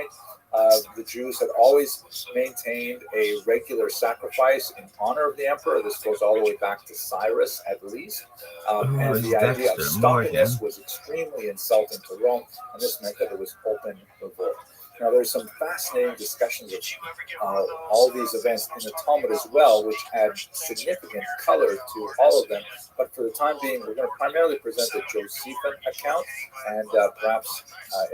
point, the Jews had always maintained a regular sacrifice in honor of the emperor. This goes all the way back to Cyrus, at least. And the idea of stopping this was extremely insulting to Rome, and this meant that it was open revolt. Now, there's some fascinating discussions of all these events in the Talmud as well, which add significant color to all of them. But for the time being, we're going to primarily present the Josephine account, and perhaps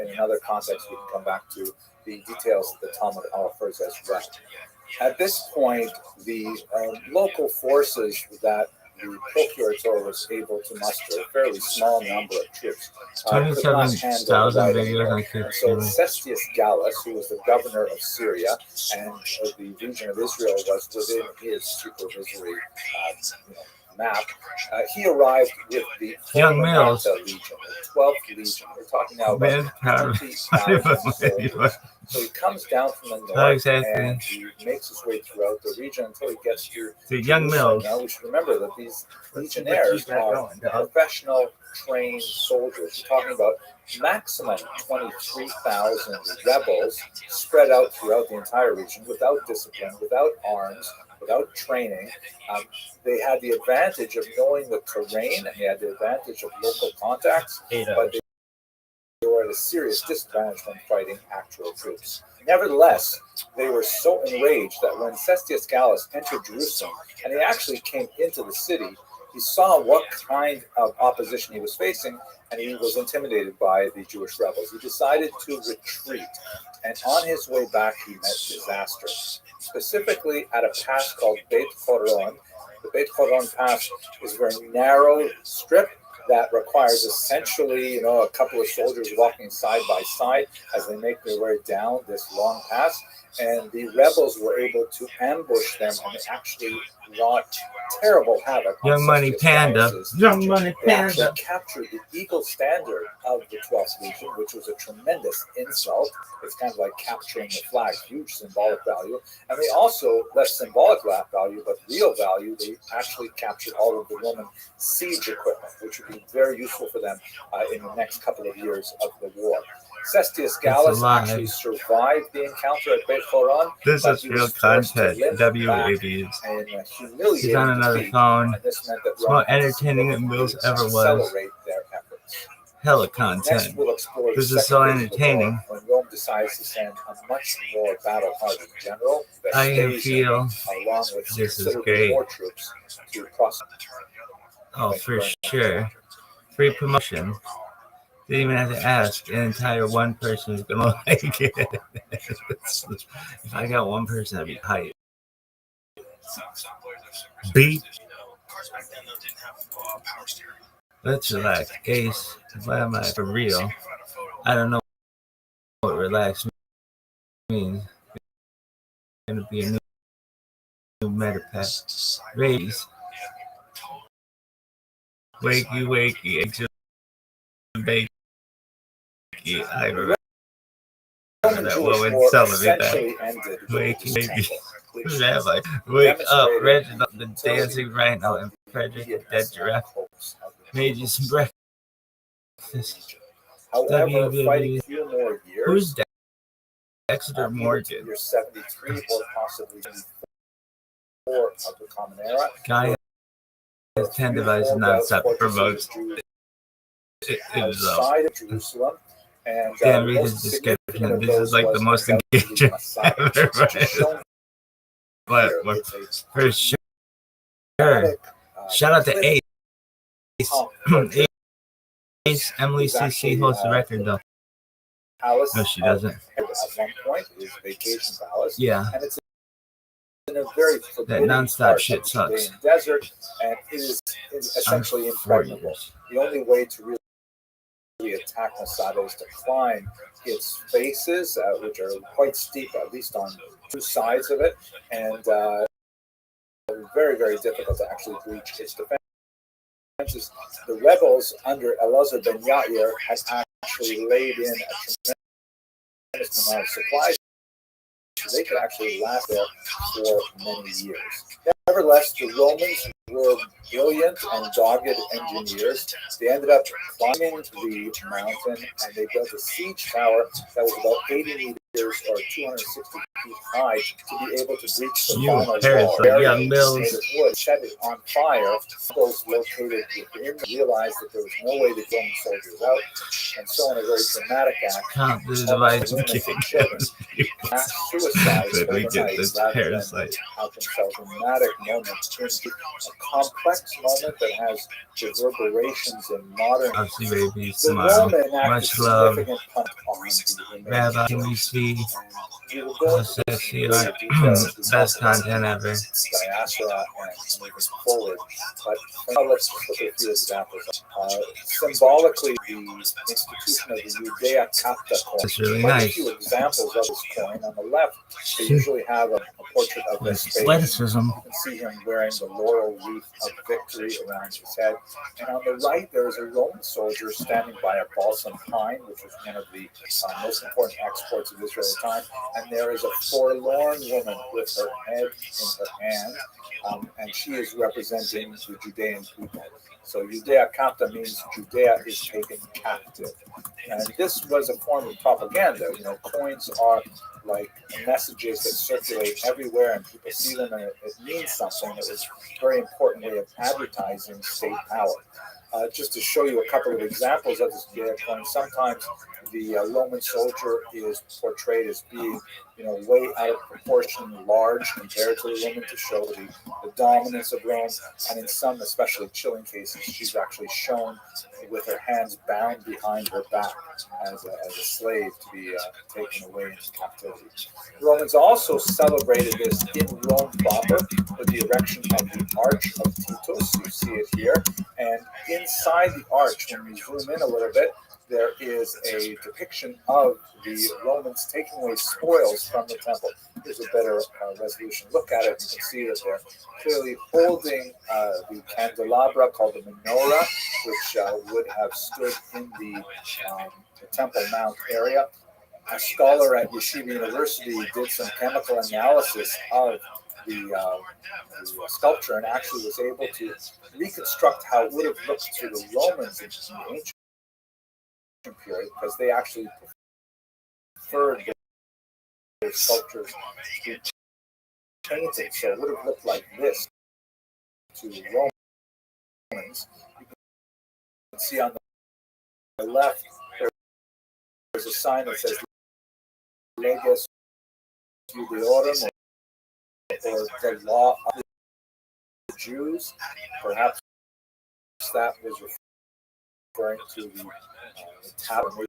in another context, we can come back to the details that the Talmud offers as well. At this point, the local forces that the procurator was able to muster a fairly small number of troops. 27,000 videos on YouTube. So Cestius Gallus, who was the governor of Syria, and the region of Israel was within his supervisory map, he arrived with the Young males. Legion, the 12th Legion. We're talking now about 20,000 soldiers. So he comes down from the north and he makes his way throughout the region until he gets to the young males. Now we should remember that these legionnaires are professional trained soldiers. We're talking about maximum 23,000 rebels spread out throughout the entire region without discipline, without arms, without training. They had the advantage of knowing the terrain, and they had the advantage of local contacts, but they were at a serious disadvantage when fighting actual troops. Nevertheless, they were so enraged that when Cestius Gallus entered Jerusalem, and he actually came into the city, he saw what kind of opposition he was facing, and he was intimidated by the Jewish rebels. He decided to retreat, and on his way back, he met disaster, specifically at a pass called Beit Horon. The Beit Horon Pass is a very narrow strip that requires essentially, a couple of soldiers walking side by side as they make their way down this long pass. And the rebels were able to ambush them, and they actually wrought terrible havoc. Young Money Panda. Young Money Panda. They actually captured the eagle standard of the 12th Legion, which was a tremendous insult. It's kind of like capturing the flag, huge symbolic value. And they also, less symbolic value, but real value, they actually captured all of the Roman siege equipment, which would be very useful for them in the next couple of years of the war. Cestius Gallus actually survived the encounter at Beit Horon. This is real content. WAVs. He's on another phone. It's more entertaining than Will's ever was. Hella content. This is so entertaining. When Rome decides to send a much more battle-hardened general, I can feel this is great. Oh, for sure. Free promotion. Didn't even have to ask. An entire one person is gonna like it. If I got one person, that'd be hype. Beat. Let's relax. Ace, why am I for real? I don't know what relax means. It's gonna be a new meta pack. Raise. Wakey, wakey, extra bakey. I remember that woman telling me that. Wakey, wakey. Wake up, Reginald, the dancing rhino, and Frederick, the dead giraffe. Made you some breakfast. However, fighting a few more years. Who's Dexter Morgan? You're 73 or possibly 4 of the Common Era. Guy has 10 devices nonstop promotes. Outside of Jerusalem. And can't read his description. This is like the most engaging ever read. But for sure. Shout out to Ace. Ace, Emily CC holds the record though. No, she doesn't. At one point, is Vacation Palace. Yeah. And it's in a very that nonstop shit sucks. Desert, and it is essentially impregnable. The only way to really attack Masada is to climb its faces, which are quite steep, at least on 2 sides of it, and very, very difficult to actually breach its defenses. The rebels under Elazar ben Yair had actually laid in a tremendous amount of supplies, so they could actually last there for many years. Nevertheless, the Romans were brilliant and dogged engineers. They ended up climbing the mountain, and they built a siege tower that was about 80 meters meters or 260 feet high to be able to breach the You final Paris, wall. like young Mills. Made of wood, set it on fire. Those located within realized that there was no way to get the soldiers out, and so in a very dramatic act, Can't do the almost device women and children mass suicides that we overnight get this rather than parasite. have themselves a dramatic moment, a complex moment that has reverberations in modern. Obviously, baby, The smile. Roman enacted Much love. significant punt on the Rabbi, can we see we will go into this sexy, in like, detail as we best talk about content ever? diaspora and moving forward. But now let's look at a few examples. Symbolically, the institution of the Judea Capta coin. It's really Quite a nice. few examples of this coin. On the left, they usually have a portrait of Vespasian. Athleticism. You can see him wearing the laurel wreath of victory around his head. And on the right, there is a Roman soldier standing by a balsam pine, which was one of the most important exports of Israel at the time. And there is a forlorn woman with her head in her hand, and she is representing the Judean people. So Judea Capta means Judea is taken captive. And this was a form of propaganda. You know, coins are like messages that circulate everywhere and people see them and it means something. It was a very important way of advertising state power. Just to show you a couple of examples of this Judea coin, sometimes the Roman soldier is portrayed as being, you know, way out of proportion, large compared to the woman to show the dominance of Rome. And in some, especially chilling cases, she's actually shown with her hands bound behind her back as a slave to be taken away into captivity. Romans also celebrated this in Rome proper with the erection of the Arch of Titus. You see it here. And inside the arch, when we zoom in a little bit, there is a depiction of the Romans taking away spoils from the temple. Here's a better resolution look at it. You can see that they're clearly holding the candelabra called the menorah, which would have stood in the Temple Mount area. A scholar at Yeshiva University did some chemical analysis of the sculpture and actually was able to reconstruct how it would have looked to the Romans in the ancient period, because they actually preferred their sculptures to be painted. So it would have looked like this to the Romans. You can see on the left, there's a sign that says Leges Judaeorum, or the law of the Jews. Perhaps that was referring to the tablet,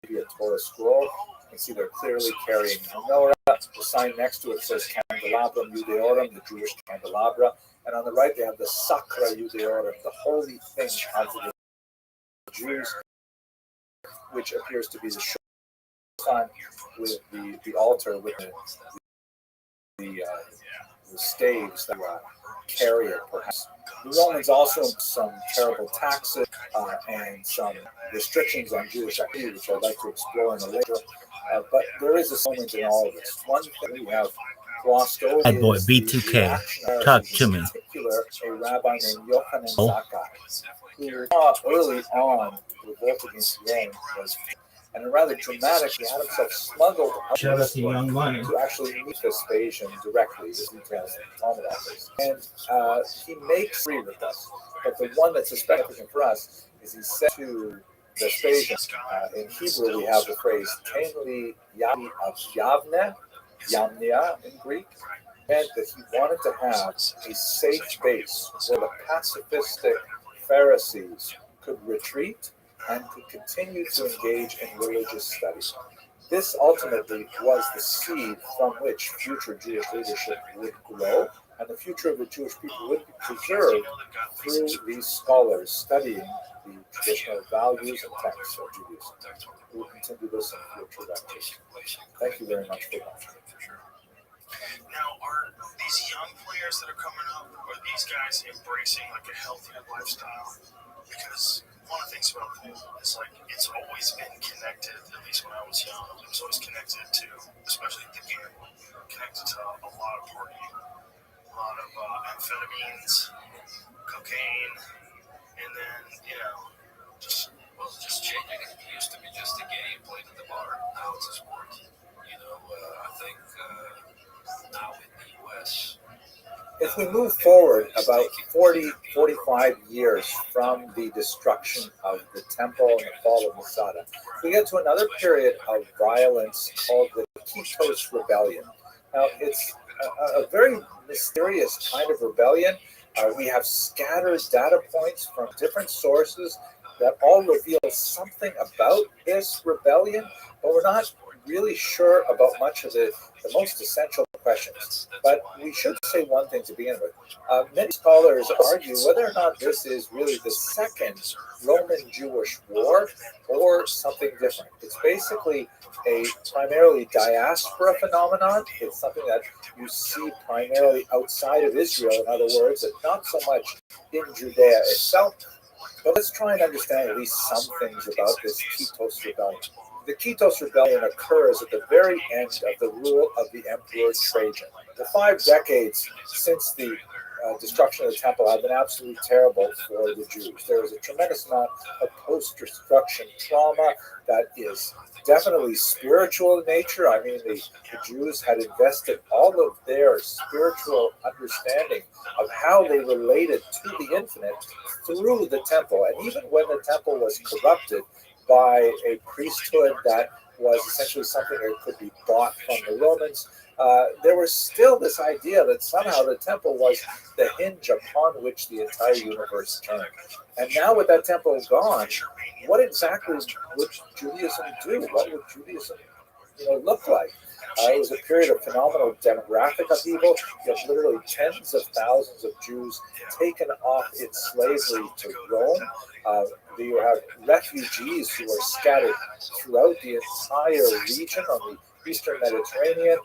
maybe a Torah scroll. You can see they're clearly carrying menorah. The sign next to it says Candelabrum Judaeorum, the Jewish candelabra. And on the right, they have the Sacra Judaeorum, the holy thing of the Jews, which appears to be the sign with the altar with the staves that carry it, perhaps. The Romans also some terrible taxes and some restrictions on Jewish activity, which I'd like to explore in a later. But there is a moment in all of this. One thing we have glossed over Hey boy, is B2K, talk to me. In particular, a rabbi named Yochanan Zakkai, who early on revolted against Rome, and a rather dramatic, he had himself smuggled Shout out to Young Money to actually meet Vespasian directly. This details in the Talmud office. And he makes free with us. But the one that's significant for us is he said to Vespasian, in Hebrew we have the phrase, Ten li yami of Yavne, Yamnia in Greek, meant that he wanted to have a safe base where the pacifistic Pharisees could retreat and could continue to engage in religious studies. This ultimately was the seed from which future Jewish leadership would grow, and the future of the Jewish people would be preserved through these scholars studying the traditional values and texts of Judaism. We will continue this in future lectures. Thank you very much for watching. Now, are these young players that are coming up, are these guys embracing like a healthier lifestyle? Because one of the things about pool is like it's always been connected, at least when I was young, it was always connected to, especially the gambling, connected to a lot of partying, a lot of amphetamines, cocaine, and then, just changing. It used to be just a game played at the bar, now it's a sport. if we move forward about 40, 45 years from the destruction of the temple and the fall of Masada, we get to another period of violence called the Quitos Rebellion. Now, it's a very mysterious kind of rebellion. We have scattered data points from different sources that all reveal something about this rebellion, but we're not really sure about much of the most essential questions. But we should say one thing to begin with. Many scholars argue whether or not this is really the second Roman-Jewish war or something different. It's basically a primarily diaspora phenomenon. It's something that you see primarily outside of Israel, in other words, and not so much in Judea itself. But let's try and understand at least some things about this Quitos Rebellion. The Quitos Rebellion occurs at the very end of the rule of the Emperor Trajan. The 5 decades since the destruction of the temple have been absolutely terrible for the Jews. There is a tremendous amount of post-destruction trauma that is definitely spiritual in nature. I mean, the Jews had invested all of their spiritual understanding of how they related to the infinite through the temple. And even when the temple was corrupted by a priesthood that was essentially something that could be bought from the Romans, there was still this idea that somehow the temple was the hinge upon which the entire universe turned. And now with that temple gone, what exactly would Judaism do? What would Judaism look like? It was a period of phenomenal demographic upheaval. You have literally tens of thousands of Jews taken off in slavery to Rome. You have refugees who are scattered throughout the entire region on the Eastern Mediterranean,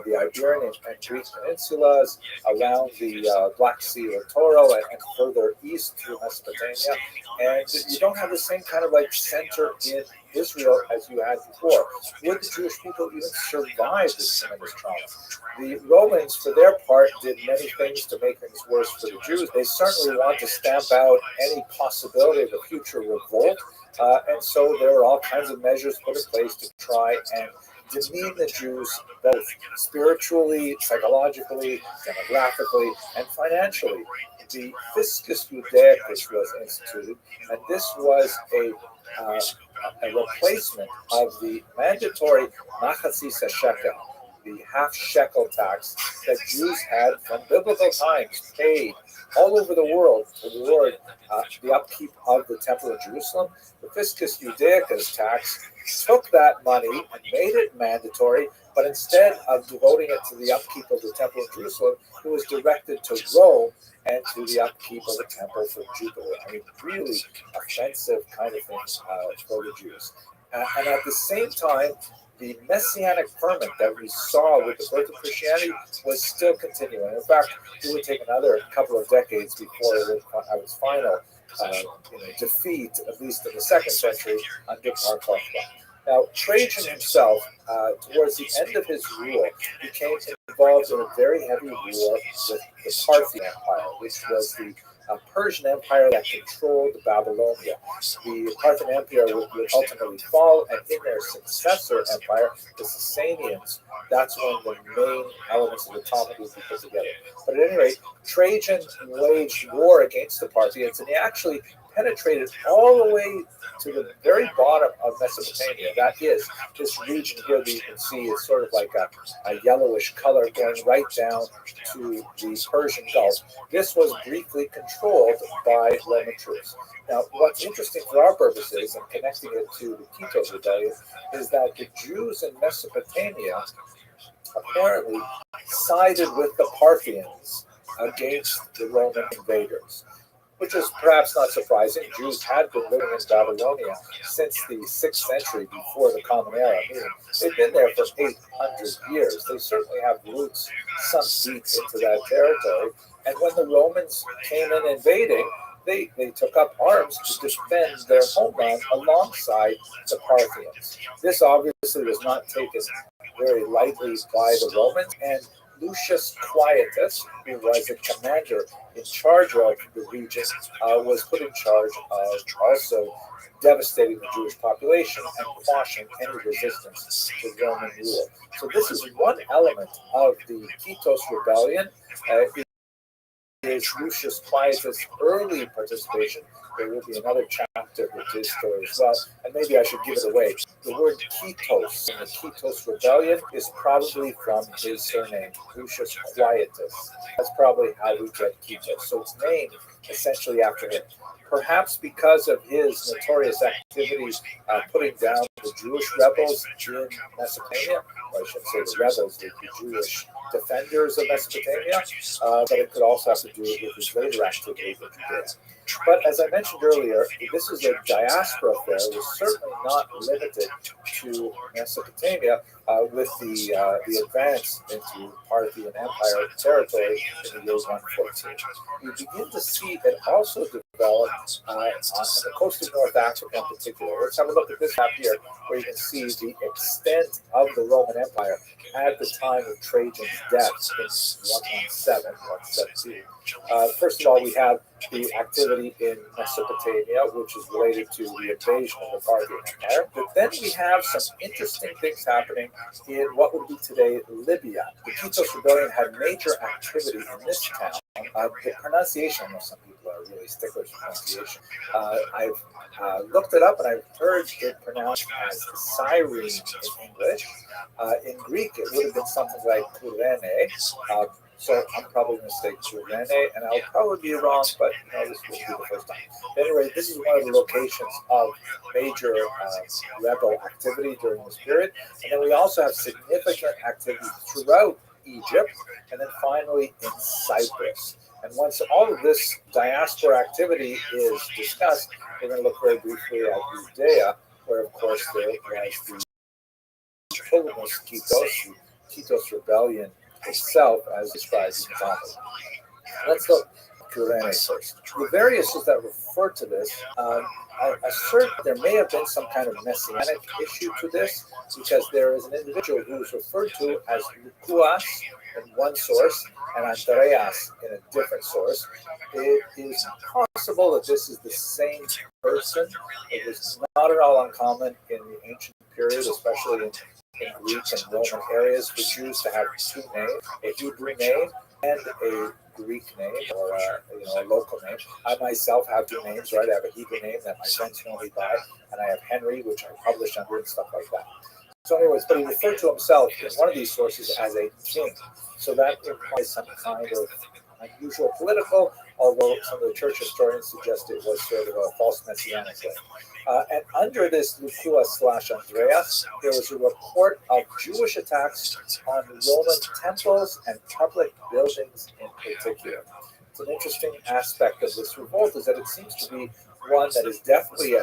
the Iberian and Greek peninsulas, around the Black Sea littoral, and further east through Mesopotamia. And you don't have the same kind of center in Israel as you had before. Would the Jewish people even survive this tremendous trauma? The Romans, for their part, did many things to make things worse for the Jews. They certainly want to stamp out any possibility of a future revolt, and so there are all kinds of measures put in place to try and demean the Jews both spiritually, psychologically, demographically, and financially. The Fiscus Judaicus was instituted, and this was a replacement of the mandatory Machatzis shekel, the half shekel tax that Jews had from biblical times paid all over the world toward the upkeep of the Temple of Jerusalem. The Fiscus Judaicus tax took that money and made it mandatory, but instead of devoting it to the upkeep of the Temple of Jerusalem, it was directed to Rome and to the upkeep of the Temple for Jupiter. I mean, really offensive kind of things for the Jews. And at the same time, the messianic ferment that we saw with the birth of Christianity was still continuing. In fact, it would take another couple of decades before it was final defeat, at least in the 2nd century, under Bar Kokhba. Now, Trajan himself, towards the end of his rule, became involved in a very heavy war with the Parthian Empire, which was the Persian Empire that controlled Babylonia. The Parthian Empire would ultimately fall, and in their successor empire, the Sasanians, that's when the main elements of the Talmud would be put together. But at any rate, Trajan waged war against the Parthians, and he actually penetrated all the way to the very bottom of Mesopotamia. That is, this region here that you can see is sort of like a yellowish color going right down to the Persian Gulf. This was briefly controlled by Roman troops. Now, what's interesting for our purposes, and connecting it to the Quitos Rebellion, is that the Jews in Mesopotamia apparently sided with the Parthians against the Roman invaders, which is perhaps not surprising. Jews had been living in Babylonia since the 6th century before the Common Era. Meaning they've been there for 800 years. They certainly have roots sunk deep into that territory. And when the Romans came in invading, they took up arms to defend their homeland alongside the Parthians. This obviously was not taken very lightly by the Romans, and Lucius Quietus, who was a commander in charge of the region, was put in charge of also devastating the Jewish population and quashing any resistance to Roman rule. So this is one element of the Quitos Rebellion. is Lucius Quietus' early participation. There will be another chapter with his story as well, and maybe I should give it away. The word Ketos in the Ketos Rebellion is probably from his surname, Lucius Quietus. That's probably how we get Ketos. So it's named essentially after him. Perhaps because of his notorious activities putting down the Jewish rebels in Mesopotamia, or I shouldn't say the rebels, the Jewish defenders of Mesopotamia, but it could also have to do with his later activities in Judea. But as I mentioned earlier, this is a diaspora affair. It was certainly not limited to Mesopotamia with the advance into Parthian Empire territory in the year 114. You begin to see it also develop on the coast of North Africa in particular. Let's have a look at this map here, where you can see the extent of the Roman Empire at the time of Trajan's death in 117, 117. First of all, we have the activity in Mesopotamia, which is related to the invasion of the Parthian Empire. But then we have some interesting things happening in what would be today Libya. The Ketos Rebellion had major activity in this town. The pronunciation, I know some people are really sticklers for pronunciation. I've looked it up and I've heard it pronounced as Cyrene in English. In Greek, it would have been something like Kurene. So I'm probably going to say Kurene, and I'll probably be wrong, but this will be the first time. But anyway, this is one of the locations of major rebel activity during this period. And then we also have significant activity throughout Egypt, and then finally in Cyprus. And once all of this diaspora activity is discussed, we're going to look very briefly at Judea, where, of course, there was the Ptolemaic Ketos Rebellion itself, as described in the Talmud. Let's look at Kurene first. The variouses that refer to this assert there may have been some kind of messianic issue to this, because there is an individual who is referred to as Lukuas in one source and Andreas in a different source. It is possible that this is the same person. It was not at all uncommon in the ancient period, especially in Greek and Roman areas, for Jews to have two names, a Hebrew name and a Greek name, or a local name. I myself have two names, right? I have a Hebrew name that my friends know me by, and I have Henry, which I publish under and stuff like that. So anyways, but he referred to himself in one of these sources as a king. So that implies some kind of unusual political, although some of the church historians suggest it was sort of a false messianic thing. And under this Lukua/Andreas, there was a report of Jewish attacks on Roman temples and public buildings in particular. It's an interesting aspect of this revolt is that it seems to be one that is definitely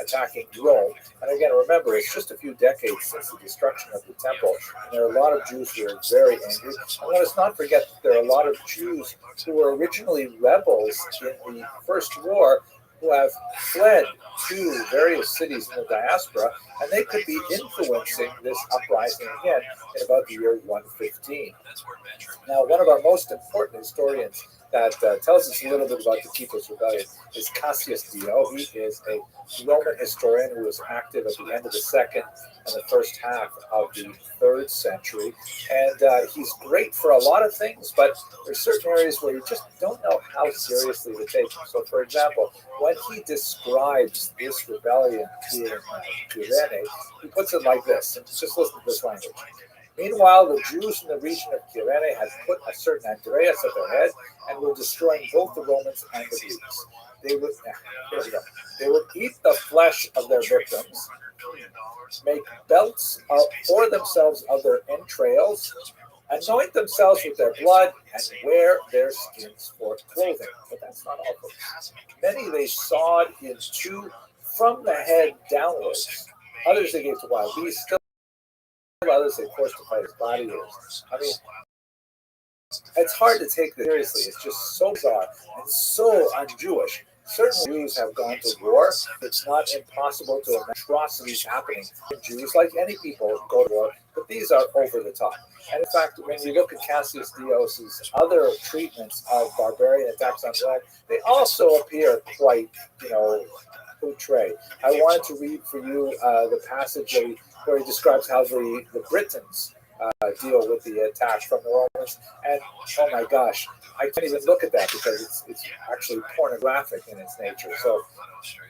attacking Rome. And again, remember, it's just a few decades since the destruction of the temple, and there are a lot of Jews who are very angry. And let us not forget that there are a lot of Jews who were originally rebels in the First War, who have fled to various cities in the diaspora, and they could be influencing this uprising again in about the year 115. Now, one of our most important historians that tells us a little bit about the Ketos Rebellion is Cassius Dio. He is a Roman historian who was active at the end of the second and the first half of the 3rd century. And he's great for a lot of things, but there's certain areas where you just don't know how seriously to take him. So, for example, when he describes this rebellion in Kurene, he puts it like this. And just listen to this language. Meanwhile, the Jews in the region of Kurene had put a certain Andreas at their head and were destroying both the Romans and the Greeks. They would eat the flesh of their victims, make belts for themselves of their entrails, anoint themselves with their blood, and wear their skins for clothing. But that's not all. Many they sawed in two from the head downwards. Others they gave to wild beasts. Still others they forced to fight his body ears. I mean, it's hard to take this seriously. It's just so bizarre and so un-Jewish. Certain Jews have gone to war. It's not impossible to imagine atrocities happening. Jews, like any people, go to war, but these are over the top. And in fact, when you look at Cassius Dios's other treatments of barbarian attacks on Rome, they also appear quite, outre. I wanted to read for you the passage where he describes how the Britons deal with the attack from the Romans. And oh my gosh, I can't even look at that because it's actually pornographic in its nature. So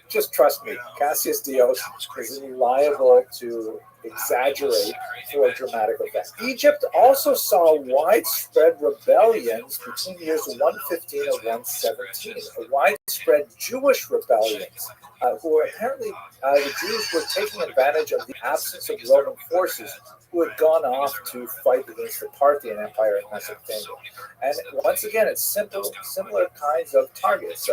just trust me, Cassius Dios is liable to exaggerate for dramatic effect. Egypt also saw widespread rebellions between years 115 and 117, widespread Jewish rebellions, who were apparently, the Jews were taking advantage of the absence of Roman forces who had gone off to fight against the Parthian Empire in Mesopotamia. And once again, it's similar kinds of targets.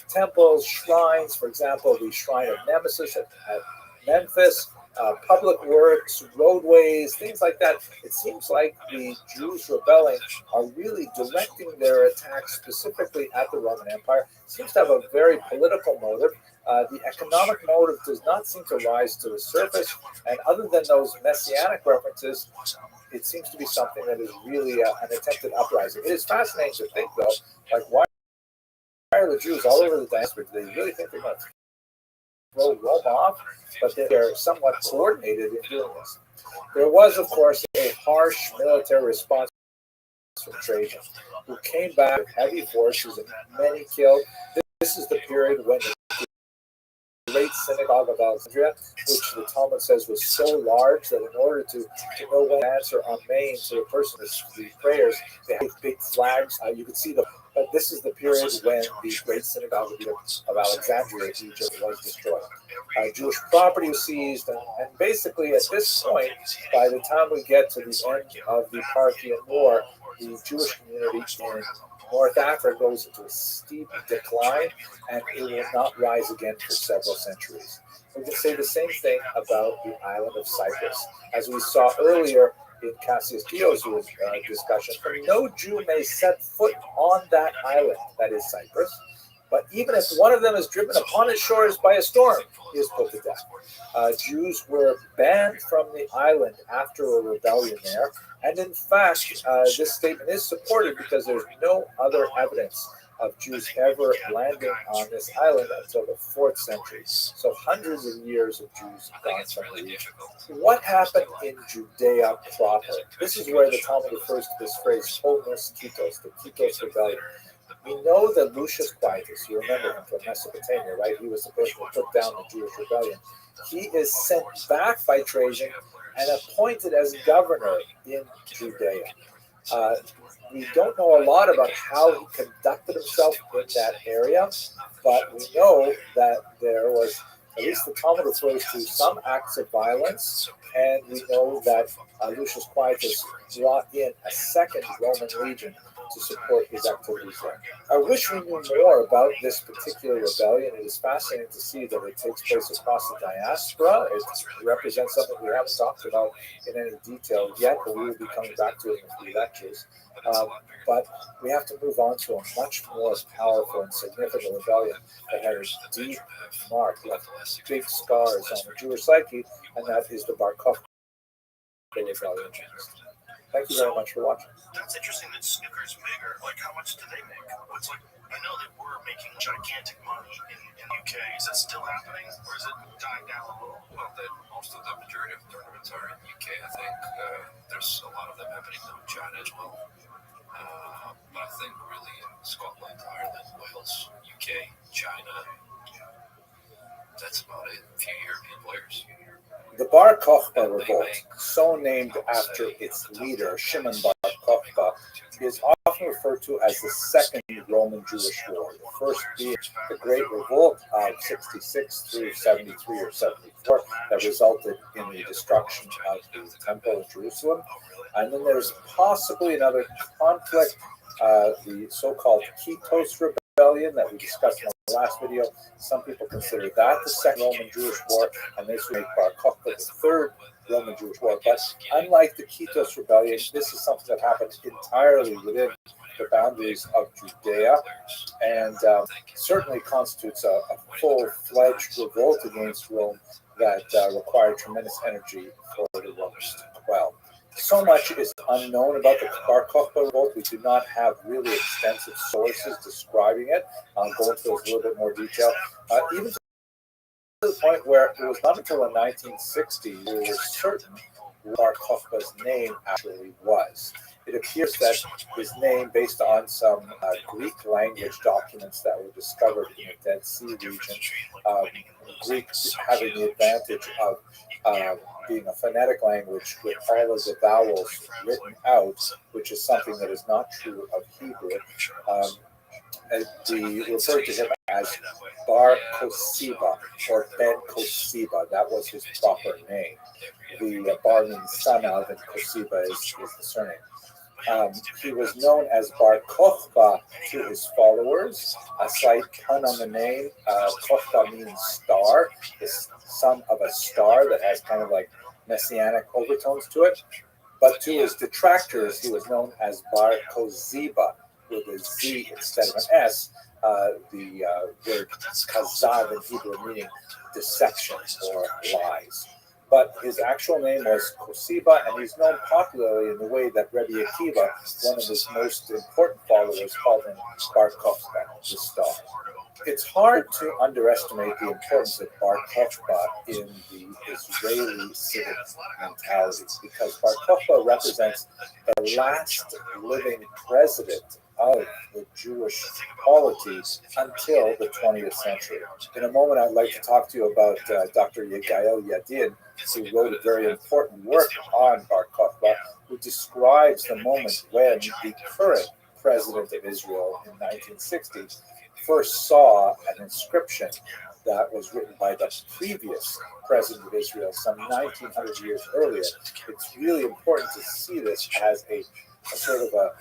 Temples, shrines, for example, the Shrine of Nemesis at Memphis, public works, roadways, things like that. It seems like the Jews rebelling are really directing their attacks specifically at the Roman Empire. It seems to have a very political motive. The economic motive does not seem to rise to the surface, and other than those messianic references, it seems to be something that is really an attempted uprising. It is fascinating to think, though, like why are the Jews all over the diaspora? Do they really think they're going to throw Rome off? But they're somewhat coordinated in doing this. There was, of course, a harsh military response from Trajan, who came back with heavy forces and many killed. This is the period when the great synagogue of Alexandria, which the Talmud says was so large that in order to know when to answer amen to the person the prayers, they had big flags. You could see them. But this is the period when the great synagogue of Alexandria, Egypt, was destroyed. Jewish property was seized, and basically at this point, by the time we get to the end of the Parthian War, the Jewish community in North Africa goes into a steep decline, and it will not rise again for several centuries. We can say the same thing about the island of Cyprus. As we saw earlier in Cassius Dio's discussion, no Jew may set foot on that island, that is Cyprus, but even if one of them is driven upon its shores by a storm, he is put to death. Jews were banned from the island after a rebellion there, and in fact, this statement is supported because there's no other evidence of Jews ever landing on this island until the 4th century. So hundreds of years of Jews gone from the region. What happened in Judea proper? This is where the Talmud refers to this phrase, Homos Kitos, the Kitos rebellion. We know that Lucius Quietus, you remember him from Mesopotamia, right? He was the person who put down the Jewish rebellion. He is sent back by Trajan and appointed as governor in Judea. We don't know a lot about how he conducted himself in that area, but we know that there was, at least the Talmud refers to some acts of violence, and we know that Lucius Quietus brought in a second Roman legion to support his activities there. I wish we knew more about this particular rebellion. It is fascinating to see that it takes place across the diaspora. It represents something we haven't talked about in any detail yet, but we will be coming back to it in a few lectures. But we have to move on to a much more powerful and significant rebellion that has a deep mark, left big scars on the Jewish psyche, and that is the Bar Kokhba rebellion. Thank you very much for watching. That's interesting that snooker's bigger. Like, how much do they make? It's like, I know they were making gigantic money in the UK. Is that still happening, or is it dying down a little? Well, most of the majority of tournaments are in the UK, I think. There's a lot of them happening now in China as well. But I think really in Scotland, Ireland, Wales, UK, China, that's about it. A few European players. The Bar Kokhba revolt, so named after its leader, Shimon Bar Kokhba, is often referred to as the Second Roman Jewish War, the first being the Great Revolt of 66 through 73 or 74 that resulted in the destruction of the Temple in Jerusalem. And then there's possibly another conflict, the so-called Kitos Rebellion that we discussed in the last video. Some people consider that the Second Roman Jewish War, and this would make Bar Kokhba the Third Roman Jewish War. But unlike the Kitos Rebellion, this is something that happened entirely within the boundaries of Judea, and certainly constitutes a full-fledged revolt against Rome that required tremendous energy for the Romans to quell. So much is unknown about the Bar Kokhba revolt. We do not have really extensive sources describing it. I'll go into those a little bit more detail. Even to the point where it was not until the 1960s we were certain Bar Kokhba's name actually was. It appears that his name, based on some Greek language documents that were discovered in the Dead Sea region, Greek having the advantage of being a phonetic language with all of the vowels written out, which is something that is not true of Hebrew. We referred to him as Bar Kosiba or Ben Kosiba. That was his proper name. The Bar means son of, and Kosiba is the surname. He was known as Bar Kokhba to his followers. A slight pun on the name. Kokhba means star, the son of a star that has kind of like messianic overtones to it. But to his detractors, he was known as Bar Koziba, with a Z instead of an S. The word kazav in Hebrew meaning deception or lies. But his actual name was Kosiba, and he's known popularly in the way that Rebbe Akiva, one of his most important followers, called him Bar Kokhba, the star. It's hard to underestimate the importance of Bar Kokhba in the Israeli civic mentality, because Bar Kokhba represents the last living president of the Jewish polity until the 20th century. In a moment, I'd like to talk to you about Dr. Yegael Yadin, who wrote a very important work on Bar Kokhba, who describes the moment when the current president of Israel in 1960 first saw an inscription that was written by the previous president of Israel some 1900 years earlier. It's really important to see this as a sort of a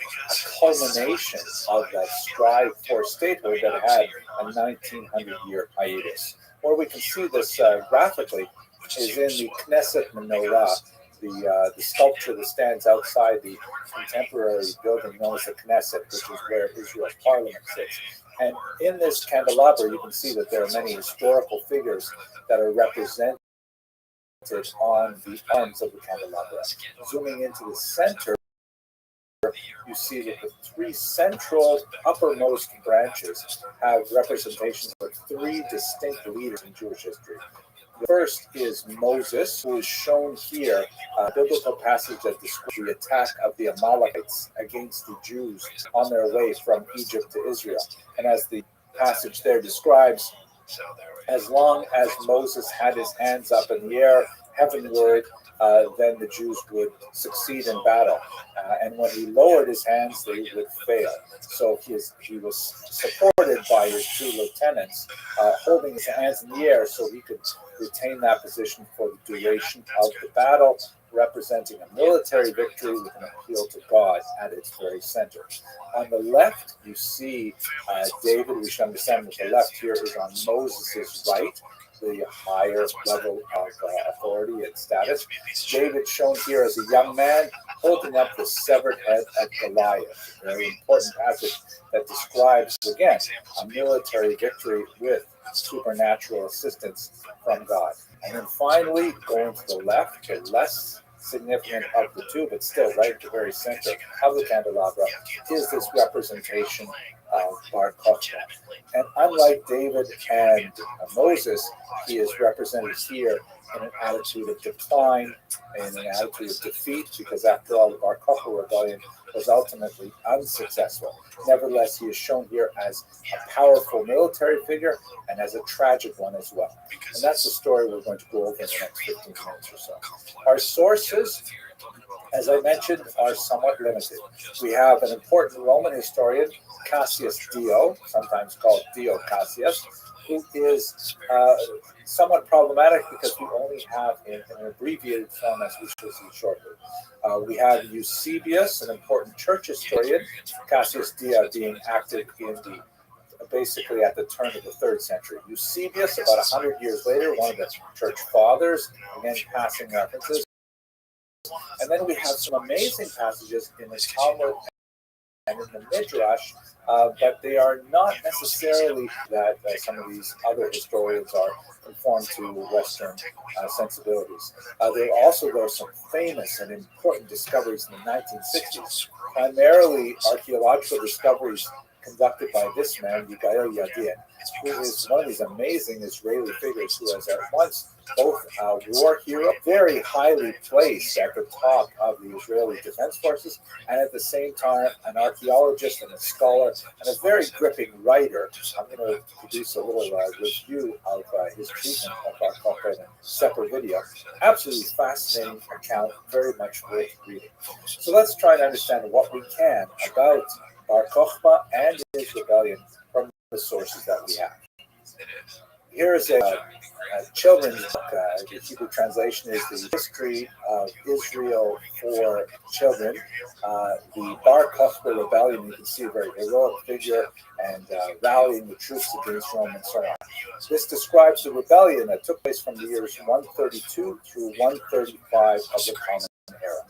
culmination of that strive for statehood that had a 1900-year hiatus. Where we can see this graphically is in the Knesset Menorah, the sculpture that stands outside the contemporary building known as the Knesset, which is where Israel's parliament sits. And in this candelabra, you can see that there are many historical figures that are represented on the arms of the candelabra. Zooming into the center, you see that the three central uppermost branches have representations of three distinct leaders in Jewish history. The first is Moses, who is shown here, a biblical passage that describes the attack of the Amalekites against the Jews on their way from Egypt to Israel. And as the passage there describes, as long as Moses had his hands up in the air, heavenward, then the Jews would succeed in battle. And when he lowered his hands, they would fail. So he was supported by his two lieutenants, holding his hands in the air so he could retain that position for the duration of the battle, representing a military victory with an appeal to God at its very center. On the left, you see David. We should understand that the left here is on Moses' right, the higher level of authority and status. David shown here as a young man holding up the severed head of Goliath, a very important passage that describes, again, a military victory with supernatural assistance from God. And then finally, going to the left, the less significant of the two, but still right at the very center of the candelabra, is this representation of Bar Kokhba. And unlike David and Moses, he is represented here in an attitude of decline, in an attitude of defeat, because after all, the Bar Kokhba rebellion was ultimately unsuccessful. Nevertheless, he is shown here as a powerful military figure and as a tragic one as well. And that's the story we're going to go over in the next 15 minutes or so. Our sources, as I mentioned, are somewhat limited. We have an important Roman historian, Cassius Dio, sometimes called Dio Cassius, who is somewhat problematic because we only have in an abbreviated form, as we shall see shortly. We have Eusebius, an important church historian, Cassius Dio being active in the basically at the turn of the 3rd century. Eusebius, about 100 years later, one of the church fathers, again passing references. And then we have some amazing passages in the Talmud and in the Midrash, but they are not necessarily that some of these other historians are conformed to Western sensibilities. There are some famous and important discoveries in the 1960s, primarily archaeological discoveries conducted by this man, Yigael Yadin, who is one of these amazing Israeli figures who has at once both a war hero, very highly placed at the top of the Israeli Defense Forces, and at the same time an archaeologist and a scholar and a very gripping writer. I'm going to produce a little review of his treatment of Bar Kokhba in a separate video. Absolutely fascinating account, very much worth reading. So let's try to understand what we can about Bar Kokhba and his rebellion from the sources that we have. Here is a children's book. The Hebrew translation is the History of Israel for Children. The Bar Kokhba rebellion, you can see a very heroic figure and rallying the troops against Rome and so on. This describes the rebellion that took place from the years 132 through 135 of the Common Era.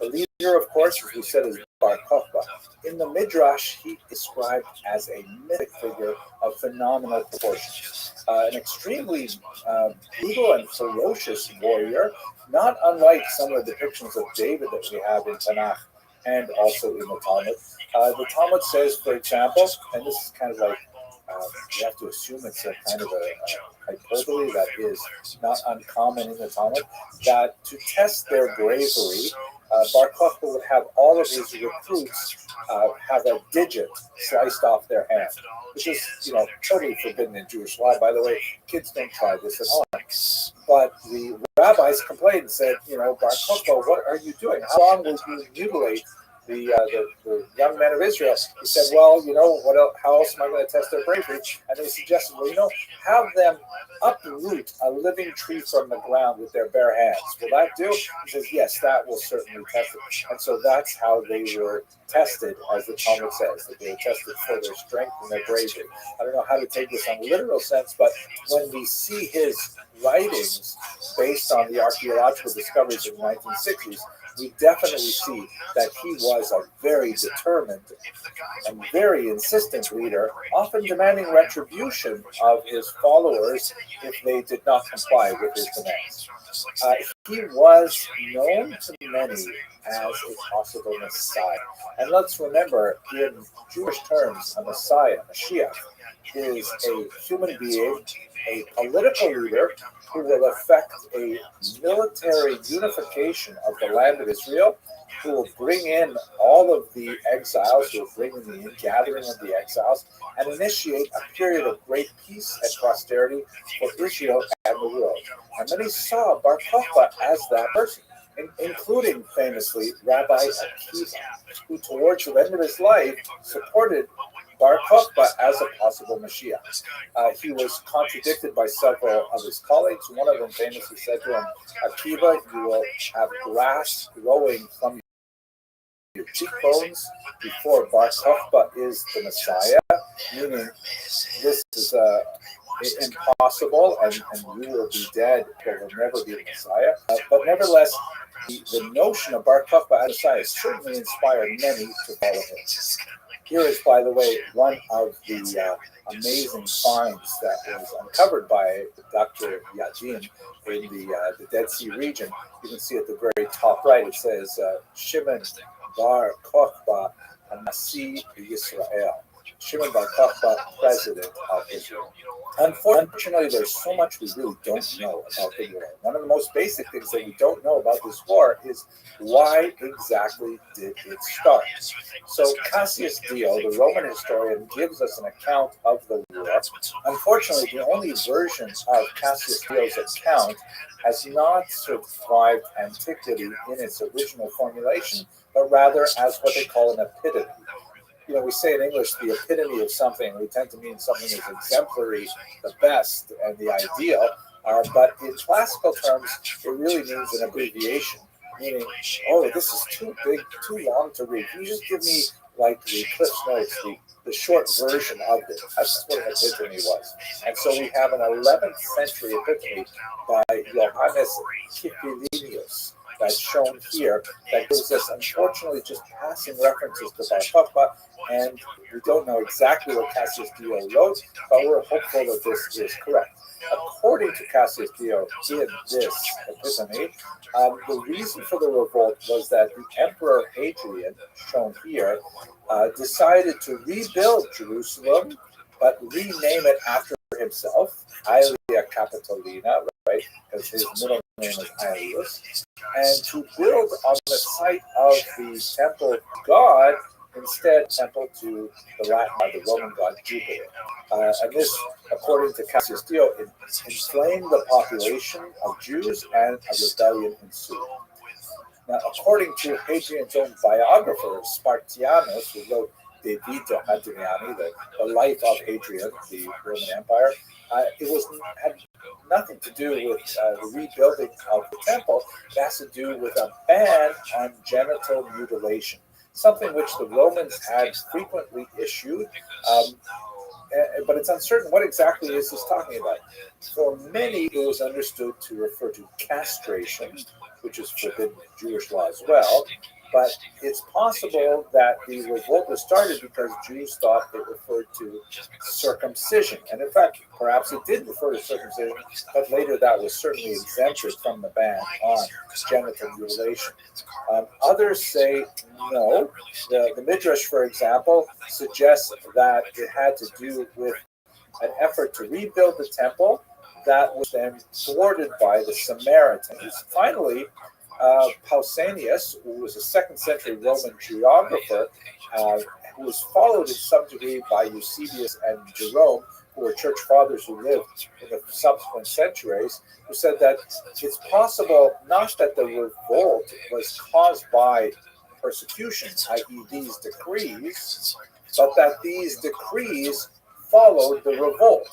The leader, of course, as we said, is Bar Kokhba. In the Midrash, he is described as a mythic figure of phenomenal proportions. An extremely brutal and ferocious warrior, not unlike some of the depictions of David that we have in Tanakh and also in the Talmud. The Talmud says, for example, and this is kind of like, you have to assume it's a kind of a hyperbole that is not uncommon in the Talmud, that to test their bravery, Bar Kokhba would have all of his recruits have a digit sliced off their hand, which is, totally forbidden in Jewish law. By the way, kids don't try this at home. But the rabbis complained and said, Bar Kokhba, what are you doing? How long will you mutilate the young men of Israel? He said, well, what else, how else am I going to test their bravery? And they suggested, well, have them uproot a living tree from the ground with their bare hands. Will that do? He says, yes, that will certainly test it. And so that's how they were tested, as the Talmud says, that they were tested for their strength and their bravery. I don't know how to take this on a literal sense, but when we see his writings based on the archaeological discoveries in the 1960s, we definitely see that he was a very determined and very insistent leader, often demanding retribution of his followers if they did not comply with his demands. He was known to many as a possible Messiah. And let's remember, in Jewish terms, a Messiah, Mashiach, is a human being, a political leader who will effect a military unification of the land of Israel, who will bring in all of the exiles, who will bring in the ingathering of the exiles, and initiate a period of great peace and prosperity for Israel and the world. And many saw Bar Kokhba as that person, including famously Rabbi Akiva, who towards the end of his life supported Bar Kokhba as a possible Mashiach. He was contradicted by several of his colleagues. One of them famously said to him, Akiva, you will have grass growing from your cheekbones before Bar Kokhba is the Messiah, meaning this is impossible and you will be dead, but will never be the Messiah. But nevertheless, the notion of Bar Kokhba as Messiah certainly inspired many to follow him. Here is, by the way, one of the amazing finds that was uncovered by Dr. Yadin in the Dead Sea region. You can see at the very top right, it says, Shimon Bar Kokhba, Nasi Yisrael. Shimon Bar Kokhba, president of Israel. Unfortunately, there's so much we really don't know about the war. One of the most basic things that we don't know about this war is why exactly did it start? So Cassius Dio, the Roman historian, gives us an account of the war. Unfortunately, the only version of Cassius Dio's account has not survived antiquity in its original formulation, but rather as what they call an epitome. We say in English the epitome of something. We tend to mean something as exemplary, the best, and the ideal. But in classical terms, it really means an abbreviation, meaning, this is too big, too long to read. Can you just give me like the Cliff Notes, the short version of it? That's what an epitome was. And so we have an 11th century epitome by Johannes Kipilinius. that's shown here that gives us, unfortunately, just passing references to Bar Kokhba, and we don't know exactly what Cassius Dio wrote, but we're hopeful that this is correct. According to Cassius Dio in this epiphany, the reason for the revolt was that the Emperor Hadrian, shown here, decided to rebuild Jerusalem, but rename it after himself, Aelia Capitolina, right, because his middle name is Aelius, and to build on the site of the temple god, instead temple to the Latin or the Roman god Jupiter. And this, according to Cassius Dio, inflamed the population of Jews and a rebellion ensued. Now, according to Hadrian's own biographer, Spartianus, who wrote De Vita Hadriani, the life of Hadrian, the Roman Empire, had nothing to do with the rebuilding of the temple. It has to do with a ban on genital mutilation, something which the Romans had frequently issued. But it's uncertain what exactly is this talking about. For many, it was understood to refer to castration, which is forbidden in Jewish law as well. But it's possible that the revolt was started because Jews thought it referred to circumcision. And in fact, perhaps it did refer to circumcision, but later that was certainly exempted from the ban on genital mutilation. Others say no. The Midrash, for example, suggests that it had to do with an effort to rebuild the temple that was then thwarted by the Samaritans. Finally, Pausanias, who was a 2nd century Roman geographer, who was followed in some degree by Eusebius and Jerome, who were church fathers who lived in the subsequent centuries, who said that it's possible not that the revolt was caused by persecution, i.e. these decrees, but that these decrees followed the revolt,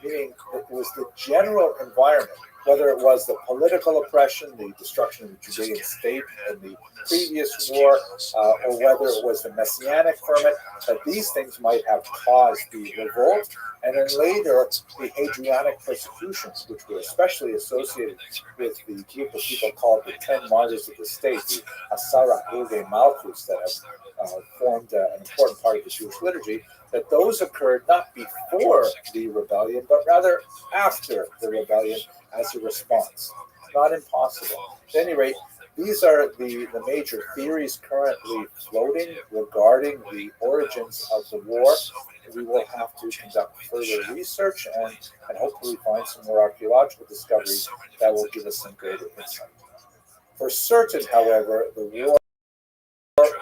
meaning it was the general environment, whether it was the political oppression, the destruction of the Judean state in the previous war, or whether it was the Messianic ferment, that these things might have caused the revolt, and then later the Hadrianic persecutions, which were especially associated with the group of people called the 10 Martyrs of the State, the Asara Urge Malchus, that have formed an important part of the Jewish liturgy, that those occurred not before the rebellion, but rather after the rebellion as a response. Not impossible. At any rate, these are the major theories currently floating regarding the origins of the war. We will have to conduct further research and hopefully find some more archaeological discoveries that will give us some greater insight. For certain, however, the war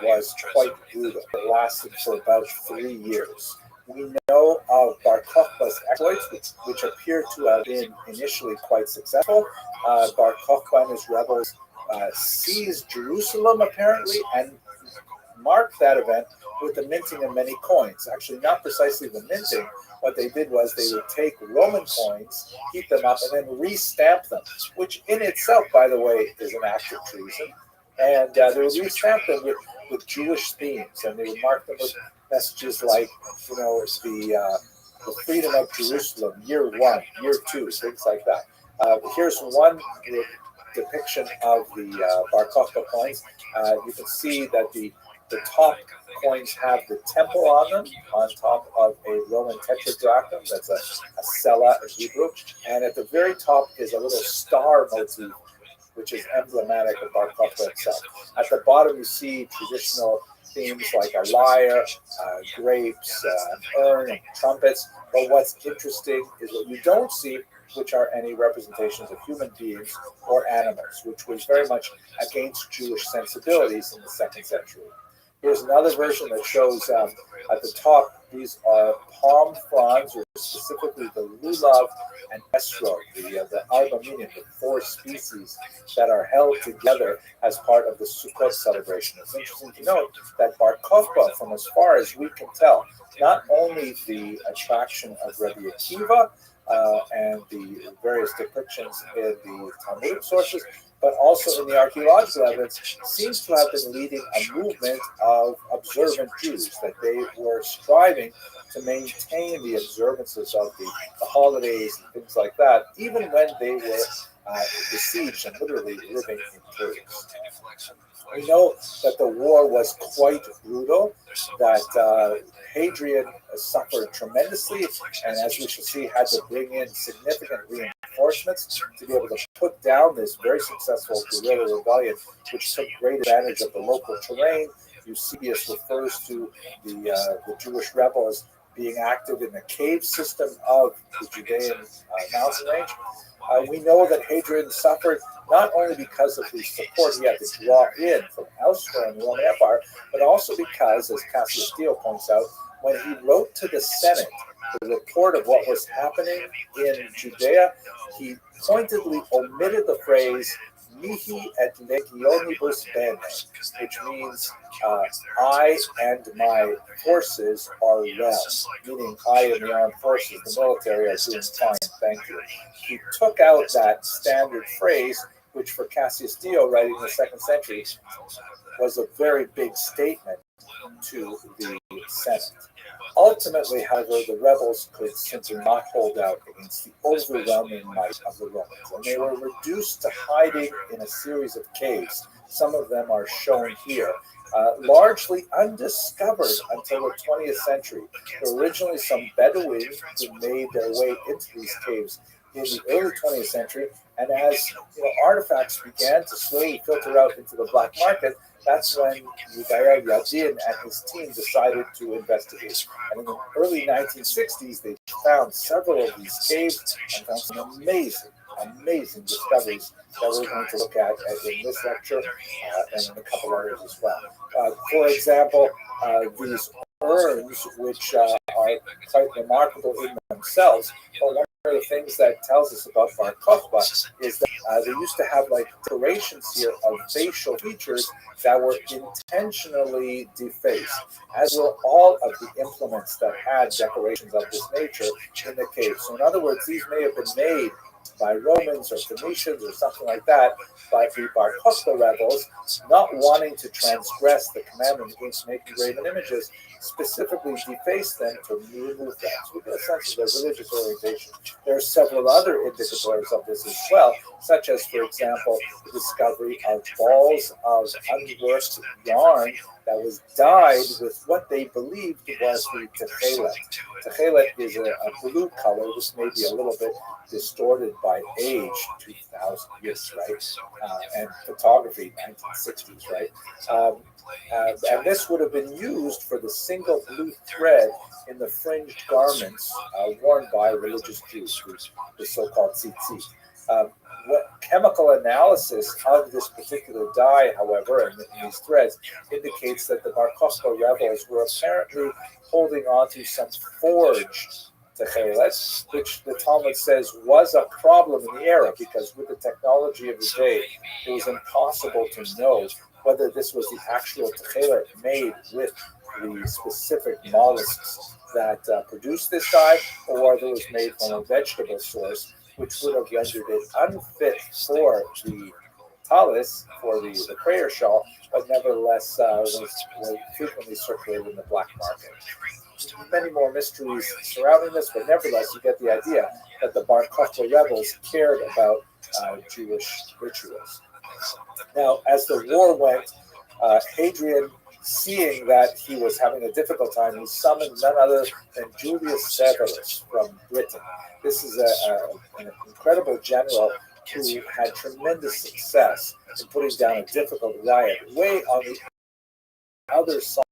was quite brutal. It lasted for about 3 years. We know of Bar Kokhba's exploits, which appear to have been initially quite successful. Bar Kokhba and his rebels seized Jerusalem, apparently, and marked that event with the minting of many coins. Actually, not precisely the minting. What they did was they would take Roman coins, heat them up, and then re-stamp them, which in itself, by the way, is an act of treason. And they would re-stamp them with Jewish themes, and they would mark them with messages like, the freedom of Jerusalem, year 1, year 2, things like that. Here's one depiction of the Bar Kokhba coins. You can see that the top coins have the temple on them, on top of a Roman tetradrachm. That's a sella in Hebrew. And at the very top is a little star motif, which is emblematic of Bar Kokhba itself. At the bottom, you see traditional themes like a lyre, grapes, an urn, and trumpets. But what's interesting is what you don't see, which are any representations of human beings or animals, which was very much against Jewish sensibilities in the 2nd century. Here's another version that shows at the top, these are palm fronds, or specifically the lulav and esrog, the arbaminium, the 4 species that are held together as part of the Sukkot celebration. It's interesting to note that Bar Kokhba, from as far as we can tell, not only the attraction of Rabbi Akiva and the various depictions in the Talmudic sources, but also in the archaeological evidence, seems to have been leading a movement of observant Jews, that they were striving to maintain the observances of the holidays and things like that, even when they were besieged and literally living in caves. We know that the war was quite brutal, that Hadrian suffered tremendously, and as we shall see, had to bring in significant reinforcements to be able to put down this very successful guerrilla rebellion, which took great advantage of the local terrain. Eusebius refers to the Jewish rebels being active in the cave system of the Judean mountain range. We know that Hadrian suffered not only because of the support he had to draw in from elsewhere in the Roman Empire, but also because, as Cassius Dio points out, when he wrote to the Senate the report of what was happening in Judea, he pointedly omitted the phrase "mihi et legionibus bene," which means I and my forces are well, meaning I and the armed forces, the military, are doing fine, thank you. He took out that standard phrase, which for Cassius Dio, writing in the 2nd century, was a very big statement to the Senate. Ultimately, however, the rebels could simply not hold out against the overwhelming might of the Romans, and they were reduced to hiding in a series of caves. Some of them are shown here, largely undiscovered until the 20th century. There were originally some Bedouins who made their way into these caves in the early 20th century, and as artifacts began to slowly filter out into the black market, that's when Yudael Yadin and his team decided to investigate. And in the early 1960s, they found several of these caves and found some amazing discoveries that we're going to look at in this lecture and in a couple others as well. For example, these urns, which are quite remarkable in themselves, well, one of the things that tells us about Bar Kokhba is that they used to have decorations here of facial features that were intentionally defaced, as were all of the implements that had decorations of this nature in the cave. So in other words, these may have been made by Romans or Phoenicians or something like that, by the Bar Kokhba rebels, not wanting to transgress the commandment against making graven images, specifically deface them to remove them. So we get a sense of their religious orientation. There are several other indicators of this as well, such as, for example, the discovery of balls of unworked yarn that was dyed with what they believed was the techelet. Techelet is a blue color. This may be a little bit distorted by age, 2,000 years, right? And photography, 1960s, right? And this would have been used for the single blue thread in the fringed garments worn by religious Jews, the so-called tzitzit. Chemical analysis of this particular dye, however, and these threads, indicates that the Bar Kokhba rebels were apparently holding on to some forged techelet, which the Talmud says was a problem in the era, because with the technology of the day, it was impossible to know whether this was the actual techelet made with the specific mollusks that produced this dye, or whether it was made from a vegetable source, which would have rendered it unfit for the talis, for the prayer shawl, but nevertheless was frequently circulated in the black market. Many more mysteries surrounding this, but nevertheless, you get the idea that the Bar Kokhba rebels cared about Jewish rituals. Now, as the war went, Hadrian, seeing that he was having a difficult time, he summoned none other than Julius Severus from Britain. This is an incredible general who had tremendous success in putting down a difficult riot way on the other side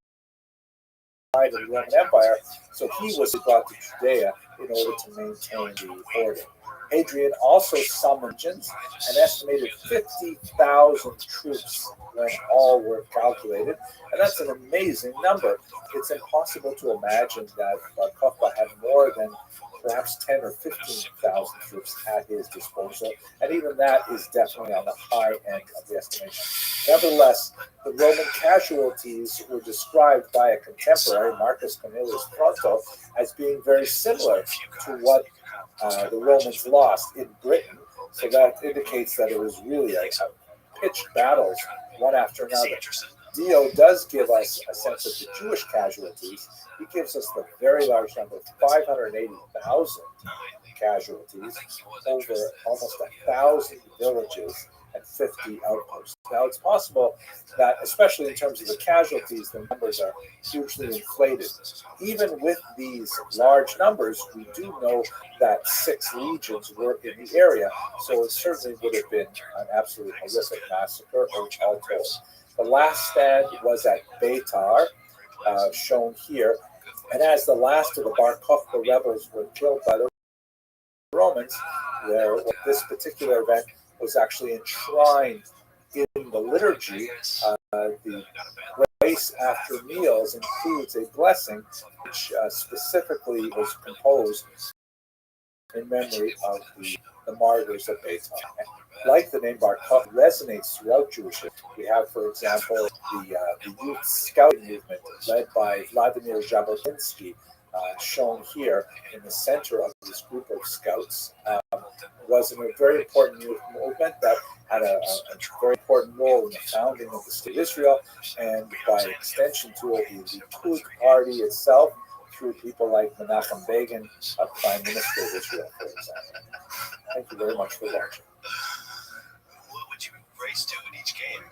of the Roman Empire, so he was brought to Judea in order to maintain the order. Hadrian also summoned an estimated 50,000 troops when all were calculated, and that's an amazing number. It's impossible to imagine that Bar Kokhba had more than perhaps 10 or 15,000 troops at his disposal, and even that is definitely on the high end of the estimation. Nevertheless, the Roman casualties were described by a contemporary, Marcus Cornelius Fronto, as being very similar to what the Romans lost in Britain, so that indicates that it was really a pitched battles one after another. Dio does give us a sense of the Jewish casualties. He gives us the very large number of 580,000 casualties, over almost 1,000 villages, and 50 outposts. Now, it's possible that, especially in terms of the casualties, the numbers are hugely inflated. Even with these large numbers, we do know that 6 legions were in the area, so it certainly would have been an absolutely horrific massacre, all told. The last stand was at Beitar, shown here, and as the last of the Bar Kokhba rebels were killed by the Romans, this particular event was actually enshrined in the liturgy. The grace after meals includes a blessing which specifically was composed in memory of the martyrs of Beitar. Like the name Bar Kokhba resonates throughout Jewish history. We have, for example, the youth scouting movement led by Vladimir Jabotinsky, shown here in the center of this group of scouts, was a very important youth movement that had a very important role in the founding of the state of Israel, and by extension to it, the Likud party itself, through people like Menachem Begin, Prime Minister of Israel, for example. Thank you very much for watching. What would you race to in each game?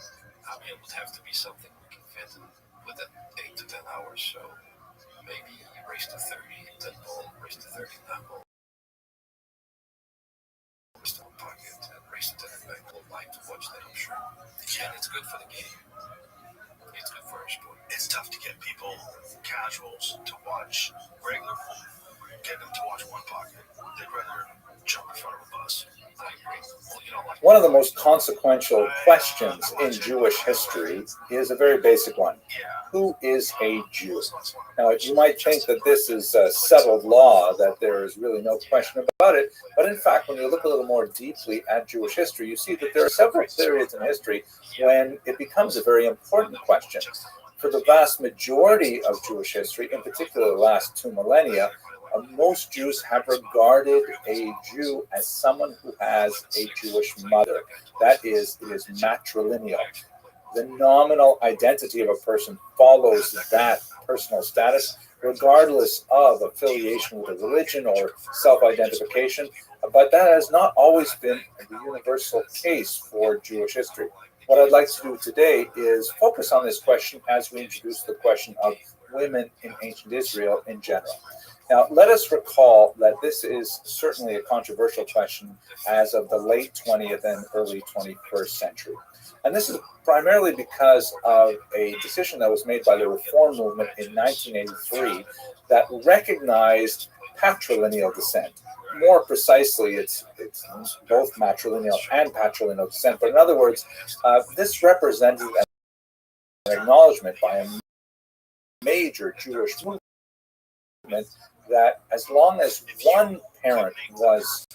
I mean, it would have to be something we can fit within 8 to 10 hours, so maybe race to 30, 10 ball, race to 30, 9 ball, race to 1 pocket, and race to 10 back. We'll like to watch that, I'm sure. And it's good for the game. It's good for our sport. It's tough to get people, casuals, to watch regular football. Get them to watch 1 pocket. They'd rather jump in front of a bus. I agree. Well, you know, like One of the most consequential questions in Jewish history is a very basic one. Who is a Jew? Now, you might think that this is a settled law, that there is really no question about it, but in fact, when you look a little more deeply at Jewish history, you see that there are several periods in history when it becomes a very important question. For the vast majority of Jewish history, in particular the last 2 millennia, most Jews have regarded a Jew as someone who has a Jewish mother. That is, it is matrilineal. The nominal identity of a person follows that personal status, regardless of affiliation with a religion or self-identification. But that has not always been the universal case for Jewish history. What I'd like to do today is focus on this question as we introduce the question of women in ancient Israel in general. Now, let us recall that this is certainly a controversial question as of the late 20th and early 21st century. And this is primarily because of a decision that was made by the Reform movement in 1983 that recognized patrilineal descent. More precisely, it's both matrilineal and patrilineal descent. But in other words, this represented an acknowledgement by a major Jewish movement that as long as one parent was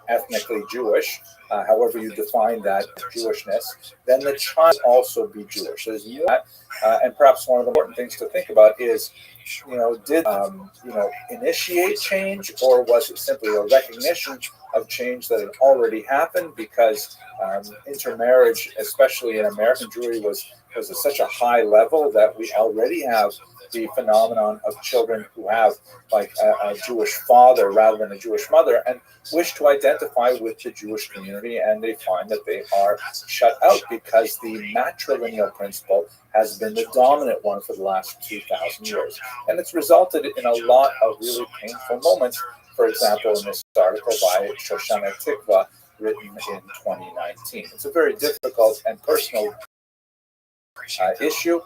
ethnically Jewish, however you define that Jewishness, then the child also be Jewish. So and perhaps one of the important things to think about is, did initiate change, or was it simply a recognition of change that had already happened? Because intermarriage, especially in American Jewry, was at such a high level that we already have the phenomenon of children who have like a Jewish father rather than a Jewish mother and wish to identify with the Jewish community, and they find that they are shut out because the matrilineal principle has been the dominant one for the last 2,000 years. And it's resulted in a lot of really painful moments. For example, in this article by Shoshana Tikva, written in 2019. It's a very difficult and personal issue.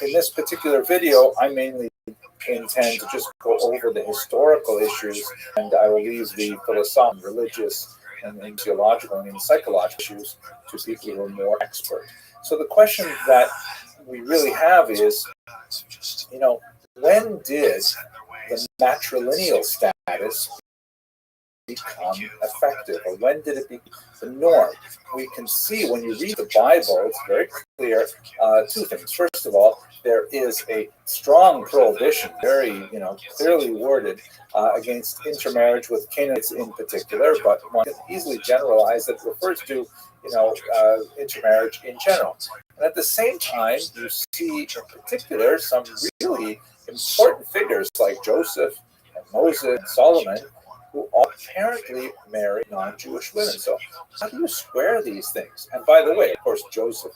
In this particular video, I mainly intend to just go over the historical issues, and I will leave the philosophical, religious, and theological and even psychological issues to people who are more expert. So the question that we really have is, when did the matrilineal status become effective, or when did it become the norm? We can see when you read the Bible, it's very clear 2 things. First of all, there is a strong prohibition, very clearly worded, against intermarriage with Canaanites in particular, but one can easily generalize that it refers to intermarriage in general. And at the same time, you see in particular some really important figures like Joseph and Moses and Solomon who all apparently marry non-Jewish women. So how do you square these things? And by the way, of course, Joseph,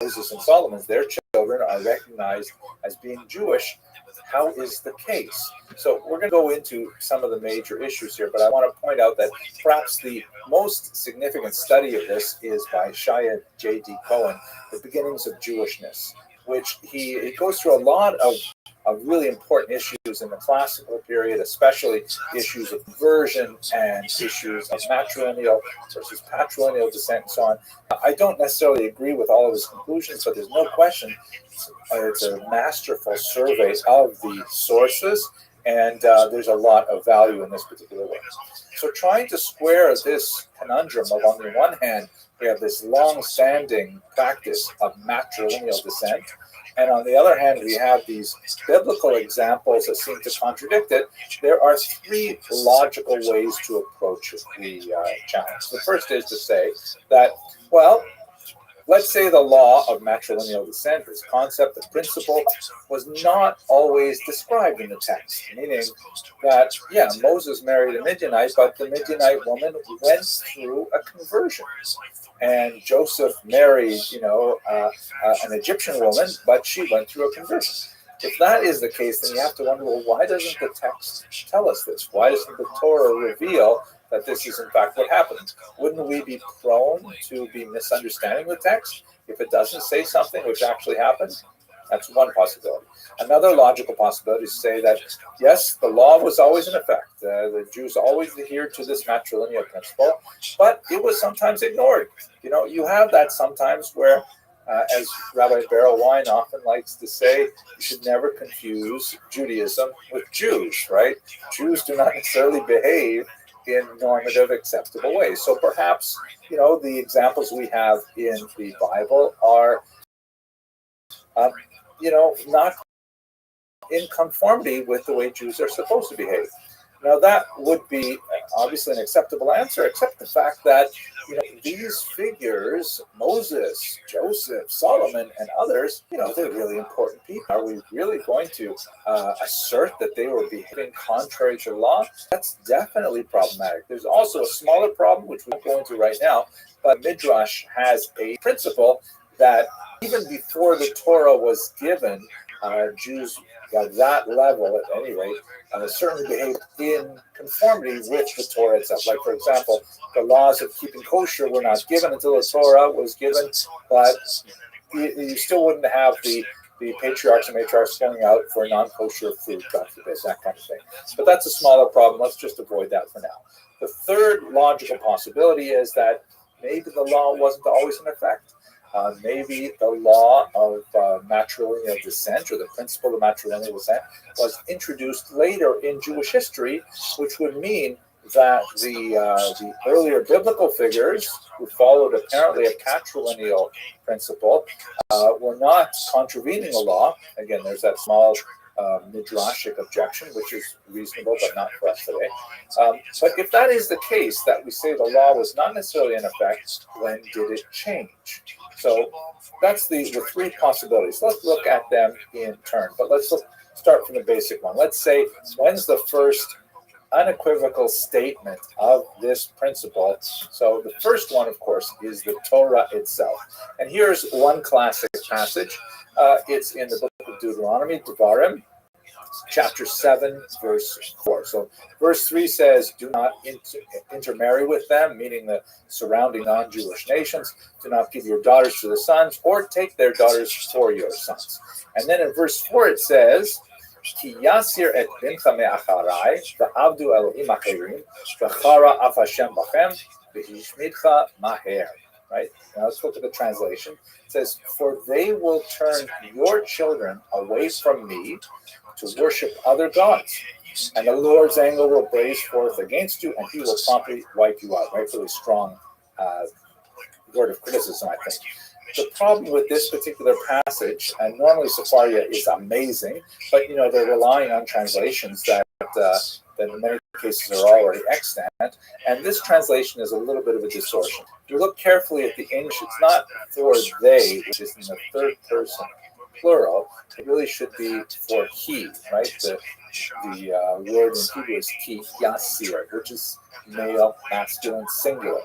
Moses, and Solomon, their children are recognized as being Jewish. How is the case? So we're going to go into some of the major issues here, but I want to point out that perhaps the most significant study of this is by Shia J.D. Cohen, The Beginnings of Jewishness, which he goes through a lot of really important issues in the classical period, especially issues of conversion and issues of matrilineal versus patrilineal descent and so on. I don't necessarily agree with all of his conclusions, but there's no question it's a masterful survey of the sources, and there's a lot of value in this particular work. So trying to square this conundrum of, on the one hand, we have this long-standing practice of matrilineal descent, and on the other hand, we have these biblical examples that seem to contradict it. There are three logical ways to approach the challenge. The first is to say that, well, let's say the law of matrilineal descent, this concept, the principle, was not always described in the text, meaning that, yeah, Moses married a Midianite, but the Midianite woman went through a conversion. And Joseph married, an Egyptian woman, but she went through a conversion. If that is the case, then you have to wonder, well, why doesn't the text tell us this? Why doesn't the Torah reveal that this is in fact what happened? Wouldn't we be prone to be misunderstanding the text if it doesn't say something which actually happened? That's one possibility. Another logical possibility is to say that, yes, the law was always in effect. The Jews always adhered to this matrilineal principle, but it was sometimes ignored. You have that sometimes where, as Rabbi Beryl Wine often likes to say, you should never confuse Judaism with Jews, right? Jews do not necessarily behave in normative, acceptable ways. So perhaps, the examples we have in the Bible are, not in conformity with the way Jews are supposed to behave. Now, that would be obviously an acceptable answer, except the fact that these figures, Moses, Joseph, Solomon, and others, they're really important people. Are we really going to assert that they were behaving contrary to law? That's definitely problematic. There's also a smaller problem, which we won't go into right now, but Midrash has a principle that even before the Torah was given, Jews at that level, at any rate, certainly behaved in conformity with the Torah itself. Like, for example, the laws of keeping kosher were not given until the Torah was given, but you still wouldn't have the patriarchs and matriarchs going out for non-kosher food, God forbid, that kind of thing. But that's a smaller problem. Let's just avoid that for now. The third logical possibility is that maybe the law wasn't always in effect. Maybe the law of matrilineal descent, or the principle of matrilineal descent, was introduced later in Jewish history, which would mean that the earlier biblical figures who followed apparently a patrilineal principle were not contravening the law. Again, there's that small midrashic objection, which is reasonable, but not for us today. But if that is the case, that we say the law was not necessarily in effect, when did it change? So that's the three possibilities. Let's look at them in turn, but let's start from the basic one. Let's say, when's the first unequivocal statement of this principle? So the first one, of course, is the Torah itself. And here's one classic passage. It's in the book of Deuteronomy, Devarim, chapter 7, verse 4. So verse 3 says, do not intermarry with them, meaning the surrounding non-Jewish nations. Do not give your daughters to the sons, or take their daughters for your sons. And then in verse 4 it says, Ki yasir et bincha me'acharai, v'avdu Elohim acherim, v'chara af Hashem bachem, v'hishmidcha maher. Right? Now let's look at the translation. It says, for they will turn your children away from me to worship other gods, and the Lord's anger will blaze forth against you, and he will promptly wipe you out. Right? Really strong word of criticism, I think. The problem with this particular passage, and normally Sefaria is amazing, but they're relying on translations that in many cases are already extant, and this translation is a little bit of a distortion. If you look carefully at the English, it's not for they, which is in the third person. plural, it really should be for he, right? The word in Hebrew is ki yasir, which is male, masculine, singular.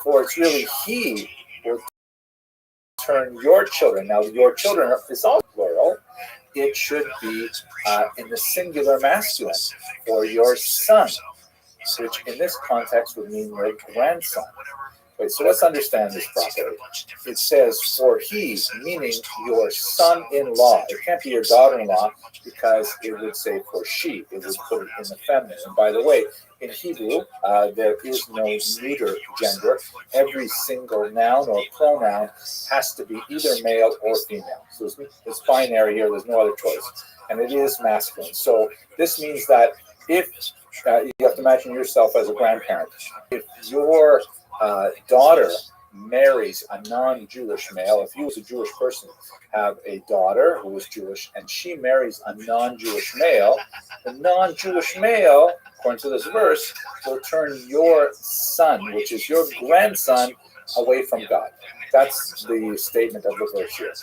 For it's really he will turn your children. Now, your children is all plural. It should be in the singular masculine, or your son, which in this context would mean your grandson. Wait, so let's understand this properly. It says for he, meaning your son-in-law. It can't be your daughter-in-law because it would say for she. It would put it in the feminine. And by the way, in Hebrew, there is no neuter gender. Every single noun or pronoun has to be either male or female. So it's binary here. There's no other choice. And it is masculine. So this means that if you have to imagine yourself as a grandparent. If your daughter marries a non-Jewish male, if you as a Jewish person have a daughter who is Jewish and she marries a non-Jewish male, the non-Jewish male, according to this verse, will turn your son, which is your grandson, away from God. That's the statement of the verse here.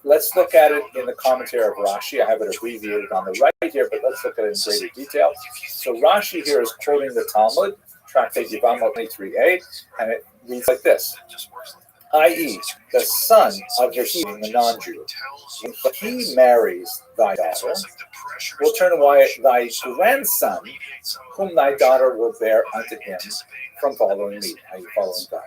Let's look at it in the commentary of Rashi. I have it abbreviated on the right here, but let's look at it in greater detail. So Rashi here is quoting the Talmud, Tractate Yevamot 23a, and it reads like this, i.e., the son of the heathen, the non-Jew, when he marries thy daughter, will turn away thy grandson, whom thy daughter will bear unto him, from following me. Are you following God?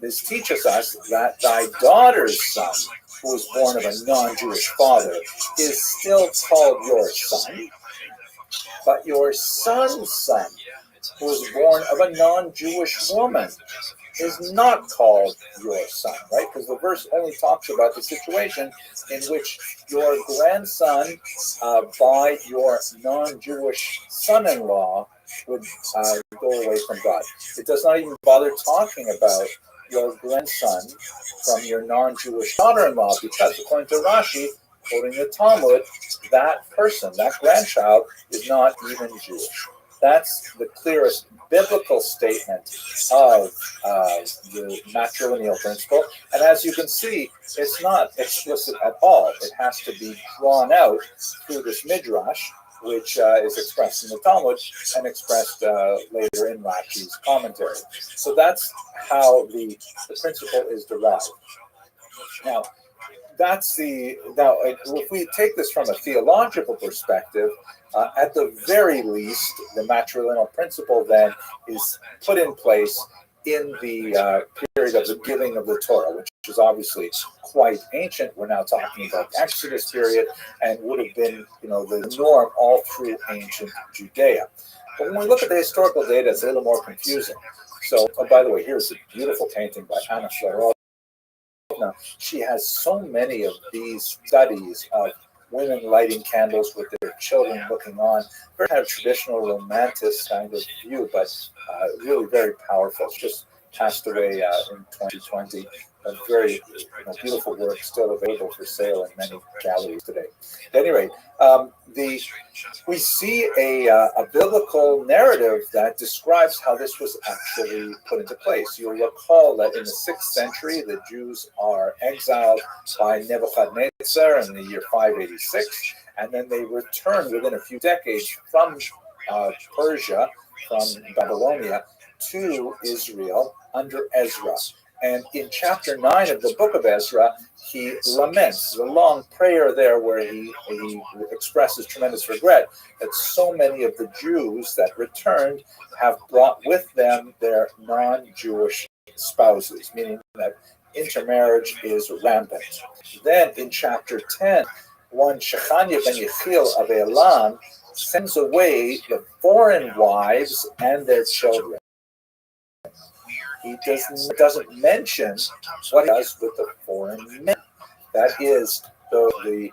This teaches us that thy daughter's son, who was born of a non-Jewish father, is still called your son, but your son's son, who was born of a non-Jewish woman, is not called your son, right? Because the verse only talks about the situation in which your grandson by your non-Jewish son-in-law would go away from God. It does not even bother talking about your grandson from your non-Jewish daughter-in-law, because according to Rashi, quoting the Talmud, that person, that grandchild, is not even Jewish. That's the clearest biblical statement of the matrilineal principle. And as you can see, it's not explicit at all. It has to be drawn out through this midrash, which is expressed in the Talmud and expressed later in Rashi's commentary. So that's how the principle is derived. Now, if we take this from a theological perspective, at the very least, the matrilineal principle then is put in place in the period of the giving of the Torah, which is obviously quite ancient. We're now talking about the Exodus period, and would have been, the norm all through ancient Judea. But when we look at the historical data, it's a little more confusing. So, by the way, here's a beautiful painting by Anna Flerot. Now, she has so many of these studies of women lighting candles with their children looking on. Very kind of traditional romantic kind of view, but really very powerful. She just passed away in 2020. A very beautiful work, still available for sale in many galleries today. At any rate, we see a biblical narrative that describes how this was actually put into place. You'll recall that in the 6th century, the Jews are exiled by Nebuchadnezzar in the year 586, and then they return within a few decades from Persia, from Babylonia, to Israel under Ezra. And in chapter 9 of the book of Ezra, he laments, the long prayer there where he expresses tremendous regret that so many of the Jews that returned have brought with them their non-Jewish spouses, meaning that intermarriage is rampant. Then in chapter 10, one Shechania ben Yechiel of Elam sends away the foreign wives and their children. He doesn't mention what he does with the foreign men. That is, the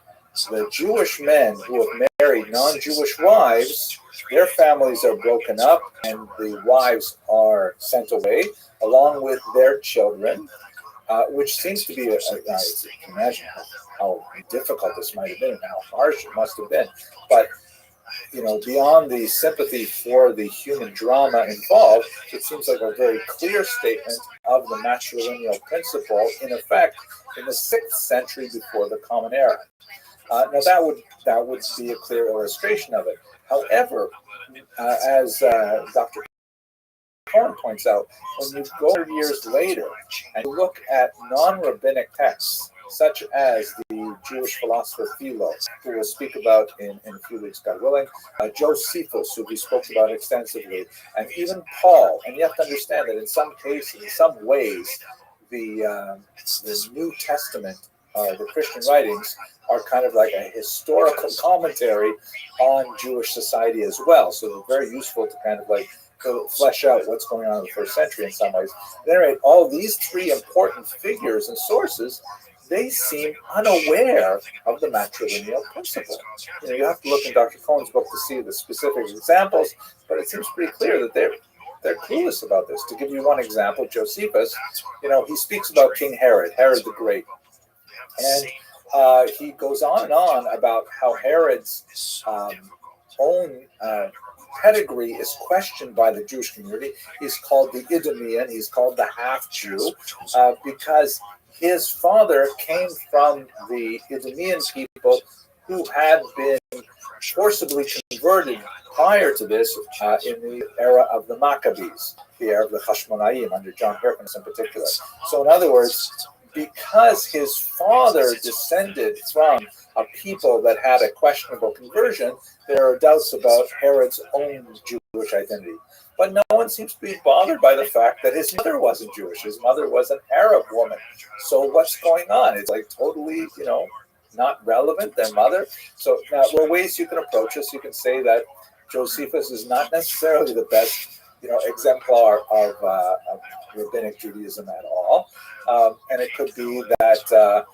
Jewish men who have married non-Jewish wives, their families are broken up and the wives are sent away along with their children, which seems to be, you can imagine how difficult this might have been and how harsh it must have been. But beyond the sympathy for the human drama involved, it seems like a very clear statement of the matrilineal principle in effect in the 6th century before the Common Era. Now that would be a clear illustration of it. However, as Dr. Cohen points out, when you go 100 years later and look at non-rabbinic texts, such as the Jewish philosopher Philo, who we'll speak about in a few weeks, God willing, Josephus, who we spoke about extensively, and even Paul. And you have to understand that in some cases, in some ways, the New Testament, the Christian writings, are kind of like a historical commentary on Jewish society as well. So they're very useful to kind of like flesh out what's going on in the first century in some ways. At any rate, all these three important figures and sources, they seem unaware of the matrilineal principle. You have to look in Dr. Cohen's book to see the specific examples, but it seems pretty clear that they're clueless about this. To give you one example, Josephus, he speaks about King Herod the Great, and he goes on and on about how Herod's own pedigree is questioned by the Jewish community. He's called the Idumean, he's called the half-Jew, because his father came from the Idumean people who had been forcibly converted prior to this in the era of the Maccabees, the era of the Hashmonaim, under John Hyrcanus in particular. So in other words, because his father descended from a people that had a questionable conversion, there are doubts about Herod's own Jewish identity. But no one seems to be bothered by the fact that his mother wasn't Jewish. His mother was an Arab woman. So what's going on? It's like totally, not relevant, their mother. So now there are ways you can approach this. You can say that Josephus is not necessarily the best, exemplar of rabbinic Judaism at all. And it could be that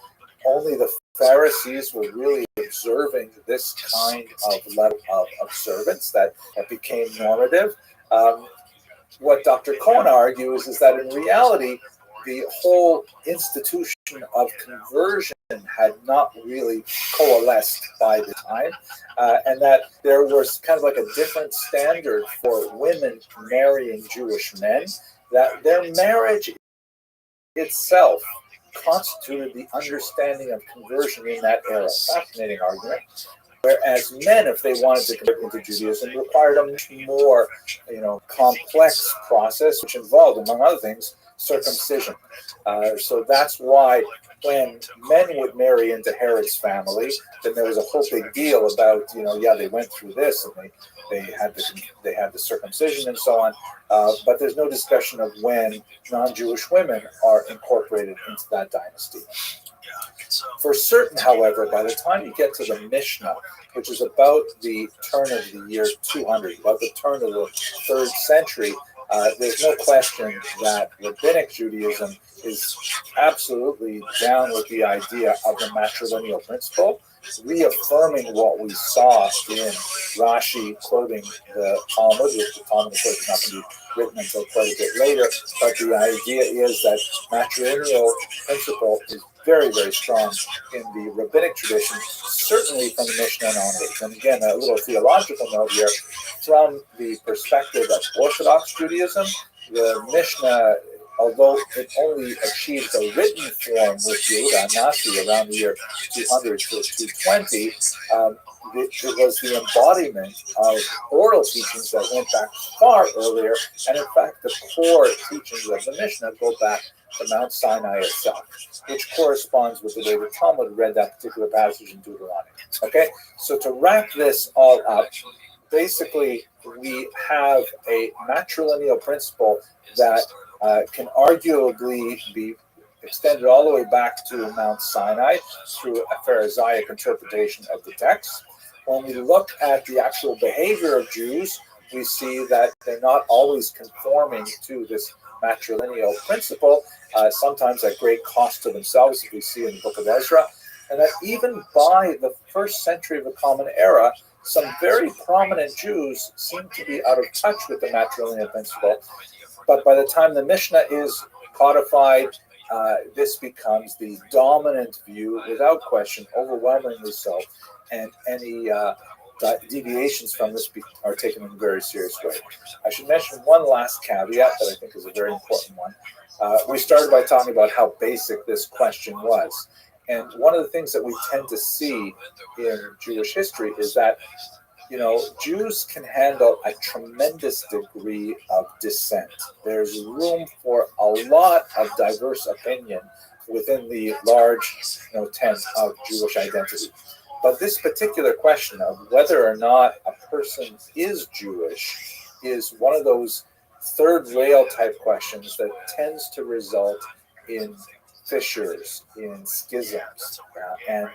only the Pharisees were really observing this kind of level of observance that became normative. What Dr. Cohen argues is that in reality, the whole institution of conversion had not really coalesced by the time, and that there was kind of like a different standard for women marrying Jewish men, that their marriage itself constituted the understanding of conversion in that era. Fascinating argument. Whereas men, if they wanted to convert into Judaism, required a much more, complex process, which involved, among other things, circumcision. So that's why when men would marry into Herod's family, then there was a whole big deal about, they went through this and they had the circumcision and so on. But there's no discussion of when non-Jewish women are incorporated into that dynasty. For certain, however, by the time you get to the Mishnah, which is about the turn of the year 200, about the turn of the 3rd century, there's no question that rabbinic Judaism is absolutely down with the idea of the matrilineal principle, reaffirming what we saw in Rashi quoting the Talmud, which the Talmud, of course, is not going to be written until quite a bit later, but the idea is that matrilineal principle is very, very strong in the rabbinic tradition, certainly from the Mishnah and onwards. And again, a little theological note here, from the perspective of Orthodox Judaism, the Mishnah, although it only achieved a written form with Yehuda Nasi around the year 200 to 220, it was the embodiment of oral teachings that went back far earlier, and in fact, the core teachings of the Mishnah go back to Mount Sinai itself, which corresponds with the way the Talmud read that particular passage in Deuteronomy. Okay, so to wrap this all up, basically, we have a matrilineal principle that can arguably be extended all the way back to Mount Sinai through a Pharisaic interpretation of the text. When we look at the actual behavior of Jews, we see that they're not always conforming to this matrilineal principle, sometimes at great cost to themselves, as we see in the book of Ezra, and that even by the 1st century of the Common Era, some very prominent Jews seem to be out of touch with the matrilineal principle. But by the time the Mishnah is codified, this becomes the dominant view, without question, overwhelmingly so, and any deviations from this are taken in a very serious way. I should mention one last caveat that I think is a very important one. We started by talking about how basic this question was. And one of the things that we tend to see in Jewish history is that, Jews can handle a tremendous degree of dissent. There's room for a lot of diverse opinion within the large, tent of Jewish identity. But this particular question of whether or not a person is Jewish is one of those third rail type questions that tends to result in fissures, in schisms. And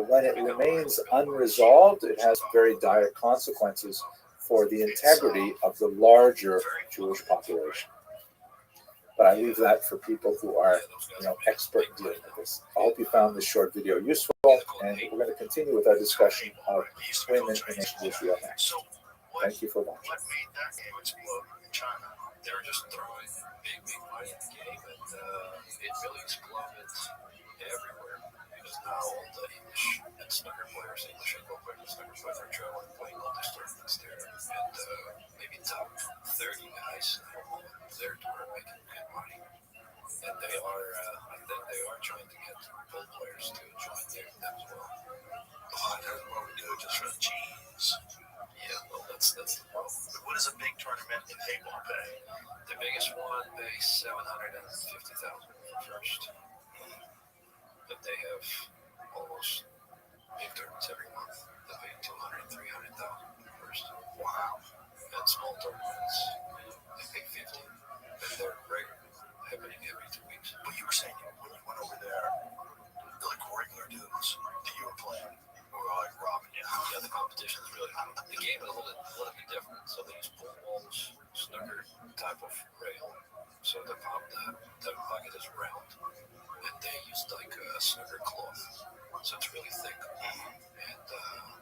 when it remains unresolved, it has very dire consequences for the integrity of the larger Jewish population. But I leave that for people who are, expert in dealing with this. I hope you found this short video useful, and we're going to continue with our discussion of women in ancient Israel next. Thank you for watching. What made that game explode in China? They were just throwing big money in the game, and it really exploded everywhere. Because now all the English and snooker players, English and go players and snooker players are traveling, playing all these tournaments there, and maybe top 30 guys from their tour are making good money. And they are, I think they are trying to get full players to join them as well. Oh, that's what we do just for the cheese. Yeah, well, that's the problem. But what does a big tournament in paintball pay? The biggest one pays $750,000 first. But they have almost big tournaments every month. They pay $200,000, $300,000 first. Wow. And small tournaments, they pay $50,000. And they're regular, happening every 2 weeks. But you were saying when you went over there, like regular dudes that you were playing were like robbing you. Yeah, the competition is really hot. The game is a little bit different. So they use pool balls, snooker type of rail. So the pocket is round. And they use like a snooker cloth. So it's really thick. And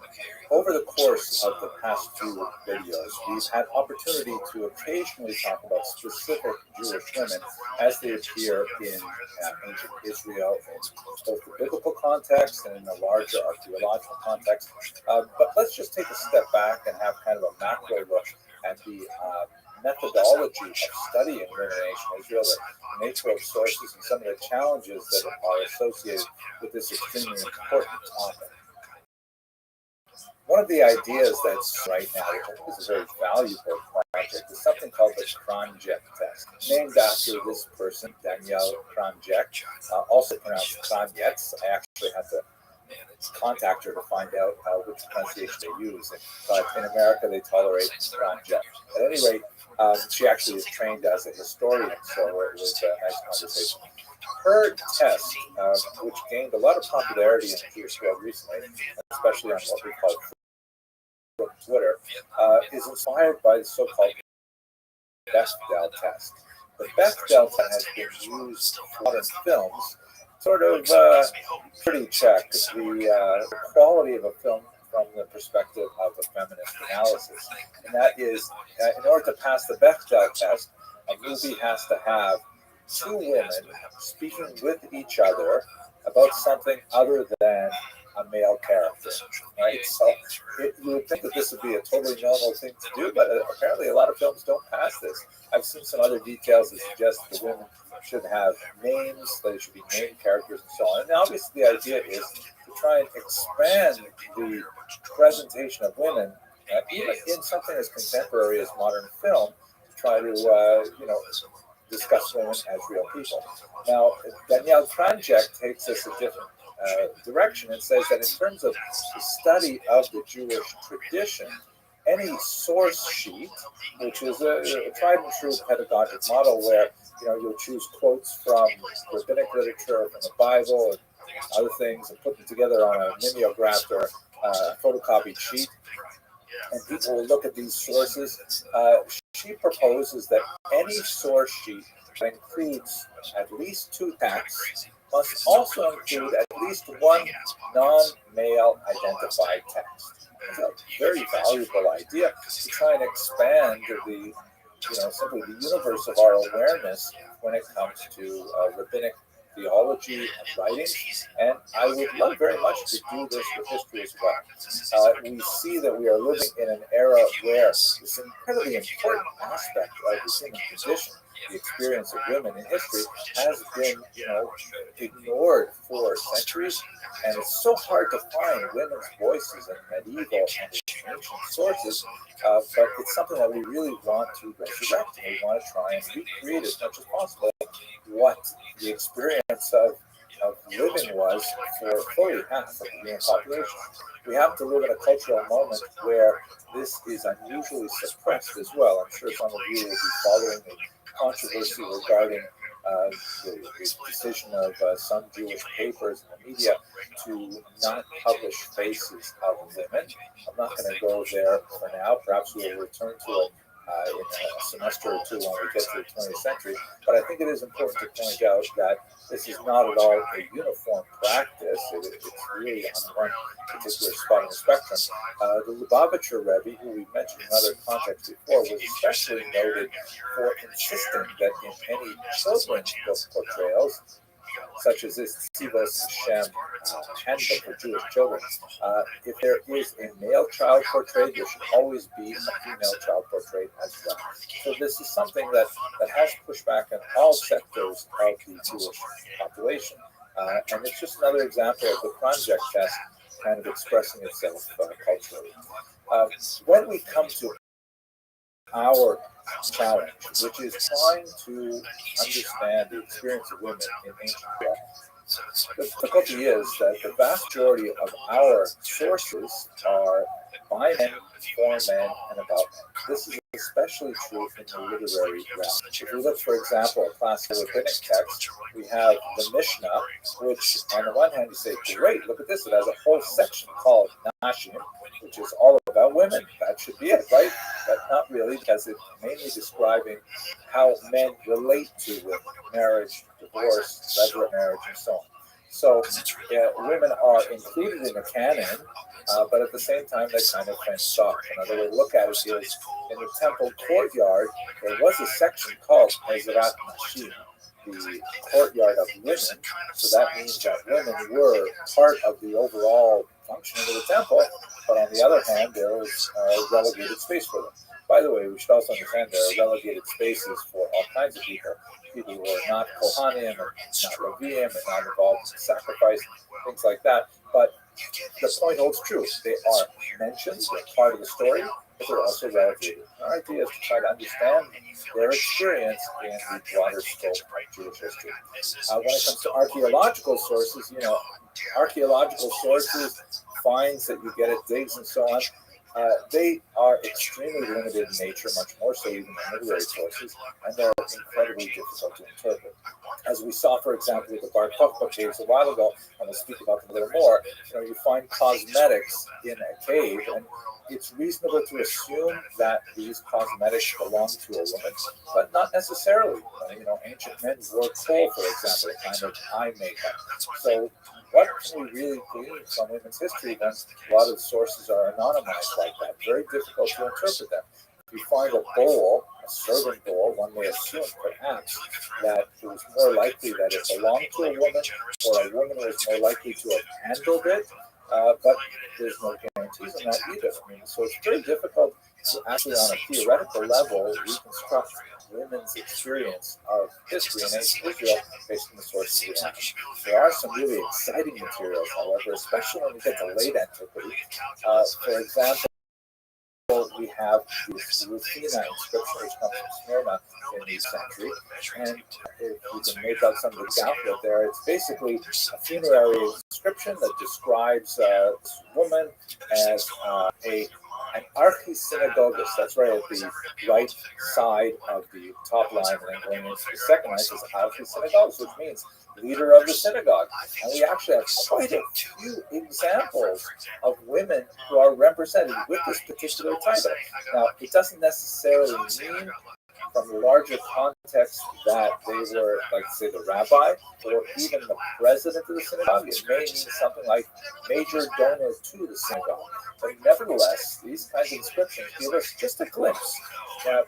like hairy. Over the course of the past few videos, we've had opportunity to occasionally talk about specific Jewish women as they appear in ancient Israel in both the biblical context and in the larger archaeological context. But let's just take a step back and have kind of a macro look at the methodology of studying women in ancient Israel, the nature of sources, and some of the challenges that are associated with this extremely important topic. One of the ideas that's right now, which I think is a very valuable project, is something called the Kronjek test, named after this person, Danielle Kronjek, also pronounced Kronjets. I actually had to contact her to find out which pronunciation they use, but in America they tolerate Kronjek. At any rate, she actually is trained as a historian, so it was a nice conversation. Her test, which gained a lot of popularity in the Jewish world recently, especially on what we call Twitter, is inspired by the so-called Bechdel test. The Bechdel test has been used in modern films, sort of pretty check the quality of a film from the perspective of a feminist analysis. And that is, in order to pass the Bechdel test, a movie has to have two women speaking with each other about something other than a male character, right? So you would think that this would be a totally normal thing to do, but apparently a lot of films don't pass this. I've seen some other details that suggest the women should have names, they should be named characters and so on. And obviously the idea is to try and expand the presentation of women, even in something as contemporary as modern film, to try to, discuss women as real people. Now, Danielle Kronjek takes us a different direction and says that in terms of the study of the Jewish tradition, any source sheet, which is a tried and true pedagogic model where you'll choose quotes from rabbinic literature, from the Bible, and other things, and put them together on a mimeographed or photocopied sheet, and people will look at these sources. She proposes that any source sheet that includes at least two texts must also include at least one non-male identified text. It's a very valuable idea to try and expand the, simply the universe of our awareness when it comes to rabbinic theology and writing, and I would love very much to do this with history as well. We see that we are living in an era where this incredibly important aspect of the human condition the experience of women in history has been, ignored for centuries, and it's so hard to find women's voices in medieval and ancient sources. But it's something that we really want to resurrect, and we want to try and recreate as much as possible what the experience of living was for fully half of the human population. We happen to live in a cultural moment where this is unusually suppressed as well. I'm sure some of you will be following the controversy regarding the decision of some Jewish papers in the media to not publish faces of women. I'm not going to go there for now. Perhaps we will return to it in a semester or two when we get to the 20th century. But I think it is important to point out that this is not at all a uniform practice. It's really on one particular spot on the spectrum. The Lubavitcher Rebbe, who we mentioned in other contexts before, was especially noted for insisting that in any children's book portrayals, such as this Tzivos Hashem handbook for Jewish children, if there is a male child portrayed, there should always be a female child portrayed as well. So this is something that has pushback in all sectors of the Jewish population. And it's just another example of the project test kind of expressing itself culturally. When we come to our challenge, which is trying to understand the experience of women in ancient Europe, the difficulty is that the vast majority of our sources are by men, for men, and about men. This is especially true in the literary realm. If we look, for example, at classical rabbinic texts, we have the Mishnah, which on the one hand you say, great, look at this, it has a whole section called Nashim, which is all about women. That should be it, right? But not really, because it's mainly describing how men relate to women, marriage, divorce, levirate marriage, and so on. So women are included in the canon, but at the same time they're kind of fenced off. Another way to look at it is in the temple courtyard, there was a section called Ezerat Nashim, the courtyard of women. So that means that women were part of the overall functioning of the temple, but on the other hand, there was relegated space for them. By the way, we should also understand there are relegated spaces for all kinds of people who are not Kohanim, and not Leviim, and not involved in sacrifice, things like that. But the point holds true. They are mentioned, they're part of the story, but they're also relegated. Our idea is to try to understand their experience in the broader scope of Jewish history. When it comes to archaeological sources, archaeological sources, finds that you get at digs and so on, they are extremely limited in nature, much more so even than literary sources, and they're incredibly difficult to interpret. As we saw, for example, with the Bar Kokhba caves a while ago, and we'll speak about them a little more, you find cosmetics in a cave, and it's reasonable to assume that these cosmetics belong to a woman, but not necessarily. Ancient men wore kohl, for example, a kind of eye makeup. So what can we really glean from women's history when a lot of the sources are anonymized like that? Very difficult to interpret them. If you find a bowl, a serving bowl, one may assume perhaps that it was more likely that it belonged to a woman, or a woman was more likely to have handled it, but there's no guarantees on that either. So it's very difficult to actually, on a theoretical level, reconstruct women's experience of history in ancient Israel based on the sources we have. There are some really exciting materials, however, especially when we get to late antiquity. For example, we have this Rufina inscription, which comes from Smyrna in the 8th century, and if you can make out some of the gauntlet there, it's basically a funerary inscription that describes this woman as an archisynagogus. That's right, at the right side of the top line, and then going into the second line, it says archisynagogus, which means leader of the synagogue. And we actually have quite a few examples of women who are represented with this particular title. Now, it doesn't necessarily mean, from the larger context, that they were, like, say, the rabbi or even the president of the synagogue. It may mean something like major donor to the synagogue. But nevertheless, these kinds of inscriptions give us just a glimpse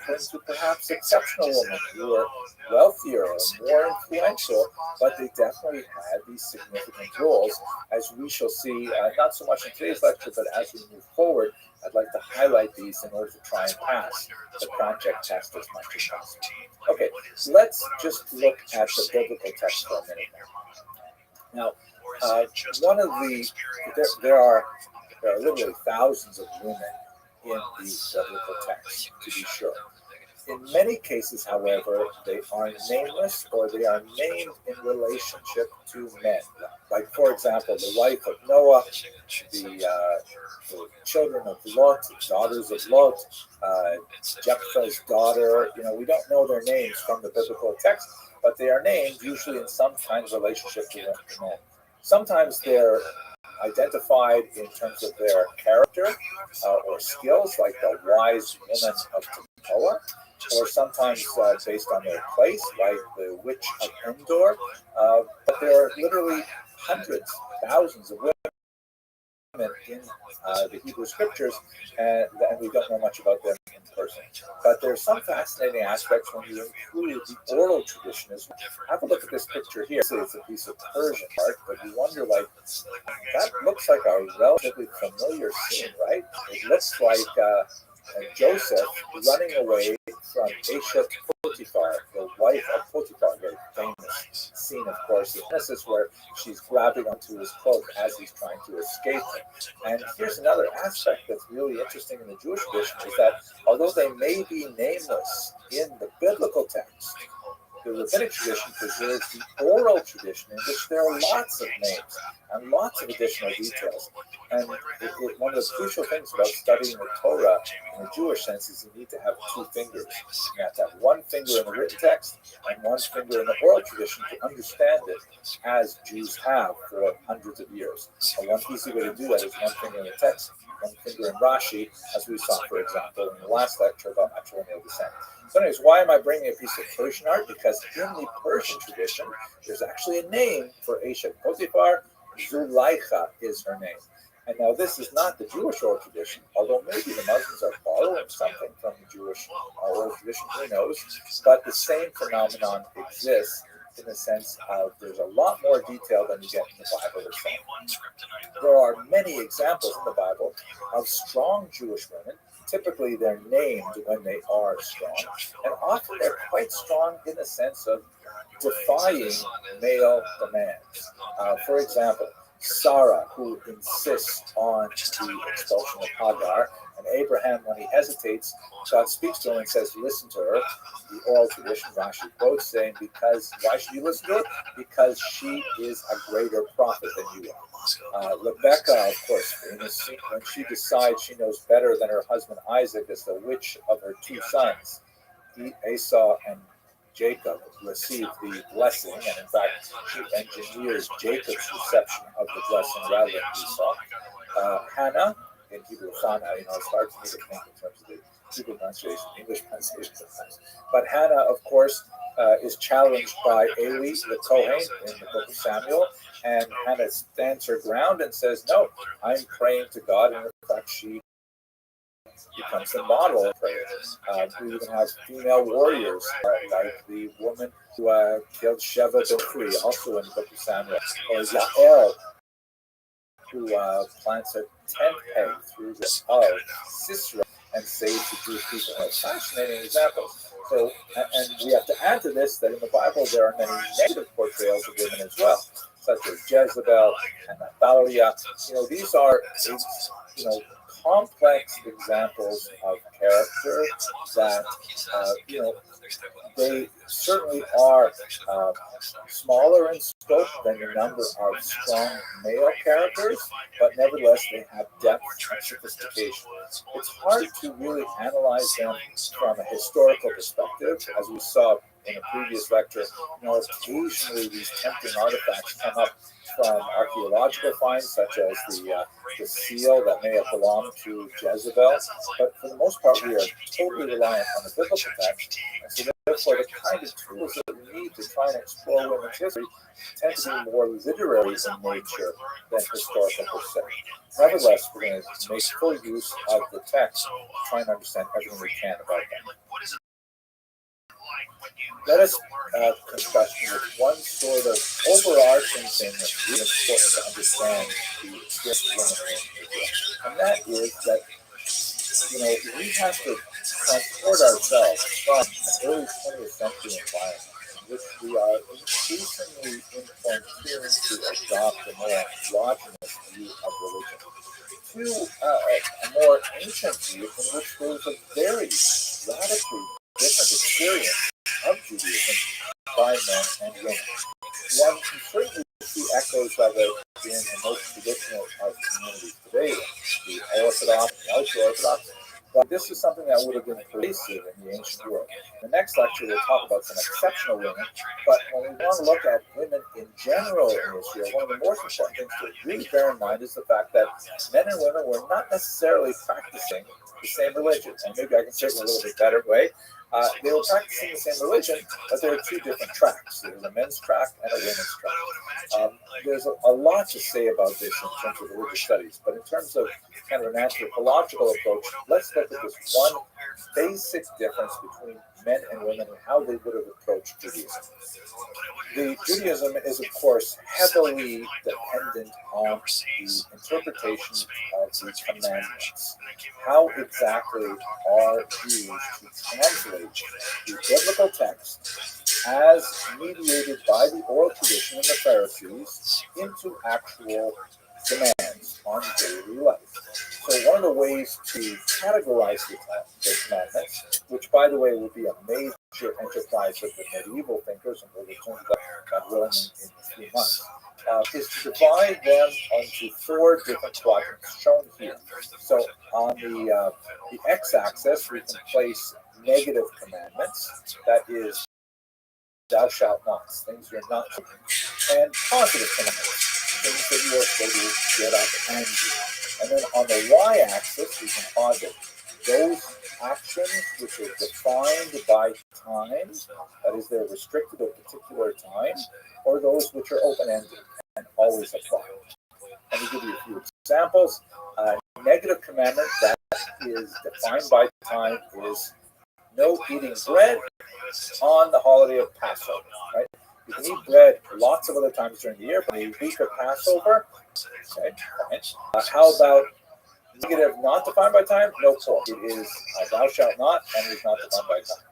into perhaps exceptional women who are wealthier or more influential, but they definitely had these significant roles, as we shall see, not so much in today's lecture, but as we move forward. I'd like to highlight these in order to try and pass the project test as much as possible. Okay, let's just look at the biblical text for a minute now. One of the there are literally thousands of women in the biblical text, to be sure. In many cases, however, they are nameless or they are named in relationship to men. Like, for example, the wife of Noah, the children of Lot, daughters of Lot, Jephthah's daughter. We don't know their names from the biblical text, but they are named usually in some kind of relationship to men. Sometimes they're identified in terms of their character or skills, like the wise woman of Tekoa, or sometimes based on their place, like the witch of Endor. But there are literally hundreds, thousands of women in the Hebrew scriptures, and we don't know much about them in person. But there's some fascinating aspects when you include the oral tradition as well. Have a look at this picture here. So it's a piece of Persian art, but you wonder, like, that looks like a relatively familiar scene, right? It looks like Joseph running away from Aisha Potiphar, the wife of Potiphar, very famous scene, of course, in Genesis, where she's grabbing onto his cloak as he's trying to escape him. And here's another aspect that's really interesting in the Jewish tradition, is that although they may be nameless in the biblical text, the rabbinic tradition preserves the oral tradition in which there are lots of names and lots of additional details. And one of the crucial things about studying the Torah in the Jewish sense is you need to have two fingers. You have to have one finger in the written text and one finger in the oral tradition to understand it, as Jews have for hundreds of years. And one easy way to do that is one finger in the text, one finger in Rashi, as we saw, for example, in the last lecture about matrilineal descent. So anyways, why am I bringing a piece of Persian art? Because in the Persian tradition, there's actually a name for Aisha Potiphar. Zuleika is her name. And now this is not the Jewish oral tradition, although maybe the Muslims are borrowing something from the Jewish oral tradition, who knows? But the same phenomenon exists in the sense of there's a lot more detail than you get in the Bible itself. There are many examples in the Bible of strong Jewish women. Typically, they're named when they are strong, and often they're quite strong in the sense of defying male demands. For example, Sarah, who insists on the expulsion of Hagar, and Abraham, when he hesitates, God speaks to him and says, listen to her. The oral tradition, Rashi quotes, saying, why should you listen to her? Because she is a greater prophet than you are. Rebecca, of course, when she decides she knows better than her husband Isaac as the witch of her two sons, Esau and Jacob, received the blessing, and in fact, she engineers Jacob's reception of the blessing rather than Esau. Hannah, in Hebrew, Hannah, it's hard for me to think in terms of the Hebrew pronunciation, English pronunciation sometimes. But Hannah, of course, is challenged by Eli, the Kohen, in the book of Samuel, and Hannah stands her ground and says, no, I'm praying to God, and in fact, she becomes the model of prayer. We even have female warriors, like the woman who killed Sheva Bikri, also in the book of Samuel, or Yael, who plants a tent peg through the of Sisera and saves the Jewish people. Fascinating examples. So, and we have to add to this that in the Bible there are many negative portrayals of women as well, such as Jezebel and Athaliah. These are complex examples of character that they certainly are smaller in scope than the number of strong male characters, but nevertheless they have depth and sophistication. It's hard to really analyze them from a historical perspective, as we saw in a previous lecture. Occasionally these tempting artifacts come up from archaeological finds, such as the seal that may have belonged to Jezebel, but for the most part we are totally reliant on the biblical text, and so therefore the kind of tools that we need to try and explore women's history tend to be more literary in nature than historical per se. Nevertheless, we're going to make full use of the text, try and understand everything we can about them. Let us discuss with one sort of overarching thing that's really important to understand the experience of women in Israel. And that is that we have to transport ourselves from an early 20th century environment in which we are increasingly inclined to adopt a more homogeneous view of religion to a more ancient view in which there was a very radically different experience of Judaism by men and women. One can certainly see echoes of it in the most traditional of communities today, the Orthodox, the ultra-Orthodox. But this is something that would have been pervasive in the ancient world. In the next lecture, we'll talk about some exceptional women. But when we want to look at women in general in Israel, one of the most important things to really bear in mind is the fact that men and women were not necessarily practicing the same religion. And maybe I can say it in a little bit better way. They were practicing the same religion, but there are two different tracks. There's a men's track and a women's track. There's a lot to say about this in terms of religious studies, but in terms of kind of an anthropological approach, let's look at this one basic difference between men and women and how they would have approached Judaism. Judaism is, of course, heavily dependent on the interpretation of the commandments. How exactly are Jews to translate the biblical text as mediated by the oral tradition and the Pharisees into actual demands on daily life? So one of the ways to categorize the commandments, which by the way would be a major enterprise of the medieval thinkers, and we'll return to that, God willing, in a few months, is to divide them into four different quadrants shown here. So on the x-axis, we can place negative commandments, that is, thou shalt not, things you're not doing, and positive commandments, things that you are supposed to get up and do. And then on the y-axis, we can posit those actions which are defined by time, that is, they're restricted to a particular time, or those which are open-ended and always apply. Let me give you a few examples. Negative commandment that is defined by time is no eating bread on the holiday of Passover, right? You can eat bread lots of other times during the year, but the week of Passover, okay, fine. How about negative not defined by time? No pork. It is thou shalt not, and it is not defined by time.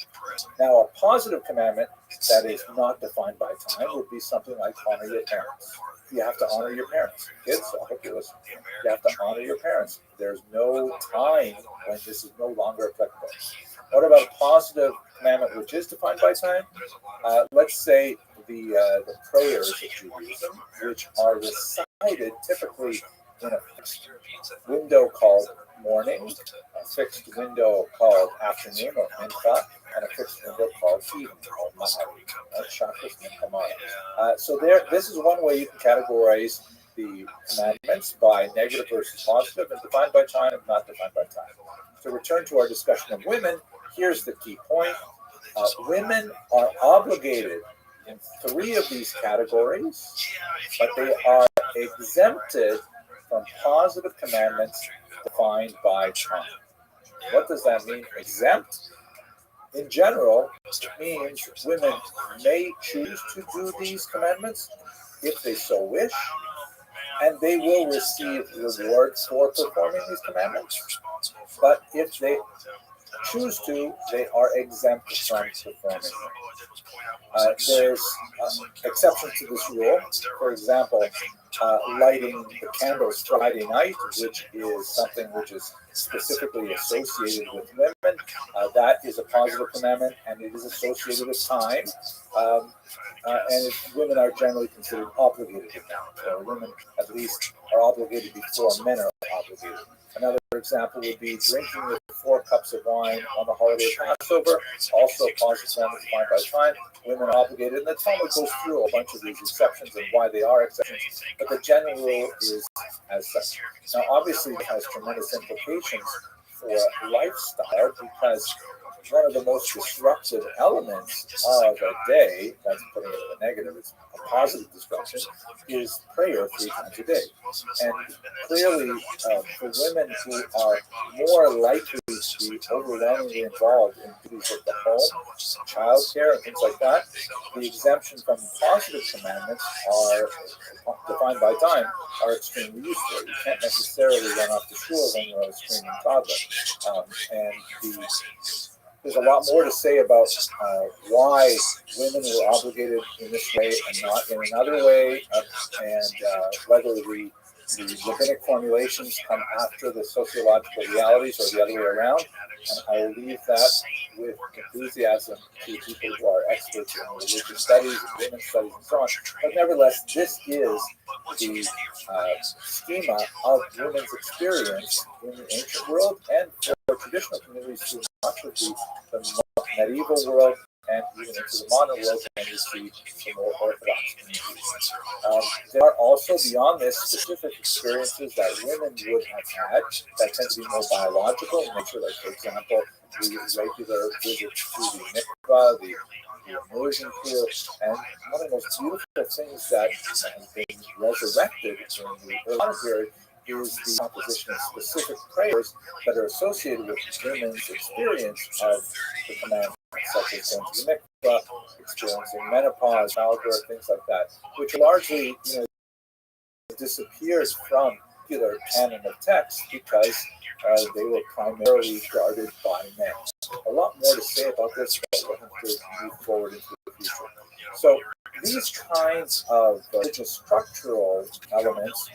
Now, a positive commandment that is not defined by time would be something like honor your parents. You have to honor your parents. Kids, I hope you listen. You have to honor your parents. There's no time when this is no longer applicable. What about a positive commandment which is defined by time? Let's say the prayers of Judaism, which are recited typically in a fixed window called morning, a fixed window called afternoon or mincha, and a fixed window called evening or mahari. So this is one way you can categorize the commandments by negative versus positive, and defined by time and not defined by time. To return to our discussion of women, here's the key point. Women are obligated in three of these categories, but they are exempted from positive commandments defined by time. What does that mean, exempt? In general, it means women may choose to do these commandments if they so wish, and they will receive rewards for performing these commandments. But if they choose to, they are exempt from performing them. There's exceptions to this rule. For example, lighting the candles Friday night, which is something which is specifically associated with women. That is a positive commandment, and it is associated with time. And women are generally considered obligated to that. Or women, at least, are obligated before men are obligated. Another example would be drinking with 4 cups of wine on the holiday of Passover, also positive commandments defined by time. Women are obligated, and the Talmud goes through a bunch of these exceptions and why they are exceptions, but the general rule is as such. Now, obviously, it has tremendous implications for lifestyle because one of the most disruptive elements of a day, that's putting it in a negative, it's a positive disruption, is prayer 3 times a day. And clearly, for women who are more likely to be overwhelmingly involved in duties of the home, childcare, and things like that, the exemption from positive commandments are defined by time are extremely useful. You can't necessarily run off to school when you're a screaming toddler. There's a lot more to say about why women were obligated in this way and not in another way, and whether the rabbinic formulations come after the sociological realities or the other way around. And I will leave that with enthusiasm to people who are experts in religious studies, women's studies, and so on. But nevertheless, this is the schema of women's experience in the ancient world and for traditional communities through much of the medieval world and even into the modern world, and you see the more orthodox communities. There are also, beyond this, specific experiences that women would have had that tend to be more biological in nature, like, for example, the regular visits to the mikvah, the immersion pool, and one of the most beautiful things that has been resurrected in the early modern period is the composition of specific prayers that are associated with women's experience of the commandments, such as going to the mikvah, experiencing menopause, childbirth, things like that, which largely, disappears from the popular canon of text because they were primarily guarded by men. A lot more to say about this, but we'll have to move forward into the future. So these kinds of religious structural elements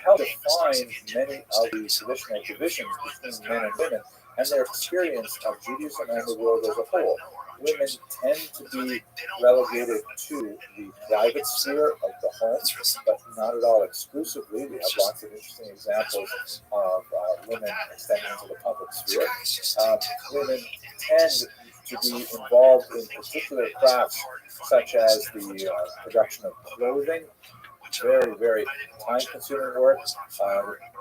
help define many of the traditional divisions between men and women and their experience of Judaism and the world as a whole. Women tend to be relegated to the private sphere of the home, but not at all exclusively. We have lots of interesting examples of women extending into the public sphere. Women tend to be involved in particular crafts such as the production of clothing, very, very time-consuming work,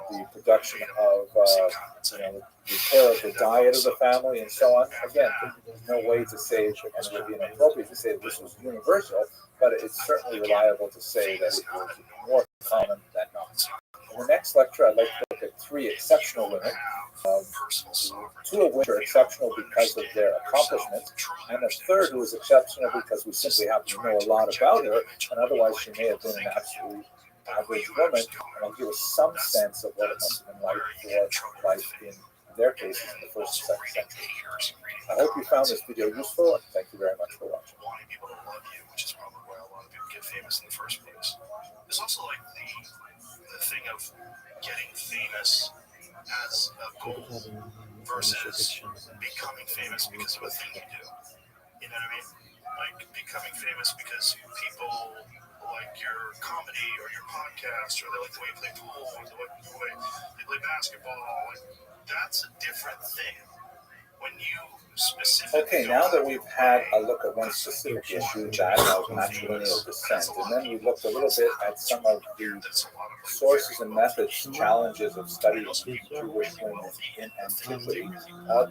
the production of the care of the diet of the family, and so on. Again, there's no way to say, and it would be inappropriate to say that this was universal, but it's certainly reliable to say that it was more common than not. In the next lecture, I'd like to look at 3 exceptional women, 2 of which are exceptional because of their accomplishments, and a third who is exceptional because we simply happen to know a lot about her, and otherwise she may have been an absolutely average woman, and I'll give us some sense of what it must have been like for life in their cases in the first and second century. I hope you found this video useful, and thank you very much for watching. Wanting people to love you, which is probably why a lot of people get famous in the first place. There's also like the thing of getting famous as a goal versus becoming famous because of a thing you do. You know what I mean? Like becoming famous because people like your comedy or your podcast, or they like the way you play pool, or they like the way you play basketball. Like, that's a different thing. When you specifically... Okay, now that we've had a look at one specific issue, that of matrilineal descent, and then we looked a little bit at some of the sources and methods, challenges of studying Jewish women in antiquity,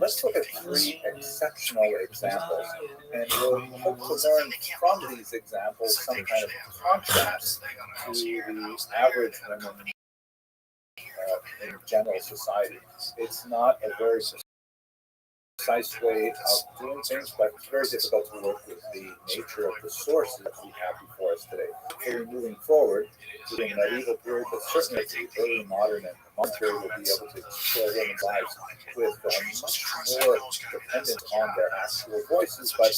let's look at 3 exceptional examples, and we'll hope to learn from these examples some kind of contrast to the average women in general society. It's not a very precise way of doing things, but it's very difficult to work with the nature of the sources that we have before us today. So we're moving forward to the medieval period, but certainly the early modern and modern period will be able to explore women's lives with much more dependence on their actual voices. But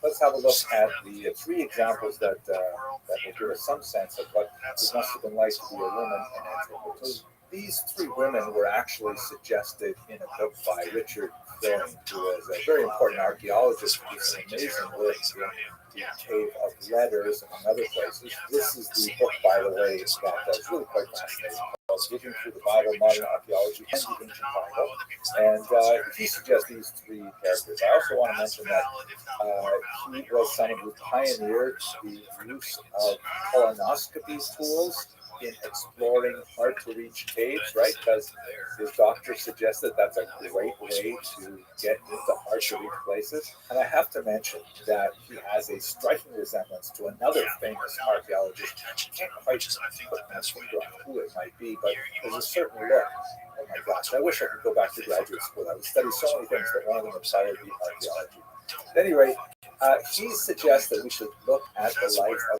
let's have a look at the 3 examples that will give us some sense of what it must have been like to be a woman in antiquity. These 3 women were actually suggested in a book by Richard Restream, who was a very important archaeologist who did some amazing work in the Cave of Letters, among other places. This is the book, by the way, that is really quite fascinating, called Digging Through the Bible, Modern Archaeology, and the Ancient Bible. And he suggests these 3 characters. I also want to mention that he was someone who pioneered the use of colonoscopy tools in exploring hard-to-reach caves, right? Because his doctor suggested that's a great way to get into hard-to-reach places. And I have to mention that he has a striking resemblance to another famous archaeologist. I can't quite put my finger on who it might be, but there's a certain look. Oh my gosh, I wish I could go back to graduate school. I would study so many things, but one of them would probably be archaeology. At any rate, he suggests that we should look at the life of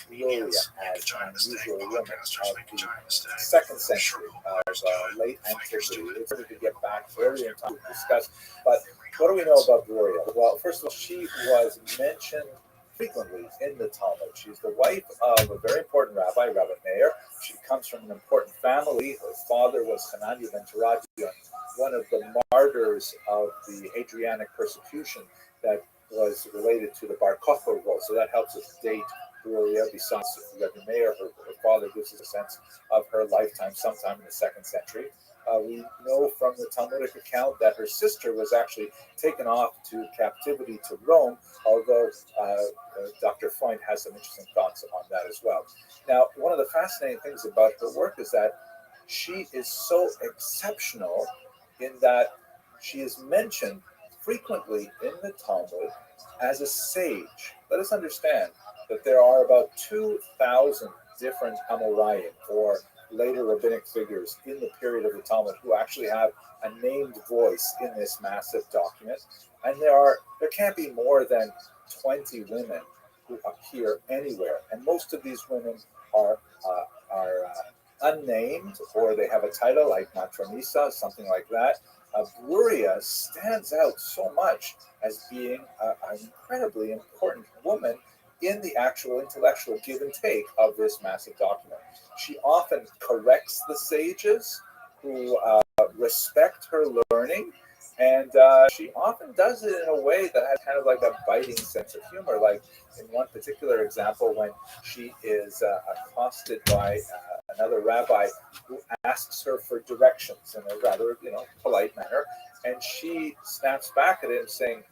Gloria as an unusual woman of the 2nd century of late antiquity. It's going to get back earlier in time to discuss. But what do we know about Gloria? Well, first of all, she was mentioned frequently in the Talmud. She's the wife of a very important rabbi, Rabbi Meir. She comes from an important family. Her father was Hananiah ben Teradion, one of the martyrs of the Hadrianic persecution that was related to the Bar Kokhba revolt. So that helps us date Gloria. Besides Rabbi Meir, her father gives us a sense of her lifetime sometime in the 2nd century. We know from the Talmudic account that her sister was actually taken off to captivity to Rome, although Dr. Freund has some interesting thoughts on that as well. Now, one of the fascinating things about her work is that she is so exceptional in that she is mentioned frequently in the Talmud as a sage. Let us understand that there are about 2,000 different Amoraim, or later rabbinic figures in the period of the Talmud, who actually have a named voice in this massive document. And there can't be more than 20 women who appear anywhere. And most of these women are unnamed, or they have a title like Matronisa, something like that. Bruria stands out so much as being an incredibly important woman in the actual intellectual give and take of this massive document. She often corrects the sages who respect her learning, and she often does it in a way that has kind of like a biting sense of humor. Like in one particular example, when she is accosted by another rabbi who asks her for directions in a rather, polite manner, and she snaps back at him saying,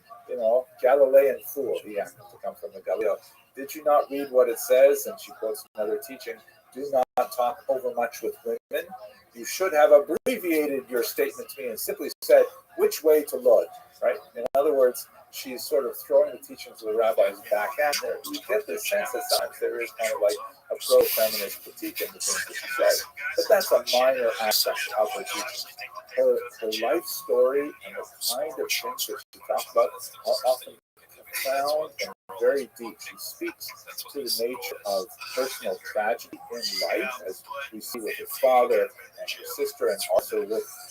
Galilean fool. He happens to come from the Galileo. Did you not read what it says? And she quotes another teaching, do not talk over much with women. You should have abbreviated your statement to me and simply said, which way to Lord, right? In other words, she's sort of throwing the teachings of the rabbis back at her. You get this sense that sometimes there is kind of like a pro-feminist critique in the things that she says. But that's a minor aspect of her teaching. Her life story and the kind of things that she talks about are often profound and very deep. She speaks to the nature of personal tragedy in life, as we see with her father and her sister, and also with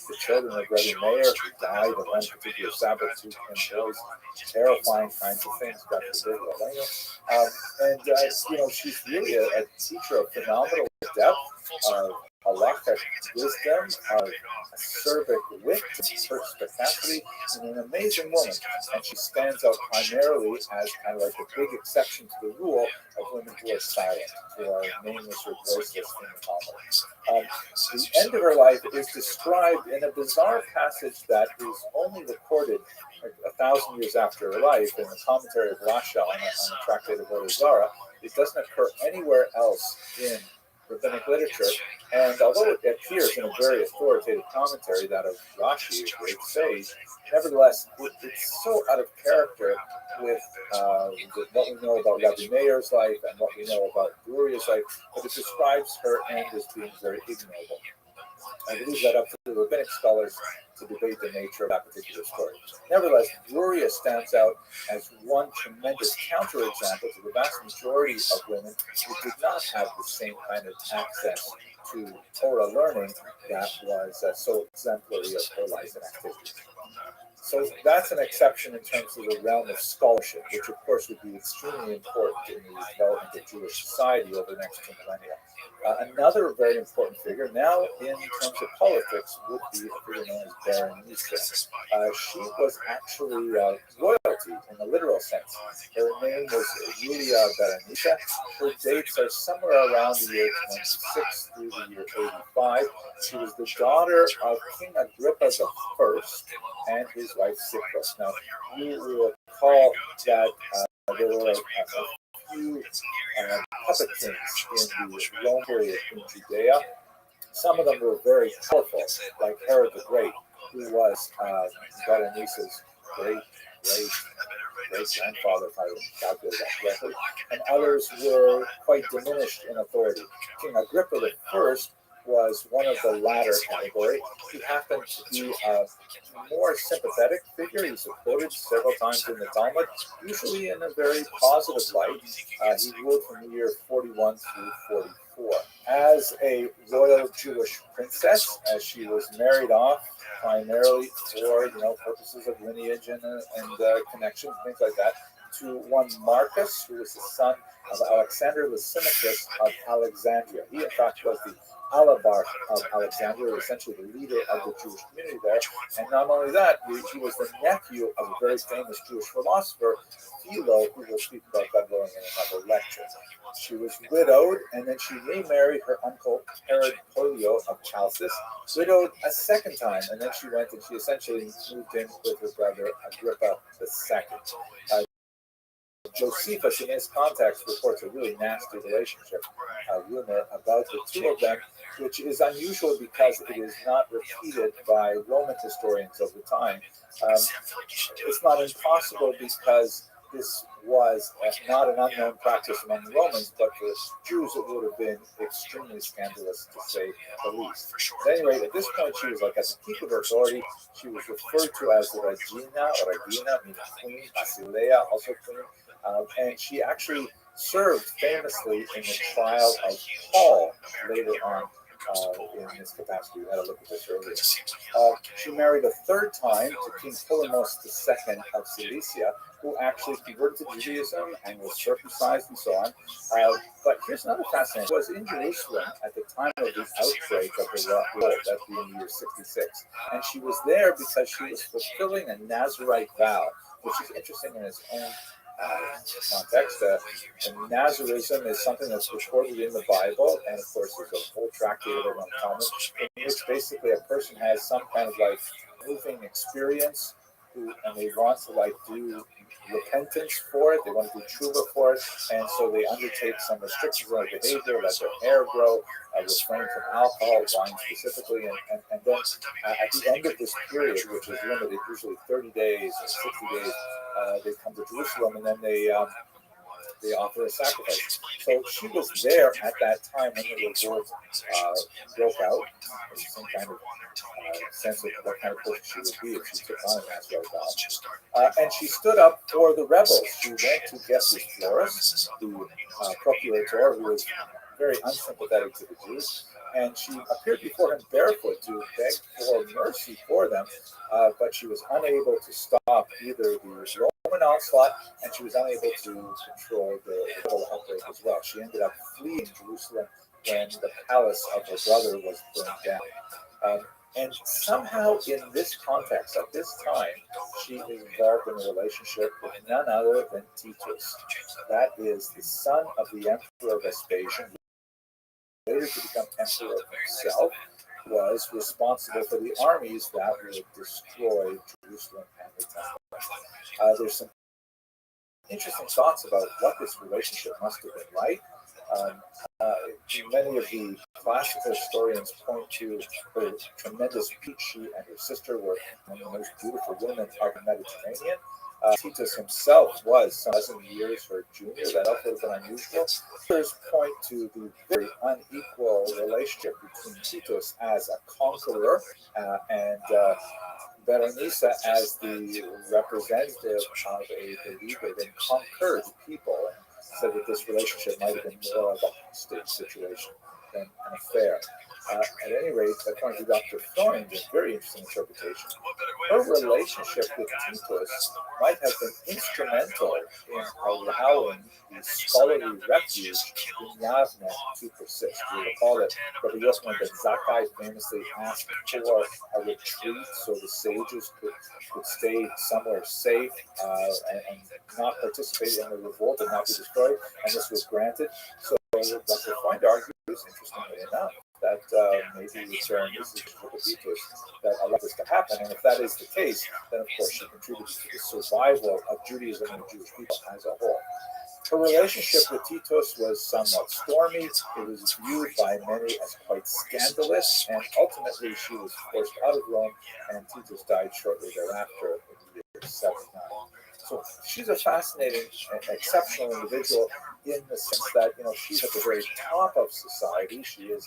the children of Rabbi Meir, who died on one particular Sabbath to those terrifying kinds of things. God forbid, she's really a teacher of phenomenal depth, of halakhic wisdom, of acerbic wit, perspicacity, and an amazing woman. And she stands out primarily as kind of like a big exception to the rule of women who are silent, who are nameless or voiceless in the Talmud. The end of her life is described in a bizarre passage that is only recorded 1,000 years after her life in the commentary of Rasha on the Tractate of Avodah Zarah. It doesn't occur anywhere else in rabbinic literature, and although it appears in a very authoritative commentary, that of Rashi, a great sage, nevertheless, it's so out of character with what we know about Rabbi Meir's life and what we know about Bruria's life, but it describes her end as being very ignoble. I leave that up to the rabbinic scholars to debate the nature of that particular story. Nevertheless, Bruria stands out as one tremendous counterexample to the vast majority of women who did not have the same kind of access to Torah learning that was so exemplary of her life and activity. So that's an exception in terms of the realm of scholarship, which of course would be extremely important in the development of Jewish society over the next 2 millennia. Another very important figure, now in terms of politics, would be a figure known as Berenice. She was actually royalty in the literal sense. Her name was Julia Berenice. Her dates are somewhere around the year 26 through the year 85. She was the daughter of King Agrippa I and his wife Cypris. Now, you will recall that there were few puppet kings in the Rome period in Judea. Some of them were very powerful, like Herod the Great, who was Berenice's great-grandfather, if I calculate that correctly, and others were quite diminished in authority. King Agrippa the First was one of the latter category. He happened to be a more sympathetic figure. He's quoted several times in the Talmud, usually in a very positive light. He ruled from the year 41 through 44. As a royal Jewish princess, as she was married off primarily for purposes of lineage and connections, things like that, to one Marcus, who was the son of Alexander Lysimachus of Alexandria. He, in fact, was the Alabarch of Alexandria, essentially the leader of the Jewish community there. And not only that, he was the nephew of a very famous Jewish philosopher, Philo, who we'll speak about God willing in another lecture. She was widowed, and then she remarried her uncle Herod Polio of Chalcis, widowed a second time, and then she went and she essentially moved in with her brother Agrippa II. Josephus, in his context, reports a really nasty relationship, rumor about the two of them, which is unusual because it is not repeated by Roman historians of the time. It's not impossible because this was not an unknown practice among the Romans, but for Jews it would have been extremely scandalous, to say the least. At any rate, at this point she was like at the peak of her authority. She was referred to as the Regina, meaning queen, Basileia, also queen. And she actually served famously in the trial of Paul later on in this capacity. We had a look at this earlier. She married a third time to King Ptolemos II of Cilicia, who actually converted to Judaism and was circumcised and so on. But here's another fascinating. She was in Jerusalem at the time of the outbreak of the revolt, that being the year 66. And she was there because she was fulfilling a Nazirite vow, which is interesting in its own context. Nazarism is something that's recorded in the Bible, and of course there's a whole tractate of it on Talmud, in which basically a person has some kind of like moving experience, and they want to like do repentance for it, they want to do tshuva for it, and so they undertake some restrictions on their behavior, let their hair grow, refrain from alcohol, wine specifically, and then at the end of this period, which is limited, usually 30 days or 60 days, they come to Jerusalem, and then they offer a sacrifice. So she was there at that time when the revolt broke out. There's some kind of sense of what kind of person she would be if she took on an Nazarite vow. And she stood up for the rebels. She went to Gestus Florus, the procurator, who was very unsympathetic to the Jews, and she appeared before him barefoot to beg for mercy for them, but she was unable to stop either the Roman onslaught, and she was unable to control the rebel outbreak as well. She ended up fleeing Jerusalem when the palace of her brother was burned down. And somehow in this context, at this time, she is involved in a relationship with none other than Titus. That is the son of the Emperor Vespasian, who later to become emperor himself, was responsible for the armies that would destroy Jerusalem and the temple. There's some interesting thoughts about what this relationship must have been like. Many of the classical historians point to her tremendous beauty. She and her sister were one of the most beautiful women of the Mediterranean. Titus himself was some dozen years her junior. That would have been unusual. Others point to the very unequal relationship between Titus as a conqueror and Berenice as the representative of a beleaguered and conquered people, and said that this relationship might have been more of a hostage situation than an affair. At any rate, according to Dr. Freund, a very interesting interpretation, her relationship with Titus might have been instrumental in allowing the scholarly refuge in Yavne to persist. You recall that Rabbi Yochanan ben Zakkai famously asked for a retreat so the sages could stay somewhere safe and not participate in the revolt and not be destroyed, and this was granted. So Dr. Freund argues, interestingly enough, that maybe it's Berenice's Titus that allowed this to happen. And if that is the case, then of course she contributed to the survival of Judaism and the Jewish people as a whole. Her relationship with Titus was somewhat stormy. It was viewed by many as quite scandalous, and ultimately she was forced out of Rome, and Titus died shortly thereafter in the year 79. So she's a fascinating and exceptional individual in the sense that, she's at the very top of society. She is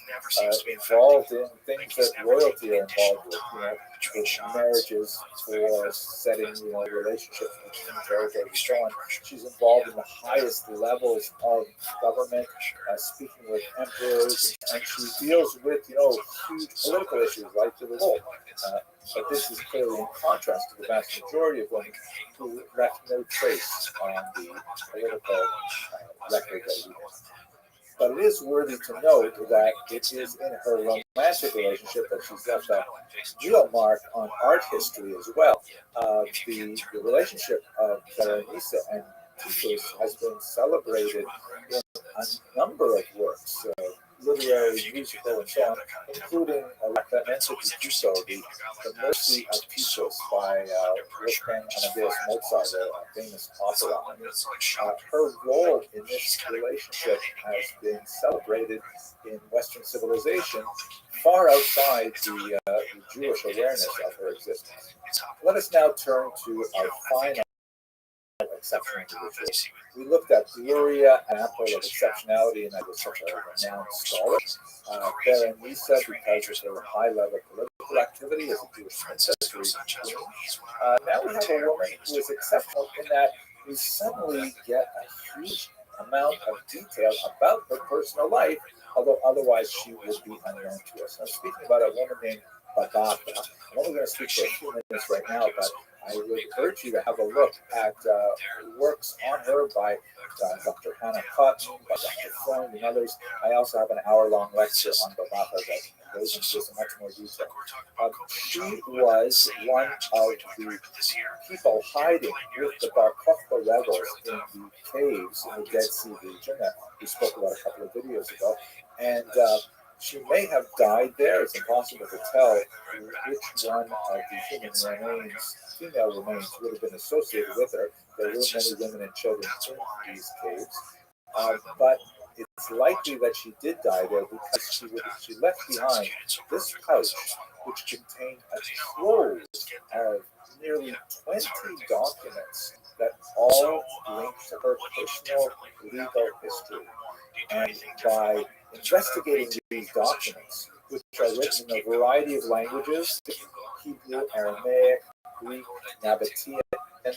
involved in things that royalty are involved with marriages for setting, relationships between territories and so on. She's involved in the highest levels of government, speaking with emperors, and she deals with, huge political issues like the revolt. But this is clearly in contrast to the vast majority of women who left no trace on the political record that we have. But it is worthy to note that it is in her romantic relationship that she's left a real mark on art history as well. The relationship of Berenice and Titus has been celebrated in a number of works, literary, musical, and so on, including La Clemencia di Tito, the Mercy of Titus by Wolfgang Amadeus Mozart, a famous opera. Her role in this relationship has been celebrated in Western civilization far outside the Jewish awareness of her existence. Let us now turn to our final exceptional individuals. We looked at Gloria, an example of exceptionality, and that was such a renowned scholar. Berenice, because of her high level political activity as a Jewish princess. Now we have a woman who is exceptional in that we suddenly get a huge amount of detail about her personal life, although otherwise she would be unknown to us. I'm speaking about a woman named Bagata. I'm only going to speak for a few minutes right now, but I would urge you to have a look at works on her by Dr. Hannah Cotton, by Dr. Freund, and others. I also have an hour-long lecture on Bagata that goes into much more detail. She was one of the people hiding with the Bar Kokhba rebels in the caves in the Dead Sea region that we spoke about a couple of videos ago. And she may have died there. It's impossible to tell which one of the female remains would have been associated with her. There were many women and children in these caves. But it's likely that she did die there because she left behind this pouch, which contained a trove of nearly 20 documents that all link to her personal legal history. And by investigating these documents, which are written in a variety of languages, Hebrew, Aramaic, Greek, Nabatean, and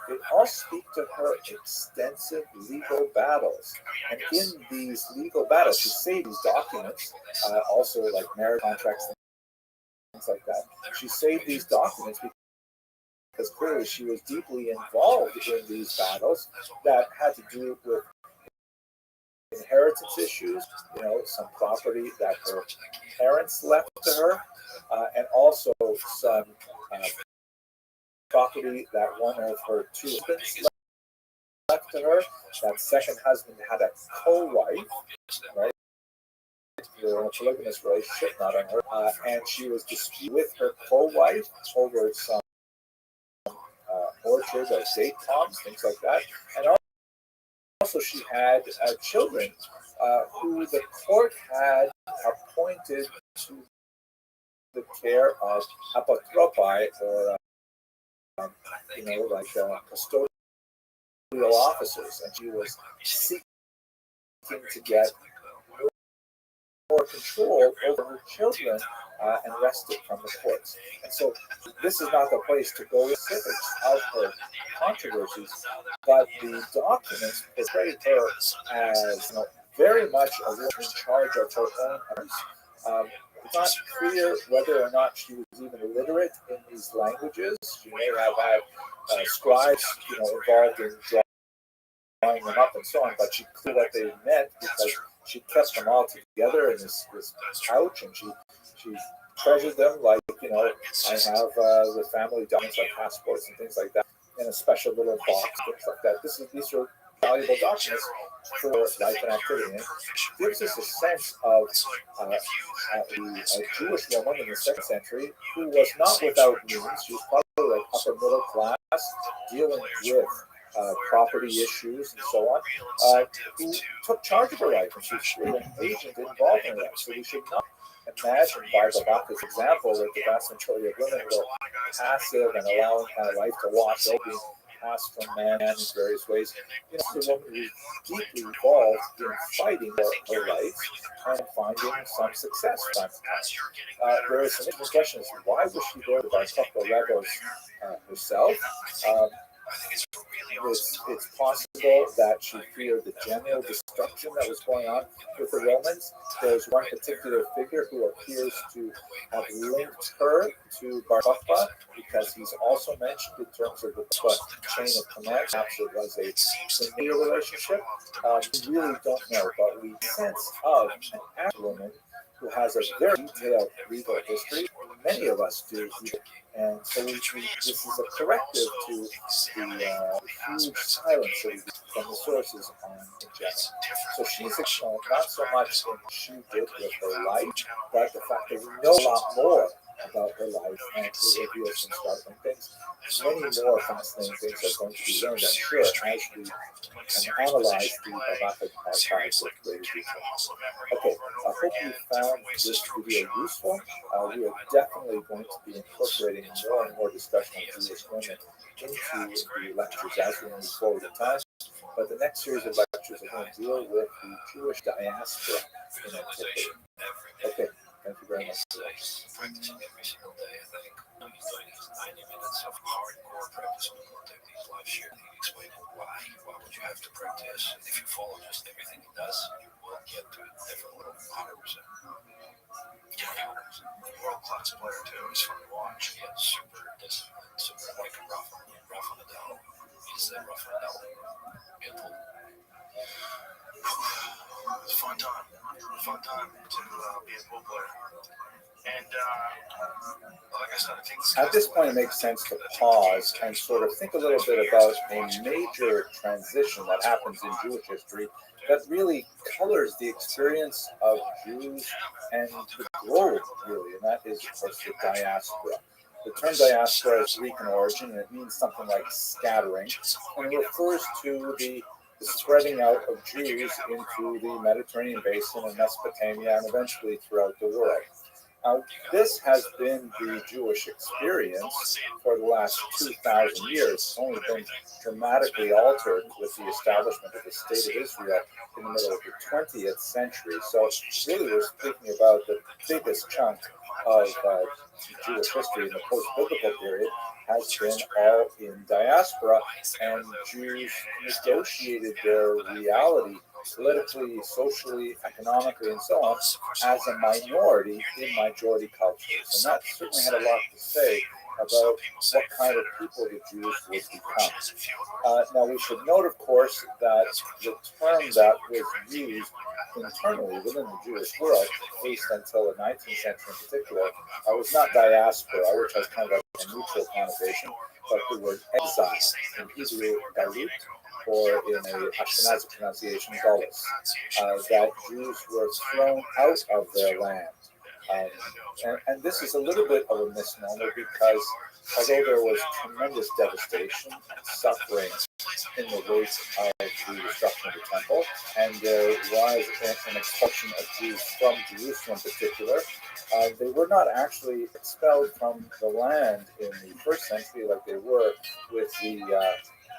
they all speak to her extensive legal battles. And in these legal battles, she saved these documents, also like marriage contracts, things like that. She saved these documents because clearly she was deeply involved in these battles that had to do with inheritance issues, some property that her parents left to her, and also some property that one of her two husbands left to her. That second husband had a co-wife, right? They were in a polygamous relationship, not on her, and she was disputed with her co-wife over some orchard or date palms, things like that, and also she had children who the court had appointed to the care of apotropai, or custodial officers, and she was seeking to get more control over her children and wrested from the courts. And so this is not the place to go into specifics of her controversies, but the documents portray her as very much a woman in charge of her own affairs. It's not clear whether or not she was even literate in these languages. She may have had scribes, involved in drawing them up and so on, but she knew what they meant because she kept them all together in this pouch, and she treasured them like, I have the family documents like passports and things like that in a special little box, things like that. These are valuable documents for life and activity. And it gives us a sense of a Jewish woman in the 2nd century who was not without means. She was probably like upper middle class, dealing with property issues, and so on, who took charge of her life, and she's an agent involved in that. So we should not imagine by Babaka's example that the vast majority of women were passive and allowing kind of life to wash over, being passed from man in various ways. You know, the woman who's deeply involved in fighting for her life and finding some success from time to time. There is some interesting questions. Why was she there by Bar Rebels herself? It's possible that she feared the general destruction that was going on with the Romans. There's one particular figure who appears to have linked her to Bar Kokhba because he's also mentioned in terms of the chain of command. Perhaps it was a familiar relationship. We really don't know, but we sense of an active woman who has a very detailed legal history. Many of us do. And so this is a corrective to the huge silence that we get from the sources on in general. So she's exceptional, not so much in what she did with her life, but the fact that we know a lot more about her life and it reveals some startling things. Many more fascinating things are going to be learned, I'm sure, as we analyze the Babaka archives with greater detail. Okay, I hope you found this video useful. We are definitely going to be incorporating more and more discussion of Jewish women into the lectures as we move forward in time. But the next series of lectures are going to deal with the Jewish diaspora in antiquity. Okay, thank you very much. Practicing every single day, I think. He's doing 90 minutes of hardcore practice on the techniques live share. Explaining why would you have to practice? If you follow just everything he does, you will get to it definitely 100%. Yeah, world-class player too. He's fun to watch. Yeah, super disciplined, super like Rafa Nadal. He's a Rafa Nadal mental. It's a fun time. Fun time to be a pool player. And like I said, I think at this point, it makes sense to pause and sort of think a little bit about a major transition that happens in Jewish history that really colors the experience of Jews and the globe, really, and that is, of course, the diaspora. The term diaspora is Greek in origin, and it means something like scattering, and it refers to the spreading out of Jews into the Mediterranean basin and Mesopotamia and eventually throughout the world. This has been the Jewish experience for the last 2,000 years. It's only been dramatically altered with the establishment of the State of Israel in the middle of the 20th century. So really we're speaking about the biggest chunk of Jewish history in the post-biblical period has been all in diaspora, and Jews negotiated their reality politically, socially, economically, and so on, as a minority in majority cultures. And that certainly had a lot to say about what kind of people the Jews would become. Now, we should note, of course, that the term that was used internally within the Jewish world, at least until the 19th century in particular, was not diaspora, which has kind of a neutral connotation, but the word exile, in Hebrew, galut, or in a Ashkenazi pronunciation, Gullus, that Jews were thrown out of their land. And this is a little bit of a misnomer because although there was tremendous devastation and suffering in the wake of the destruction of the temple, and there was an expulsion of Jews from Jerusalem in particular, they were not actually expelled from the land in the first century like they were with the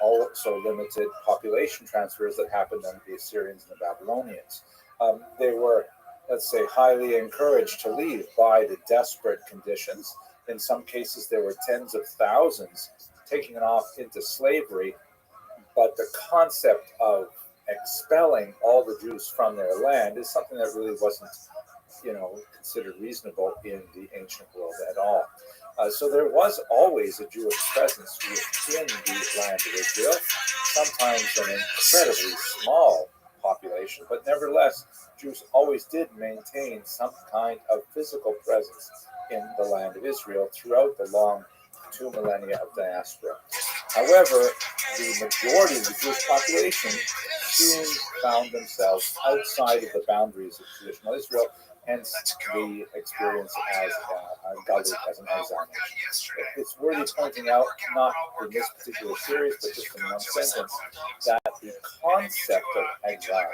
also limited population transfers that happened under the Assyrians and the Babylonians. They were, let's say, highly encouraged to leave by the desperate conditions. In some cases, there were tens of thousands taken off into slavery, but the concept of expelling all the Jews from their land is something that really wasn't, considered reasonable in the ancient world at all. So there was always a Jewish presence within the land of Israel, sometimes an incredibly small population, but nevertheless, Jews always did maintain some kind of physical presence in the land of Israel throughout the long 2 millennia of diaspora. However, the majority of the Jewish population soon found themselves outside of the boundaries of traditional Israel, hence the experience as Galut as an exile nation. It's worthy pointing out, not in this particular series, but just in one sentence, that the concept of exile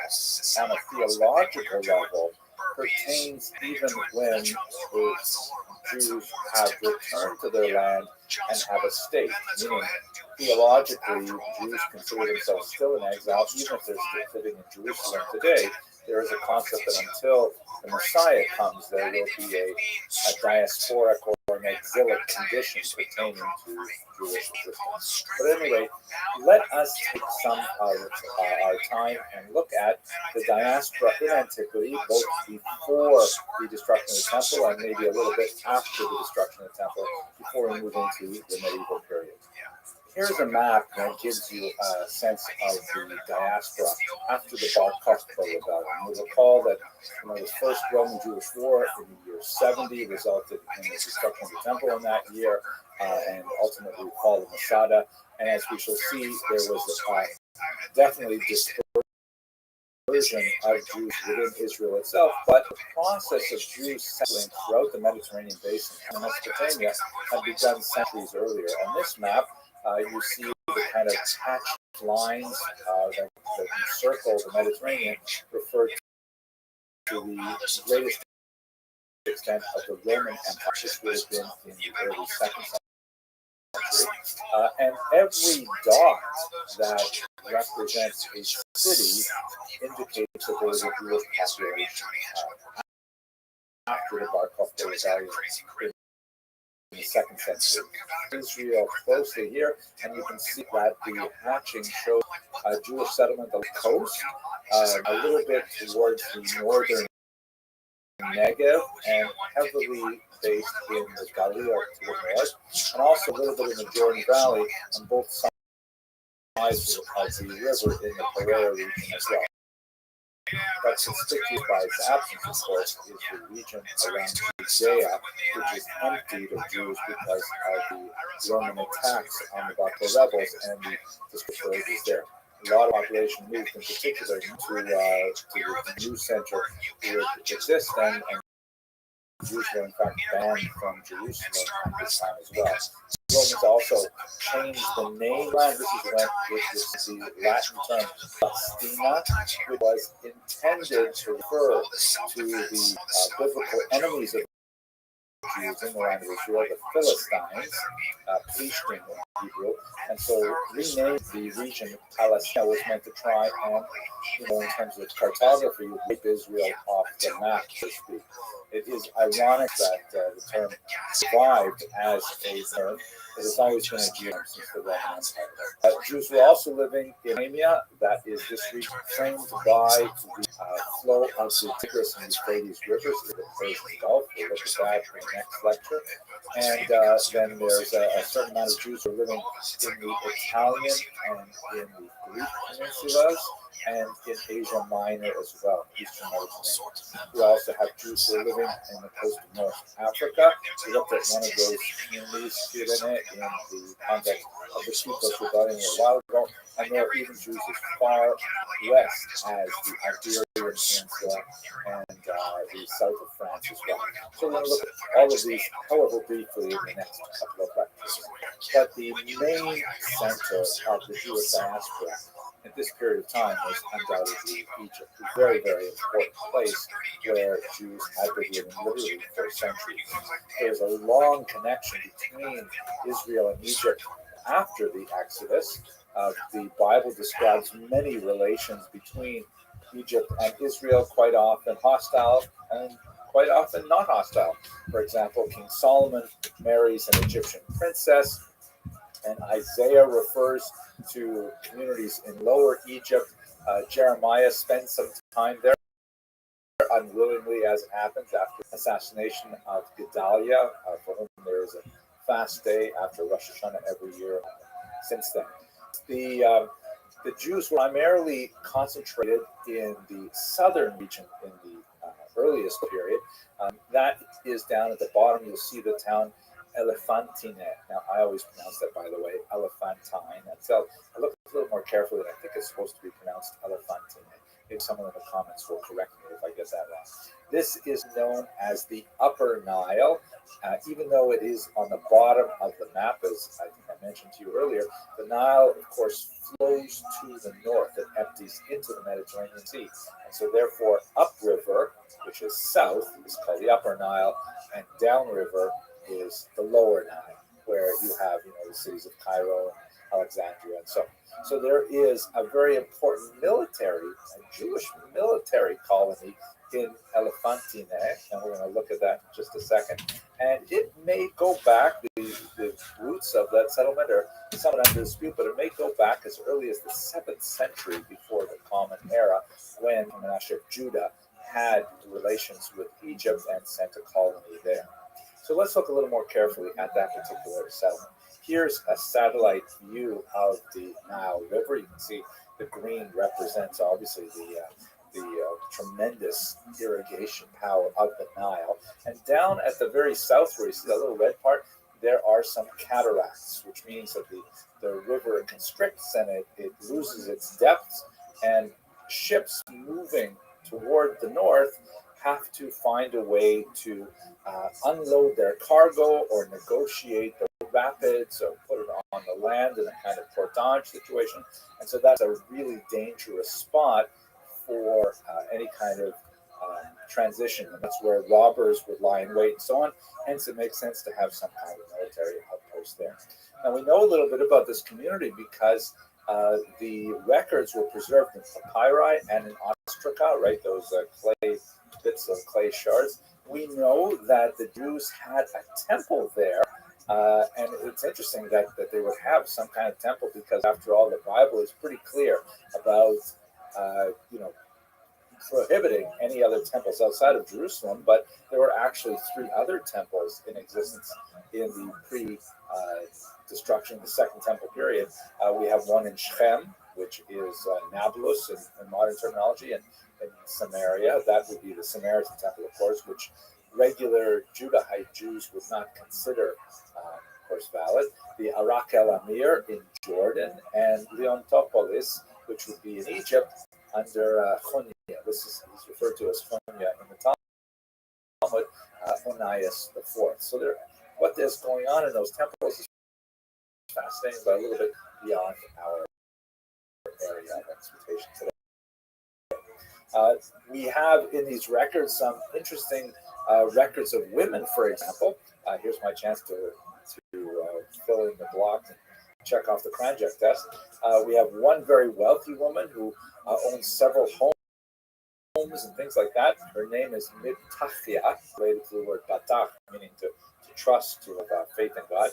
on a theological level pertains even when the Jews have returned to their land and have a state, meaning theologically, Jews consider themselves still in exile, even if they're still living in Jerusalem today. There is a concept that until the Messiah comes, there will be a diasporic or an exilic condition pertaining to Jewish existence. But anyway, let us take some of our time and look at the diaspora in antiquity, both before the destruction of the temple and maybe a little bit after the destruction of the temple, before we move into the medieval period. Here's a map that gives you a sense of the diaspora after the Bar Kokhba rebellion. You'll recall that the first Roman-Jewish war in the year 70 resulted in the destruction of the temple in that year, and ultimately the fall of Masada. And as we shall see, there was definitely dispersion of Jews within Israel itself, but the process of Jews settling throughout the Mediterranean basin and Mesopotamia had begun centuries earlier. On this map, you see the kind of hatched lines that encircle the Mediterranean, refer to the greatest extent of the Roman Empire. This would have been in the early 2nd century. And every dot that represents a city indicates that there was a Jewish population after the Bar Kokhba rebellion in the 2nd century. Israel closely here, and you can see that the hatching shows a Jewish settlement on the coast, a little bit towards the northern Negev, and heavily based in the Galilee to the north, and also a little bit in the Jordan Valley on both sides of the river in the Perea region as well. But conspicuous by its absence, of course, is the region around Judea, which is emptied of Jews because of the Roman attacks on the Bar Kokhba rebels and the dispersed there. A lot of population moved in particular to the new center where it exists, and Jews were in fact banned from Jerusalem at this time as well. The Romans also changed the name. This is when the Latin term Palestina, which was intended to refer to the biblical enemies of Jews in the land of Israel, the Philistines, Plishtim in Hebrew, and so renamed the region Palestina was meant to try and, in terms of cartography, wipe Israel off the map, so to speak. It is ironic that the term survived as a term. It has always been a genome since the Roman Empire. Jews were also living in Arabia, that is this region framed by the flow of the Tigris and Euphrates rivers to the Persian Gulf. We'll look at that in the next lecture. And then there's a certain amount of Jews who are living in the Italian and in the Greek peninsulas, and in Asia Minor as well, Eastern Mediterranean. We also have Jews who are living in the coast of North Africa. We looked at one of those communities, Kyrene, in the context of the People's Rebellion a while ago, and there are even Jews as far west as the Iberian Peninsula and the south of France as well. So we're going to look at all of these, however briefly, in the next couple of lectures. But the main center of the Jewish diaspora at this period of time was undoubtedly Egypt, a very, very important place where Jews had been living literally for centuries. There's a long connection between Israel and Egypt after the Exodus. The Bible describes many relations between Egypt and Israel, quite often hostile and quite often not hostile. For example, King Solomon marries an Egyptian princess, and Isaiah refers to communities in Lower Egypt. Jeremiah spends some time there unwillingly, as it happens, after the assassination of Gedaliah, for whom there is a fast day after Rosh Hashanah every year since then. The Jews were primarily concentrated in the southern region in the earliest period. That is down at the bottom. You'll see the town Elephantine. Now, I always pronounce that, by the way, Elephantine. So I look a little more carefully, and I think it's supposed to be pronounced Elephantine. Maybe someone in the comments will correct me if I get that This is known as the Upper Nile, even though it is on the bottom of the map, as I think I mentioned to you earlier. The Nile, of course, flows to the north. It empties into the Mediterranean Sea. And so therefore, upriver, which is south, is called the Upper Nile, and downriver is the Lower Nile, where you have, the cities of Cairo and Alexandria and so on. So there is a very important Jewish military colony in Elephantine, and we're going to look at that in just a second. And it may go back, the roots of that settlement are somewhat under dispute, but it may go back as early as the 7th century before the Common Era, when Menashe Judah had relations with Egypt and sent a colony there. So let's look a little more carefully at that particular settlement. Here's a satellite view of the Nile River. You can see the green represents obviously the tremendous irrigation power of the Nile. And down at the very south, where you see that little red part, there are some cataracts, which means that the river constricts and it loses its depth, and ships moving toward the north have to find a way to unload their cargo or negotiate the rapids or put it on the land in a kind of portage situation. And so that's a really dangerous spot for any kind of transition. And that's where robbers would lie in wait and so on. Hence, it makes sense to have some kind of military outpost there. Now, we know a little bit about this community because the records were preserved in papyri and in ostraca, right? Those bits of clay shards. We know that the Jews had a temple there. And it's interesting that they would have some kind of temple because, after all, the Bible is pretty clear about, prohibiting any other temples outside of Jerusalem. But there were actually 3 other temples in existence in the pre-destruction, the Second Temple period. We have one in Shechem, which is Nablus in modern terminology, and in Samaria. That would be the Samaritan temple, of course, which regular Judahite Jews would not consider, of course, valid. The Arak el Amir in Jordan, and Leontopolis, which would be in Egypt under Chonia. This is referred to as Chonia in the Talmud, Onias IV. So what is going on in those temples is fascinating, but a little bit beyond our area of expertise today. We have in these records some interesting records of women, for example. Here's my chance to fill in the block and check off the Kranjak test. We have one very wealthy woman who owns several homes and things like that. Her name is Mibtachia, related to the word batach, meaning to trust, to have faith in God.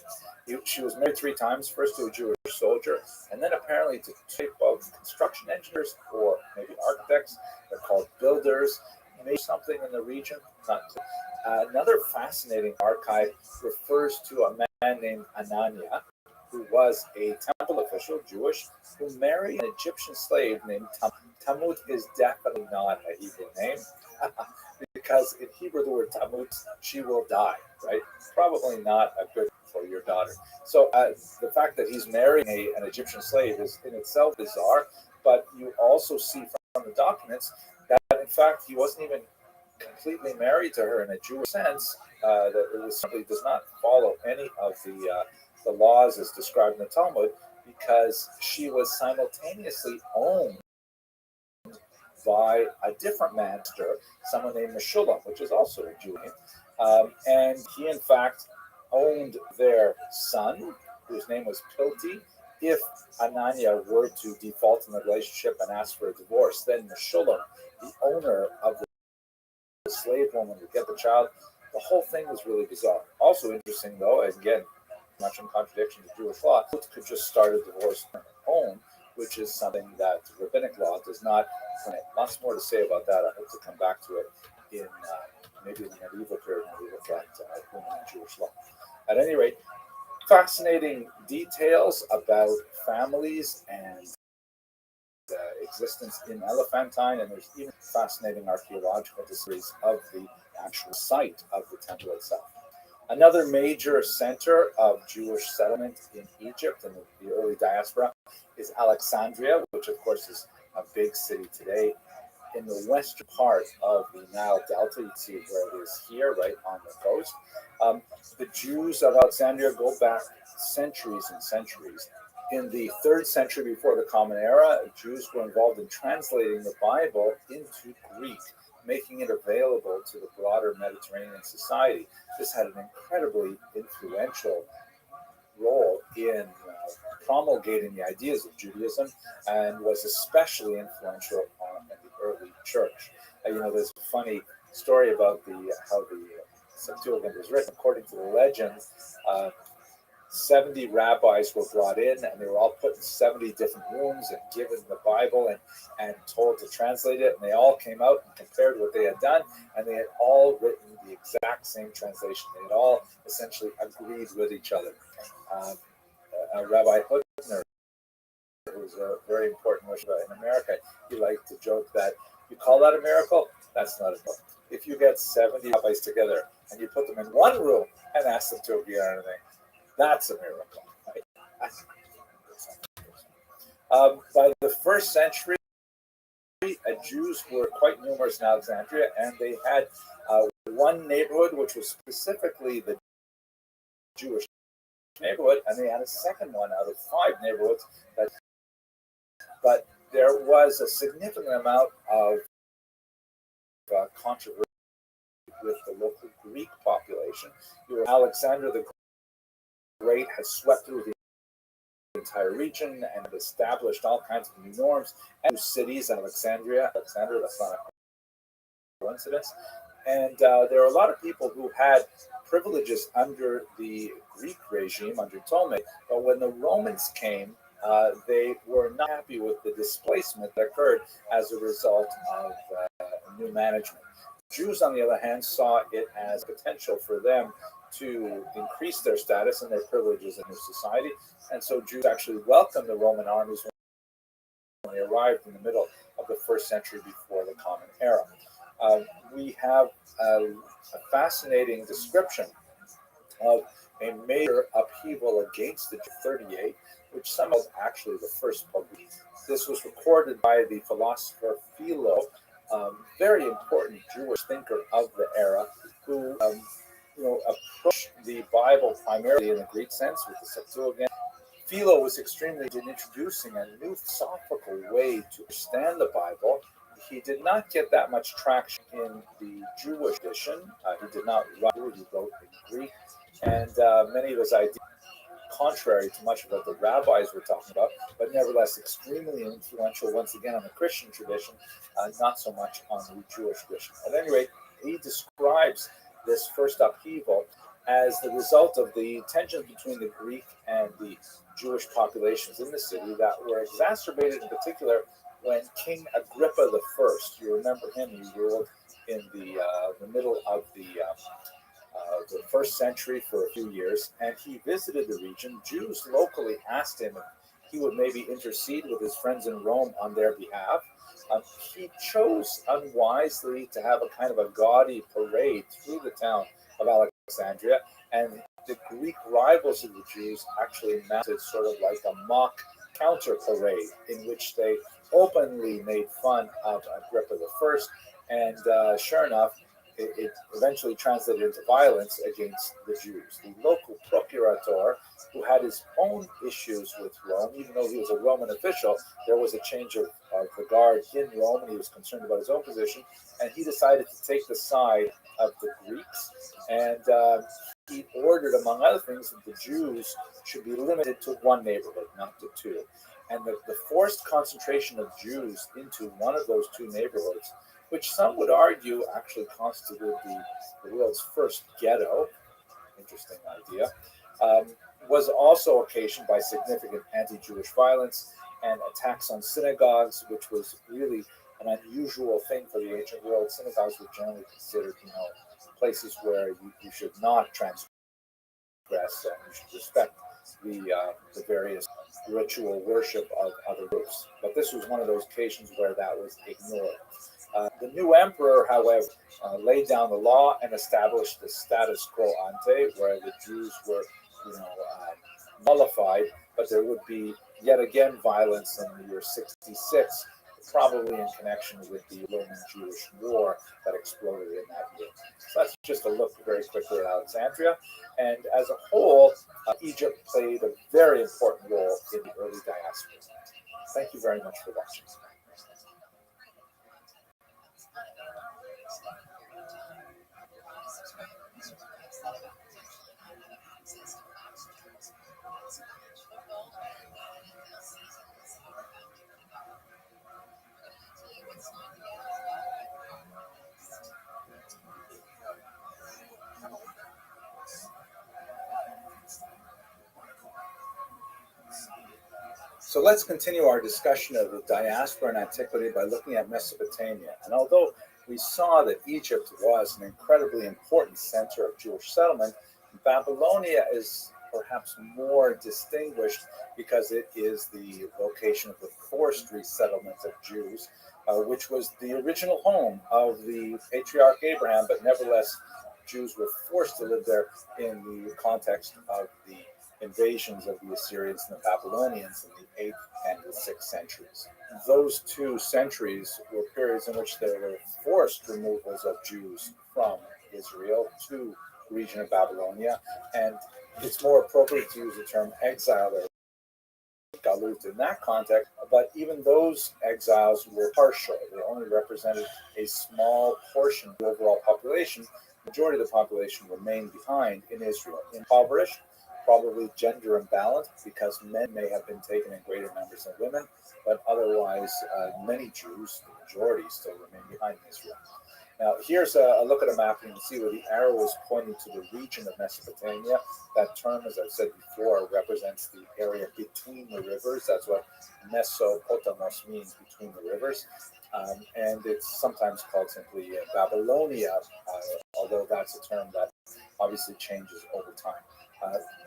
She was married 3 times, first to a Jewish soldier, and then apparently to type of construction engineers or maybe architects. They're called builders. Maybe something in the region, not clear. Another fascinating archive refers to a man named Anania, who was a temple official, Jewish, who married an Egyptian slave named Tamut. Tamut is definitely not a Hebrew name, because in Hebrew the word Tamut, she will die, right? Probably not a good for your daughter. So the fact that he's marrying an Egyptian slave is in itself bizarre, but you also see from the documents that in fact he wasn't even completely married to her in a Jewish sense, that it simply does not follow any of the laws as described in the Talmud, because she was simultaneously owned by a different master, someone named Meshulam, which is also a Jew name. And he, in fact, owned their son, whose name was Pilti. If Anania were to default in the relationship and ask for a divorce, then Meshulam, the owner of the slave woman, would get the child. The whole thing was really bizarre. Also interesting, though, again, much in contradiction to Jewish law, could just start a divorce on her own, which is something that rabbinic law does not permit. Lots more to say about that. I hope to come back to it in maybe the medieval period when we look at women in Jewish law. At any rate, fascinating details about families and existence in Elephantine, and there's even fascinating archaeological discoveries of the actual site of the temple itself. Another major center of Jewish settlement in Egypt and the early diaspora is Alexandria, which of course is a big city today. in the western part of the Nile Delta. You see where it is here, right on the coast. The Jews of Alexandria go back centuries and centuries. In the 3rd century before the Common Era, Jews were involved in translating the Bible into Greek, making it available to the broader Mediterranean society. This had an incredibly influential role in promulgating the ideas of Judaism, and was especially influential in the early church. There's a funny story about how the Septuagint was written. According to the legend, 70 rabbis were brought in, and they were all put in 70 different rooms and given the Bible and told to translate it. And they all came out and compared what they had done, and they had all written the exact same translation. They had all essentially agreed with each other. Rabbi Hutner, who was a very important Muslim in America, he liked to joke that you call that a miracle? That's not a miracle. If you get 70 rabbis together and you put them in one room and ask them to agree on anything, that's a miracle. Right? By the 1st century, Jews were quite numerous in Alexandria, and they had one neighborhood which was specifically the Jewish neighborhood, and they had a second one out of 5 neighborhoods. But there was a significant amount of controversy with the local Greek population. Alexander the Great had swept through the entire region and established all kinds of new norms and new cities. Alexander, that's not a coincidence. And there are a lot of people who had privileges under the Greek regime, under Ptolemy, but when the Romans came, they were not happy with the displacement that occurred as a result of new management. Jews, on the other hand, saw it as potential for them to increase their status and their privileges in their society, and so Jews actually welcomed the Roman armies when they arrived in the middle of the 1st century before the Common Era. We have a fascinating description of a major upheaval against the 38, which some of actually the first public. This was recorded by the philosopher Philo, very important Jewish thinker of the era, who approached the Bible primarily in the Greek sense with the Septuagint. Philo was extremely in introducing a new philosophical way to understand the Bible. He did not get that much traction in the Jewish edition. He did not write; he wrote in Greek, and many of his ideas contrary to much of what the rabbis were talking about, but nevertheless extremely influential once again on the Christian tradition, not so much on the Jewish tradition. At any rate, he describes this first upheaval as the result of the tensions between the Greek and the Jewish populations in the city that were exacerbated in particular when King Agrippa I, you remember him, he ruled in the middle of the 1st century for a few years, and he visited the region. Jews locally asked him if he would maybe intercede with his friends in Rome on their behalf. He chose unwisely to have a kind of a gaudy parade through the town of Alexandria, and the Greek rivals of the Jews actually mounted sort of like a mock counter parade in which they openly made fun of Agrippa I, and sure enough, it eventually translated into violence against the Jews. The local procurator, who had his own issues with Rome, even though he was a Roman official, there was a change of the guard in Rome, and he was concerned about his own position, and he decided to take the side of the Greeks, and he ordered, among other things, that the Jews should be limited to one neighborhood, not to 2. And the forced concentration of Jews into one of those 2 neighborhoods, which some would argue actually constituted the world's first ghetto, interesting idea, was also occasioned by significant anti-Jewish violence and attacks on synagogues, which was really an unusual thing for the ancient world. Synagogues were generally considered, places where you should not transgress and you should respect the various ritual worship of other groups. But this was one of those occasions where that was ignored. The new emperor, however, laid down the law and established the status quo ante, where the Jews were, nullified, but there would be yet again violence in the year 66 probably in connection with the Roman-Jewish War that exploded in that year. So that's just a look very quickly at Alexandria. And as a whole, Egypt played a very important role in the early diaspora. Thank you very much for watching. So let's continue our discussion of the diaspora in antiquity by looking at Mesopotamia. And although we saw that Egypt was an incredibly important center of Jewish settlement, Babylonia is perhaps more distinguished because it is the location of the forestry settlement of Jews, which was the original home of the patriarch Abraham, but nevertheless, Jews were forced to live there in the context of the invasions of the Assyrians and the Babylonians in the 8th and the 6th centuries. Those 2 centuries were periods in which there were forced removals of Jews from Israel to the region of Babylonia, and it's more appropriate to use the term exile or galut in that context, but even those exiles were partial. They only represented a small portion of the overall population. The majority of the population remained behind in Israel, impoverished, probably gender imbalanced because men may have been taken in greater numbers than women, but otherwise many Jews, the majority, still remain behind in Israel. Now here's a look at a map. You can see where the arrow is pointing to the region of Mesopotamia. That term, as I've said before, represents the area between the rivers. That's what Mesopotamos means, between the rivers. And it's sometimes called simply Babylonia, although that's a term that obviously changes over time.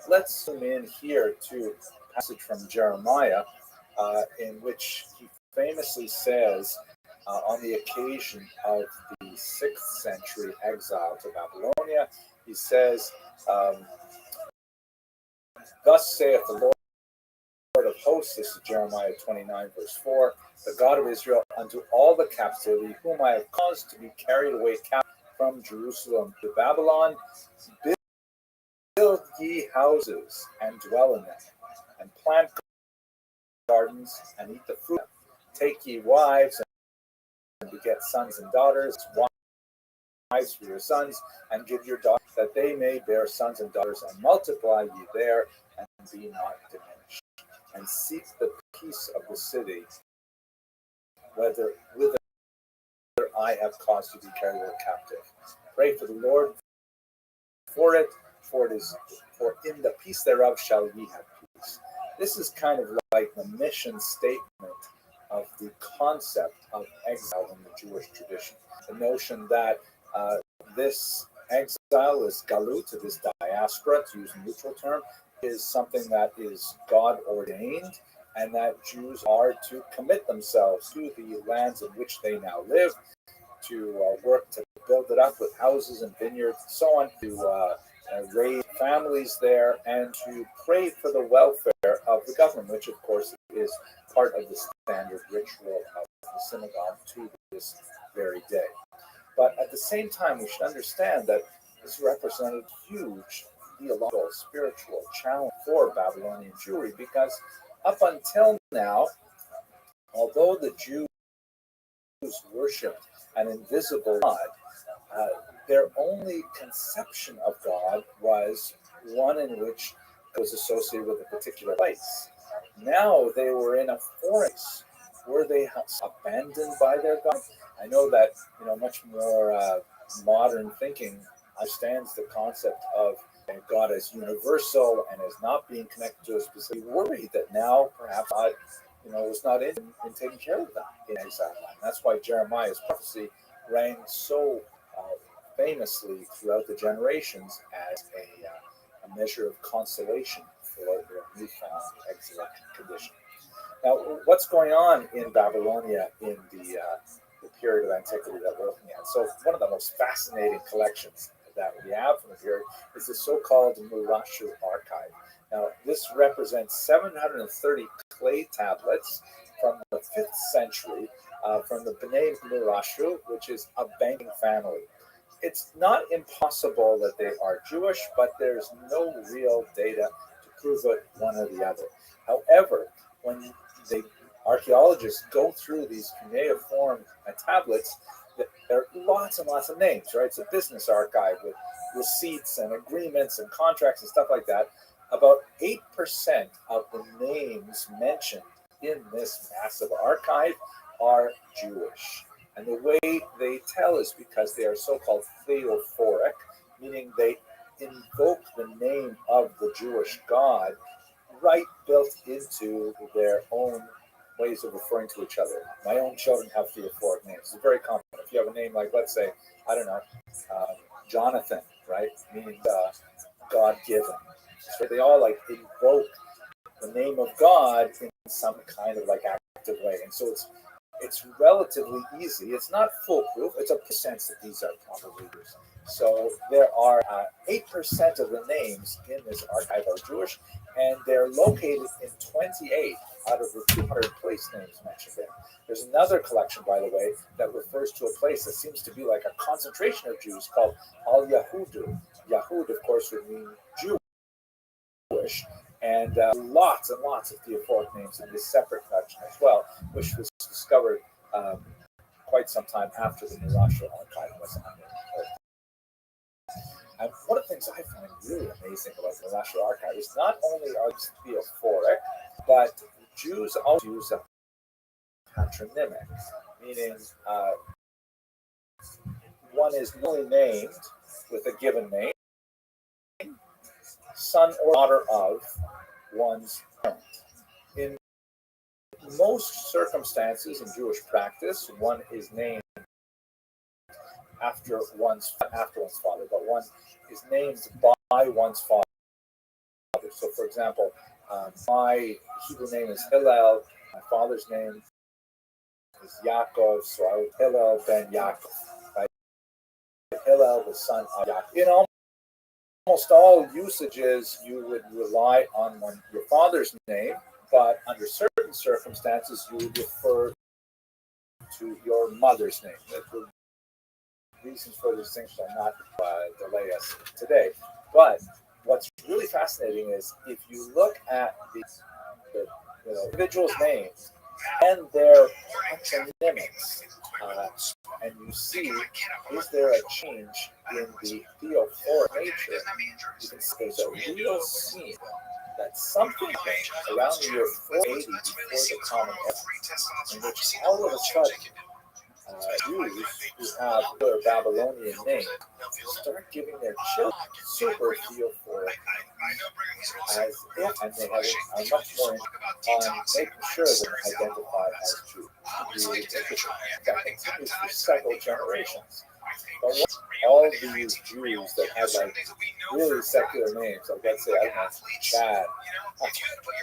Let's zoom in here to a passage from Jeremiah in which he famously says, on the occasion of the 6th century exile to Babylonia, he says, thus saith the Lord of hosts, this is Jeremiah 29, verse 4, the God of Israel, unto all the captivity whom I have caused to be carried away captive from Jerusalem to Babylon, build ye houses and dwell in them, and plant gardens and eat the fruit. Take ye wives and beget sons and daughters, wives for your sons, and give your daughters, that they may bear sons and daughters, and multiply ye there, and be not diminished. And seek the peace of the city, whither I have caused you to be carried away captive. Pray for the Lord for it, for in the peace thereof shall ye have peace. This is kind of like the mission statement of the concept of exile in the Jewish tradition. The notion that this exile is galut, this diaspora, to use a neutral term, is something that is God ordained, and that Jews are to commit themselves to the lands in which they now live, to work to build it up with houses and vineyards and so on, to raise families there, and to pray for the welfare of the government, which of course is part of the standard ritual of the synagogue to this very day. But at the same time, we should understand that this represented huge theological, spiritual challenge for Babylonian Jewry, because up until now, although the Jews worshipped an invisible God, their only conception of God was one in which it was associated with a particular place. Now they were in a foreign place. Were they abandoned by their God? I know that much more modern thinking understands the concept of God as universal and as not being connected to a specific. Worried that now perhaps God, was not in taking care of them in exile. And that's why Jeremiah's prophecy rang so famously throughout the generations as a measure of consolation for their newfound exilic condition. Now, what's going on in Babylonia in the period of antiquity that we're looking at? So one of the most fascinating collections that we have from the period is the so-called Murashu archive. Now, this represents 730 clay tablets from the 5th century from the B'nai Murashru, which is a banking family. It's not impossible that they are Jewish, but there's no real data to prove it one or the other. However, when archaeologists go through these cuneiform tablets, there are lots and lots of names, right? It's a business archive with receipts and agreements and contracts and stuff like that. About 8% of the names mentioned in this massive archive are Jewish. And the way they tell is because they are so-called theophoric, meaning they invoke the name of the Jewish God right built into their own ways of referring to each other. My own children have theophoric names. It's very common. If you have a name like, let's say, I don't know, Jonathan, right? Meaning God-given. So they all like invoke the name of God in some kind of like active way. And so it's relatively easy. It's not foolproof. It's a sense that these are probably Jews. So there are 8% of the names in this archive are Jewish, and they're located in 28 out of the 200 place names mentioned there. There's another collection, by the way, that refers to a place that seems to be like a concentration of Jews called Al Yahudu. Yahud, of course, would mean Jewish, and lots and lots of theophoric names in this separate collection as well, which was discovered quite some time after the Murashru archive was unearthed. And one of the things I find really amazing about the Murashru archive is not only are these theophoric, but Jews also use a patronymic, meaning one is newly named with a given name, son or daughter of one's parent. In most circumstances in Jewish practice, one is named after one's father, but one is named by one's father. So, for example, my Hebrew name is Hillel. My father's name is Yaakov, so I would Hillel ben Yaakov. Right? Hillel, the son of Yaakov. In almost all usages, you would rely on your father's name, but under certain circumstances, you would refer to your mother's name. The reasons for the distinction are not delay us today. But what's really fascinating is if you look at the individual's names and their patronymics, and you see, is there a change in the theophoric nature? You can see there's a real scene that something happened around the year 480 before the Common Era, in which all of a sudden Jews who have their Babylonian name start giving their children super theophoric as if, and they are much more on making sure they're identified as Jews. That continues for several generations. But all these Jews that have like really secular names, like let's say, I don't know, Chad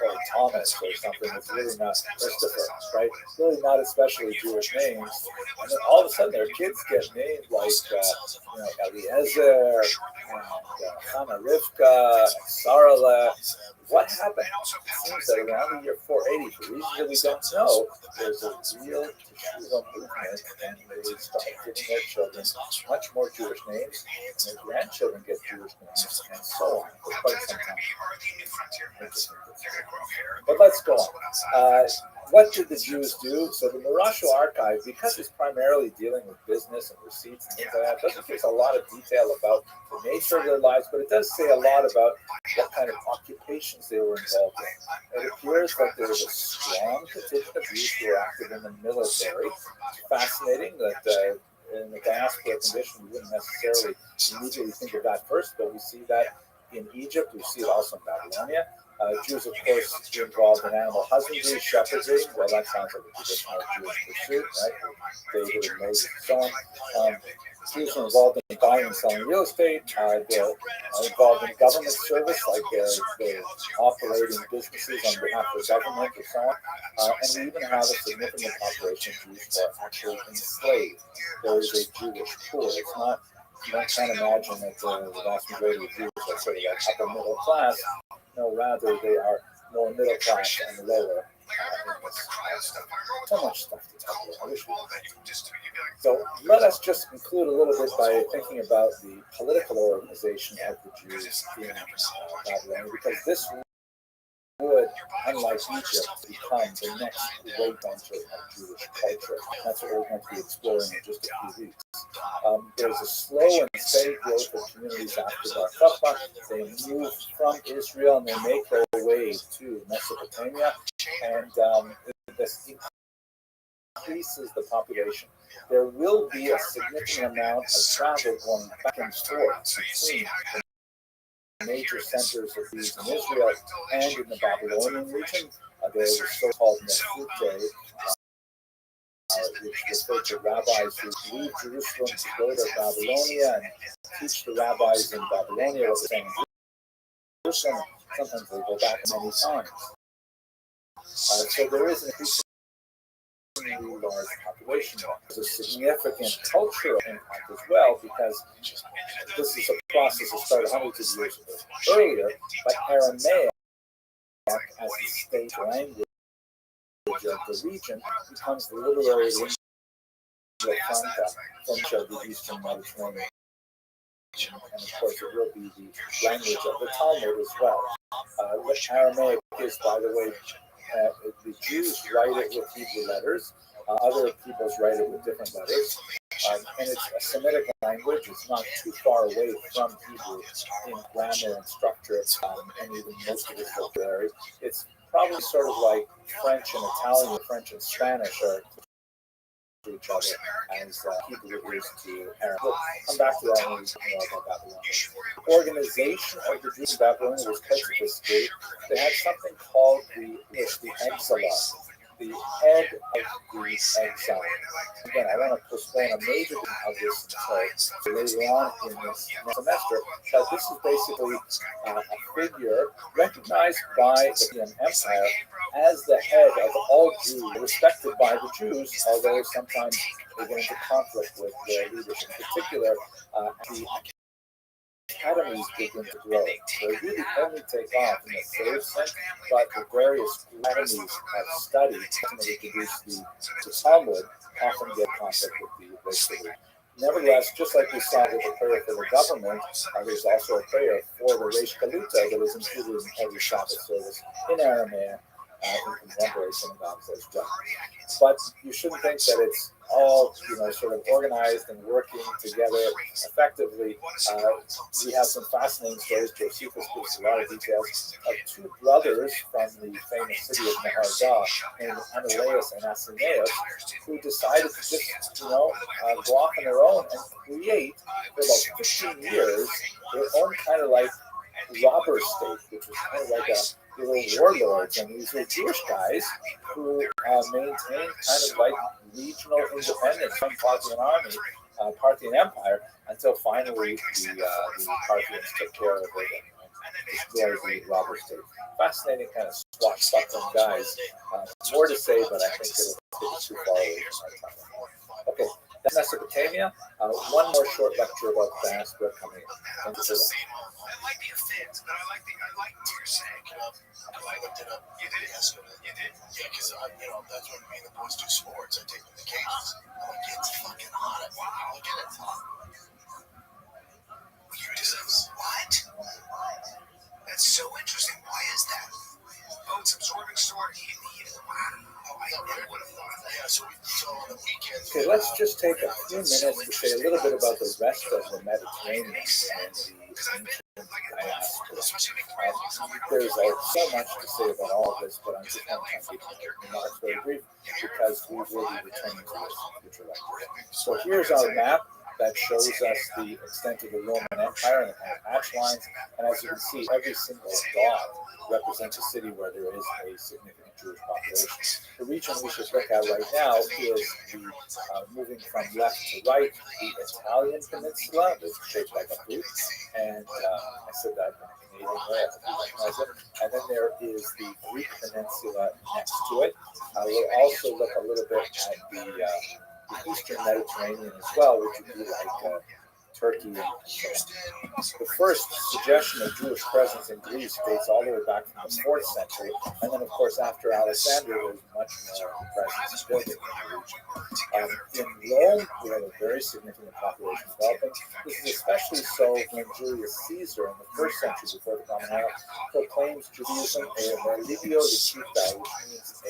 or Thomas or something, it's really not Christopher, right? It's really not especially Jewish names. And then all of a sudden their kids get named like, Eliezer and Hannah Rivka, Sarala. What happened? It seems that around the year 480, for reasons that we don't know, there's a real Yeshiva movement, and they start giving their children much more Jewish names, and their grandchildren get Jewish names, and so on for quite some time. But let's go on. What did the Jews do? So the Murashru archive, because it's primarily dealing with business and receipts and things like that, doesn't give us a lot of detail about the nature of their lives, but it does say a lot about what kind of occupations they were involved in. It appears that there was a strong contingent of Jews who were active in the military. It's fascinating that in the diaspora condition, we wouldn't necessarily immediately think of that first, but we see that in Egypt, we see it also in Babylonia. Jews, of course, involved in animal husbandry, shepherdry. Well, that sounds like a traditional Jewish pursuit, right? David and Moses and so on. Jews were involved in buying and selling real estate. They're involved in government service, like they're operating businesses on behalf of the government and so on. And we even have a significant population of Jews who are actually enslaved. There is a Jewish poor. It's not, you can't imagine that the vast majority of Jews are sort of like upper middle class. No, rather they are more middle class and lower So much stuff to talk about. I wish we So let us just conclude a little bit by thinking about the political organization of the Jews in Babylon, because this would, unlike Egypt, become the next great venture of Jewish culture. That's what we're going to be exploring in just a few weeks. There's a slow and steady growth of communities after Bar Kokhba. They move from Israel and they make their way to Mesopotamia, and this increases the population. There will be a significant amount of travel going back and forth between the major centers of these in Israel and in the Babylonian region. There's a so-called Nefute, which refer to rabbis who leave Jerusalem to go to Babylonia and teach the rabbis in Babylonia what they're saying in Jerusalem. Sometimes they go back many times. So there is an increasingly large population. There's a significant cultural impact as well, because this is a process that started hundreds of years earlier, but Aramaic as the state language of the region becomes the literary lingua franca from the Eastern Mediterranean. And of course, it will be the language of the Talmud as well. Aramaic is, by the way, the Jews write it with Hebrew letters. Other peoples write it with different letters. And it's a Semitic language. It's not too far away from Hebrew in grammar and structure, and even most of its vocabulary. It's probably sort of like French and Italian, French and Spanish are to each other as Hebrew is to Arabic. We'll come back to that when we talk more about Babylon. The organization of the Jews in Babylon was quite sophisticated. They had something called the Exila, the head of the exile. Again, I want to postpone a major of this until later on in this semester, but this is basically a figure recognized by the Ottoman Empire as the head of all Jews, respected by the Jews, although sometimes they get into conflict with their leadership. In particular, the academies begin to grow. They really only take off in the 3rd century, but the various academies of study ultimately produce the Talmud, often get conflict with the Restream. Nevertheless, just like we saw with the prayer for the government, there's also a prayer for the Reish Galuta that is included in every Shabbat service in Aramaic, in contemporary synagogues as well. But you shouldn't think that it's all, sort of organized and working together effectively. We have some fascinating stories. Josephus gives a lot of details of 2 brothers from the famous city of Mahardah, named Ananias and Asinaeus, who decided to just, go off on their own and create, for about 15 years, their own kind of like robber state, which was kind of like a little warlords. And these were Jewish guys who maintained kind of like regional independence from Parthian army, Parthian Empire, until finally the Parthians took care of it and destroyed the robber state. Fascinating kind of swashbuckling guys. More to say, but I think it'll take too far away from our time. Okay, that's Mesopotamia. One more short lecture about diaspora coming in. That might be a fit, but I like what you're saying. I looked it up. You did? Yes, you did? Yeah, because that's when me and the boys do sports. I take them to cages. I'm like, it's fucking hot. Wow, look at it. What? That's so interesting. Why is that? Oh, it's absorbing stored heat. Wow. Oh, I never would have thought of that. Yeah, so on the weekends. Okay, let's just take a few minutes to say a little bit about the rest of the Mediterranean and the ancient diaspora. There's so much to say about all of this, but I'm just going to keep my remarks very brief because we will be returning to this in future lectures. So here's our map that shows us the extent of the Roman Empire and the kind of hatch lines. And as you can see, every single dot represents a city where there is a significant Jewish population. The region we should look at right now is the moving from left to right, the Italian peninsula, that's shaped like a boot, and I said that in a Canadian way, I think you recognize it. And then there is the Greek peninsula next to it. We'll also look a little bit at the Eastern Mediterranean as well, which would be like Turkey, and so on. The first suggestion of Jewish presence in Greece dates all the way back from the 4th century, and then, of course, after Alexander, there's much more presence building in the region. In Rome, we have a very significant population developing. This is especially so when Julius Caesar, in the 1st century before the Common Era, proclaims Judaism a religio licita, which means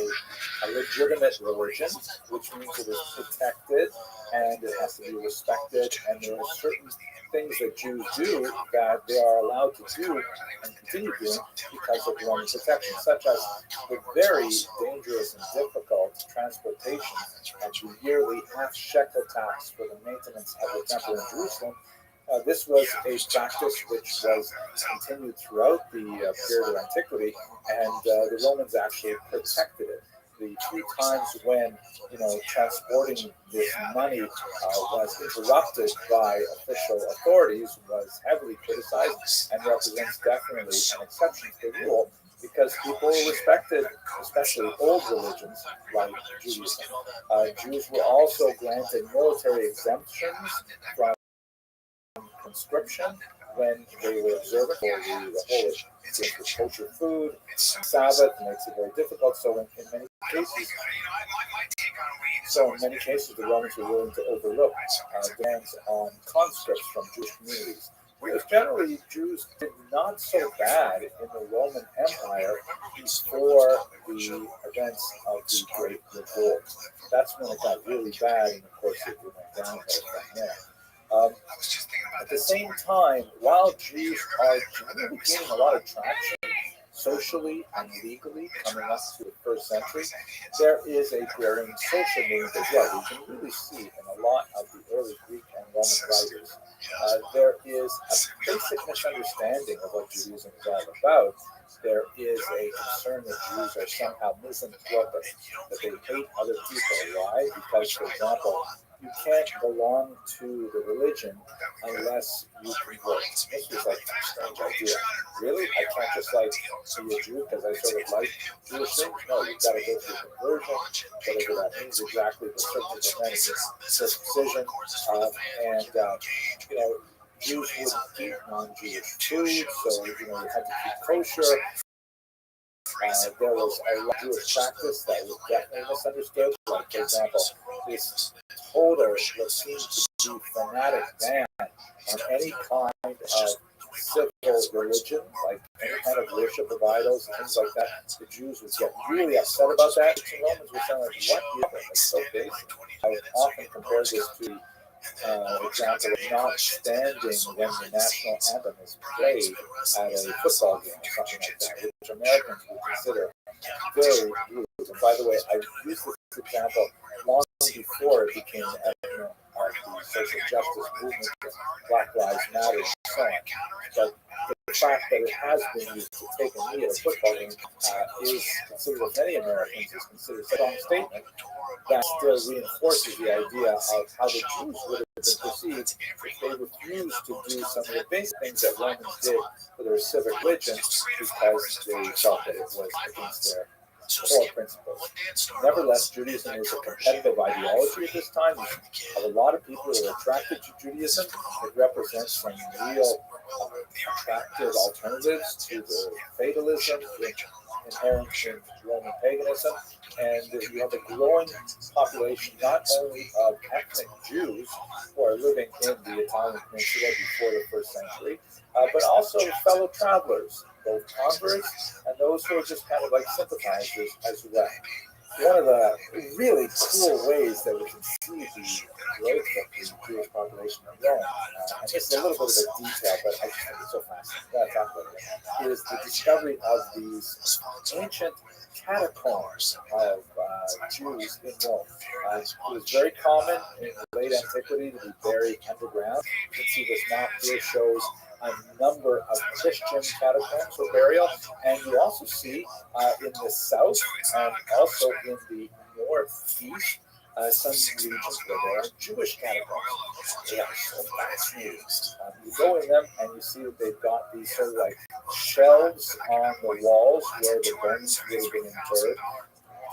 a legitimate religion, which means it is protected and it has to be respected, and there are certain things that Jews do that they are allowed to do and continue doing because of Roman protection, such as the very dangerous and difficult transportation of the yearly half-shekel tax for the maintenance of the temple in Jerusalem. This was a practice which was continued throughout the period of antiquity, and the Romans actually protected it. The few times when transporting this money was interrupted by official authorities was heavily criticized and represents definitely an exception to the rule, because people respected, especially old religions like Judaism. Jews were also granted military exemptions from conscription when they were observant for the whole kosher food. Sabbath makes it very difficult. So in many cases, the Romans were willing to overlook demands on conscripts from Jewish communities. Because generally, Jews did not so bad in the Roman Empire before the events of the Great Revolt. That's when it got really bad, and of course it went downhill from there. At the same time, while Jews are generally gaining a lot of traction socially and legally coming up to the 1st century, there is a growing social movement as well. We can really see in a lot of the early Greek and Roman writers. There is a basic misunderstanding of what Judaism is all about. There is a concern that Jews are somehow misanthropic, that they hate other people. Why? Because, for example, you can't belong to the religion unless you convert. This was like a strange idea. Really? I can't just be a Jew because I sort of like Jewish things? No, you've got to go through conversion, whatever that means exactly, but certainly the men circumcision. Jews wouldn't eat non-Jewish food, so you had to keep kosher. There was a lot of Jewish practice that was definitely misunderstood. Like, for example, this total, what seems to be fanatic ban on any kind of civil religion, like any kind of worship of idols and things like that. The Jews would get really upset about that. The Romans would sound like, what is that? It's so basic. I would often compare this to example of not standing when the national anthem is played at a football game or something like that, which Americans would consider very rude. And by the way, I used this example long before it became evident of the social justice movement, Black Lives Matter, and so on. But the fact that it has been used to take a knee at a football game is considered, of many Americans, is considered a strong statement that still reinforces the idea of how the Jews would have been perceived if they refused to do some of the basic things that Romans did for their civic religion because they felt that it was against their core principles. Nevertheless, Judaism is a competitive ideology at this time. You have a lot of people who are attracted to Judaism. It represents some real attractive alternatives to the fatalism inherent in Roman paganism. And you have a growing population not only of ethnic Jews who are living in the Italian peninsula before the 1st century, but also fellow travelers, both converts and those who are just kind of like sympathizers as well. One of the really cool ways that we can see the growth of the Jewish population in Rome, and this is a little bit of a detail, but I just think it's so fascinating, I gotta talk about it, is the discovery of these ancient catacombs of Jews in Rome. It was very common in the late antiquity to be buried underground. You can see this map here shows a number of Christian catacombs for burial, and you also see in the south and also in the northeast some regions where there are Jewish catacombs. They are so fascinating. You go in them and you see that they've got these sort of like shelves on the walls where the bones would have been interred.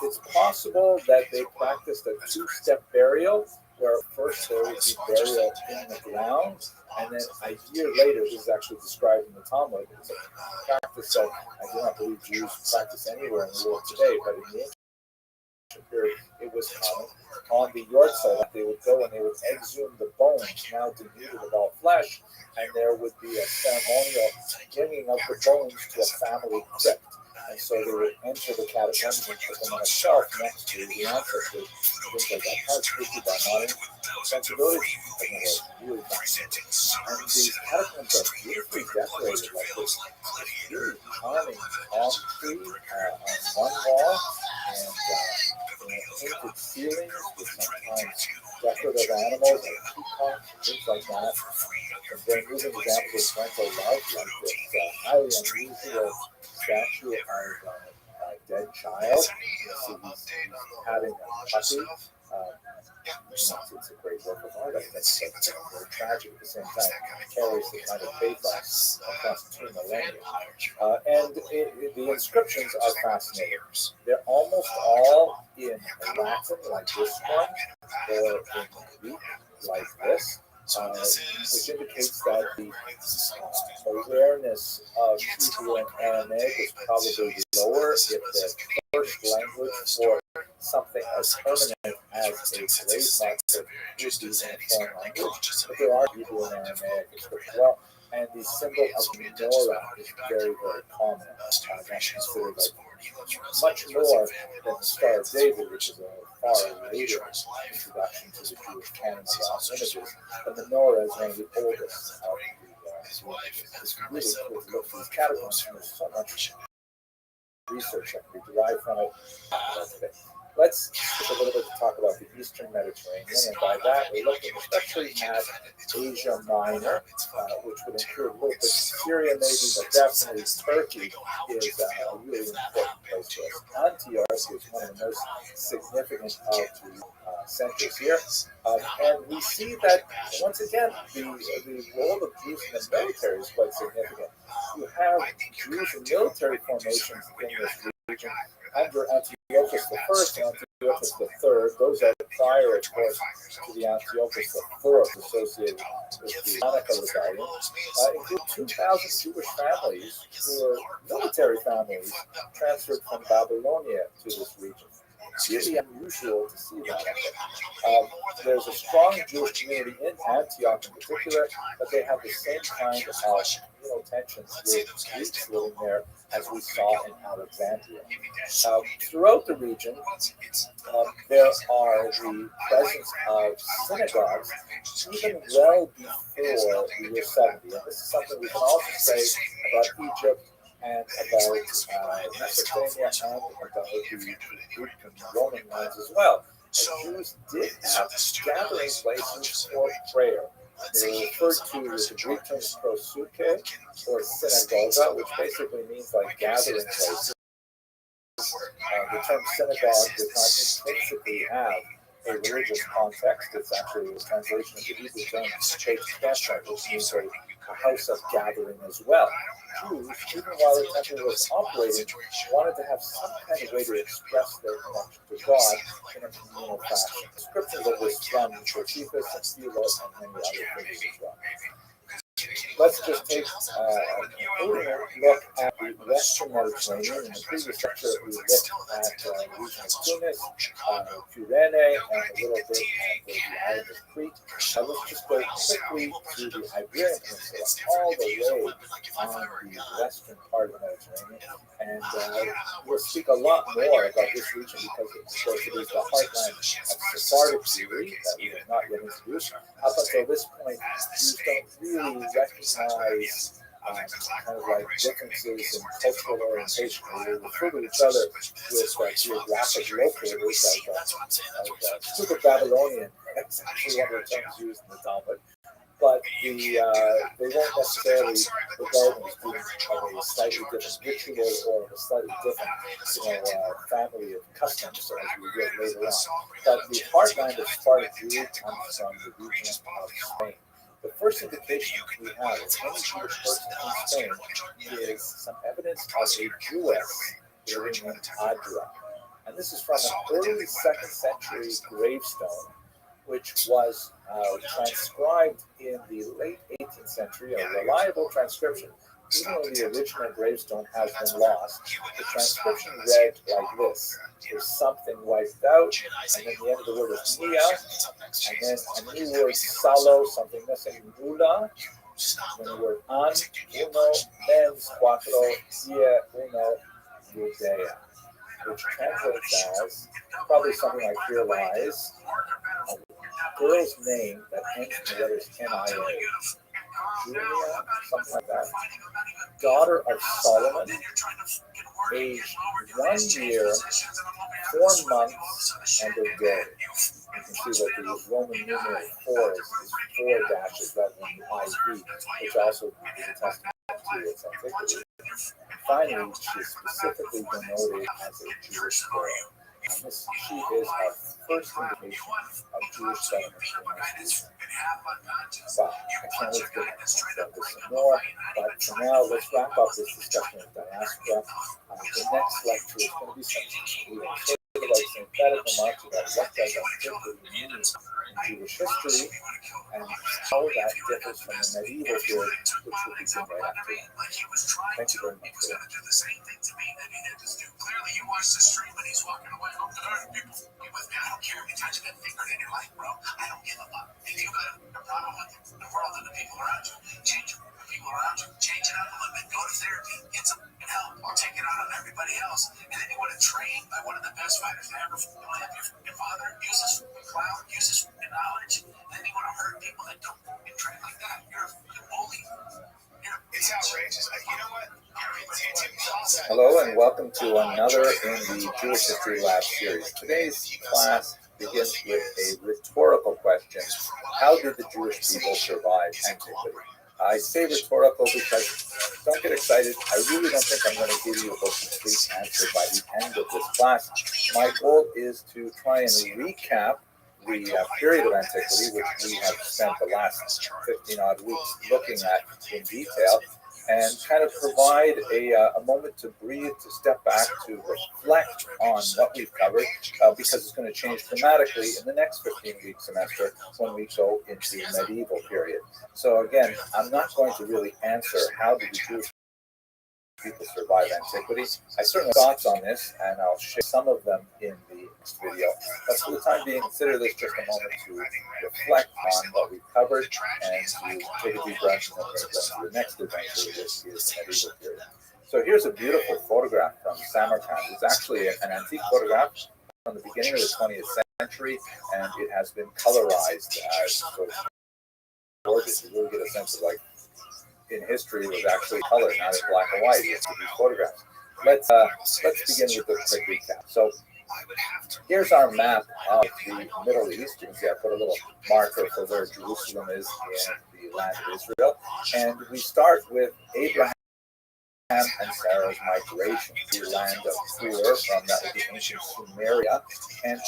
It's possible that they practiced a 2-step burial where first there would be burial in the ground, and then a year later, this is actually described in the Talmud, it's a practice that I do not believe Jews practice anywhere in the world today, but in the ancient period, it was common. On the yahrzeit, they would go and they would exhume the bones, now denuded of all flesh, and there would be a ceremonial bringing of the bones to a family crypt. And so they would enter the catacombs and put them on a shelf next to the ancestors, things like that. Kind of spooky by modern sensibilities, but no, it's really fascinating. And these catacombs are beautifully decorated, like this really charming palm tree on one wall, and painted ceilings with sometimes decorative animals like peacocks, things like that. And very moving example of parental love, like this highly unusual statue of a dead child. You see he's having a puppy. It's a great work of art, I think, but very tragic at the same time. It carries the kind of pathos across 2 millennia. And the inscriptions are fascinating. They're almost all in Latin, like this one, or in Greek, like this. Which indicates that the awareness of Hebrew and Aramaic is probably lower if the first language for something as permanent as a grave marker would be in a foreign language. But there are Hebrew and Aramaic as well. And the symbol of menorah is very, very common. That's considered like much more than the Star of David, which is a far later introduction to the Jewish canon of lost images. The menorah is one of the oldest of the images. It's really cool to look for these catacombs, and there's so much research that can be derived from it. Let's take a little bit to talk about the Eastern Mediterranean, and by that we're looking especially at Asia Minor, which would include a little bit Syria maybe, but definitely Turkey is a really important place for us. Antioch is one of the most significant of the centers here, and we see that once again the role of Jews in the military is quite significant. You have Jews in military formations in this region under Antiochus I and Antiochus III. Those are prior, of course, to the Antiochus IV associated with the Hanukkah rebellion. Include 2,000 Jewish families who were military families transferred from Babylonia to this region. It's really unusual to see that. There's a strong Jewish community in Antioch in particular, but they have the same kind of tensions with Greeks living there as we saw in Alexandria. Throughout the region, there are the presence of synagogues even well before the year 70. And this is something we can also say about Egypt and about Mesopotamia and about the Greek and Roman lands as well. And Jews did have gathering places for prayer. They were referred to as the Greek term prosuke, or synagoga, which basically means like gathering place. The term synagogue does not intrinsically have a religious context. It's actually a translation of the Hebrew term Beit Knesset, which means a house of gathering as well. Jews, even while the temple was operating, wanted to have some kind of way to express their connection to God in a communal fashion. Descriptions of this from Josephus and Philos and many other figures as well. Let's just take a look at the Western Mediterranean. In the previous lecture, we looked at the region of Tunis, Cyrene, and a little bit at the island of Crete. Let's just go quickly to the Iberian Peninsula, all the way on the western part of the Mediterranean. And we'll speak a lot more about this region because, of course, it is the heartland of Sephardic Jewry that we have not yet introduced. Up until this point, Jews don't really recognize kind of like differences in cultural orientation. They refer to each other with geographic locators like Super Babylonian. That's actually one of the terms used in the Talmud. But they won't necessarily regard them as being of a slightly different ritual or a slightly different, family of customs, as we will later on. But the heartland of Sephardic Jewry comes from the region of Spain. The first indication we have of any Jewish person in Spain is some evidence of a Jewess living in Adra. And this is from an early 2nd century gravestone which was transcribed in the late 18th century, a reliable transcription. Even though the original gravestone has been lost, the transcription read like this. There's something wiped out, and then the end of the word is Nia, and then a new word, Salo, something missing, Mula, then the word An, Uno, Mens, Cuatro, Dia, Uno, Judea, which translates as probably something like Here Lies, a girl's name that ends in the letters N-I-A. Julia, something like that. Daughter of Solomon, age 1 year, 4 months, and a day. You can see that the Roman numeral 4 is 4 dashes rather than the IV, which also is a testament to its antiquity. Finally, she is specifically denoted as a Jewish girl. She is our first indication of Jewish settlement in this region. But I can't wait to get into some more. But for now, let's wrap up this discussion of diaspora. The next lecture is going to be something like synthetic remarks about what does antiquity mean in Jewish history and how that differs from the medieval period, which will begin right after that. Thank you very much for that. Clearly, you watched the stream and he's walking away. People, be with me. I don't care if you touch a good finger in your life, bro. I don't give a fuck. If you got a problem with the world and the people around you, change it. The people around you, change it up a little bit. Go to therapy, get some help, or take it out on everybody else. And then you want to train by one of the best fighters to ever live. Your father uses cloud, uses knowledge. And then you want to hurt people that don't train like that. You're a bully. It's outrageous. You know what? Hello and welcome to another in the Jewish History Lab series. Today's class begins with a rhetorical question. How did the Jewish people survive antiquity? I say rhetorical because, don't get excited, I really don't think I'm going to give you a complete answer by the end of this class. My goal is to try and recap the period of antiquity, which we have spent the last 15 odd weeks looking at in detail, and kind of provide a moment to breathe, to step back, to reflect on what we've covered, because it's going to change dramatically in the next 15-week semester when we go into the medieval period. So again, I'm not going to really answer how did the Jewish people survive antiquity. I certainly have thoughts on this, and I'll share some of them in the next video. But for the time being, consider this just a moment to reflect on what we've covered and to take a deep breath and then go to the next adventure, which is the medieval period. So here's a beautiful photograph from Samarkand. It's actually an antique photograph from the beginning of the 20th century, and it has been colorized as sort of gorgeous. You really get a sense of like in history it was actually colored, not in black and white. It's these photographs. Let's begin with a quick recap. So here's our map of the Middle East. You can see I put a little marker for where Jerusalem is in the land of Israel. And we start with Abraham and Sarah's migration to the land of Ur from that would be ancient Sumeria. And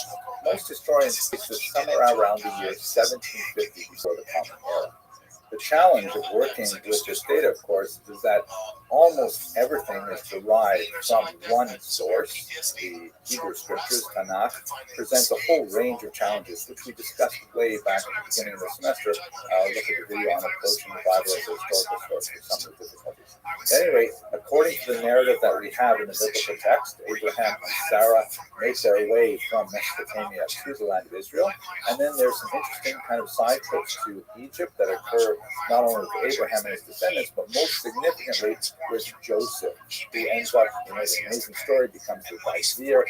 most historians place this somewhere around the year 1750 before the Common Era. The challenge of working with this data, of course, is that almost everything is derived from one source. The Hebrew Scriptures, Tanakh, presents a whole range of challenges, which we discussed way back at the beginning of the semester. Look at the video on approaching the Bible as a historical source for some of the difficulties. At any rate, according to the narrative that we have in the biblical text, Abraham and Sarah make their way from Mesopotamia to the land of Israel. And then there's some interesting kind of side trips to Egypt that occur not only with Abraham and his descendants, but most significantly with Joseph, who ends up, the amazing story, becomes the vizier of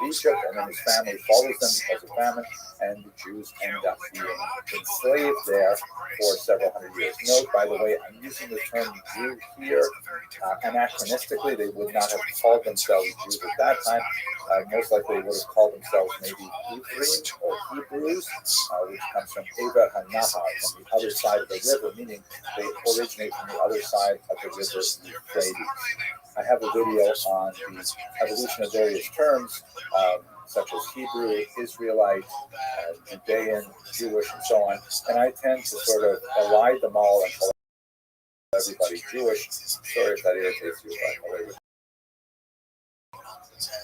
Egypt, and then his family follows them because of famine, and the Jews end up being enslaved there for several hundred years. Note, by the way, I'm using the term Jew here. Anachronistically, they would not have called themselves Jews at that time. Most likely, they would have called themselves maybe Hebrews or Hebrews, which comes from Eva HaNahar, from the other side of the river, meaning they originate from the other side of the river Euphrates. I have a video on the evolution of various terms, such as Hebrew, Israelite, Judean, Jewish, and so on, and I tend to sort of elide them all and call everybody Jewish. Sorry if that irritates you, but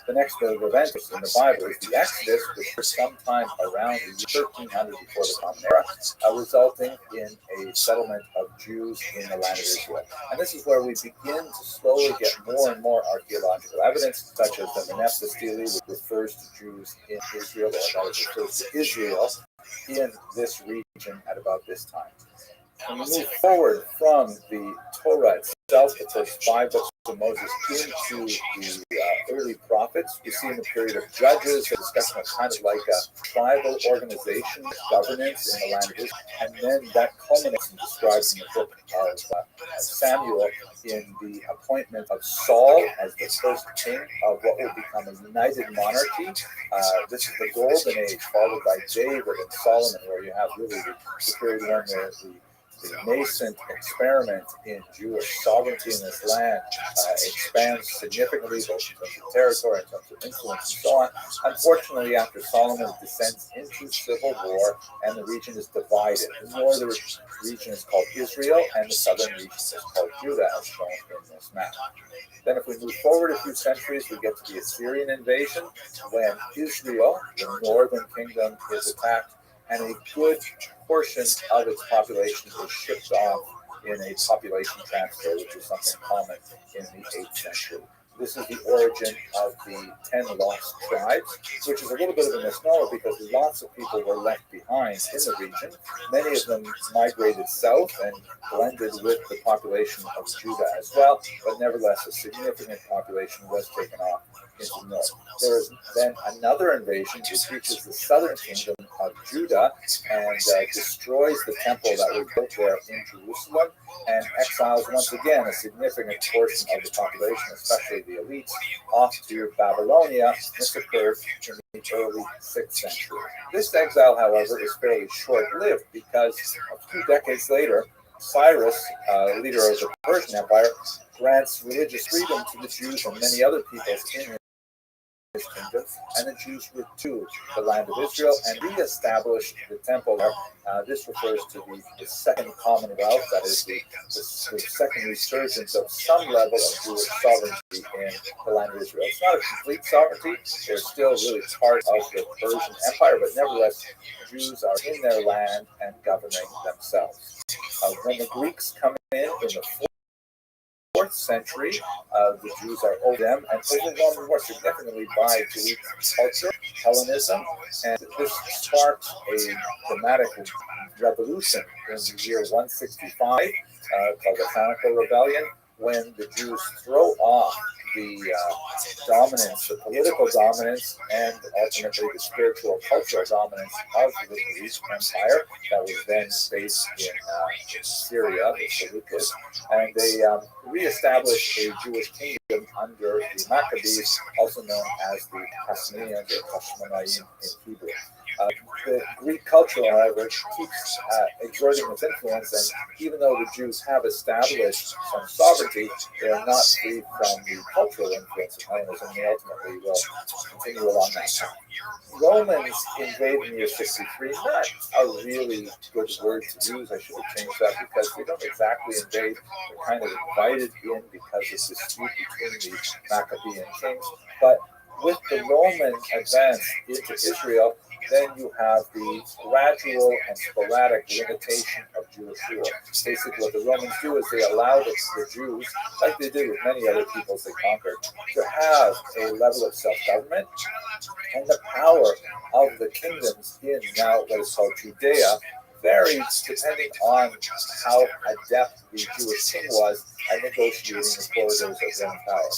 The next event in the Bible is the Exodus, which was sometime around the year 1300 before the Common Era, resulting in a settlement of Jews in the land of Israel. And this is where we begin to slowly get more and more archaeological evidence, such as the Meneptah stele, which refers to Jews in Israel, or that refers to Israel in this region at about this time. When we move forward from the Torah itself, the first 5 books of Moses, into the early prophets, we see in the period of Judges a discussion of kind of like a tribal organization, governance in the land of Israel, and then that culminates and described in the book of Samuel in the appointment of Saul as the first king of what will become a united monarchy. This is the golden age, followed by David and Solomon, where you have really the period when the nascent experiment in Jewish sovereignty in this land expands significantly, both in terms of territory, in terms of influence, and so on. Unfortunately, after Solomon descends into civil war, and the region is divided. The northern region is called Israel, and the southern region is called Judah, as shown in this map. Then if we move forward a few centuries, we get to the Assyrian invasion, when Israel, the northern kingdom, is attacked, and a good portion of its population is shipped off in a population transfer, which is something common in the 8th century. This is the origin of the 10 lost tribes, which is a little bit of a misnomer because lots of people were left behind in the region. Many of them migrated south and blended with the population of Judah as well, but nevertheless a significant population was taken off into the north. There is then another invasion which reaches the southern kingdom of Judah and destroys the temple that was built there in Jerusalem and exiles once again a significant portion of the population, especially the elites, off to Babylonia. This occurred in the early 6th century. This exile, however, is fairly short-lived because a few decades later, Cyrus, leader of the Persian Empire, grants religious freedom to the Jews and many other peoples in his kingdom, and the Jews returned to the land of Israel and reestablished the temple there. This refers to the second commonwealth, that is the second resurgence of some level of Jewish sovereignty in the land of Israel. It's not a complete sovereignty, they're still really part of the Persian Empire, but nevertheless, Jews are in their land and governing themselves. When the Greeks come in the 4th century, the Jews are over them and overwhelmed more significantly by Greek culture, Hellenism, and this sparks a dramatic revolution in the year 165 called the Hanukkah Rebellion, when the Jews throw off the dominance, the political dominance, and ultimately the spiritual, cultural dominance of the Greek Empire that was then based in Syria, the Seleucids, and they reestablished a Jewish kingdom under the Maccabees, also known as the Hasmoneans or Hashmonaim in Hebrew. The Greek culture, however, keeps exerting its influence, and even though the Jews have established some sovereignty, they are not free from the cultural influence of Hellenism, and they ultimately will continue along that path. Romans invade in the year 63, not a really good word to use. I should have changed that because they don't exactly invade. They're kind of invited in because of the dispute between the Maccabean kings. But with the Roman advance into Israel, then you have the gradual and sporadic limitation of Jewish rule. Basically, what the Romans do is they allow the Jews, like they did with many other peoples they conquered, to have a level of self-government, and the power of the kingdoms in now what is called Judea varied depending on how adept the Jewish king was at negotiating the corridors of Roman power.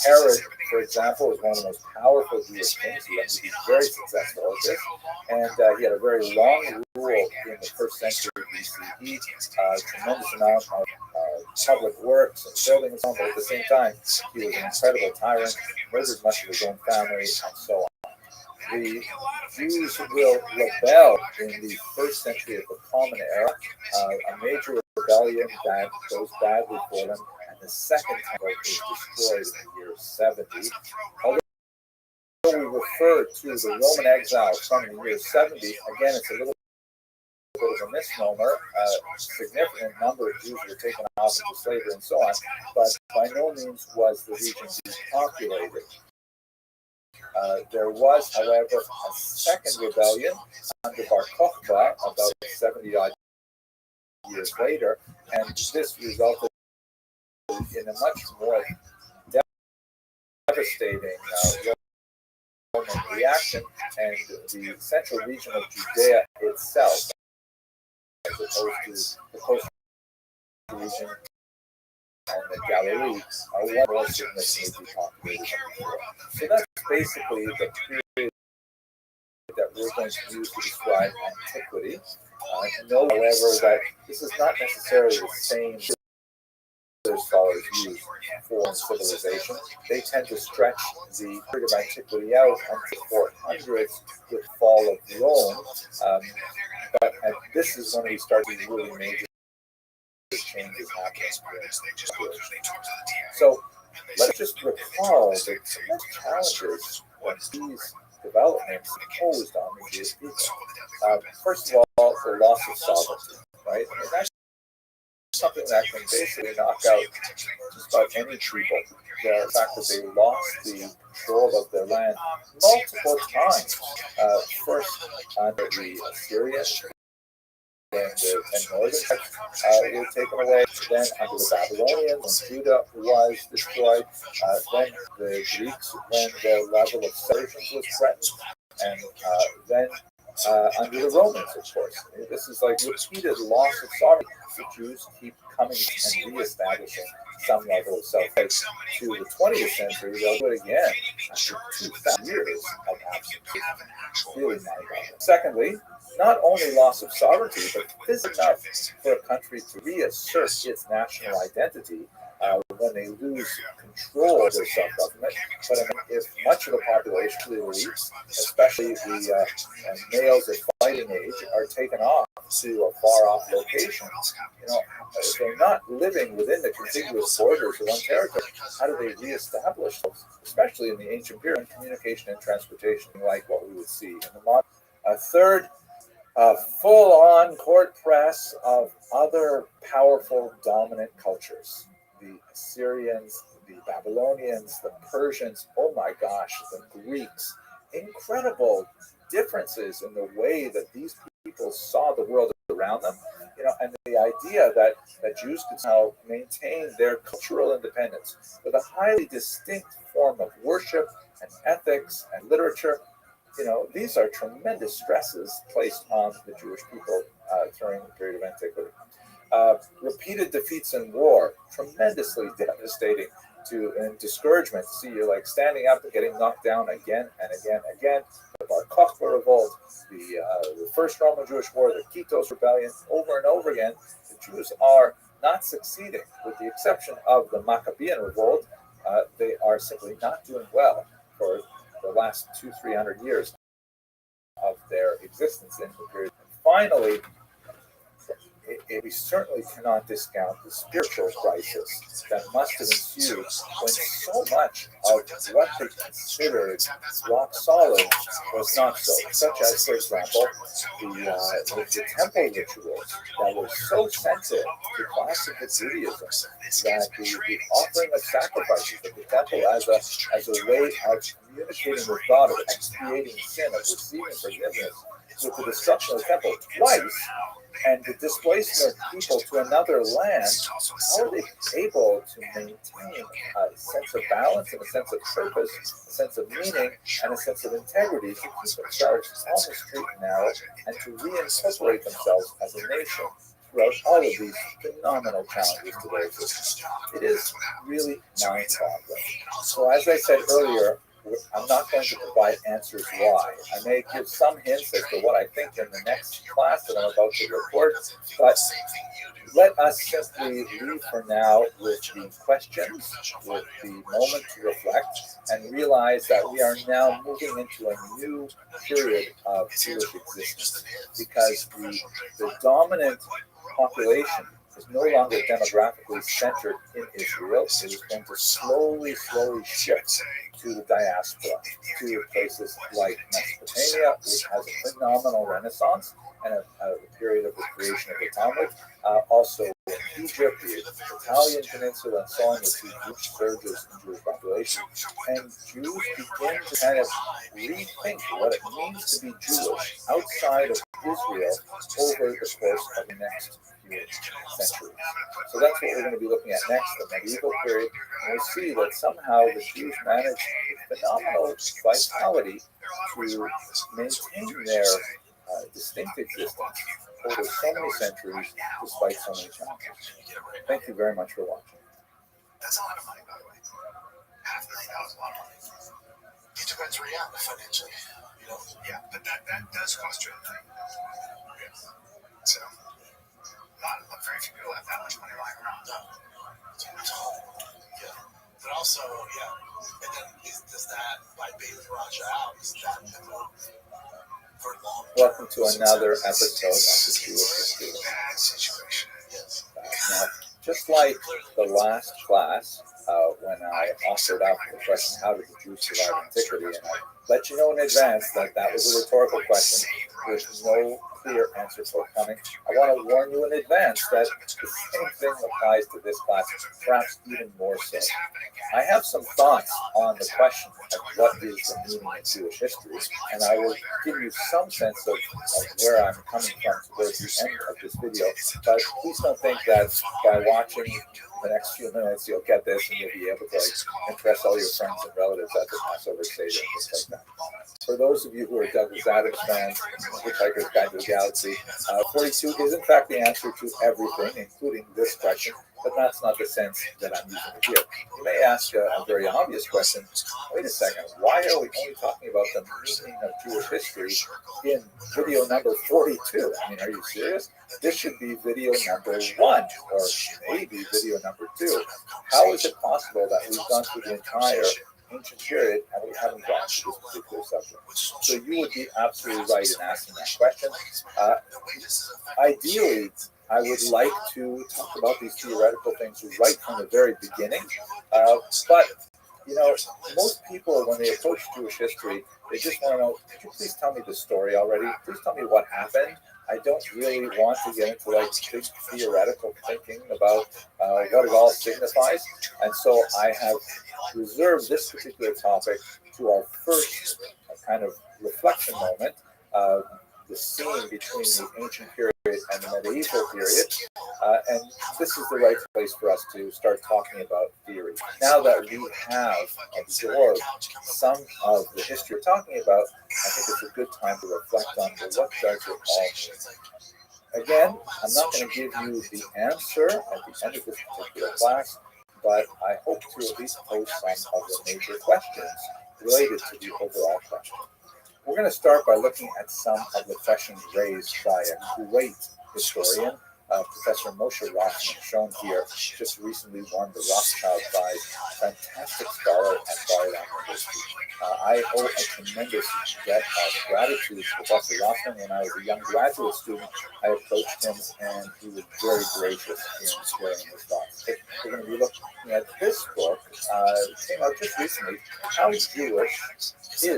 Herod, for example, was one of the most powerful Jewish kings. He was very successful at this, and he had a very long rule in the 1st century BCE, tremendous amount of public works and building and so on, but at the same time, he was an incredible tyrant, murdered much of his own family, and so on. The Jews will rebel in the 1st century of the Common Era, a major rebellion that goes badly for them, and the second temple is destroyed in the year 70. Although we refer to the Roman exile from the year 70, again, it's a little bit of a misnomer. A significant number of Jews were taken off into slavery and so on, but by no means was the region depopulated. There was, however, a second rebellion under Bar Kokhba about 70 odd years later, and this resulted in a much more devastating Roman reaction, and the central region of Judea itself, as opposed to the coastal region and the Galilee, are one more significantly populated than before. So that's basically the period that we're going to use to describe antiquity. Note, however, that this is not necessarily the same scholars use for civilization. They tend to stretch the period of antiquity out until 400s with the fall of Rome. But this is when we start these really major changes happening. So let's just recall the tremendous challenges that these developments imposed on the Jewish people. First of all, the loss of sovereignty, right? And that's something that can basically knock out just about any people. The fact that they lost the control of their land multiple times. First under the Assyrians, and northern were taken away. Then under the Babylonians, when Judah was destroyed. Then the Greeks, when the level of Persians was threatened. And then under the Romans, of course. This is like repeated loss of sovereignty. The Jews keep coming and reestablishing some level of self-hate. To the 20th century, they'll do it again after 2,000 years of absence. Really mind-boggling. Secondly, not only loss of sovereignty, but this is enough for a country to reassert its national identity when they lose control of their self-government. But if much of the population, the elites, especially the males of fighting age, are taken off to a far-off location, if they're not living within the contiguous borders of one territory, how do they reestablish those, especially in the ancient period, communication and transportation, like what we would see in the modern. Third, full-on court press of other powerful dominant cultures. The Assyrians, the Babylonians, the Persians, oh my gosh, the Greeks. Incredible differences in the way that these people saw the world around them, and the idea that Jews could now maintain their cultural independence with a highly distinct form of worship and ethics and literature. These are tremendous stresses placed on the Jewish people during the period of antiquity. Repeated defeats in war, tremendously devastating and discouragement to see you like standing up and getting knocked down again and again and again. The Bar Kokhba revolt, the First Roman-Jewish War, the Kitos Rebellion, over and over again. The Jews are not succeeding, with the exception of the Maccabean revolt. They are simply not doing well for the last 200-300 years of their existence in the period. And finally, we certainly cannot discount the spiritual crisis that must have ensued when so much of what they considered rock solid was not so, such as, for example, the temple rituals that were so sensitive to classical Judaism that the offering of sacrifices at the temple as a way of communicating with God, of expiating sin, of receiving forgiveness, with the destruction of the temple twice, and the displacement of people to another land, how are they able to maintain a sense of balance and a sense of purpose, a sense of meaning, and a sense of integrity to keep themselves on the straight and narrow and to reincorporate themselves as a nation throughout all of these phenomenal challenges to their existence? It is really mind-boggling. So as I said earlier, I'm not going to provide answers why. I may give some hints as to what I think in the next class that I'm about to report, but let us simply leave for now with the questions, with the moment to reflect, and realize that we are now moving into a new period of Jewish existence, because the dominant population is no longer demographically centered in Israel. It is going to slowly shift to the diaspora, to places like Mesopotamia, which has a phenomenal renaissance and a period of the creation of the Talmud, also in Egypt, the Italian peninsula, and so on, you'll see huge surges in Jewish population. And Jews begin to kind of rethink what it means to be Jewish outside of Israel over the course of the next few centuries. So that's what we're going to be looking at next, the medieval period. And we see that somehow the Jews managed with phenomenal vitality to maintain their distinct existence over so many centuries despite so many challenges. Thank you very much for watching. That's a lot of money, by the way. $500,000 a lot of money. It depends where you're at financially. You know? Yeah, but that does cost you a thing. Yeah. So, not very few people have that much money lying around. No. Yeah. But also, yeah. And then does that, by bailing Raja out, is that the move for long? Welcome to another episode of the Jewish History. Bad situation. Yes. Now, just like the last class, when I offered up the question, how did the Jews survive antiquity, and I let you know in advance that that was a rhetorical question with no clear answer forthcoming. I want to warn you in advance that the same thing applies to this class, perhaps even more so. I have some thoughts on the question of what is the meaning of Jewish history, and I will give you some sense of where I'm coming from towards the end of this video. But please don't think that by watching the next few minutes you'll get this and you'll be able to impress all your friends and relatives at the Passover Seder and things like that. For those of you who are Douglas Adams fans, Hitchhiker's Guide to the Galaxy, 42 is in fact the answer to everything, including this question, but that's not the sense that I'm using it here. You may ask a very obvious question, wait a second, why are we only talking about the meaning of Jewish history in video number 42? I mean, are you serious? This should be video number 1, or maybe video number 2. How is it possible that we've gone through the entire ancient period and we haven't gotten to this particular subject? So you would be absolutely right in asking that question. Ideally, I would like to talk about these theoretical things right from the very beginning, but you know, most people, when they approach Jewish history, they just want to know, could you please tell me the story already? Please tell me what happened. I don't really want to get into like big theoretical thinking about what it all signifies. And so I have reserved this particular topic to our first kind of reflection moment, the scene between the ancient period and the medieval period. And this is the right place for us to start talking about theory. Now that we have absorbed some of the history we're talking about, I think it's a good time to reflect on what does it all mean. Again, I'm not going to give you the answer at the end of this particular class, but I hope to at least pose some of the major questions related to the overall question. We're going to start by looking at some of the questions raised by a great historian, Professor Moshe Rothman, shown here, just recently won the Rothschild Prize, fantastic scholar at Bar-Ilan University. I owe a tremendous debt of gratitude to Professor Rothman. When I was a young graduate student, I approached him and he was very gracious in sharing his thoughts. We're going to be looking at this book, came out just recently, How Jewish is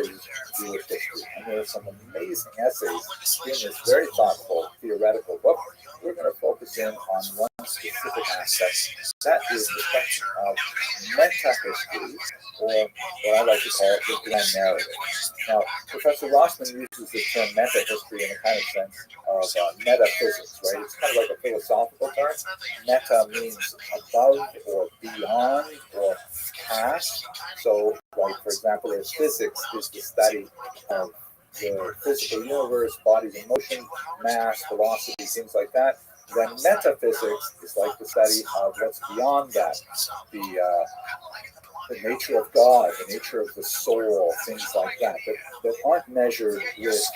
Jewish History. And there are some amazing essays in this very thoughtful theoretical book. We're going to focus in on one specific aspect. That is the question of meta-history, or what I like to call it, the grand narrative. Now, Professor Rothman uses the term meta-history in a kind of sense of metaphysics, right? It's kind of like a philosophical term. Meta means above or beyond or past. So, like, for example, if physics is the study of the physical universe, bodies in motion, mass, velocity, things like that, then metaphysics is like the study of what's beyond that, the nature of God, the nature of the soul, things like that, that aren't measured with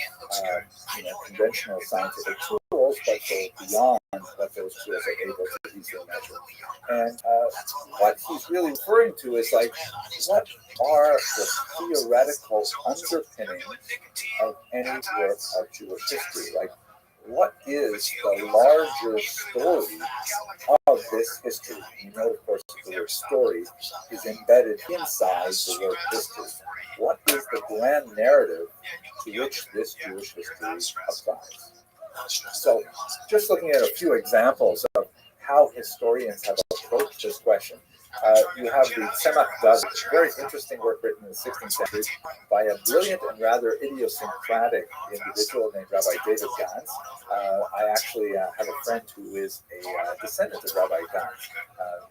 conventional scientific tools, but go beyond what those tools are able to easily measure. And what he's really referring to is like, what are the theoretical underpinnings of any work of Jewish history? Like, what is the larger story of this history? You know, of course, the word story is embedded inside the word history. What is the grand narrative to which this Jewish history applies? So, just looking at a few examples of how historians have approached this question. You have the Tzemach David, very interesting work written in the 16th century by a brilliant and rather idiosyncratic individual named Rabbi David Gans. I actually have a friend who is a descendant of Rabbi Gans,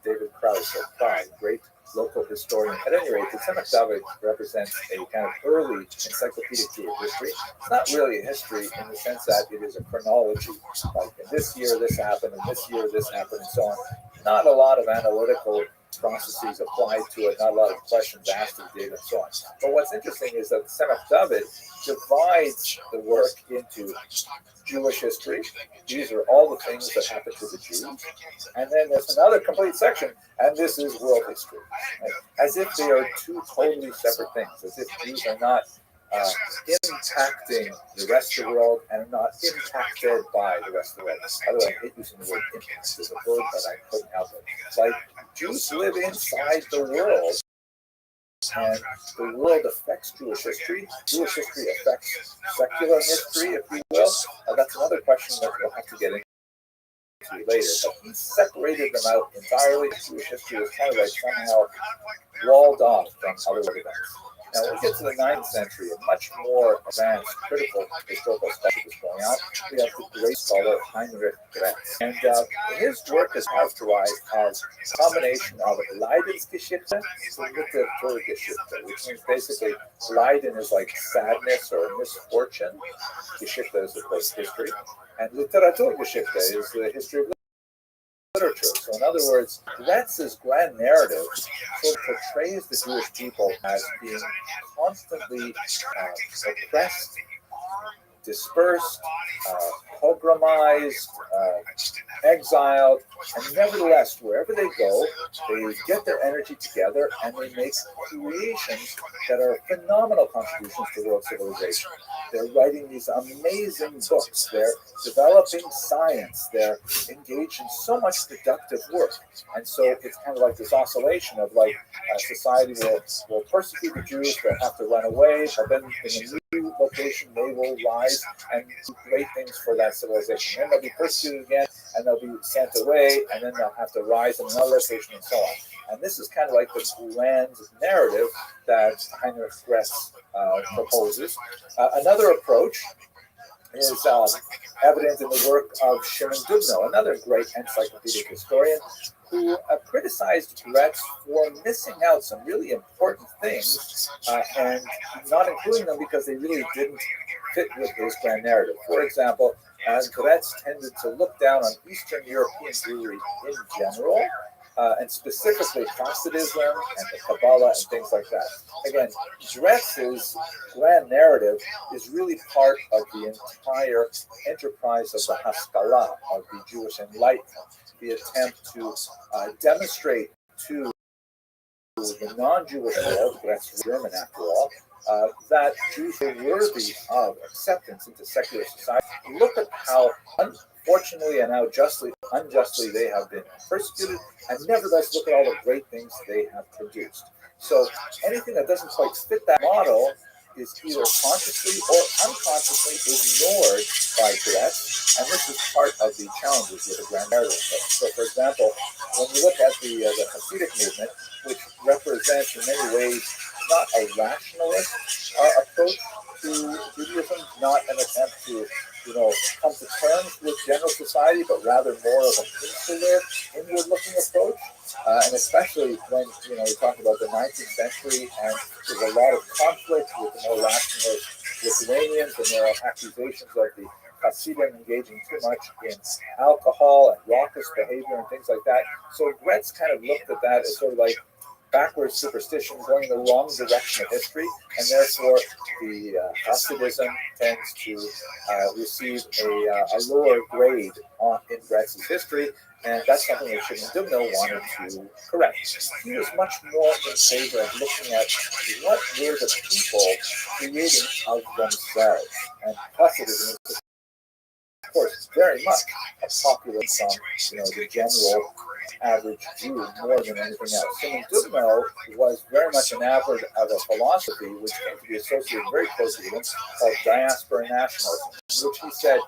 David Krause of Prague, great local historian. At any rate, the Tzemach David represents a kind of early encyclopedic Jewish history. It's not really a history in the sense that it is a chronology, like in this year this happened, and this year this happened, and so on. Not a lot of analytical processes applied to it, not a lot of questions asked of data and so on. But what's interesting is that Tzemach David divides the work into Jewish history. These are all the things that happened to the Jews. And then there's another complete section, and this is world history. Right? As if they are two totally separate things, as if Jews are not impacting the rest of the world and are not impacted by the rest of the world. By the way, I hate using the word impact as a verb, but I couldn't help it. Like, Jews live inside the world, and the world affects Jewish history. Jewish history affects secular history, if you will. That's another question that we'll have to get into later. But he separated them out entirely. Jewish history was kind of like somehow walled off from other events. Now, when we get to the 9th century, a much more advanced critical historical study is going on. We have the great scholar Heinrich Gretz. And his work is characterized as a combination of Leidensgeschichte and Literaturgeschichte, which means basically Leiden is like sadness or misfortune. Geschichte is, of course, history. And Literaturgeschichte is the history of literature. So, in other words, Gretz's grand narrative sort of portrays the Jewish people as being constantly oppressed, dispersed, pogromized, exiled, and nevertheless, wherever they go, they get their energy together and they make creations that are phenomenal contributions to world civilization. They're writing these amazing books. They're developing science. They're engaged in so much productive work. And so it's kind of like this oscillation of like society will persecute the Jews, they'll have to run away, but then in a new location they will rise and do great things for that civilization. Then they'll be persecuted again, and they'll be sent away, and then they'll have to rise in another location, and so on. And this is kind of like the grand narrative that Heinrich Gretz proposes. Another approach is evident in the work of Shimon Dubno, another great encyclopedic historian, who criticized Gretz for missing out some really important things and not including them because they really didn't fit with his grand narrative. For example, Gretz tended to look down on Eastern European Jewry in general, and specifically Hasidism and the Kabbalah and things like that. Again, Gretz's grand narrative is really part of the entire enterprise of the Haskalah, of the Jewish Enlightenment, the attempt to demonstrate to the non-Jewish world, Gretz was German after all, that Jews are worthy of acceptance into secular society. Look at how unfortunately and how unjustly they have been persecuted, and nevertheless look at all the great things they have produced. So anything that doesn't quite fit that model is either consciously or unconsciously ignored by Gretz, and this is part of the challenges with the grand narrative. So for example, when you look at the Hasidic movement, which represents in many ways not a rationalist approach to Judaism, not an attempt to come to terms with general society, but rather more of an insular, inward-looking approach. And especially when you talk about the 19th century, and there's a lot of conflict with the more rationalist Lithuanians, and there are accusations of the Hasidim engaging too much in alcohol and raucous behavior and things like that. So Gretz kind of looked at that as sort of like backwards superstition going in the wrong direction of history, and therefore the Hasidism tends to receive a lower grade in Gretz's history, and that's something that Shimon Dubno wanted to correct. He was much more in favor of looking at what were the people creating of themselves, and Hasidism is, of course, very much a popular from the general average Jew more than anything else. Shimon Dubno was very much enamored of a philosophy which came to be associated very closely with him called diaspora nationalism, in which he said,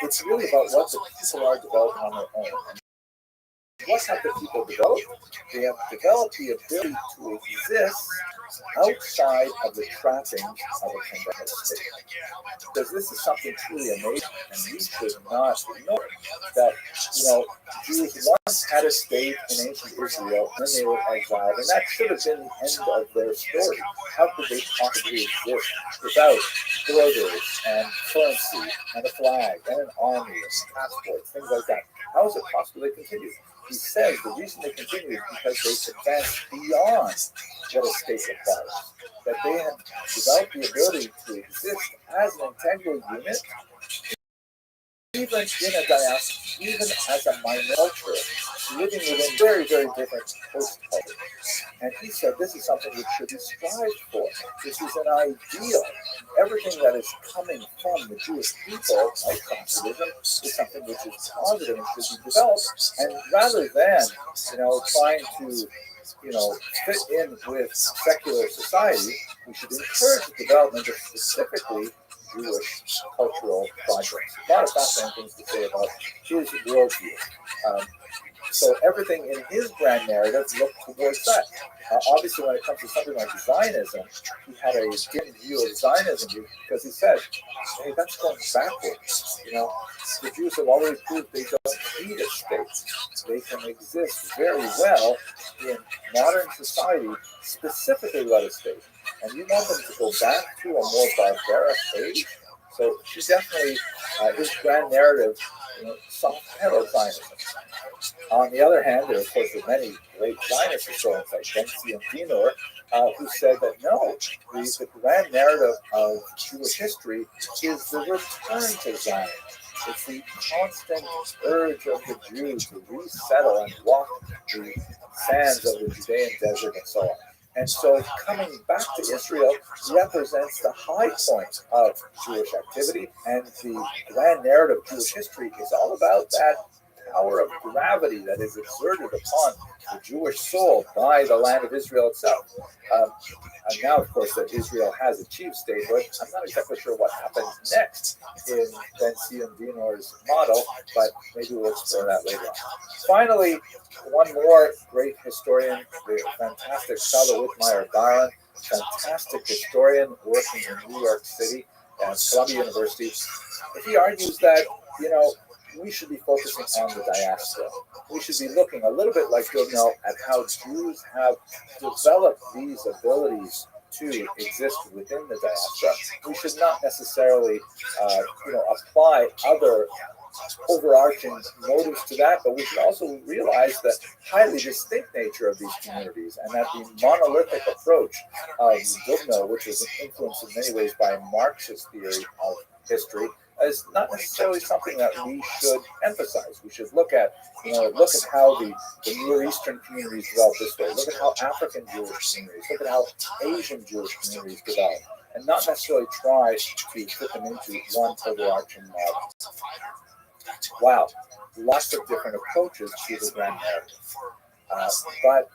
it's really about what the people are developing on their own. What have the people developed? They have developed the ability to exist outside of the trappings of a conventional state. Because this is something truly amazing, and we should not ignore that, Jews once had a state in ancient Israel, and then they were exiled, and that should have been the end of their story. How could they possibly exist without borders and currency and a flag and an army and passports, things like that? How is it possible they continue? He says the reason they continue is because they advanced beyond what a state requires. That they have developed the ability to exist as an integral unit, even in a diaspora, even as a minor culture, living within very, very different host cultures. And he said this is something which should be strived for. This is an ideal. Everything that is coming from the Jewish people, like Conservatism, is something which is positive and should be developed. And rather than, trying to fit in with secular society, we should encourage the development of specifically Jewish cultural projects. A lot of fascinating things to say about his worldview. So everything in his grand narrative looked towards that. Obviously, when it comes to something like Zionism, he had a dim view of Zionism because he said, hey, that's going backwards. The Jews have already proved they don't need a state. They can exist very well in modern society, specifically without a state. And you want them to go back to a more barbaric age? So he definitely, his grand narrative, soft-pedaled Zionism. On the other hand, there, of course, were many great Zionist historians like Ben-Zion Dinur, who said that no, the grand narrative of Jewish history is the return to Zion. It's the constant urge of the Jews to resettle and walk the sands of the Judean desert and so on. And so coming back to Israel represents the high point of Jewish activity, and the grand narrative of Jewish history is all about that power of gravity that is exerted upon the Jewish soul by the land of Israel itself. And now, of course, that Israel has achieved statehood, I'm not exactly sure what happens next in Ben-Zion Dinur's model, but maybe we'll explore that later on. Finally, one more great historian, the fantastic fellow Whitmire Garland, fantastic historian working in New York City at Columbia University. He argues that, we should be focusing on the diaspora. We should be looking a little bit like Dubno at how Jews have developed these abilities to exist within the diaspora. We should not necessarily, apply other overarching motives to that, but we should also realize the highly distinct nature of these communities, and that the monolithic approach of Dubno, which was influenced in many ways by Marxist theory of history, is not necessarily something that we should emphasize. We should look at how the Near Eastern communities developed this way. Look at how African Jewish communities, look at how Asian Jewish communities developed, and not necessarily try to fit them into one overarching model. Wow, lots of different approaches to the grand narrative. But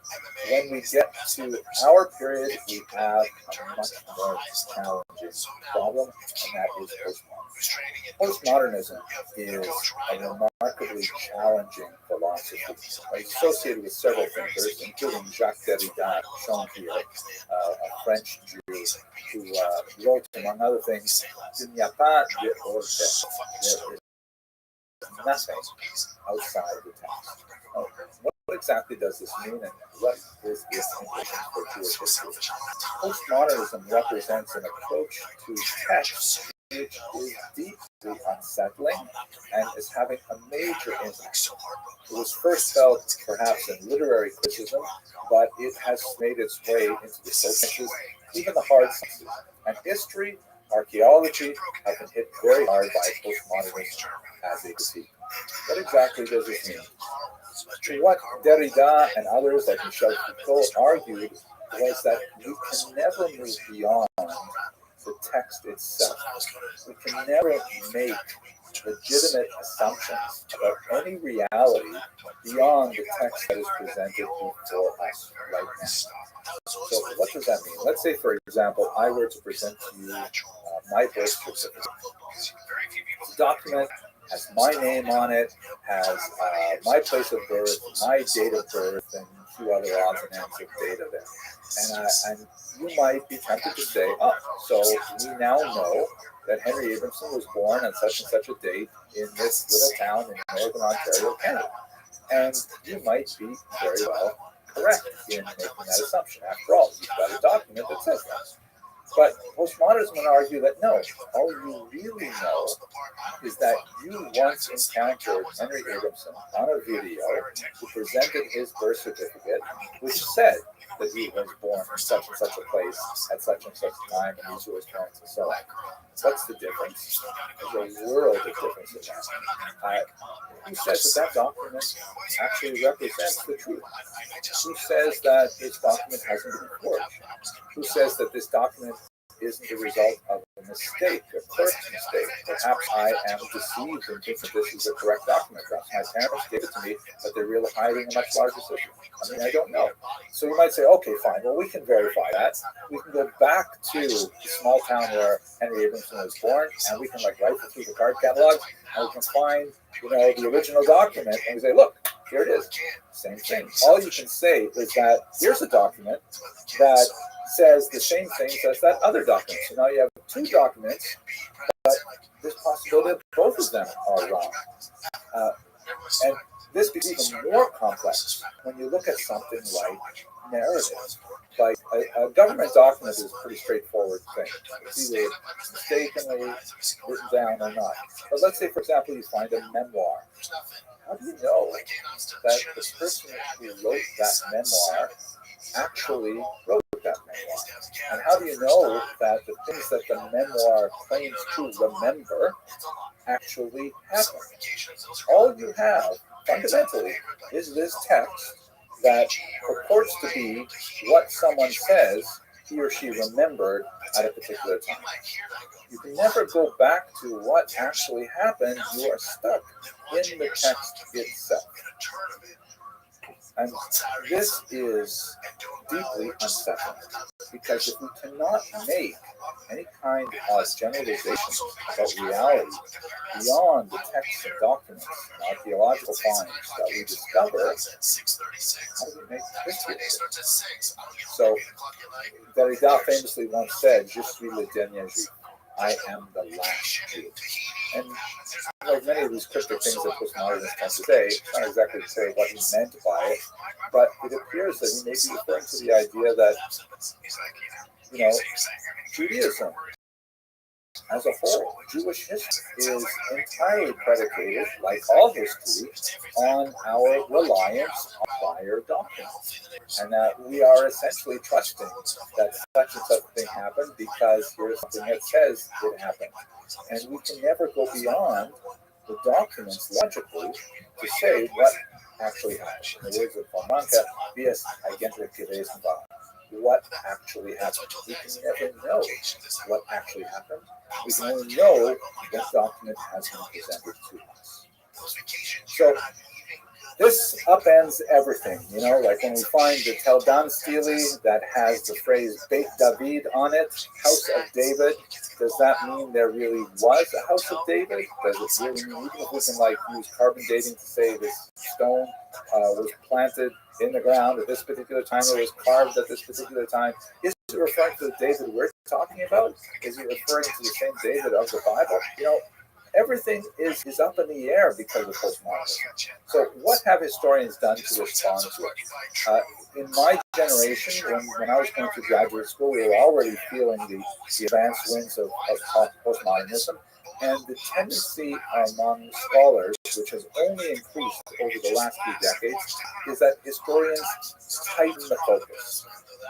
when we get to our period, we have a much more challenging problem, and that is postmodernism. Postmodernism is a remarkably challenging philosophy associated with several thinkers, including Jacques Derrida, shown here, a French Jew who wrote, among other things, Il n'y a pas de hors texte. There is nothing outside the text. What exactly does this mean, and what is the implication for Jewish history? Postmodernism represents an approach to text which is deeply unsettling and is having a major impact. It was first felt perhaps in literary criticism, but it has made its way into the sciences, even the hard sciences. And history, archaeology have been hit very hard by postmodernism as a critique. What exactly does this mean? What Derrida and others like Michel Foucault argued was that we can never move beyond the text itself. We can never make legitimate assumptions about any reality beyond the text that is presented before us right now. So what does that mean? Let's say, for example, I were to present to you my birth certificate. To document has my name on it, has my place of birth, my date of birth, and a few other odds and ends of data there. And you might be tempted to say, oh, so we now know that Henry Abramson was born on such and such a date in this little town in northern Ontario, Canada. And you might be very well correct in making that assumption. After all, you've got a document that says that. But postmodernism would argue that no, all you really know is that you once encountered Henry Abramson on a video who presented his birth certificate, which said that he was born in such and such a place at such and such a time, and these were his parents and so on. What's the difference? There's a world of difference in that. Who says that document actually represents the truth? Who says that this document hasn't been forged? Who says that this document isn't the result of a mistake, a clerk's mistake? Perhaps I am deceived and think that this is a correct document. Perhaps my parents gave it to me, but they're really hiding a much larger secret. I mean, I don't know. So you might say, okay, fine. Well, we can verify that. We can go back to the small town where Henry Abramson was born, and we can rifle through the card catalog, and we can find, the original document, and we say, look, here it is. Same thing. All you can say is that here's a document that says the same things as that other document. So now you have two documents, but there's possibility that both of them are wrong. And this becomes even more complex when you look at something like narrative. Like a government document is a pretty straightforward thing. It's either mistakenly written down or not. But let's say, for example, you find a memoir. How do you know that the person who wrote that memoir actually wrote that memoir? And how do you know that the things that the memoir claims to remember actually happened? All you have, fundamentally, is this text that purports to be what someone says he or she remembered at a particular time. You can never go back to what actually happened. You are stuck in the text itself. And this is deeply unsettling, because if we cannot make any kind of generalization about reality beyond the texts and documents and archaeological finds that we discover, how do we make history? So, Derrida famously once said, "Je suis le dernier juif." I am the last Jew. And like many of these cryptic things that postmodernists tend to say, it's not exactly to say what he meant by it, but it appears that he may be referring to the idea that, Judaism as a whole, Jewish history, is entirely predicated, like all history, on our reliance on prior documents. And that we are essentially trusting that such and such thing happened because here's something that says it happened. And we can never go beyond the documents logically to say what actually happened. In the words of Fonmanka, "Vias agente gewesen war." What actually happened? We can never know what actually happened. We can only know what document has been presented to us. So this upends everything, like when we find the Tel Dan stele that has the phrase Beit David on it, House of David. Does that mean there really was a House of David? Does it really mean, even if we can use carbon dating to say this stone was planted in the ground at this particular time, or was carved at this particular time, is it referring to the David we're talking about? Is it referring to the same David of the Bible? Everything is up in the air because of postmodernism. So what have historians done to respond to it? In my generation, when I was going through graduate school, we were already feeling the advanced winds of postmodernism. And the tendency among scholars, which has only increased over the last few decades, is that historians tighten the focus.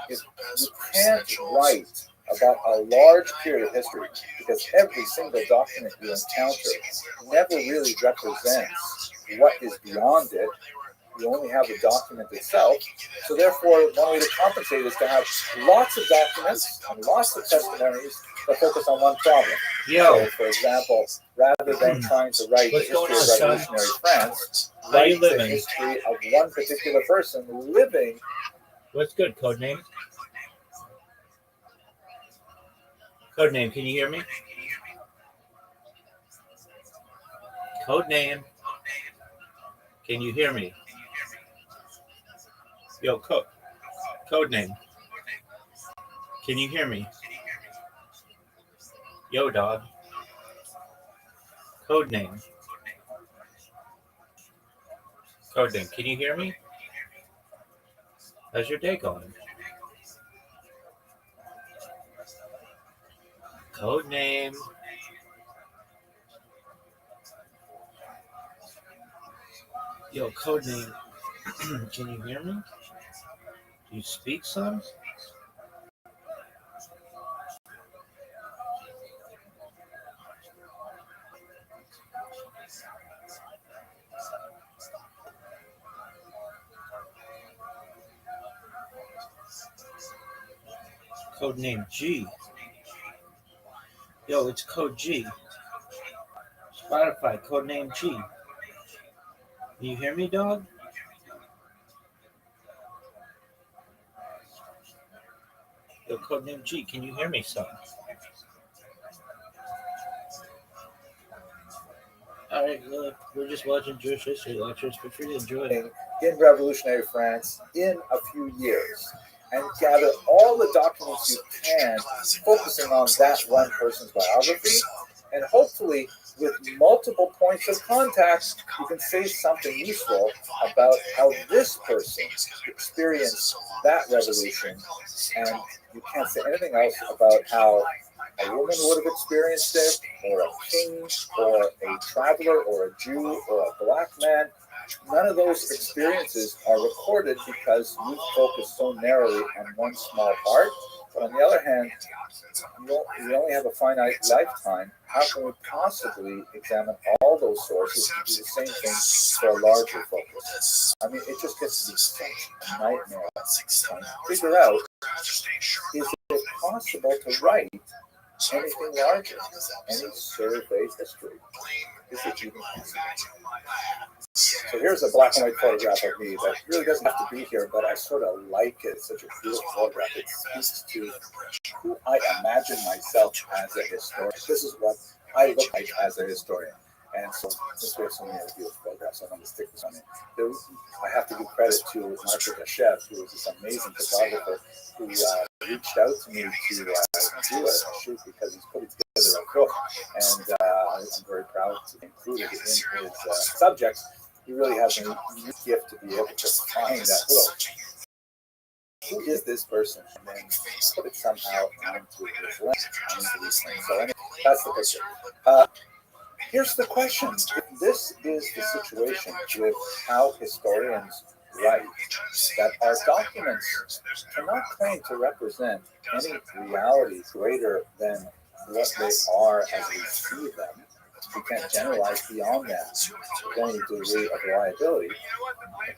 If you can't write about a large period of history, because every single document you encounter never really represents what is beyond it. You only have the document itself. So therefore, one way to compensate is to have lots of documents and lots of testimonies that focus on one problem. So, for example, rather than trying to write the history of revolutionary France, write the history of one particular person living. What's good, Codename? Codename, can you hear me? Code name. Can you hear me? Yo, code name. Can you hear me? Yo, dog. Code name. Code name. Can you hear me? How's your day going? Code name. Yo, code name. Can you hear me? Do you speak some? Code name G. Yo, it's code G. Spotify, code name G. Can you hear me, dog? Yo, code name G. Can you hear me, son? All right, look, we're just watching Jewish history lectures. Feel free to enjoy it. In revolutionary France in a few years, and gather all the documents you can, focusing on that one person's biography, and hopefully with multiple points of contact, you can say something useful about how this person experienced that revolution, and you can't say anything else about how a woman would have experienced it, or a king, or a traveler, or a Jew, or a black man. None of those experiences are recorded because you focus so narrowly on one small part. But on the other hand, we only have a finite lifetime. How can we possibly examine all those sources and do the same thing for a larger focus? I mean, it just gets to be such a nightmare trying to figure out, is it possible to write anything larger, any survey history? Is it even possible? So here's a black and white photograph of me that really doesn't have to be here, but I sort of like it. It's such a beautiful photograph. It speaks to who I imagine myself as a historian. This is what I look like as a historian. And so since we have so many other beautiful photographs, I'm going to stick this on it. I have to give credit to Marco Gashev, who is this amazing photographer who reached out to me to do a shoot because he's putting together a book. And I'm very proud to include it in his subjects. He really has a unique gift to be able to find that little, who is this person, and then put it somehow onto his lens, onto these things. So anyway, that's the picture. Here's the question. If this is the situation with how historians write, that our documents cannot claim to represent any reality greater than what they are as we see them, we can't generalize beyond that with any degree of reliability.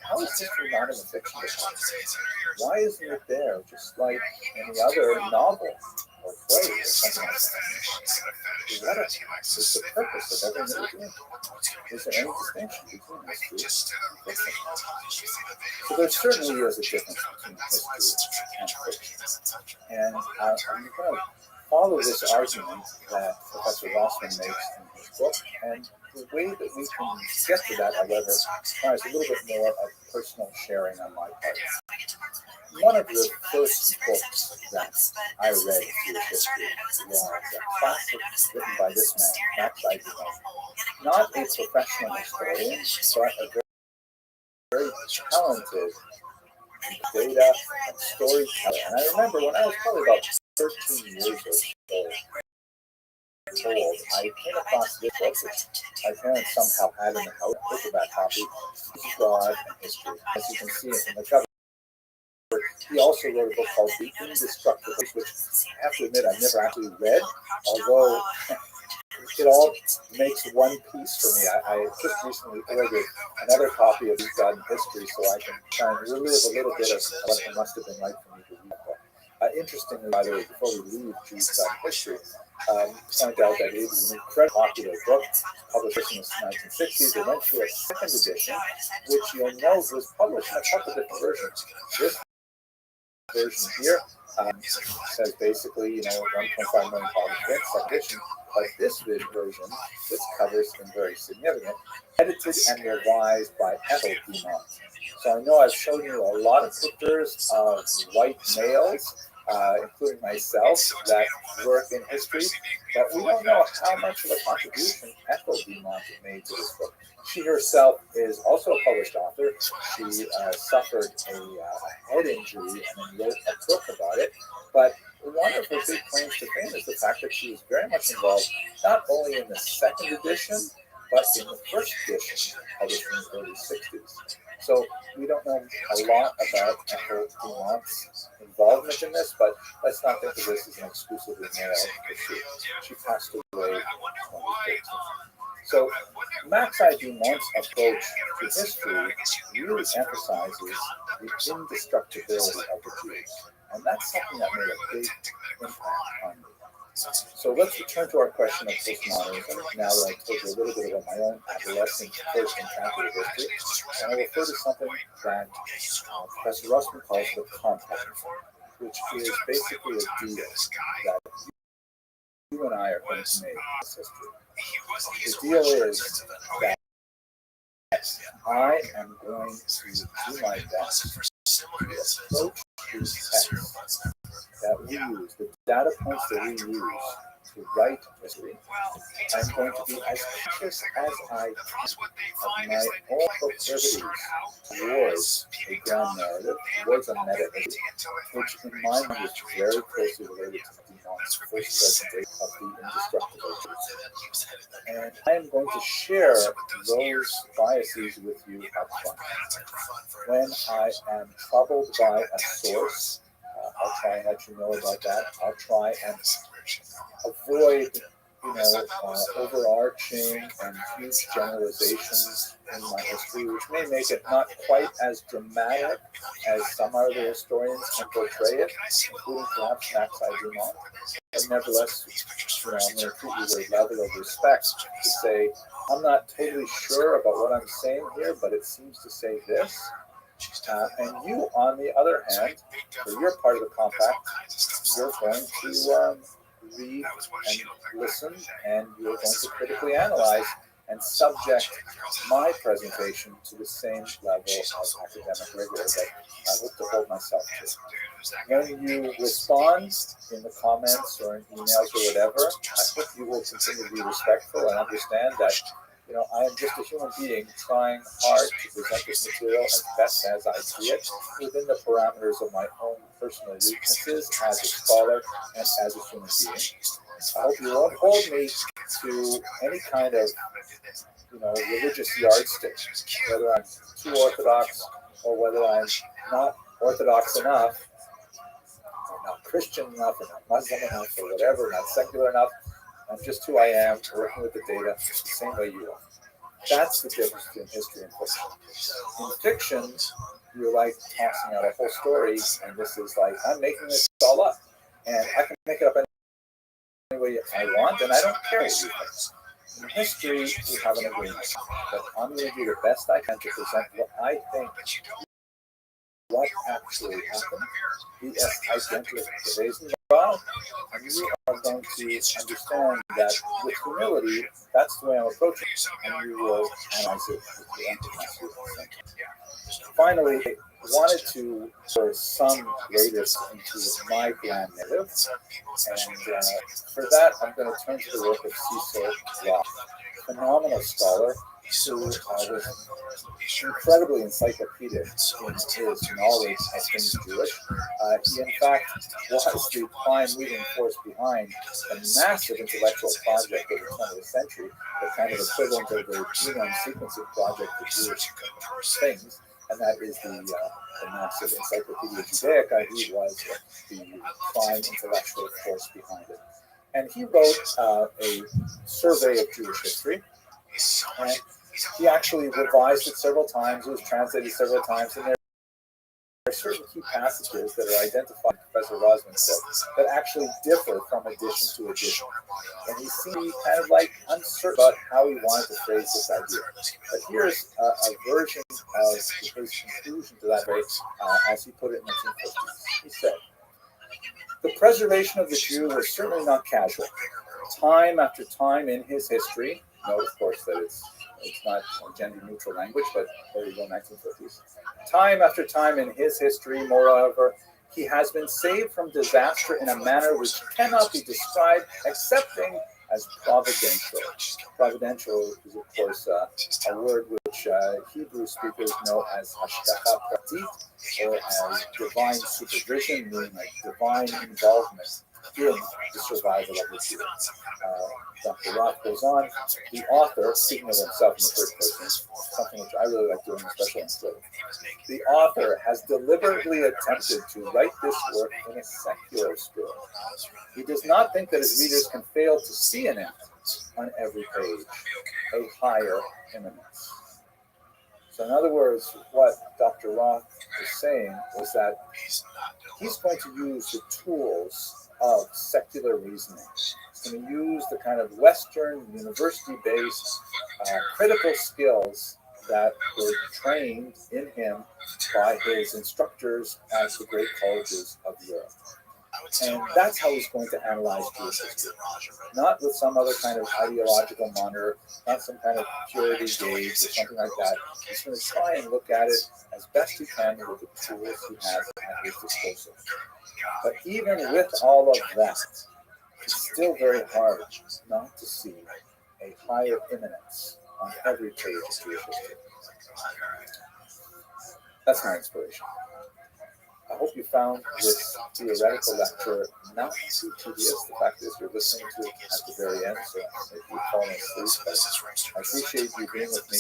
How is history not in the fiction department? Why isn't it there just like any other novel or play or something like that? What is the purpose of everything that we're doing? Is there any distinction between history and fiction? So there certainly is a difference between history and fiction. And I'm going to follow this argument that Professor Rossman makes in his book, and the way that we can get to that, however, requires a little bit more of personal sharing on my part. One of the first books that I read in Jewish history was a classic written by this man, Max Eisenhower. Not a professional historian, but a very talented data and storyteller. And I remember when I was probably about 13 years or so old, I came across this book which my parents somehow had in the house, paperback copy, God and History. As you can see it in the cover. He also wrote a book called The Indestructible, which I have to admit I never actually read, although it all makes one piece for me. I just recently ordered another copy of God and History so I can try and relive a little bit of what it must have been like for me to read that book. Interestingly, by the way, before we leave Jews God and History, point out that it was an incredibly popular book, published in the 1960s. It went through a second edition, which you'll note was published in a couple different versions. This version here says basically, 1.5 million polygrams, second edition. But this version, this cover is very significant, edited and revised by Ethel Dumont. So I know I've shown you a lot of pictures of white males, including myself, that work in history, but we don't know how much of a contribution Ethel Dumont made to this book. She herself is also a published author. She suffered a head injury and then wrote a book about it. But one of her big claims to fame is the fact that she was very much involved not only in the second edition, but in the first edition, published in the early 60s. So we don't know a lot about Ethel Dumont's involvement in this, but let's not think of this as an exclusively male pursuit. She passed away in 2013. So Max I. Dumont's approach to history really emphasizes the indestructibility of the Jews. And that's something that made a big impact on me. So let's return to our question of postmodernism, now that I've told you a little bit about my own adolescent first encounter with history. And I will refer to something that Professor Restream calls the compact, which is basically a deal that you and I are going to make in this history. The deal is that I am going to do my best to approach these texts that we use, the data points that we use to write history. I'm going to be as conscious as I can of my own proclivities towards a grand narrative, towards a meta-history, which in my mind is very closely related to Dumont's first presentation of the indestructible Jews. And I am going to share those biases with you up front. When I am troubled by a source, I'll try and let you know about that. I'll try and avoid, overarching and huge generalizations in my history, which may make it not quite as dramatic as some other historians can portray it, including perhaps Max I. Dumont. But nevertheless, I'm going to treat you with a level of respect to say, I'm not totally sure about what I'm saying here, but it seems to say this. And you, on the other hand, for your part of the compact, you're going to read and listen, and you're going to critically analyze and subject my presentation to the same level of academic rigor that I hope to hold myself to. When you respond in the comments or in emails or whatever, I hope you will continue to be respectful and understand that I am just a human being trying hard to present this material as best as I see it within the parameters of my own personal weaknesses as a scholar and as a human being. I hope you won't hold me to any kind of, religious yardstick, whether I'm too orthodox or whether I'm not orthodox enough, or not Christian enough, or not Muslim enough, or whatever, not secular enough. I'm just who I am, working with the data the same way you are. That's the difference between history and fiction. In fiction, you're like tossing out a whole story, and this is like, I'm making this all up. And I can make it up any way I want, and I don't care what you think. In history, we have an agreement that I'm going to do the best I can to present what I think, what actually happened, the identical today's trial, and you are going to understand that with humility, that's the way I'm approaching it, and you will analyze it with the empathy. Finally, I wanted to pour some latest into my grand narrative, and for that, I'm going to turn to the work of Cecil Roth, a phenomenal scholar who was incredibly encyclopedic in his knowledge of things Jewish. He, in fact, was the prime moving force behind a massive intellectual project of the 20th century, the kind of equivalent of the genome sequencing project for Jewish things, and that is the massive Encyclopedia Judaica. He was the prime intellectual force behind it. And he wrote a survey of Jewish history, and he actually revised it several times. It was translated several times, and are certain key passages that are identified in Professor Rosman's book that actually differ from edition to edition. And he seemed kind of like uncertain about how he wanted to phrase this idea. But here's a version of his conclusion to that phrase, as he put it in 1950. He said, "The preservation of the Jew was certainly not casual. Time after time in his history," note, of course, that it's not a gender-neutral language, but there you go, 1950s. "Time after time in his history, moreover, he has been saved from disaster in a manner which cannot be described excepting as providential." Providential is, of course, a word which Hebrew speakers know as hashgacha pratit, or as divine supervision, meaning like divine involvement in the survival of the Jew. Dr. Roth goes on, the author, speaking of himself in the first person, something which I really like doing, especially on Twitter, the author has deliberately attempted to write this work in a secular spirit. He does not think that his readers can fail to see in it, on every page, a higher immanence. So in other words, what Dr. Roth is saying was that he's going to use the tools of secular reasoning. He's going to use the kind of Western, university-based critical skills that were trained in him by his instructors at the great colleges of Europe. And that's how he's going to analyze Jewish history. Not with some other kind of ideological monitor, not some kind of purity gauge or something like that. He's going to try and look at it as best he can with the tools he has at his disposal. But even with all of that, it's still very hard not to see a higher immanence on every page of Jewish history. That's my inspiration. I hope you found this theoretical lecture not too tedious. The fact is, you're listening to it at the very end, so if you've fallen asleep, I appreciate you being with me.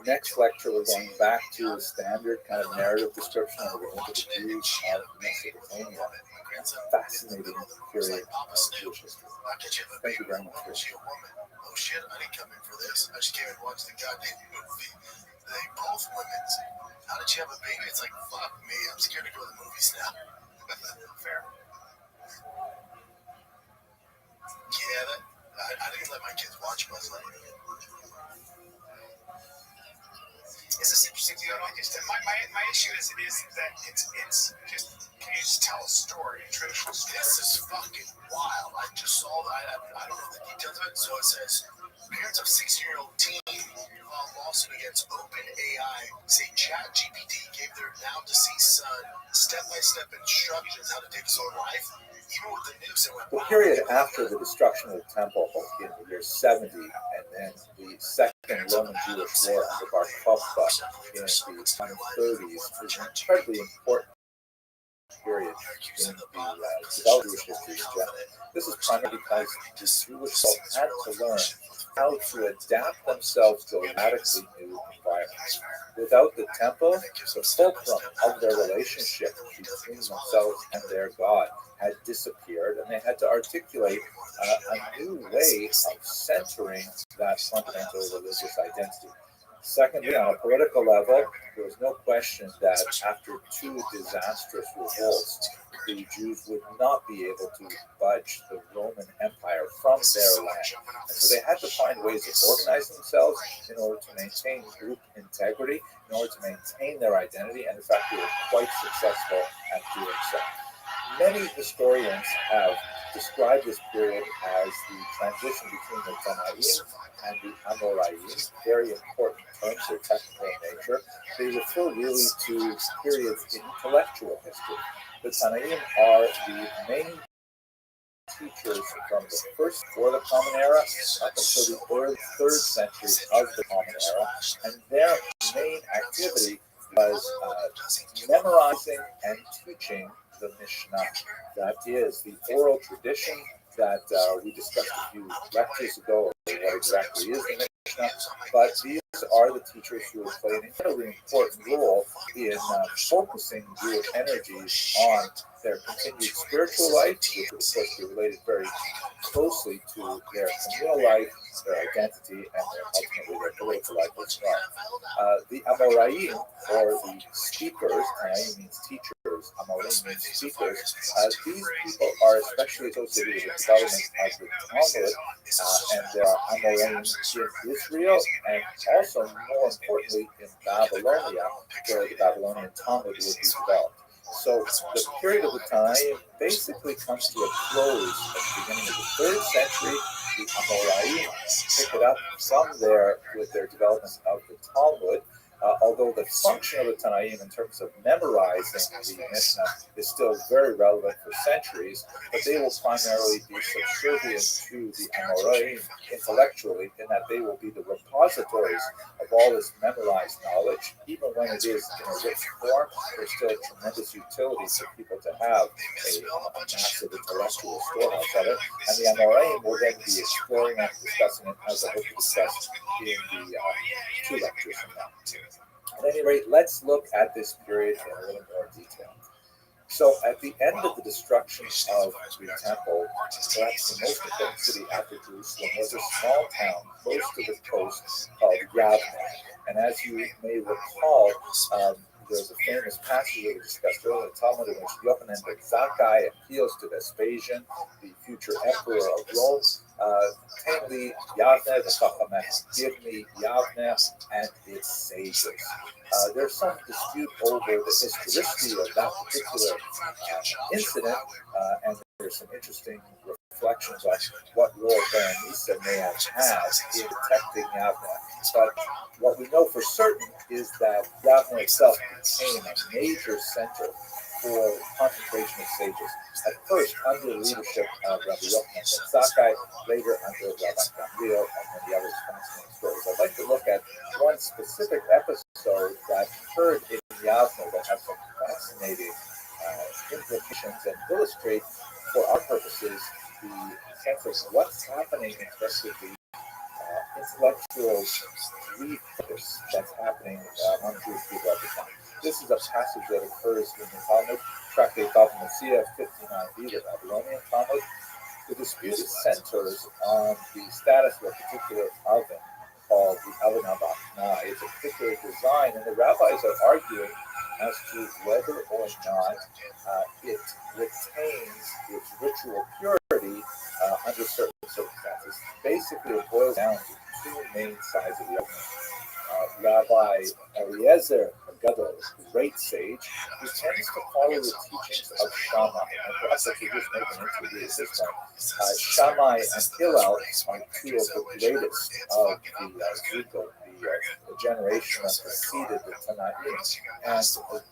Next lecture, we're going back to the standard kind of narrative description of the Jews of Mesopotamia. Fascinating period of Jewish history. Thank you very much. Oh shit, I didn't come in for this. I just came and watched the goddamn movie. They both women's. How did you have a baby? It's like, fuck me, I'm scared to go to the movies now. Fair. Yeah, I didn't let my kids watch Buzz Lightyear. It's just interesting to go like this. My issue is that it's just, can you just tell a story, a traditional story? This is fucking wild. I just saw that. I don't know the details of it. So it says, parents of 16-year-old teen lawsuit against OpenAI say ChatGPT gave their now deceased son step-by-step instructions how to take his own life. Even with the news, it went, the period after the destruction of the temple in the year 70, and then the second Roman Jewish war under Bar Kokhba in the 1930s is an incredibly important period in the Jewish history in general. This is primarily because the Jewish folk had to learn how to adapt themselves to a radically new environment. Without the temple, the fulcrum of their relationship between themselves and their God had disappeared, and they had to articulate a new way of centering that fundamental religious identity. Secondly, on a political level, there was no question that after two disastrous revolts, the Jews would not be able to budge the Roman Empire from their land. And so they had to find ways of organizing themselves in order to maintain group integrity, in order to maintain their identity, and in fact, they were quite successful at doing so. Many historians have described this period as the transition between the Tanaim and the Amoraim, very important terms, they're technical in nature. They refer really to periods in intellectual history. The Tanaim are the main teachers from the first or the Common Era up until the early 3rd century of the Common Era, and their main activity was memorizing and teaching the Mishnah. That is the oral tradition that we discussed a few lectures ago, what exactly is the Mishnah, but these are the teachers who have played an incredibly important role in focusing Jewish energies on their continued spiritual life, which would of course be related very closely to their communal life, their identity, and ultimately their political life as well. The Amoraim, or the speakers, Tanaim means teachers, Amorim means speakers, these people are especially associated with the development of the Talmud, and there are Amoraim in Israel, and also, more importantly, in Babylonia, where the Babylonian Talmud would be developed. So the period of the time basically comes to a close at the beginning of the 3rd century. The Amoraim pick it up from there with their development of the Talmud. Although the function of the Tanaim in terms of memorizing the Mishnah is still very relevant for centuries, but they will primarily be subservient to the Amoraim intellectually, in that they will be the repositories of all this memorized knowledge. Even when it is in a written form, there's still tremendous utility for people to have a massive intellectual storehouse of it. And the Amoraim will then be exploring and discussing it, as I hope to discuss in the 2 lectures from now. At any rate, let's look at this period in a little more detail. So, at the end of the destruction of the temple, perhaps the most important city after Jerusalem was a small town close to the coast called Yavne. And as you may recall, there's a famous passage that we discussed earlier in the Talmud in which Yochanan ben Zakkai appeals to Vespasian, the future emperor of Rome. Take me Yavne v'chachameh, give me Yavne and its sages. There's some dispute over the historicity of that particular incident, and there's some interesting reflections on what role Berenice may have had in protecting Yavne. But what we know for certain is that Yavne itself became a major center for concentration of sages. At first, under the leadership of Rabbi Yochanan ben Zakkai, later under Rabbi Gamliel, and many other fascinating stories. I'd like to look at one specific episode that occurred in Yavne that has some fascinating implications and illustrate, for our purposes, the sense of what's happening in terms of the intellectual refocus that's happening among Jewish people at the time. This is a passage that occurs in the Talmud, Tractate Bava Metzia 59b, the Babylonian Talmud. The dispute centers on the status of a particular oven called the oven Abachna. It's a particular design, and the rabbis are arguing as to whether or not it retains its ritual purity under certain circumstances. Basically, it boils down to 2 main sides of the argument. Rabbi Eliezer Gadol, great sage, who tends to follow the teachings of Shammai. And perhaps I could just make an introduce this one. Shammai and Hillel are 2 of the greatest of the generation that preceded the Tanaim. And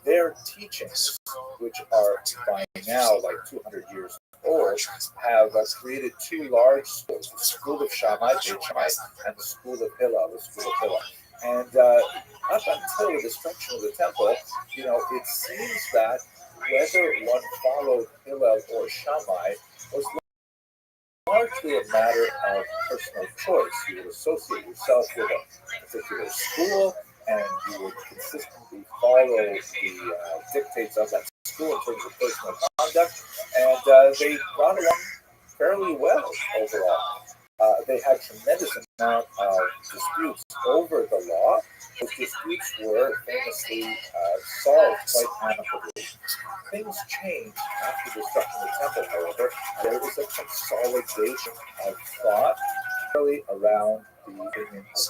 their teachings, which are by now like 200 years old, have created 2 large schools, the school of Shammai, Beit Shammai, and the school of Hillel, the school of Hillel. And up until the destruction of the temple, it seems that whether one followed Hillel or Shammai was largely a matter of personal choice. You would associate yourself with a particular school, and you would consistently follow the dictates of that school in terms of personal conduct, and they got along fairly well overall. They had tremendous amount of disputes over the law. Those disputes were famously solved quite amicably. Things changed after the destruction of the temple, however. There was a consolidation of thought around the opinion of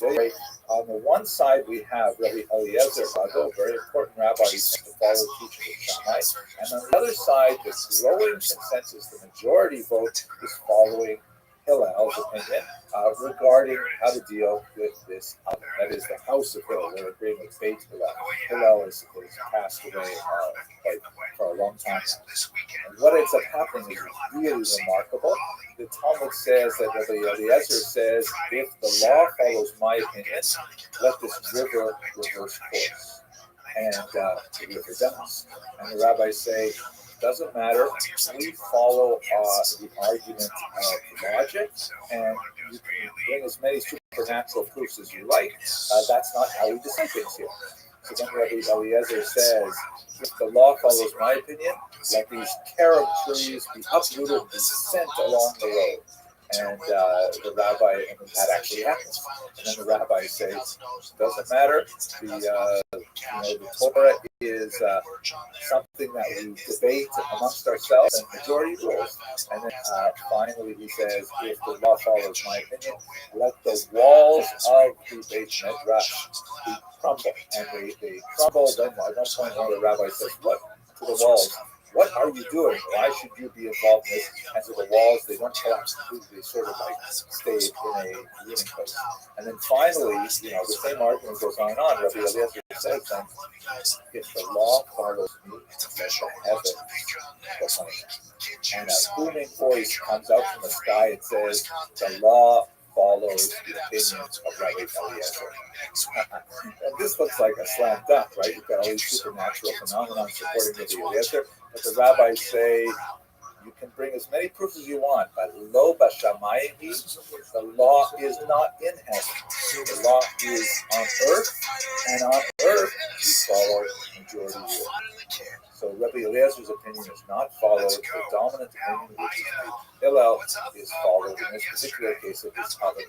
God. On the one side, we have Rabbi Eliezer Gadol, a very important rabbi who tends to follow the teaching of Shammai. And on the other side, the growing consensus, the majority vote, is following Hillel's opinion regarding how to deal with this oven. That is the house of Hillel. They're agreeing with Beit Hillel. Hillel is passed away for a long time now. And what ends up happening is really remarkable. The Talmud says that Rabbi Eliezer says, if the law follows my opinion, let this river reverse course. And the river does. And the rabbis say, doesn't matter. We follow the argument of logic, and you can bring as many supernatural proofs as you like. That's not how we decide things here. So then Rabbi Eliezer says, if the law follows my opinion, let these carob trees be uprooted and be sent along the road. And the rabbi, and that actually happens. And then the rabbi says, doesn't matter. The Torah is something that we debate amongst ourselves and majority rules. And then finally he says, if the law follows my opinion, let the walls of the Beit Midrash be crumbled. And they crumble. Then at one point one of the rabbis says, what to the walls? What are you doing? Why should you be involved in this? And so the walls, they don't collapse completely, they sort of like stay in a unit place. And then finally, the same argument goes on and on. Rabbi Eliezer says then, if the law follows me, then the heaven will punish me. And a booming voice comes out from the sky and says, the law follows the opinions of Rabbi Eliezer. And this looks like a slam dunk, right? You've got all these supernatural phenomena supporting Rabbi Eliezer. But the rabbis say, you can bring as many proofs as you want, but lo bashamayim, the law is not in heaven. The law is on earth, and on earth you follow majority rule. So Rabbi Eliezer's opinion is not followed. The dominant opinion, which is the Hillel, is followed in this particular case of this other.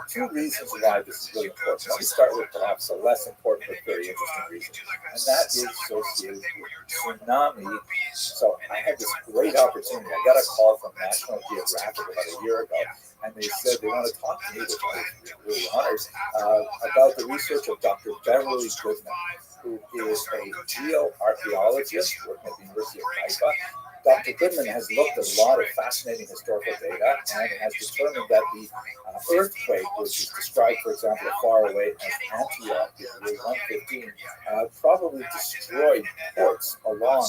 Two reasons why this is really important. Let me start with perhaps a less important but very interesting reason, and that is associated with tsunami. So I had this great opportunity. I got a call from National Geographic about a year ago, and they said they want to talk to me, which I was really honored, about the research of Dr. Beverly Goodman, who is a geoarchaeologist working at the University of Haifa. Dr. Goodman has looked at a lot of fascinating historical data and has determined that the earthquake, which is described, for example, far away as Antioch in the year 115, probably destroyed ports along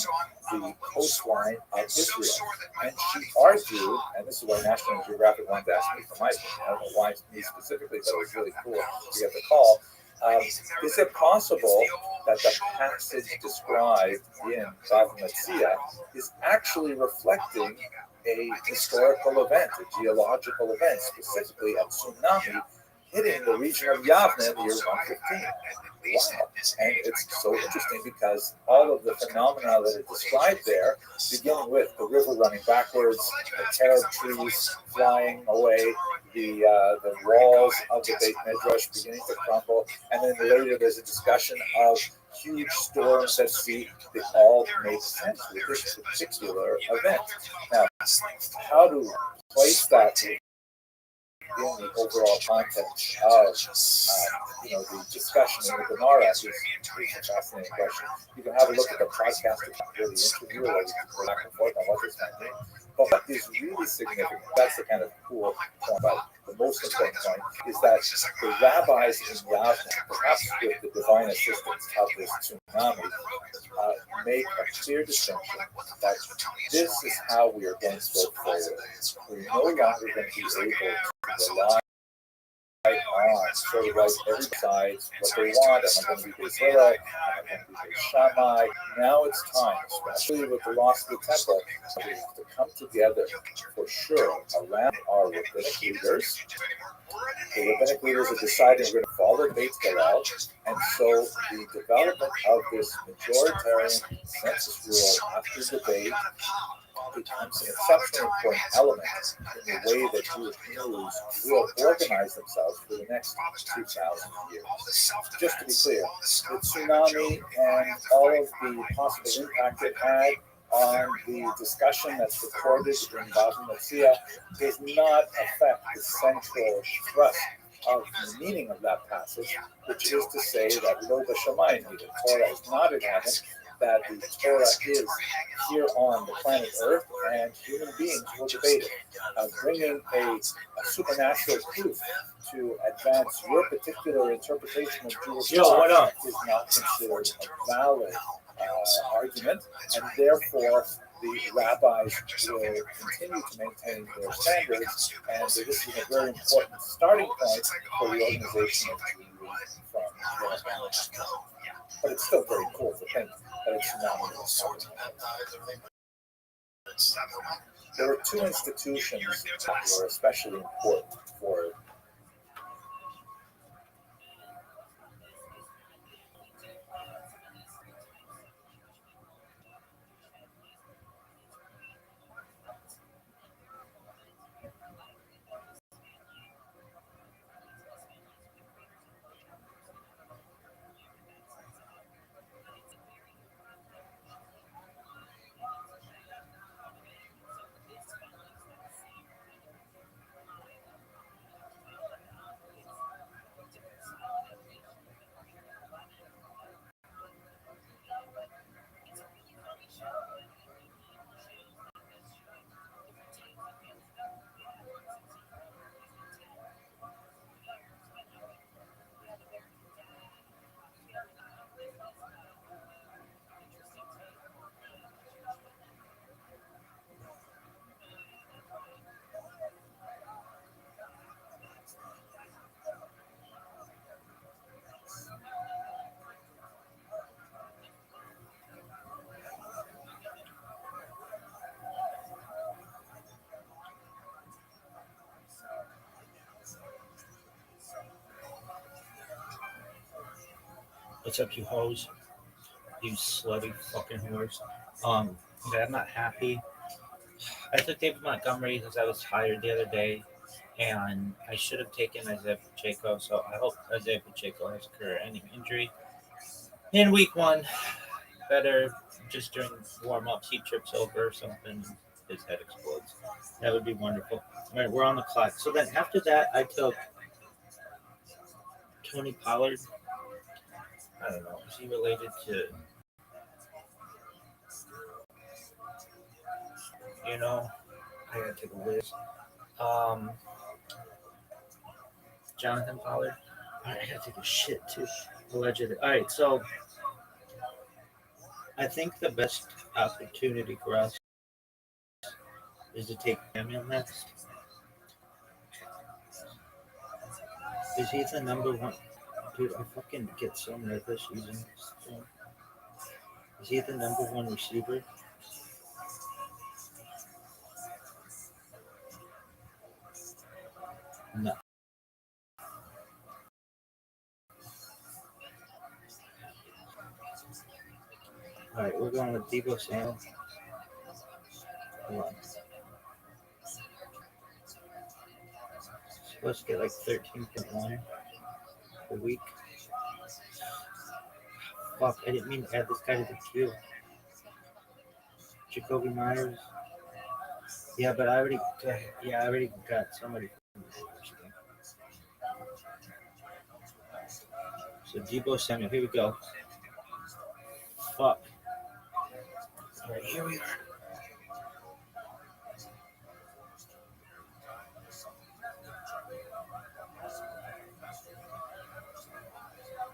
the coastline of Israel. And she argued, and this is why National Geographic wanted to ask me for my opinion, I don't know why me specifically, but it was really cool to get the call. Is it possible that the passage described in Bava Metzia is actually reflecting a historical event, a geological event, specifically a tsunami hitting the region of Yavne in the year 115? Wow. And it's so interesting because all of the phenomena that are described there, beginning with the river running backwards, the carob trees flying away, the walls of the Beit Midrash beginning to crumble, and then later there's a discussion of huge storms at sea. They all make sense with this particular event. Now, how to place that in the overall context of the discussion in the Gemara is a fascinating question. You can have a look at the podcast or the interview, or you can go back and forth on what this might mean. But what is really significant, that's the kind of cool point about the most important point, is that the rabbis in Yavne, perhaps with the divine assistance of this tsunami, make a clear distinction that this is how we are going to go forward. We're no longer going to be able to rely on sort of like every side what they want. Am I going to be Bezerra? Am I going to be Shammai? Now it's time, especially with the loss of the temple, to come together for sure around our rabbinic leaders. The rabbinic leaders have decided we're going to follow Beit Hillel, and so the development of this majoritarian census rule after debate becomes an exceptionally important element in the way that Jewish communities will organize themselves for the next 2,000 years. Just to be clear, the tsunami and all of the possible impact it had on the discussion that's recorded in Bava Metzia does not affect the central thrust of the meaning of that passage, which is to say that Lo B'Shamayim, the Torah is not in heaven, that the Torah is here on the planet Earth, and human beings will debate it. Bringing a supernatural proof to advance your particular interpretation of Jewish law is not considered a valid argument, and therefore the rabbis will continue to maintain their standards, and this is a very important starting point for the organization of Judaism from there. But it's still very cool to think that it's not. There were two institutions that were especially important for What's up, you hoes? You slutty fucking whores. Okay, I'm not happy. I took David Montgomery because I was tired the other day, and I should have taken Isaiah Pacheco. So I hope Isaiah Pacheco has a career-ending injury in week 1. Better just during warm-ups he trips over or something, his head explodes. That would be wonderful. All right, we're on the clock. So then after that, I took Tony Pollard. I don't know. Is he related to, I gotta take a whiz. Jonathan Pollard. All right, I gotta take a shit too. Allegedly. All right, so I think the best opportunity for us is to take Samuel next. Is he the number one? Dude, I fucking get so nervous using this thing. Is he the number 1 receiver? No. All right, we're going with Deebo Samuel. Hold on. Supposed to get like 13.1 a week. Fuck, I didn't mean to add this guy to the queue. Jacoby Myers. Yeah, but I already got somebody. So Deebo Samuel, here we go. Fuck. All right, here we are.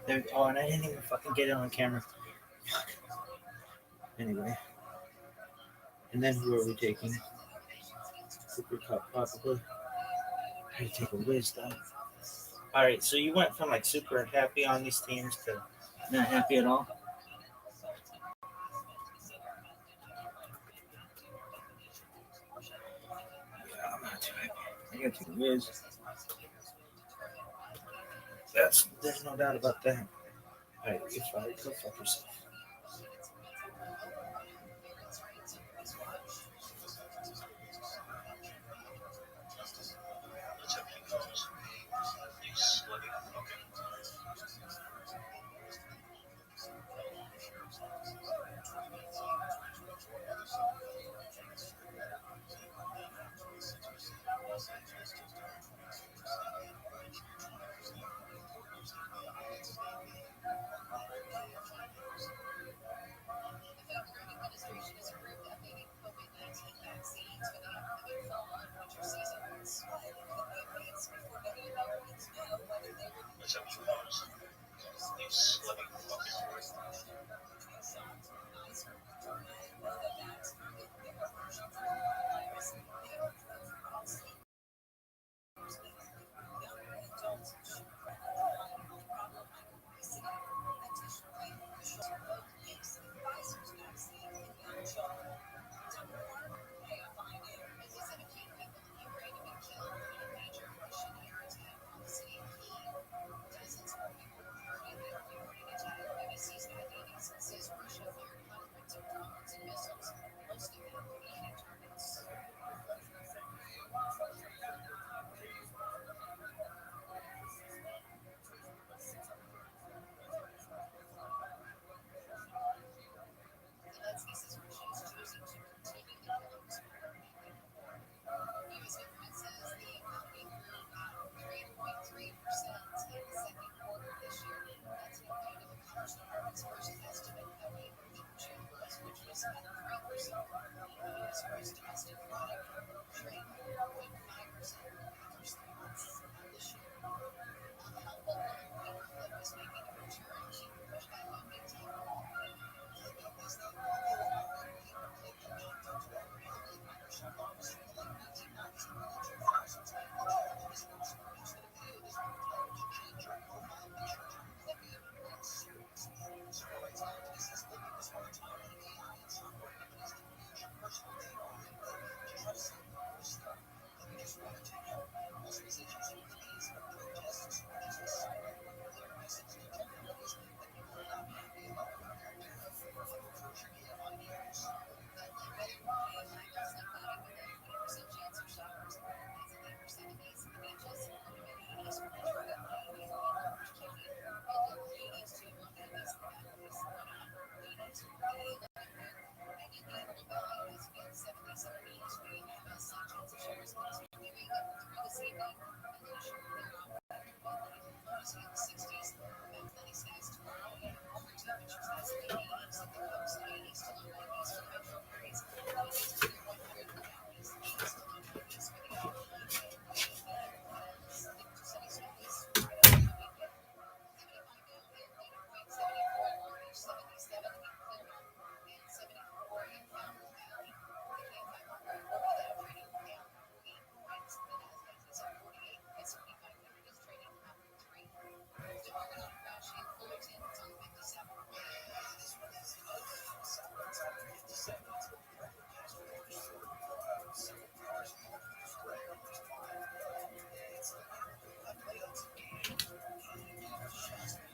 There, oh, and I didn't even fucking get it on camera. Fuck. Anyway. And then who are we taking? Cooper Cup, probably. I gotta take a whiz, though. All right, so you went from like super happy on these teams to not happy at all? Yeah, I'm not too happy. I gotta take a whiz. There's no doubt about that. All right, you're fired. Go fuck yourself. What's up, you hoes? You slutty fucking.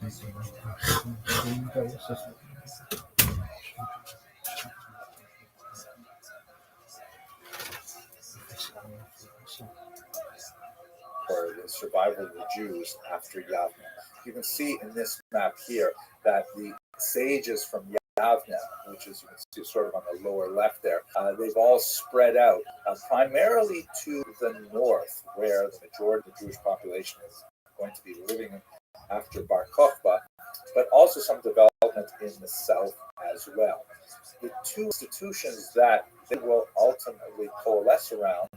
For the survival of the Jews after Yavne. You can see in this map here that the sages from Yavne, which is, you can see sort of on the lower left there, they've all spread out primarily to the north, where the majority of the Jewish population is going to be living after Bar Kokhba, but also some development in the south as well. The two institutions that they will ultimately coalesce around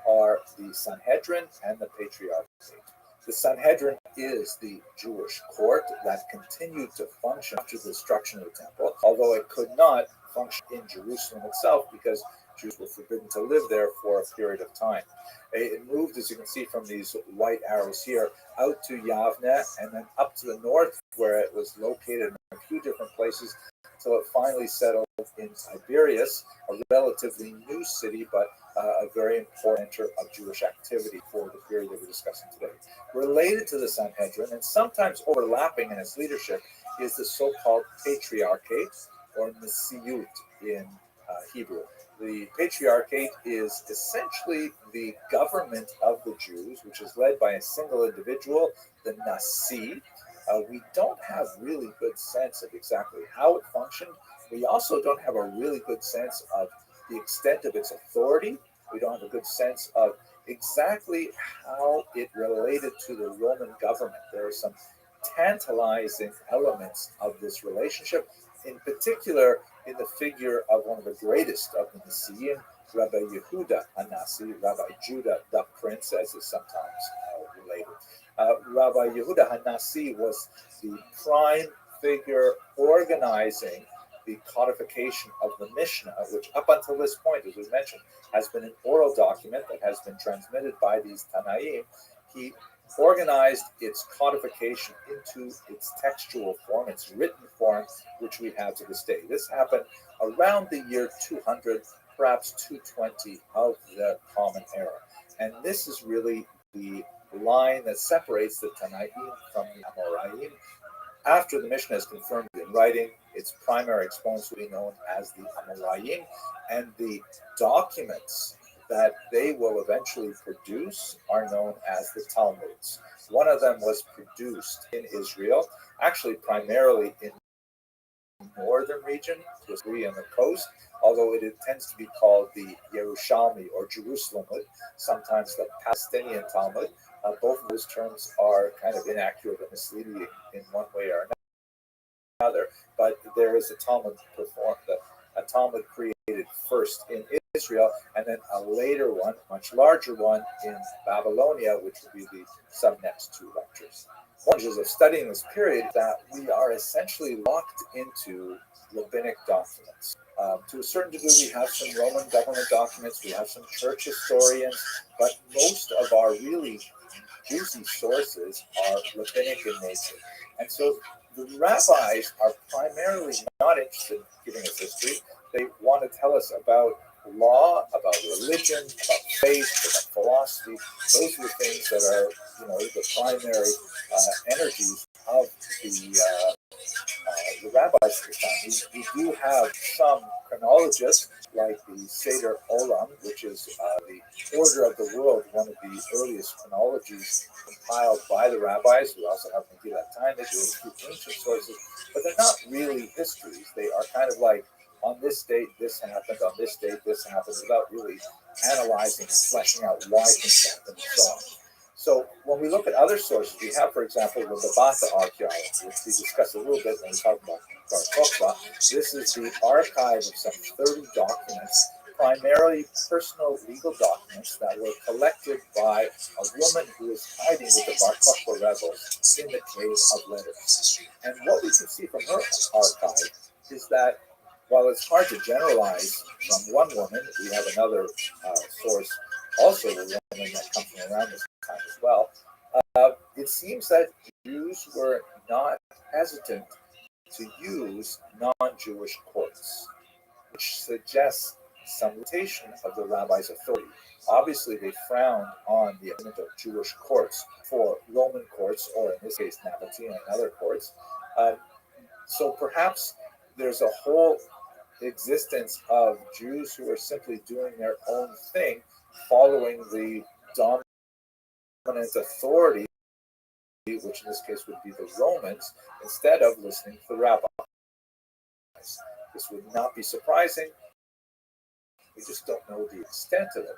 are the Sanhedrin and the Patriarchate. The Sanhedrin is the Jewish court that continued to function after the destruction of the temple, although it could not function in Jerusalem itself because Jews were forbidden to live there for a period of time. It moved, as you can see from these white arrows here, out to Yavne and then up to the north, where it was located in a few different places until it finally settled in Tiberias, a relatively new city, but a very important center of Jewish activity for the period that we're discussing today. Related to the Sanhedrin, and sometimes overlapping in its leadership, is the so-called Patriarchate, or Nesiyut in Hebrew. The Patriarchate is essentially the government of the Jews, which is led by a single individual, the Nasi. We don't have really good sense of exactly how it functioned. We also don't have a really good sense of the extent of its authority. We don't have a good sense of exactly how it related to the Roman government. There are some tantalizing elements of this relationship, in particular in the figure of one of the greatest of the Nasiim, Rabbi Yehuda Hanasi, Rabbi Judah the Prince, as is sometimes related. Rabbi Yehuda Hanasi was the prime figure organizing the codification of the Mishnah, which up until this point, as we mentioned, has been an oral document that has been transmitted by these Tanaim. He organized its codification into its textual form, its written form, which we have to this day. This happened around the year 200, perhaps 220 of the Common Era. And this is really the line that separates the Tanaim from the Amoraim. After the Mishnah is confirmed in writing, its primary exponents will be known as the Amoraim, and the documents that they will eventually produce are known as the Talmuds. One of them was produced in Israel, actually primarily in the northern region, to a degree on the coast, although it tends to be called the Yerushalmi or Jerusalemud, sometimes the Palestinian Talmud. Both of those terms are kind of inaccurate and misleading in one way or another, but there is a Talmud created first in Israel, and then a later one, much larger one, in Babylonia, which will be the sub-next two lectures. One of studying this period that we are essentially locked into rabbinic documents. To a certain degree, we have some Roman government documents, we have some church historians, but most of our really juicy sources are rabbinic in nature. And so the rabbis are primarily not interested in giving us history. They want to tell us about law, about religion, about faith, about philosophy. Those are the things that are, the primary energies of the rabbis at the time. We do have some chronologists, like the Seder Olam, which is the Order of the World, one of the earliest chronologies compiled by the rabbis. We also have Megillat Tainit, a few ancient sources, but they're not really histories. They are kind of like, on this date this happened, on this date this happened, without really analyzing and fleshing out why things happened and so on. So when we look at other sources, we have, for example, the Bata archaeology, which we discussed a little bit when we talked about Bar Kokhba. This is the archive of some 30 documents, primarily personal legal documents that were collected by a woman who was hiding with the Bar Kokhba rebels in the Cave of Letters. And what we can see from her archive is that while it's hard to generalize from one woman, we have another source, also a woman that comes from around this time as well. It seems that Jews were not hesitant to use non-Jewish courts, which suggests some limitation of the rabbi's authority. Obviously, they frowned on the element of Jewish courts for Roman courts, or in this case, Nabatean and other courts. So perhaps there's a whole existence of Jews who are simply doing their own thing, following the dominant authority, which in this case would be the Romans, instead of listening to the rabbis. This would not be surprising. We just don't know the extent of it.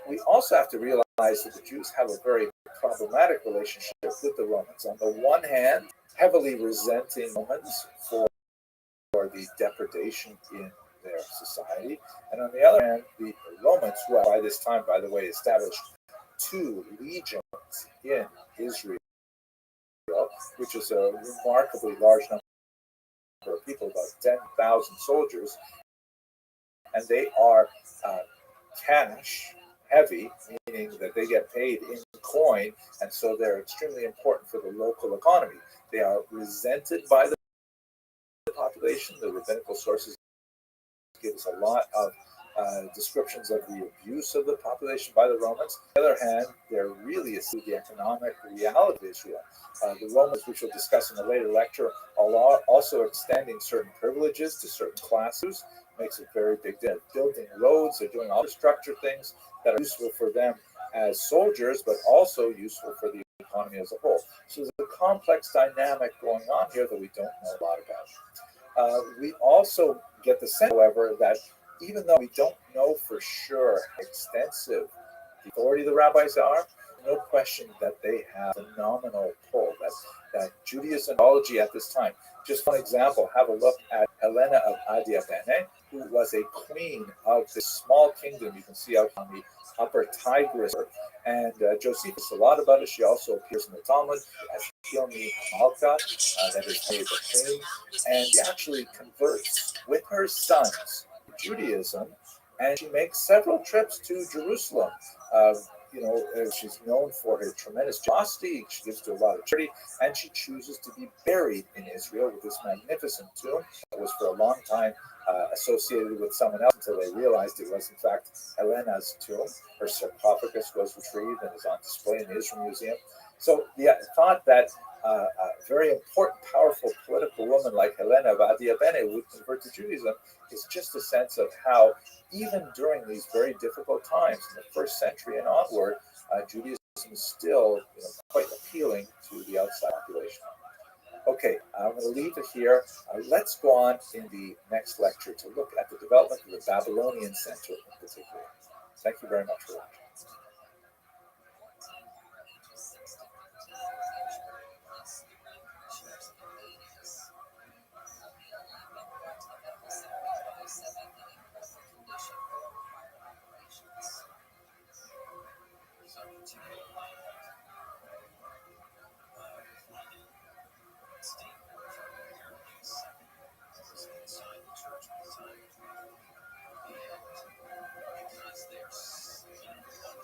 We also have to realize that the Jews have a very problematic relationship with the Romans. On the one hand, heavily resenting Romans for the depredation in their society, and on the other hand, the Romans, who have by this time, by the way, established 2 legions in Israel, which is a remarkably large number of people, about 10,000 soldiers, and they are cash heavy, meaning that they get paid in coin, and so they're extremely important for the local economy. They are resented by the population. The rabbinical sources give us a lot of descriptions of the abuse of the population by the Romans. On the other hand, they're really the economic reality of Israel. The Romans, which we'll discuss in a later lecture, are also extending certain privileges to certain classes. Makes a very big deal. Building roads, they're doing all the structure things that are useful for them as soldiers, but also useful for the economy as a whole. So there's a complex dynamic going on here that we don't know a lot about. We also get the sense, however, that even though we don't know for sure how extensive the authority of the rabbis are, no question that they have a phenomenal pull, that Judaism theology at this time. Just one example, have a look at Helena of Adiabene, who was a queen of this small kingdom you can see out on the upper Tigris. And Josephus, a lot about it. She also appears in the Talmud as Hilmi Hamalka, that is the queen. And she actually converts with her sons to Judaism, and she makes several trips to Jerusalem. She's known for her tremendous generosity. She gives to a lot of charity, and she chooses to be buried in Israel with this magnificent tomb that was for a long time associated with someone else until they realized it was in fact Helena's tomb. Her sarcophagus was retrieved and is on display in the Israel Museum. So the thought that a very important, powerful political woman like Helena of Adiabene would convert to Judaism is just a sense of how, even during these very difficult times in the first century and onward, Judaism is still quite appealing to the outside population. Okay, I'm going to leave it here. Let's go on in the next lecture to look at the development of the Babylonian Center in particular. Thank you very much for watching.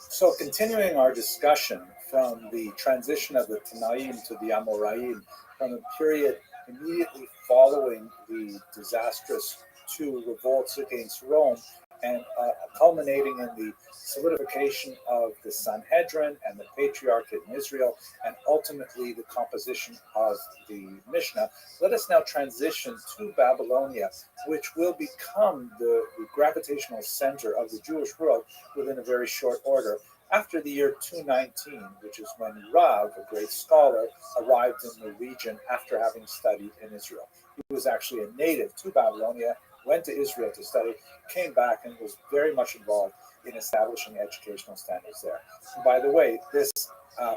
So continuing our discussion from the transition of the Tanaim to the Amoraim, from the period immediately following the disastrous 2 revolts against Rome, and culminating in the solidification of the Sanhedrin and the Patriarchate in Israel, and ultimately the composition of the Mishnah. Let us now transition to Babylonia, which will become the gravitational center of the Jewish world within a very short order, after the year 219, which is when Rav, a great scholar, arrived in the region after having studied in Israel. He was actually a native to Babylonia, went to Israel to study, came back, and was very much involved in establishing educational standards there. And by the way, this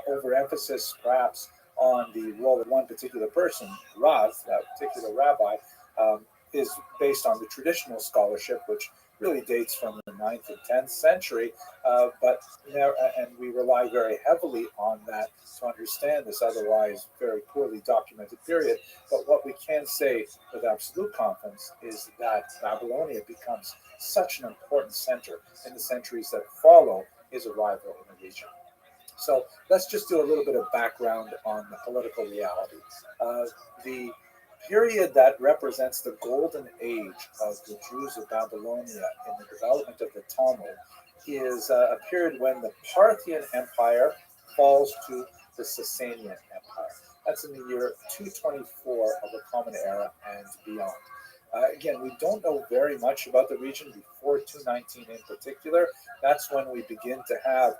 overemphasis perhaps on the role of one particular person, Rav, that particular rabbi, is based on the traditional scholarship, which really dates from the 9th and 10th century, and we rely very heavily on that to understand this otherwise very poorly documented period. But what we can say with absolute confidence is that Babylonia becomes such an important center in the centuries that follow his arrival in the region. So let's just do a little bit of background on the political reality. The period that represents the golden age of the Jews of Babylonia in the development of the Talmud is a period when the Parthian Empire falls to the Sasanian Empire. That's in the year 224 of the Common Era and beyond. Again, we don't know very much about the region before 219 in particular. That's when we begin to have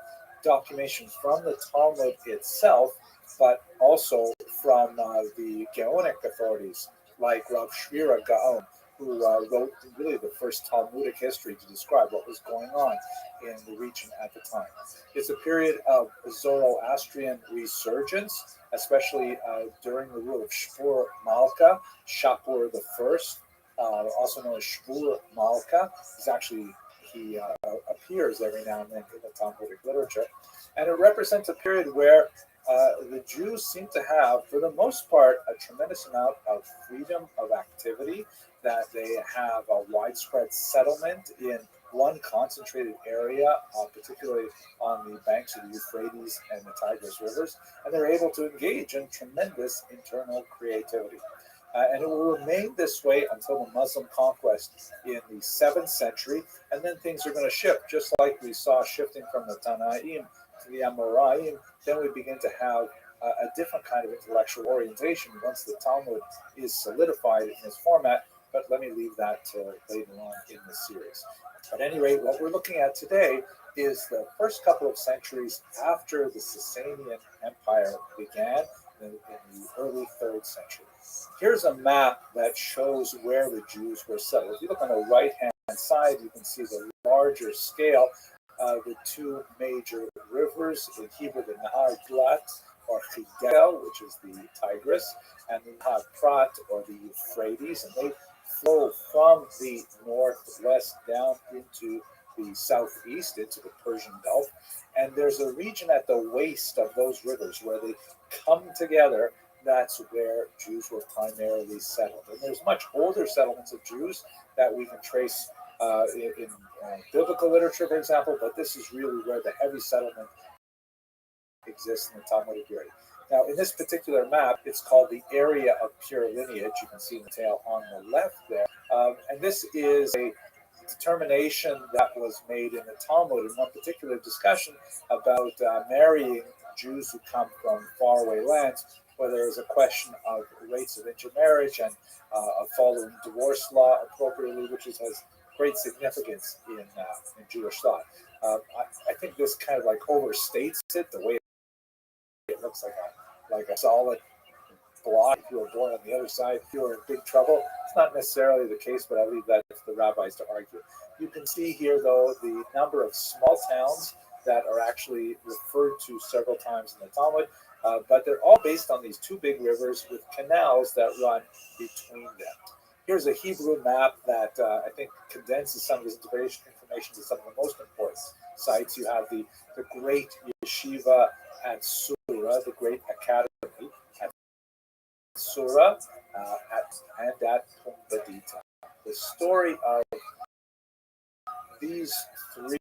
documentation from the Talmud itself, but also from the Gaonic authorities, like Rav Shvira Gaon, who wrote really the first Talmudic history to describe what was going on in the region at the time. It's a period of Zoroastrian resurgence, especially during the rule of Shpur Malka, Shapur I, also known as Shpur Malka. He appears every now and then in the Talmudic literature. And it represents a period where the Jews seem to have, for the most part, a tremendous amount of freedom of activity, that they have a widespread settlement in one concentrated area, particularly on the banks of the Euphrates and the Tigris rivers, and they're able to engage in tremendous internal creativity. And it will remain this way until the Muslim conquest in the 7th century, and then things are going to shift, just like we saw shifting from the Tanaim to the Amoraim. Then we begin to have a different kind of intellectual orientation once the Talmud is solidified in its format, but let me leave that to later on in the series. At any rate, what we're looking at today is the first couple of centuries after the Sasanian Empire began in the early 3rd century. Here's a map that shows where the Jews were settled. If you look on the right-hand side, you can see the larger scale of the two major rivers, in Hebrew, the Nahar Glat, or Hidel, which is the Tigris, and the Nahar Prat, or the Euphrates, and they flow from the northwest down into the southeast, into the Persian Gulf. And there's a region at the waist of those rivers where they come together. That's where Jews were primarily settled. And there's much older settlements of Jews that we can trace in biblical literature, for example, but this is really where the heavy settlement exists in the Talmudic period. Now, in this particular map, it's called the area of pure lineage. You can see the tail on the left there. And this is a determination that was made in the Talmud in one particular discussion about marrying Jews who come from faraway lands, where there is a question of rates of intermarriage and of following divorce law appropriately, which has great significance in Jewish thought. I think this kind of like overstates it, the way it looks like a solid block. If you were born on the other side, you were in big trouble. It's not necessarily the case, but I'll leave that to the rabbis to argue. You can see here, though, the number of small towns that are actually referred to several times in the Talmud, but they're all based on these two big rivers with canals that run between them. Here's a Hebrew map that I think condenses some of this information to some of the most important sites. You have the great yeshiva at Sura, the great academy at Sura, and at Pumbedita. The story of these three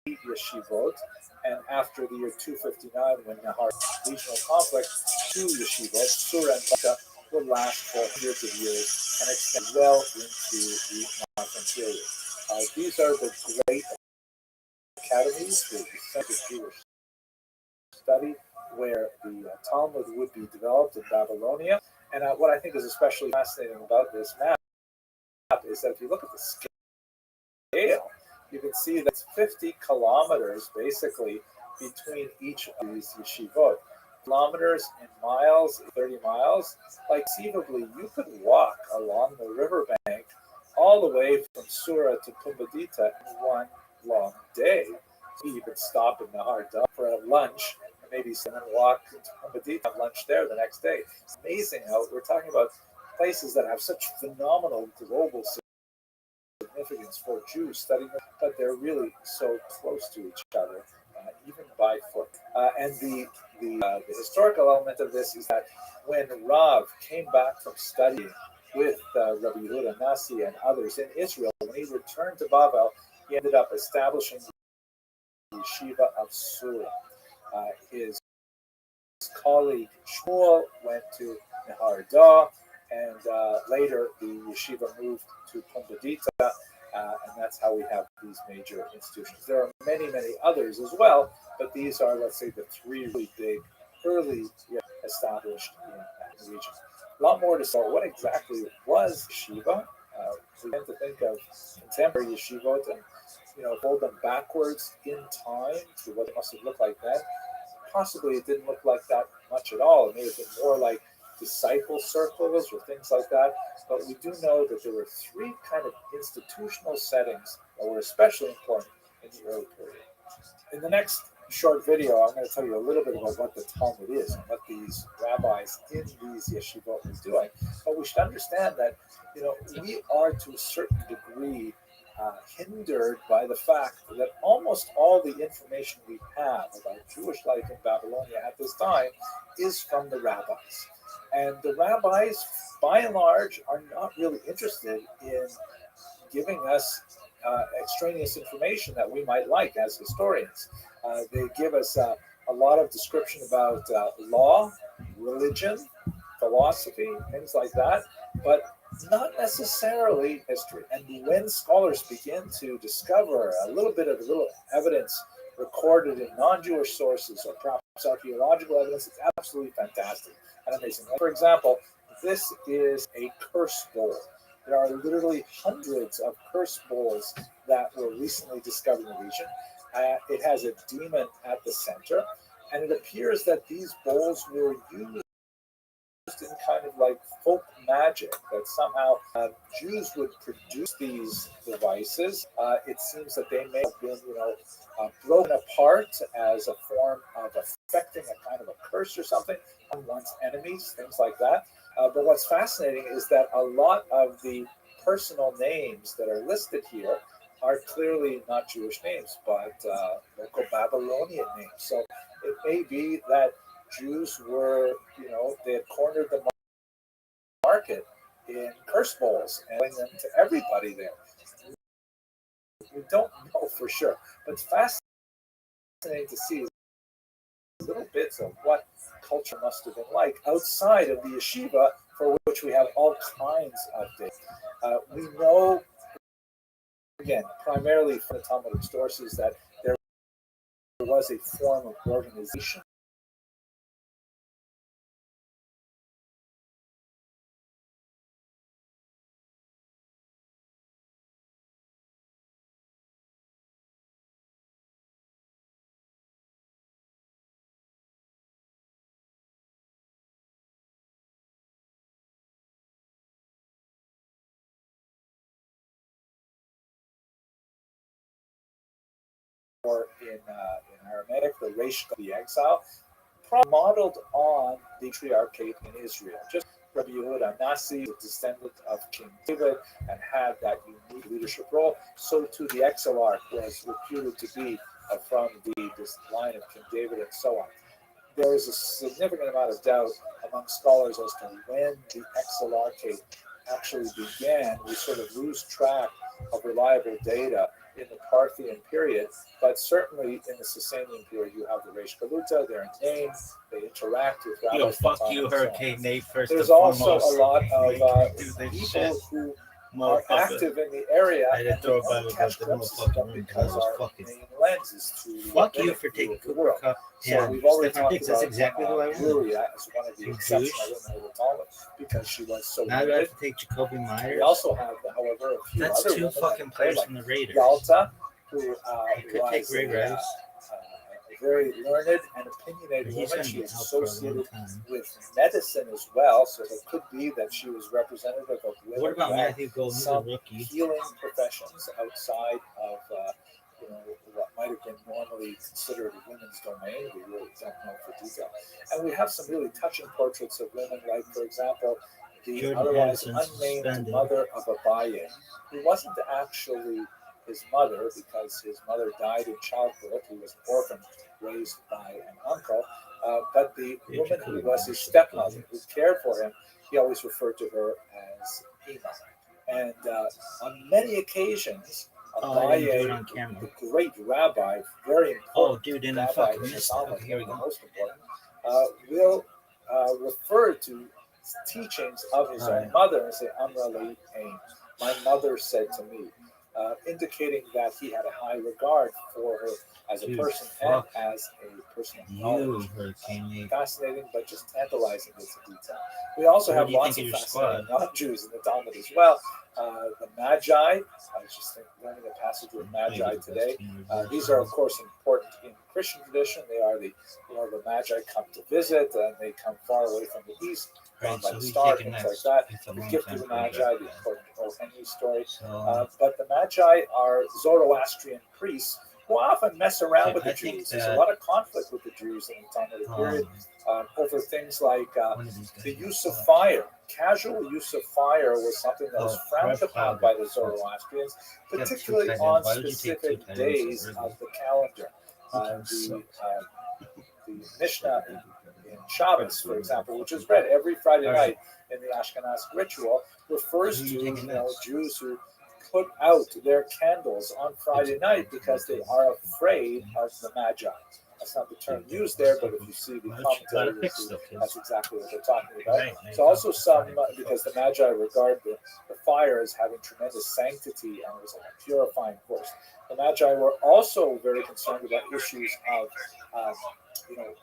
yeshivot, and after the year 259, when Nahar regional conflict, two yeshivot, Sura and Pumbedita, will last for hundreds of years and extend well into the modern period. These are the great academies, the central Jewish study, where the Talmud would be developed in Babylonia. And what I think is especially fascinating about this map is that if you look at the scale, you can see that's 50 kilometers basically between each of these yeshivot. Kilometers in miles, 30 miles. Like, conceivably, you could walk along the riverbank all the way from Sura to Pumbedita in one long day. So you could stop in Nahar Dam for a lunch, and maybe someone walk to Pumbedita, have lunch there the next day. It's amazing how we're talking about places that have such phenomenal global significance for Jews studying them, but they're really so close to each other, even by foot. And the historical element of this is that when Rav came back from studying with Rabbi Yehuda Nasi and others in Israel, when he returned to Babel, he ended up establishing the yeshiva of Sura. His colleague Shmuel went to Neharda, and later the yeshiva moved to Pumbedita, and that's how we have these major institutions. There are many, many others as well, but these are, let's say, the three really big, early established in the region. A lot more to say. What exactly was yeshiva? We tend to think of contemporary yeshivot and hold them backwards in time to what it must have looked like then. Possibly it didn't look like that much at all. It may have been more like disciple circles or things like that. But we do know that there were three kind of institutional settings that were especially important in the early period. In the next short video, I'm going to tell you a little bit about what the Talmud is and what these rabbis in these yeshivot were doing. But we should understand that we are to a certain degree hindered by the fact that almost all the information we have about Jewish life in Babylonia at this time is from the rabbis. And the rabbis, by and large, are not really interested in giving us extraneous information that we might like as historians. They give us a lot of description about law, religion, philosophy, things like that, but not necessarily history. And when scholars begin to discover a little evidence recorded in non-Jewish sources or perhaps archaeological evidence, it's absolutely fantastic and amazing. For example, this is a curse bowl. There are literally hundreds of curse bowls that were recently discovered in the region. It has a demon at the center, and it appears that these bowls were used in kind of like folk magic, that somehow Jews would produce these devices. It seems that they may have been, broken apart as a form of affecting a kind of a curse or something on one's enemies, things like that. But what's fascinating is that a lot of the personal names that are listed here are clearly not Jewish names, but local Babylonian names. So it may be that Jews were, they had cornered the market in curse bowls and selling them to everybody there. We don't know for sure, but it's fascinating to see little bits of what culture must have been like outside of the yeshiva, for which we have all kinds of data. We know, again, primarily from the Talmudic sources, that there was a form of organization in Aramaic, the Resh, the exile, modeled on the patriarchate in Israel. Just Rabbi Yehuda Nasi, the descendant of King David, and had that unique leadership role. So too the exilarch was reputed to be from this line of King David, and so on. There is a significant amount of doubt among scholars as to when the exilarchate actually began. We sort of lose track of reliable data in the Parthian period, but certainly in the Sasanian period, you have the Reish Galuta, they're named, they interact with rabbis. Yo, fuck you, Hurricane Nate, first There's and also foremost. a lot of people people who are active in the area I didn't throw a bottle catch about the glimpses of them motherfucking room because because I was our fucking. main lens is to Fuck you for taking Cooper Cup. So we've already Stefan talked Diggs, that's about exactly who I want. Julia as one of the You exceptional douche. women of the Talmud because she was so Now I limited. have to take Jacoby Myers. We also have, however, a few That's other two women fucking players from the Raiders. Yalta, who I could take Ray Rice. a very learned and opinionated He's woman. gonna She be was out for a long associated time. with medicine as well, so it could be that she was representative of women. What about who had Matthew Golden, the some rookie? healing professions outside of what might have been normally considered a women's domain. We really don't know for detail. And we have some really touching portraits of women, like, for example, the Jordan otherwise Addison's unnamed suspended. mother of Abaye, who wasn't actually his mother because his mother died in childbirth. He was an orphan raised by an uncle. But the woman who was his stepmother, who cared for him, he always referred to her as Ima. And on many occasions, Abaye, the great rabbi, very important and I rabbi fucking in the missed Talmud, it. Okay, here we go. most important, will refer to teachings of his own mother and say, Amra li ain, my mother said to me, indicating that he had a high regard for her as a person and as a person of knowledge. Fascinating, but just tantalizing bits of detail. We also have lots of fascinating non-Jews in the Talmud as well. The Magi, I was just learning a passage with Magi today. These are, of course, important in Christian tradition. They are the Magi come to visit, and they come far away from the east, by the star, things like that. The gift of the Magi, the important O. Henry story. But the Magi are Zoroastrian priests who often mess around with the Jews. There's a lot of conflict with the Jews in the Talmudic period over things like the use of fire. Casual use of fire was something that was frowned upon by the Zoroastrians, particularly on specific days of the calendar. The Mishnah in Shabbos, for example, which is read every Friday night in the Ashkenazic ritual, refers to Jews who put out their candles on Friday night because they are afraid of the Magi. That's not the term used there, but if you see the commentary, you see that's exactly what they're talking about. So also because the Magi regard the fire as having tremendous sanctity and it was like a purifying force. The Magi were also very concerned about issues of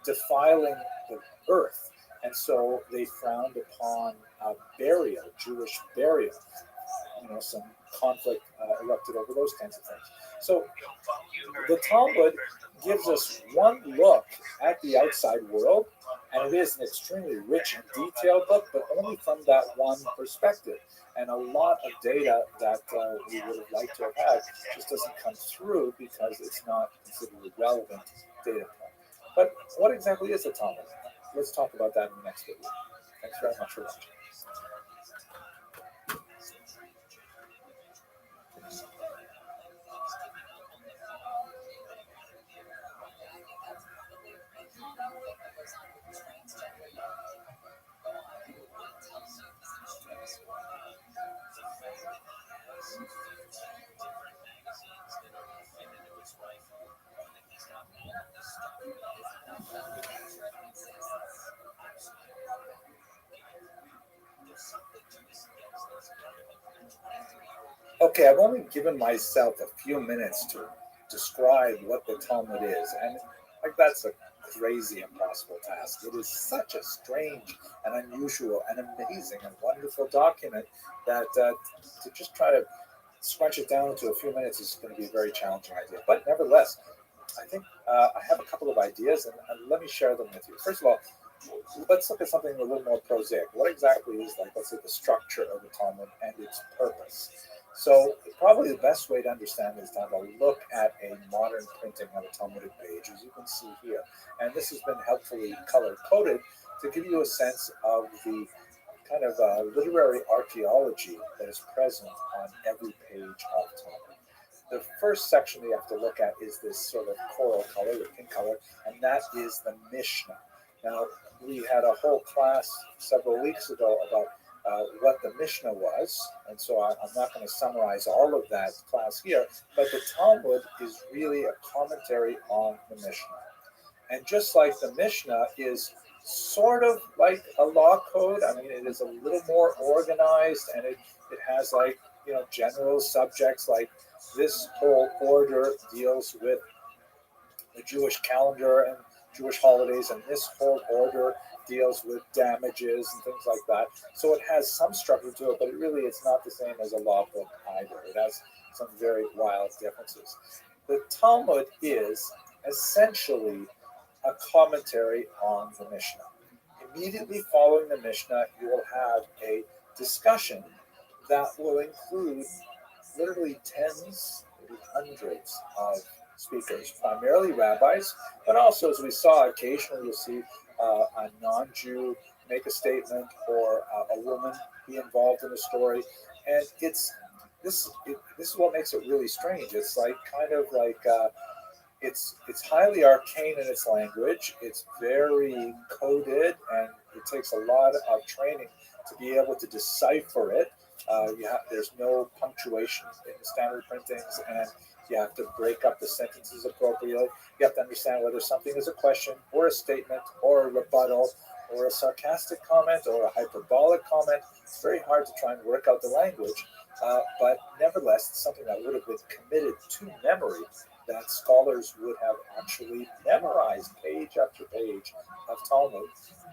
defiling the earth, and so they frowned upon burial, Jewish burial. Some conflict erupted over those kinds of things. So the Talmud gives us one look at the outside world, and it is an extremely rich and detailed book, but only from that one perspective. And a lot of data that we would have liked to have had just doesn't come through because it's not considered a relevant data point. But what exactly is the Talmud? Let's talk about that in the next video. Thanks very much for watching. Okay, I've only given myself a few minutes to describe what the Talmud is, and that's a crazy, impossible task. It is such a strange and unusual and amazing and wonderful document that to just try to scrunch it down into a few minutes is going to be a very challenging idea. But nevertheless, I think I have a couple of ideas, and let me share them with you. First of all, let's look at something a little more prosaic. What exactly is, let's say, the structure of the Talmud and its purpose? So probably the best way to understand is to have a look at a modern printing of a Talmudic page, as you can see here. And this has been helpfully color-coded to give you a sense of the kind of literary archaeology that is present on every page of Talmud. The first section you have to look at is this sort of coral color, the pink color, and that is the Mishnah. Now, we had a whole class several weeks ago about what the Mishnah was, and so I'm not going to summarize all of that class here, but the Talmud is really a commentary on the Mishnah. And just like the Mishnah is sort of like a law code, I mean, it is a little more organized, and it has general subjects like this whole order deals with the Jewish calendar and Jewish holidays, and this whole order deals with damages and things like that. So it has some structure to it, but it's not the same as a law book either. It has some very wild differences. The Talmud is essentially a commentary on the Mishnah. Immediately following the Mishnah, you will have a discussion that will include literally tens, maybe hundreds of speakers, primarily rabbis, but also, as we saw, occasionally you'll see a non-Jew make a statement or a woman be involved in a story. And this is what makes it really strange. It's it's highly arcane in its language. It's very coded, and it takes a lot of training to be able to decipher it. There's no punctuation in the standard printings, and you have to break up the sentences appropriately. You have to understand whether something is a question or a statement or a rebuttal or a sarcastic comment or a hyperbolic comment. It's very hard to try and work out the language, but nevertheless, it's something that would have been committed to memory, that scholars would have actually memorized page after page of Talmud.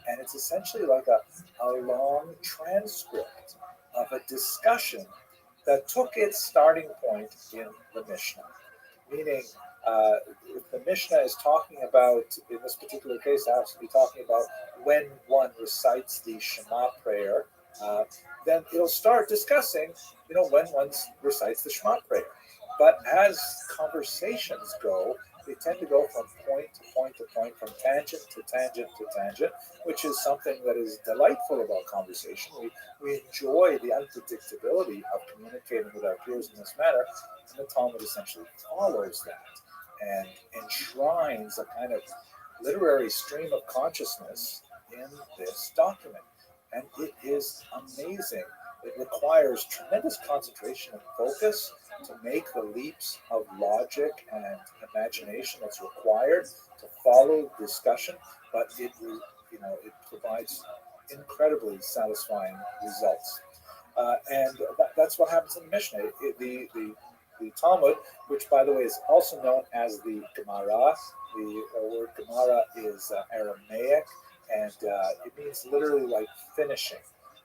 And it's essentially like a long transcript of a discussion that took its starting point in the Mishnah. Meaning, if the Mishnah is talking about, in this particular case, it has to be talking about when one recites the Shema prayer, then it'll start discussing, when one recites the Shema prayer. But as conversations go, they tend to go from point to point to point, from tangent to tangent to tangent, which is something that is delightful about conversation. We enjoy the unpredictability of communicating with our peers in this manner, and the Talmud essentially follows that and enshrines a kind of literary stream of consciousness in this document. And it is amazing. It requires tremendous concentration and focus to make the leaps of logic and imagination that's required to follow discussion, but it provides incredibly satisfying results. And that's what happens in the Mishnah. The Talmud, which by the way is also known as the Gemara. The word Gemara is Aramaic, and it means literally like finishing,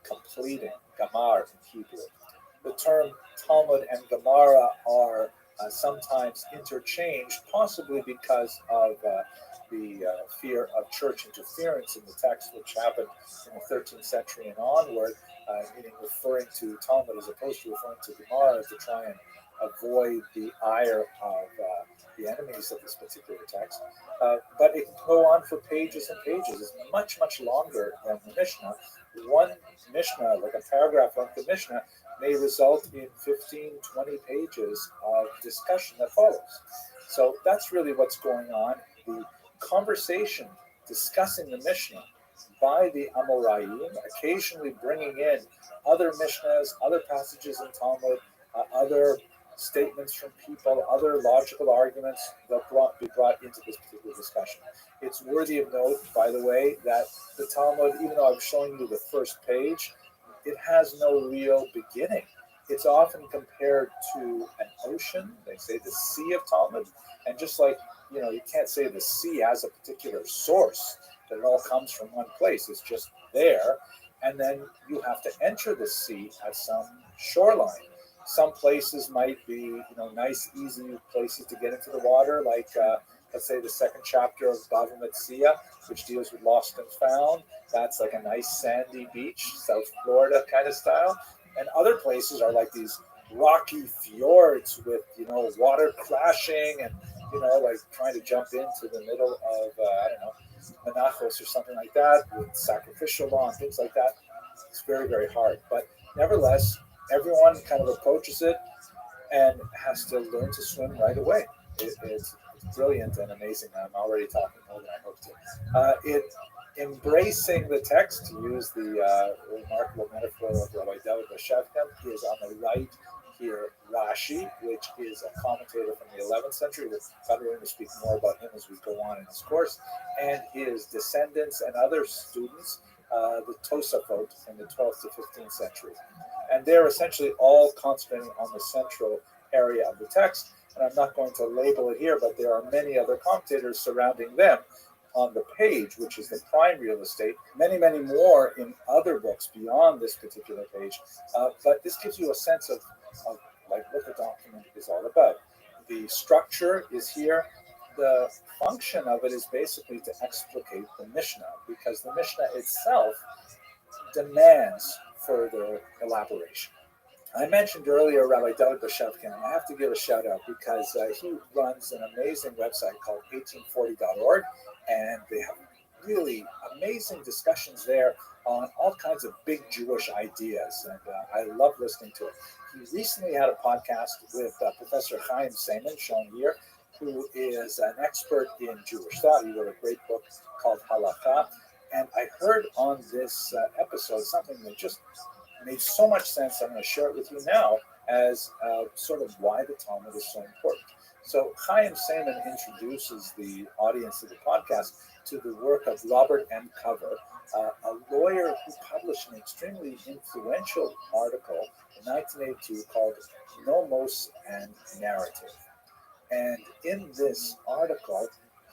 completing, Gamar in Hebrew. The term Talmud and Gemara are sometimes interchanged, possibly because of the fear of church interference in the text, which happened in the 13th century and onward, meaning referring to Talmud as opposed to referring to Gemara to try and avoid the ire of the enemies of this particular text. But it can go on for pages and pages. It's much, much longer than the Mishnah. One Mishnah, like a paragraph like the Mishnah, may result in 15, 20 pages of discussion that follows. So that's really what's going on. The conversation discussing the Mishnah by the Amoraim, occasionally bringing in other Mishnahs, other passages in Talmud, other statements from people, other logical arguments that be brought into this particular discussion. It's worthy of note, by the way, that the Talmud, even though I'm showing you the first page, it has no real beginning. It's often compared to an ocean. They say the sea of Talmud. And just like, you can't say the sea has a particular source, that it all comes from one place. It's just there. And then you have to enter the sea at some shoreline. Some places might be, nice, easy places to get into the water, like, let's say, the second chapter of Bava Metzia, which deals with lost and found. That's like a nice sandy beach, South Florida kind of style. And other places are like these rocky fjords with, water crashing and, like trying to jump into the middle of, Menachos or something like that with sacrificial law and things like that. It's very, very hard. But nevertheless, everyone kind of approaches it and has to learn to swim right away. It's brilliant and amazing. I'm already talking more than I hope to. Embracing the text, to use the remarkable metaphor of Rabbi David Bashevkin, is on the right here Rashi, which is a commentator from the 11th century. We're probably going to speak more about him as we go on in this course, and his descendants and other students, the Tosafot from the 12th to 15th century. And they're essentially all concentrating on the central area of the text. And I'm not going to label it here, but there are many other commentators surrounding them on the page, which is the prime real estate. Many, many more in other books beyond this particular page. But this gives you a sense of like what the document is all about. The structure is here. The function of it is basically to explicate the Mishnah, because the Mishnah itself demands further elaboration. I mentioned earlier Rabbi David Bashevkin, and I have to give a shout out because he runs an amazing website called 1840.org, and they have really amazing discussions there on all kinds of big Jewish ideas, and I love listening to it. He recently had a podcast with Professor Chaim Seiman, shown here, who is an expert in Jewish thought. He wrote a great book called Halakha, and I heard on this episode something that just made so much sense. I'm going to share it with you now as sort of why the Talmud is so important. So Chaim Saiman introduces the audience of the podcast to the work of Robert M. Cover, a lawyer who published an extremely influential article in 1982 called Nomos and Narrative. And in this article,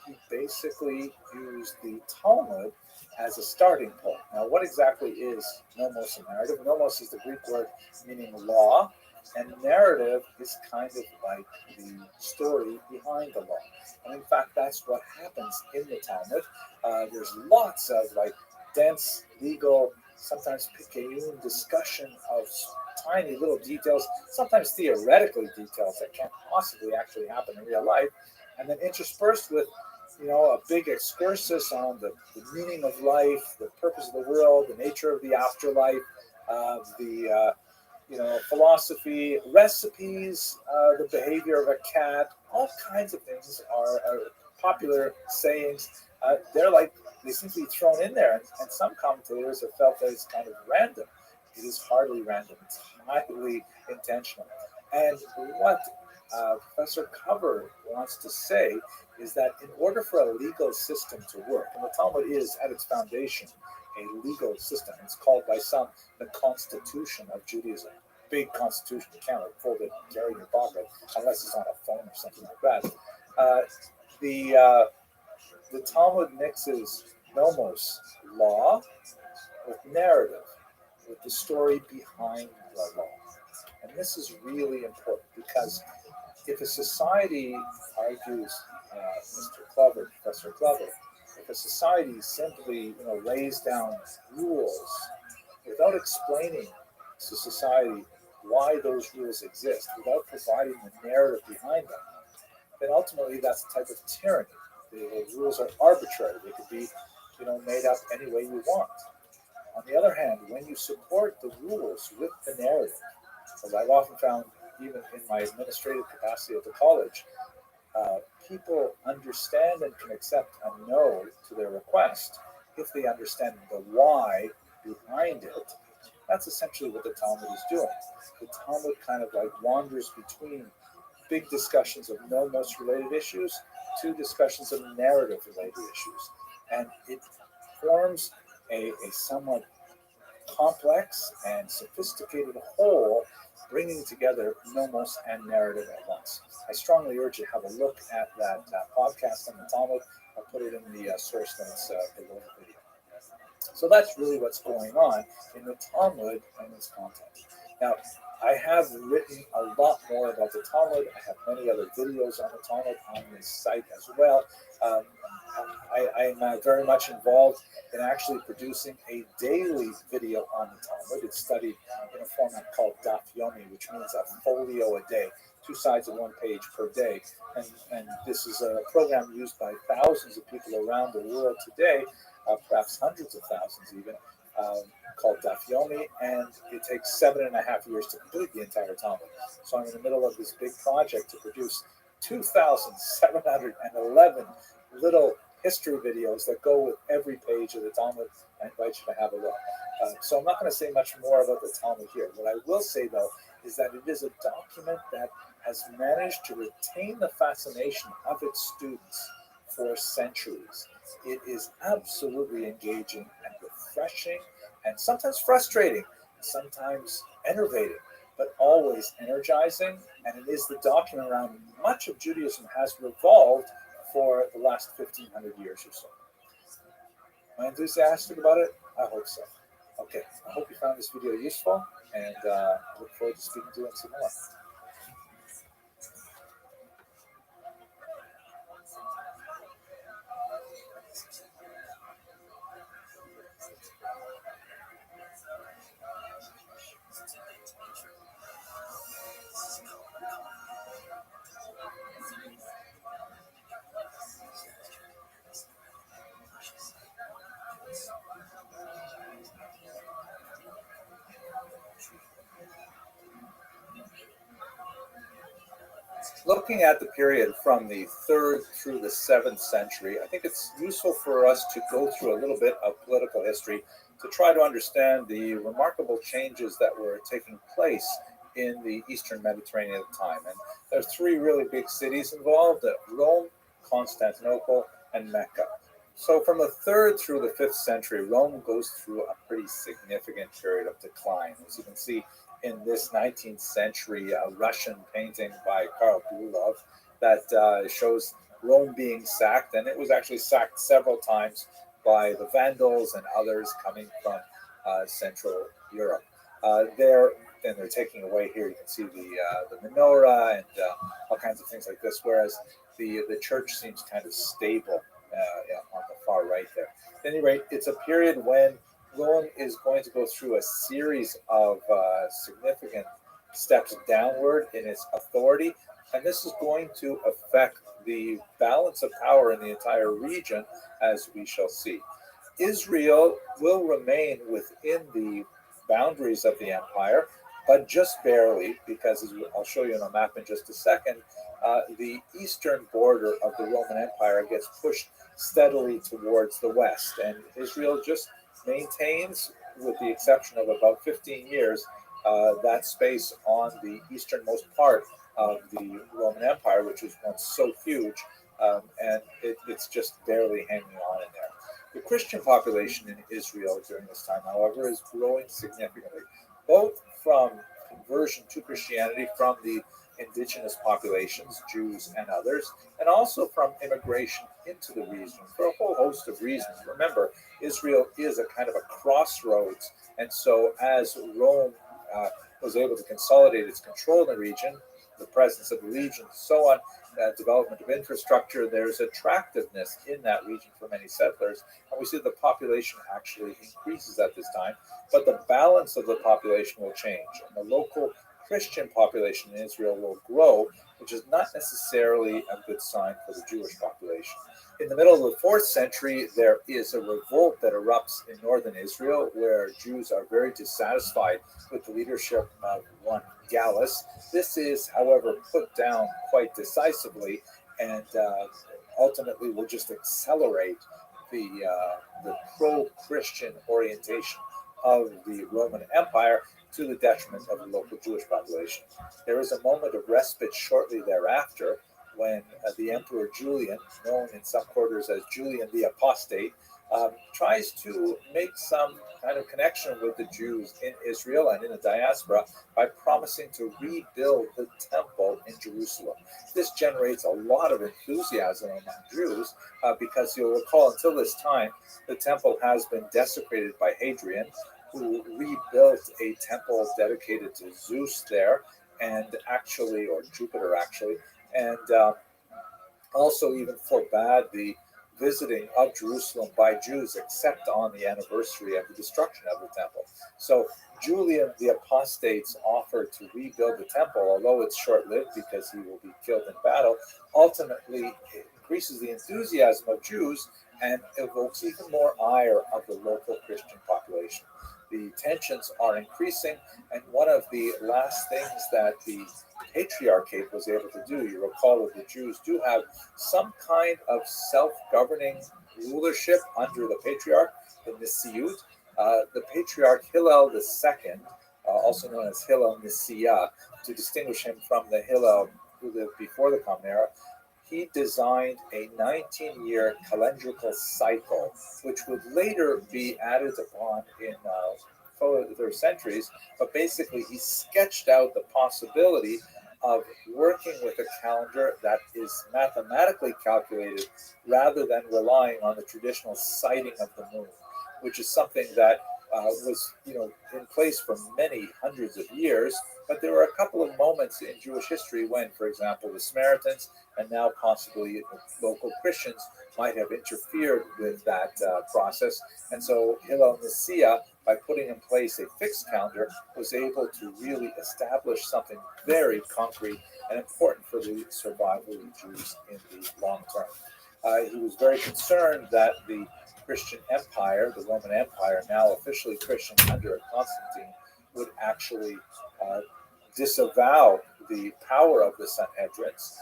he basically used the Talmud as a starting point. Now, what exactly is nomos and narrative? Nomos is the Greek word meaning law, and narrative is kind of like the story behind the law. And in fact, that's what happens in the Talmud. There's lots of like dense legal, sometimes picayune discussion of tiny little details, sometimes theoretically details that can't possibly actually happen in real life, and then interspersed with, a big excursus on the meaning of life, the purpose of the world, the nature of the afterlife, philosophy, recipes, the behavior of a cat, all kinds of things are popular sayings. They seem to be thrown in there, and some commentators have felt that it's kind of random. It is hardly random. It's highly intentional. And what Professor Cover wants to say is that in order for a legal system to work, and the Talmud is at its foundation a legal system, it's called by some the Constitution of Judaism. Big constitution, you can't fold it and carry in your pocket unless it's on a phone or something like that. The Talmud mixes nomos, law, with narrative, with the story behind the law. And this is really important because if a society argues, Professor Clever, if a society simply lays down rules without explaining to society why those rules exist, without providing the narrative behind them, then ultimately that's a type of tyranny. The rules are arbitrary. They could be, made up any way you want. On the other hand, when you support the rules with the narrative, as I've often found, even in my administrative capacity at the college, people understand and can accept a no to their request if they understand the why behind it. That's essentially what the Talmud is doing. The Talmud kind of like wanders between big discussions of nomos related issues to discussions of narrative related issues. And it forms a somewhat complex and sophisticated whole, bringing together nomos and narrative at once. I strongly urge you to have a look at that podcast on the Talmud. I'll put it in the source notes below the video. So that's really what's going on in the Talmud and its content. Now, I have written a lot more about the Talmud. I have many other videos on the Talmud on this site as well. I am very much involved in actually producing a daily video on the Talmud. It's studied in a format called Daf Yomi, which means a folio a day, 2 sides of 1 page per day. And this is a program used by thousands of people around the world today, perhaps hundreds of thousands even, called Daf Yomi, and it takes 7.5 years to complete the entire Talmud. So I'm in the middle of this big project to produce 2,711 little history videos that go with every page of the Talmud. I invite you to have a look. So I'm not going to say much more about the Talmud here. What I will say, though, is that it is a document that has managed to retain the fascination of its students for centuries. It is absolutely engaging and refreshing and sometimes frustrating, sometimes enervating, but always energizing. And it is the document around much of Judaism has revolved for the last 1,500 years or so. Am I enthusiastic about it? I hope so. Okay, I hope you found this video useful, and look forward to speaking to you some more. Looking at the period from the 3rd through the 7th century, I think it's useful for us to go through a little bit of political history to try to understand the remarkable changes that were taking place in the Eastern Mediterranean at the time. And there's three really big cities involved: Rome, Constantinople, and Mecca. So from the 3rd through the 5th century, Rome goes through a pretty significant period of decline. As you can see in this 19th century Russian painting by Karl Bulov that shows Rome being sacked, and it was actually sacked several times by the Vandals and others coming from Central Europe. They're taking away here. You can see the menorah and all kinds of things like this. Whereas the church seems kind of stable on the far right there. At any rate, it's a period when Rome is going to go through a series of significant steps downward in its authority, and this is going to affect the balance of power in the entire region, as we shall see. Israel will remain within the boundaries of the empire, but just barely, because as I'll show you on a map in just a second, the eastern border of the Roman Empire gets pushed steadily towards the west, and Israel just maintains, with the exception of about 15 years, that space on the easternmost part of the Roman Empire, which was once so huge, and it's just barely hanging on in there. The Christian population in Israel during this time, however, is growing significantly, both from conversion to Christianity from the indigenous populations, Jews and others, and also from immigration into the region for a whole host of reasons. Remember, Israel is a kind of a crossroads, and so as Rome was able to consolidate its control in the region, the presence of the legions, and so on, development of infrastructure, there's attractiveness in that region for many settlers, and we see the population actually increases at this time, but the balance of the population will change, and the local Christian population in Israel will grow, which is not necessarily a good sign for the Jewish population. In the middle of the 4th century, there is a revolt that erupts in northern Israel, where Jews are very dissatisfied with the leadership of one Gallus. This is, however, put down quite decisively, and ultimately will just accelerate the pro-Christian orientation of the Roman Empire to the detriment of the local Jewish population. There is a moment of respite shortly thereafter when the Emperor Julian, known in some quarters as Julian the Apostate, tries to make some kind of connection with the Jews in Israel and in the diaspora by promising to rebuild the temple in Jerusalem. This generates a lot of enthusiasm among Jews because you'll recall until this time, the temple has been desecrated by Hadrian, who rebuilt a temple dedicated to Zeus there, and actually, or Jupiter actually, and also even forbade the visiting of Jerusalem by Jews except on the anniversary of the destruction of the temple. So Julian the Apostate's offer to rebuild the temple, although it's short-lived because he will be killed in battle, ultimately increases the enthusiasm of Jews and evokes even more ire of the local Christian population. The tensions are increasing, and one of the last things that the Patriarchate was able to do, you recall that the Jews do have some kind of self-governing rulership under the Patriarch, the Nisiut. The Patriarch Hillel II, also known as Hillel Nicaea, to distinguish him from the Hillel who lived before the Common Era, he designed a 19-year calendrical cycle, which would later be added upon in further centuries, but basically he sketched out the possibility of working with a calendar that is mathematically calculated rather than relying on the traditional sighting of the moon, which is something that was in place for many hundreds of years. But there were a couple of moments in Jewish history when, for example, the Samaritans and now possibly local Christians might have interfered with that process. And so Hillel Nicaea, by putting in place a fixed calendar, was able to really establish something very concrete and important for the survival of Jews in the long term. He was very concerned that the Christian Empire, the Roman Empire, now officially Christian under Constantine, would actually disavow the power of the Sanhedrins.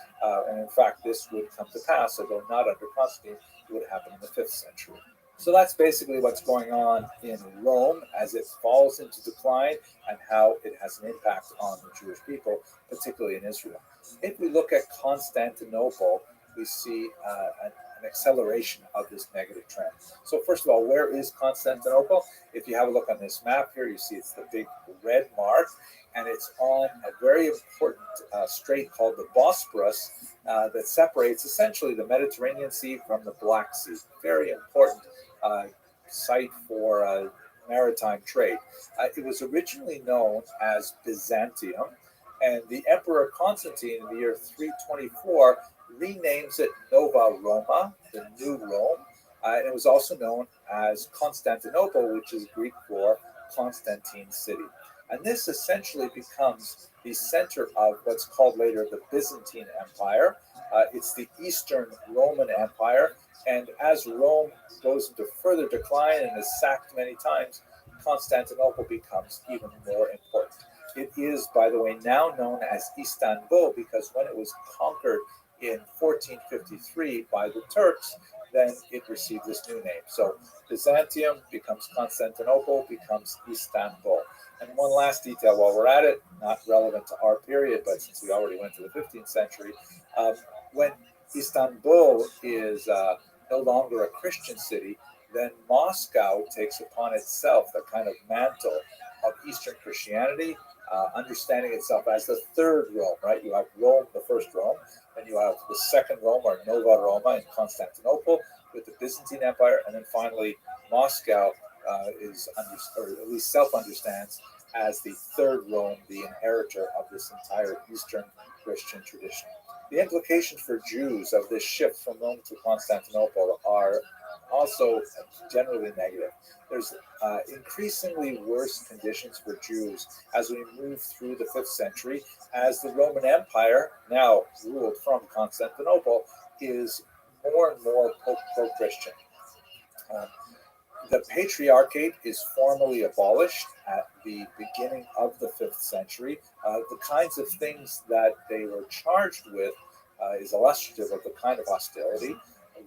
And in fact, this would come to pass, although not under Constantine, it would happen in the 5th century. So that's basically what's going on in Rome as it falls into decline and how it has an impact on the Jewish people, particularly in Israel. If we look at Constantinople, we see an acceleration of this negative trend. So first of all, where is Constantinople? If you have a look on this map here, you see it's the big red mark, and it's on a very important strait called the Bosporus that separates essentially the Mediterranean Sea from the Black Sea. Very important site for maritime trade. It was originally known as Byzantium, and the Emperor Constantine in the year 324 renames it Nova Roma, the New Rome, and it was also known as Constantinople, which is Greek for Constantine's city. And this essentially becomes the center of what's called later the Byzantine Empire. It's the Eastern Roman Empire, and as Rome goes into further decline and is sacked many times, Constantinople becomes even more important. It is, by the way, now known as Istanbul because when it was conquered in 1453 by the Turks, then it received this new name. So Byzantium becomes Constantinople, becomes Istanbul. And one last detail while we're at it, not relevant to our period, but since we already went to the 15th century, when Istanbul is no longer a Christian city, then Moscow takes upon itself the kind of mantle of Eastern Christianity, understanding itself as the third Rome, right? You have Rome, the first Rome, and you have the second Rome, or Nova Roma in Constantinople, with the Byzantine Empire, and then finally Moscow or at least self-understands as the third Rome, the inheritor of this entire Eastern Christian tradition. The implications for Jews of this shift from Rome to Constantinople are also generally negative. There's increasingly worse conditions for Jews as we move through the 5th century, as the Roman Empire, now ruled from Constantinople, is more and more pro-Christian. The Patriarchate is formally abolished at the beginning of the 5th century. The kinds of things that they were charged with is illustrative of the kind of hostility.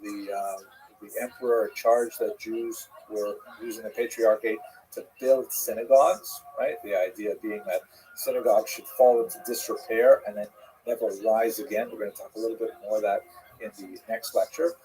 The emperor charged that Jews were using the Patriarchate to build synagogues, right? The idea being that synagogues should fall into disrepair and then never rise again. We're going to talk a little bit more of that in the next lecture.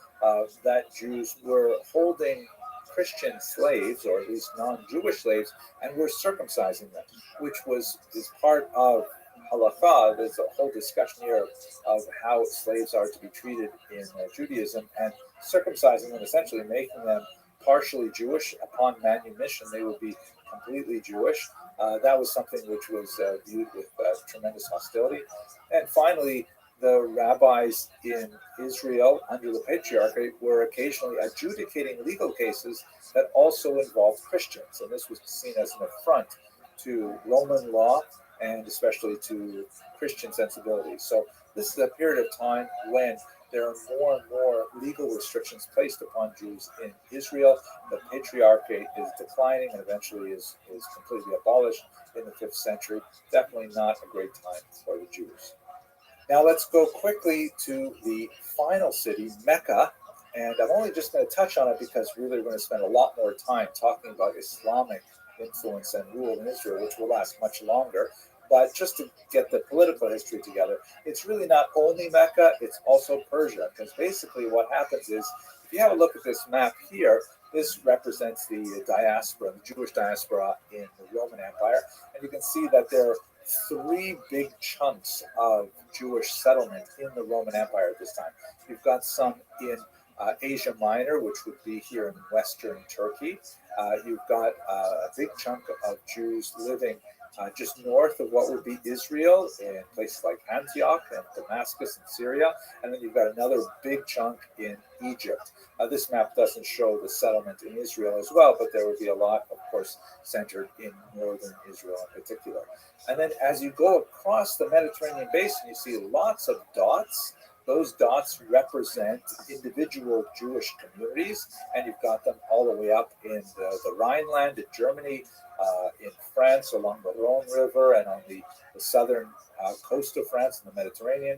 That Jews were holding Christian slaves, or at least non-Jewish slaves, and were circumcising them, which is part of halakha. There's a whole discussion here of how slaves are to be treated in Judaism, and circumcising them, essentially making them partially Jewish. Upon manumission, they would be completely Jewish. That was something which was viewed with tremendous hostility. And finally, the rabbis in Israel under the Patriarchate were occasionally adjudicating legal cases that also involved Christians. And this was seen as an affront to Roman law and especially to Christian sensibilities. So this is a period of time when there are more and more legal restrictions placed upon Jews in Israel. The Patriarchate is declining and eventually is completely abolished in the 5th century. Definitely not a great time for the Jews. Now let's go quickly to the final city, Mecca, and I'm only just going to touch on it because really we're going to spend a lot more time talking about Islamic influence and rule in Israel, which will last much longer. But just to get the political history together, it's really not only Mecca, it's also Persia, because basically what happens is, if you have a look at this map here, this represents the diaspora, the Jewish diaspora in the Roman Empire, and you can see that there are 3 big chunks of Jewish settlement in the Roman Empire at this time. You've got some in Asia Minor, which would be here in Western Turkey. You've got a big chunk of Jews living just north of what would be Israel in places like Antioch and Damascus in Syria. And then you've got another big chunk in Egypt. This map doesn't show the settlement in Israel as well, but there would be a lot, of course, centered in northern Israel in particular. And then as you go across the Mediterranean basin, you see lots of dots. Those dots represent individual Jewish communities, and you've got them all the way up in the Rhineland in Germany, in France along the Rhone River, and on the southern coast of France in the Mediterranean.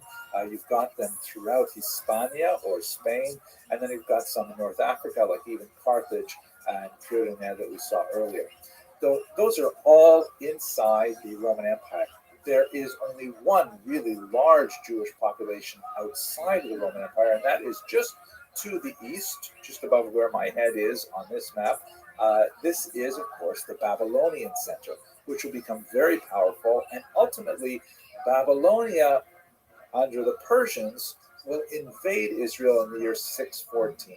You've got them throughout Hispania or Spain, and then you've got some in North Africa, like even Carthage and Pyrenees that we saw earlier. Those are all inside the Roman Empire. There is only one really large Jewish population outside of the Roman Empire, and that is just to the east, just above where my head is on this map. This is, of course, the Babylonian center, which will become very powerful, and ultimately Babylonia, under the Persians, will invade Israel in the year 614.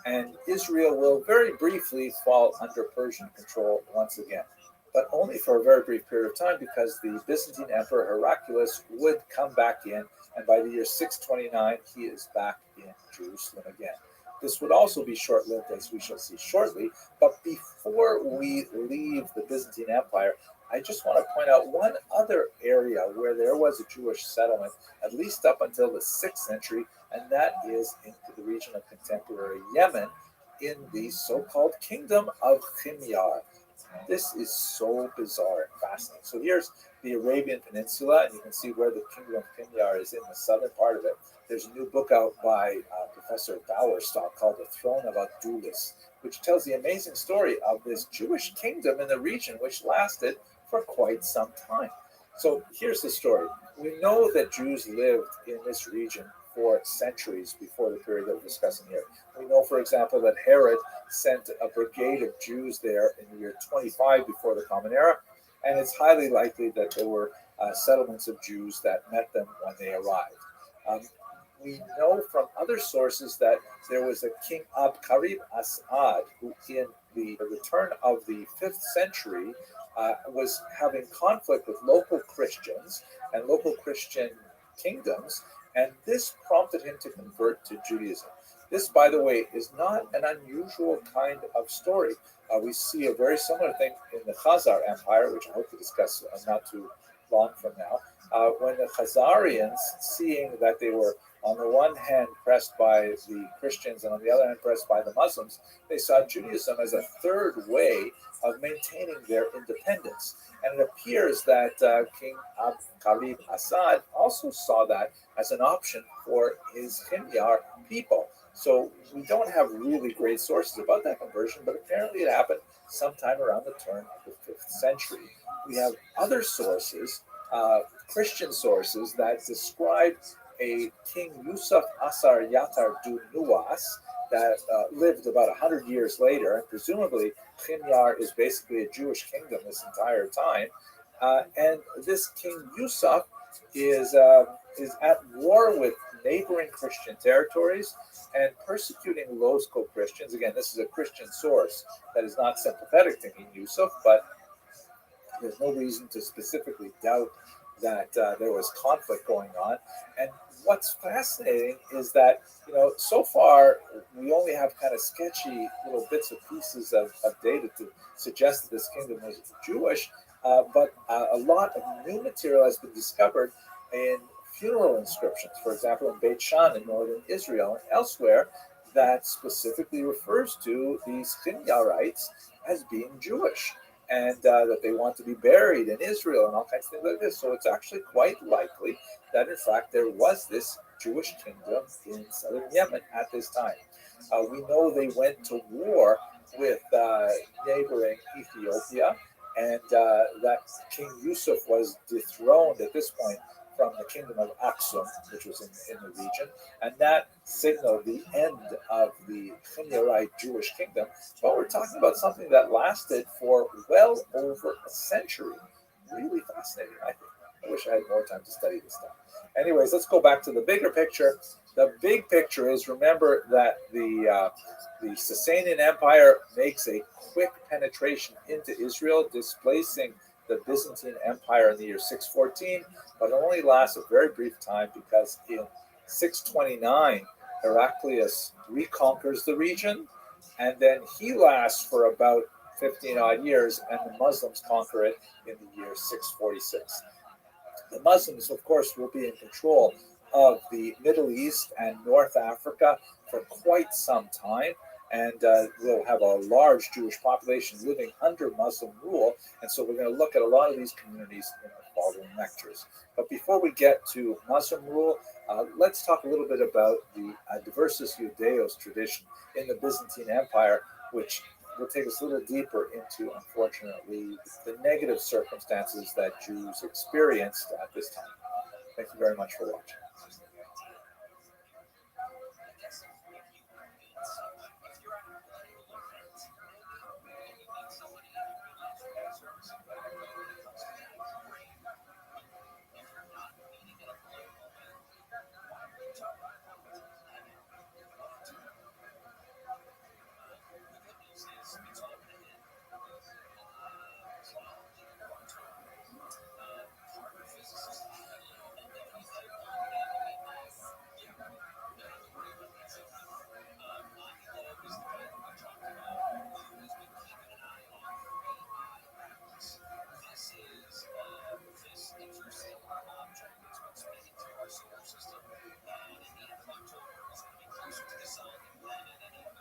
And Israel will very briefly fall under Persian control once again, but only for a very brief period of time, because the Byzantine Emperor Heraclius would come back in, and by the year 629, he is back in Jerusalem again. This would also be short-lived, as we shall see shortly, but before we leave the Byzantine Empire, I just want to point out one other area where there was a Jewish settlement, at least up until the 6th century, and that is into the region of contemporary Yemen, in the so-called Kingdom of Himyar. This is so bizarre and fascinating. So here's the Arabian Peninsula, and you can see where the Kingdom of Himyar is in the southern part of it. There's a new book out by Professor Bauerstock called The Throne of Abdulis, which tells the amazing story of this Jewish kingdom in the region, which lasted for quite some time. So here's the story. We know that Jews lived in this region for centuries before the period that we're discussing here. We know, for example, that Herod sent a brigade of Jews there in the year 25 before the Common Era, and it's highly likely that there were settlements of Jews that met them when they arrived. We know from other sources that there was a king Abkarib Asad, who in the return of the 5th century was having conflict with local Christians and local Christian kingdoms, and this prompted him to convert to Judaism. This, by the way, is not an unusual kind of story. We see a very similar thing in the Khazar Empire, which I hope to discuss not too long from now, when the Khazarians, seeing that they were on the one hand pressed by the Christians and on the other hand pressed by the Muslims, they saw Judaism as a third way of maintaining their independence. And it appears that King Abkarib Assad also saw that as an option for his Himyar people. So we don't have really great sources about that conversion, but apparently it happened sometime around the turn of the 5th century. We have other sources, Christian sources, that describe a King Yusuf Asar Yatar du Nuwas that lived about 100 years later, and presumably Himyar is basically a Jewish kingdom this entire time. And this King Yusuf is at war with neighboring Christian territories and persecuting local Christians. Again, this is a Christian source that is not sympathetic to King Yusuf, but there's no reason to specifically doubt that there was conflict going on. And what's fascinating is that, so far we only have kind of sketchy little bits and pieces of data to suggest that this kingdom was Jewish, but a lot of new material has been discovered in funeral inscriptions, for example, in Beit Shan in northern Israel and elsewhere, that specifically refers to these Himyarites as being Jewish, and that they want to be buried in Israel and all kinds of things like this. So it's actually quite likely that, in fact, there was this Jewish kingdom in southern Yemen at this time. We know they went to war with neighboring Ethiopia, and that King Yusuf was dethroned at this point from the kingdom of Aksum, which was in the region, and that signaled the end of the Himyarite Jewish kingdom. But we're talking about something that lasted for well over a century. Really fascinating, I think. I wish I had more time to study this stuff. Anyways, let's go back to the bigger picture. The big picture is, remember that the Sasanian Empire makes a quick penetration into Israel, displacing the Byzantine Empire in the year 614, but it only lasts a very brief time, because in 629, Heraclius reconquers the region, and then he lasts for about 15 odd years, and the Muslims conquer it in the year 646. The Muslims, of course, will be in control of the Middle East and North Africa for quite some time. And we'll have a large Jewish population living under Muslim rule. And so we're going to look at a lot of these communities in the following lectures. But before we get to Muslim rule, let's talk a little bit about the diversus Judaeos tradition in the Byzantine Empire, which will take us a little deeper into, unfortunately, the negative circumstances that Jews experienced at this time. Thank you very much for watching.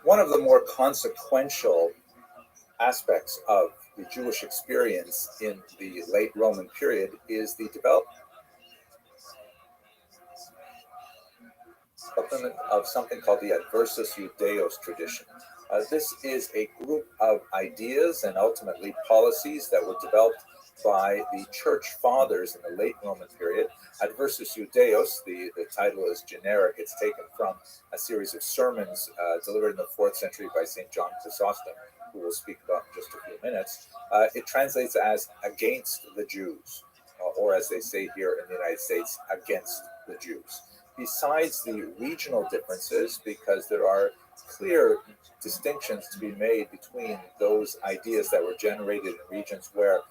One of the more consequential aspects of the Jewish experience in the late Roman period is the development of something called the Adversus Judaeos tradition. This is a group of ideas and ultimately policies that were developed by the church fathers in the late Roman period. Adversus Judaeos, the title is generic. It's taken from a series of sermons delivered in the 4th century by St. John Chrysostom, who we'll speak about in just a few minutes. It translates as against the Jews, or as they say here in the United States, against the Jews. Besides the regional differences, because there are clear distinctions to be made between those ideas that were generated in regions where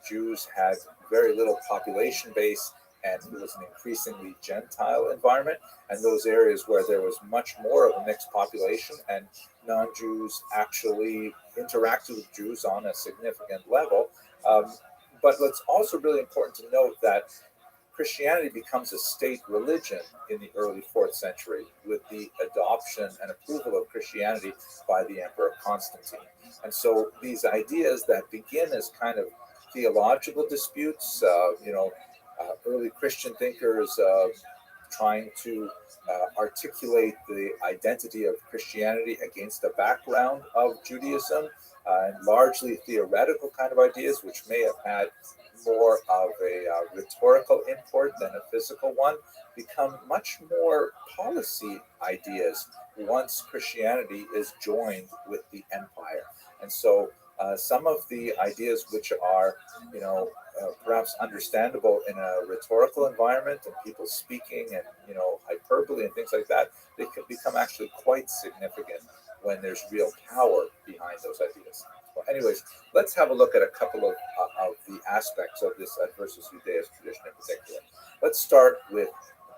Jews had very little population base and it was an increasingly Gentile environment, and those areas where there was much more of a mixed population and non-Jews actually interacted with Jews on a significant level. But it's also really important to note that Christianity becomes a state religion in the early 4th century with the adoption and approval of Christianity by the Emperor Constantine. And so these ideas that begin as kind of theological disputes, early Christian thinkers trying to articulate the identity of Christianity against a background of Judaism, and largely theoretical kind of ideas, which may have had more of a rhetorical import than a physical one, become much more policy ideas once Christianity is joined with the empire. And so some of the ideas which are, perhaps understandable in a rhetorical environment and people speaking and, hyperbole and things like that, they can become actually quite significant when there's real power behind those ideas. Well, anyways, let's have a look at a couple of the aspects of this Adversus Judaeus tradition in particular. Let's start with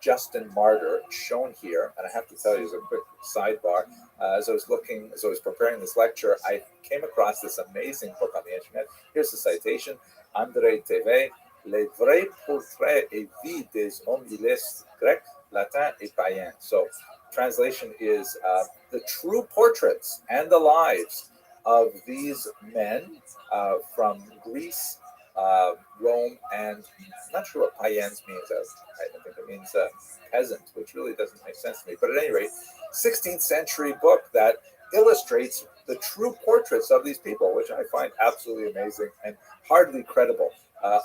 Justin Martyr, shown here. And I have to tell you as a quick sidebar, as I was preparing this lecture, I came across this amazing book on the internet. Here's the citation: André TV, Les vrais portraits et vies des hommes illustres grecs, latins et païens. So, translation is the true portraits and the lives of these men from Greece, Rome, and I'm not sure what païens means. I think it means peasant, which really doesn't make sense to me. But at any rate, 16th century book that illustrates the true portraits of these people, which I find absolutely amazing and hardly credible.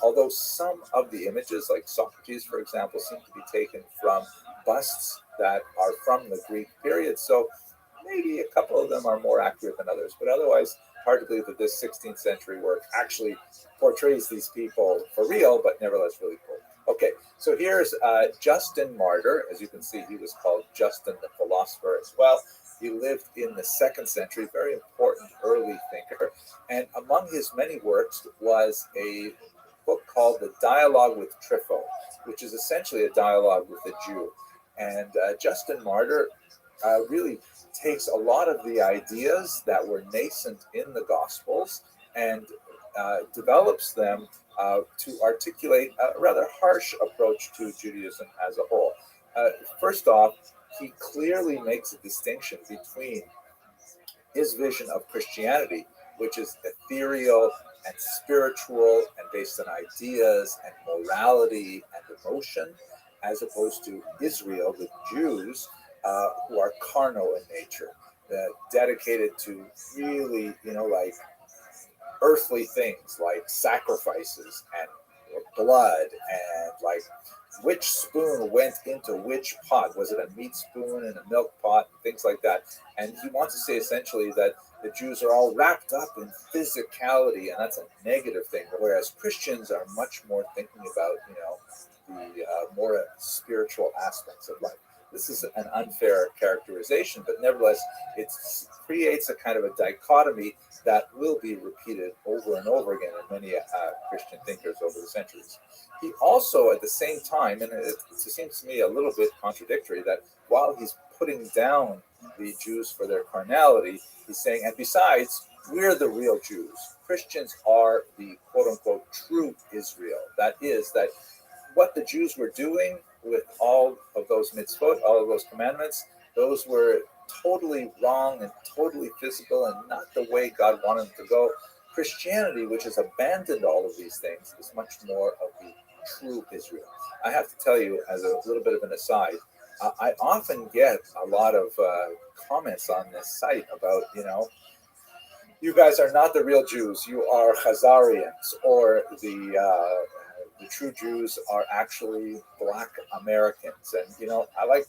Although some of the images, like Socrates, for example, seem to be taken from busts that are from the Greek period. So maybe a couple of them are more accurate than others, but otherwise, hard to believe that this 16th century work actually portrays these people for real, but nevertheless really cool. Okay, so here's Justin Martyr. As you can see, he was called Justin the Philosopher as well. He lived in the 2nd century, very important early thinker. And among his many works was a book called The Dialogue with Trypho, which is essentially a dialogue with a Jew. And Justin Martyr really takes a lot of the ideas that were nascent in the Gospels and develops them to articulate a rather harsh approach to Judaism as a whole. First off, he clearly makes a distinction between his vision of Christianity, which is ethereal and spiritual and based on ideas and morality and emotion, as opposed to Israel, the Jews, who are carnal in nature, dedicated to really, like earthly things like sacrifices and blood and like which spoon went into which pot. Was it a meat spoon and a milk pot and things like that? And he wants to say essentially that the Jews are all wrapped up in physicality, and that's a negative thing, whereas Christians are much more thinking about, the more spiritual aspects of life. This is an unfair characterization, but nevertheless, it creates a kind of a dichotomy that will be repeated over and over again in many Christian thinkers over the centuries. He also, at the same time, and it seems to me a little bit contradictory, that while he's putting down the Jews for their carnality, he's saying, and besides, we're the real Jews. Christians are the quote-unquote true Israel. That is, that what the Jews were doing with all of those mitzvot, all of those commandments, those were totally wrong and totally physical and not the way God wanted them to go. Christianity, which has abandoned all of these things, is much more of the true Israel. I have to tell you, as a little bit of an aside, I often get a lot of comments on this site about, you guys are not the real Jews. You are Khazarians, or the true Jews are actually Black Americans. And I like.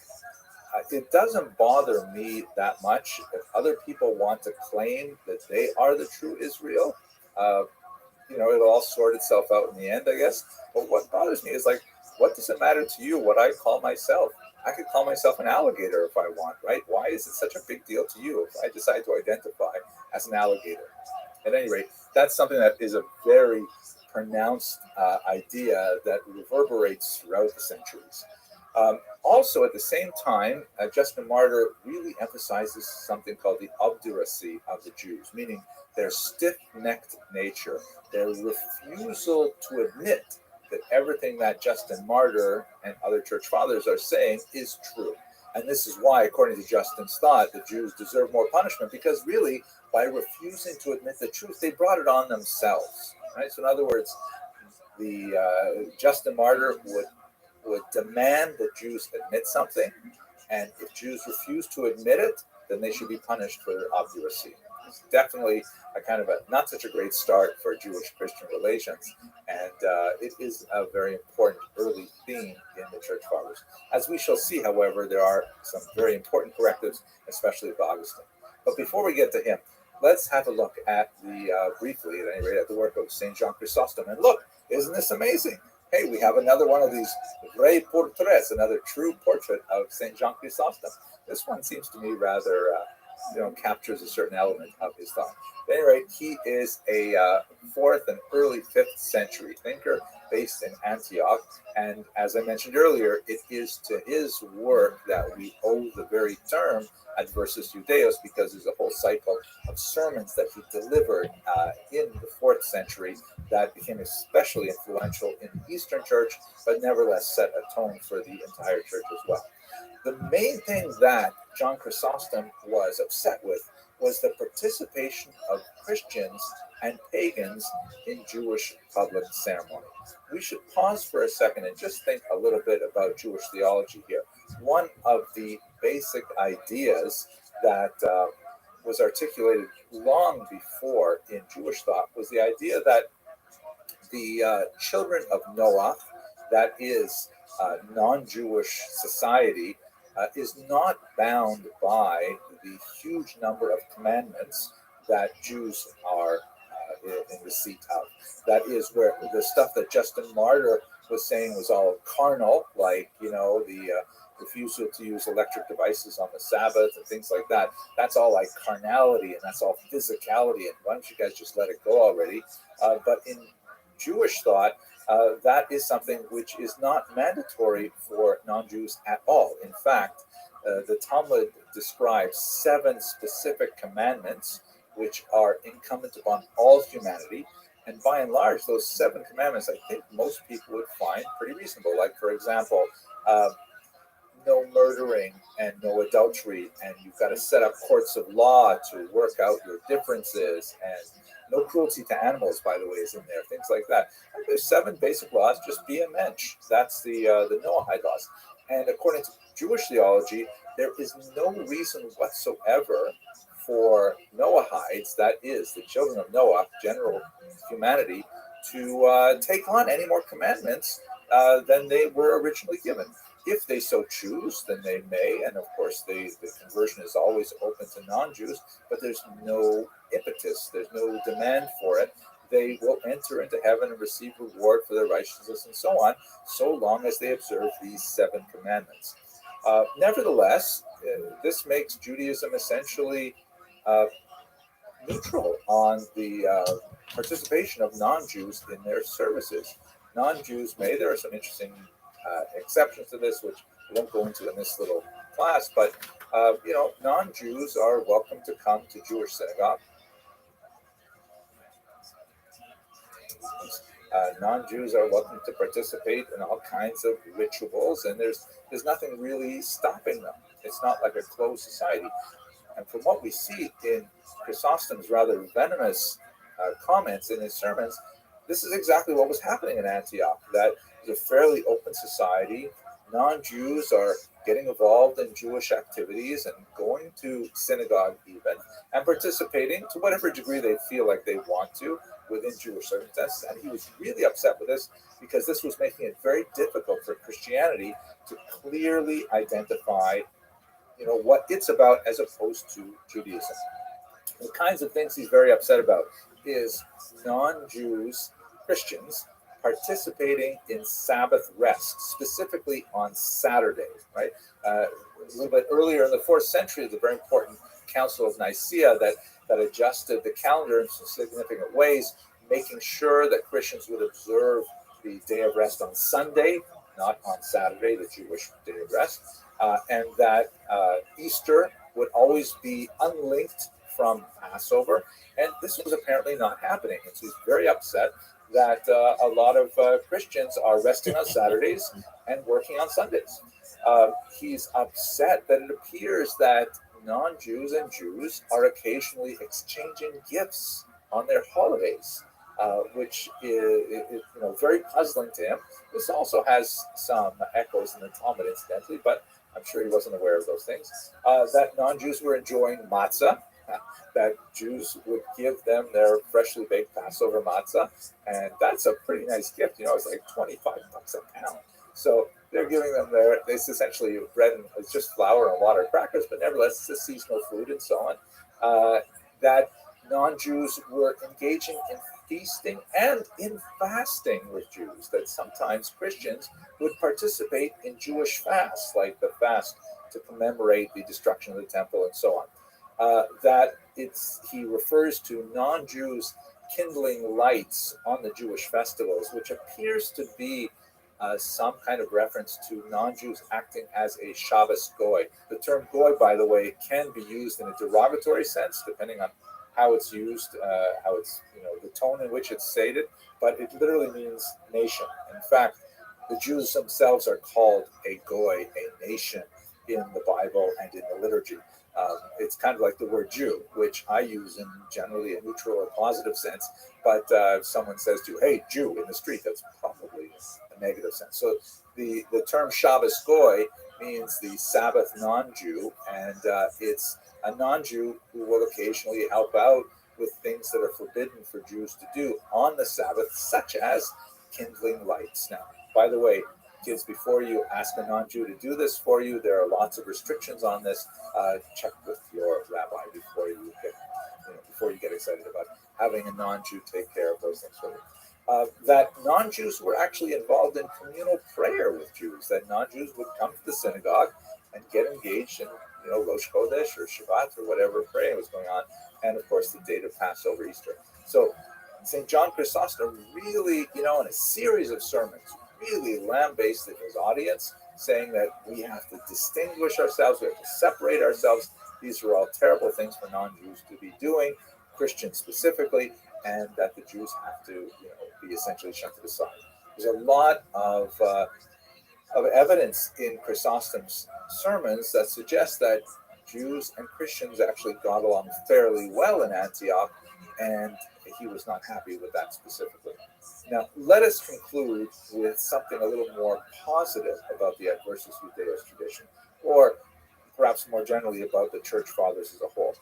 It doesn't bother me that much if other people want to claim that they are the true Israel. It'll all sort itself out in the end, I guess. But what bothers me is like, what does it matter to you what I call myself? I could call myself an alligator if I want, right? Why is it such a big deal to you if I decide to identify as an alligator? At any rate, that's something that is a very pronounced idea that reverberates throughout the centuries. Also, at the same time, Justin Martyr really emphasizes something called the obduracy of the Jews, meaning their stiff-necked nature, their refusal to admit that everything that Justin Martyr and other church fathers are saying is true. And this is why, according to Justin's thought, the Jews deserve more punishment, because really, by refusing to admit the truth, they brought it on themselves. Right? So in other words, the Justin Martyr would demand that Jews admit something, and if Jews refuse to admit it, then they should be punished for their obduracy. It's definitely a kind of not such a great start for Jewish-Christian relations, and it is a very important early theme in the Church Fathers. As we shall see, however, there are some very important correctives, especially of Augustine. But before we get to him, let's have a look at briefly, at any rate, at the work of Saint Jean Chrysostom. And look, isn't this amazing? Hey, we have another one of these vrai portraits, another true portrait of Saint Jean Chrysostom. This one seems to me rather, captures a certain element of his thought. At any rate, he is a 4th and early 5th century thinker based in Antioch. And as I mentioned earlier, it is to his work that we owe the very term Adversus Judaeus, because there's a whole cycle of sermons that he delivered in the 4th century that became especially influential in the Eastern Church, but nevertheless set a tone for the entire church as well. The main thing that John Chrysostom was upset with was the participation of Christians and pagans in Jewish public ceremony. We should pause for a second and just think a little bit about Jewish theology here. One of the basic ideas that was articulated long before in Jewish thought was the idea that the children of Noah, that is non-Jewish society, is not bound by the huge number of commandments that Jews are in receipt of. That is where the stuff that Justin Martyr was saying was all carnal, like, the refusal to use electric devices on the Sabbath and things like that. That's all like carnality, and that's all physicality, and why don't you guys just let it go already? But in Jewish thought, that is something which is not mandatory for non-Jews at all. In fact, the Talmud describes 7 specific commandments which are incumbent upon all humanity. And by and large, those 7 commandments, I think most people would find pretty reasonable. Like, for example, no murdering and no adultery, and you've got to set up courts of law to work out your differences, and no cruelty to animals, by the way, is in there, things like that. And there's 7 basic laws, just be a mensch. That's the Noahide laws. And according to Jewish theology, there is no reason whatsoever for Noahides, that is, the children of Noah, general humanity, to take on any more commandments than they were originally given. If they so choose, then they may, and of course the conversion is always open to non-Jews, but there's no impetus, there's no demand for it. They will enter into heaven and receive reward for their righteousness and so on, so long as they observe these 7 commandments. Nevertheless, this makes Judaism essentially neutral on the participation of non-Jews in their services. Non-Jews may, there are some interesting exceptions to this, which I won't go into in this little class, but non-Jews are welcome to come to Jewish synagogue. Non-Jews are welcome to participate in all kinds of rituals, and there's nothing really stopping them. It's not like a closed society. And from what we see in Chrysostom's rather venomous comments in his sermons, this is exactly what was happening in Antioch. That is a fairly open society. Non-Jews are getting involved in Jewish activities and going to synagogue even, and participating to whatever degree they feel like they want to within Jewish circumstances. And he was really upset with this because this was making it very difficult for Christianity to clearly identify what it's about as opposed to Judaism. The kinds of things he's very upset about is non-Jews, Christians, participating in Sabbath rest, specifically on Saturday, right? A little bit earlier in the 4th century, the very important Council of Nicaea that adjusted the calendar in some significant ways, making sure that Christians would observe the day of rest on Sunday, not on Saturday, the Jewish day of rest, and that Easter would always be unlinked from Passover. And this was apparently not happening. And so he's very upset that a lot of Christians are resting on Saturdays and working on Sundays. He's upset that it appears that non-Jews and Jews are occasionally exchanging gifts on their holidays, which is very puzzling to him. This also has some echoes in the Talmud, incidentally, but I'm sure he wasn't aware of those things. That non-Jews were enjoying matzah, that Jews would give them their freshly baked Passover matzah, and that's a pretty nice gift. It's like $25 a pound. So they're giving them it's essentially bread and it's just flour and water, crackers, but nevertheless it's a seasonal food and so on. That non-Jews were engaging in feasting and in fasting with Jews, that sometimes Christians would participate in Jewish fasts, like the fast to commemorate the destruction of the temple and so on. That he refers to non-Jews kindling lights on the Jewish festivals, which appears to be some kind of reference to non-Jews acting as a Shabbos goy. The term goy, by the way, can be used in a derogatory sense, depending on how it's used, how it's, the tone in which it's stated, but it literally means nation. In fact, the Jews themselves are called a goy, a nation, in the Bible and in the liturgy. It's kind of like the word Jew, which I use in generally a neutral or positive sense, but if someone says to you, hey, Jew, in the street, that's probably a negative sense. So the term Shabbos goy means the Sabbath non-Jew, and it's a non-Jew who will occasionally help out with things that are forbidden for Jews to do on the Sabbath, such as kindling lights. Now, by the way, kids, before you ask a non-Jew to do this for you, there are lots of restrictions on this. Check with your rabbi before you get excited about having a non-Jew take care of those things for you. That non-Jews were actually involved in communal prayer with Jews. That non-Jews would come to the synagogue and get engaged in, Rosh Chodesh or Shabbat or whatever prayer was going on, and of course the date of Passover, Easter. So St. John Chrysostom really, in a series of sermons, really lambasted his audience, saying that we have to distinguish ourselves, we have to separate ourselves. These are all terrible things for non-Jews to be doing, Christians specifically, and that the Jews have to, be essentially shunted aside. There's a lot of evidence in Chrysostom's sermons that suggest that Jews and Christians actually got along fairly well in Antioch, and he was not happy with that specifically. Now, let us conclude with something a little more positive about the Adversus Judaeus tradition, or perhaps more generally about the church fathers as a whole.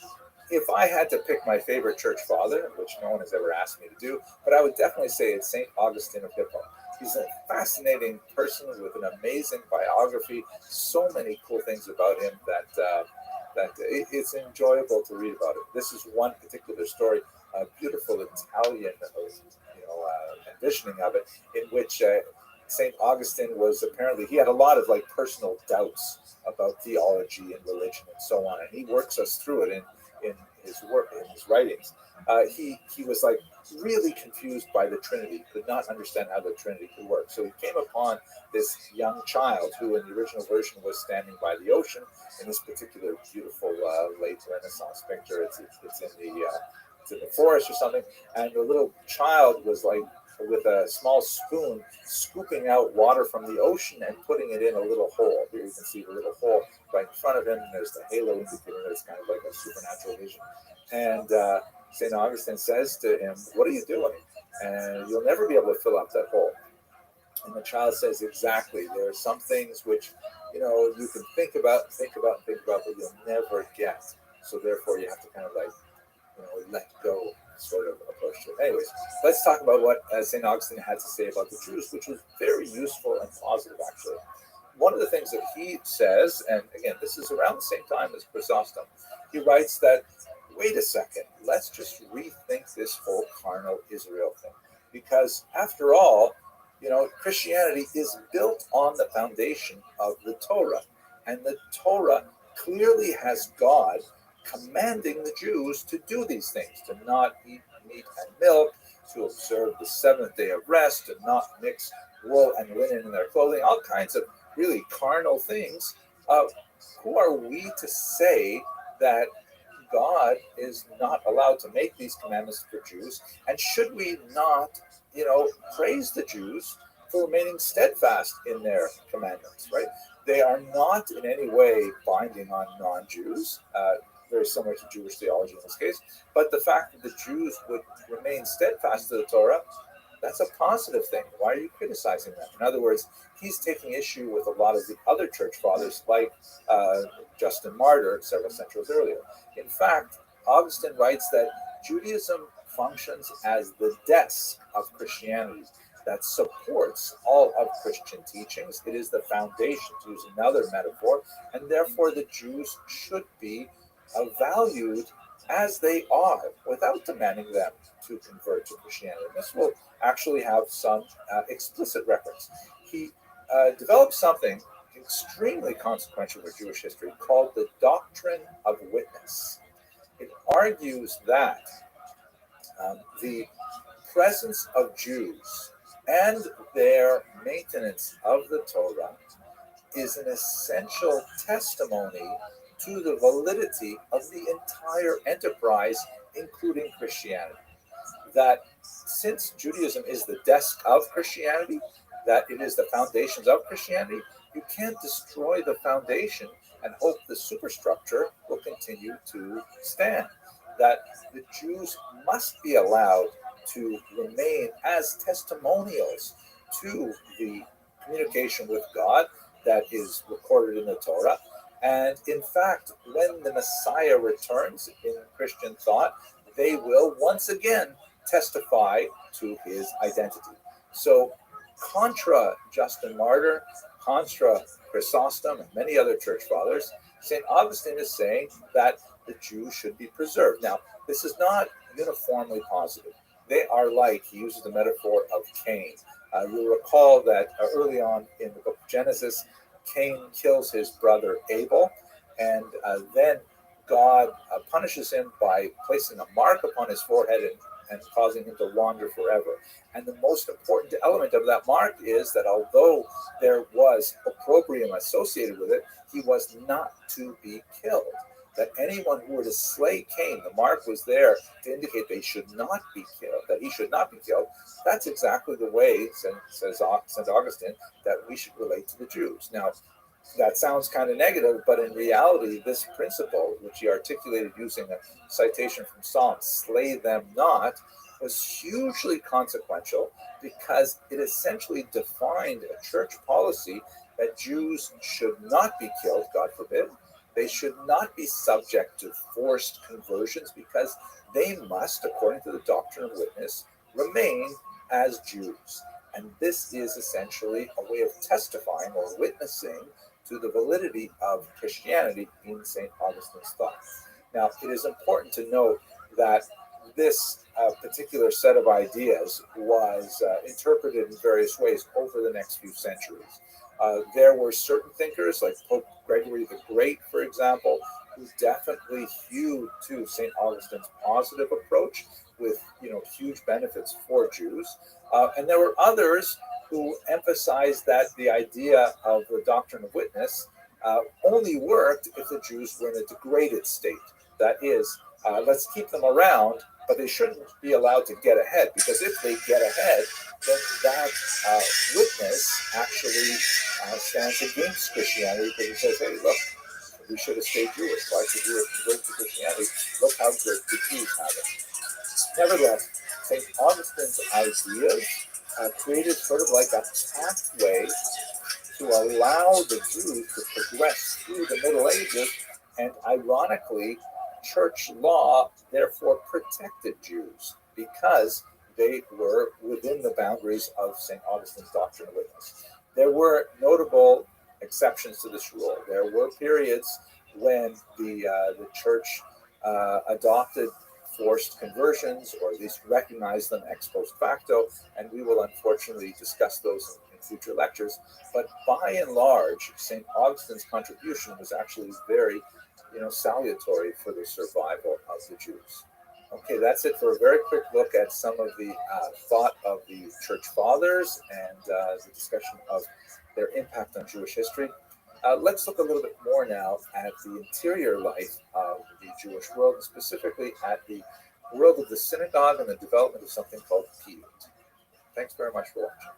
If I had to pick my favorite church father, which no one has ever asked me to do, but I would definitely say it's St. Augustine of Hippo. He's a fascinating person with an amazing biography, so many cool things about him that it's enjoyable to read about it. This is one particular story, a beautiful Italian, envisioning of it, in which St. Augustine was apparently, he had a lot of like personal doubts about theology and religion and so on, and he works us through it in his work, in his writings. He was like really confused by the Trinity, could not understand how the Trinity could work. So he came upon this young child who, in the original version, was standing by the ocean in this particular beautiful late Renaissance picture. It's in the forest or something, and the little child was like with a small spoon scooping out water from the ocean and putting it in a little hole. Here you can see the little hole right in front of him, and there's the halo indicator. It's kind of like a supernatural vision. And St. Augustine says to him, "What are you doing? And you'll never be able to fill up that hole." And the child says, "Exactly. There are some things which, you can think about, but you'll never get. So therefore, you have to kind of like, let go sort of approach to it." Anyways, let's talk about what St. Augustine had to say about the Jews, which was very useful and positive, actually. One of the things that he says, and again, this is around the same time as Chrysostom, he writes that, wait a second, let's just rethink this whole carnal Israel thing. Because after all, Christianity is built on the foundation of the Torah. And the Torah clearly has God commanding the Jews to do these things, to not eat meat and milk, to observe the seventh day of rest, to not mix wool and linen in their clothing, all kinds of really carnal things. Who are we to say that God is not allowed to make these commandments for Jews? And should we not, praise the Jews for remaining steadfast in their commandments, right? They are not in any way binding on non-Jews, very similar to Jewish theology in this case. But the fact that the Jews would remain steadfast to the Torah, that's a positive thing. Why are you criticizing that? In other words, he's taking issue with a lot of the other church fathers, like Justin Martyr, several centuries earlier. In fact, Augustine writes that Judaism functions as the desk of Christianity that supports all of Christian teachings. It is the foundation, to use another metaphor, and therefore the Jews should be valued as they are without demanding them to convert to Christianity. This will actually have some explicit reference. He developed something extremely consequential for Jewish history called the doctrine of witness. It argues that the presence of Jews and their maintenance of the Torah is an essential testimony to the validity of the entire enterprise, including Christianity. That since Judaism is the desk of Christianity, that it is the foundations of Christianity, you can't destroy the foundation and hope the superstructure will continue to stand. That the Jews must be allowed to remain as testimonials to the communication with God that is recorded in the Torah. And in fact, when the Messiah returns in Christian thought, they will once again testify to his identity. So, contra Justin Martyr, contra Chrysostom, and many other church fathers, St. Augustine is saying that the Jews should be preserved. Now, this is not uniformly positive. They are like, he uses the metaphor of Cain. You'll recall that early on in the book of Genesis, Cain kills his brother Abel, and then God punishes him by placing a mark upon his forehead and causing him to wander forever. And the most important element of that mark is that although there was opprobrium associated with it, he was not to be killed. That anyone who were to slay Cain, the mark was there to indicate they should not be killed, that he should not be killed. That's exactly the way, says St. Augustine, that we should relate to the Jews. Now, That sounds kind of negative, but in reality, this principle, which he articulated using a citation from Psalms, slay them not, was hugely consequential because it essentially defined a church policy that Jews should not be killed, God forbid. They should not be subject to forced conversions because they must, according to the doctrine of witness, remain as Jews. And this is essentially a way of testifying or witnessing to the validity of Christianity in St. Augustine's thought. Now, it is important to note that this particular set of ideas was interpreted in various ways over the next few centuries. There were certain thinkers like Pope Gregory the Great, for example, who definitely hewed to St. Augustine's positive approach with huge benefits for Jews. And there were others who emphasized that the idea of the doctrine of witness only worked if the Jews were in a degraded state. That is, let's keep them around, but they shouldn't be allowed to get ahead, because if they get ahead, then that witness actually stands against Christianity, because it says, hey, look, we should have stayed Jewish. Why should we have converted to Christianity? Look how good the Jews have it. Nevertheless, St. Augustine's ideas created sort of like a pathway to allow the Jews to progress through the Middle Ages, and ironically, church law therefore protected Jews because they were within the boundaries of St. Augustine's doctrine of witness. There were notable exceptions to this rule. There were periods when the church adopted forced conversions, or at least recognized them ex post facto, and we will unfortunately discuss those in future lectures. But by and large, St. Augustine's contribution was actually very, salutary for the survival of the Jews. Okay, that's it for a very quick look at some of the thought of the Church Fathers and the discussion of their impact on Jewish history. Let's look a little bit more now at the interior life of the Jewish world, and specifically at the world of the synagogue and the development of something called piyut. Thanks very much for watching.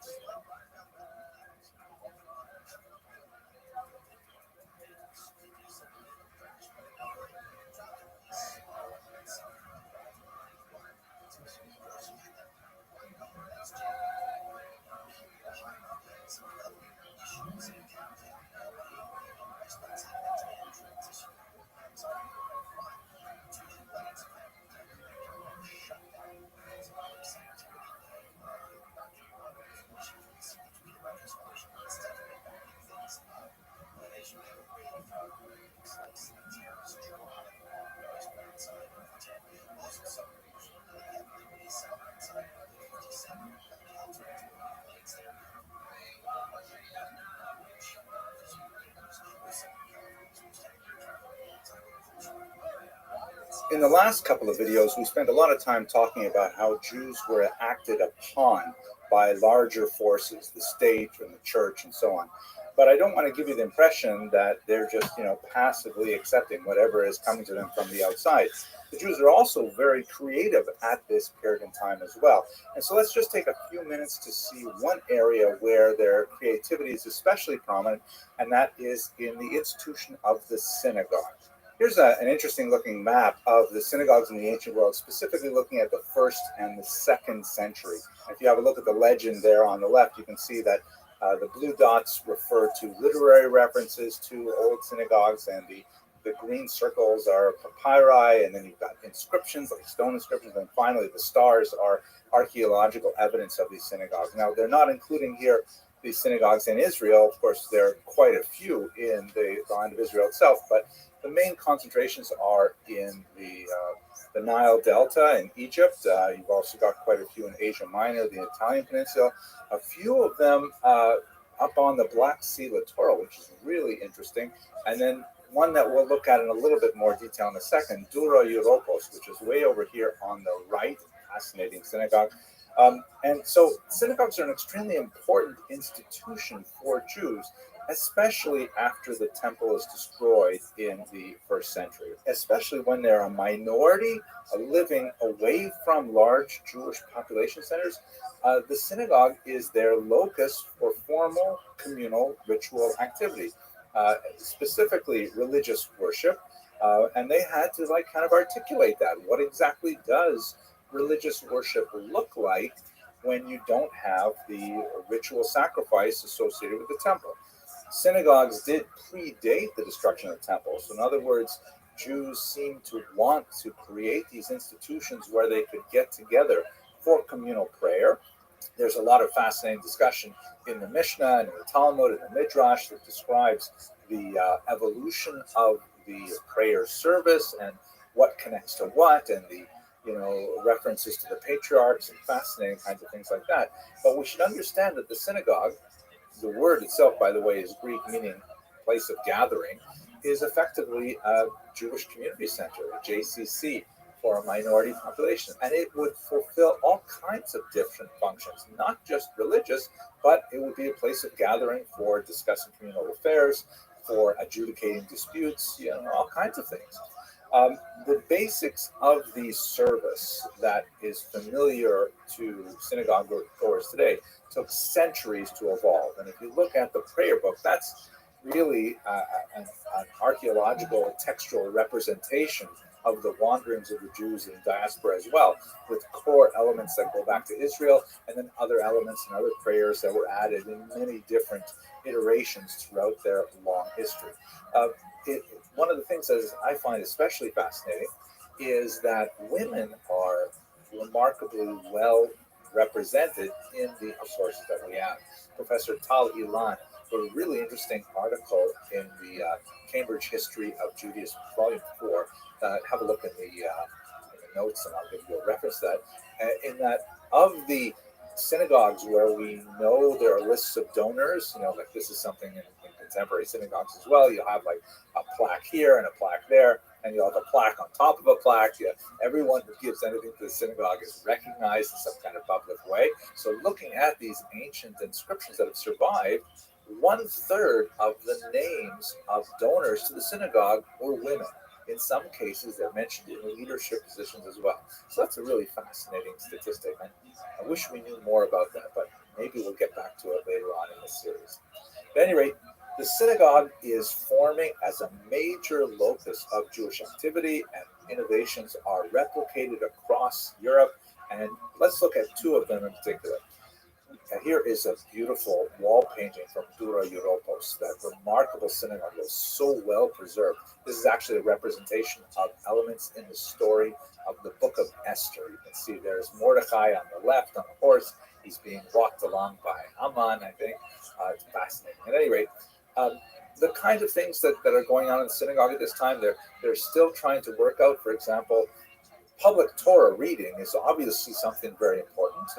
In the last couple of videos, we spent a lot of time talking about how Jews were acted upon by larger forces, the state and the church and so on. But I don't want to give you the impression that they're just, passively accepting whatever is coming to them from the outside. The Jews are also very creative at this period in time as well. And so let's just take a few minutes to see one area where their creativity is especially prominent, and that is in the institution of the synagogue. Here's an interesting looking map of the synagogues in the ancient world, specifically looking at the 1st and the 2nd century. If you have a look at the legend there on the left, you can see that the blue dots refer to literary references to old synagogues, and the green circles are papyri, and then you've got inscriptions like stone inscriptions, and finally the stars are archaeological evidence of these synagogues. Now, they're not including here the synagogues in Israel. Of course, there are quite a few in the land of Israel itself, but the main concentrations are in the Nile Delta in Egypt. You've also got quite a few in Asia Minor, the Italian Peninsula. A few of them up on the Black Sea littoral, which is really interesting. And then one that we'll look at in a little bit more detail in a second, Dura Europos, which is way over here on the right. Fascinating synagogue. And so synagogues are an extremely important institution for Jews, especially after the temple is destroyed in the 1st century, especially when they're a minority living away from large Jewish population centers. The synagogue is their locus for formal communal ritual activity. specifically religious worship, and they had to like kind of articulate that. What exactly does religious worship look like when you don't have the ritual sacrifice associated with the temple? Synagogues did predate the destruction of the temple. So, in other words, Jews seem to want to create these institutions where they could get together for communal prayer. There's a lot of fascinating discussion in the Mishnah and in the Talmud and the Midrash that describes the evolution of the prayer service and what connects to what, and the references to the patriarchs and fascinating kinds of things like that. But we should understand that the synagogue, the word itself, by the way, is Greek, meaning place of gathering, is effectively a Jewish community center, a JCC, for a minority population. And it would fulfill all kinds of different functions, not just religious, but it would be a place of gathering for discussing communal affairs, for adjudicating disputes, all kinds of things. The basics of the service that is familiar to synagogue goers today took centuries to evolve. And if you look at the prayer book, that's really an archaeological textual representation of the wanderings of the Jews in diaspora as well, with core elements that go back to Israel, and then other elements and other prayers that were added in many different iterations throughout their long history. One of the things that I find especially fascinating is that women are remarkably well represented in the sources that we have. Professor Tal Ilan wrote a really interesting article in the Cambridge History of Judaism, Volume 4. Have a look in the notes, and I'll give you a reference to that. In that, of the synagogues where we know there are lists of donors, like this is something in contemporary synagogues as well. You'll have like a plaque here and a plaque there, and you'll have a plaque on top of a plaque. Everyone who gives anything to the synagogue is recognized in some kind of public way. So looking at these ancient inscriptions that have survived, 1/3 of the names of donors to the synagogue were women. In some cases, they're mentioned in leadership positions as well. So that's a really fascinating statistic. And I wish we knew more about that, but maybe we'll get back to it later on in this series. At any rate, the synagogue is forming as a major locus of Jewish activity, and innovations are replicated across Europe. And let's look at two of them in particular. Here is a beautiful wall painting from Dura Europos. That remarkable synagogue was so well preserved. This is actually a representation of elements in the story of the book of Esther. You can see there's Mordecai on the left on a horse. He's being walked along by Haman, I think. It's fascinating. At any rate, the kind of things that are going on in the synagogue at this time, they're still trying to work out. For example, public Torah reading is obviously something very important.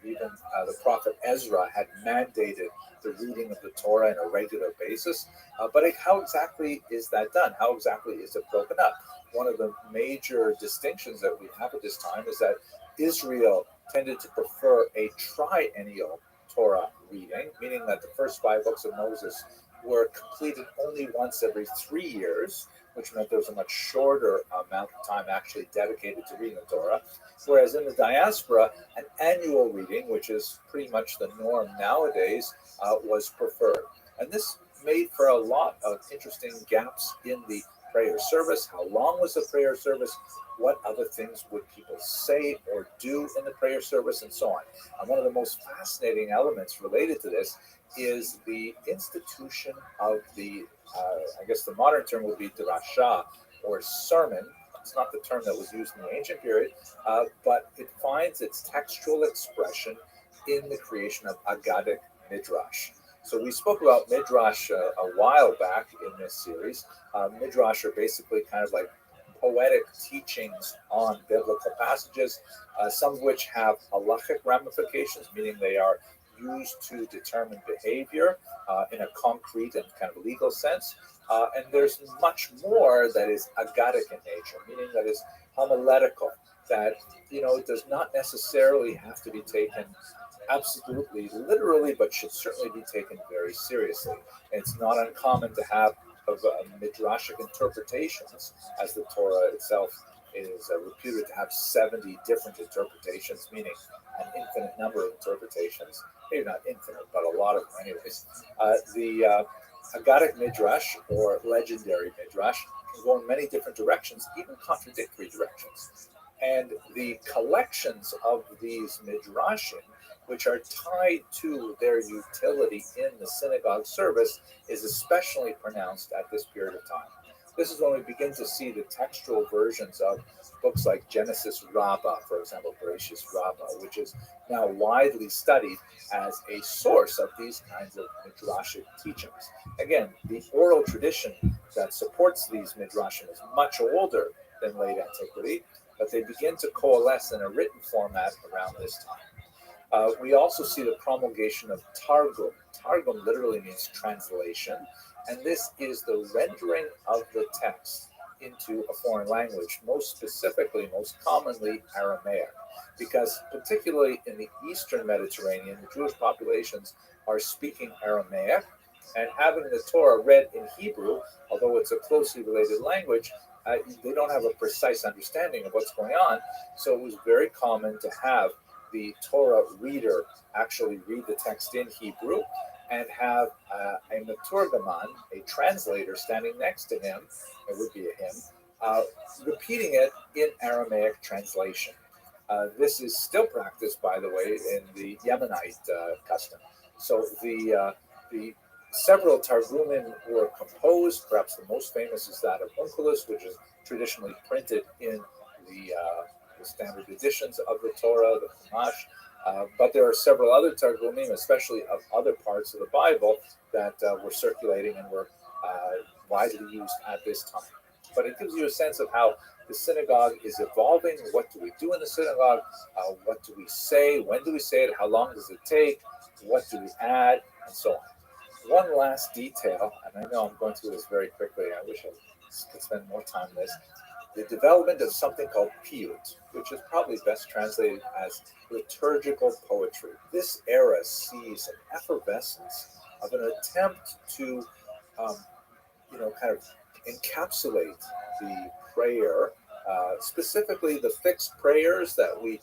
Even the prophet Ezra had mandated the reading of the Torah on a regular basis. But how exactly is that done? How exactly is it broken up? One of the major distinctions that we have at this time is that Israel tended to prefer a triennial Torah reading, meaning that the first 5 books of Moses were completed only once every 3 years, which meant there was a much shorter amount of time actually dedicated to reading the Torah. Whereas in the diaspora, an annual reading, which is pretty much the norm nowadays, was preferred. And this made for a lot of interesting gaps in the prayer service. How long was the prayer service? What other things would people say or do in the prayer service, and so on. And one of the most fascinating elements related to this is the institution of the, I guess the modern term would be drasha, or sermon. It's not the term that was used in the ancient period, but it finds its textual expression in the creation of Aggadic Midrash. So we spoke about Midrash a while back in this series. Midrash are basically kind of like poetic teachings on biblical passages, some of which have halachic ramifications, meaning they are used to determine behavior in a concrete and kind of legal sense. And there's much more that is Aggadic in nature, meaning that is homiletical, that does not necessarily have to be taken absolutely literally, but should certainly be taken very seriously. It's not uncommon to have midrashic interpretations, as the Torah itself is reputed to have 70 different interpretations, meaning an infinite number of interpretations. Maybe not infinite, but a lot of them anyways. Aggadic midrash, or legendary midrash, can go in many different directions, even contradictory directions. And the collections of these midrashim, which are tied to their utility in the synagogue service, is especially pronounced at this period of time. This is when we begin to see the textual versions of books like Genesis Rabbah, for example, Bereshis Rabbah, which is now widely studied as a source of these kinds of midrashic teachings. Again, the oral tradition that supports these midrashim is much older than late antiquity, but they begin to coalesce in a written format around this time. We also see the promulgation of Targum. Targum literally means translation, and this is the rendering of the text into a foreign language, most specifically, most commonly Aramaic, because particularly in the Eastern Mediterranean, the Jewish populations are speaking Aramaic, and having the Torah read in Hebrew, although it's a closely related language, they don't have a precise understanding of what's going on, so it was very common to have the Torah reader actually read the text in Hebrew and have a maturgaman, a translator, standing next to him, it would be a him, repeating it in Aramaic translation. This is still practiced, by the way, in the Yemenite custom. So the several Targumim were composed. Perhaps the most famous is that of Onkelos, which is traditionally printed in the standard editions of the Torah, the Chumash. But there are several other Targumim, especially of other parts of the Bible, that were circulating and were widely used at this time. But it gives you a sense of how the synagogue is evolving. What do we do in the synagogue? What do we say? When do we say it? How long does it take? What do we add? And so on. One last detail, and I know I'm going through this very quickly. I wish I could spend more time on this. The development of something called piyut, which is probably best translated as liturgical poetry. This era sees an effervescence of an attempt to, kind of encapsulate the prayer, specifically the fixed prayers that we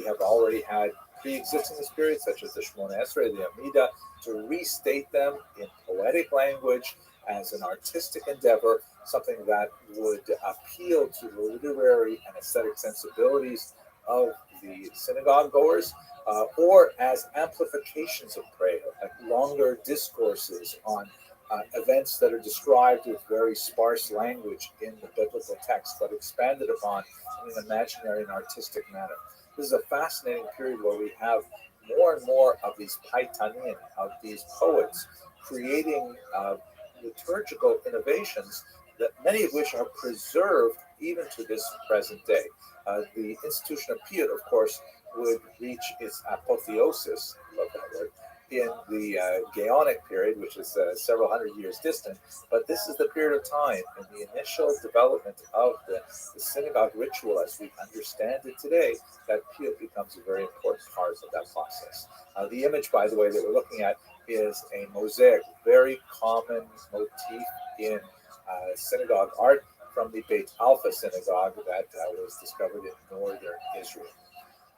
have already had pre-existing this period, such as the Shemona Esrei, the Amida, to restate them in poetic language as an artistic endeavor, something that would appeal to the literary and aesthetic sensibilities of the synagogue goers, or as amplifications of prayer, like longer discourses on events that are described with very sparse language in the biblical text, but expanded upon in an imaginary and artistic manner. This is a fascinating period where we have more and more of these paitanim, of these poets, creating liturgical innovations, that many of which are preserved even to this present day. The institution of piyut, of course, would reach its apotheosis, love that word, in the Gaonic period, which is several hundred years distant. But this is the period of time in the initial development of the synagogue ritual as we understand it today, that piyut becomes a very important part of that process. The image, by the way, that we're looking at is a mosaic, very common motif in synagogue art from the Beit Alpha synagogue that was discovered in northern Israel.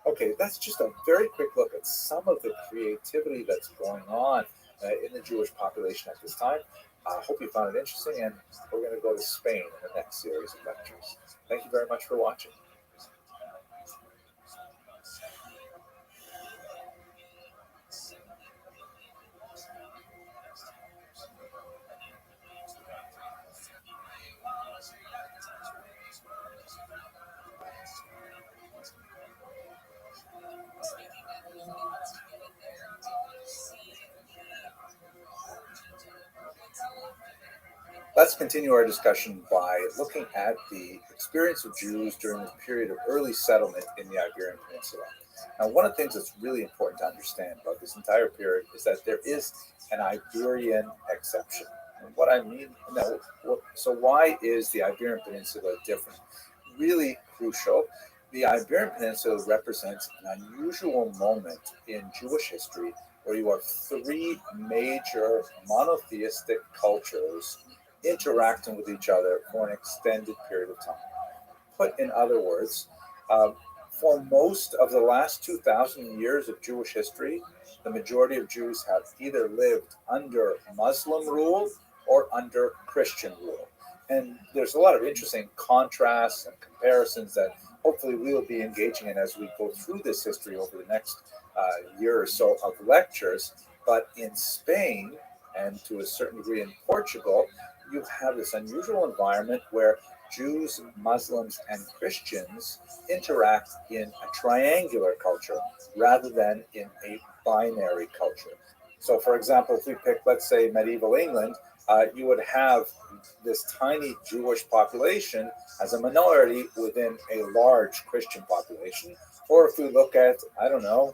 Okay, that's just a very quick look at some of the creativity that's going on in the Jewish population at this time. I hope you found it interesting, and we're going to go to Spain in the next series of lectures. Thank you very much for watching. Let's continue our discussion by looking at the experience of Jews during the period of early settlement in the Iberian Peninsula. Now, one of the things that's really important to understand about this entire period is that there is an Iberian exception. And what I mean, so why is the Iberian Peninsula different? Really crucial. The Iberian Peninsula represents an unusual moment in Jewish history where you have three major monotheistic cultures interacting with each other for an extended period of time. Put in other words, for most of the last 2,000 years of Jewish history, the majority of Jews have either lived under Muslim rule or under Christian rule. And there's a lot of interesting contrasts and comparisons that hopefully we'll be engaging in as we go through this history over the next year or so of lectures. But in Spain, and to a certain degree in Portugal, you have this unusual environment where Jews, Muslims, and Christians interact in a triangular culture rather than in a binary culture. So, for example, if we pick, let's say, medieval England, you would have this tiny Jewish population as a minority within a large Christian population. Or if we look at, I don't know,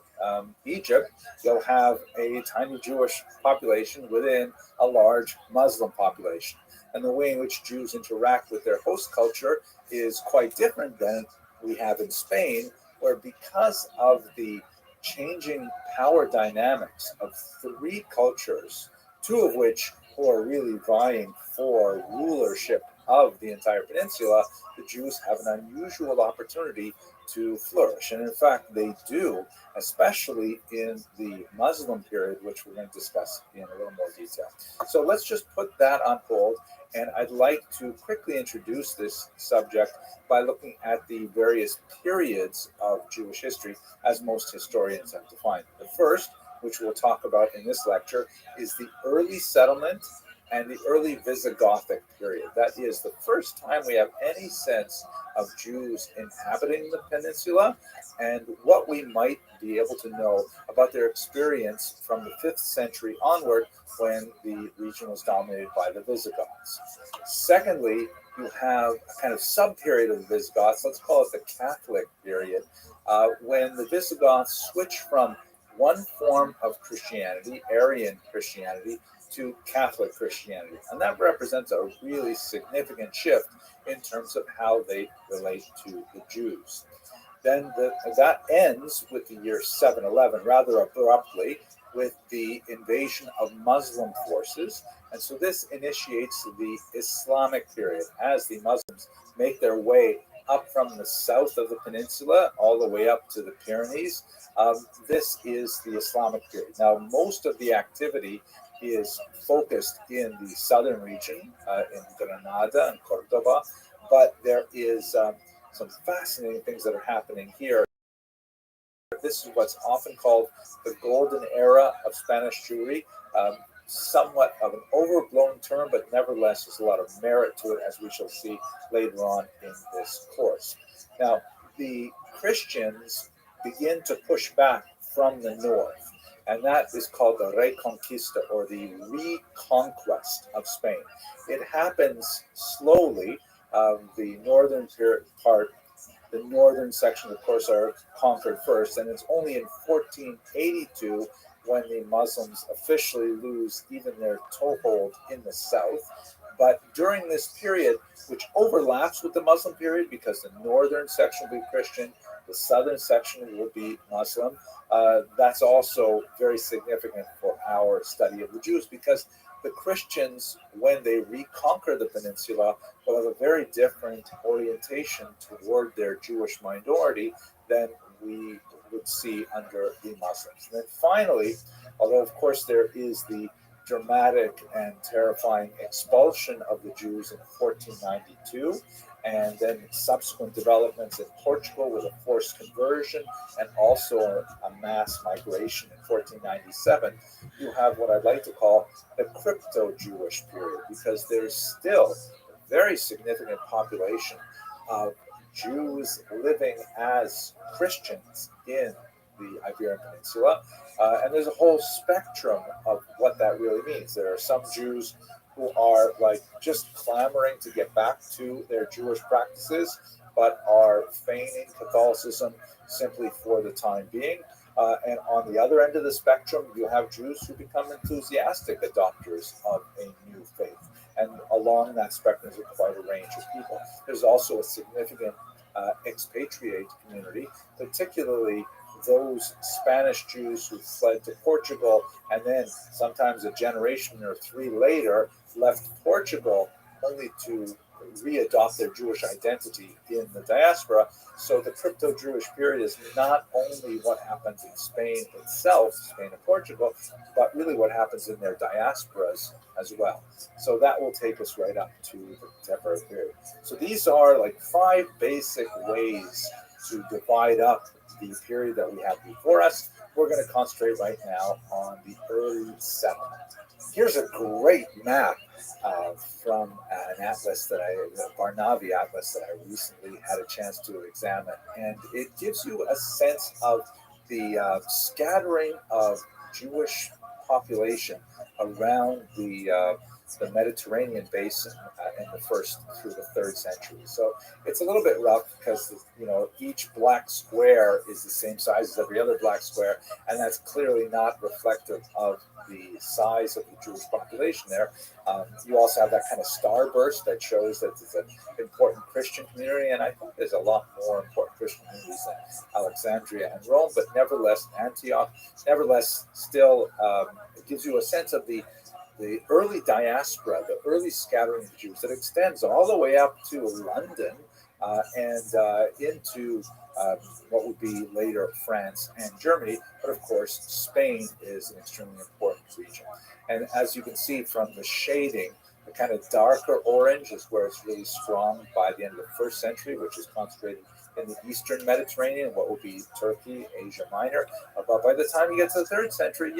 Egypt, you'll have a tiny Jewish population within a large Muslim population. And the way in which Jews interact with their host culture is quite different than we have in Spain, where because of the changing power dynamics of three cultures, two of which who are really vying for rulership of the entire peninsula, the Jews have an unusual opportunity to flourish. And in fact, they do, especially in the Muslim period, which we're going to discuss in a little more detail. So let's just put that on hold. And I'd like to quickly introduce this subject by looking at the various periods of Jewish history as most historians have defined. The first, which we'll talk about in this lecture, is the early settlement and the early Visigothic period. That is the first time we have any sense of Jews inhabiting the peninsula and what we might be able to know about their experience from the 5th century onward when the region was dominated by the Visigoths. Secondly, you have a kind of sub-period of the Visigoths, let's call it the Catholic period, when the Visigoths switch from one form of Christianity, Arian Christianity, to Catholic Christianity. And that represents a really significant shift in terms of how they relate to the Jews. Then that ends with the year 711 rather abruptly with the invasion of Muslim forces. And so this initiates the Islamic period as the Muslims make their way up from the south of the peninsula all the way up to the Pyrenees. This is the Islamic period. Now, most of the activity is focused in the southern region, in Granada and Cordoba, but there is some fascinating things that are happening here. This is what's often called the golden era of Spanish Jewry. Somewhat of an overblown term, but nevertheless, there's a lot of merit to it, as we shall see later on in this course. Now, the Christians begin to push back from the north, and that is called the Reconquista, or the reconquest of Spain. It happens slowly. The northern part, the northern section, of course, are conquered first, and it's only in 1482 when the Muslims officially lose even their toehold in the south. But during this period, which overlaps with the Muslim period because the northern section will be Christian, the southern section will be Muslim, that's also very significant for our study of the Jews because the Christians, when they reconquer the peninsula, will have a very different orientation toward their Jewish minority than we would see under the Muslims. And then finally, although of course there is the dramatic and terrifying expulsion of the Jews in 1492, and then subsequent developments in Portugal with a forced conversion and also a mass migration in 1497, you have what I'd like to call the crypto-Jewish period, because there's still a very significant population of Jews living as Christians in the Iberian Peninsula, and there's a whole spectrum of what that really means. There are some Jews who are like just clamoring to get back to their Jewish practices, but are feigning Catholicism simply for the time being. And on the other end of the spectrum, you have Jews who become enthusiastic adopters of a new faith. And along that spectrum is quite a range of people. There's also a significant expatriate community, particularly those Spanish Jews who fled to Portugal and then sometimes a generation or three later left Portugal only to readopt their Jewish identity in the diaspora. So the crypto-Jewish period is not only what happens in Spain itself, Spain and Portugal, but really what happens in their diasporas as well. So that will take us right up to the contemporary period. So these are like 5 basic ways to divide up the period that we have before us. We're going to concentrate right now on the early settlement. Here's a great map from an atlas the Barnavi atlas that I recently had a chance to examine, and it gives you a sense of the scattering of Jewish population around the Mediterranean basin in the 1st through the 3rd century. So it's a little bit rough because each black square is the same size as every other black square, and that's clearly not reflective of the size of the Jewish population there. You also have that kind of starburst that shows that it's an important Christian community, and I think there's a lot more important Christian communities than Alexandria and Rome, but nevertheless, Antioch, still it gives you a sense of the early diaspora, the early scattering of Jews that extends all the way up to London and into what would be later France and Germany. But of course, Spain is an extremely important region. And as you can see from the shading, the kind of darker orange is where it's really strong by the end of the 1st century, which is concentrated in the Eastern Mediterranean, what will be Turkey, Asia Minor. But by the time you get to the 3rd century,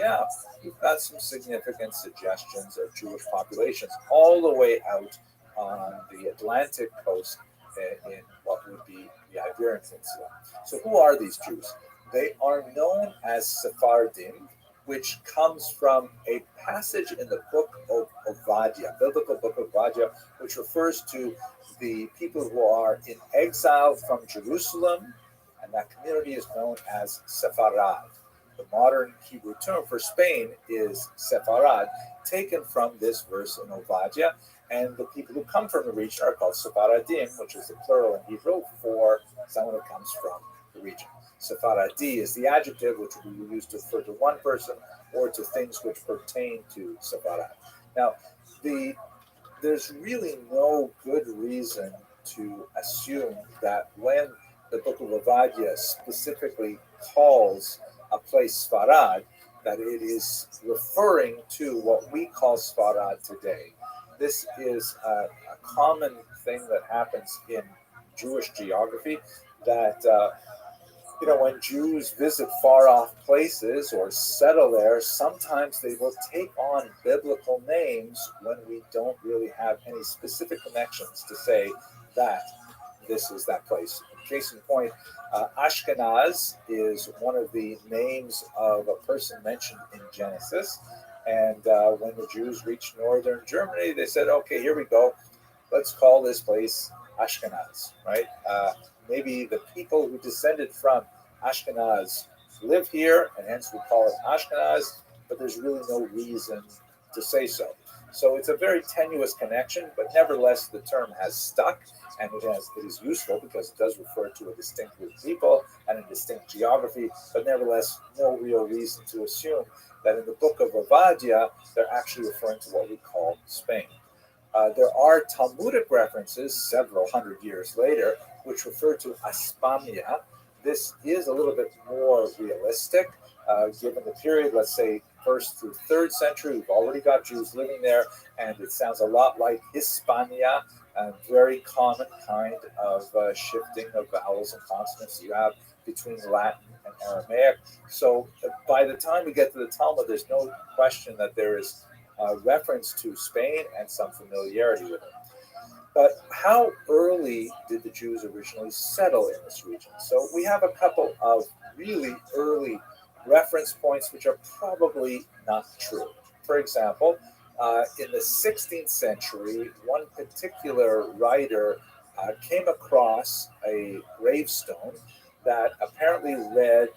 you've got some significant suggestions of Jewish populations all the way out on the Atlantic coast in what would be the Iberian Peninsula. So who are these Jews? They are known as Sephardim, which comes from a passage in the book of Ovadia, biblical book of Ovadia, which refers to the people who are in exile from Jerusalem, and that community is known as Sepharad. The modern Hebrew term for Spain is Sepharad, taken from this verse in Ovadia, and the people who come from the region are called Sephardim, which is the plural in Hebrew for someone who comes from the region. Sepharadi is the adjective which we use to refer to one person or to things which pertain to Sepharad. Now, there's really no good reason to assume that when the book of Ovadia specifically calls a place Sfarad, that it is referring to what we call Sfarad today. This is a common thing that happens in Jewish geography, that when Jews visit far-off places or settle there, sometimes they will take on biblical names when we don't really have any specific connections to say that this is that place. Case in point, Ashkenaz is one of the names of a person mentioned in Genesis. And when the Jews reached northern Germany, they said, okay, here we go. Let's call this place Ashkenaz, right? Maybe the people who descended from Ashkenaz live here, and hence we call it Ashkenaz, but there's really no reason to say so. So it's a very tenuous connection, but nevertheless, the term has stuck, and it is useful because it does refer to a distinct group of people and a distinct geography, but nevertheless, no real reason to assume that in the book of Ovadia, they're actually referring to what we call Spain. There are Talmudic references several hundred years later, which refer to Aspamia. This is a little bit more realistic, given the period, let's say, 1st through 3rd century. We've already got Jews living there, and it sounds a lot like Hispania, a very common kind of shifting of vowels and consonants you have between Latin and Aramaic. So by the time we get to the Talmud, there's no question that there is reference to Spain and some familiarity with it. But how early did the Jews originally settle in this region? So we have a couple of really early reference points which are probably not true. For example, in the 16th century, one particular writer came across a gravestone that apparently read,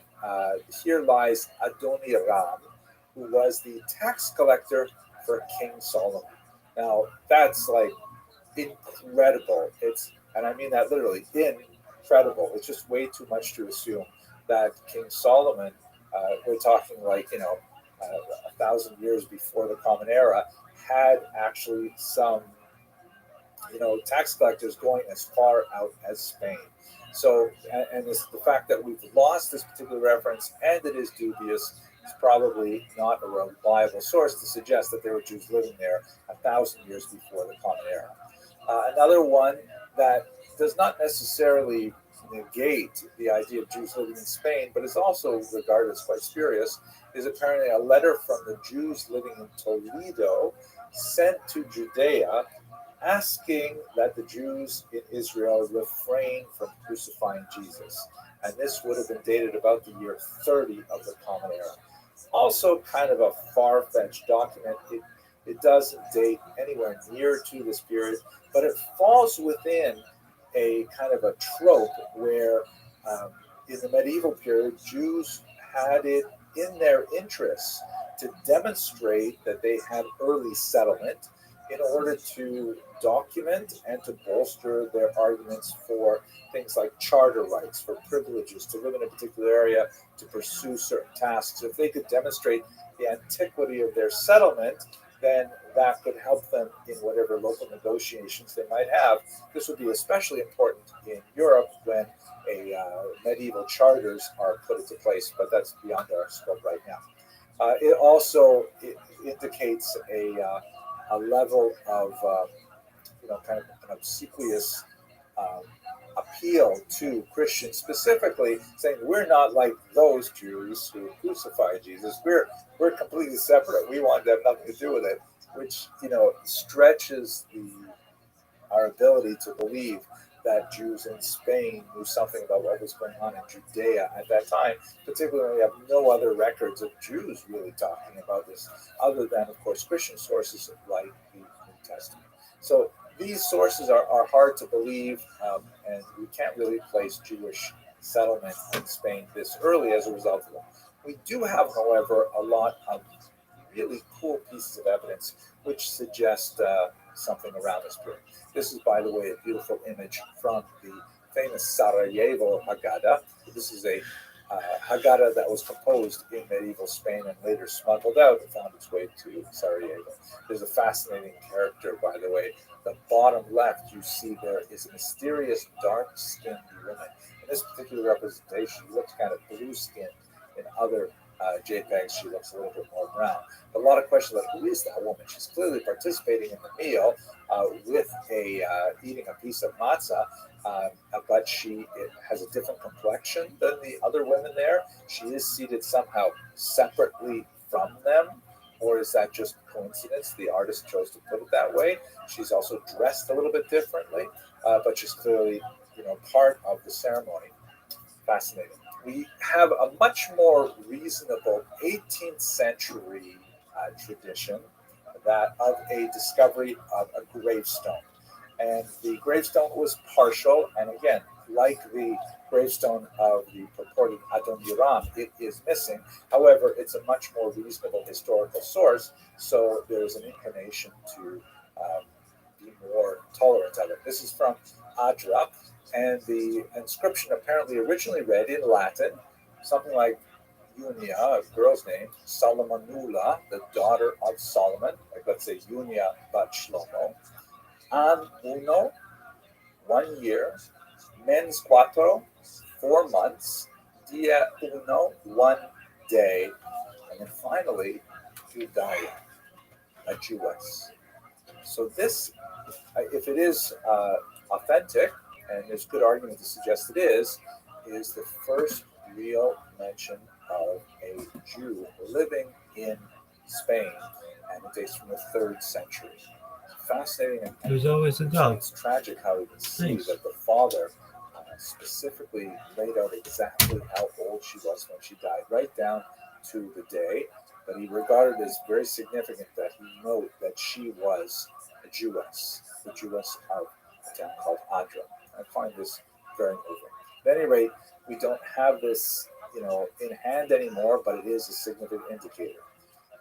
here lies Adoniram, who was the tax collector for King Solomon. Now, that's like incredible. And I mean that literally, incredible. It's just way too much to assume that King Solomon, we're talking like, 1,000 years before the Common Era, had actually some tax collectors going as far out as Spain. So, and this, the fact that we've lost this particular reference and it is dubious is probably not a reliable source to suggest that there were Jews living there 1,000 years before the Common Era. Another one that does not necessarily negate the idea of Jews living in Spain, but is also regarded as quite spurious, is apparently a letter from the Jews living in Toledo sent to Judea asking that the Jews in Israel refrain from crucifying Jesus. And this would have been dated about the year 30 of the Common Era. Also kind of a far-fetched document. It doesn't date anywhere near to this period, but it falls within a kind of a trope where in the medieval period, Jews had it in their interests to demonstrate that they had early settlement in order to document and to bolster their arguments for things like charter rights, for privileges, to live in a particular area, to pursue certain tasks. If they could demonstrate the antiquity of their settlement, then that could help them in whatever local negotiations they might have. This would be especially important in Europe when medieval charters are put into place, but that's beyond our scope right now. It also indicates a level of kind of an obsequious appeal to Christians, specifically saying we're not like those Jews who crucified Jesus. We're completely separate. We want to have nothing to do with it, which stretches our ability to believe that Jews in Spain knew something about what was going on in Judea at that time. Particularly, we have no other records of Jews really talking about this, other than, of course, Christian sources like the New Testament. So these sources are hard to believe, and we can't really place Jewish settlement in Spain this early as a result of them. We do have, however, a lot of really cool pieces of evidence which suggest something around this period. This is, by the way, a beautiful image from the famous Sarajevo Haggadah. This is a Haggadah that was composed in medieval Spain and later smuggled out and found its way to Sarajevo. There's a fascinating character, by the way. The bottom left, you see there is a mysterious dark-skinned woman. In this particular representation, she looks kind of blue-skinned. In other JPEGs, she looks a little bit more brown. A lot of questions like, who is that woman? She's clearly participating in the meal with eating a piece of matzah, but she has a different complexion than the other women there. She is seated somehow separately from them, or is that just coincidence? The artist chose to put it that way. She's also dressed a little bit differently, but she's clearly, part of the ceremony. Fascinating. We have a much more reasonable 18th century tradition that of a discovery of a gravestone. And the gravestone was partial, and again, like the gravestone of the purported Adoniram, it is missing. However, it's a much more reasonable historical source, so there's an inclination to be more tolerant of it. This is from Adra, and the inscription apparently originally read in Latin, something like Unia, a girl's name, Salomonula, the daughter of Solomon, like let's say Unia bat Shlomo, an uno, 1 year, mens cuatro, 4 months, dia uno, 1 day, and then finally, Judaya, a Jewess. So this, if it is authentic, and there's good argument to suggest it is the first real mention of a Jew living in Spain, and it dates from the 3rd century. Fascinating. And there's always a doubt. It's tragic how we can see that the father specifically laid out exactly how old she was when she died, right down to the day. But he regarded it as very significant that he note that she was a Jewess, the Jewess of a town called Adra. I find this very moving. At any rate, we don't have this, in hand anymore, but it is a significant indicator.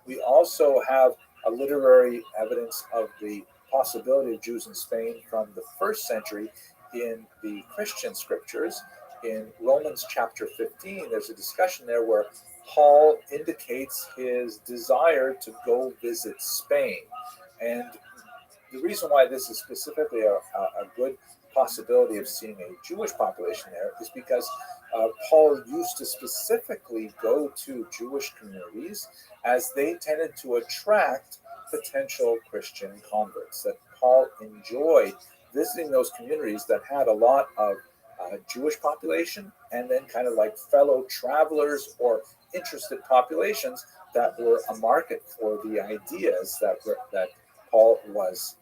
We also have a literary evidence of the possibility of Jews in Spain from the 1st century in the Christian scriptures. In Romans chapter 15, there's a discussion there where Paul indicates his desire to go visit Spain. And the reason why this is specifically a good possibility of seeing a Jewish population there is because Paul used to specifically go to Jewish communities as they tended to attract potential Christian converts. That Paul enjoyed visiting those communities that had a lot of Jewish population, and then kind of like fellow travelers or interested populations that were a market for the ideas that Paul was,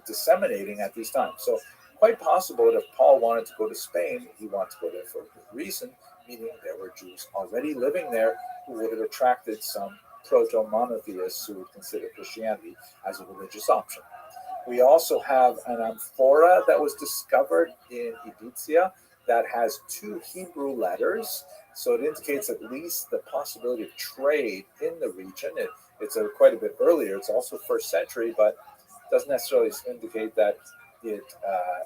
disseminating at these times. So quite possible that if Paul wanted to go to Spain, he wanted to go there for a good reason, meaning there were Jews already living there who would have attracted some proto-monotheists who would consider Christianity as a religious option. We also have an amphora that was discovered in Ibiza that has 2 Hebrew letters. So it indicates at least the possibility of trade in the region. It's quite a bit earlier. It's also 1st century, but doesn't necessarily indicate that it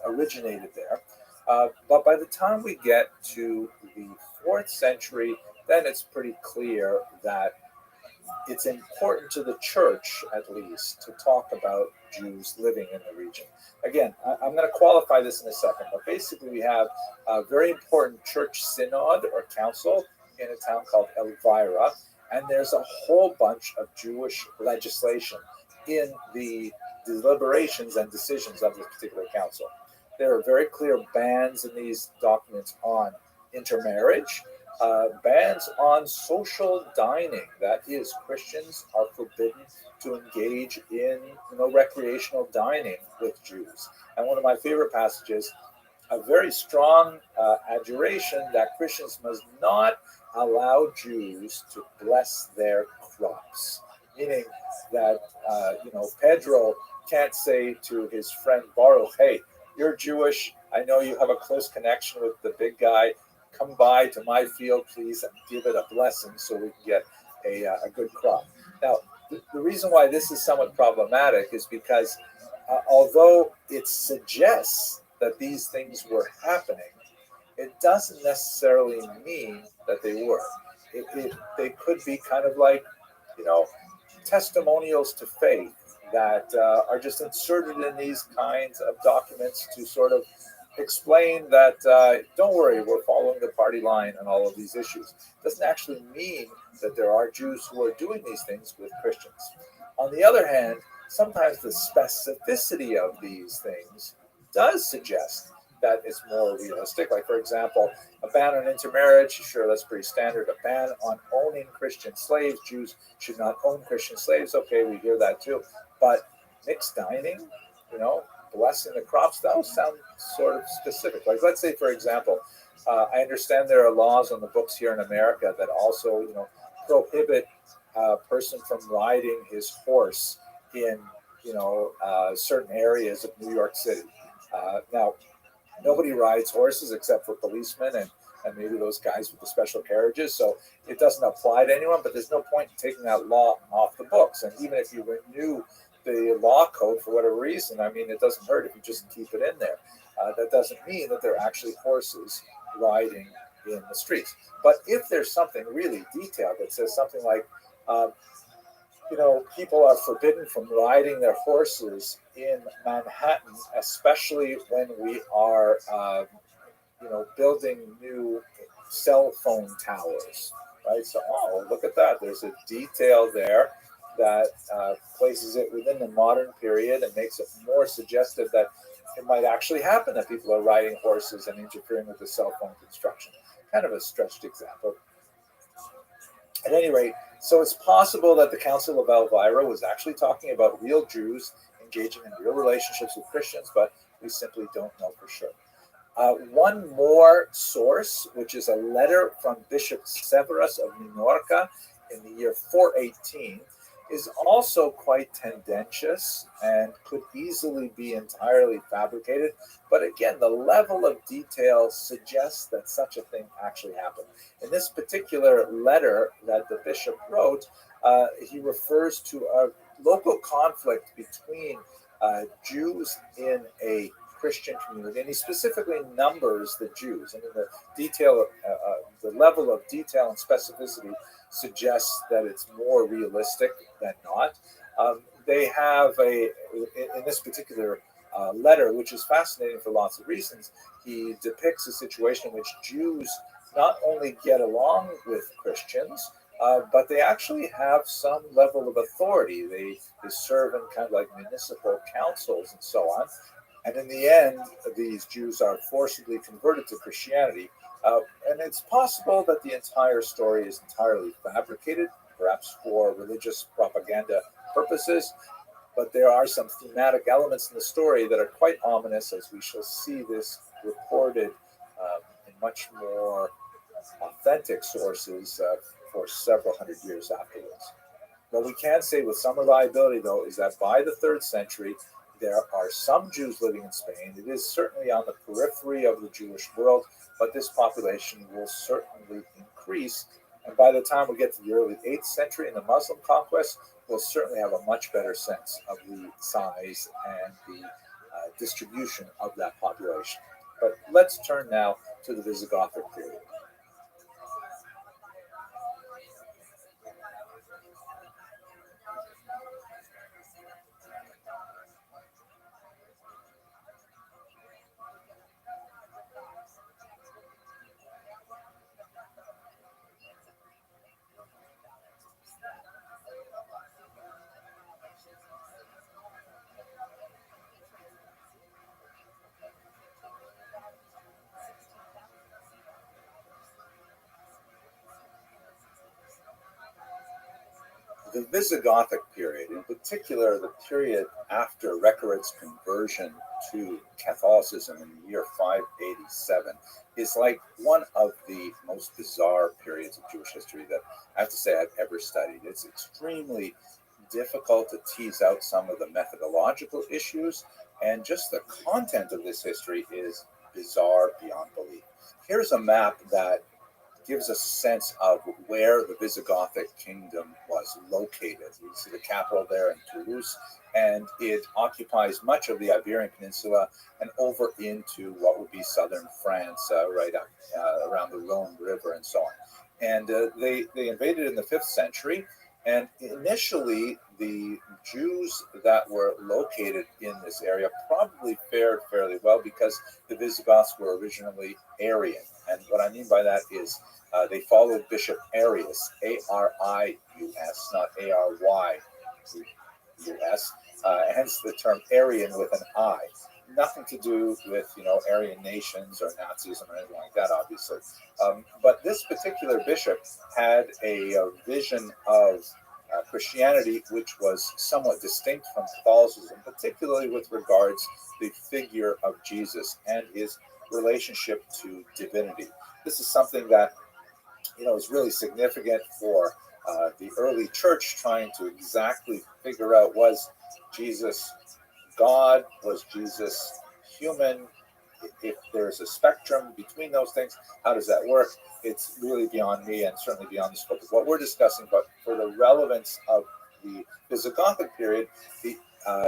originated there. But by the time we get to the 4th century, then it's pretty clear that it's important to the church, at least, to talk about Jews living in the region. Again, I'm going to qualify this in a second, but basically we have a very important church synod or council in a town called Elvira, and there's a whole bunch of Jewish legislation in the deliberations and decisions of this particular council. There are very clear bans in these documents on intermarriage, bans on social dining. That is, Christians are forbidden to engage in recreational dining with Jews. And one of my favorite passages, a very strong adjuration that Christians must not allow Jews to bless their crops, meaning that Pedro can't say to his friend Baruch, "Hey, you're Jewish. I know you have a close connection with the big guy. Come by to my field, please, and give it a blessing so we can get a good crop." Now, the reason why this is somewhat problematic is because although it suggests that these things were happening, it doesn't necessarily mean that they were. They could be kind of like, testimonials to faith that are just inserted in these kinds of documents to sort of explain that, don't worry, we're following the party line on all of these issues. It doesn't actually mean that there are Jews who are doing these things with Christians. On the other hand, sometimes the specificity of these things does suggest that it's more realistic. Like, for example, a ban on intermarriage, sure, that's pretty standard. A ban on owning Christian slaves, Jews should not own Christian slaves. Okay, we hear that too. But mixed dining, blessing the crops, that will sound sort of specific. Like, let's say, for example, I understand there are laws on the books here in America that also, prohibit a person from riding his horse in, certain areas of New York City. Now, nobody rides horses except for policemen and maybe those guys with the special carriages. So it doesn't apply to anyone, but there's no point in taking that law off the books. And even if you renew the law code for whatever reason, I mean, it doesn't hurt if you just keep it in there. That doesn't mean that there are actually horses riding in the streets. But if there's something really detailed that says something like, people are forbidden from riding their horses in Manhattan, especially when we are, building new cell phone towers, right? So, look at that. There's a detail there that places it within the modern period and makes it more suggestive that it might actually happen that people are riding horses and interfering with the cell phone construction. Kind of a stretched example. At any rate, so it's possible that the Council of Elvira was actually talking about real Jews engaging in real relationships with Christians, but we simply don't know for sure. One more source, which is a letter from Bishop Severus of Minorca in the year 418, is also quite tendentious and could easily be entirely fabricated. But again, the level of detail suggests that such a thing actually happened. In this particular letter that the bishop wrote, he refers to a local conflict between Jews in a Christian community, and he specifically numbers the Jews. I mean, the level of detail and specificity suggests that it's more realistic than not. they have in this particular letter, which is fascinating for lots of reasons. He depicts a situation in which Jews not only get along with Christians, but they actually have some level of authority. They serve in kind of like municipal councils and so on. And in the end, these Jews are forcibly converted to Christianity. And it's possible that the entire story is entirely fabricated, perhaps for religious propaganda purposes. But there are some thematic elements in the story that are quite ominous, as we shall see this reported in much more authentic sources for several hundred years afterwards. What we can say with some reliability, though, is that by the 3rd century, there are some Jews living in Spain. It is certainly on the periphery of the Jewish world, but this population will certainly increase. And by the time we get to the early 8th century and the Muslim conquest, we'll certainly have a much better sense of the size and the distribution of that population. But let's turn now to the Visigothic period. The Visigothic period, in particular the period after Recared's conversion to Catholicism in the year 587, is like one of the most bizarre periods of Jewish history that I have to say I've ever studied. It's extremely difficult to tease out some of the methodological issues, and just the content of this history is bizarre beyond belief. Here's a map that gives a sense of where the Visigothic kingdom was located. You see the capital there in Toulouse, and it occupies much of the Iberian Peninsula and over into what would be southern France, right up around the Rhone River and so on. And they invaded in the 5th century, and initially the Jews that were located in this area probably fared fairly well because the Visigoths were originally Arian. And what I mean by that is they followed Bishop Arius, Arius, not Arys, hence the term Arian with an I. Nothing to do with, Aryan nations or Nazism or anything like that, obviously. But this particular bishop had a vision of Christianity which was somewhat distinct from Catholicism, particularly with regards to the figure of Jesus and his relationship to divinity. This is something that is really significant for the early church trying to exactly figure out, was Jesus God? Was Jesus human? If there's a spectrum between those things, how does that work? It's really beyond me and certainly beyond the scope of what we're discussing. But for the relevance of the Visigothic period, the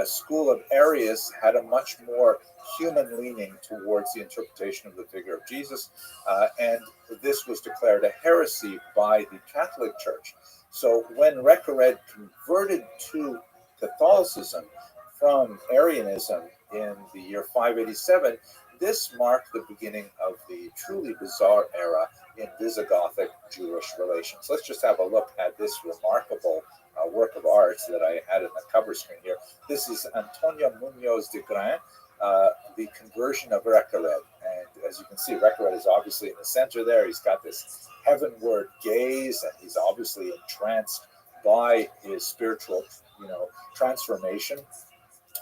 school of Arius had a much more human leaning towards the interpretation of the figure of Jesus, and this was declared a heresy by the Catholic Church. So when Recared converted to Catholicism from Arianism in the year 587, this marked the beginning of the truly bizarre era in Visigothic Jewish relations. Let's just have a look at this remarkable work of art that I had in the cover screen here. This is Antonio Munoz de Grain, the conversion of Recared. And as you can see, Recared is obviously in the center there. He's got this heavenward gaze, and he's obviously entranced by his spiritual, transformation.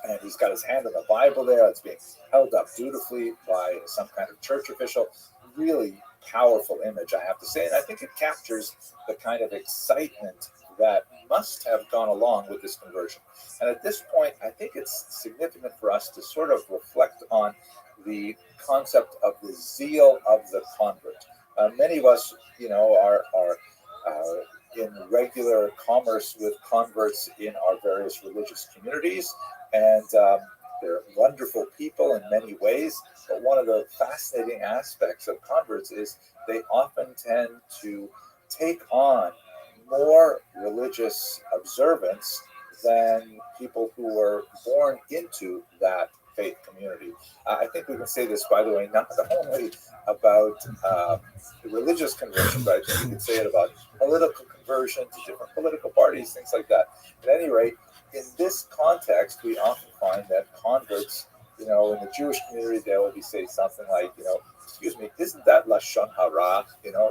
And he's got his hand on the Bible there. It's being held up dutifully by some kind of church official. Really powerful image, I have to say. And I think it captures the kind of excitement that must have gone along with this conversion. And at this point, I think it's significant for us to sort of reflect on the concept of the zeal of the convert. Many of us, are in regular commerce with converts in our various religious communities, and they're wonderful people in many ways. But one of the fascinating aspects of converts is they often tend to take on more religious observance than people who were born into that faith community. I think we can say this, by the way, not only about religious conversion, but I think we can say it about political conversion to different political parties, things like that. At any rate, in this context, we often find that converts, in the Jewish community, they will be saying something like, excuse me, isn't that lashon hara?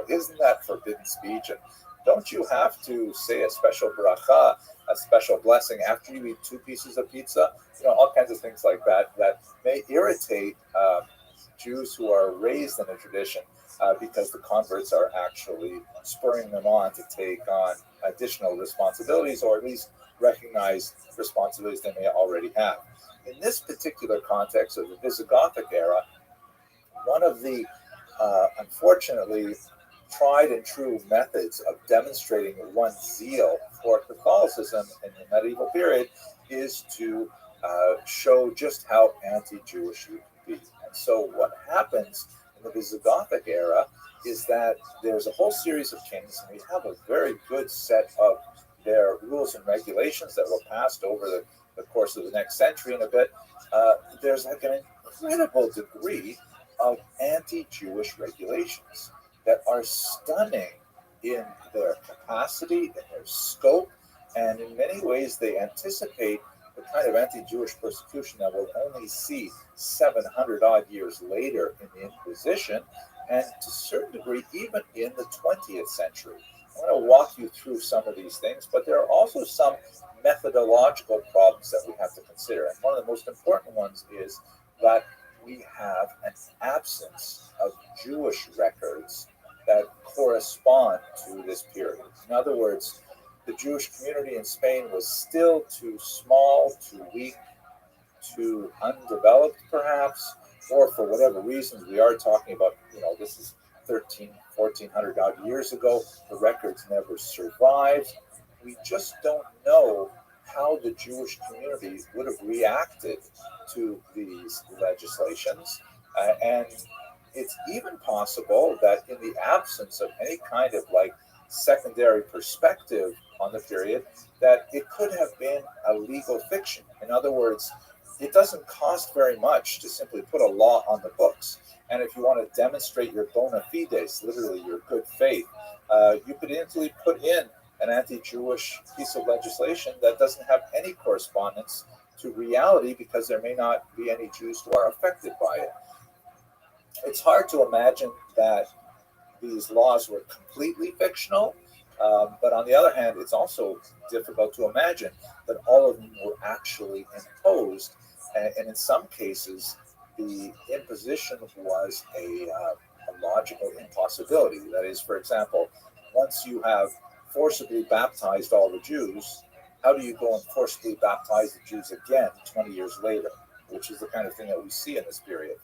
Isn't that forbidden speech? And don't you have to say a special bracha, a special blessing after you eat 2 pieces of pizza? All kinds of things like that that may irritate Jews who are raised in a tradition because the converts are actually spurring them on to take on additional responsibilities, or at least recognize responsibilities they may already have. In this particular context of the Visigothic era, one of the unfortunately tried and true methods of demonstrating one's zeal for Catholicism in the medieval period is to show just how anti-Jewish you can be. And so what happens in the Visigothic era is that there's a whole series of kings, and we have a very good set of their rules and regulations that were passed over the course of the next century and a bit. There's like an incredible degree of anti-Jewish regulations that are stunning in their capacity, in their scope, and in many ways they anticipate the kind of anti-Jewish persecution that we'll only see 700 odd years later in the Inquisition, and to a certain degree even in the 20th century. I'm going to walk you through some of these things, but there are also some methodological problems that we have to consider. And one of the most important ones is that we have an absence of Jewish records that correspond to this period. In other words, the Jewish community in Spain was still too small, too weak, too undeveloped perhaps, or for whatever reasons we are talking about, this is 1400 odd years ago, the records never survived. We just don't know how the Jewish community would have reacted to these legislations. And it's even possible that in the absence of any kind of secondary perspective on the period, that it could have been a legal fiction. In other words, it doesn't cost very much to simply put a law on the books. And if you want to demonstrate your bona fides, literally your good faith, you could easily put in an anti-Jewish piece of legislation that doesn't have any correspondence to reality because there may not be any Jews who are affected by it. It's hard to imagine that these laws were completely fictional, but on the other hand, it's also difficult to imagine that all of them were actually imposed, and in some cases, the imposition was a logical impossibility. That is, for example, once you have forcibly baptized all the Jews, how do you go and forcibly baptize the Jews again 20 years later, which is the kind of thing that we see in this period?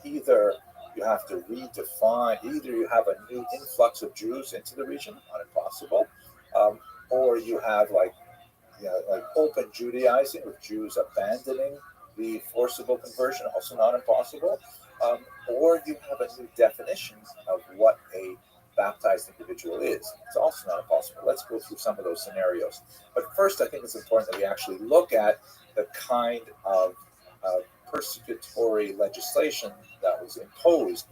Either you have to redefine, either you have a new influx of Jews into the region, not impossible, or you have like open Judaizing with Jews abandoning the forcible conversion, also not impossible, or you have a new definition of what a baptized individual is. It's also not impossible. Let's go through some of those scenarios. But first, I think it's important that we actually look at the kind of persecutory legislation that was imposed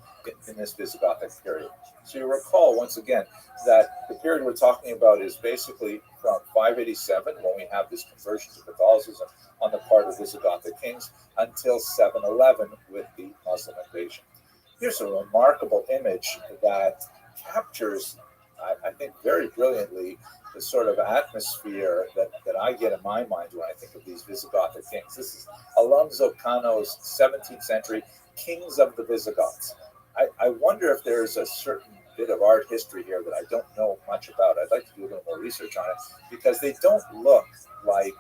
in this Visigothic period. So you recall, once again, that the period we're talking about is basically from 587, when we have this conversion to Catholicism on the part of Visigothic kings, until 711 with the Muslim invasion. Here's a remarkable image that captures, I think, very brilliantly the sort of atmosphere that I get in my mind when I think of these Visigothic kings. This is Alonso Cano's 17th century Kings of the Visigoths. I wonder if there's a certain bit of art history here that I don't know much about. I'd like to do a little more research on it, because they don't look like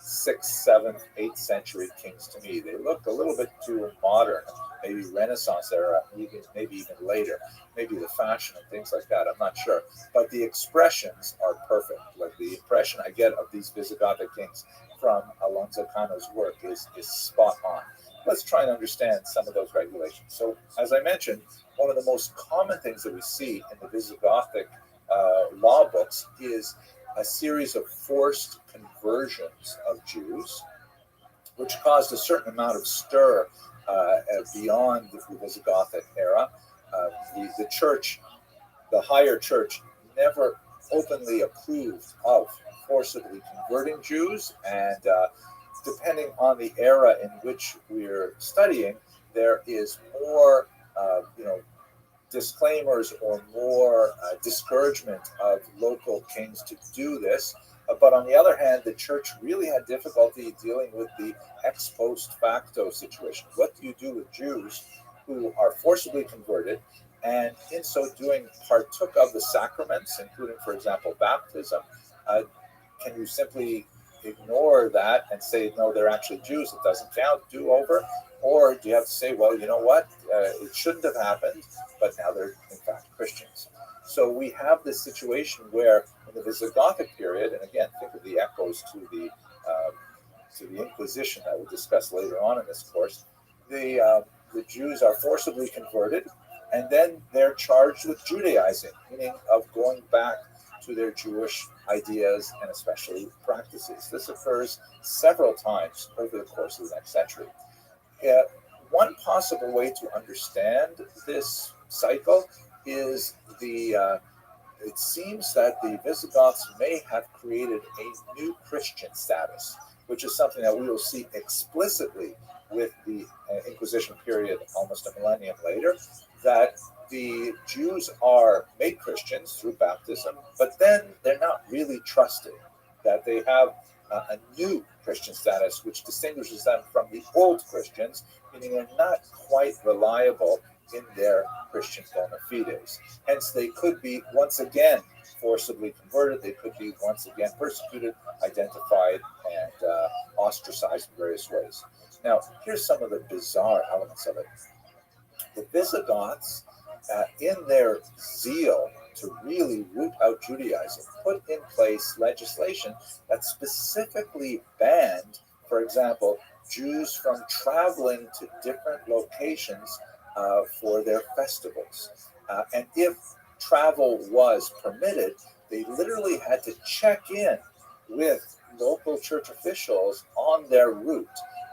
6th, 7th, 8th century kings to me. They look a little bit too modern, maybe Renaissance era, maybe even later, maybe the fashion and things like that. I'm not sure. But the expressions are perfect. Like the impression I get of these Visigothic kings from Alonso Cano's work is spot on. Let's try and understand some of those regulations. So, as I mentioned, one of the most common things that we see in the Visigothic law books is a series of forced conversions conversions of Jews, which caused a certain amount of stir beyond the Visigothic era. The church, the higher church, never openly approved of forcibly converting Jews, and depending on the era in which we're studying, there is more, disclaimers or more discouragement of local kings to do this. But on the other hand, the church really had difficulty dealing with the ex post facto situation. What do you do with Jews who are forcibly converted and in so doing partook of the sacraments, including, for example, baptism? Can you simply ignore that and say, no, they're actually Jews, it doesn't count, do over? Or do you have to say, well, you know what, it shouldn't have happened, but now they're in fact Christians? So we have this situation where in the Visigothic period, and again, think of the echoes to the Inquisition that we'll discuss later on in this course, the Jews are forcibly converted, and then they're charged with Judaizing, meaning of going back to their Jewish ideas and especially practices. This occurs several times over the course of the next century. One possible way to understand this cycle is it seems that the Visigoths may have created a new Christian status, which is something that we will see explicitly with the Inquisition period almost a millennium later, that the Jews are made Christians through baptism, but then they're not really trusted, that they have a new Christian status which distinguishes them from the old Christians, meaning they're not quite reliable in their Christian bona fides. Hence, they could be once again forcibly converted, they could be once again persecuted, identified, and ostracized in various ways. Now, here's some of the bizarre elements of it. The Visigoths, in their zeal to really root out Judaism, put in place legislation that specifically banned, for example, Jews from traveling to different locations for their festivals. And if travel was permitted, they literally had to check in with local church officials on their route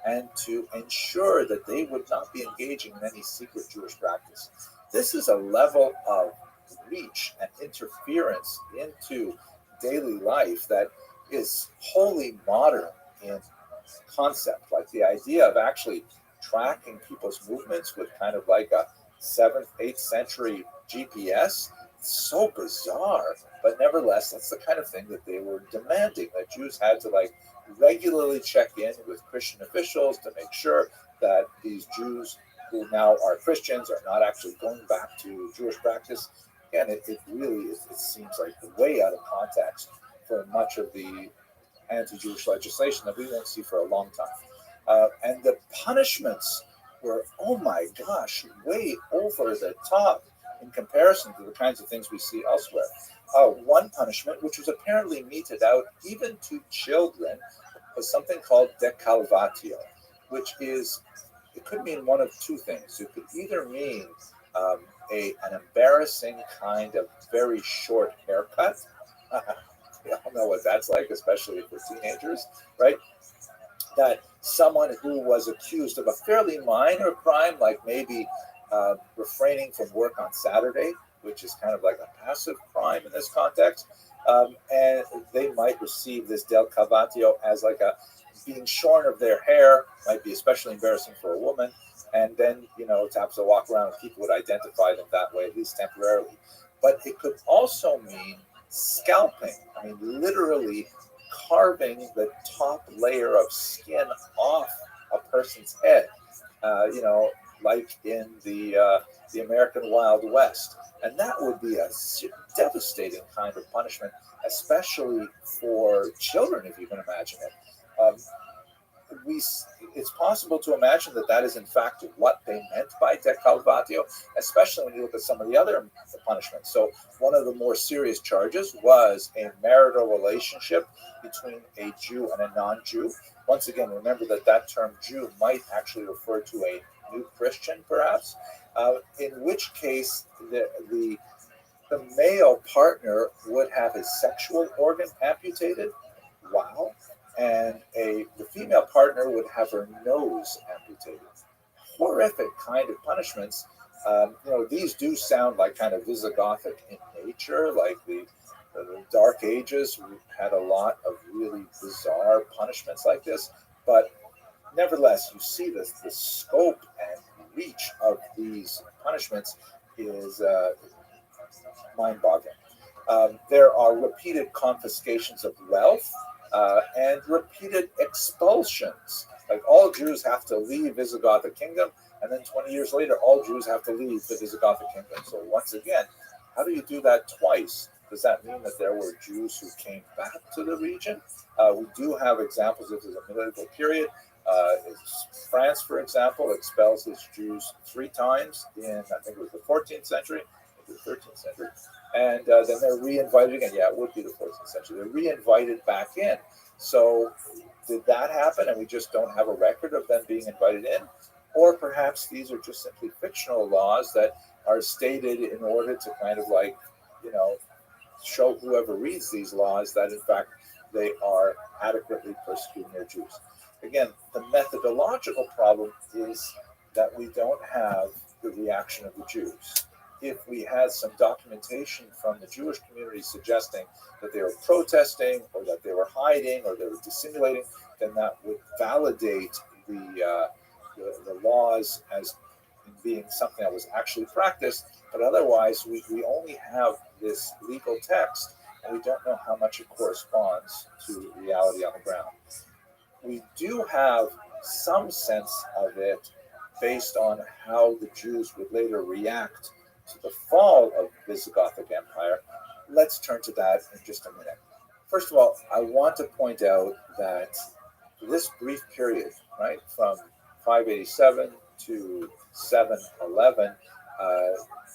and to ensure that they would not be engaging in any secret Jewish practice. This is a level of reach and interference into daily life that is wholly modern in concept. Like the idea of actually tracking people's movements with kind of like a 7th, 8th century GPS. It's so bizarre, but nevertheless, that's the kind of thing that they were demanding, that Jews had to like regularly check in with Christian officials to make sure that these Jews who now are Christians are not actually going back to Jewish practice. And it really seems like way out of context for much of the anti-Jewish legislation that we won't see for a long time. And the punishments were, oh my gosh, way over the top in comparison to the kinds of things we see elsewhere. One punishment, which was apparently meted out even to children, was something called decalvatio, which is, it could mean one of two things. It could either mean an embarrassing kind of very short haircut. We all know what that's like, especially for teenagers, right? That someone who was accused of a fairly minor crime, like maybe refraining from work on Saturday, which is kind of like a passive crime in this context, and they might receive this decalvatio as like a being shorn of their hair, might be especially embarrassing for a woman, and then, to have to walk around and people would identify them that way, at least temporarily. But it could also mean scalping. I mean, literally carving the top layer of skin off a person's head, like in the American Wild West. And that would be a devastating kind of punishment, especially for children, if you can imagine it. It's possible to imagine that is in fact what they meant by decalvatio, especially when you look at some of the other punishments. So one of the more serious charges was a marital relationship between a Jew and a non-Jew. Once again, remember that term Jew might actually refer to a new Christian, perhaps, in which case the male partner would have his sexual organ amputated. Wow. partner would have her nose amputated. Horrific kind of punishments. These do sound like kind of Visigothic in nature, like the Dark Ages had a lot of really bizarre punishments like this, but nevertheless, you see the scope and reach of these punishments is mind-boggling. There are repeated confiscations of wealth and repeated expulsions. Like all Jews have to leave Visigothic kingdom, and then 20 years later, all Jews have to leave the Visigothic kingdom. So once again, how do you do that twice? Does that mean that there were Jews who came back to the region? We do have examples of this in the medieval period. France, for example, expels its Jews 3 times in, I think it was the 14th century, the 13th century. And then they're re-invited again. Yeah, it would be the 14th century. They're re-invited back in. So did that happen and we just don't have a record of them being invited in? Or perhaps these are just simply fictional laws that are stated in order to kind of like, show whoever reads these laws that in fact they are adequately persecuting their Jews. Again, the methodological problem is that we don't have the reaction of the Jews. If we had some documentation from the Jewish community suggesting that they were protesting or that they were hiding or they were dissimulating, then that would validate the laws as being something that was actually practiced. But otherwise, we only have this legal text, and we don't know how much it corresponds to reality on the ground. We do have some sense of it based on how the Jews would later react to the fall of the Visigothic Empire. Let's turn to that in just a minute. First of all, I want to point out that this brief period, right, from 587 to 711,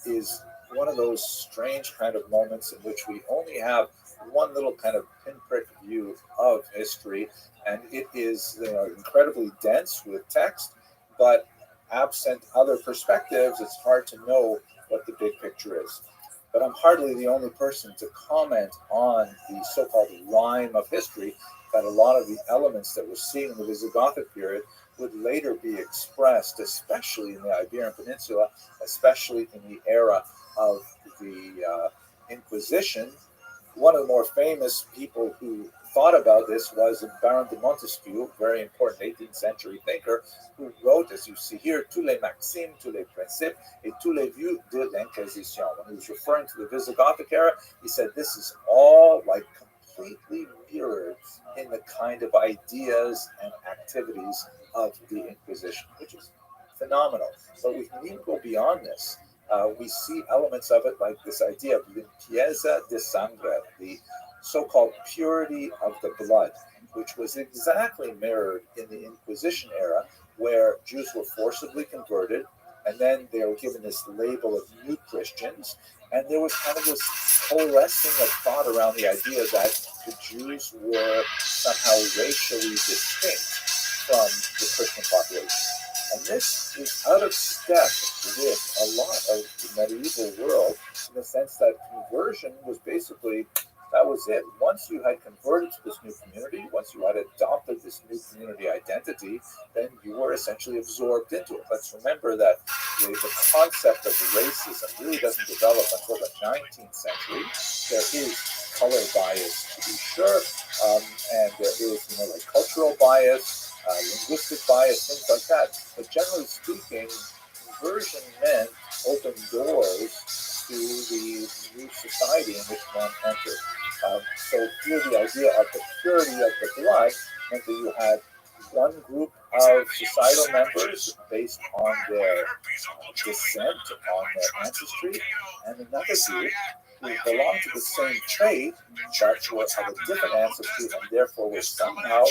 is one of those strange kind of moments in which we only have one little kind of pinprick view of history, and it is incredibly dense with text, but absent other perspectives, it's hard to know what the big picture is. But I'm hardly the only person to comment on the so-called rhyme of history, that a lot of the elements that we're seeing in the Visigothic period would later be expressed, especially in the Iberian Peninsula, especially in the era of the Inquisition. One of the more famous people who thought about this was Baron de Montesquieu, very important 18th century thinker, who wrote, as you see here, tous les maximes, tous les principes, et tous les vues de l'Inquisition. When he was referring to the Visigothic era, he said this is all like completely mirrored in the kind of ideas and activities of the Inquisition, which is phenomenal. But we can even go beyond this. We see elements of it like this idea of limpieza de sangre, the so-called purity of the blood, which was exactly mirrored in the Inquisition era, where Jews were forcibly converted, and then they were given this label of new Christians, and there was kind of this coalescing of thought around the idea that the Jews were somehow racially distinct from the Christian population. And this is out of step with a lot of the medieval world, in the sense that conversion was basically, that was it. Once you had converted to this new community, once you had adopted this new community identity, then you were essentially absorbed into it. Let's remember that the concept of racism really doesn't develop until the 19th century. There is color bias, to be sure, and there is, like cultural bias, linguistic bias, things like that. But generally speaking, conversion meant open doors to the new society in which one entered. So here the idea of the purity of the blood meant that you had one group of societal members based on their descent, on their ancestry, and another group who belonged to the same faith but were of a different ancestry and therefore were somehow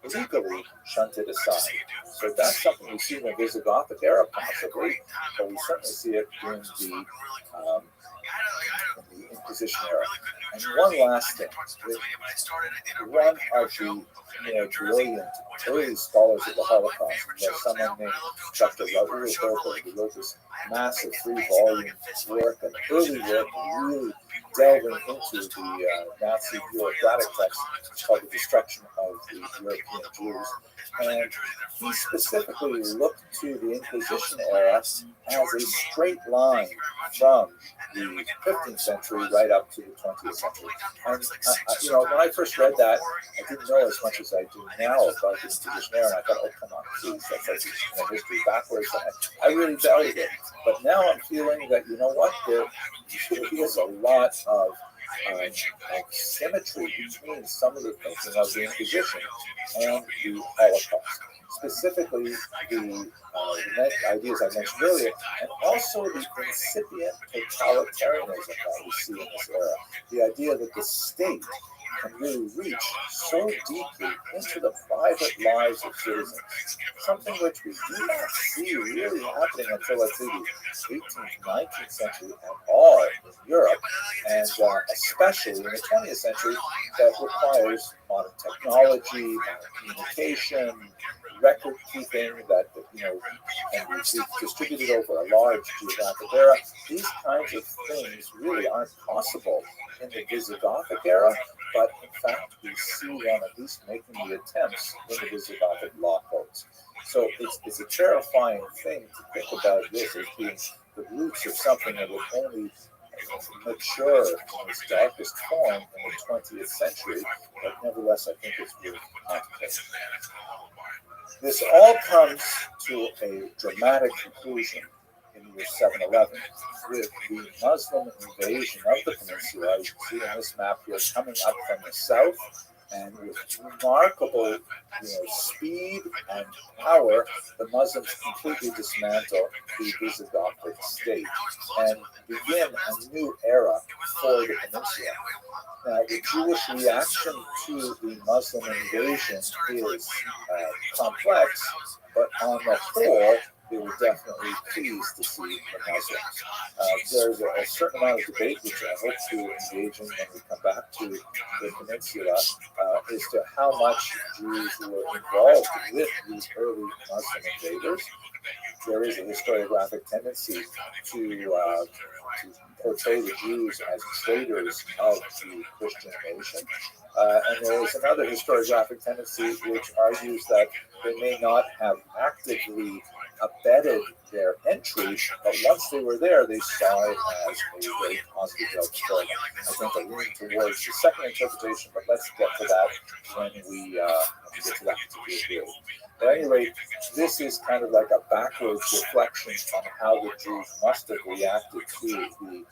legally shunted aside. So that's something we see in the Visigothic era, possibly, but we certainly see it in the Inquisition era. And one last thing, one of the brilliant early scholars of the Holocaust was someone named Dr. Rutherford, who wrote this massive 3-volume work, an early work, really delving into the Nazi bureaucratic text, which is called The Destruction of the European Jews. And he specifically looked to the Inquisition era as a straight line from the 15th century right up to the 20th century. And, when I first read that, I didn't know as much as I do now about the Inquisition era, and I thought, oh, come on, please, that's like history backwards. And I really doubted it. But now I'm feeling that, you know what, there is a lot of symmetry between some of the thinking of the Inquisition and the Holocaust. Specifically, the ideas I mentioned earlier, and also the incipient totalitarianism that we see in this era. The idea that the state can really reach so deeply into the private lives of citizens, something which we do not see really happening until, let's say, the 18th, 19th century at all in Europe, and especially in the 20th century, that requires modern technology, modern communication, record keeping that can be distributed over a large geographic area. These kinds of things really aren't possible in the Visigothic era, but in fact we see them at least making the attempts in the Visigothic law codes. So it's a terrifying thing to think about this as being the roots of something that would only mature in its darkest form in the 20th century, but nevertheless I think it's worth contemplating. This all comes to a dramatic conclusion in the year 711 with the Muslim invasion of the peninsula. You can see on this map here coming up from the south, and with remarkable speed and power, the Muslims completely dismantle the Visigothic state and begin a new era for the peninsula. Now, the Jewish reaction to the Muslim invasion is complex, but on the whole, they were definitely pleased to see the Muslims. There's a certain amount of debate, which I hope to engage in when we come back to the peninsula, as to how much Jews were involved with these early Muslim invaders. There is a historiographic tendency to portray the Jews as traitors of the Christian nation. And there is another historiographic tendency which argues that they may not have actively abetted their entry, but once they were there, they saw it as a very positive help story. I think I'm leaning towards the second interpretation, but let's get to that when we get to that particular period. At any rate, this is kind of like a backwards reflection on how the Jews must have reacted to the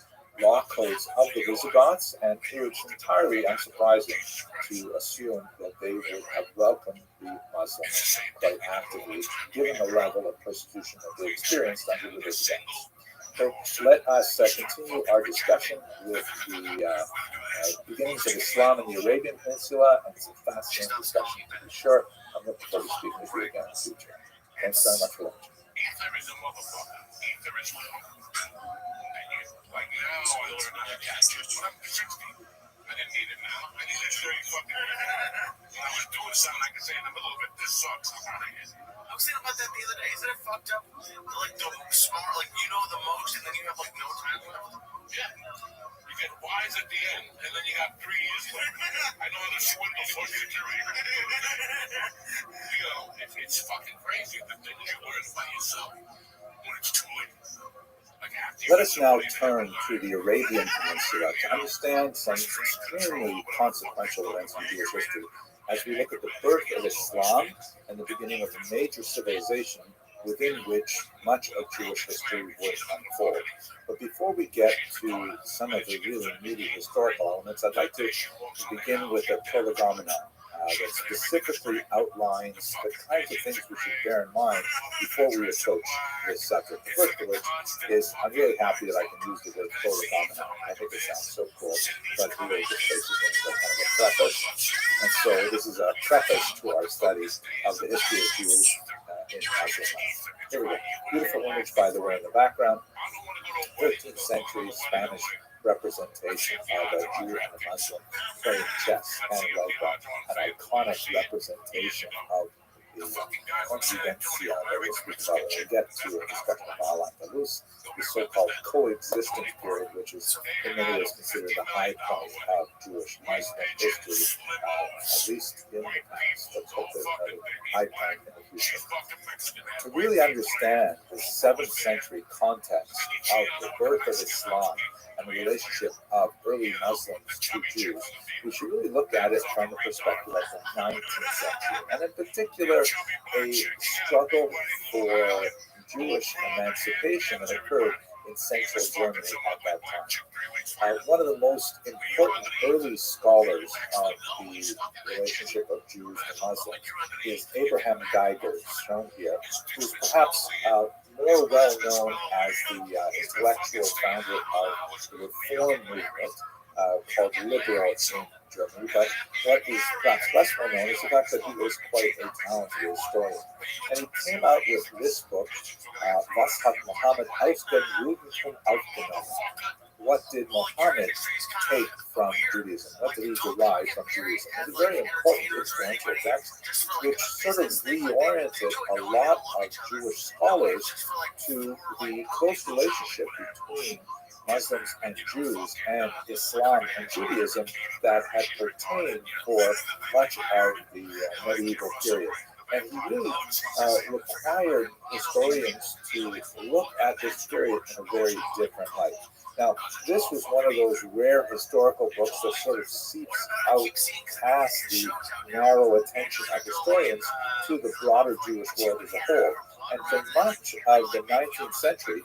law codes of the Visigoths, and it's entirely unsurprising to assume that they would have welcomed the Muslims quite actively, given the level of persecution that they experienced under the Visigoths. So let us continue our discussion with the beginnings of Islam in the Arabian Peninsula, and it's a fascinating discussion to be sure. I'm looking forward to speaking with you again in the future. Thanks very much for watching. Like now, I learned how to catch it. But I'm 60. I didn't need it now. I need that very fucking. I was doing something I could say in the middle of it. This sucks. I was thinking about that the other day. Isn't it fucked up? Like the smart, like you know the most, and then you have like no time. Yeah. You get wise at the end, and then you got 3 years left. I know how to swindle Social Security. It's fucking crazy the things you learn by yourself when it's too late. Let us now turn to the Arabian Peninsula to understand some extremely consequential events in Jewish history as we look at the birth of Islam and the beginning of a major civilization within which much of Jewish history would unfold. But before we get to some of the really meaty historical elements, I'd like to begin with a prolegomena that specifically outlines the kinds of things we should bear in mind before we approach this subject. The first of which is, I'm really happy that I can use the word prolegomena. I think it sounds so cool, but it really just basically means kind of a preface. And so this is a preface to our study of the history of Jews in Muslim life. Here we go. Beautiful image, by the way, in the background. 13th century Spanish representation of a Jew and a Muslim playing chess, kind of like an iconic representation of once we get to get to a discussion of Al-Andalus, the so-called coexistence period, which is in many ways considered the high point of Jewish-Muslim history, at least in the past. Let's hope there's another high point in the future. To really understand the 7th century context of the birth of Islam and the relationship of early Muslims to Jews, we should really look at it from the perspective of the 19th century, and in particular, a struggle for Jewish emancipation that occurred in central Germany at that time. One of the most important early scholars of the relationship of Jews and Muslims is Abraham Geiger, shown here, who is perhaps more well known as the intellectual founder of the Reform movement called Liberal in Germany. But what is perhaps less well known is the fact that he was quite a talented historian. And he came out with this book, Was hat Muhammad aus dem Judentum aufgenommen? What did Muhammad take from Judaism? What did he derive from Judaism? It's a very important influential text, which sort of reoriented a lot of Jewish scholars to the close relationship between Muslims and Jews and Islam and Judaism that had pertained for much of the medieval period. And he really required historians to look at this period in a very different light. Now, this was one of those rare historical books that sort of seeps out past the narrow attention of historians to the broader Jewish world as a whole. And for much of the 19th century,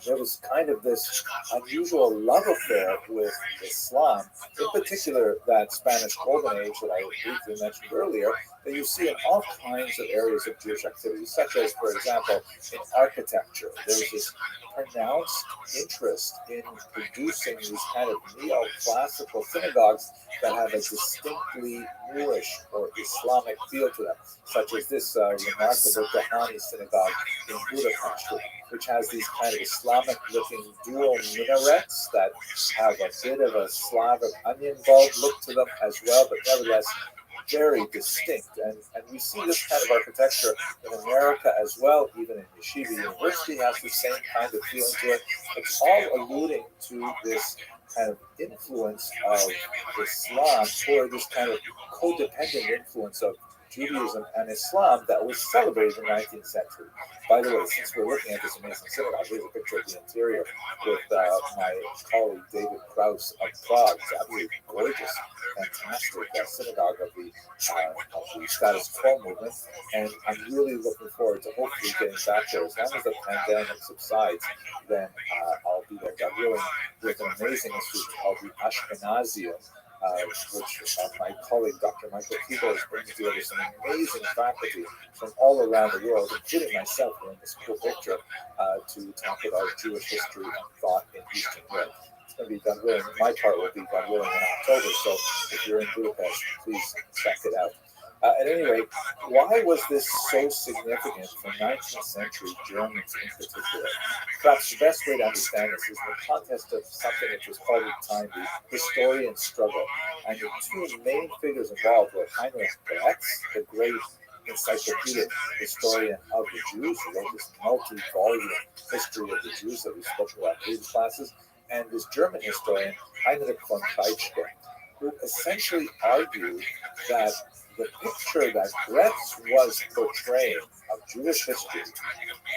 there was kind of this unusual love affair with Islam, in particular that Spanish Golden Age that I briefly mentioned earlier, that you see in all kinds of areas of Jewish activity, such as, for example, in architecture. There's this pronounced interest in producing these kind of neoclassical synagogues that have a distinctly Moorish or Islamic feel to them, such as this remarkable Dahani synagogue in Budapest, which has these kind of Islamic-looking dual minarets that have a bit of a Slavic onion bulb look to them as well, but nevertheless very distinct. And we see this kind of architecture in America as well, even in Yeshiva University has the same kind of feeling to it. It's all alluding to this kind of influence of Islam, or this kind of codependent influence of Judaism and Islam that was celebrated in the 19th century. By the way, since we're looking at this amazing synagogue, here's a picture of the interior with my colleague David Krause of Prague. It's absolutely gorgeous, fantastic synagogue of the status quo movement. And I'm really looking forward to hopefully getting back there. As long as the pandemic subsides, then I'll be there, God willing, with an amazing institute called the Ashkenazium, which my colleague Dr. Michael Kibo is bringing together some amazing faculty from all around the world, including myself in this cool picture, to talk about Jewish history and thought in Eastern Europe. It's going to be done willing. My part will be done willing in October, so if you're in Budapest, please check it out. At any rate, why was this so significant for 19th century Germans in particular? Perhaps the best way to understand this is in the context of something which was called at the time the historian struggle. And the two main figures involved were Heinrich Goetz, the great encyclopedic historian of the Jews, who wrote this multi-volume history of the Jews that we spoke about in previous classes, and this German historian, Heinrich von Treitschke, who essentially argued that the picture that Goetz was portraying of Jewish history,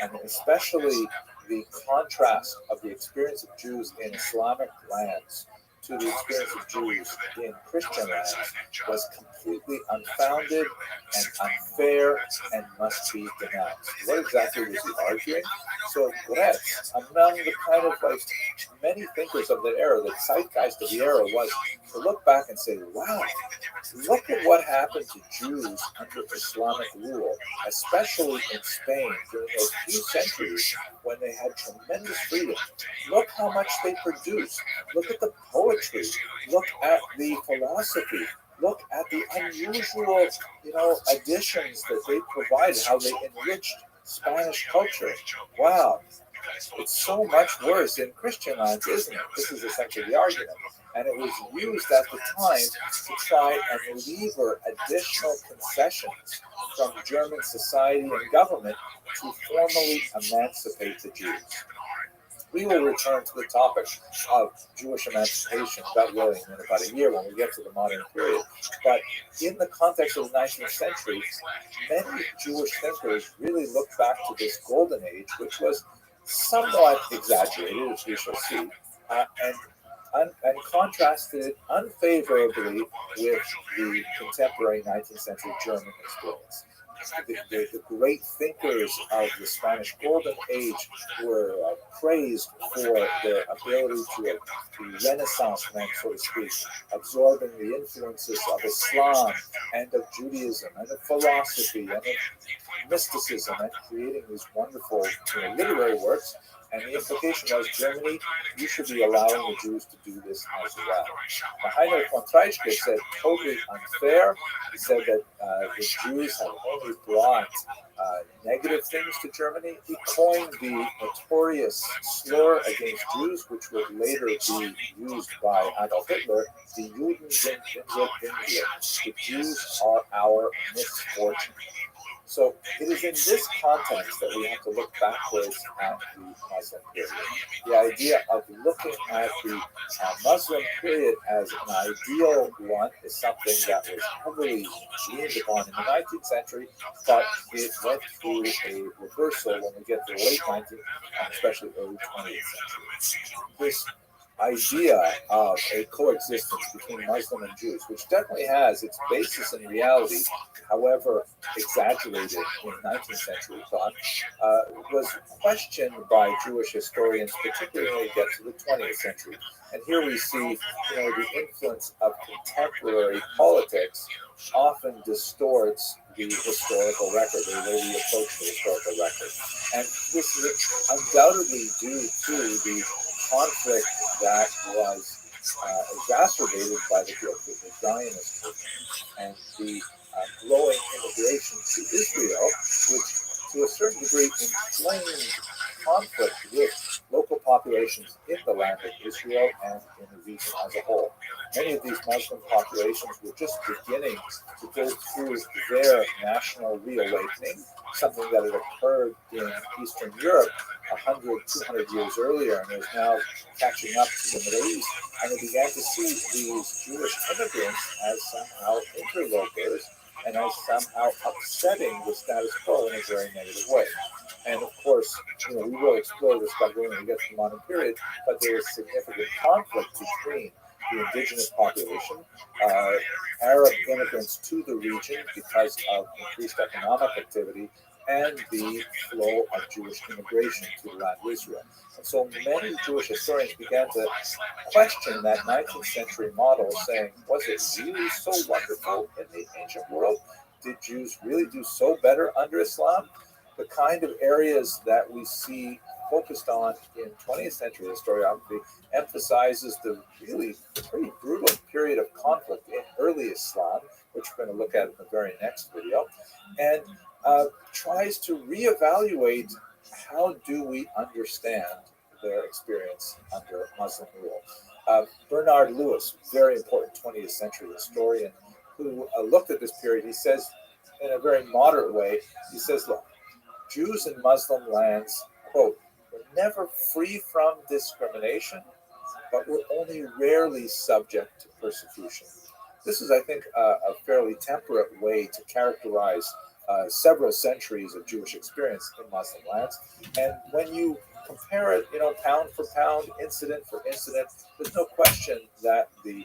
and especially the contrast of the experience of Jews in Islamic lands to the experience of Jews in Christian lands, was completely unfounded and unfair and must be denounced. What exactly was he arguing? So Goetz, among the kind of like many thinkers of the era, the zeitgeist of the era was to look back and say, wow, look at what happened to Jews under Islamic rule, especially in Spain during those few centuries when they had tremendous freedom. Look how much they produced. Look at the poetry. Look at the philosophy. Look at the unusual, additions that they provided, how they enriched Spanish culture. Wow. It's so much worse in Christian lands, isn't it? This is essentially the argument. and it was used at the time to try and lever additional concessions from German society and government to formally emancipate the Jews. We will return to the topic of Jewish emancipation, God willing, in about a year when we get to the modern period. But in the context of the 19th century, many Jewish thinkers really look back to this golden age, which was somewhat exaggerated, as we shall see, and contrasted it unfavorably with the contemporary 19th century German experience. The great thinkers of the Spanish Golden Age were praised for their ability to be Renaissance men, so to speak, absorbing the influences of Islam and of Judaism and of philosophy and of mysticism and creating these wonderful literary works. And the implication was, Germany, you should be allowing the Jews to do this as well. Now, Heinrich von Treitschke said, totally unfair. He said that the Jews have only brought negative things to Germany. He coined the notorious slur against Jews, which would later be used by Adolf Hitler, the Juden sind unser Unglück. The Jews are our misfortune. So it is in this context that we have to look backwards at the Muslim period. The idea of looking at the Muslim period as an ideal one is something that was heavily leaned upon in the 19th century, but it went through a reversal when we get to the late 19th and especially early 20th century. This idea of a coexistence between Muslim and Jews, which definitely has its basis in reality, however exaggerated in 19th century thought, was questioned by Jewish historians, particularly when we get to the 20th century. And here we see, the influence of contemporary politics often distorts the historical record, the way we approach the historical record. And this is undoubtedly due to the conflict that was exacerbated by the Zionist movement and the growing immigration to Israel, which to a certain degree inflamed conflict with local populations in the land of Israel and in the region as a whole. Many of these Muslim populations were just beginning to go through their national reawakening, something that had occurred in Eastern Europe 100, 200 years earlier, and is now catching up to the Middle East. And they began to see these Jewish immigrants as somehow interlopers and as somehow upsetting the status quo in a very negative way. And of course, we will explore this by when we get to the modern period, but there is significant conflict between the indigenous population, Arab immigrants to the region because of increased economic activity, and the flow of Jewish immigration to the land of Israel. And so many Jewish historians began to question that 19th century model, saying, was it really so wonderful in the ancient world? Did Jews really do so better under Islam? The kind of areas that we see focused on in 20th century historiography emphasizes the really pretty brutal period of conflict in early Islam, which we're going to look at in the very next video, and tries to reevaluate how do we understand their experience under Muslim rule. Bernard Lewis, very important 20th century historian, who looked at this period, he says, in a very moderate way, he says, look, Jews in Muslim lands, quote, were never free from discrimination, but were only rarely subject to persecution. This is, I think, a fairly temperate way to characterize several centuries of Jewish experience in Muslim lands. And when you compare it, pound for pound, incident for incident, there's no question that the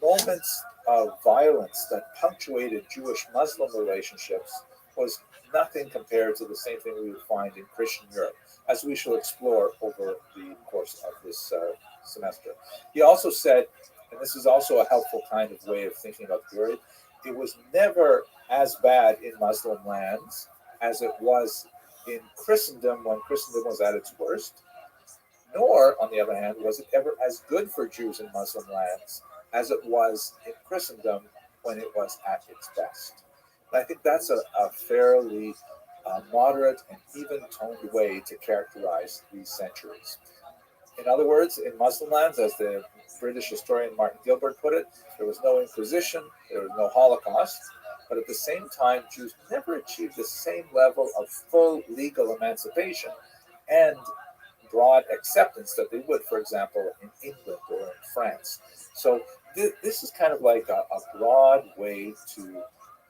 moments of violence that punctuated Jewish-Muslim relationships was nothing compared to the same thing we would find in Christian Europe, as we shall explore over the course of this semester. He also said, and this is also a helpful kind of way of thinking about the period, it was never as bad in Muslim lands as it was in Christendom when Christendom was at its worst, nor, on the other hand, was it ever as good for Jews in Muslim lands as it was in Christendom when it was at its best. And I think that's a fairly moderate and even-toned way to characterize these centuries. In other words, in Muslim lands, as the British historian Martin Gilbert put it, there was no Inquisition, there was no Holocaust, but at the same time, Jews never achieved the same level of full legal emancipation and broad acceptance that they would, for example, in England or in France. So this is kind of like a broad way to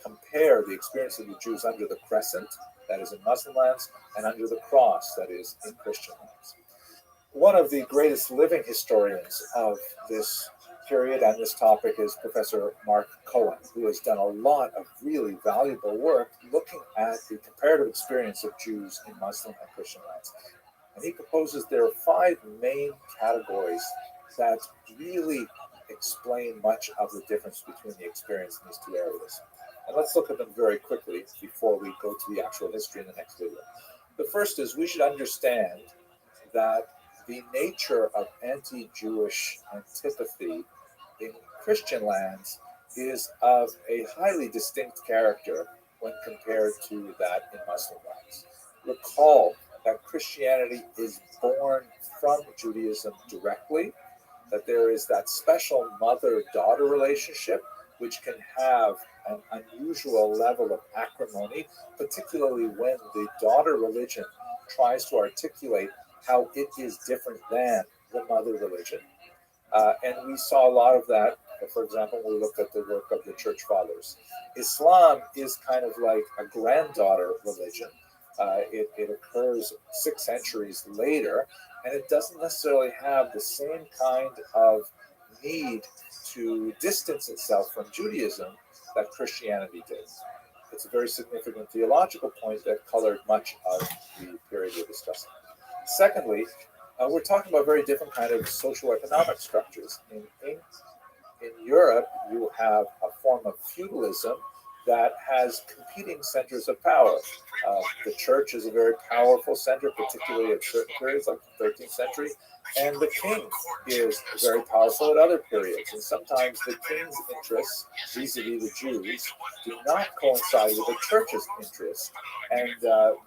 compare the experience of the Jews under the crescent, that is in Muslim lands, and under the cross, that is in Christian lands. One of the greatest living historians of this period and this topic is Professor Mark Cohen, who has done a lot of really valuable work looking at the comparative experience of Jews in Muslim and Christian lands. And he proposes there are 5 main categories that really explain much of the difference between the experience in these two areas. And let's look at them very quickly before we go to the actual history in the next video. The first is we should understand that the nature of anti-Jewish antipathy in Christian lands is of a highly distinct character when compared to that in Muslim lands. Recall that Christianity is born from Judaism directly, that there is that special mother-daughter relationship which can have an unusual level of acrimony, particularly when the daughter religion tries to articulate how it is different than the mother religion. And we saw a lot of that, for example, when we looked at the work of the church fathers. Islam is kind of like a granddaughter religion. It occurs 6 centuries later, and it doesn't necessarily have the same kind of need to distance itself from Judaism that Christianity did. It's a very significant theological point that colored much of the period we're discussing. Secondly, we're talking about very different kind of socioeconomic structures. In Europe, you have a form of feudalism that has competing centers of power. The church is a very powerful center, particularly at certain periods like the 13th century, and the king is very powerful at other periods. And sometimes the king's interests vis-a-vis the Jews do not coincide with the church's interests, and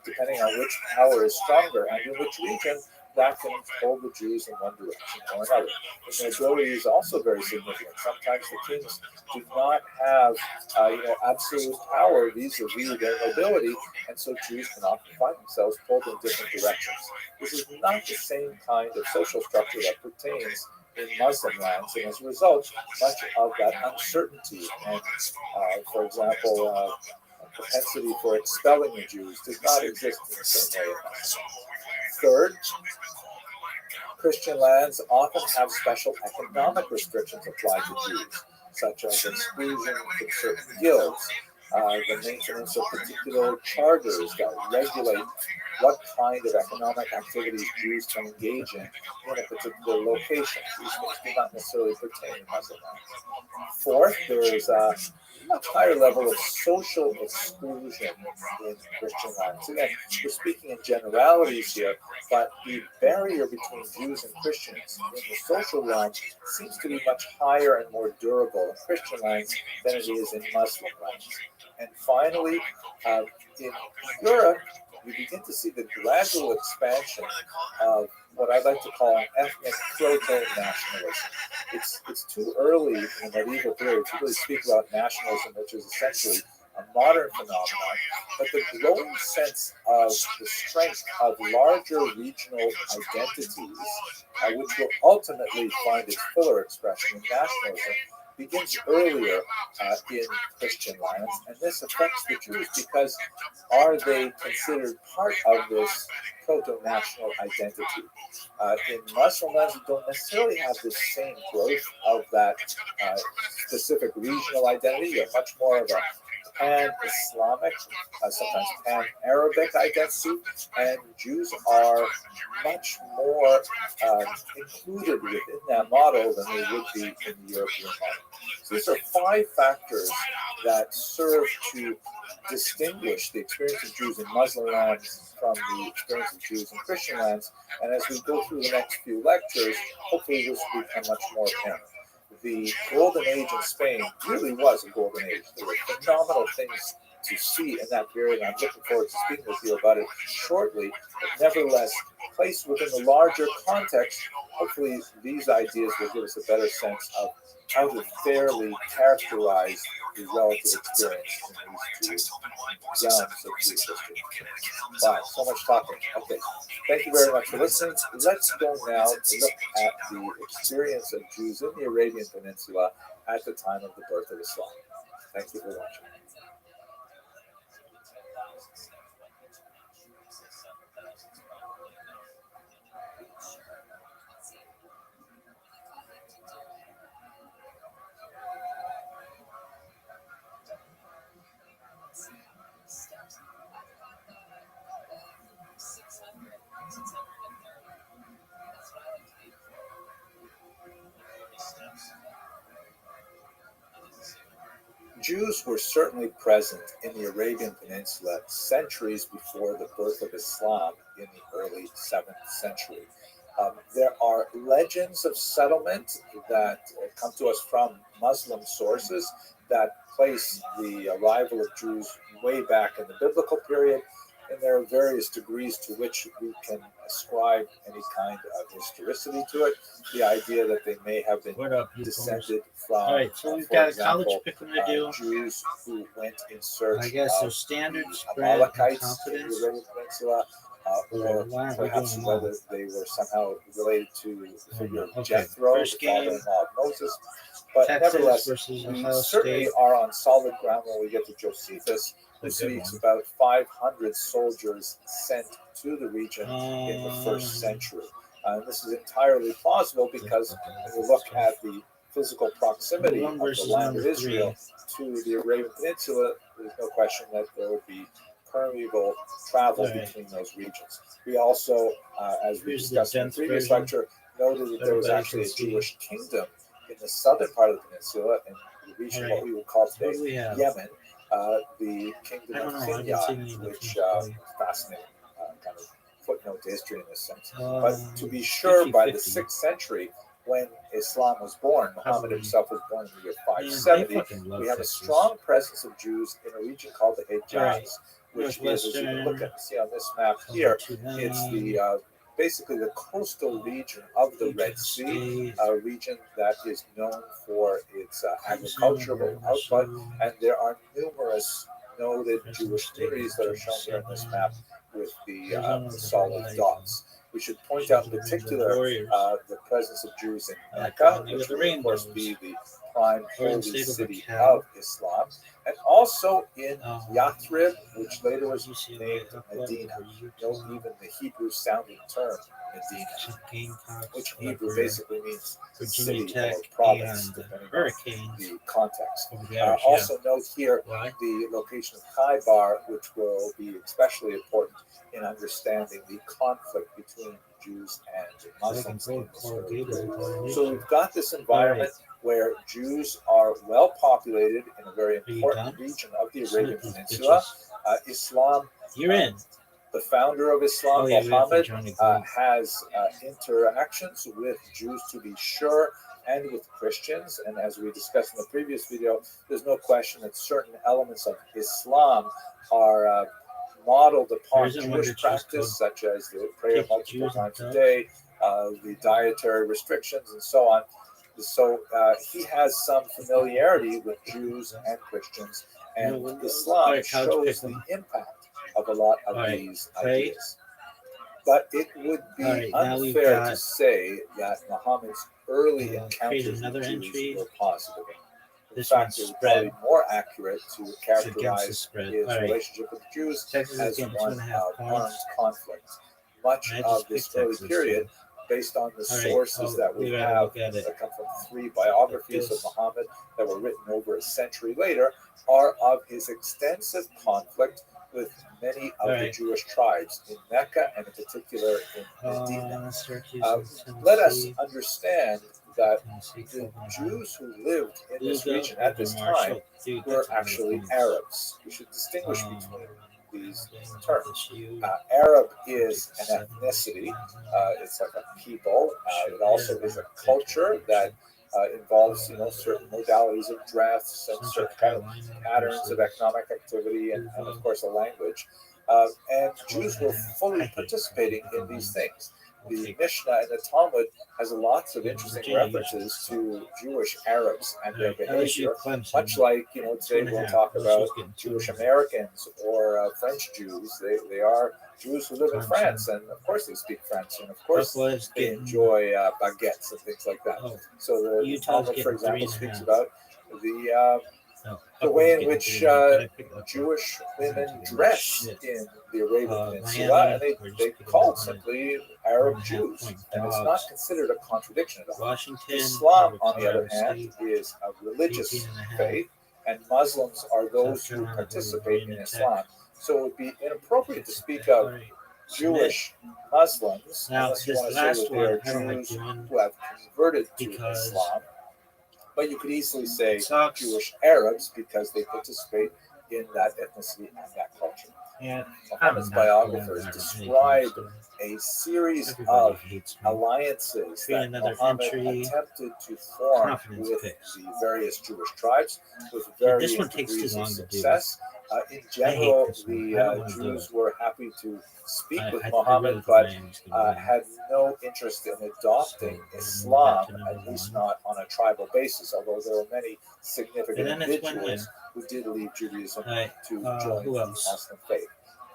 depending on which power is stronger and in which region, that can hold the Jews in one direction or another. The nobility is also very significant. Sometimes the kings do not have absolute power vis-a-vis their nobility, and so Jews can often find themselves pulled in different directions. This is not the same kind of social structure that pertains in Muslim lands, and as a result, much of that uncertainty and, for example, propensity for expelling the Jews does not exist in the same way in Muslim. Third, Christian lands often have special economic restrictions applied to Jews, such as exclusion from certain guilds, the maintenance of particular charters that regulate what kind of economic activities Jews can engage in a particular location. These things do not necessarily pertain to Muslim lands. Fourth, there is a much higher level of social exclusion in Christian lands. Again, we're speaking in generalities here, but the barrier between Jews and Christians in the social realm seems to be much higher and more durable in Christian lands than it is in Muslim lands. And finally, in Europe, we begin to see the gradual expansion of what I'd like to call an ethnic proto-nationalism. It's too early in the medieval period to really speak about nationalism, which is essentially a modern phenomenon, but the growing sense of the strength of larger regional identities, which will ultimately find its fuller expression in nationalism, begins earlier in Christian lands, and this affects the Jews because are they considered part of this proto-national identity? In Muslim lands, you don't necessarily have the same growth of that specific regional identity. You have much more of a pan-Islamic, sometimes pan-Arabic identity, and Jews are much more included within that model than they would be in the European model. So these are 5 factors that serve to distinguish the experience of Jews in Muslim lands from the experience of Jews in Christian lands, and as we go through the next few lectures, hopefully this will become much more apparent. The golden age in Spain really was a golden age. There were phenomenal things to see in that period. And I'm looking forward to speaking with you about it shortly. But nevertheless, placed within the larger context, hopefully these ideas will give us a better sense of how to fairly characterize the relative experience in these two realms of Jewish history. Wow, so much talking. Okay, thank you very much for listening. Let's go now to look at the experience of Jews in the Arabian Peninsula at the time of the birth of Islam. Thank you for watching. Jews were certainly present in the Arabian Peninsula centuries before the birth of Islam in the early 7th century. There are legends of settlement that come to us from Muslim sources that place the arrival of Jews way back in the biblical period, and there are various degrees to which we can ascribe any kind of historicity to it. The idea that they may have been descended from, all right, so we've for got example, a college pick to do. Jews who went in search I guess of there's standard the spread and Amalekites in the confidence. Arabian Peninsula, or Why aren't we perhaps doing whether that? they were somehow related to the figure of Okay, Jethro, the first game, father-in-law of Moses. But Texas nevertheless, versus we Ohio certainly State. are on solid ground when we get to Josephus, who A good speaks one. about 500 soldiers sent to the region in the first century. This is entirely plausible because when you look at the physical proximity of the land of Israel to the Arabian Peninsula, there's no question that there will be permeable travel between those regions. We also, as we discussed in the previous lecture, noted that there was actually a Jewish kingdom in the southern part of the peninsula, in the region what we would call today Yemen, the kingdom of Hinyat, which fascinating kind of footnote to history in this sense. But to be sure, by the 6th century, when Islam was born, Muhammad himself was born in the year 570, we have a strong presence of Jews in a region called the Hejaz, which is, as you can look at see on this map here, it's the basically the coastal region of the Red Sea, a region that is known for its agricultural output, and there are numerous noted Jewish communities that are shown here on this map with the solid dots. We should point out in particular the presence of Jews in Mecca, which will of course be the prime holy city of Islam, and also in Yathrib, which later was named Medina. Note even the Hebrew-sounding term Medina, which in Hebrew basically means city or province, depending on the context. Also note here the location of Khaybar, which will be especially important in understanding the conflict between Jews and Muslims in this early period. So we've got this environment where Jews are well populated in a very important region of the Arabian Peninsula. Islam, the founder of Islam, Muhammad, has interactions with Jews, to be sure, and with Christians. And as we discussed in the previous video, there's no question that certain elements of Islam are modeled upon Jewish practice, such as the prayer multiple times a day, the dietary restrictions, and so on. So he has some familiarity with Jews and Christians, and Islam shows the impact of a lot of these ideas. But it would be unfair to say that Muhammad's early encounters with Jews were positive. In fact, it would probably be more accurate to characterize his relationship with Jews as one of armed conflict. Much of this early period, based on the sources that we have that come from 3 biographies of Muhammad that were written over a century later, are of his extensive conflict with many of the Jewish tribes in Mecca and in particular in Medina. Let us understand that the Jews who lived in this region at this time were actually Arabs. We should distinguish between these terms. Arab is an ethnicity, it's like a people. It also is a culture that involves certain modalities of dress and certain kind of patterns of economic activity and of course a language. And Jews were fully participating in these things. The Mishnah and the Talmud has lots of interesting references to Jewish Arabs and their behavior, much like today we'll talk about Jewish Americans or French Jews. They are Jews who live in France, and of course they speak French, and of course they enjoy baguettes and things like that. So the Talmud, for example, speaks about the way in which Jewish women dress in the Arabian Peninsula, and they call it simply Arab Jews, and it's not considered a contradiction at all. Islam, on the other hand, is a religious faith, and Muslims are those who participate in Islam. So it would be inappropriate to speak of Jewish Muslims unless you want to say that they are Jews who have converted to Islam. But you could easily say Jewish Arabs because they participate in that ethnicity and that culture. Muhammad's biographers describe a series of alliances that Muhammad attempted to form with the various Jewish tribes with various degrees of success. In general, the Jews were happy to speak with Muhammad, but had no interest in adopting Islam, at least not on a tribal basis, although there were many significant individuals who did leave Judaism to join the Muslim faith.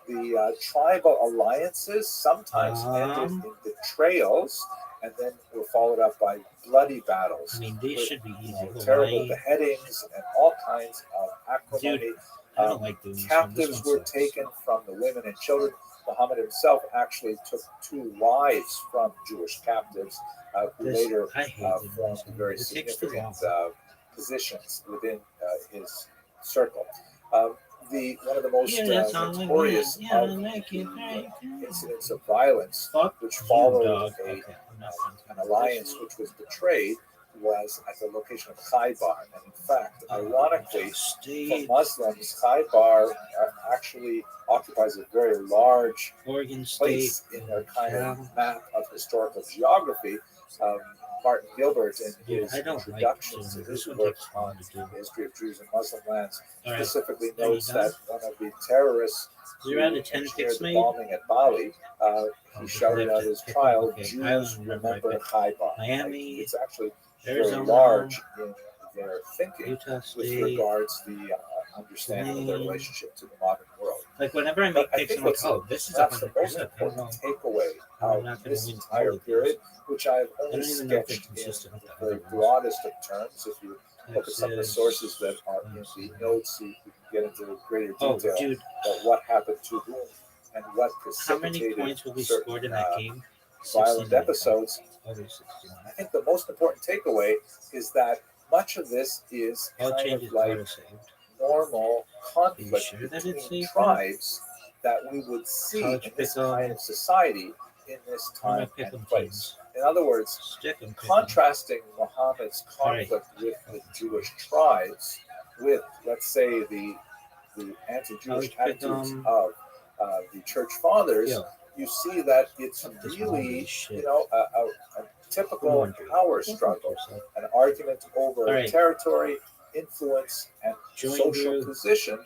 The tribal alliances sometimes ended in betrayals and then were followed up by bloody battles. They should be easy. Terrible beheadings and all kinds of acrimony. I don't like doing Captives were taken from the women and children. Muhammad himself actually took 2 wives from Jewish captives who later formed very significant positions within his circle. One of the most notorious of the incidents of violence which followed an alliance which was betrayed was at the location of Khaybar. And in fact, ironically, for Muslims, Khaybar actually occupies a very large place in their kind of map of historical geography. Martin Gilbert, in his introduction to his work on the history of Jews and Muslim lands, specifically notes that one of the terrorists who engineered the bombing at Bali, he shouted out his trial, "Jews remember Khaybar." It's actually very large in their thinking with regards to the understanding of their relationship to the modern world. Like whenever I make picks, I'm like, oh, this is perhaps the most important takeaway of this entire period, which I've only sketched in the very broadest of terms. If you look at some of the sources that are in the notes, you can get into greater detail about what happened to whom and what precipitated certain violent episodes. I think the most important takeaway is that much of this is kind of like normal conflict between tribes that we would see in this kind of society in this time and place. In other words, contrasting Muhammad's conflict with the Jewish tribes with, let's say, the anti-Jewish attitudes of the church fathers, you see that it's really, a typical power struggle, an argument over territory, influence, and social position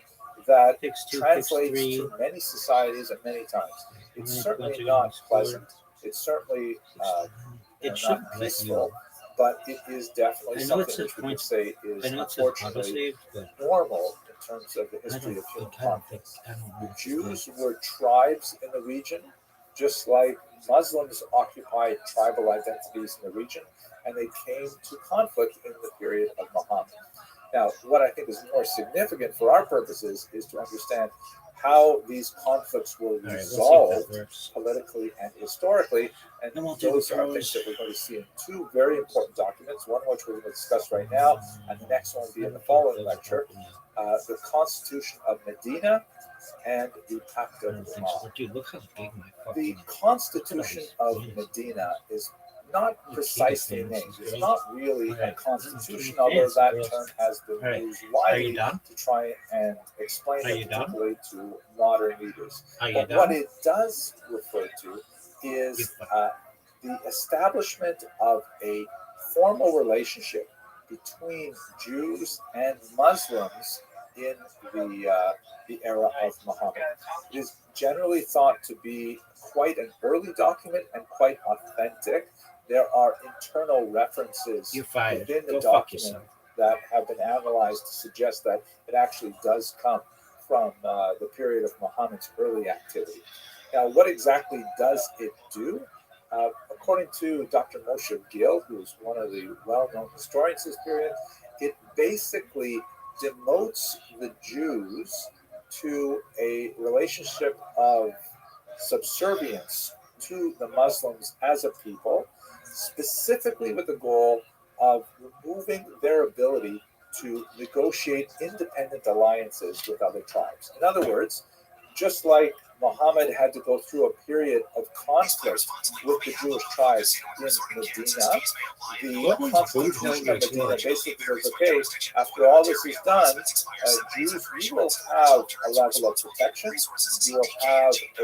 that translates to many societies at many times. It's certainly not pleasant. It's certainly not peaceful, but it is definitely something which we could say is unfortunately normal in terms of the history of human conflict. The Jews were tribes in the region, just like Muslims occupied tribal identities in the region, and they came to conflict in the period of Muhammad. Now, what I think is more significant for our purposes is to understand how these conflicts were resolved politically and historically, and those are things that we're going to see in 2 very important documents, one which we're going to discuss right now, and the next one will be in the following lecture, the Constitution of Medina and the Pact of Imam. The Constitution of Medina is not precisely named. It's not really a constitution, although that term has been used widely to try and explain it particularly to modern readers. But what it does refer to is the establishment of a formal relationship between Jews and Muslims in the era of Muhammad. It is generally thought to be quite an early document and quite authentic. There are internal references within the document that have been analyzed to suggest that it actually does come from the period of Muhammad's early activity. Now, what exactly does it do? According to Dr. Moshe Gil, who is one of the well-known historians of this period, it basically demotes the Jews to a relationship of subservience to the Muslims as a people, specifically with the goal of removing their ability to negotiate independent alliances with other tribes. In other words, just like Muhammad had to go through a period of conflict with the Jewish tribes in Medina, the Constitution of Medina basically says, okay, after all this is done, Jews, you will have a level of protection, you will have a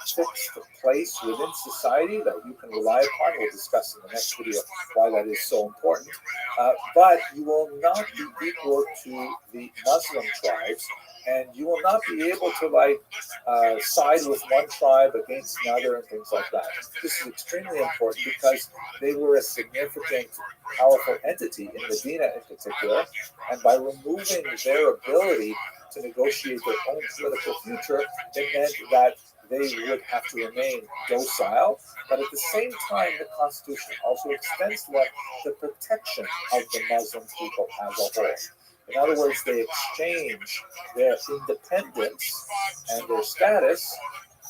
fixed place within society that you can rely upon. We'll discuss in the next video why that is so important. But you will not be equal to the Muslim tribes, and you will not be able to side with one tribe against another and things like that. This is extremely important because they were a significant, powerful entity in Medina in particular, and by removing their ability to negotiate their own political future, it meant that they would have to remain docile, but at the same time, the Constitution also extends the protection of the Muslim people as a whole. In other words, they exchange their independence and their status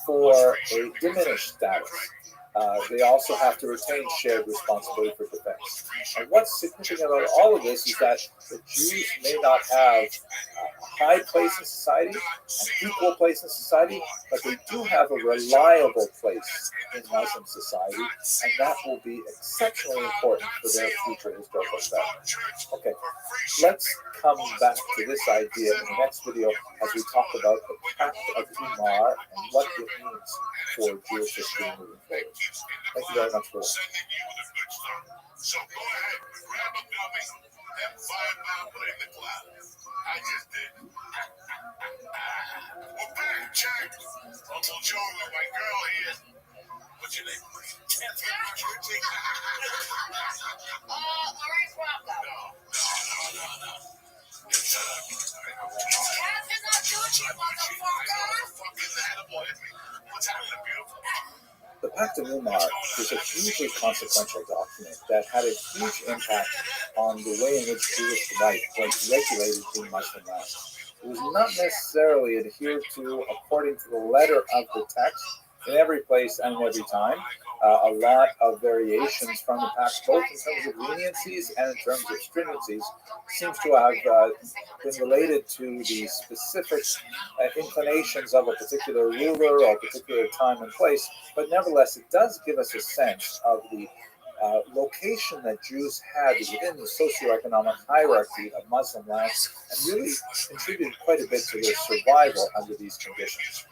for a diminished status. They also have to retain shared responsibility for defense. And what's significant about all of this is that the Jews may not have a high place in society, an equal place in society, but they do have a reliable place in Muslim society, and that will be exceptionally important for their future historical development. Okay, let's come back to this idea in the next video as we talk about the Pact of Umar and what it means for Jewish history moving forward. Thank you very much for watching. So go ahead, grab a gummy and find out what in the cloud. I just did. We're back, check. Uncle Joe and my girl here. What's your name? Catherine McCurdy. Lawrence Rocco. No. It's Catherine Artucci, motherfucker. fucking attaboy at me. What's happening, beautiful? The Pact of Umar is a hugely consequential document that had a huge impact on the way in which Jewish life was regulated in Muslim lands. It was not necessarily adhered to according to the letter of the text in every place and every time. A lot of variations from the Pact, both in terms of leniencies and in terms of stringencies, seems to have been related to the specific inclinations of a particular ruler or a particular time and place. But nevertheless, it does give us a sense of the location that Jews had within the socioeconomic hierarchy of Muslim lands, and really contributed quite a bit to their survival under these conditions.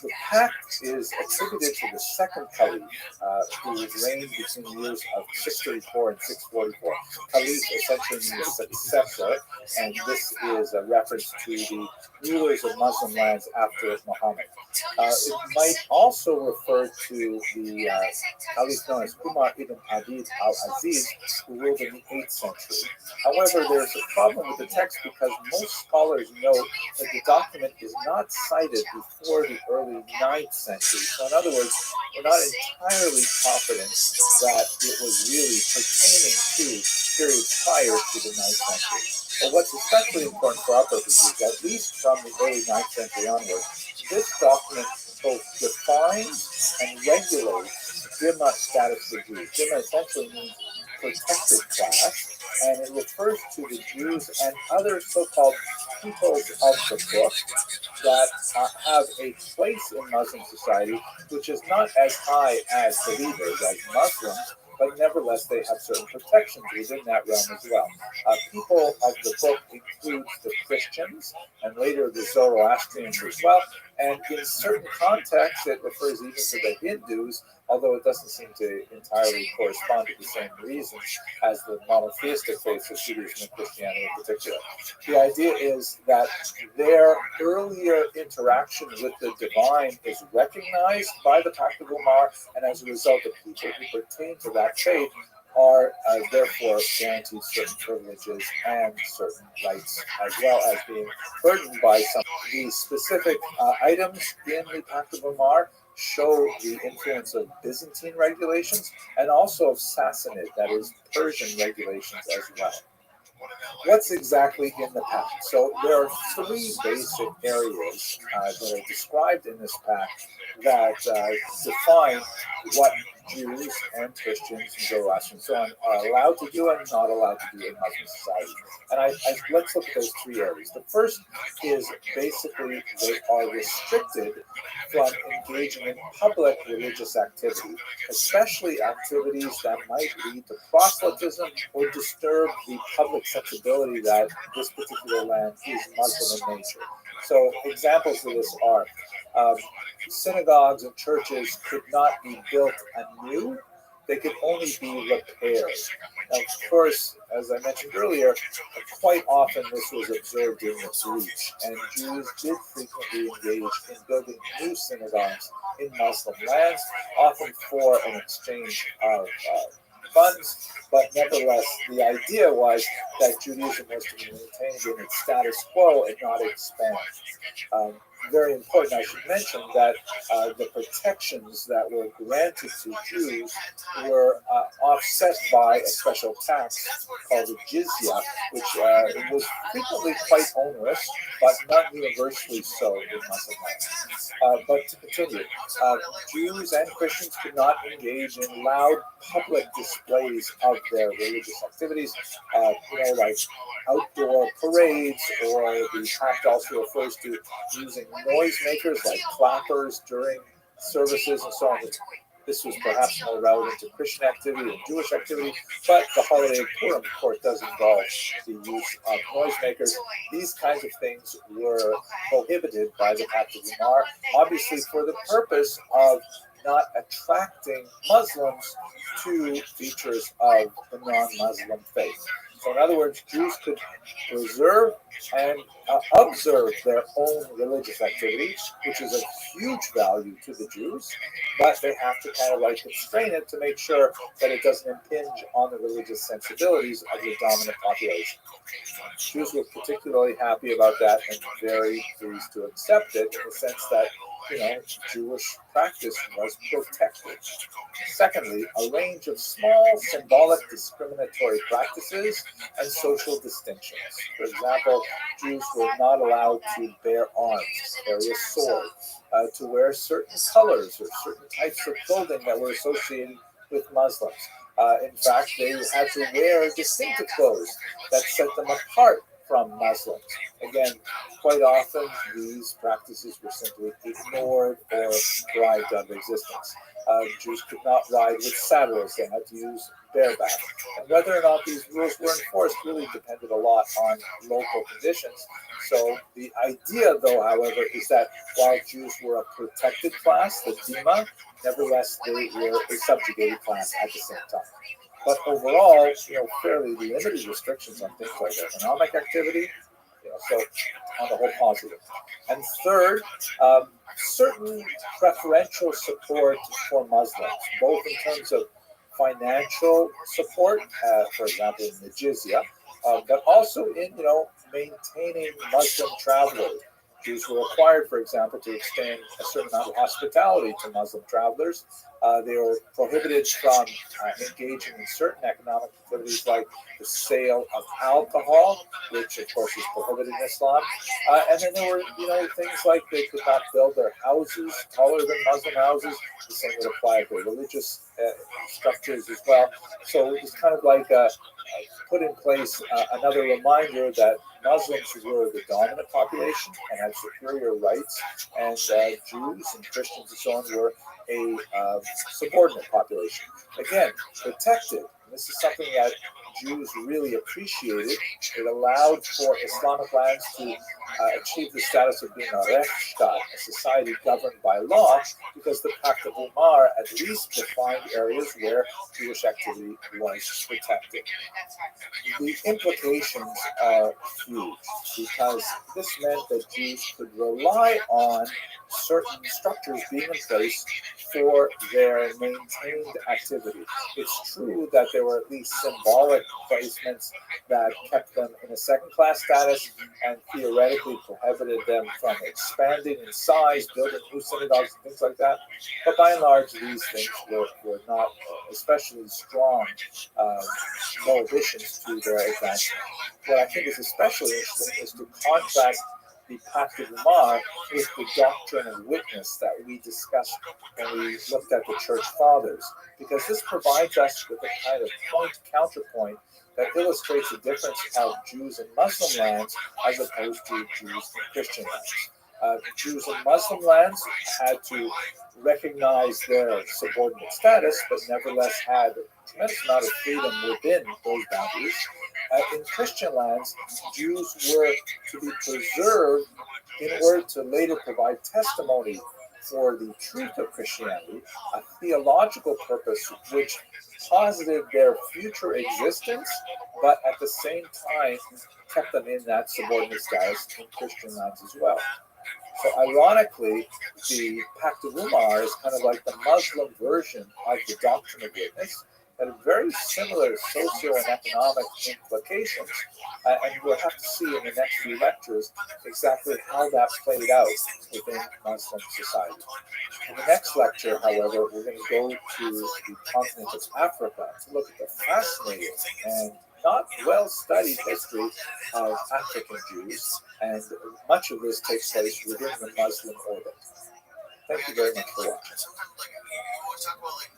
The pact is attributed to the second caliph, who reigned between the years of 634 and 644. Caliph essentially means successor, and this is a reference to the rulers of Muslim lands after Muhammad. It might also refer to the caliph known as Umar ibn Abd al-Aziz, who ruled in the 8th century. However, there's a problem with the text because most scholars note that the document is not cited before the early 9th century. So in other words, we're not entirely confident that it was really pertaining to periods prior to the 9th century. But what's especially important for our purposes is, at least from the early 9th century onward, this document both defines and regulates Dhimma status for Jews. Dhimma essentially means protected class, and it refers to the Jews and other so-called peoples of the book that have a place in Muslim society which is not as high as believers, as Muslims, but nevertheless they have certain protections within that realm as well. People of the book includes the Christians and later the Zoroastrians as well, and in certain contexts it refers even to the Hindus, although it doesn't seem to entirely correspond to the same reasons as the monotheistic faiths of Judaism and Christianity in particular. The idea is that their earlier interaction with the divine is recognized by the Pact of Umar, and as a result, the people who pertain to that faith are therefore guaranteed certain privileges and certain rights, as well as being burdened by some of the specific items in the Pact of Umar show the influence of Byzantine regulations and also of Sassanid, that is Persian regulations as well. What's exactly in the pact? So there are three basic areas that are described in this pact that define what Jews and Christians and Zoroastrians and so on are allowed to do and not allowed to do in Muslim society. And let's look at those three areas. The first is basically they are restricted from engaging in public religious activity, especially activities that might lead to proselytism or disturb the public sensibility that this particular land is Muslim in nature. So examples of this are synagogues and churches could not be built anew. They could only be repaired. Now, of course, as I mentioned earlier, quite often this was observed during the breach, and Jews did frequently engage in building new synagogues in Muslim lands, often for an exchange of funds, but nevertheless, the idea was that Judaism was to be maintained in its status quo and not expand. Very important, I should mention that the protections that were granted to Jews were offset by a special tax called the jizya, which was frequently quite onerous, but not universally so in Muslim lands. But to continue, Jews and Christians could not engage in loud public displays of their religious activities, like outdoor parades, or the pact also refers to using noisemakers like clappers during services and so on. This was perhaps more relevant to Christian activity than Jewish activity, but the holiday of Purim, of course, does involve the use of noisemakers. These kinds of things were prohibited by the Pact of Umar, obviously for the purpose of not attracting Muslims to features of the non-Muslim faith. So in other words, Jews could preserve and observe their own religious activity, which is of huge value to the Jews, but they have to kind of constrain it to make sure that it doesn't impinge on the religious sensibilities of the dominant population. Jews were particularly happy about that and very pleased to accept it in the sense that, Jewish practice was protected. Secondly, a range of small symbolic discriminatory practices and social distinctions. For example, Jews were not allowed to bear arms, carry a sword, to wear certain colors or certain types of clothing that were associated with Muslims. In fact, they had to wear distinctive clothes that set them apart from Muslims. Again, quite often these practices were simply ignored or bribed out of existence. Jews could not ride with saddles, they had to use bareback. And whether or not these rules were enforced really depended a lot on local conditions. So the idea, though, however, is that while Jews were a protected class, the Dima, nevertheless they were a subjugated class at the same time. But overall, fairly limited restrictions on things like economic activity, so on the whole positive. And third, certain preferential support for Muslims, both in terms of financial support, for example, in the jizya, but also in, maintaining Muslim travelers. Jews were required, for example, to extend a certain amount of hospitality to Muslim travelers. They were prohibited from engaging in certain economic activities like the sale of alcohol, which of course is prohibited in Islam. And then there were, things like they could not build their houses taller than Muslim houses. The same would apply to religious structures as well. So it was kind of like put in place another reminder that Muslims were the dominant population and had superior rights, and Jews and Christians and so on were a subordinate population. Again, protected. This is something that Jews really appreciated. It allowed for Islamic lands to achieve the status of being a Rechtsstaat, a society governed by law, because the Pact of Umar at least defined areas where Jewish activity was protected. The implications are huge because this meant that Jews could rely on certain structures being in place for their maintained activity. It's true that there were at least symbolic placements that kept them in a second-class status and theoretically prohibited them from expanding in size, building new synagogues and things like that. But by and large, these things were not especially strong prohibitions to their advancement. What I think is especially interesting is to contrast the Pact of Umar with the doctrine of witness that we discussed when we looked at the Church Fathers, because this provides us with a kind of counterpoint that illustrates the difference of Jews in Muslim lands as opposed to Jews in Christian lands. Jews in Muslim lands had to recognize their subordinate status, but nevertheless had a tremendous amount of freedom within those boundaries. In Christian lands, Jews were to be preserved in order to later provide testimony for the truth of Christianity, a theological purpose which posited their future existence, but at the same time kept them in that subordinate status in Christian lands as well. So ironically, the Pact of Umar is kind of like the Muslim version of the doctrine of witness, and very similar socio and economic implications. And we'll have to see in the next few lectures exactly how that played out within Muslim society. In the next lecture, however, we're going to go to the continent of Africa to look at the fascinating and not well-studied history of African Jews, and much of this takes place within the Muslim orbit. Thank you very much for watching. Sometimes, you always talk about doing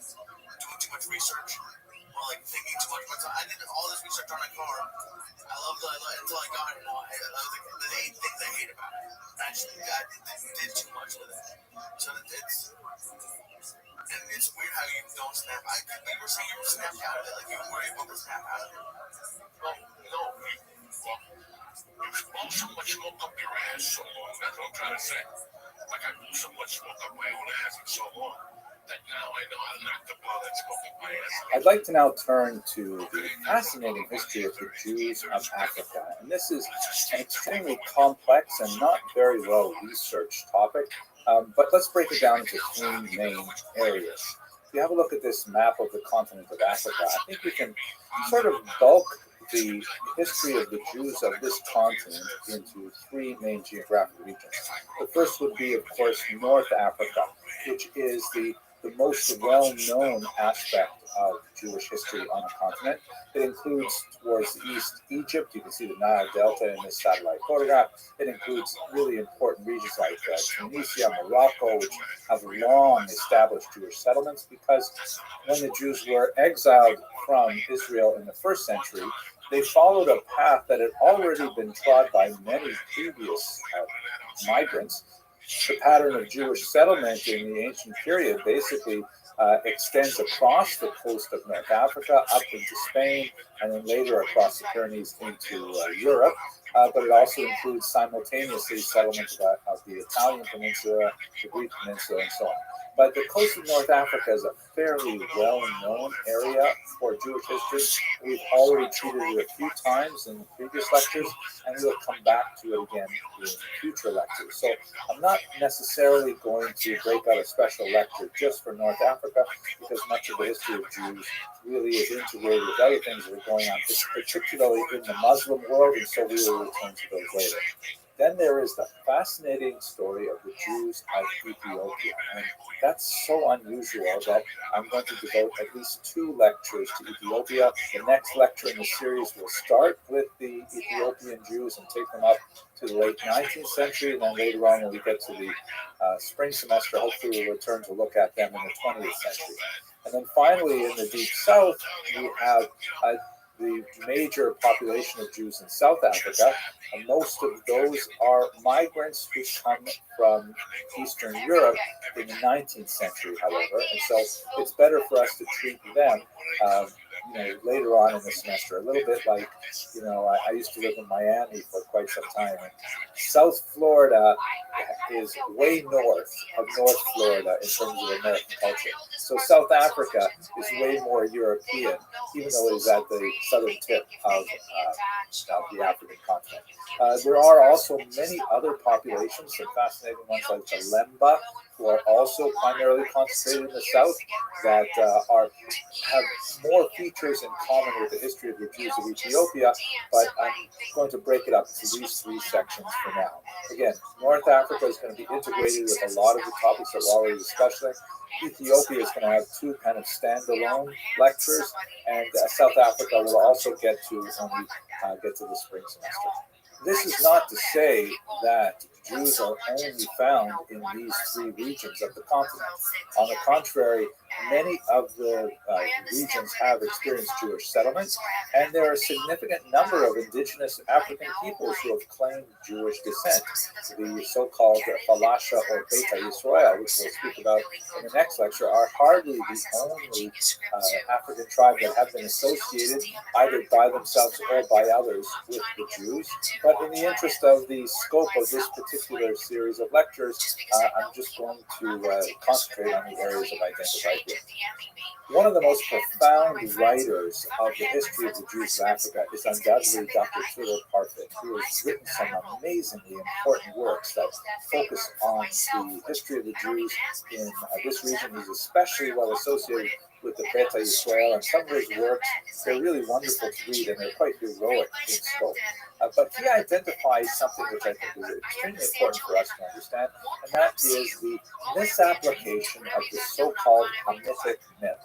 too much research or thinking too much. I did all this research on my car. I loved it until I got it. I was the 8 things I hate about it. Actually, I did too much with it. So it's weird how you don't snap. You were saying you were snapped out of it, you were able to snap out of it. Well, no, you so much smoke up your ass so long. That's what I'm trying to say. Like I blew so much smoke up my own ass for so long that now I know how to knock the blow that smoke up my ass. I'd like to now turn to the fascinating history of the Jews of Africa. And this is an extremely complex and not very well researched topic. But let's break it down into 3 main areas. If you have a look at this map of the continent of Africa, I think we can sort of bulk the history of the Jews of this continent into 3 main geographic regions. The first would be, of course, North Africa, which is the most well-known aspect of Jewish history on the continent. It includes, towards the east, Egypt. You can see the Nile Delta in this satellite photograph. It includes really important regions like Tunisia, Morocco, which have long established Jewish settlements, because when the Jews were exiled from Israel in the 1st century, they followed a path that had already been trod by many previous migrants. The pattern of Jewish settlement in the ancient period basically extends across the coast of North Africa, up into Spain, and then later across the Pyrenees into Europe. But it also includes simultaneously settlements of the Italian peninsula, the Greek peninsula, and so on. But the coast of North Africa is a fairly well-known area for Jewish history. We've already treated it a few times in the previous lectures, and we'll come back to it again in future lectures. So I'm not necessarily going to break out a special lecture just for North Africa, because much of the history of Jews really is integrated with other things that are going on, particularly in the Muslim world, and so we will return to those later. Then there is the fascinating story of the Jews of Ethiopia, and that's so unusual that I'm going to devote at least 2 lectures to Ethiopia. The next lecture in the series will start with the Ethiopian Jews and take them up to the late 19th century, and then later on when we get to the spring semester, hopefully we'll return to look at them in the 20th century. And then finally, in the Deep South, we have the major population of Jews in South Africa. And most of those are migrants who come from Eastern Europe in the 19th century, however. And so it's better for us to treat them later on in the semester. A little bit like, I used to live in Miami for quite some time. And South Florida is way north of North Florida in terms of American culture. So South Africa is way more European, even though it is at the southern tip of the African continent. There are also many other populations, some fascinating ones like the Lemba, who are also primarily concentrated in the south, that have more features in common with the history of the Jews of Ethiopia, but I'm going to break it up into these three sections for now. Again, North Africa is going to be integrated with a lot of the topics that we're already discussing. Ethiopia is going to have two kind of standalone lectures, and South Africa will also get to when we get to the spring semester. This is not to say that Jews are only found in these three regions of the continent. On the contrary, many of the regions have experienced Jewish settlements, and there are a significant number of indigenous African peoples who have claimed Jewish descent. The so-called Falasha or Beta Yisrael, which we'll speak about in the next lecture, are hardly the only African tribe that have been associated either by themselves or by others with the Jews. But in the interest of the scope of this particular series of lectures, I'm just going to concentrate on the areas of identified here. One of the most profound writers of the history of the Jews of Africa is undoubtedly Dr. Tudor Parfit, who has written some amazingly important works that focus on the history of the Jews in this region. He's especially well associated with the Beta Yisrael, and some of his works, they're really wonderful to read, and they're quite heroic in scope. But he identifies something which I think is extremely important for us to understand, and that is the misapplication of the so-called Hamitic myth.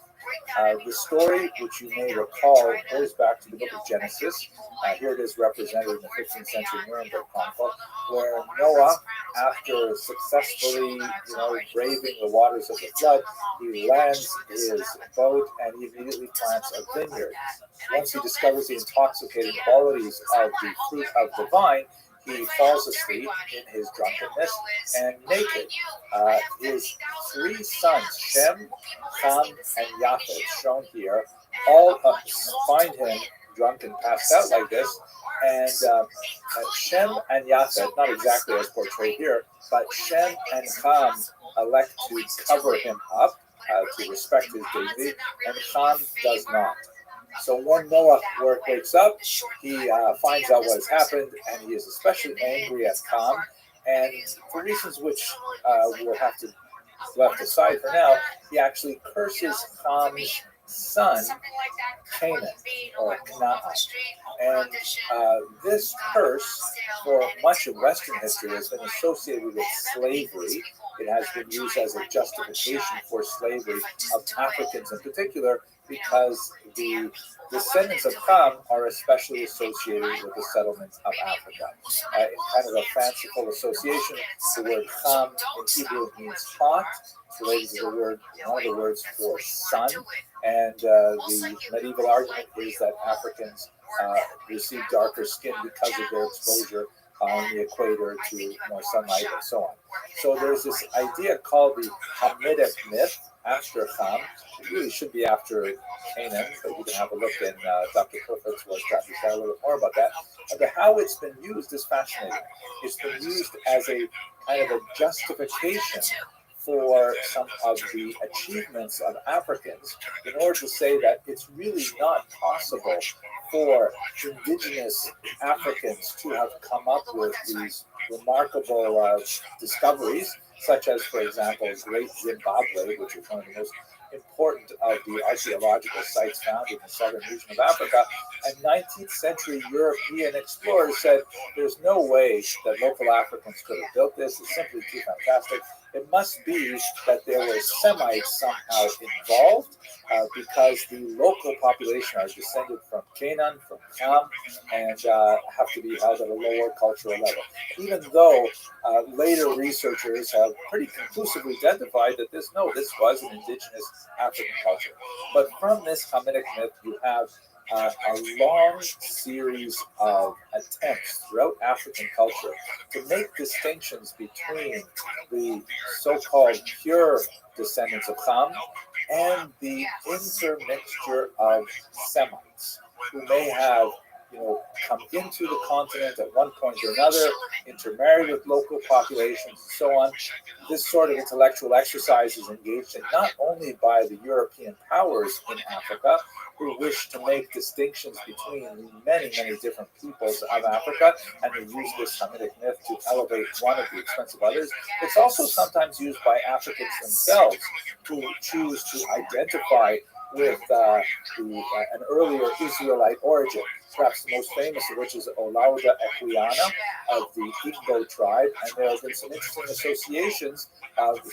The story, which you may recall, goes back to the book of Genesis. Here it is represented in the 15th century Nuremberg Chronicle, where Noah, after successfully, braving the waters of the flood, he lands his boat and he immediately plants a vineyard. Once he discovers the intoxicating qualities of the fruit of the vine, he falls asleep in his drunkenness and naked. His three sons, Shem, Ham, and Japheth, shown here, all find him drunk and passed out like this. And Shem and Japheth, not exactly as portrayed here, but Shem and Ham elect to cover him up to respect his dignity, and Ham does not. So when Noah wakes up, he finds out what has happened, and he is especially angry at Ham. And for reasons which we'll have to left aside for now, he actually curses Ham's son, Canaan, or Canaan. And this curse, for much of Western history, has been associated with slavery. It has been used as a justification for slavery of Africans in particular, because the descendants of Ham are especially associated with the settlements of Africa. In kind of a fanciful association, the word Ham in Hebrew means hot. It's related to the word, one of the words for sun. And the medieval argument is that Africans receive darker skin because of their exposure on the equator to more sunlight and so on. So there's this idea called the Hamitic myth after Ham. It really should be after Canaan, but you can have a look in Dr. Perfett's work to understand a little bit more about that. But how it's been used is fascinating. It's been used as a kind of a justification for some of the achievements of Africans in order to say that it's really not possible for indigenous Africans to have come up with these remarkable discoveries, such as, for example, Great Zimbabwe, which is one of the most important of the archaeological sites found in the southern region of Africa. And 19th century European explorers said there's no way that local Africans could have built this. It's simply too fantastic. It must be that there were Semites somehow involved, because the local population are descended from Canaan, from Ham, and have to be held at a lower cultural level. Even though later researchers have pretty conclusively identified that this was an indigenous African culture. But from this Hamitic myth, you have a long series of attempts throughout African culture to make distinctions between the so-called pure descendants of Ham and the intermixture of Semites who may have, come into the continent at one point or another, intermarried with local populations, and so on. This sort of intellectual exercise is engaged in not only by the European powers in Africa, who wish to make distinctions between the many, many different peoples of Africa, and who use this Hamitic myth to elevate one at the expense of others. It's also sometimes used by Africans themselves who choose to identify with an earlier Israelite origin, perhaps the most famous of which is Olaudah Equiana of the Igbo tribe, and there have been some interesting associations.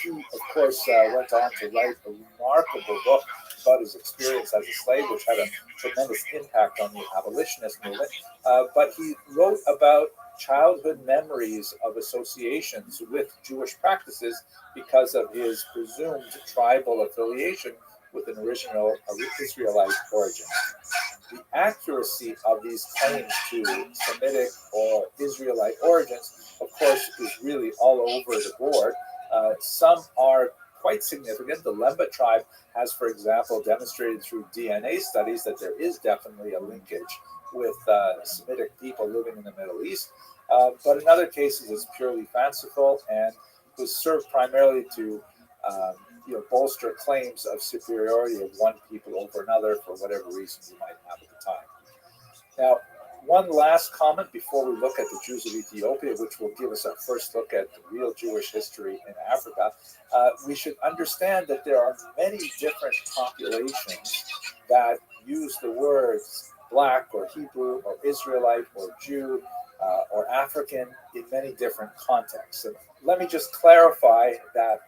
He, of course, went on to write a remarkable book about his experience as a slave, which had a tremendous impact on the abolitionist movement. But he wrote about childhood memories of associations with Jewish practices because of his presumed tribal affiliation with an original Israelite origin. The accuracy of these claims to Semitic or Israelite origins, of course, is really all over the board. Some are quite significant. The Lemba tribe has, for example, demonstrated through DNA studies that there is definitely a linkage with Semitic people living in the Middle East. But in other cases, it's purely fanciful and was served primarily to bolster claims of superiority of one people over another for whatever reasons you might have at the time. Now, one last comment before we look at the Jews of Ethiopia, which will give us our first look at the real Jewish history in Africa. We should understand that there are many different populations that use the words Black or Hebrew or Israelite or Jew or African in many different contexts. And let me just clarify that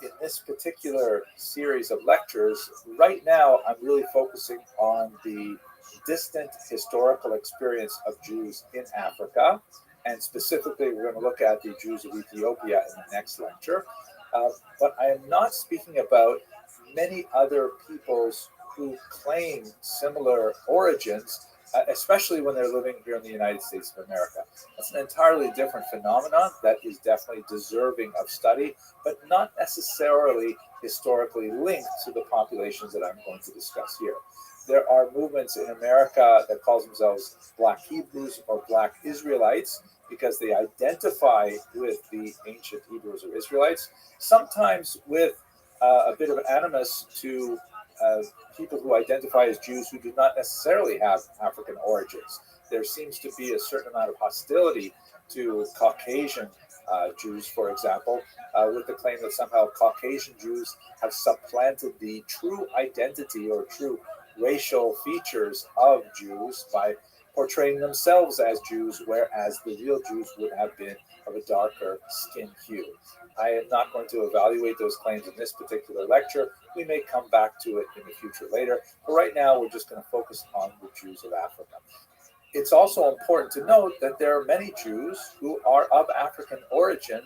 in this particular series of lectures, right now I'm really focusing on the distant historical experience of Jews in Africa, and specifically we're going to look at the Jews of Ethiopia in the next lecture. But I am not speaking about many other peoples who claim similar origins, especially when they're living here in the United States of America. That's an entirely different phenomenon that is definitely deserving of study, but not necessarily historically linked to the populations that I'm going to discuss here. There are movements in America that call themselves Black Hebrews or Black Israelites because they identify with the ancient Hebrews or Israelites, sometimes with a bit of an animus to people who identify as Jews who do not necessarily have African origins. There seems to be a certain amount of hostility to Caucasian Jews, for example, with the claim that somehow Caucasian Jews have supplanted the true identity or true racial features of Jews by portraying themselves as Jews, whereas the real Jews would have been of a darker skin hue. I am not going to evaluate those claims in this particular lecture. We may come back to it in the future later, but right now we're just going to focus on the Jews of Africa. It's also important to note that there are many Jews who are of African origin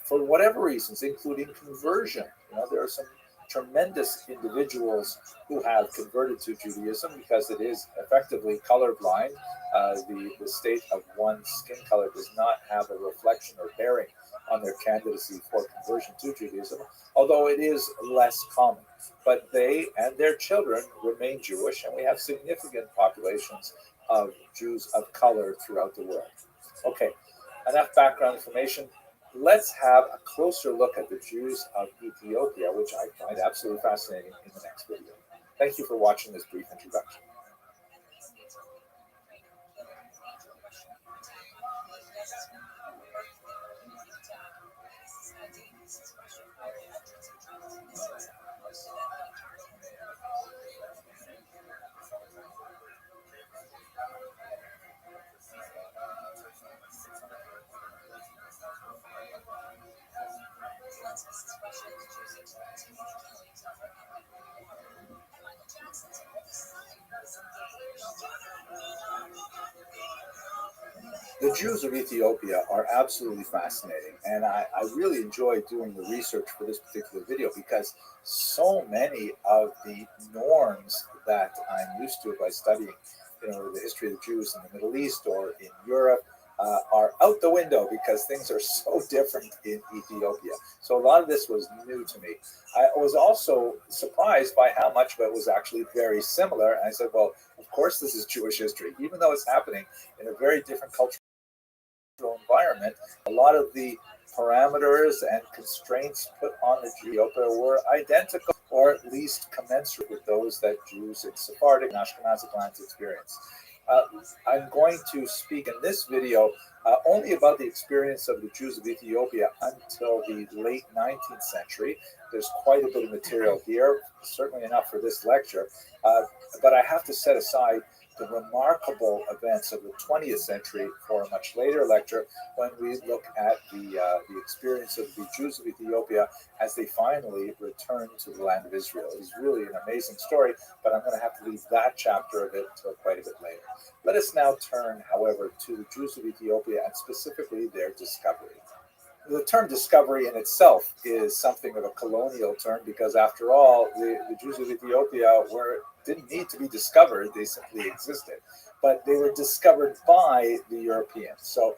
for whatever reasons, including conversion. There are some tremendous individuals who have converted to Judaism because it is effectively colorblind. The state of one's skin color does not have a reflection or bearing on their candidacy for conversion to Judaism, although it is less common. But they and their children remain Jewish, and we have significant populations of Jews of color throughout the world. Okay, enough background information. Let's have a closer look at the Jews of Ethiopia, which I find absolutely fascinating, in the next video. Thank you for watching this brief introduction. The Jews of Ethiopia are absolutely fascinating, and I really enjoy doing the research for this particular video because so many of the norms that I'm used to by studying, the history of the Jews in the Middle East or in Europe are out the window because things are so different in Ethiopia. So a lot of this was new to me. I was also surprised by how much of it was actually very similar. And I said, well, of course this is Jewish history, even though it's happening in a very different cultural environment. A lot of the parameters and constraints put on the Ethiopia were identical, or at least commensurate with those that Jews in Sephardic and Ashkenazic lands experience. I'm going to speak in this video only about the experience of the Jews of Ethiopia until the late 19th century. There's quite a bit of material here, certainly enough for this lecture, but I have to set aside the remarkable events of the 20th century for a much later lecture when we look at the experience of the Jews of Ethiopia as they finally returned to the land of Israel. It is really an amazing story, but I'm going to have to leave that chapter of it till quite a bit later. Let us now turn, however, to the Jews of Ethiopia and specifically their discovery. The term discovery in itself is something of a colonial term because, after all, the Jews of Ethiopia didn't need to be discovered. They simply existed. But they were discovered by the Europeans. So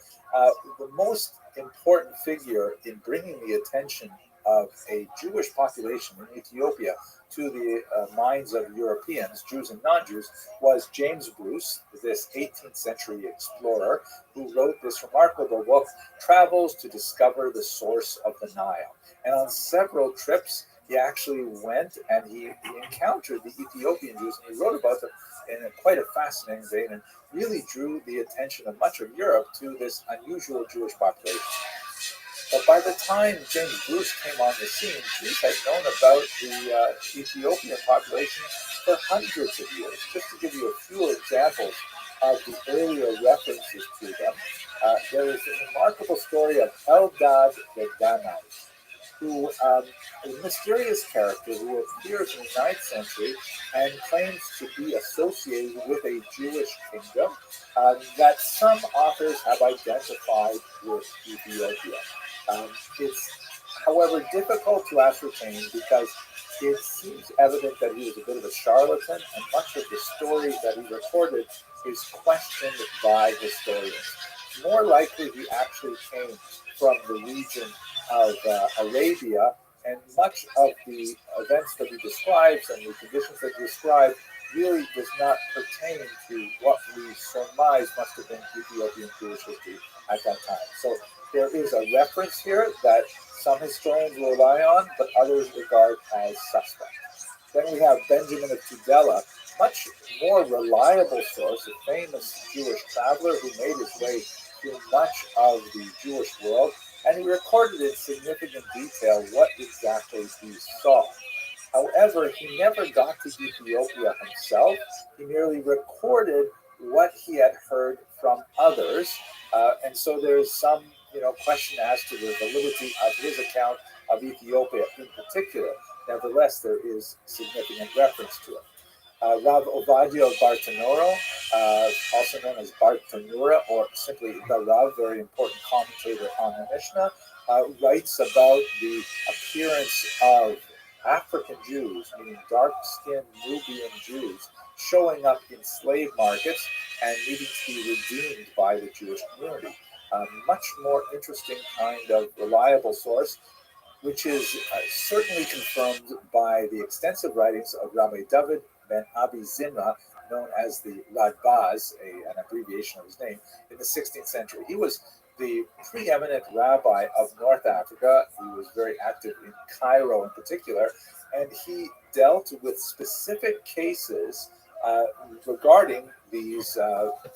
the most important figure in bringing the attention of a Jewish population in Ethiopia to the minds of Europeans, Jews and non-Jews, was James Bruce, this 18th century explorer who wrote this remarkable book, Travels to Discover the Source of the Nile. And on several trips, he actually went and he encountered the Ethiopian Jews, and he wrote about them in quite a fascinating vein and really drew the attention of much of Europe to this unusual Jewish population. But by the time James Bruce came on the scene, Jews had known about the Ethiopian population for hundreds of years. Just to give you a few examples of the earlier references to them, there is a remarkable story of Eldad the Danite, who is a mysterious character who appears in the 9th century and claims to be associated with a Jewish kingdom that some authors have identified with Ethiopia. It's, however, difficult to ascertain because it seems evident that he was a bit of a charlatan, and much of the story that he recorded is questioned by historians. More likely, he actually came from the region of Arabia, and much of the events that he describes and the conditions that he describes really does not pertain to what we surmise must have been Ethiopian Jewish history at that time. So there is a reference here that some historians will rely on, but others regard as suspect. Then we have Benjamin of Tudela, much more reliable source, a famous Jewish traveler who made his way through much of the Jewish world, and he recorded in significant detail what exactly he saw. However, he never got to Ethiopia himself. He merely recorded what he had heard from others, and so there is some question as to the validity of his account of Ethiopia in particular. Nevertheless, there is significant reference to it. Rav Ovadia of Bartanura, also known as Bartanura, or simply the Rav, very important commentator on the Mishnah, writes about the appearance of African Jews, meaning dark-skinned Nubian Jews, showing up in slave markets and needing to be redeemed by the Jewish community. A much more interesting kind of reliable source, which is certainly confirmed by the extensive writings of Rabbi David ben Abi Zimra, known as the Radbaz, an abbreviation of his name, in the 16th century. He was the preeminent rabbi of North Africa. He was very active in Cairo in particular, and he dealt with specific cases regarding these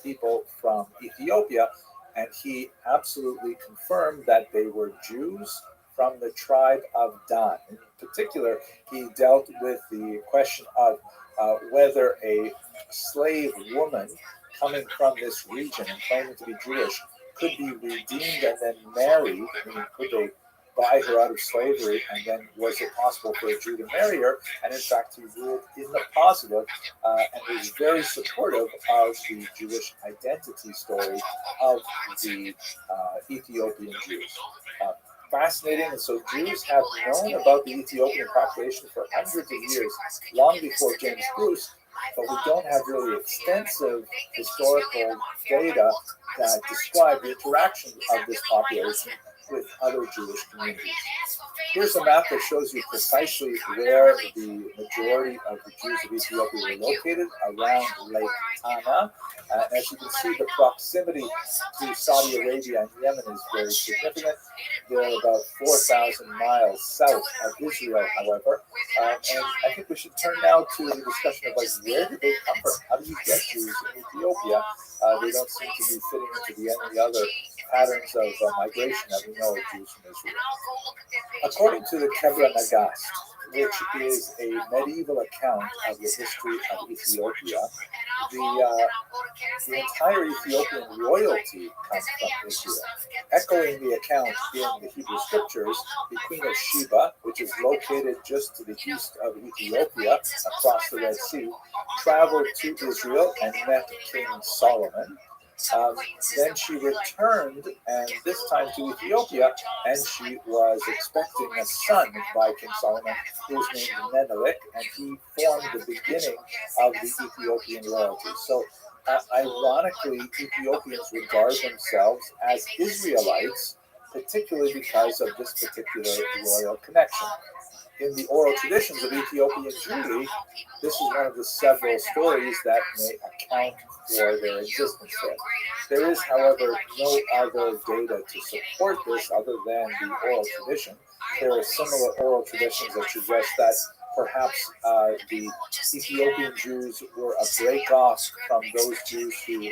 people from Ethiopia, and he absolutely confirmed that they were Jews from the tribe of Dan. In particular, he dealt with the question of whether a slave woman coming from this region and claiming to be Jewish could be redeemed and then married, meaning could they buy her out of slavery, and then was it possible for a Jew to marry her? And in fact, he ruled in the positive and was very supportive of the Jewish identity story of the Ethiopian Jews. Fascinating, and so Jews have known about the Ethiopian population for hundreds of years, long before James Bruce, but we don't have really extensive historical data that describe the interaction of this population with other Jewish communities. Here's a map that shows you precisely where the majority of the Jews of Ethiopia were located, around Lake Tana. As you can see, the proximity to Saudi Arabia and Yemen is very significant. They're about 4,000 miles south of Israel, however. And I think we should turn now to the discussion of, like, where did they come from? How do you get Jews in Ethiopia? They don't seem to be fitting into any other patterns of migration that we know of Jews from Israel. According to the Kebra Nagast, which is a medieval account of the history of Ethiopia, the entire Ethiopian royalty comes from Israel. Echoing the account in the Hebrew scriptures, the Queen of Sheba, which is located just to the east of Ethiopia, across the Red Sea, traveled to Israel and met King Solomon. Then she returned, and this time to Ethiopia, and she was expecting a son by King Solomon, who was named Menelik, and he formed the beginning of the Ethiopian royalty. So, ironically, Ethiopians regard themselves as Israelites, particularly because of this particular royal connection. In the oral traditions of Ethiopian Jewry, this is one of the several stories that may account for their existence there. There is, however, no other data to support this other than the oral tradition. There are similar oral traditions that suggest that perhaps the Ethiopian Jews were a break-off from those Jews who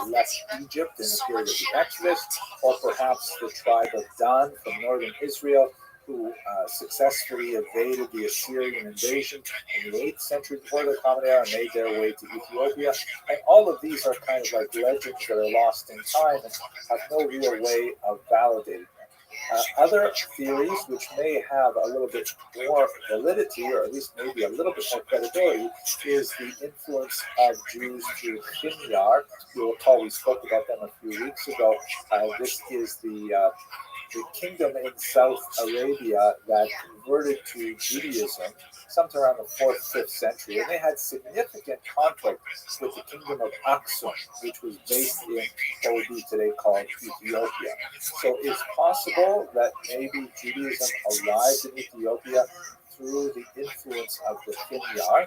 left Egypt in the period of the Exodus, or perhaps the tribe of Dan from northern Israel, who successfully evaded the Assyrian invasion in the 8th century before the Common Era and made their way to Ethiopia. And all of these are kind of like legends that are lost in time and have no real way of validating them. Other theories, which may have a little bit more validity, or at least maybe a little bit more credibility, is the influence of Jews through Himyar. You'll recall we spoke about them a few weeks ago. This is the kingdom in South Arabia that converted to Judaism sometime around the 4th, 5th century, and they had significant conflict with the kingdom of Aksum, which was based in what would be today called Ethiopia. So it's possible that maybe Judaism arrived in Ethiopia through the influence of the Himyar.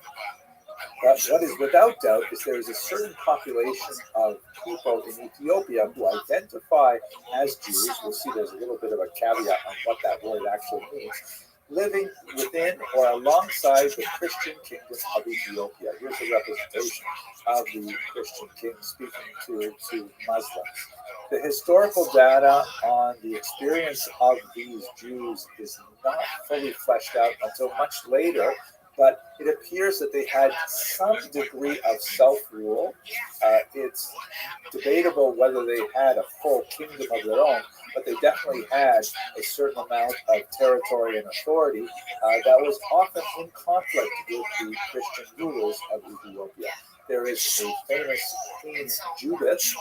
But what is without doubt is there is a certain population of people in Ethiopia who identify as Jews. We'll see there's a little bit of a caveat on what that word actually means, living within or alongside the Christian kingdom of Ethiopia. Here's a representation of the Christian king speaking to Muslims. The historical data on the experience of these Jews is not fully fleshed out until much later, but it appears that they had some degree of self-rule. It's debatable whether they had a full kingdom of their own, but they definitely had a certain amount of territory and authority that was often in conflict with the Christian rulers of Ethiopia. There is a famous Queen Judith,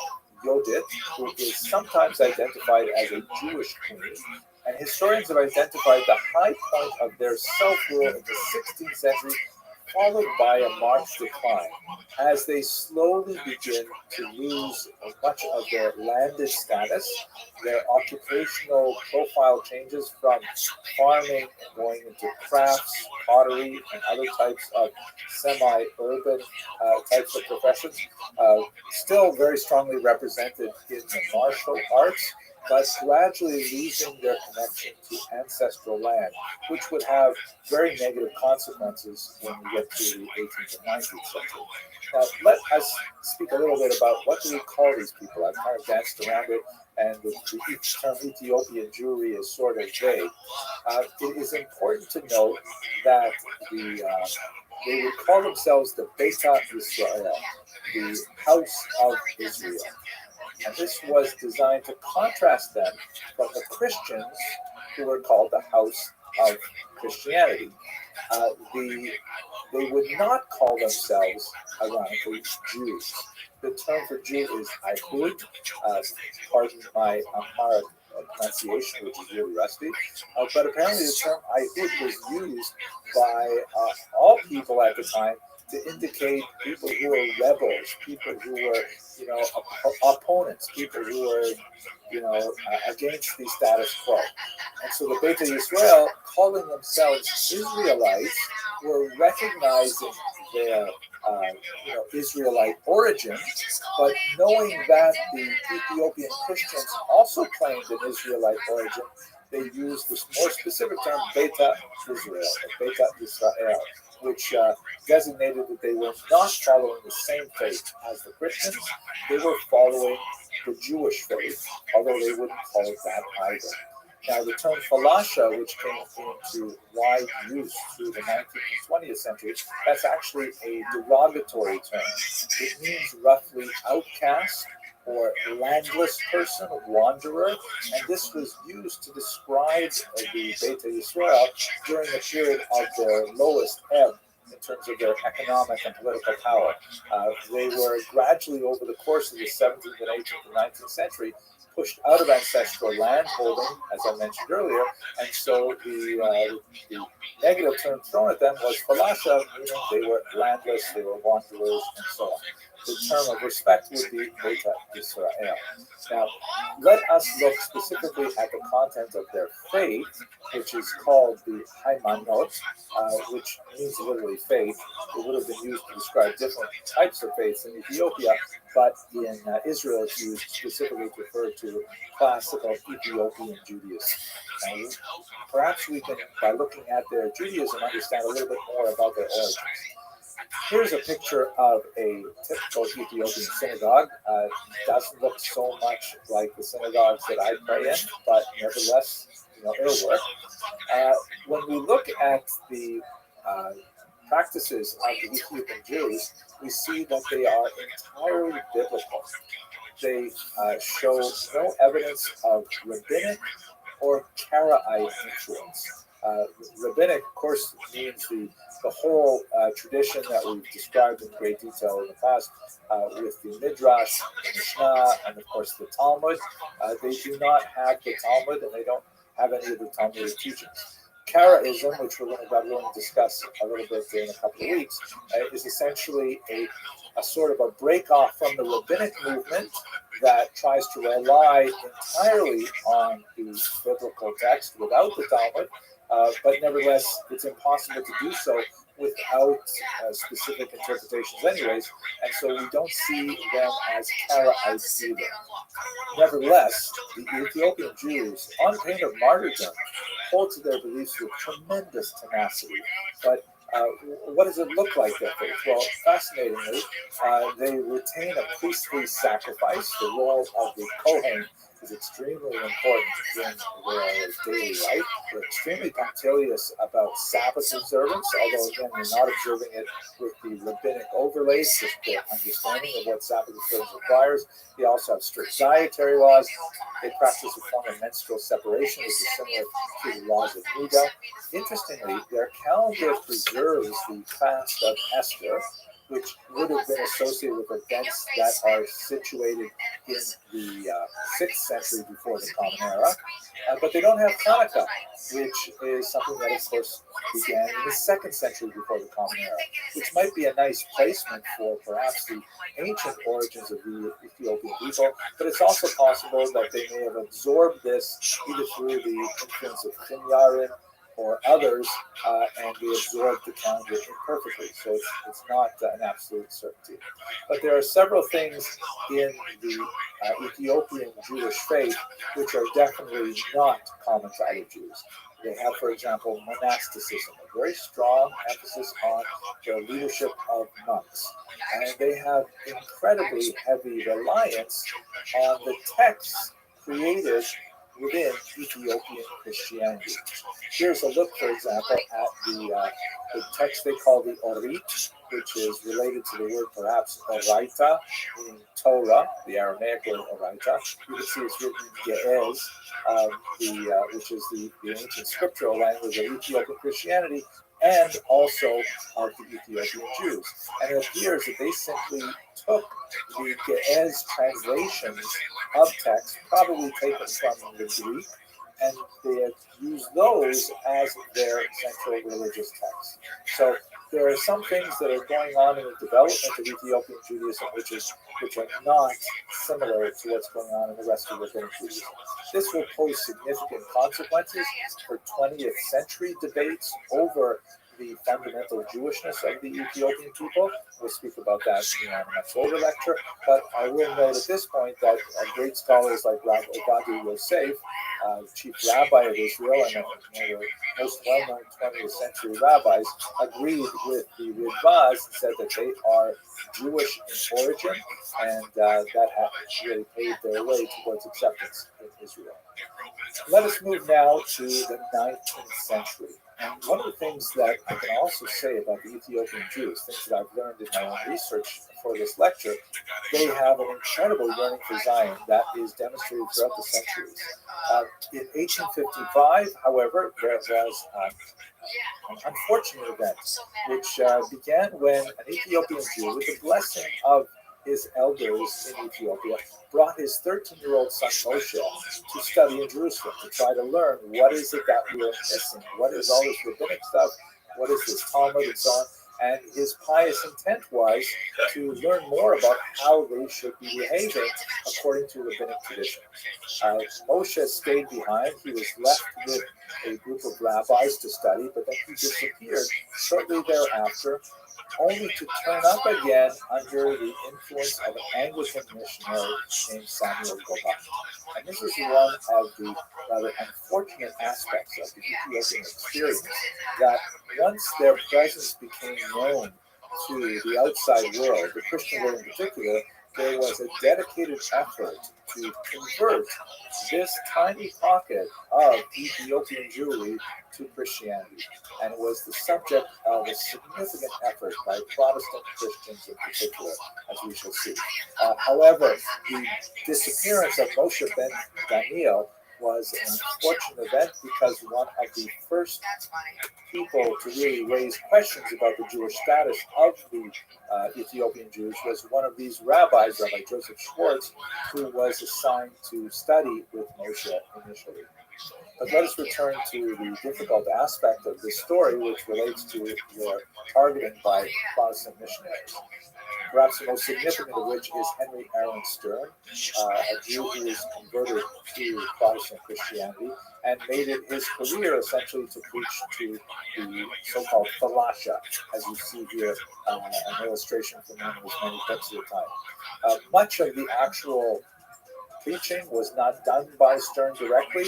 who is sometimes identified as a Jewish queen, and historians have identified the high point of their self-rule in the 16th century, followed by a marked decline, as they slowly begin to lose much of their landed status. Their occupational profile changes from farming going into crafts, pottery, and other types of semi-urban types of professions, still very strongly represented in the martial arts, but gradually losing their connection to ancestral land, which would have very negative consequences when we get to the 18th and 19th century. Now, let us speak a little bit about what do we call these people. I've kind of danced around it, and the term Ethiopian Jewry is sort of vague. It is important to note that they would call themselves the Beta Israel, the House of Israel. And this was designed to contrast them from the Christians who were called the House of Christianity. They would not call themselves, ironically, Jews. The term for Jew is Ayhud. Pardon my Amharic pronunciation, which is really rusty. But apparently the term Ayhud was used by all people at the time to indicate people who were rebels, people who were, opponents, people who were, against the status quo. And so the Beta Yisrael, calling themselves Israelites, were recognizing their Israelite origin, but knowing that the Ethiopian Christians also claimed an Israelite origin, they used this more specific term, Beta Israel, or Beta Israel, which designated that they were not following the same faith as the Christians. They were following the Jewish faith, although they wouldn't call it that either. Now, the term falasha, which came into wide use through the 19th and 20th century, that's actually a derogatory term. It means roughly outcast or landless person, wanderer, and this was used to describe the Beta Yisrael during the period of their lowest ebb in terms of their economic and political power. They were gradually, over the course of the 17th and 18th and 19th century, pushed out of ancestral land holding, as I mentioned earlier, and so the negative term thrown at them was falasha, meaning they were landless, they were wanderers, and so on. The term of respect would be Beta Israel. Now, let us look specifically at the content of their faith, which is called the Haimanot, which means literally faith. It would have been used to describe different types of faiths in Ethiopia, but in Israel it's used specifically to refer to classical Ethiopian Judaism. Now, perhaps we can, by looking at their Judaism, understand a little bit more about their origins. Here's a picture of a typical Ethiopian synagogue. It doesn't look so much like the synagogues that I pray in, but nevertheless, it'll work. When we look at the practices of the Ethiopian Jews, we see that they are entirely biblical. They show no evidence of rabbinic or Karaite influence. Rabbinic, of course, means the whole tradition that we've described in great detail in the past with the Midrash, the Mishnah, and of course the Talmud. They do not have the Talmud, and they don't have any of the Talmudic teachings. Karaism, which we're going to discuss a little bit in a couple of weeks, is essentially a sort of a break off from the rabbinic movement that tries to rely entirely on the biblical text without the Talmud, but nevertheless, it's impossible to do so without specific interpretations anyways, and so we don't see them as Karaites either. Nevertheless, the Ethiopian Jews, on pain of martyrdom, hold to their beliefs with tremendous tenacity. But what does it look like, their faith? Well, fascinatingly, they retain a priestly sacrifice. The role of the Kohen is extremely important in their daily life. They're extremely punctilious about Sabbath observance, although again, they're not observing it with the rabbinic overlays, just their understanding of what Sabbath observance requires. They also have strict dietary laws. They practice a form of menstrual separation, which is similar to the laws of Nida. Interestingly, their calendar preserves the fast of Esther, which would have been associated with events that are situated in the 6th century before the Common Era. But they don't have Hanukkah, which is something that, of course, began in the 2nd century before the Common Era, which might be a nice placement for perhaps the ancient origins of the Ethiopian people, but it's also possible that they may have absorbed this either through the influence of Chinyarin or others, and they absorbed the calendar imperfectly. So it's not an absolute certainty. But there are several things in the Ethiopian Jewish faith which are definitely not common to other Jews. They have, for example, monasticism, a very strong emphasis on the leadership of monks. And they have incredibly heavy reliance on the texts created within Ethiopian Christianity. Here's a look, for example, at the text they call the Orit, which is related to the word perhaps Oraita, meaning Torah, the Aramaic word Oraita. You can see it's written in Ge'ez, which is the ancient scriptural language of Ethiopian Christianity, and also of the Ethiopian Jews. And it appears that they simply took the Ge'ez translations of text, probably taken from the Greek, and they use those as their central religious texts. So there are some things that are going on in the development of Ethiopian Judaism which are not similar to what's going on in the rest of rabbinic Judaism. This will pose significant consequences for 20th century debates over the fundamental Jewishness of the Ethiopian people. We'll speak about that in a much later lecture, but I will note at this point that great scholars like Rav Ovadia Yosef, chief rabbi of Israel and one of the most well-known 20th century rabbis, agreed with the Ridvaz and said that they are Jewish in origin, and that has really paved their way towards acceptance in Israel. Let us move now to the 19th century. And one of the things that I can also say about the Ethiopian Jews, things that I've learned in my own research for this lecture, they have an incredible yearning for Zion that is demonstrated throughout the centuries. In 1855, however, there was an unfortunate event which began when an Ethiopian Jew, with the blessing of his elders in Ethiopia, brought his 13-year-old son Moshe to study in Jerusalem, to try to learn what is it that we're missing, what is all this rabbinic stuff, what is this Talmud and so on. And his pious intent was to learn more about how they should be behaving according to rabbinic tradition. Moshe stayed behind. He was left with a group of rabbis to study, but then he disappeared shortly thereafter, only to turn up again under the influence of an Anglican missionary named Samuel Gobat. And this is one of the rather unfortunate aspects of the Ethiopian experience, that once their presence became known to the outside world, the Christian world in particular, there was a dedicated effort to convert this tiny pocket of Ethiopian Jewry to Christianity, and it was the subject of a significant effort by Protestant Christians in particular, as we shall see. However, the disappearance of Moshe ben Daniel was an unfortunate event because one of the first people to really raise questions about the Jewish status of the Ethiopian Jews was one of these rabbis, Rabbi Joseph Schwartz, who was assigned to study with Moshe initially. But let us return to the difficult aspect of this story, which relates to their targeting by Protestant missionaries. Perhaps the most significant of which is Henry Aaron Stern, a Jew who was converted to Protestant Christianity and made it his career essentially to preach to the so-called falasha, as you see here, an illustration from one of his many books at the time. Much of the actual preaching was not done by Stern directly.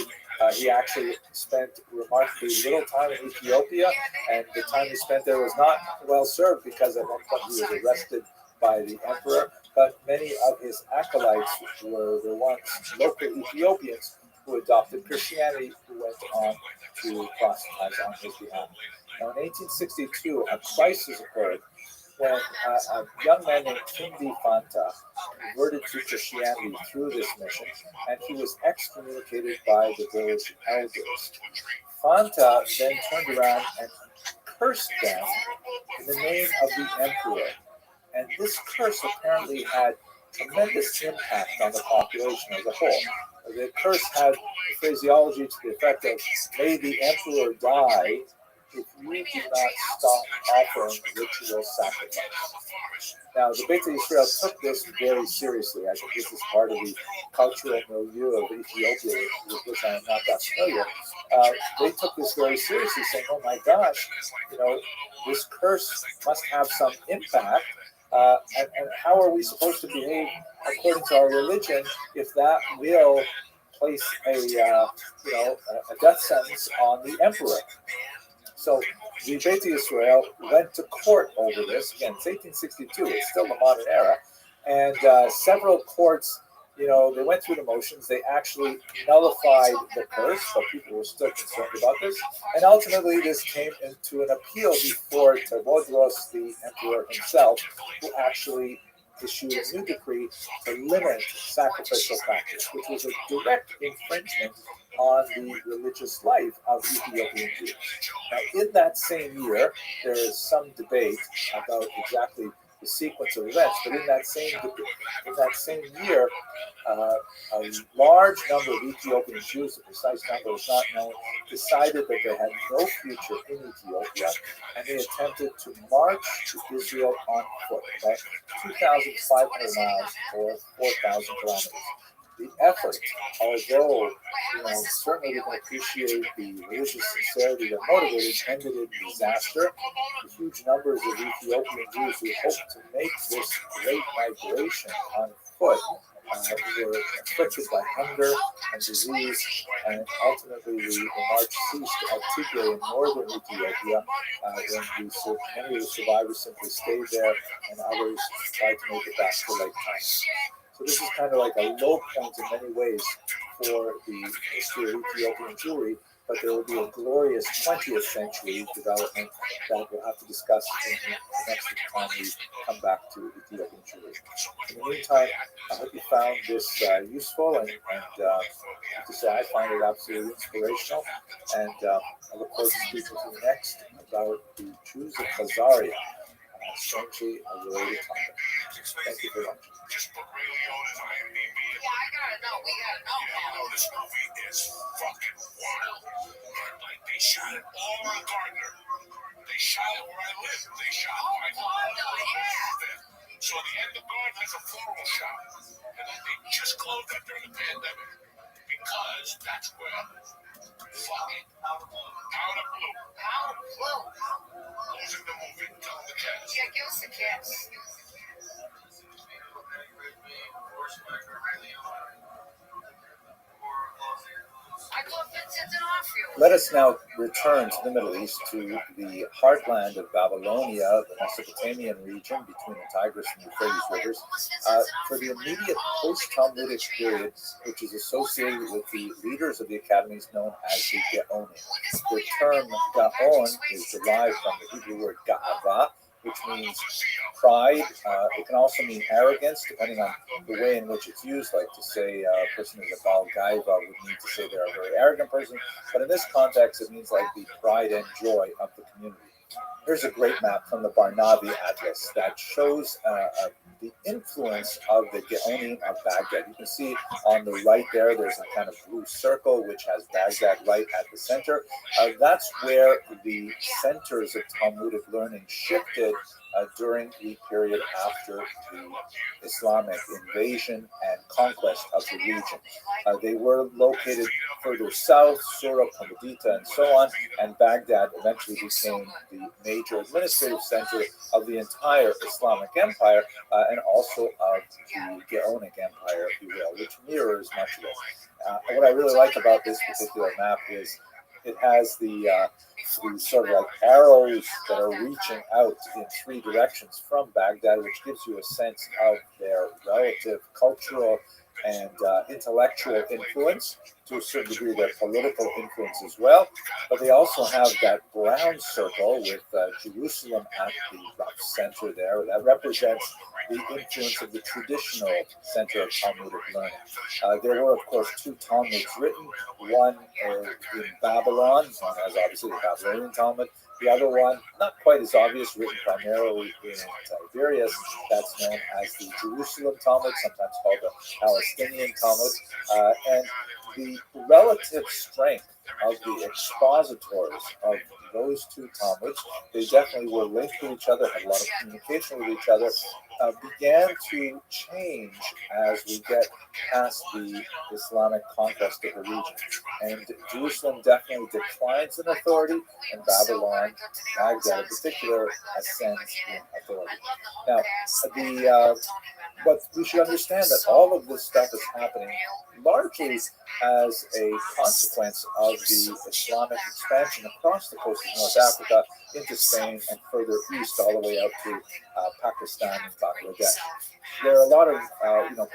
He actually spent remarkably little time in Ethiopia, and the time he spent there was not well served because at one point he was arrested by the emperor, but many of his acolytes were the ones, local Ethiopians, who adopted Christianity, who went on to proselytize on his behalf. Now in 1862, a crisis occurred when a young man named Kindi Fanta converted to Christianity through this mission, and he was excommunicated by the village elders. Fanta then turned around and cursed them in the name of the emperor. And this curse apparently had tremendous impact on the population as a whole. The curse had phraseology to the effect of, "May the emperor die if you do not stop offering ritual sacrifice." Now, the Beit Israel took this very seriously. I think this is part of the cultural milieu of Ethiopia, with which I am not that familiar. They took this very seriously, saying, "Oh my gosh, this curse must have some impact. And how are we supposed to behave according to our religion if that will place a death sentence on the emperor?" So the Beit Israel went to court over this. Again, it's 1862. It's still the modern era, and several courts, they went through the motions. They actually nullified the curse, but people were still concerned about this. And ultimately, this came into an appeal before Tewodros, the emperor himself, who actually issued a new decree to limit sacrificial practice, which was a direct infringement on the religious life of Ethiopian Jews. Now, in that same year, there is some debate about exactly the sequence of events. But in that same year, a large number of Ethiopian Jews, the precise number is not known, decided that they had no future in Ethiopia, and they attempted to march to Israel on foot, about 2,500 miles or 4,000 kilometers. The effort, although certainly we can appreciate the religious sincerity that motivated, ended in disaster. The huge numbers of Ethiopian Jews who hoped to make this great migration on foot were afflicted by hunger and disease, and ultimately the march ceased at Tigray in northern Ethiopia. Many of the survivors simply stayed there, and others tried to make it back to Lake China. So this is kind of like a low point in many ways for the history of Ethiopian Jewry, but there will be a glorious 20th century development that we'll have to discuss in the next time we come back to Ethiopian Jewry. In the meantime, I hope you found this useful, and I have to say I find it absolutely inspirational, and I look forward to speaking to you next about the Jews of Khazaria, strangely a related topic. Thank you very much. Just put Ray Liotta's IMDb. Yeah, I gotta know. We gotta know. This movie is fucking wild. Like, they shot it all around Gardner. They shot it where I live. They shot it right yeah. So the end of Gardner is a floral shop. And they just closed that during the pandemic. Because that's where fucking out of blue. Who's in the movie? Tell them the cast. Yeah, give us a kiss. Let us now return to the Middle East, to the heartland of Babylonia, the Mesopotamian region between the Tigris and Euphrates rivers, for the immediate post-Talmudic period, which is associated with the leaders of the academies known as the Gaonim. The term Gaon is derived from the Hebrew word Ga'ava, which means pride. It can also mean arrogance, depending on the way in which it's used. Like to say a person is a Baal Gaiva would mean to say they're a very arrogant person. But in this context, it means like the pride and joy of the community. Here's a great map from the Barnabi Atlas that shows the influence of the Gaonim of Baghdad. You can see on the right there's a kind of blue circle which has Baghdad right at the center. That's where the centers of Talmudic learning shifted during the period after the Islamic invasion and conquest of the region. They were located further south, Surah, Qamudita, and so on, and Baghdad eventually became the major administrative center of the entire Islamic empire, and also of the Gaonic empire, if you will, which mirrors much of it. What I really like about this particular map is it has the sort of like arrows that are reaching out in three directions from Baghdad, which gives you a sense of their relative cultural and intellectual influence, to a certain degree their political influence as well. But they also have that brown circle with Jerusalem at the rough center there. That represents the influence of the traditional center of Talmudic learning. There were, of course, two Talmuds written, one in Babylon, known as obviously the Babylonian Talmud, the other one, not quite as obvious, written primarily in Tiberias, that's known as the Jerusalem Talmud, sometimes called the Palestinian Talmud, and the relative strength of the expositors of those two Talmuds, they definitely were linked to each other, had a lot of communication with each other, began to change as we get past the Islamic conquest of the region. And Jerusalem definitely declines in authority, and Babylon, Baghdad in particular, ascends in authority. Now, but we should understand that all of this stuff is happening largely as a consequence of the Islamic expansion across the coast of North Africa into Spain and further east all the way out to Pakistan and Bangladesh. There are a lot of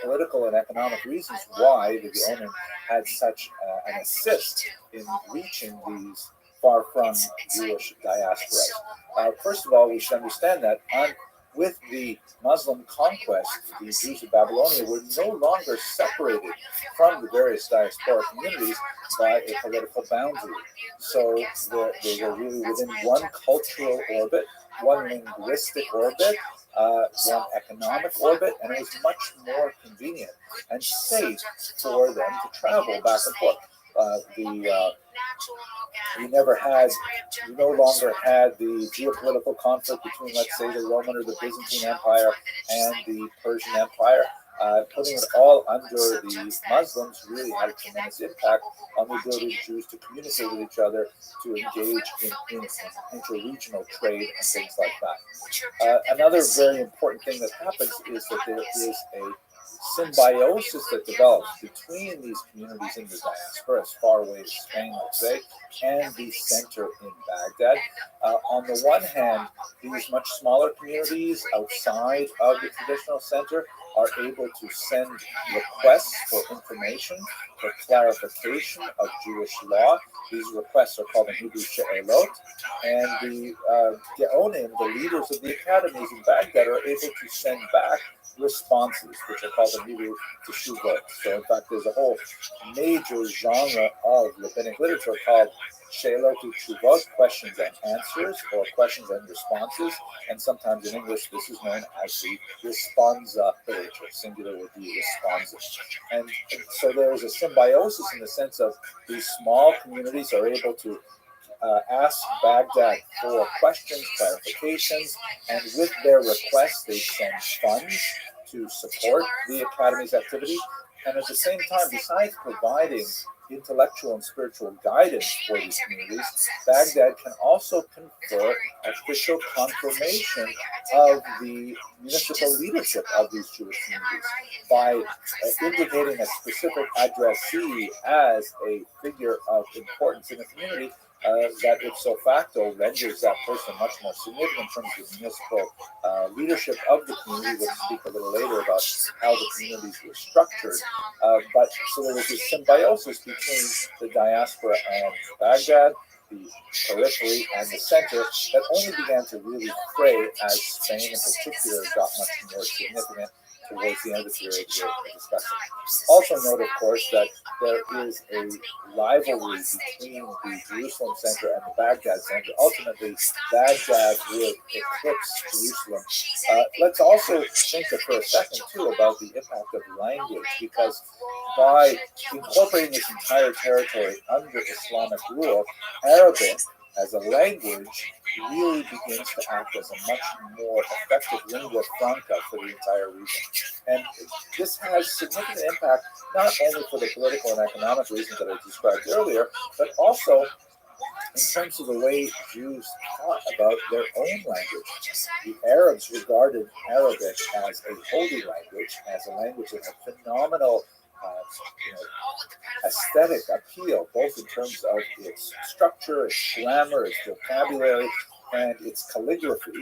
political and economic reasons why the Gaonim had such an assist in reaching these far from Jewish diasporas. First of all, we should understand that with the Muslim conquest, the Jews of Babylonia were no longer separated from the various diasporic communities by a political boundary. So they were really within one cultural orbit, one linguistic orbit, one economic orbit, and it was much more convenient and safe for them to travel back and forth. We no longer had the geopolitical conflict between, let's say, the Roman or the Byzantine Empire and the Persian Empire. Putting it all under the Muslims really had a tremendous impact on the ability of Jews to communicate with each other, to engage in inter-regional trade and things like that. Another very important thing that happens is that there is a symbiosis that develops between these communities in the diaspora, as far away as Spain, let's say, and the center in Baghdad. On the one hand, these much smaller communities outside of the traditional center are able to send requests for information, for clarification of Jewish law. These requests are called in Hebrew she'elot, and the Geonim, the leaders of the academies in Baghdad, are able to send back responses, which are called in Hebrew teshuvot. So in fact, there's a whole major genre of rabbinic literature called she'elot teshuvot, questions and answers, or questions and responses, and sometimes in English this is known as the responsa literature, singular would be responses. And so there is a symbiosis in the sense of these small communities are able to ask Baghdad for questions, clarifications, and with their requests, they send funds to support the Academy's activity. And at the same time, besides providing intellectual and spiritual guidance for these communities, Baghdad can also confer official confirmation of the municipal leadership of these Jewish communities by indicating a specific addressee as a figure of importance in the community. That ipso facto renders that person much more significant in terms of the municipal leadership of the community. We'll speak a little later about how the communities were structured. But so there was this symbiosis between the diaspora and Baghdad, the periphery and the center, that only began to really fray as Spain in particular got much more significant towards the end of the period we're discussing. Also note, of course, that there is a rivalry between the Jerusalem center and the Baghdad center. Ultimately, Baghdad will eclipse Jerusalem. Let's also think for a second, too, about the impact of language, because by incorporating this entire territory under Islamic rule, Arabic as a language really begins to act as a much more effective lingua franca for the entire region. And this has significant impact not only for the political and economic reasons that I described earlier, but also in terms of the way Jews thought about their own language. The Arabs regarded Arabic as a holy language, as a language that had phenomenal aesthetic appeal, both in terms of its structure, its grammar, its vocabulary, and its calligraphy.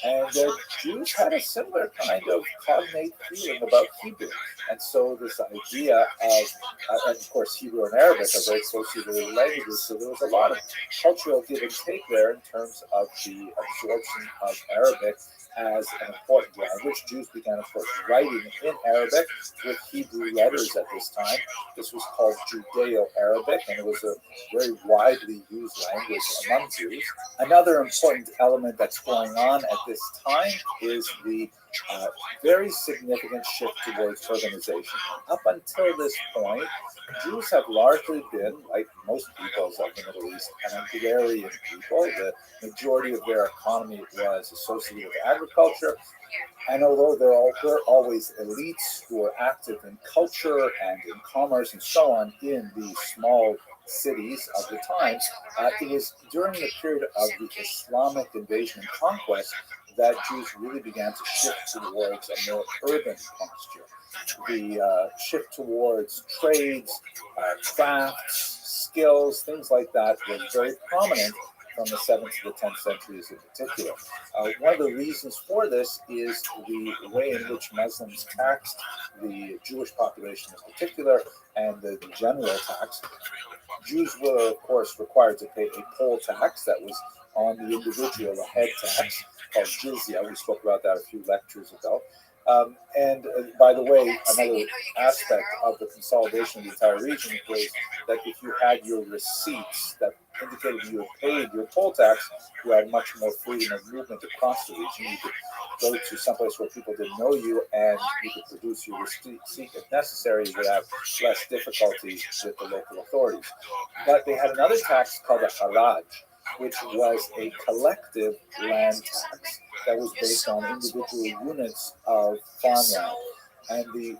And the Jews had a similar kind of cognate feeling about Hebrew. And so this idea of, and of course Hebrew and Arabic are very closely related languages, so there was a lot of cultural give and take there in terms of the absorption of Arabic as an important language. Jews began, of course, writing in Arabic with Hebrew letters at this time. This was called Judeo-Arabic, and it was a very widely used language among Jews. Another important element that's going on at this time is the very significant shift towards urbanization. Up until this point, Jews have largely been, like most peoples of the Middle East, an agrarian people. The majority of their economy was associated with agriculture. And although there were always elites who were active in culture and in commerce and so on in these small cities of the time, it was during the period of the Islamic invasion and conquest that Jews really began to shift towards a more urban posture. The shift towards trades, crafts, skills, things like that was very prominent from the 7th to the 10th centuries in particular. One of the reasons for this is the way in which Muslims taxed the Jewish population in particular and the general tax. Jews were, of course, required to pay a poll tax that was on the individual, a head tax called jizya. We spoke about that a few lectures ago. And by the way, another aspect of the consolidation of the entire region was that if you had your receipts that indicated you had paid your poll tax, you had much more freedom of movement across the region. You could go to someplace where people didn't know you, and you could produce your receipt if necessary. You would have less difficulty with the local authorities. But they had another tax called a haraj, which was a collective land tax that was based on individual units of farmland. And the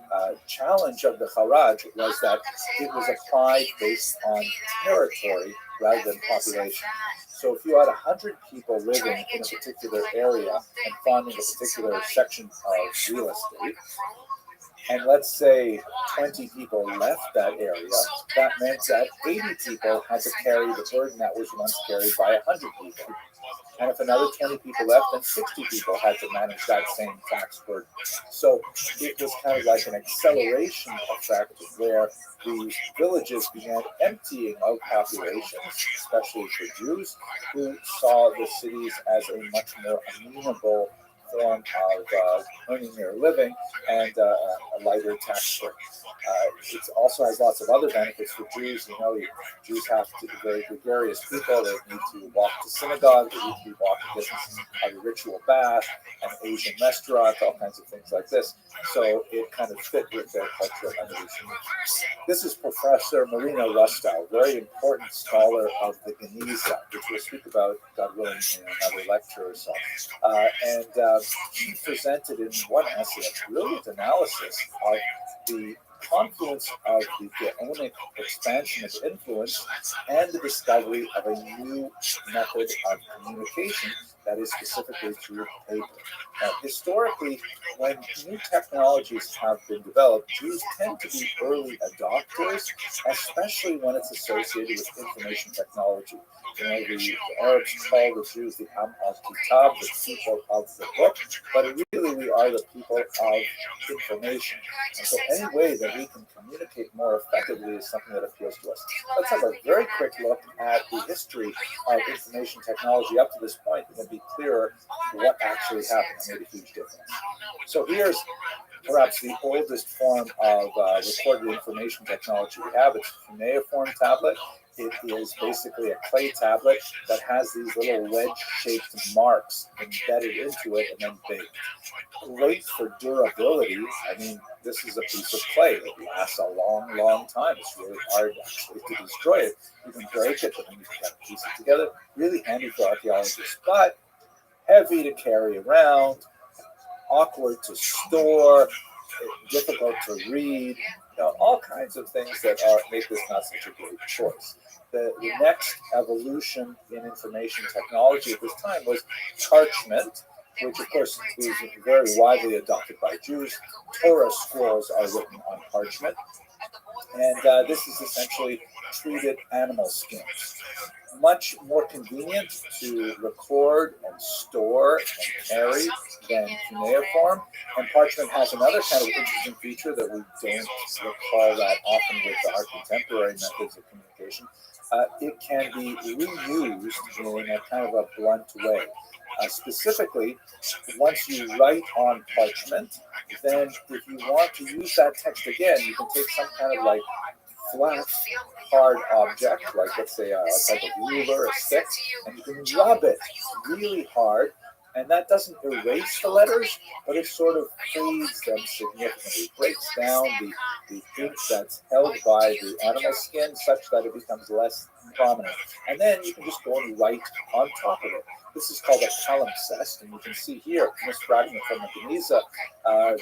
challenge of the haraj was that it was applied based on territory rather than population. So if you had 100 people living in a particular area and farming a particular section of real estate, and let's say 20 people left that area, that meant that 80 people had to carry the burden that was once carried by 100 people. And if another 20 people left, then 60 people had to manage that same tax burden. So it was kind of like an acceleration effect where these villages began emptying of populations, especially for Jews, who saw the cities as a much more amenable form of earning their living and a lighter tax burden. It also has lots of other benefits for Jews. You know, Jews have to be very gregarious people. They need to walk to synagogue. They need to be walking distance, have a ritual bath, an Asian restaurant, all kinds of things like this. So it kind of fit with their cultural evolution. This is Professor Marina Rustow, very important scholar of the Geniza, which we'll speak about, God willing, in another lecture or so. She presented in one essay a brilliant analysis of the confluence of the Gaonic expansion of influence and the discovery of a new method of communication that is specifically through paper. Historically, when new technologies have been developed, Jews tend to be early adopters, especially when it's associated with information technology. You know, the Arabs call the Jews the Am al-Kitab, the people of the book, but really we are the people of information. And so any way that we can communicate more effectively is something that appeals to us. Let's have a very quick look at the history of information technology up to this point, and then be clearer what actually happened and made a huge difference. So here's perhaps the oldest form of recorded information technology we have. It's a cuneiform tablet. It is basically a clay tablet that has these little wedge-shaped marks embedded into it and then baked. Great for durability. I mean, this is a piece of clay. It lasts a long, long time. It's really hard actually to destroy it. You can break it, but then you can piece it together. Really handy for archaeologists, but heavy to carry around, awkward to store, difficult to read, all kinds of things that make this not such a great choice. The next evolution in information technology at this time was parchment, which of course is very widely adopted by Jews. Torah scrolls are written on parchment, and this is essentially treated animal skins. Much more convenient to record and store and carry than cuneiform. And parchment has another kind of interesting feature that we don't recall that often with our contemporary methods of communication. It can be reused in a kind of a blunt way. Specifically, once you write on parchment, then if you want to use that text again, you can take some kind of like flat, hard object, like let's say a type of ruler, a stick, and you can rub it really hard, and that doesn't erase the letters, but it sort of fades them significantly. It breaks down the ink that's held by the animal skin such that it becomes less prominent. And then you can just go and write on top of it. This is called a palimpsest, and you can see here, in this fragment from the Geniza,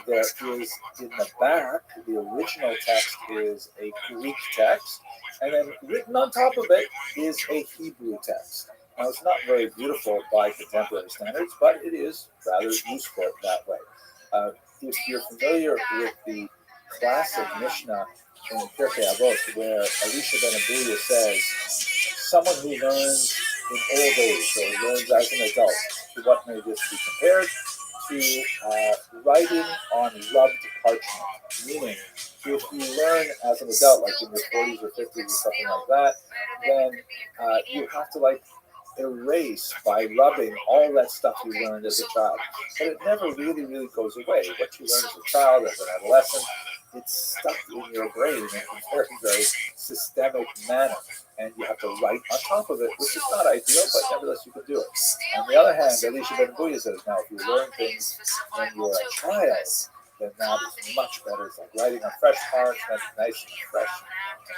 there is in the back, the original text is a Greek text, and then written on top of it is a Hebrew text. Now, it's not very beautiful by contemporary standards, but it is rather useful that way. If you're familiar with the classic Mishnah in Pirkei Avot, where Elisha ben Abuya says, someone who learns in old age, or learns as an adult, to what may this be compared? To writing on rubbed parchment. Meaning, if you learn as an adult, like in your 40s or 50s or something like that, then you have to erase by rubbing all that stuff you learned as a child. But it never really goes away. What you learn as a child, as an adolescent, it's stuck in your brain in a very, very systemic manner. And you have to write on top of it, which is not ideal, but nevertheless you can do it. On the other hand, Alicia Benbuya says, now if you learn things when you're a child, then that is much better. It's like writing on fresh parchment, nice and fresh,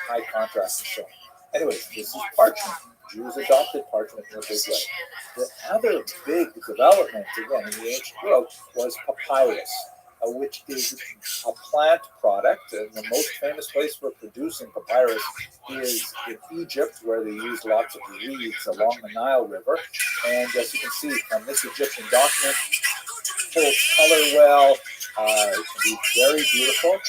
high contrast and so on. Anyways, this is parchment. Jews adopted parchment in a big way. The other big development, again, in the ancient world was papyrus, which is a plant product. And the most famous place for producing papyrus is in Egypt, where they use lots of reeds along the Nile River. And as you can see from this Egyptian document, it holds color well, it can be very beautiful,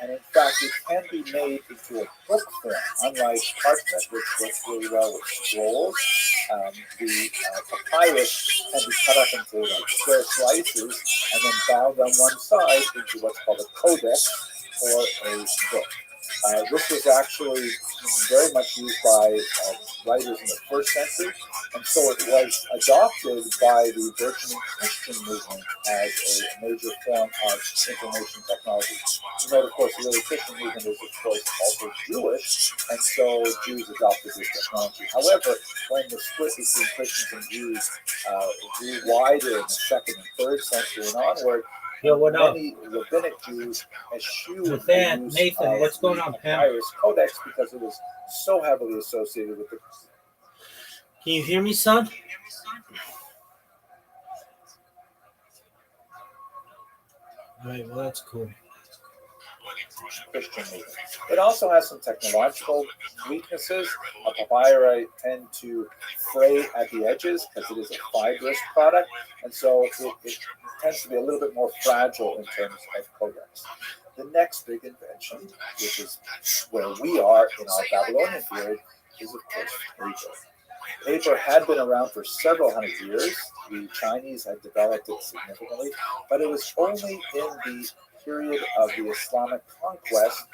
and in fact, it can be made into a book form, unlike parchment, which works really well with scrolls. The papyrus can be cut up into like square slices and then bound on one side into what's called a codex or a book. This was actually very much used by writers in the first century, and so it was adopted by the burgeoning Christian movement as a major form of information technology. You know, of course, the early Christian movement is, of course, also Jewish, and so Jews adopted this technology. However, when the split between Christians and Jews grew wider in the second and third century and onward, Yo, what up? many rabbinic Jews eschewed the Nathan, use Nathan, of what's going the on, Pam? papyrus codex because it was so heavily associated with the. Can you hear me, son? All right, well, that's cool. Christian movement. It also has some technological weaknesses. Papyri tend to fray at the edges because it is a fibrous product, and so it tends to be a little bit more fragile in terms of codex. The next big invention, which is where we are in our Babylonian period, is of course paper. Paper had been around for several hundred years. The Chinese had developed it significantly, but it was only in the period of the Islamic conquest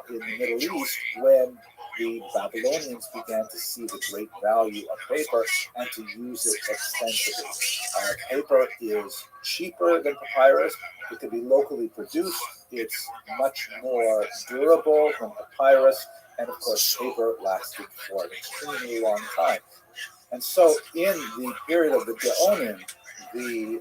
in the Middle East when the Babylonians began to see the great value of paper and to use it extensively. Paper is cheaper than papyrus. It can be locally produced. It's much more durable than papyrus. And of course, paper lasted for an extremely long time. And so in the period of the Gaonim, the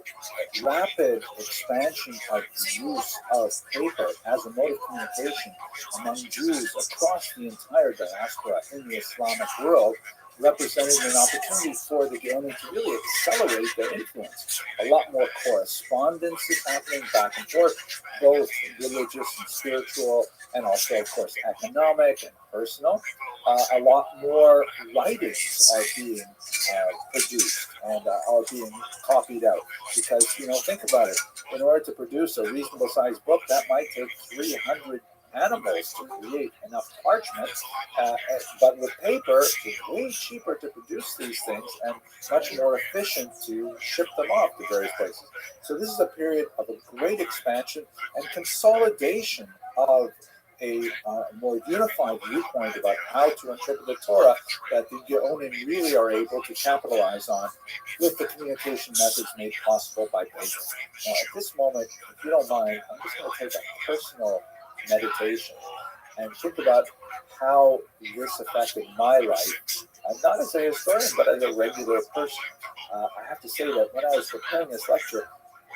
rapid expansion of the use of paper as a mode of communication among Jews across the entire diaspora in the Islamic world represented an opportunity for the Gaonim to really accelerate their influence. A lot more correspondence is happening back and forth, both religious and spiritual, and also, of course, economic and personal. A lot more writings are being produced and are being copied out. Because, think about it. In order to produce a reasonable sized book, that might take 300 animals to create enough parchment. But with paper, it's way cheaper to produce these things and much more efficient to ship them off to various places. So this is a period of a great expansion and consolidation of a more unified viewpoint about how to interpret the Torah that the Gaonim really are able to capitalize on with the communication methods made possible by paper. Now, at this moment, if you don't mind, I'm just going to take a personal meditation and think about how this affected my life, not as a historian, but as a regular person. I have to say that when I was preparing this lecture,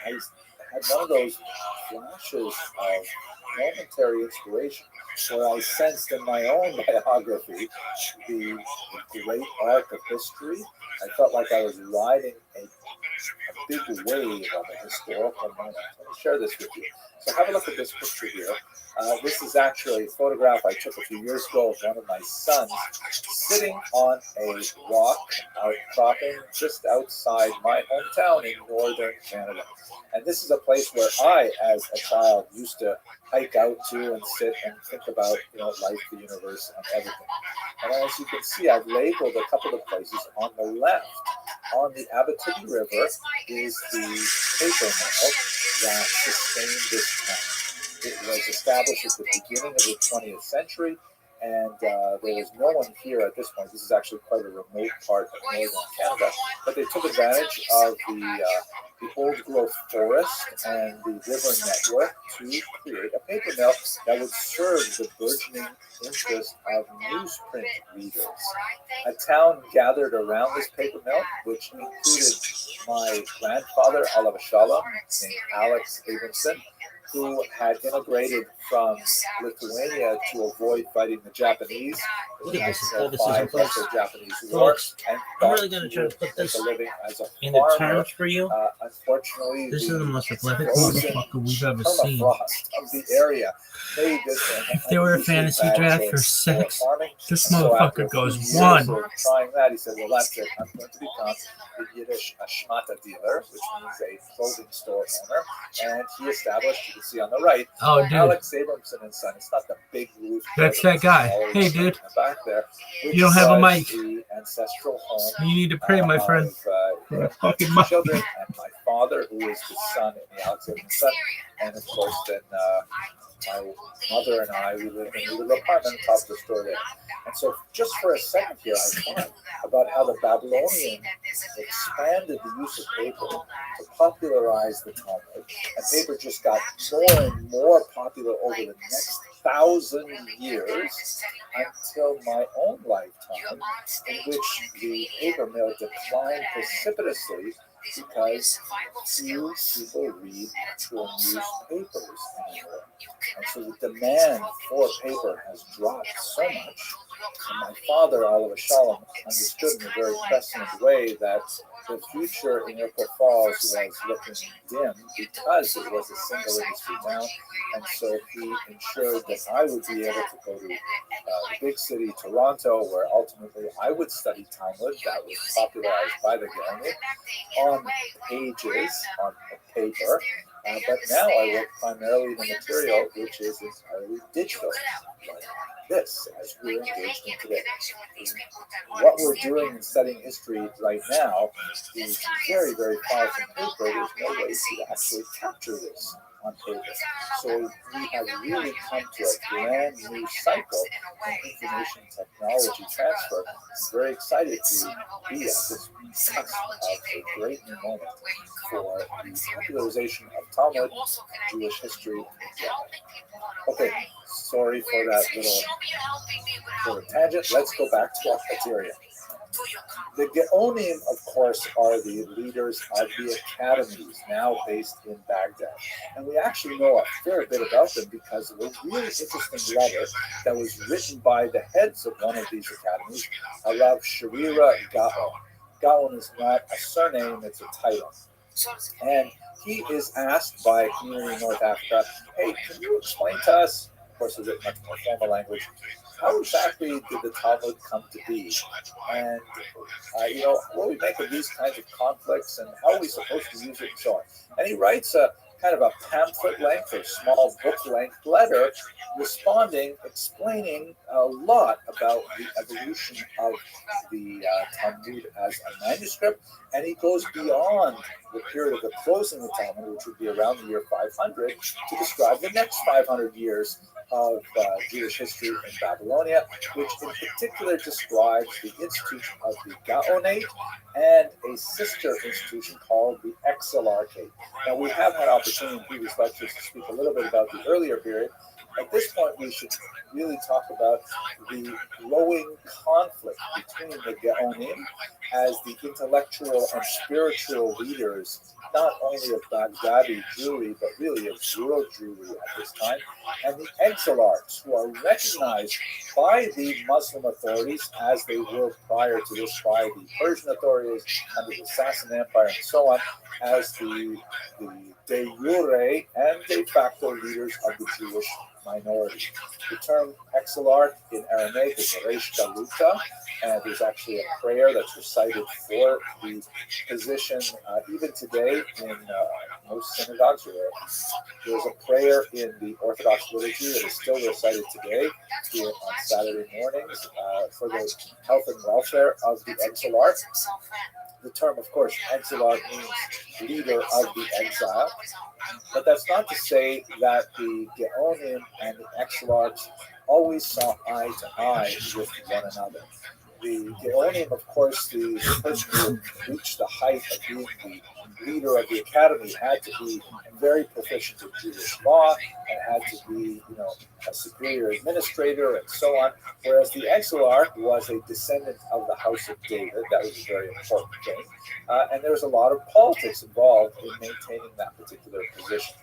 I had one of those flashes of momentary inspiration where I sensed in my own biography the great arc of history. I felt like I was riding a big wave of a historical moment. Let me share this with you. So have a look at this picture here. This is actually a photograph I took a few years ago of one of my sons sitting on a rock outcropping just outside my hometown in northern Canada. And this is a place where I, as a child, used to hike out to and sit and think about, life, the universe, and everything. And as you can see, I've labeled a couple of places. On the left, on the Abitibi River, is the paper mill that sustained this town. It was established at the beginning of the 20th century, And there was no one here at this point. This is actually quite a remote part of northern Canada, but they took advantage of the old growth forest and the river network to create a paper mill that would serve the burgeoning interest of newsprint readers. A town gathered around this paper mill, which included my grandfather, Olav Shalom, named Alex Abramson, who had immigrated from Lithuania to avoid fighting the Japanese Look at this. in the This is Russo-Japanese War, folks, and I'm really going to try to put this a living as a in the farmer. terms for you. Unfortunately, This is the most athletic frozen motherfucker we've ever seen. permafrost of the area made this If there were a unusually fantasy bad draft choice for sex, farming. this And so after motherfucker a few goes years one. of trying that, he said, well, that's it. I'm going to become the Yiddish Ashmata dealer, which means a clothing store owner. And he established, you can see on the right, Oh, dude. Alex Abramson and Son. It's not the big roof. That's that guy. Hey, dude. Back there, You don't have a mic. the ancestral home You need to pray, my friend. For a fucking mic. Children and my father, who is the son in the Alex Abramson son. And of course, then my mother and I, we lived in a little apartment top of the store there. And so just for a second here, I thought about how the Babylonians expanded the use of paper to popularize the Talmud. And paper just got more and more popular over the next 1,000 years until my own lifetime, in which the paper mill declined precipitously because few people read actual newspapers anymore. And so the demand for paper has dropped so much. And my father, Oliver Shalom, understood in a very prescient way that the future in Iroquois Falls was looking dim because it was a single industry town. And so he ensured that I would be able to go to the big city, Toronto, where ultimately I would study Talmud that was popularized by the Gaonim on pages, on paper. But now I work primarily in the material, which is entirely digital, like this, as we're engaged in today. What we're doing in studying history right now is very, very far from paper. There's no way to actually capture this on paper. So we have really come to a brand new cycle in information technology transfer. I'm very excited to be at this cusp of a great new moment for the popularization of Talmud, Jewish history, and general. Okay, sorry for that little tangent. Let's go back to our criteria. The Gaonim, of course, are the leaders of the academies now based in Baghdad. And we actually know a fair bit about them because of a really interesting letter that was written by the heads of one of these academies, Rav Sharira Gaon. Gaon is not a surname, it's a title. And he is asked by a community in North Africa, hey, can you explain to us, of course, it's a much more formal language, how exactly did the Talmud come to be? And, what we make of these kinds of conflicts and how are we supposed to use it and so on. And he writes a kind of a pamphlet length or small book length letter responding, explaining a lot about the evolution of the Talmud as a manuscript. And he goes beyond the period of the closing of the Talmud, which would be around the year 500, to describe the next 500 years of Jewish history in Babylonia, which in particular describes the institution of the Gaonate and a sister institution called the Exilarchate. Now, we have had opportunity in previous lectures to speak a little bit about the earlier period. At this point, we should really talk about the growing conflict between the Gaonim as the intellectual and spiritual leaders, not only of Baghdadi Jewry, but really of world Jewry at this time, and the exilarchs, who are recognized by the Muslim authorities, as they were prior to this by the Persian authorities under the Sassanid Empire and so on, as the de jure and de facto leaders of the Jewish minority. The term exilarch in Aramaic is Reish Galuta, and there's actually a prayer that's recited for the position even today in most synagogues. There's a prayer in the Orthodox liturgy that is still recited today here on Saturday mornings for the health and welfare of the exilarch. The term, of course, exilarch means leader of the exile. But that's not to say that the Gaonim and the exilarchs always saw eye to eye with one another. The Geonim, of course, the person who would reach the height of being the leader of the academy had to be very proficient in Jewish law and had to be, a superior administrator and so on. Whereas the exilarch was a descendant of the house of David. That was a very important thing. And there was a lot of politics involved in maintaining that particular position.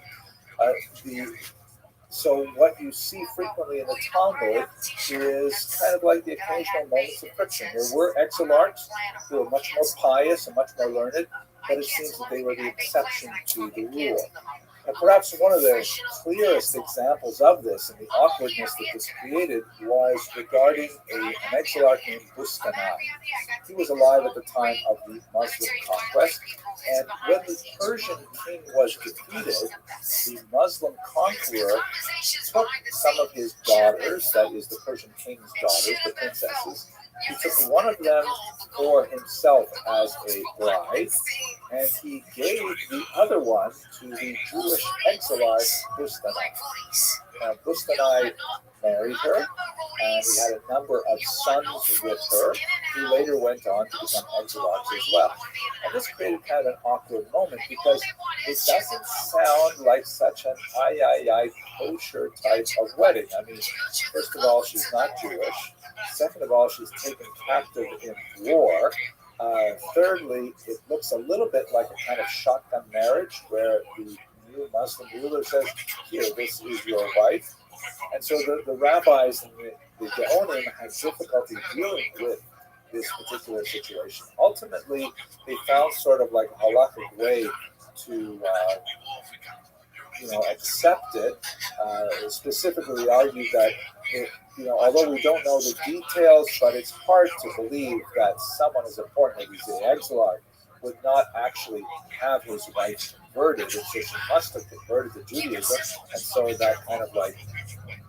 So what you see frequently in the Talmud is kind of like the occasional moments of friction. There were exilarchs who were much more pious and much more learned, but it seems that they were the exception to the rule. And perhaps one of the clearest examples of this and the awkwardness that this created was regarding an exilarch named Bustanai. He was alive at the time of the Muslim conquest, and when the Persian king was defeated, the Muslim conqueror took some of his daughters, that is the Persian king's daughters, the princesses. He took one of them for himself as a bride, and he gave the other one to the Jewish exilarch Bustanai. Bustanai married her, and he had a number of sons with her, who later went on to become exilarchs as well. And this created kind of an awkward moment because it doesn't sound like such an kosher type of wedding. I mean, first of all, she's not Jewish. Second of all, she's taken captive in war. Thirdly, it looks a little bit like a kind of shotgun marriage where the new Muslim ruler says, here, this is your wife. And so the rabbis and the Geonim had difficulty dealing with this particular situation. Ultimately, they found sort of like a halakhic way to accept it. Specifically, argued that although we don't know the details, but it's hard to believe that someone as important as the exilarch would not actually have his wife converted. And so she must have converted to Judaism, and so that kind of like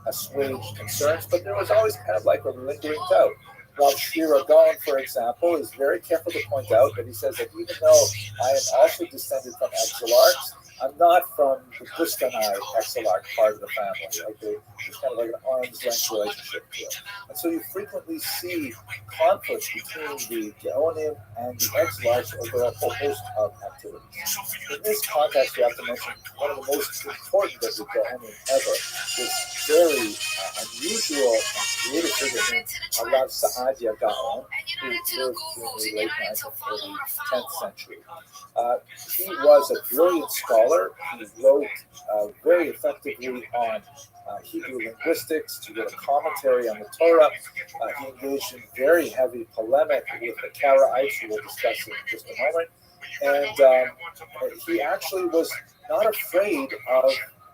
assuaged concerns. But there was always kind of like a lingering doubt. While Shira Gaon, for example, is very careful to point out that he says that even though I am also descended from exilarchs, I'm not from the Bustanai exilarch part of the family. Like there's kind of like an arm's length relationship here. And so you frequently see conflicts between the Geonim and the exilarchs over a whole host of activities. In this context, we have to mention one of the most important of the Geonim ever, this very unusual and creative figure named Rav Saadia Gaon, who lived in the late 9th and early 10th century. He was a brilliant scholar. He wrote very effectively on Hebrew linguistics, to get a commentary on the Torah. He engaged in very heavy polemic with the Karaites, who we'll discuss in just a moment. And he actually was not afraid of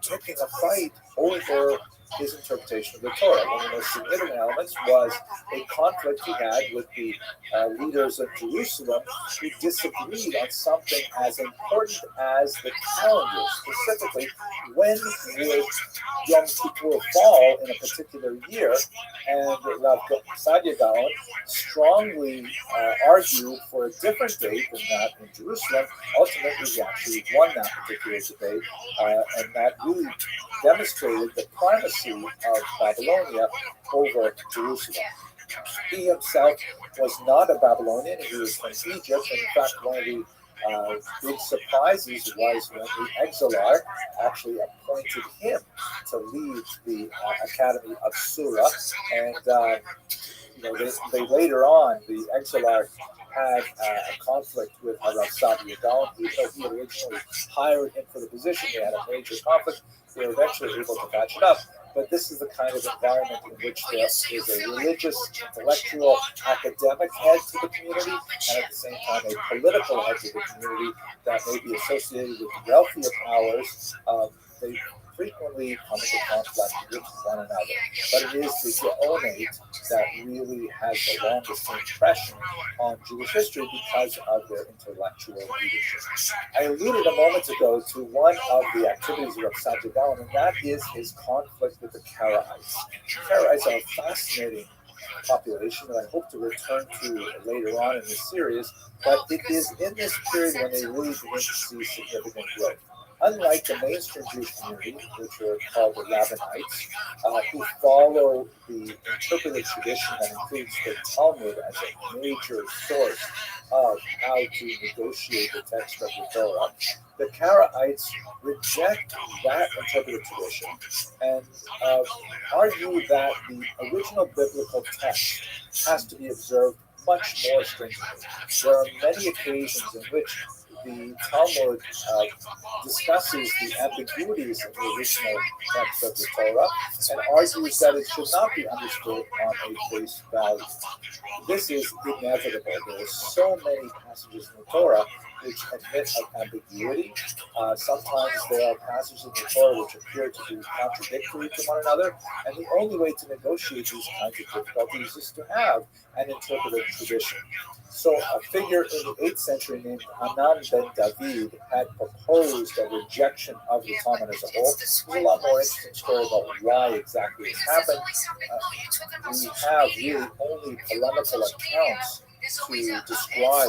picking a fight over his interpretation of the Torah. One of the most significant elements was a conflict he had with the leaders of Jerusalem who disagreed on something as important as the calendar, specifically when would Yom Kippur fall in a particular year. And Rav Saadia Gaon strongly argued for a different date than that in Jerusalem. Ultimately, he actually won that particular debate, and that really demonstrated the primacy of Babylonia over Jerusalem. He himself was not a Babylonian. He was from Egypt. And in fact, one of the big surprises was when the exilarch actually appointed him to lead the Academy of Sura. And they later on, the exilarch had a conflict with Rav Saadia Gaon. Even though he had originally hired him for the position, they had a major conflict. They were eventually able to patch it up. But this is the kind of environment in which there is a religious, intellectual, academic head to the community, and at the same time a political head to the community that may be associated with wealthier powers. They frequently come into conflict with one another. But it is the Geonate that really has the longest impression on Jewish history because of their intellectual leadership. I alluded a moment ago to one of the activities of Rav Saadia Gaon, and that is his conflict with the Karaites. Karaites are a fascinating population that I hope to return to later on in this series, but it is in this period when they really begin to see significant growth. Unlike the mainstream Jewish community, which are called the Rabbinites, who follow the interpretive tradition that includes the Talmud as a major source of how to negotiate the text of the Torah, the Karaites reject that interpretive tradition and argue that the original biblical text has to be observed much more stringently. There are many occasions in which the Talmud discusses the ambiguities in the original text of the Torah and argues that it should not be understood on a face value. This is inevitable. There are so many passages in the Torah which admit of ambiguity. Sometimes there are passages in the Torah which appear to be contradictory to one another, and the only way to negotiate these kinds of difficulties is to have an interpretive tradition. So a figure in the 8th century named Hanan ben David had proposed a rejection of the Talmud as a whole. There's a lot more interesting story about why exactly this happened. We have really only polemical accounts to describe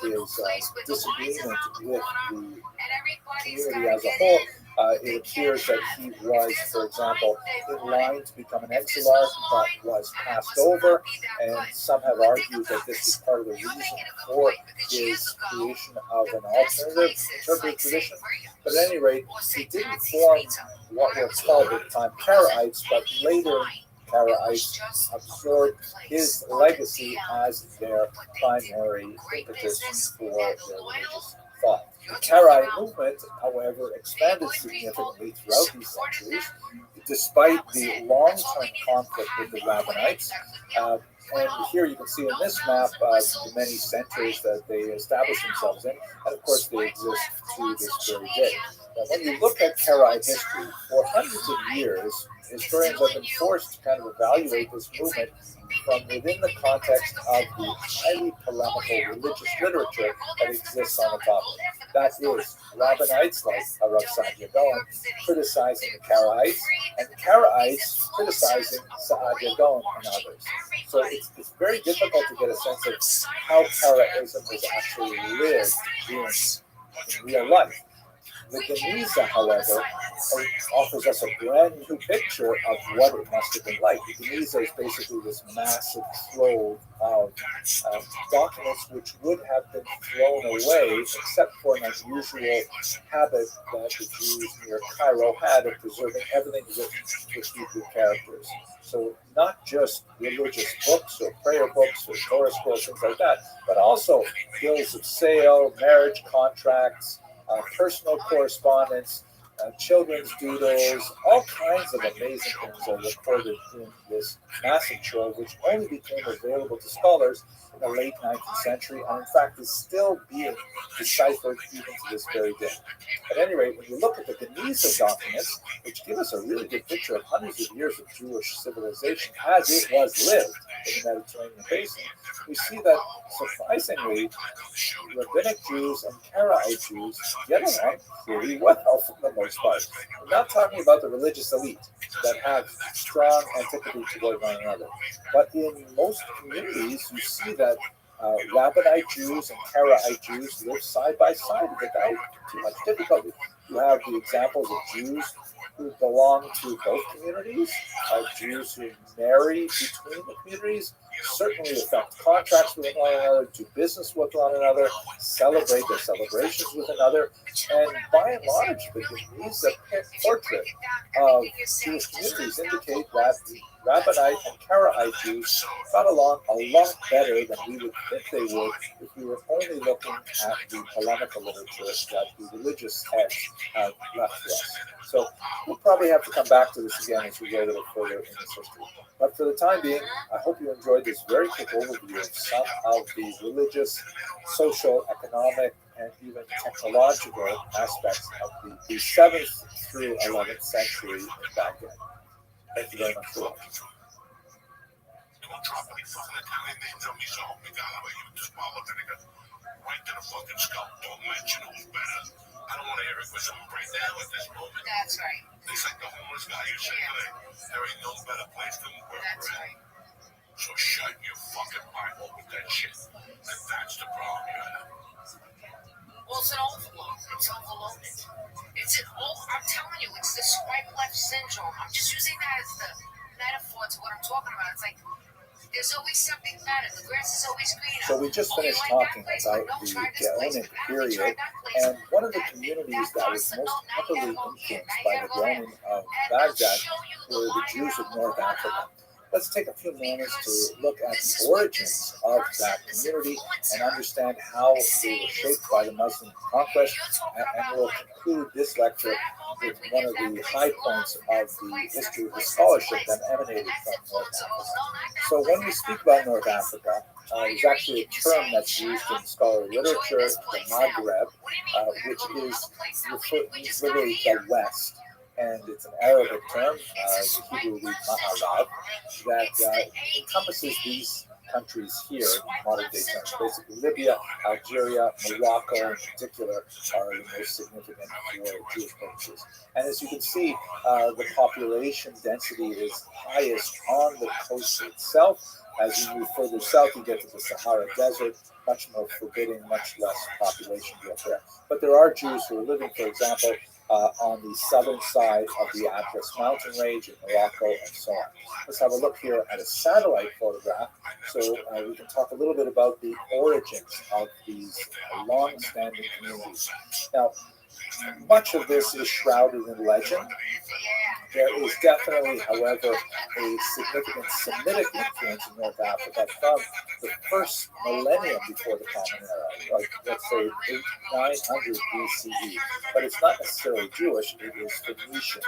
his disagreement with the community as a whole. It appears that he was, for example, in line to become an exilarch, but was passed over, and some have argued that this is part of the reason for his creation of an alternative interpretive tradition. But at any rate, he didn't form what were called at the time Karaites, but later Karaites absorbed his legacy as their primary impetus for their religious thought. The Karaite movement, however, expanded significantly throughout these centuries, despite the long-term conflict with the Rabbinites. And here you can see in this map the many centers that they established themselves in, and of course they exist to this very day. Now, when you look at Karaite history, for hundreds of years, historians have been forced to kind of evaluate this movement from within the context of the highly polemical religious literature that exists on the topic. That is, Rabbinites like Rav Saadia Gaon criticizing the Karaites, and the Karaites criticizing Saadia Gaon and others. So it's very difficult to get a sense of how Karaitism was actually lived in real life. The Geniza, however, offers us a brand new picture of what it must have been like. The Geniza is basically this massive trove of documents which would have been thrown away, except for an unusual habit that the Jews near Cairo had of preserving everything written with Hebrew characters. So not just religious books or prayer books or Torah scrolls, things like that, but also bills of sale, marriage contracts, personal correspondence, children's doodles, all kinds of amazing things are recorded in this massive trove, which only became available to scholars in the late 19th century, and in fact is still being deciphered even to this very day. At any rate, when you look at the Geniza documents, which give us a really good picture of hundreds of years of Jewish civilization as it was lived in the Mediterranean basin, we see that, surprisingly, Rabbinic Jews and Karaite Jews get along pretty well for the most part. We're not talking about the religious elite that have strong antipathy toward one another, but in most communities, you see that Rabbinite Jews and Karaite Jews live side by side without too much difficulty. You have the examples of Jews who belong to both communities, Jews who marry between the communities, certainly affect contracts with one another, do business with one another, celebrate their celebrations with another, and by and large, the Geniza portrait of Jewish communities indicate that the Rabbinite and Karaite Jews got along a lot better than we would think they would if we were only looking at the polemical literature that the religious texts have left to us. So we'll probably have to come back to this again as we go a little further in this history. But for the time being, I hope you enjoyed this very quick overview of some of the religious, social, economic, and even technological aspects of the 7th through 11th century in Baghdad. Thank you very much for watching. Don't drop any fucking Italian names on me, so help me God, how about you just follow the nigga right to the fucking scalp. Don't mention who's better. I don't want to hear it because I'm right now at this moment. That's right. It's like the homeless guy you said today. There ain't no better place than where That's we're right. at. So shut your fucking Bible with that shit. And that's the problem you have. Well, it's an overload. It's overloaded. I'm telling you, it's the swipe left syndrome. I'm just using that as the metaphor to what I'm talking about. It's like there's always something better. The grass is always greener. So we just finished talking about the Gaonic period, and one of the communities that was most heavily influenced by the Gaoning of Baghdad were the Jews of North Africa. Let's take a few moments to look at the origins of that community and understand how they were shaped by the Muslim conquest, and we'll conclude this lecture with one of the high points of the history of the scholarship that emanated from North Africa. So when we speak about North Africa, there's actually a term that's used in scholarly literature, the Maghreb, which means literally the West. And it's an Arabic term, the Hebrew read Ma'arab, that encompasses these countries here in modern day terms. Basically, Libya, Algeria, Morocco in particular are the most significant for Jewish purposes. And as you can see, the population density is highest on the coast itself. As you move further south, you get to the Sahara Desert, much more forbidding, much less population growth there. But there are Jews who are living, for example, on the southern side of the Atlas mountain range in Morocco and so on. Let's have a look here at a satellite photograph so we can talk a little bit about the origins of these long-standing communities. Now, much of this is shrouded in legend. There is definitely, however, a significant Semitic influence in North Africa from the first millennium before the Common Era, like let's say 900 BCE. But it's not necessarily Jewish, it is Phoenician.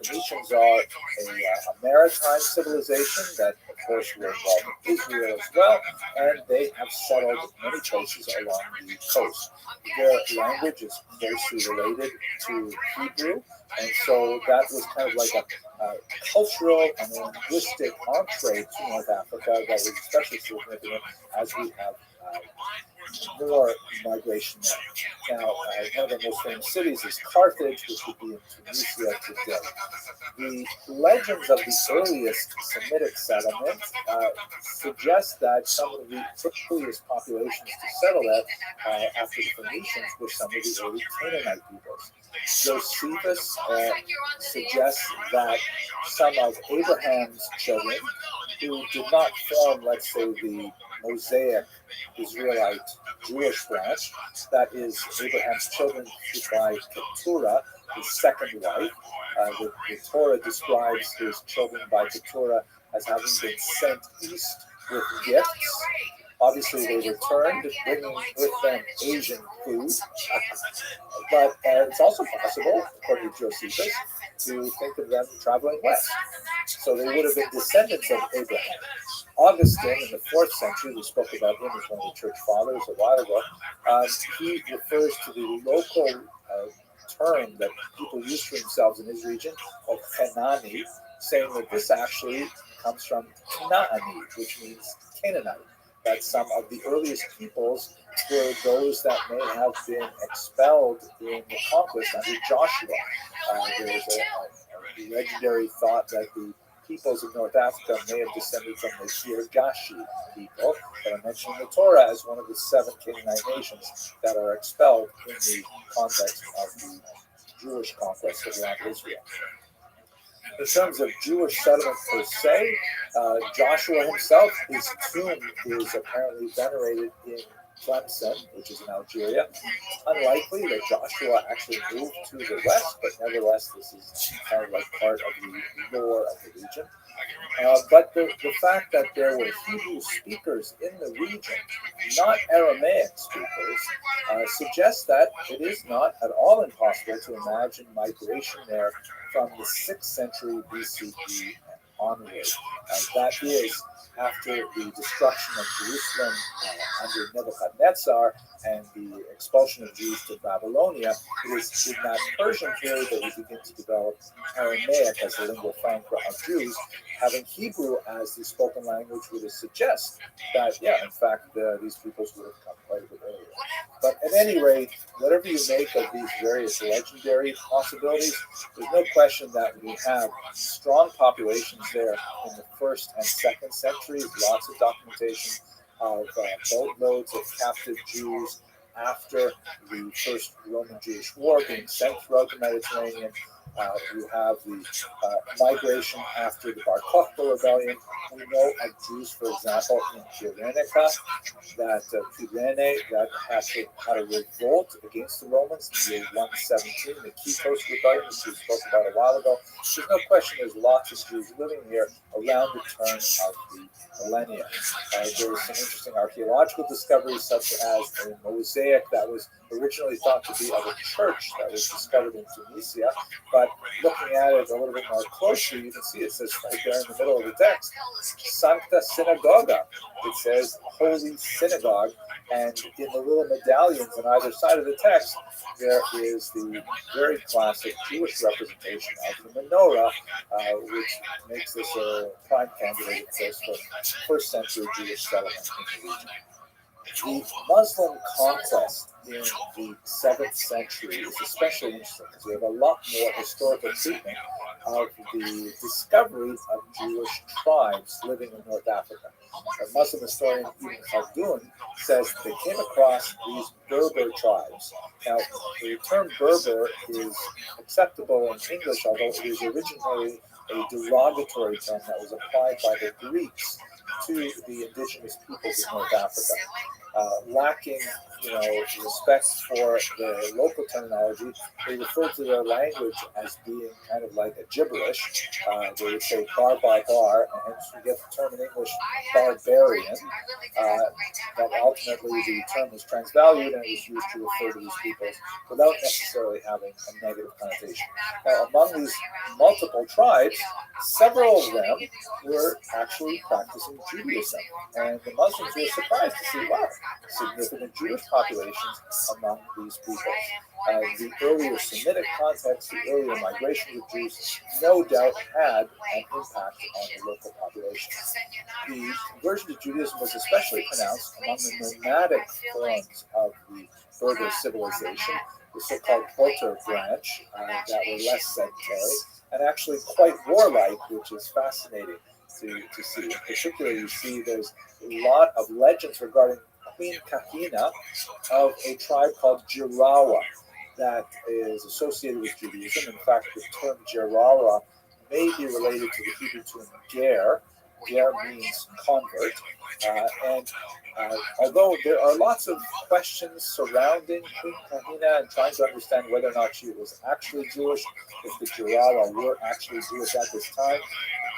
Phoenicians are a maritime civilization that, of course, were involved in Israel as well, and they have settled many places along the coast. Their language is closely related to Hebrew, and so that was kind of like a cultural and linguistic entree to North Africa that was especially significant as we have more migration there. Now, one of the most famous cities is Carthage, which would be in Tunisia today. The legends of the earliest Semitic settlement suggest that some of the earliest populations to settle there after the Phoenicians were some of the early Canaanite peoples. Josephus suggests that some of Abraham's children, who did not form, let's say, the Mosaic Israelite Jewish branch, that is, Abraham's children by Keturah, his second wife. The Torah describes his children by Keturah as having been sent east with gifts. Obviously, they returned, bringing with them Asian food. But it's also possible, according to Josephus, to think of them traveling west. So they would have been descendants of Abraham. Augustine, in the 4th century, we spoke about him as one of the church fathers a while ago, he refers to the local term that people use for themselves in his region called Canaani, saying that this actually comes from Kanaani, which means Canaanite. That some of the earliest peoples were those that may have been expelled in the conquest under Joshua. There was a legendary thought that the peoples of North Africa may have descended from the Girgashi people that are mentioned in the Torah as one of the 7 Canaanite nations that are expelled in the context of the Jewish conquest of land Israel. In terms of Jewish settlement per se, Joshua himself, his tomb is apparently venerated in Tlemcen, which is in Algeria. It's unlikely that Joshua actually moved to the west, but nevertheless, this is kind of like part of the lore of the region. But the fact that there were Hebrew speakers in the region, not Aramaic speakers, suggests that it is not at all impossible to imagine migration there from the 6th century BCE onward. That is, after the destruction of Jerusalem under Nebuchadnezzar and the expulsion of Jews to Babylonia, it is in that Persian period that we begin to develop Aramaic as the lingua franca of Jews. Having Hebrew as the spoken language would suggest that, in fact, these peoples would have come quite a bit earlier. But at any rate, whatever you make of these various legendary possibilities, there's no question that we have strong populations there in the 1st and 2nd centuries, lots of documentation of boatloads of captive Jews after the First Roman-Jewish War, being sent throughout the Mediterranean. You have the migration after the Bar Kokhba rebellion. We know of Jews, for example, in Cyrenaica, that Kyrene, that actually had a revolt against the Romans in the year 117, the Kitos rebellion, which we spoke about a while ago. There's no question there's lots of Jews living here around the turn of the millennia. There were some interesting archaeological discoveries, such as a mosaic that was originally thought to be of a church that was discovered in Tunisia, but looking at it a little bit more closely, you can see it says right there in the middle of the text, Sancta Synagoga. It says Holy Synagogue, and in the little medallions on either side of the text, there is the very classic Jewish representation of the menorah, which makes this a prime candidate, of course, for first century Jewish settlement in the region. The Muslim conquest in the 7th century is especially interesting because we have a lot more historical treatment of the discovery of Jewish tribes living in North Africa. A Muslim historian, Ibn Khaldun, says they came across these Berber tribes. Now, the term Berber is acceptable in English, although it is originally a derogatory term that was applied by the Greeks to the indigenous peoples of North Africa. Lacking, respect for the local terminology, they refer to their language as being kind of like a gibberish. They would say bar, and hence we get the term in English barbarian. But ultimately the term was transvalued and it was used to refer to these peoples without necessarily having a negative connotation. Now, among these multiple tribes, several of them were actually practicing Judaism, and the Muslims were surprised to see, wow, significant Jewish populations among these people. The earlier Semitic context, the earlier migration of Jews, no doubt had an impact on the local population. The conversion to Judaism was especially pronounced among the nomadic forms of the Berber civilization, the so-called Boter branch, that were less sedentary and actually quite warlike, which is fascinating to see. In particular, you see there's a lot of legends regarding Queen Kahina of a tribe called Jirawa that is associated with Judaism. In fact, the term Jirawa may be related to the Hebrew term ger. Ger means convert. Although there are lots of questions surrounding Queen Kahina and trying to understand whether or not she was actually Jewish, if the Jirawa were actually Jewish at this time,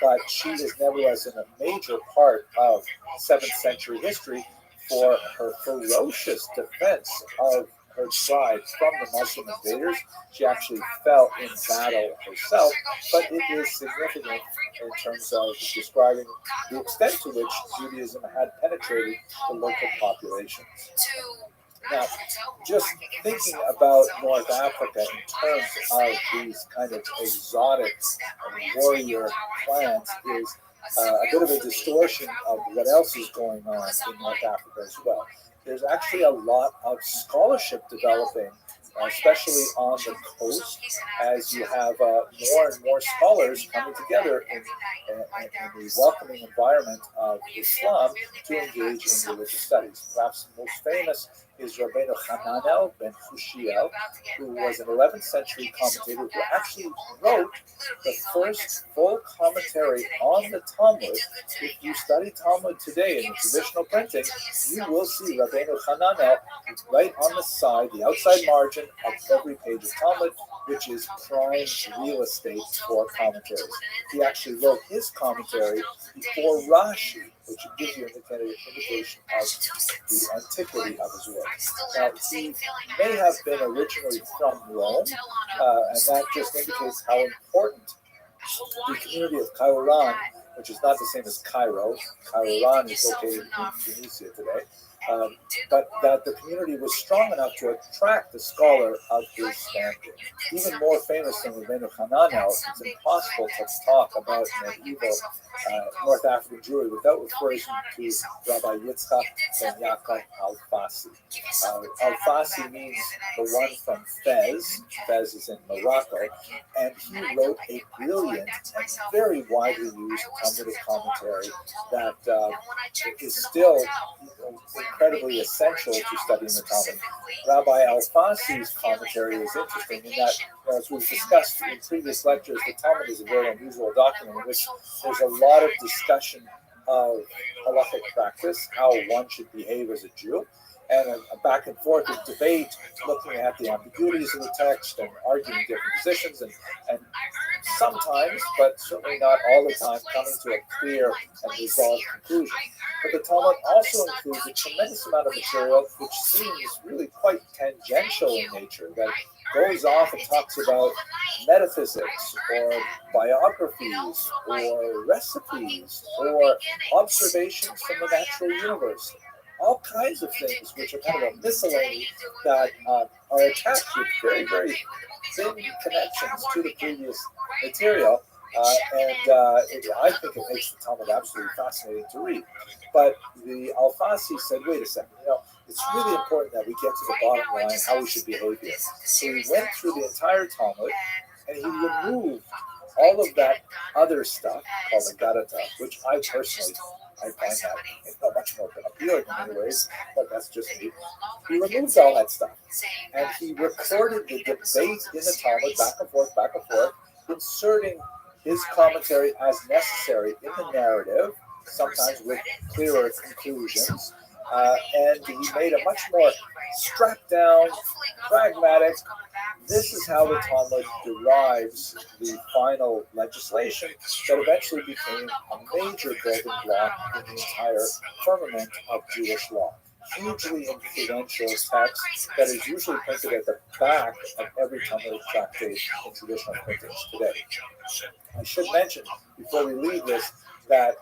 but she is nevertheless a major part of 7th century history for her ferocious defense of her tribe from the Muslim invaders. She actually fell in battle herself, but it is significant in terms of describing the extent to which Judaism had penetrated the local populations. Now, just thinking about North Africa in terms of these kind of exotic warrior clans is a bit of a distortion of what else is going on in North Africa as well. There's actually a lot of scholarship developing, especially on the coast, as you have more and more scholars coming together in the welcoming environment of Islam to engage in religious studies. Perhaps the most famous is Rabbeinu Hananel ben Hushiel, who was an 11th century commentator who actually wrote the first full commentary on the Talmud. If you study Talmud today in the traditional printing, you will see Rabbeinu Hananel right on the side, the outside margin of every page of Talmud, which is prime real estate for commentaries. He actually wrote his commentary before Rashi, which gives you an indication of the antiquity of his work. Now, he may have been originally from Rome, and that just indicates how important the community of Qairan, which is not the same as Cairo. Qairan is located in Tunisia today. But that the community was strong enough to attract the scholar of his standard. Even more famous than Rabbeinu Hananel, it's impossible to talk about medieval North African Jewry without referring to Rabbi Yitzchak ben Yaakov Al-Fasi. Al-Fasi means the one from Fez. Fez is in Morocco, and he wrote a brilliant and very widely used Talmudic commentary that is still incredibly incredibly essential to studying the Talmud. Rabbi Al-Fasi's commentary is interesting in that, as we've discussed in previous lectures, the Talmud is a very unusual document in which there's a lot of discussion of halachic practice, how one should behave as a Jew, and a back and forth of debate, looking at the ambiguities of the text and arguing different positions, and sometimes, but certainly not all the time, coming to a clear and resolved conclusion. But the Talmud also includes a tremendous amount of material which seems really quite tangential in nature, that goes off and talks about metaphysics or biographies or recipes or observations from the natural universe. All kinds of things which are kind of a miscellany that are attached with very, very thin connections to the previous material. I think it makes the Talmud absolutely fascinating to read. But the Al-Fasi said, wait a second, it's really important that we get to the bottom line, how we should behave here. So he went through the entire Talmud, and he removed all of that other stuff called the Gadata, which I personally find that much more appealing in many ways, but that's just me. He removed all that stuff, and he recorded the debate in the Talmud back and forth, inserting his commentary as necessary in the narrative, sometimes with clearer conclusions, and he made a much more strapped down, pragmatic. This is how the Talmud derives the final legislation that eventually became a major building block in the entire firmament of Jewish law. Hugely influential text that is usually printed at the back of every Talmudic tractate in traditional printings today. I should mention, before we leave this, that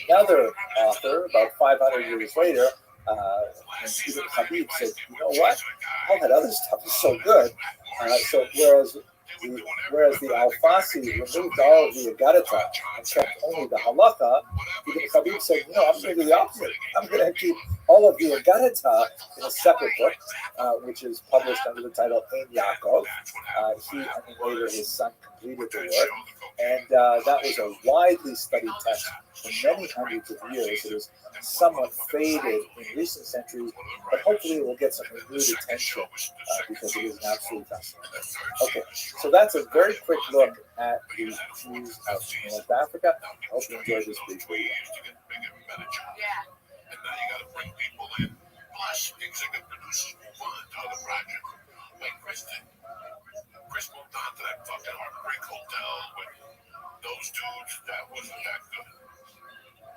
another author, about 500 years later, Ibn Habib said, you know what? All that other stuff is so good. Whereas the Al-Fasi removed all of the Agadata and kept only the Halacha, Ibn Habib said, I'm going to do the opposite. I'm going to keep all of the Agadata in a separate book, which is published under the title Ein Yaakov. He and later his son completed the work. And that was a widely studied text for many hundreds of years. It was somewhat faded in recent centuries, but hopefully it will get some renewed attention because it is an absolute fascinating. Okay, so that's a very quick look at the Jews of North Africa. I hope you enjoyed this brief video. And now you got to bring people in. Plus, executive producers move on to other projects. Like Chris moved on to that fucking Heartbreak Hotel with those dudes. That wasn't that good.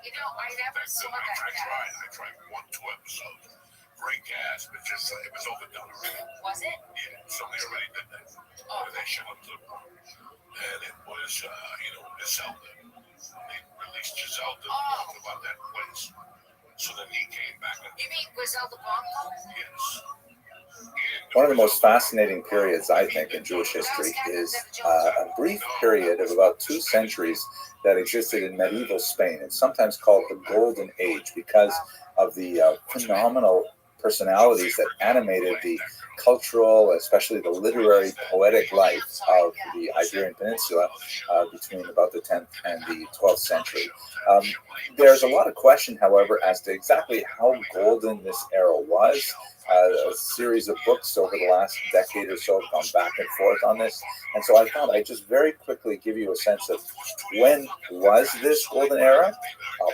I never saw that. I tried 1-2 episodes. Great cast, but just it was overdone already. Was it? Yeah, somebody already did that. They showed up to the bar. And it was, Griselda. They released Griselda about that place. So then he came back. You mean Griselda Blanco? Yes. One of the most fascinating periods, I think, in Jewish history is a brief period of about 2 centuries that existed in medieval Spain. It's sometimes called the Golden Age because of the phenomenal personalities that animated the cultural, especially the literary, poetic life of the Iberian Peninsula between about the 10th and the 12th century. There's a lot of question, however, as to exactly how golden this era was. A series of books over the last decade or so have gone back and forth on this. And so I thought I'd just very quickly give you a sense of when was this golden era,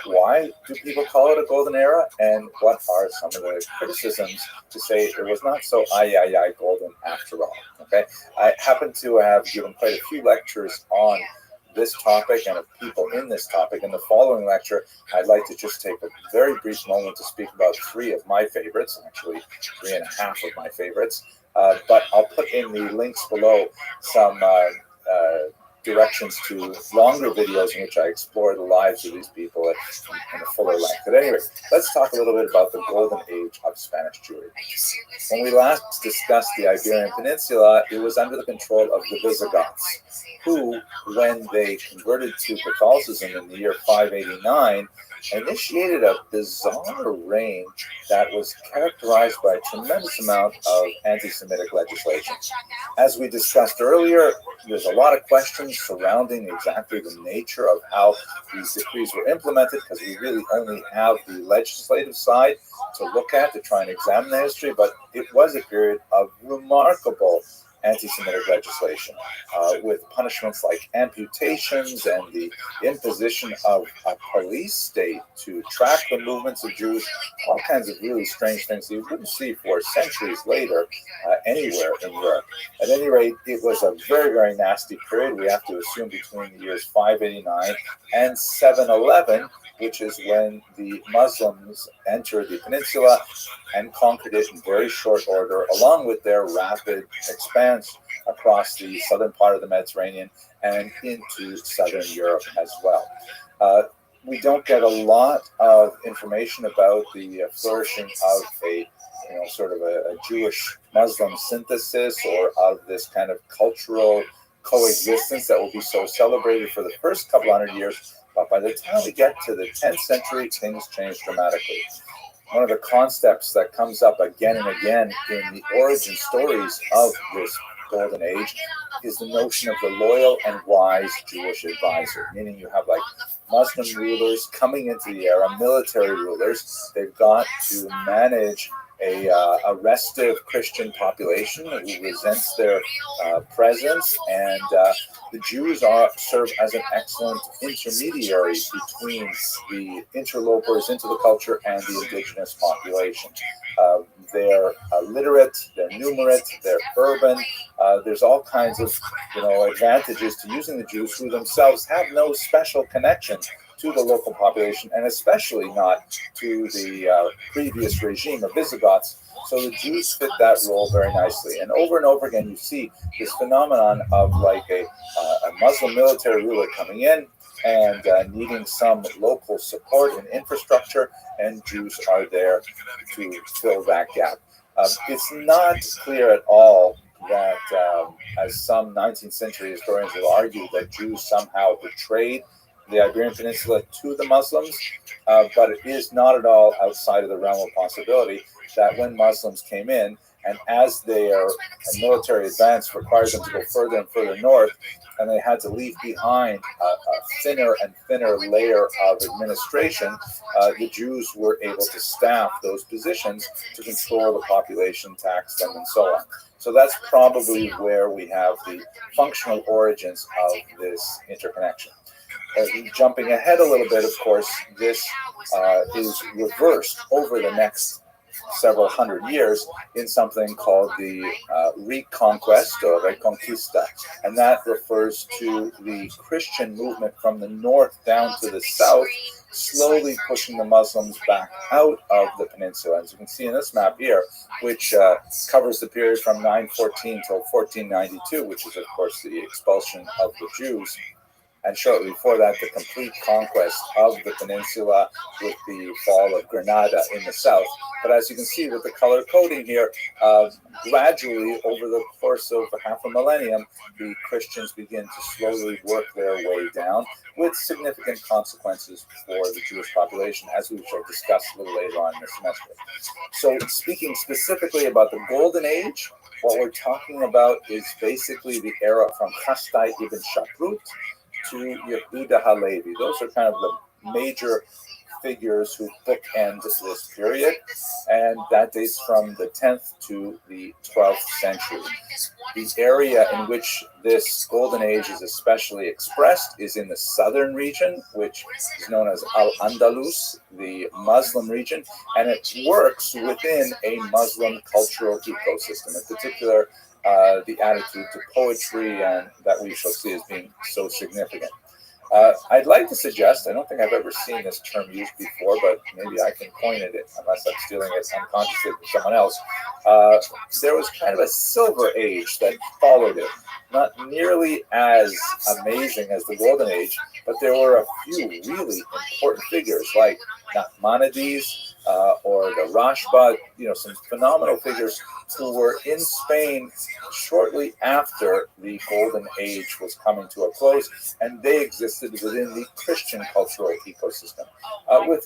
why do people call it a golden era, and what are some of the criticisms to say it was not so golden after all. Okay, I happen to have given quite a few lectures on this topic and of people in this topic. In the following lecture, I'd like to just take a very brief moment to speak about 3 of my favorites, actually 3.5 of my favorites. But I'll put in the links below some directions to longer videos in which I explore the lives of these people in a fuller length. But anyway, let's talk a little bit about the golden age of Spanish Jewry. When we last discussed the Iberian Peninsula, it was under the control of the Visigoths, who, when they converted to Catholicism in the year 589, initiated a bizarre reign that was characterized by a tremendous amount of anti-Semitic legislation. As we discussed earlier, there's a lot of questions surrounding exactly the nature of how these decrees were implemented, because we really only have the legislative side to look at to try and examine the history, but it was a period of remarkable anti-Semitic legislation, with punishments like amputations and the imposition of a police state to track the movements of Jews, all kinds of really strange things that you wouldn't see for centuries later anywhere in Europe. At any rate, it was a very, very nasty period. We have to assume between the years 589 and 711, which is when the Muslims entered the peninsula and conquered it in very short order, along with their rapid expanse across the southern part of the Mediterranean and into southern Europe as well. We don't get a lot of information about the flourishing of a sort of a Jewish Muslim synthesis, or of this kind of cultural coexistence that will be so celebrated for the first couple hundred years. But by the time we get to the 10th century, things change dramatically. One of the concepts that comes up again and again in the origin stories of this golden age is the notion of the loyal and wise Jewish advisor, meaning you have like Muslim rulers coming into the era, military rulers. They've got to manage a restive Christian population who resents their presence, and the Jews serve as an excellent intermediary between the interlopers into the culture and the indigenous population. They're literate, they're numerate, they're urban. There's all kinds of advantages to using the Jews, who themselves have no special connection to the local population, and especially not to the previous regime of Visigoths. So the Jews fit that role very nicely. And over again, you see this phenomenon of like a Muslim military ruler coming in and needing some local support and infrastructure, and Jews are there to fill that gap. It's not clear at all that, as some 19th century historians will argue, that Jews somehow betrayed the Iberian Peninsula to the Muslims, but it is not at all outside of the realm of possibility that when Muslims came in, and as their military advance required them to go further and further north, and they had to leave behind a thinner and thinner layer of administration, the Jews were able to staff those positions to control the population, tax them, and so on. So that's probably where we have the functional origins of this interconnection. Jumping ahead a little bit, of course, this is reversed over the next several hundred years in something called the Reconquest or Reconquista, and that refers to the Christian movement from the north down to the south, slowly pushing the Muslims back out of the peninsula. As you can see in this map here, which covers the period from 914 till 1492, which is, of course, the expulsion of the Jews, and shortly before that, the complete conquest of the peninsula with the fall of Granada in the south. But as you can see with the color coding here, gradually over the course of half a millennium, the Christians begin to slowly work their way down, with significant consequences for the Jewish population, as we shall discuss a little later on in the semester. So speaking specifically about the Golden Age, what we're talking about is basically the era from Chastai ibn Shaprut to Yehuda Halevi. Those are kind of the major figures who bookend this period, and that dates from the 10th to the 12th century. The area in which this golden age is especially expressed is in the southern region, which is known as Al-Andalus, the Muslim region, and it works within a Muslim cultural ecosystem, in particular the attitude to poetry, and that we shall see as being so significant. I'd like to suggest, I don't think I've ever seen this term used before, but maybe I can coin it unless I'm stealing it unconsciously from someone else. There was kind of a silver age that followed it. Not nearly as amazing as the golden age, but there were a few really important figures like Nachmanides, or the Rashba, some phenomenal figures who were in Spain shortly after the Golden Age was coming to a close, and they existed within the Christian cultural ecosystem, with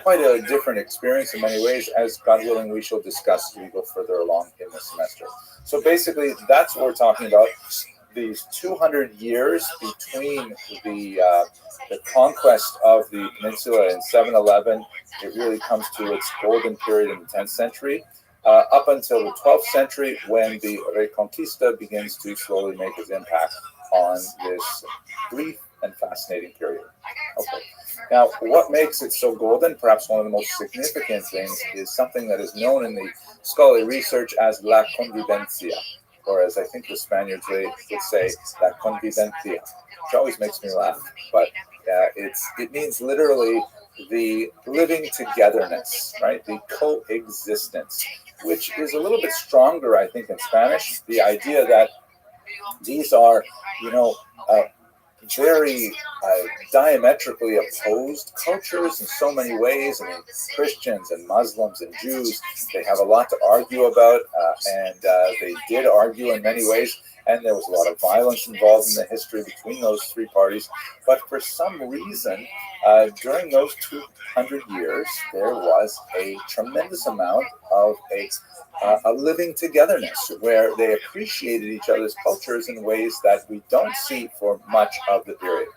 quite a different experience in many ways, as God willing we shall discuss as we go further along in the semester. So basically, that's what we're talking about. These 200 years between the conquest of the peninsula in 711, it really comes to its golden period in the 10th century, up until the 12th century, when the Reconquista begins to slowly make its impact on this brief and fascinating period. Okay. Now, what makes it so golden, perhaps one of the most significant things, is something that is known in the scholarly research as la convivencia, or as I think the Spaniards would say, la convivencia, which always makes me laugh, but it means literally the living togetherness, right? The coexistence, which is a little bit stronger, I think, in Spanish. The idea that these are, very diametrically opposed cultures in so many ways. I mean, Christians and Muslims and Jews, they have a lot to argue about, and they did argue in many ways, and there was a lot of violence involved in the history between those three parties. But for some reason, during those 200 years, there was a tremendous amount of a living togetherness where they appreciated each other's cultures in ways that we don't see for much of the period.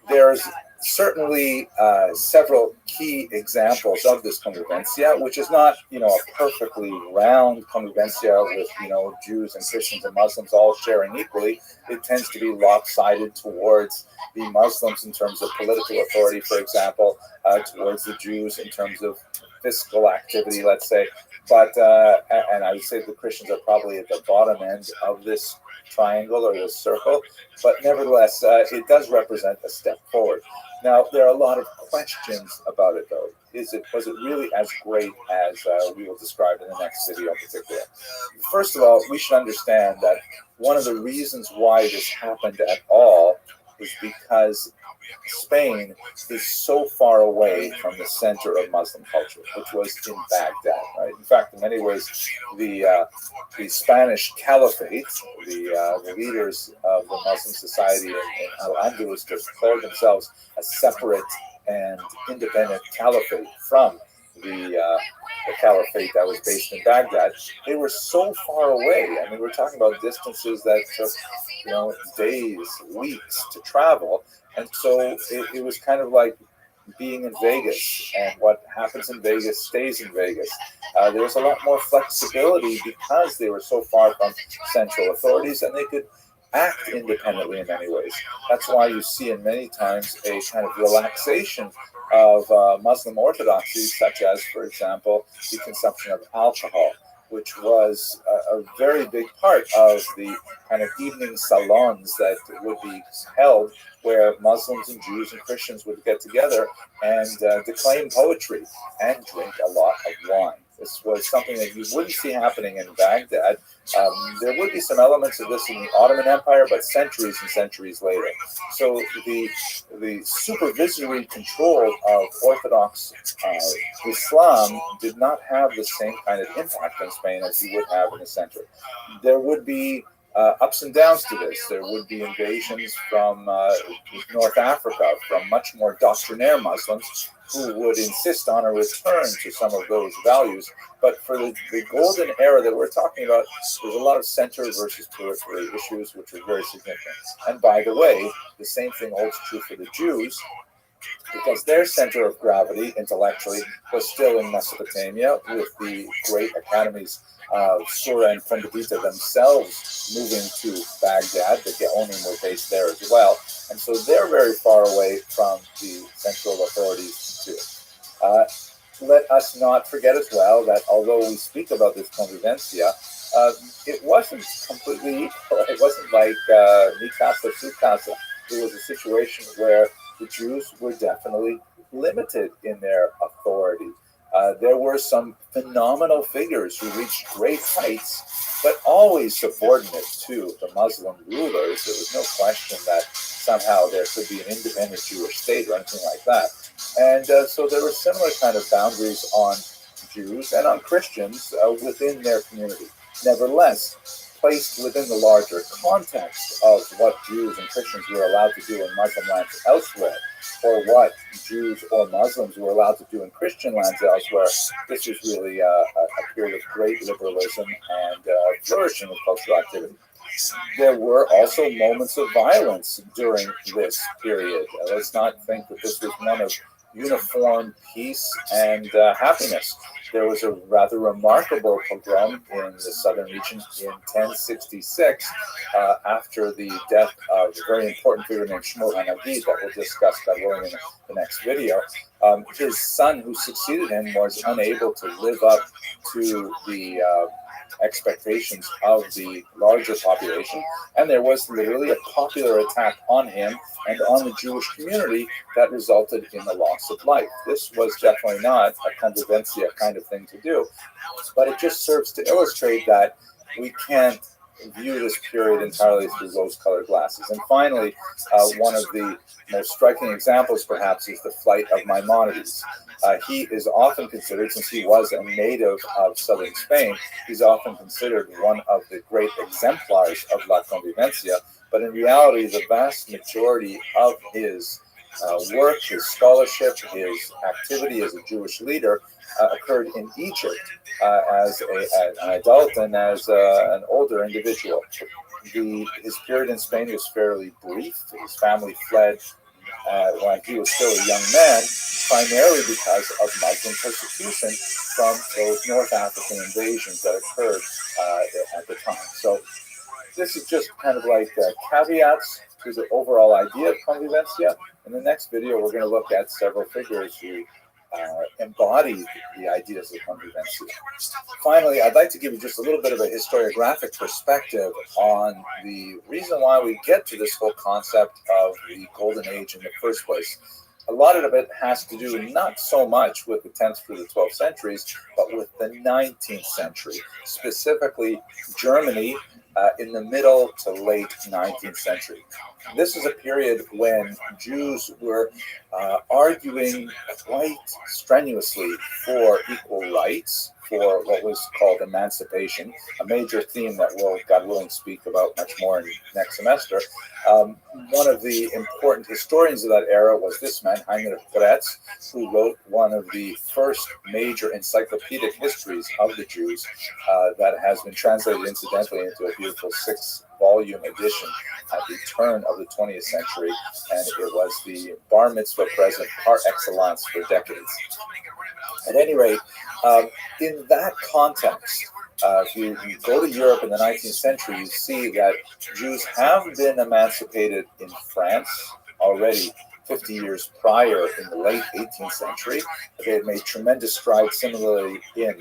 There's certainly several key examples of this convivencia, which is not, a perfectly round convivencia with, Jews and Christians and Muslims all sharing equally. It tends to be lopsided towards the Muslims in terms of political authority, for example, towards the Jews in terms of fiscal activity, let's say. But, and I would say the Christians are probably at the bottom end of this triangle or this circle, but nevertheless, it does represent a step forward. Now, there are a lot of questions about it, though. Was it really as great as we will describe in the next video in particular? First of all, we should understand that one of the reasons why this happened at all is because Spain is so far away from the center of Muslim culture, which was in Baghdad. Right? In fact, in many ways, the Spanish Caliphate, the leaders of the Muslim society in Al-Andalus, declared themselves a separate and independent caliphate from the caliphate that was based in Baghdad. They were so far away. I mean, we're talking about distances that took, days, weeks to travel. And so it was kind of like being in Vegas, and what happens in Vegas stays in Vegas. There was a lot more flexibility because they were so far from central authorities, and they could act independently in many ways. That's why you see in many times a kind of relaxation of Muslim orthodoxy, such as, for example, the consumption of alcohol, which was a very big part of the kind of evening salons that would be held, where Muslims and Jews and Christians would get together and declaim poetry and drink a lot of wine. This was something that you wouldn't see happening in Baghdad. There would be some elements of this in the Ottoman Empire, but centuries and centuries later. So the supervisory control of Orthodox Islam did not have the same kind of impact on Spain as you would have in the center. There would be ups and downs to this. There would be invasions from North Africa, from much more doctrinaire Muslims who would insist on a return to some of those values. But for the golden era that we're talking about, there's a lot of center versus periphery issues, which are very significant. And by the way, the same thing holds true for the Jews, because their center of gravity intellectually was still in Mesopotamia, with the great academies of Sura and Fundavita themselves moving to Baghdad. The Geonim were based there as well. And so they're very far away from the central authorities too. Let us not forget as well that although we speak about this convivencia, it wasn't completely equal. It wasn't like mi casa, su casa. It was a situation where the Jews were definitely limited in their authority. There were some phenomenal figures who reached great heights, but always subordinate to the Muslim rulers. There was no question that somehow there could be an independent Jewish state or anything like that. And so there were similar kind of boundaries on Jews and on Christians within their community. Nevertheless, placed within the larger context of what Jews and Christians were allowed to do in Muslim lands elsewhere, or what Jews or Muslims were allowed to do in Christian lands elsewhere, this was really a period of great liberalism and flourishing of cultural activity. There were also moments of violence during this period. Let's not think that this was one of uniform peace and happiness. There was a rather remarkable pogrom in the southern region in 1066 after the death of a very important figure named Shmuel HaNagid that we'll discuss in the next video. His son who succeeded him was unable to live up to the expectations of the larger population, and there was literally a popular attack on him and on the Jewish community that resulted in the loss of life. This was definitely not a convivencia kind of thing to do, but it just serves to illustrate that we can't view this period entirely through rose-colored glasses. And finally, one of the most striking examples, perhaps, is the flight of Maimonides. He is often considered, since he was a native of southern Spain, he's often considered one of the great exemplars of La Convivencia, but in reality, the vast majority of his work, his scholarship, his activity as a Jewish leader occurred in Egypt as an adult and as an older individual. His period in Spain was fairly brief. His family fled when he was still a young man, primarily because of Muslim persecution from those North African invasions that occurred at the time. So this is just kind of like caveats to the overall idea of convivencia. In the next video, we're going to look at several figures who embody the ideas of convivencia. Finally, I'd like to give you just a little bit of a historiographic perspective on the reason why we get to this whole concept of the Golden Age in the first place. A lot of it has to do not so much with the 10th through the 12th centuries, but with the 19th century, specifically Germany in the middle to late 19th century. This is a period when Jews were arguing quite strenuously for equal rights, for what was called emancipation, a major theme that we'll, God willing, speak about much more in next semester. One of the important historians of that era was this man, Heinrich Gretz, who wrote one of the first major encyclopedic histories of the Jews that has been translated incidentally into a beautiful 6-volume edition at the turn of the 20th century, and it was the bar mitzvah present par excellence for decades. At any rate, in that context, if you go to Europe in the 19th century, you see that Jews have been emancipated in France already 50 years prior in the late 18th century. They had made tremendous strides similarly in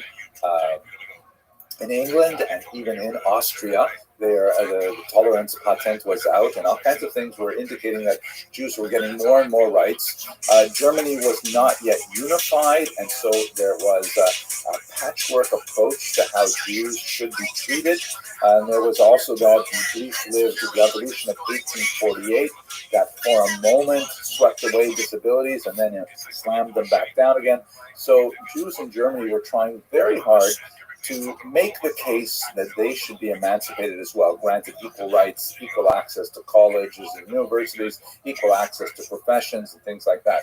England and even in Austria. There, the tolerance patent was out, and all kinds of things were indicating that Jews were getting more and more rights. Germany was not yet unified, and so there was a patchwork approach to how Jews should be treated. And there was also that brief-lived revolution of 1848 that for a moment swept away disabilities and then it slammed them back down again. So Jews in Germany were trying very hard to make the case that they should be emancipated as well, granted equal rights, equal access to colleges and universities, equal access to professions and things like that.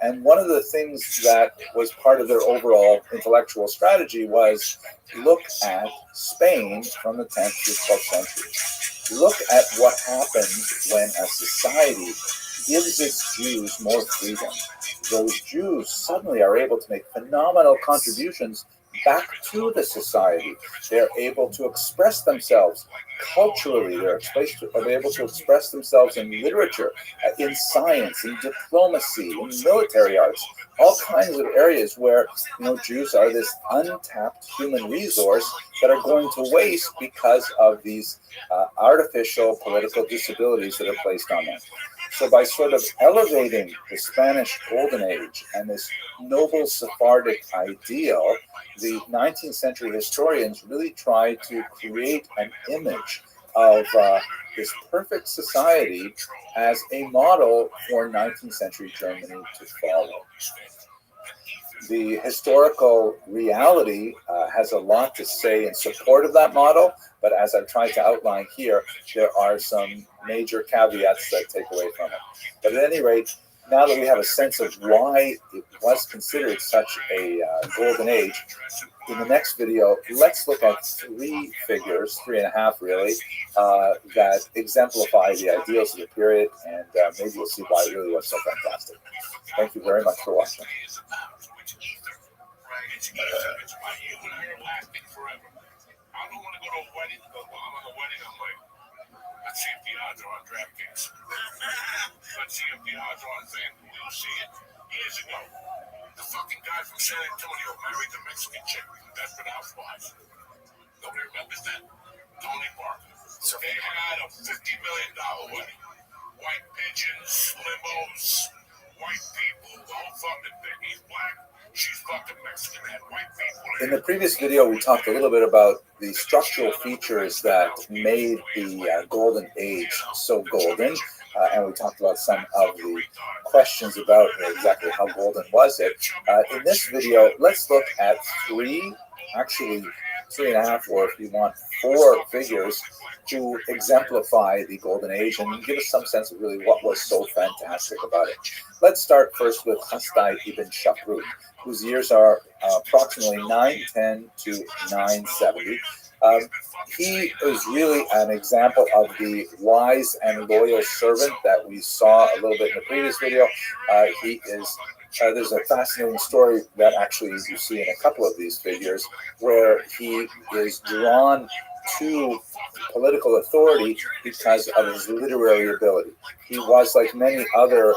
And one of the things that was part of their overall intellectual strategy was look at Spain from the 10th to 12th century. Look at what happens when a society gives its Jews more freedom. Those Jews suddenly are able to make phenomenal contributions back to the society. They're able to express themselves culturally. They're able to express themselves in literature, in science, in diplomacy, in military arts, all kinds of areas where Jews are this untapped human resource that are going to waste because of these artificial political disabilities that are placed on them. So by sort of elevating the Spanish Golden Age and this noble Sephardic ideal, the 19th century historians really tried to create an image of this perfect society as a model for 19th century Germany to follow. The historical reality has a lot to say in support of that model, but as I've tried to outline here, there are some major caveats that take away from it. But at any rate, now that we have a sense of why it was considered such a golden age, in the next video, let's look at 3 figures, 3.5 really, that exemplify the ideals of the period, and maybe you'll see why it really was so fantastic. Thank you very much for watching. It's my you and I are lasting forever. I don't want to go to a wedding, but while I'm at a wedding, I'm like, let's see if the odds are on DraftKings. Let's see if the odds are on FanDuel. You'll see it. Years ago, the fucking guy from San Antonio married the Mexican chick from Desperate Housewives. Nobody remembers that? Tony Parker. So they had a $50 million wedding. White pigeons, limos, white people, the whole fucking thing. He's black. She's fucking Mexican. Had white people. In the previous video, we talked a little bit about the structural features that made the Golden Age so golden, and we talked about some of the questions about exactly how golden was it. In this video, let's look at 3, actually 3.5, or if you want 4 figures to exemplify the Golden Age and give us some sense of really what was so fantastic about it. Let's start first with Hasdai ibn Shaprut, whose years are approximately 910 to 970. He is really an example of the wise and loyal servant that we saw a little bit in the previous video. He is there's a fascinating story that actually you see in a couple of these figures where he is drawn to political authority because of his literary ability. He was, like many other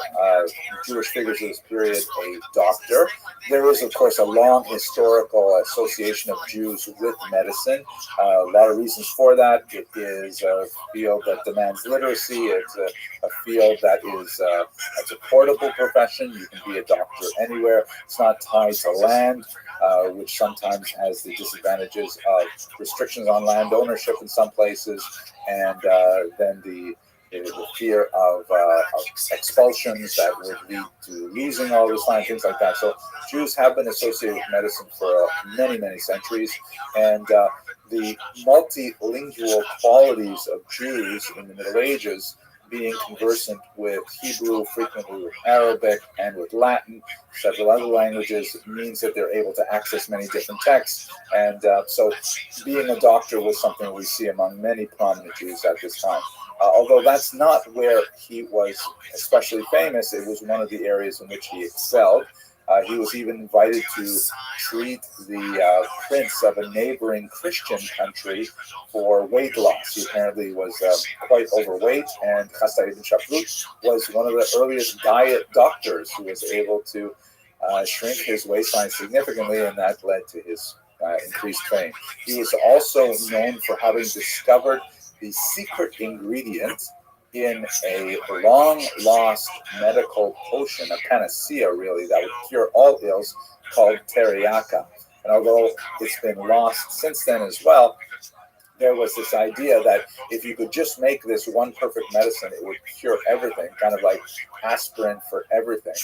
Jewish figures of this period, a doctor. There is, of course, a long historical association of Jews with medicine. A lot of reasons for that. It is a field that demands literacy. It's a field that is it's a portable profession. You can be a doctor anywhere. It's not tied to land, which sometimes has the disadvantages of restrictions on land ownership in some places, and then the fear of expulsions that would lead to losing all this land, things like that. So Jews have been associated with medicine for many, many centuries, and the multilingual qualities of Jews in the Middle Ages, being conversant with Hebrew, frequently with Arabic, and with Latin, several other languages, means that they're able to access many different texts. And so being a doctor was something we see among many prominent Jews at this time. Although that's not where he was especially famous, it was one of the areas in which he excelled. He was even invited to treat the prince of a neighboring Christian country for weight loss. He apparently was quite overweight, and Hasdai ibn Shaprut was one of the earliest diet doctors who was able to shrink his waistline significantly, and that led to his increased fame. He was also known for having discovered the secret ingredient in a long-lost medical potion, a panacea really, that would cure all ills, called teriaca. And although it's been lost since then as well, there was this idea that if you could just make this one perfect medicine, it would cure everything, kind of like aspirin for everything.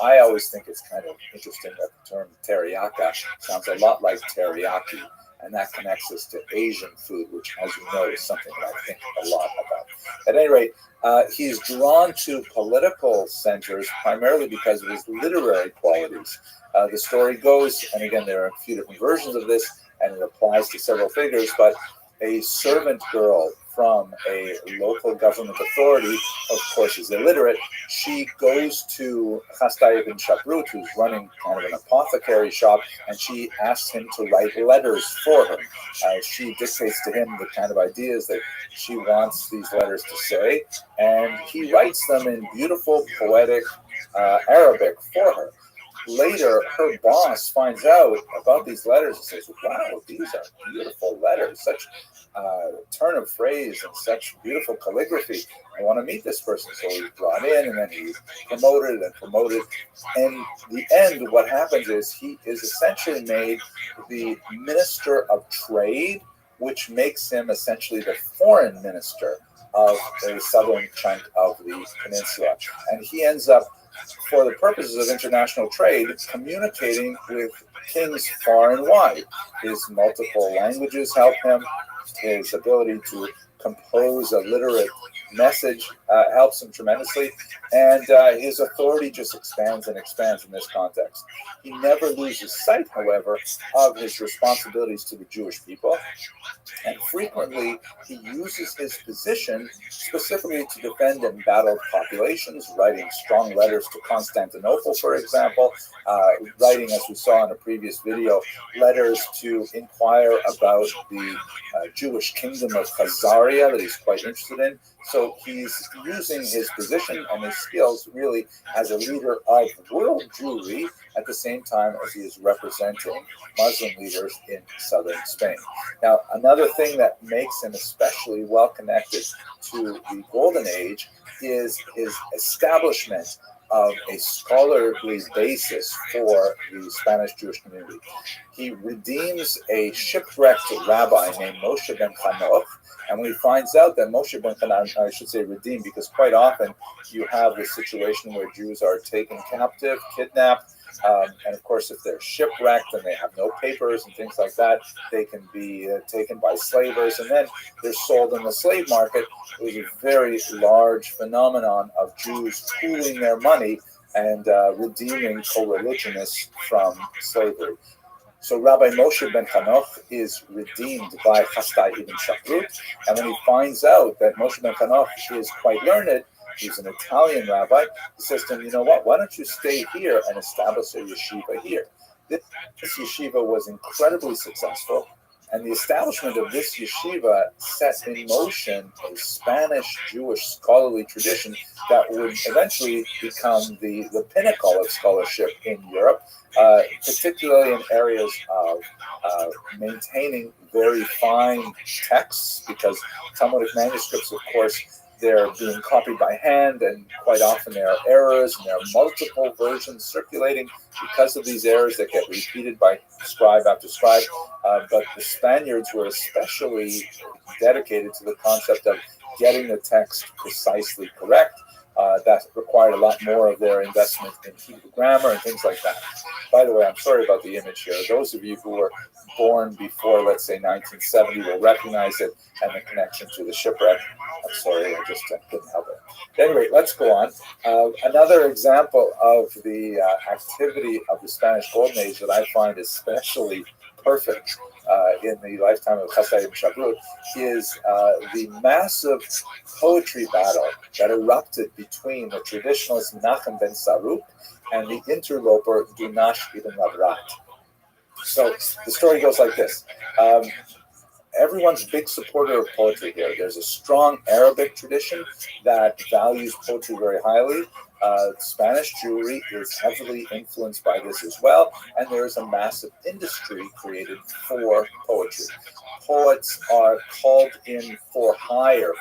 I always think it's kind of interesting that the term teriaca sounds a lot like teriyaki, and that connects us to Asian food, which, as you know, is something that I think a lot about. At any rate, he's drawn to political centers primarily because of his literary qualities. The story goes, and again, there are a few different versions of this, and it applies to several figures, but a servant girl from a local government authority, of course, is illiterate. She goes to Hasdai ibn Shaprut, who's running kind of an apothecary shop, and she asks him to write letters for her. She dictates to him the kind of ideas that she wants these letters to say, and he writes them in beautiful, poetic Arabic for her. Later, her boss finds out about these letters and says, wow, these are beautiful letters, such turn of phrase and such beautiful calligraphy. I want to meet this person. So he's brought in, and then he's promoted and promoted. And the end, what happens is he is essentially made the minister of trade which makes him essentially the foreign minister of the southern chunk of the peninsula. And he ends up, for the purposes of international trade, communicating with kings far and wide. His multiple languages help him. His ability to compose a literate message helps him tremendously. And his authority just expands and expands in this context. He never loses sight, however, of his responsibilities to the Jewish people. And frequently, he uses his position specifically to defend embattled populations, writing strong letters to Constantinople, for example, writing, as we saw in a previous video, letters to inquire about the Jewish kingdom of Khazaria that he's quite interested in. So he's using his position and his skills really as a leader of world Jewry at the same time as he is representing Muslim leaders in southern Spain. Now, another thing that makes him especially well connected to the Golden Age is his establishment of a scholarly basis for the Spanish Jewish community. He redeems a shipwrecked rabbi named Moshe ben Chanoch, and when he finds out that Moshe ben Chanoch, I should say redeemed, because quite often you have this situation where Jews are taken captive, kidnapped, and of course, if they're shipwrecked and they have no papers and things like that, they can be taken by slavers, and then they're sold in the slave market. It was a very large phenomenon of Jews pooling their money and redeeming co-religionists from slavery. So Rabbi Moshe ben Chanoch is redeemed by Chastai ibn Shaprut, and when he finds out that Moshe ben Chanoch is quite learned, he's an Italian rabbi, he says to him, you know what, why don't you stay here and establish a yeshiva here? This yeshiva was incredibly successful, and the establishment of this yeshiva set in motion a Spanish Jewish scholarly tradition that would eventually become the pinnacle of scholarship in Europe, particularly in areas of maintaining very fine texts, because Talmudic manuscripts, of course, they're being copied by hand, and quite often there are errors, and there are multiple versions circulating because of these errors that get repeated by scribe after scribe. But the Spaniards were especially dedicated to the concept of getting the text precisely correct. That required a lot more of their investment in Hebrew grammar and things like that. By the way, I'm sorry about the image here. Those of you who were born before, let's say, 1970 will recognize it and the connection to the shipwreck. I'm sorry, I just couldn't help it. Anyway, let's go on. Another example of the activity of the Spanish Golden Age that I find especially perfect in the lifetime of Chastai ibn Shaprut is the massive poetry battle that erupted between the traditionalist Menachem ben Saruk and the interloper Dunash ibn Labrat. So the story goes like this. Everyone's a big supporter of poetry here. There's a strong Arabic tradition that values poetry very highly. Spanish Jewry is heavily influenced by this as well, and there is a massive industry created for poetry. Poets are called in for hire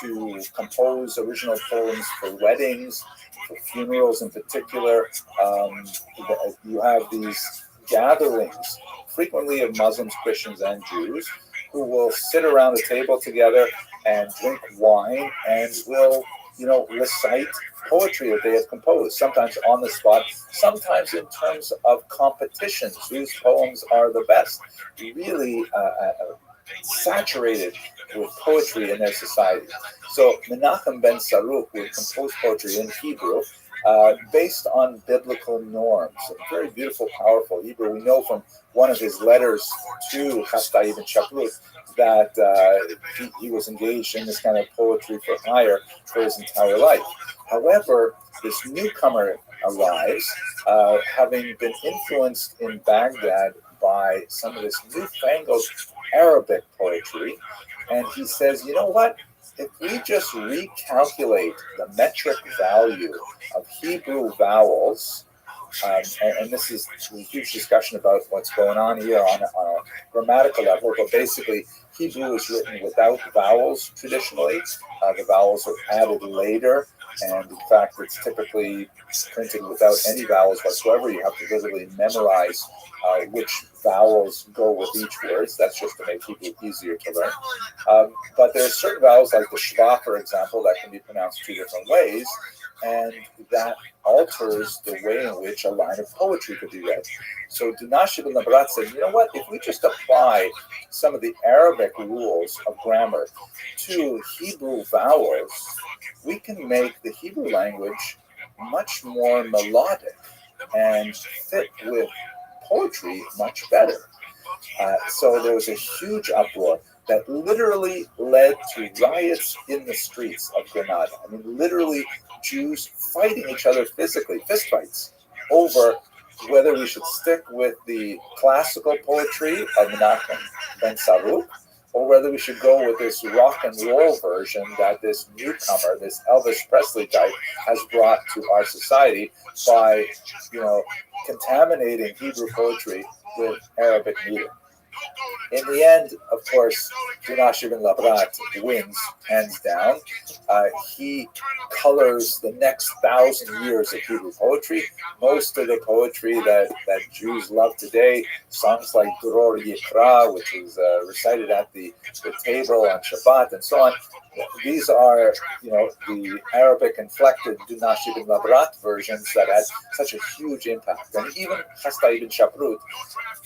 to compose original poems for weddings, for funerals in particular. You have these gatherings, frequently of Muslims, Christians, and Jews, who will sit around a table together and drink wine and will, recite poetry that they have composed, sometimes on the spot, sometimes in terms of competitions, whose poems are the best. Really saturated with poetry in their society. So Menachem ben Saruk would compose poetry in Hebrew, based on biblical norms. Very beautiful, powerful Hebrew. We know from one of his letters to Chastai ibn Shaprut that he was engaged in this kind of poetry for hire for his entire life. However, this newcomer arrives, having been influenced in Baghdad by some of this newfangled Arabic poetry, and he says, you know what? If we just recalculate the metric value of Hebrew vowels, and this is a huge discussion about what's going on here on a grammatical level, but basically Hebrew is written without vowels traditionally. The vowels are added later And in fact, it's typically printed without any vowels whatsoever. You have to literally memorize which vowels go with each word. That's just to make Hebrew easier to learn. But there are certain vowels, like the shva, for example, that can be pronounced two different ways, and that alters the way in which a line of poetry could be read. So Dunash ibn Labrat said, you know what, if we just apply some of the Arabic rules of grammar to Hebrew vowels, we can make the Hebrew language much more melodic and fit with poetry much better. So there was a huge uproar that literally led to riots in the streets of Granada. I mean, literally Jews fighting each other physically, fistfights, over whether we should stick with the classical poetry of Menachem ben Saruk, or whether we should go with this rock and roll version that this newcomer, this Elvis Presley type, has brought to our society by, contaminating Hebrew poetry with Arabic meter. In the end, of course, Dunash ibn Labrat wins, hands down. He colors the next 1,000 years of Hebrew poetry. Most of the poetry that Jews love today, songs like Dror Yikra, which is recited at the table on Shabbat, and so on. These are, the Arabic inflected Dunash ibn Labrat versions that had such a huge impact. And even Chasta ibn Shaprut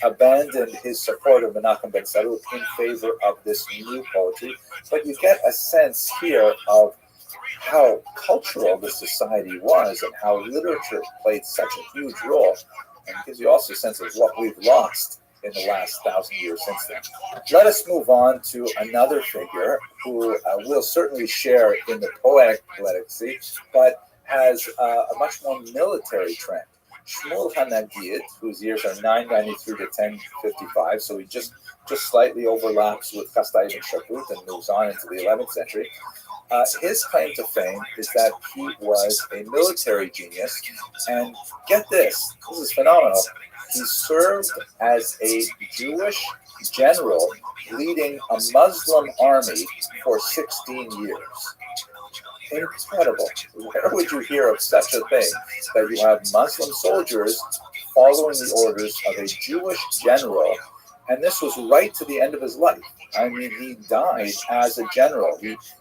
abandoned his support of Menachem ben Saruk in favor of this new poetry. But you get a sense here of how cultural the society was and how literature played such a huge role. And it gives you also a sense of what we've lost in the last 1,000 years since then. Let us move on to another figure who will certainly share in the poetic legacy, but has a much more military trend. Shmuel HaNagid, whose years are 993 to 1055, so he just slightly overlaps with Chasta ibn Shaprut and moves on into the 11th century. His claim to fame is that he was a military genius, and get this is phenomenal. He served as a Jewish general leading a Muslim army for 16 years. Incredible. Where would you hear of such a thing, that you have Muslim soldiers following the orders of a Jewish general? And this was right to the end of his life. I mean, he died as a general.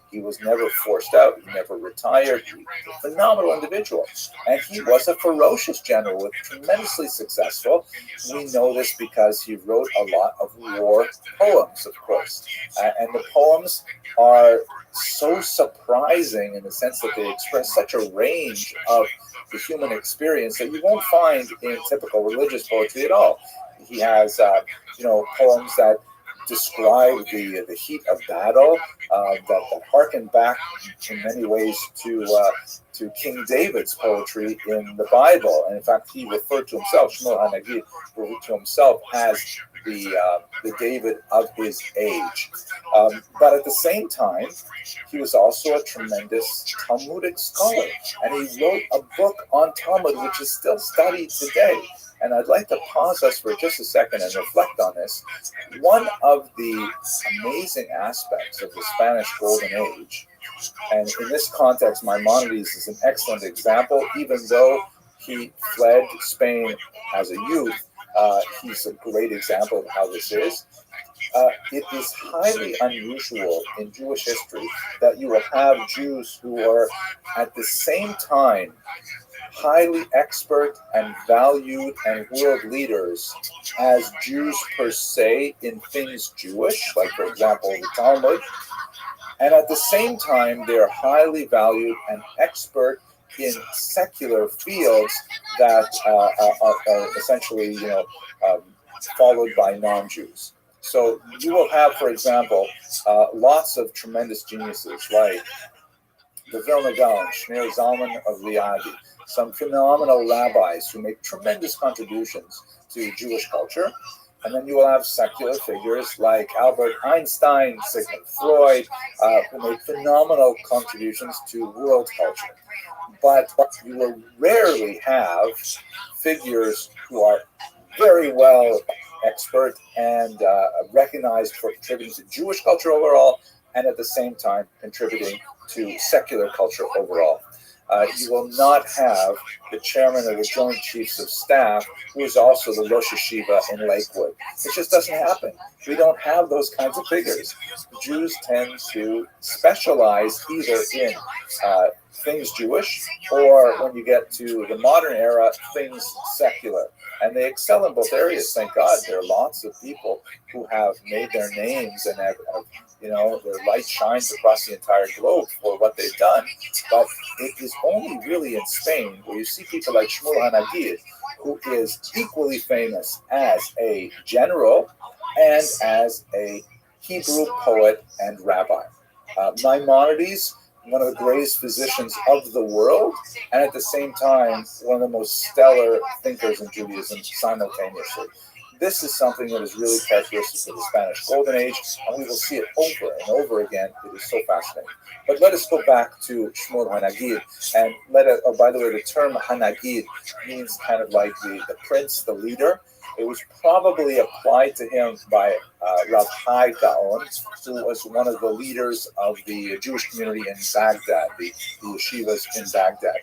He was never forced out. He never retired. He was a phenomenal individual. And he was a ferocious general, with tremendously successful. We know this because he wrote a lot of war poems, of course. And the poems are so surprising in the sense that they express such a range of the human experience that you won't find in typical religious poetry at all. He has, poems that describe the heat of battle, that harken back in many ways to King David's poetry in the Bible. And in fact, he referred to himself, Shmuel HaNagid, referred to himself as the David of his age. But at the same time, he was also a tremendous Talmudic scholar. And he wrote a book on Talmud, which is still studied today. And I'd like to pause us for just a second and reflect on this. One of the amazing aspects of the Spanish Golden Age, and in this context, Maimonides is an excellent example, even though he fled Spain as a youth, he's a great example of how this is. It is highly unusual in Jewish history that you will have Jews who are at the same time highly expert and valued and world leaders as Jews per se in things Jewish, like, for example, the Talmud. And at the same time, they're highly valued and expert in secular fields that are essentially, followed by non-Jews. So you will have, for example, lots of tremendous geniuses like the Vilna Gaon, Shneir Zalman of Liadi, some phenomenal rabbis who make tremendous contributions to Jewish culture. And then you will have secular figures like Albert Einstein, Sigmund Freud, who make phenomenal contributions to world culture. But you will rarely have figures who are very well expert and recognized for contributing to Jewish culture overall, and at the same time contributing to secular culture overall. You will not have the chairman of the Joint Chiefs of Staff, who is also the Rosh Hashiva in Lakewood. It just doesn't happen. We don't have those kinds of figures. Jews tend to specialize either in things Jewish, or when you get to the modern era, things secular. And they excel in both areas. Thank God, there are lots of people who have made their names and have their light shines across the entire globe for what they've done. But it is only really in Spain where you see people like Shmuel Hanagid, who is equally famous as a general and as a Hebrew poet and rabbi. Maimonides, one of the greatest physicians of the world, and at the same time, one of the most stellar thinkers in Judaism simultaneously. This is something that is really characteristic of the Spanish Golden Age, and we will see it over and over again. It is so fascinating. But let us go back to Shmuel Hanagid, and by the way, the term Hanagid means kind of like the prince, the leader. It was probably applied to him by Rav Hai Gaon, who was one of the leaders of the Jewish community in Baghdad, the yeshivas in Baghdad.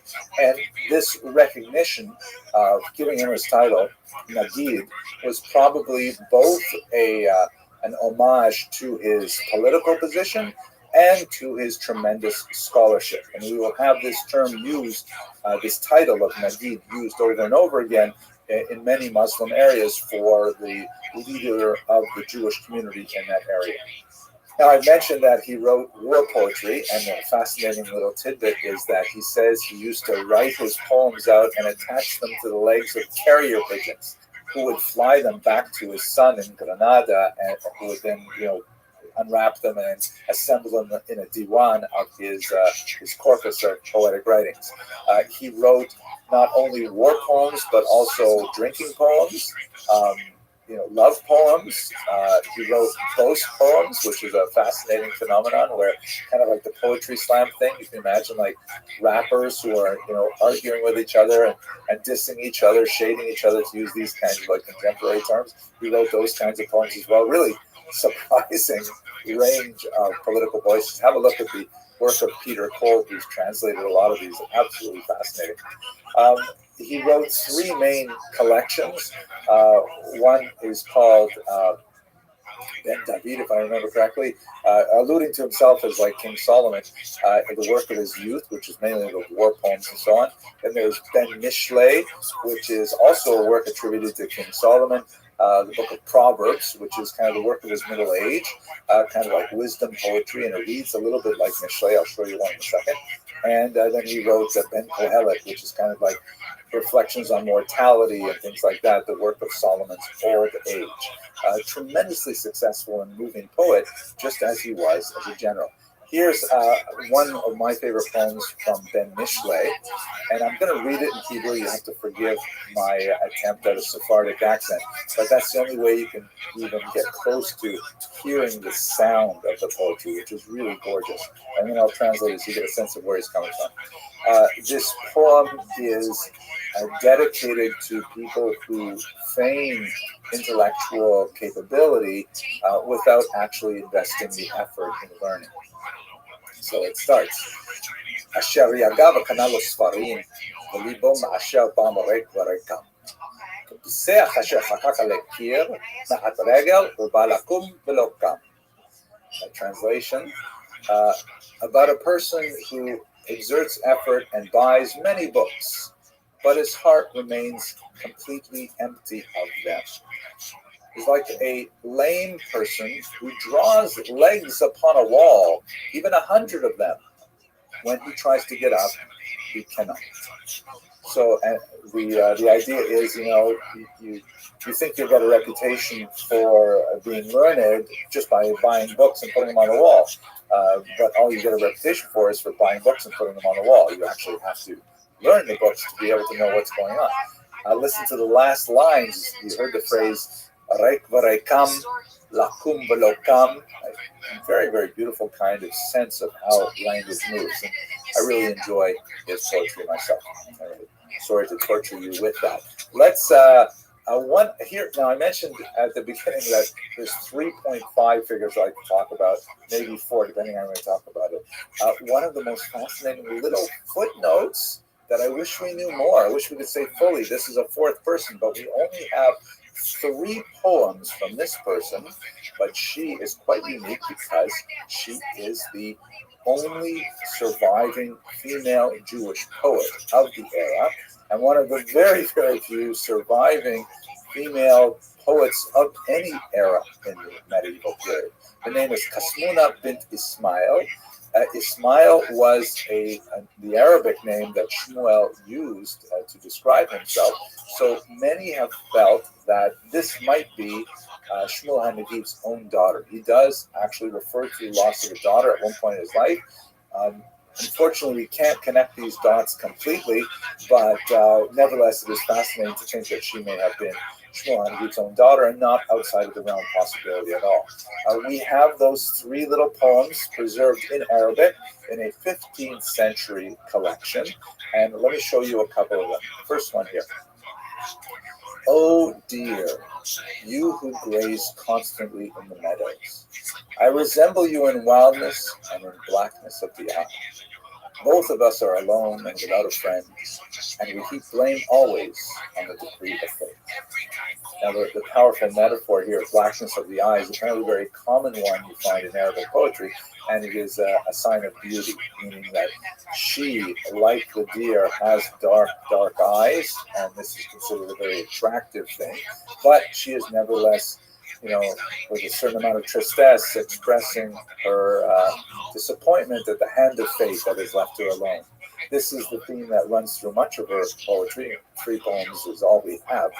And this recognition of giving him his title, Nagid, was probably both an homage to his political position and to his tremendous scholarship. And we will have this term used, this title of Nagid, used over and over again in many Muslim areas for the leader of the Jewish community in that area. Now, I mentioned that he wrote war poetry, and a fascinating little tidbit is that he says he used to write his poems out and attach them to the legs of carrier pigeons, who would fly them back to his son in Granada, and who would then, unwrap them and assemble them in a diwan of his corpus of poetic writings. He wrote not only war poems, but also drinking poems, love poems. He wrote boast poems, which is a fascinating phenomenon where kind of like the poetry slam thing. You can imagine like rappers who are, arguing with each other and dissing each other, shading each other, to use these kinds of like contemporary terms. He wrote those kinds of poems as well. Really surprising range of political voices. Have a look at the work of Peter Cole, who's translated a lot of these. Absolutely fascinating. He wrote three main collections. One is called Ben David, if I remember correctly, alluding to himself as like King Solomon, the work of his youth, which is mainly the war poems and so on. Then there's Ben Mishlei, which is also a work attributed to King Solomon. The book of Proverbs, which is kind of the work of his middle age, kind of like wisdom poetry, and it reads a little bit like Mishlei. I'll show you one in a second. And then he wrote Ben Kohelet, which is kind of like reflections on mortality and things like that, the work of Solomon's old age. Tremendously successful and moving poet, just as he was as a general. Here's one of my favorite poems from Ben Mishlei, and I'm going to read it in Hebrew. You have to forgive my attempt at a Sephardic accent, but that's the only way you can even get close to hearing the sound of the poetry, which is really gorgeous. And then I'll translate it so you get a sense of where he's coming from. This poem is dedicated to people who feign intellectual capability without actually investing the effort in learning. So it starts. אשר יגע וקנה לו ספרים, וליבו מאשר פעם ריק וריקם. כפיסח אשר חקק על הקיר, נחת רגל ובא לקום ולא קם. A translation, about a person who exerts effort and buys many books, but his heart remains completely empty of them. Is like a lame person who draws legs upon a wall, even 100 of them. When he tries to get up, he cannot. So the idea is, you think you'll get a reputation for being learned just by buying books and putting them on the wall. But all you get a reputation for is for buying books and putting them on the wall. You actually have to learn the books to be able to know what's going on. Listen to the last lines. You heard the phrase, Reik v'reikam, lakum v'lokam. Very, very beautiful kind of sense of how language moves. And I really enjoy his poetry myself. Sorry to torture you with that. Let's One here now. I mentioned at the beginning that there's 3.5 figures I like to talk about, maybe 4, depending on how we talk about it. One of the most fascinating little footnotes that I wish we knew more. I wish we could say fully this is a fourth person, but we only have 3 poems from this person. But she is quite unique because she is the only surviving female Jewish poet of the era, and one of the very, very few surviving female poets of any era in the medieval period. Her name is Kasmuna bint Ismail. Ismail was the Arabic name that Shmuel used to describe himself. So many have felt that this might be Shmuel HaNagid's own daughter. He does actually refer to the loss of a daughter at one point in his life. Unfortunately, we can't connect these dots completely, but nevertheless, it is fascinating to think that she may have been Shmuel HaNagid's own daughter and not outside of the realm of possibility at all. We have those 3 little poems preserved in Arabic in a 15th century collection, and let me show you a couple of them. The first one here. Oh dear, you who graze constantly in the meadows, I resemble you in wildness and in blackness of the eye. Both of us are alone and without a friend, and we heap blame always on the decree of fate. Now, the powerful metaphor here, blackness of the eye, is apparently a very common one you find in Arabic poetry, and it is a sign of beauty, meaning that she, like the deer, has dark, dark eyes, and this is considered a very attractive thing, but she is nevertheless, with a certain amount of tristesse, expressing her disappointment at the hand of fate that has left her alone. This is the theme that runs through much of her poetry. 3 poems is all we have,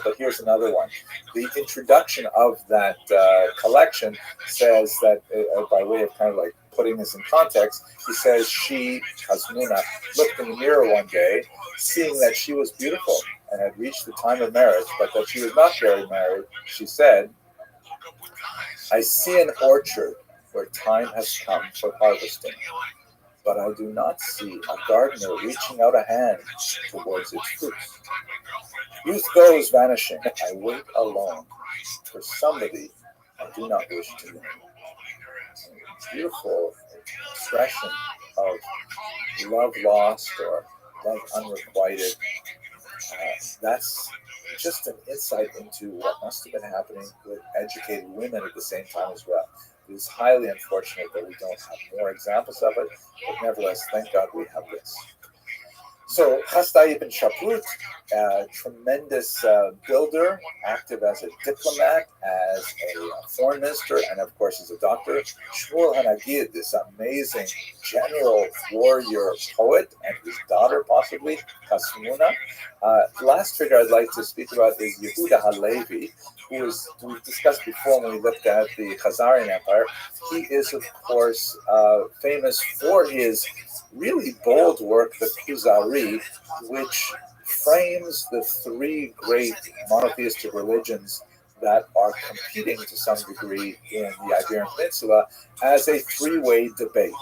but here's another one. The introduction of that collection says that, by way of kind of like putting this in context, he says she, Hasmuna, looked in the mirror one day, seeing that she was beautiful and had reached the time of marriage, but that she was not very married. She said, I see an orchard where time has come for harvesting, but I do not see a gardener reaching out a hand towards its fruits. Youth goes vanishing. I wait alone for somebody I do not wish to know. Beautiful expression of love lost or love unrequited. That's just an insight into what must have been happening with educated women at the same time as well. It is highly unfortunate that we don't have more examples of it, but nevertheless, thank God we have this. So, Chastai ibn Shaprut, a tremendous builder, active as a diplomat, as a foreign minister, and of course as a doctor. Shmuel HaNagid, this amazing general warrior poet, and his daughter possibly, Kasmuna. The last figure I'd like to speak about is Yehuda HaLevi, who we discussed before when we looked at the Khazarian Empire. He is, of course, famous for his really bold work, the Kuzari, which frames the 3 great monotheistic religions that are competing to some degree in the Iberian Peninsula as a 3-way debate.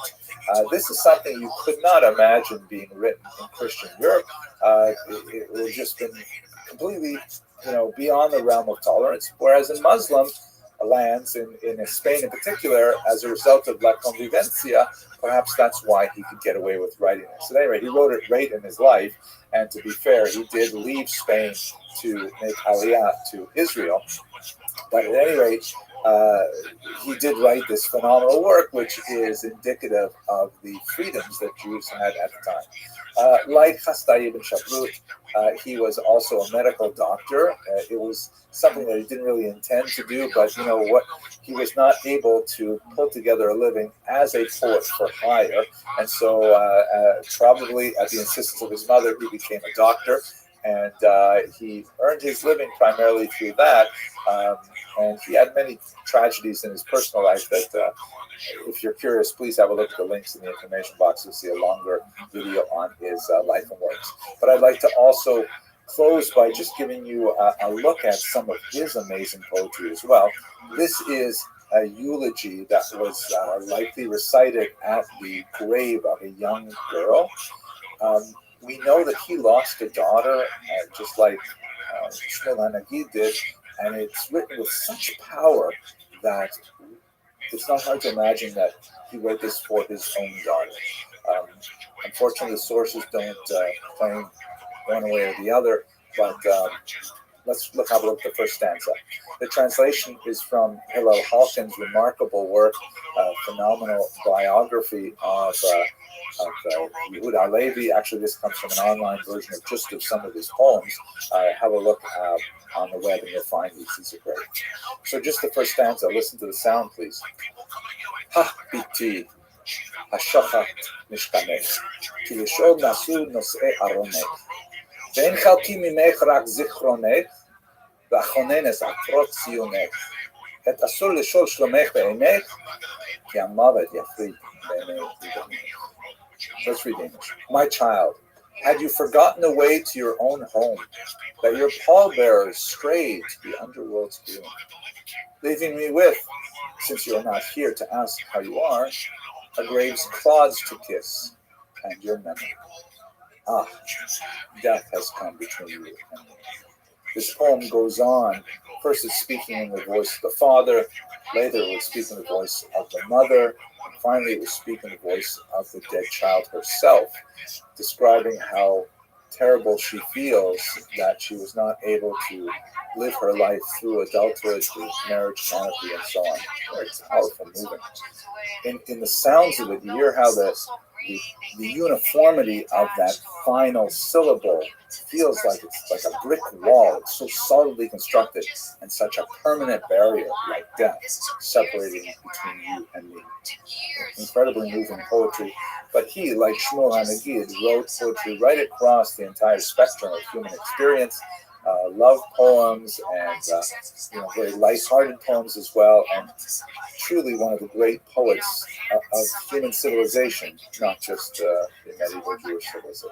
This is something you could not imagine being written in Christian Europe. It would have just been completely, beyond the realm of tolerance. Whereas in Muslim lands, in Spain in particular, as a result of La Convivencia, perhaps that's why he could get away with writing this. At any rate, he wrote it late in his life, and to be fair, he did leave Spain to make Aliyah to Israel. But at any rate, he did write this phenomenal work, which is indicative of the freedoms that Jews had at the time. Like Chastai ibn Shaprut, he was also a medical doctor. It was something that he didn't really intend to do, but he was not able to pull together a living as a poet for hire, and so probably at the insistence of his mother, he became a doctor, and he earned his living primarily through that. And he had many tragedies in his personal life that, if you're curious, please have a look at the links in the information box. You'll see a longer video on his life and works. But I'd like to also close by just giving you a look at some of his amazing poetry as well. This is a eulogy that was likely recited at the grave of a young girl. We know that he lost a daughter, just like Shmuel HaNagid did, and it's written with such power that it's not hard to imagine that he wrote this for his own daughter. Unfortunately, the sources don't claim one way or the other, but let's have a look at the first stanza. The translation is from Hillel Halkin's remarkable work, phenomenal biography of Yehuda Halevi. Actually, this comes from an online version of just of some of his poems. Have a look on the web and you'll find these. These are great. So just the first stanza, listen to the sound, please. Ha biti, hashochat mishkanech, ki yeshod nasu nosei aronech, ve'en chalki mimech rak zichronech, ואחוננס עטרות ציונך, את אסור לשאול שלומך בעינך, כי המוות יפריד בעיני ידידך. Let's read English. My child, had you forgotten the way to your own home, that your pallbearers strayed to the underworld's gloom, leaving me with, since you are not here to ask how you are, a grave's clods to kiss, and your memory. Ah, death has come between you and me. This poem goes on. First it's speaking in the voice of the father, later it was speaking in the voice of the mother, and finally it was speaking in the voice of the dead child herself, describing how terrible she feels that she was not able to live her life through adulthood, through marriage canopy, and so on. Very powerful movement. In the sounds of it, you hear how the uniformity of that final syllable feels like it's like a brick wall. It's so solidly constructed and such a permanent barrier like death separating between you and me. Incredibly moving poetry. But he, like Shmuel HaNagid, wrote poetry right across the entire spectrum of human experience. Love poems and very light-hearted poems as well, and truly one of the great poets of human civilization, not just the medieval Jewish civilization.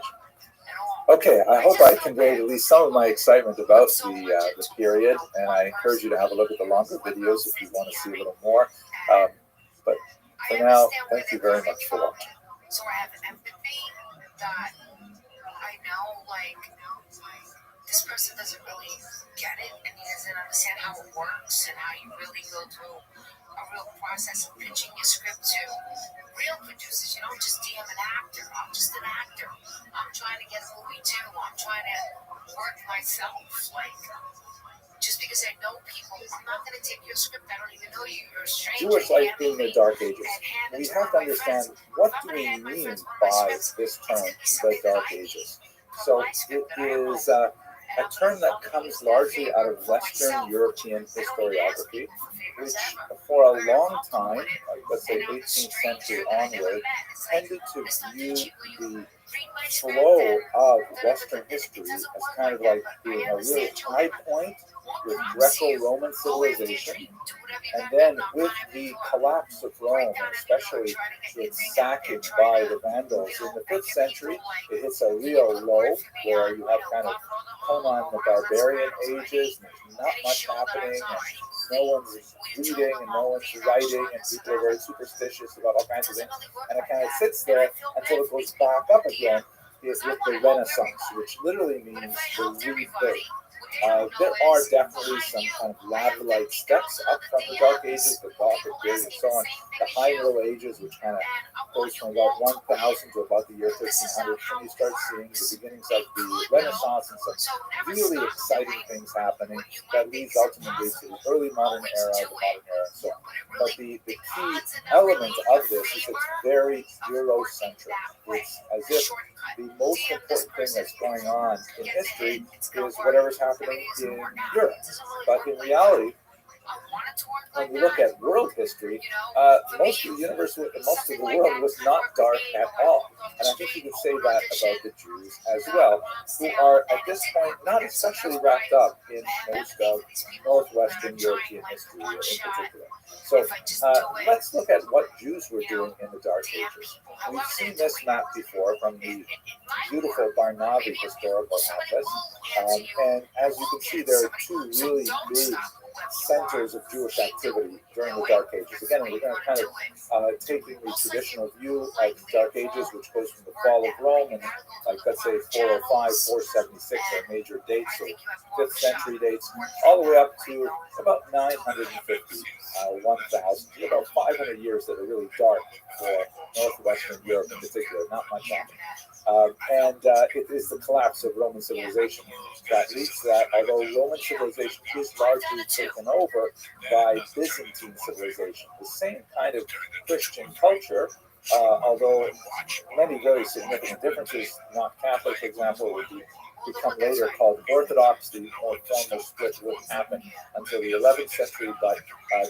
Okay, I hope I conveyed at least some of my excitement about the period, and I encourage you to have a look at the longer videos if you want to see a little more. But for now, thank you very much for watching. So I have empathy that I know, this person doesn't really get it, and he doesn't understand how it works and how you really go through a real process of pitching your script to real producers. You don't just DM an actor. I'm just an actor. I'm trying to get a movie too. I'm trying to work myself. Just because I know people, I'm not going to take your script. I don't even know you. You're a stranger. Jewish life being the Dark Ages. We have to understand, what do we mean by this term, the Dark Ages? So it is a term that comes largely out of Western European historiography, which for a long time, let's say 18th century onward, tended to view the flow of Western history as kind of like being a real high point with Greco-Roman civilization, and then with the collapse of Rome, especially its sacking by the Vandals in the 5th century, it hits a real low where you have kind of come on the barbarian ages, and there's not much happening, and no one's reading and no one's writing, and people are very superstitious about all kinds of things, and it kind of sits there until it goes back up again with the Renaissance, which literally means the rebirth. There are definitely some kind of ladder-like steps up from the Dark Ages, the Gothic period, and so on. The High Middle Ages, which kind of goes from about 1000 to about the year 1500, and you start seeing the beginnings of the Renaissance and some really exciting things happening that leads ultimately to the early modern era, the modern era, and so on. But the key element of this is it's very Eurocentric. It's as if the most important thing that's going on in history is whatever's happening in Europe. But in reality, when we look at world history, most of the universe, most of the world was not dark at all. And I think you could say that about the Jews as well, who are at this point not especially wrapped up in most of Northwestern European history in particular. So let's look at what Jews were doing in the Dark Ages. We've seen this map before from the beautiful Barnavi historical atlas. And as you can see, there are two really big centers of Jewish activity during the Dark Ages. Again, we're going to kind of taking the traditional view of the Dark Ages, which goes from the fall of Rome and, like, let's say 405, 476 are major dates, so 5th century dates, all the way up to about 950, 1000, about 500 years that are really dark for northwestern Europe in particular, not much happening. It is the collapse of Roman civilization that leads to that, although Roman civilization is largely taken over by Byzantine civilization, the same kind of Christian culture, although many very significant differences. Not Catholic, for example, would become later called Orthodox. The more formal split wouldn't happen until the 11th century, but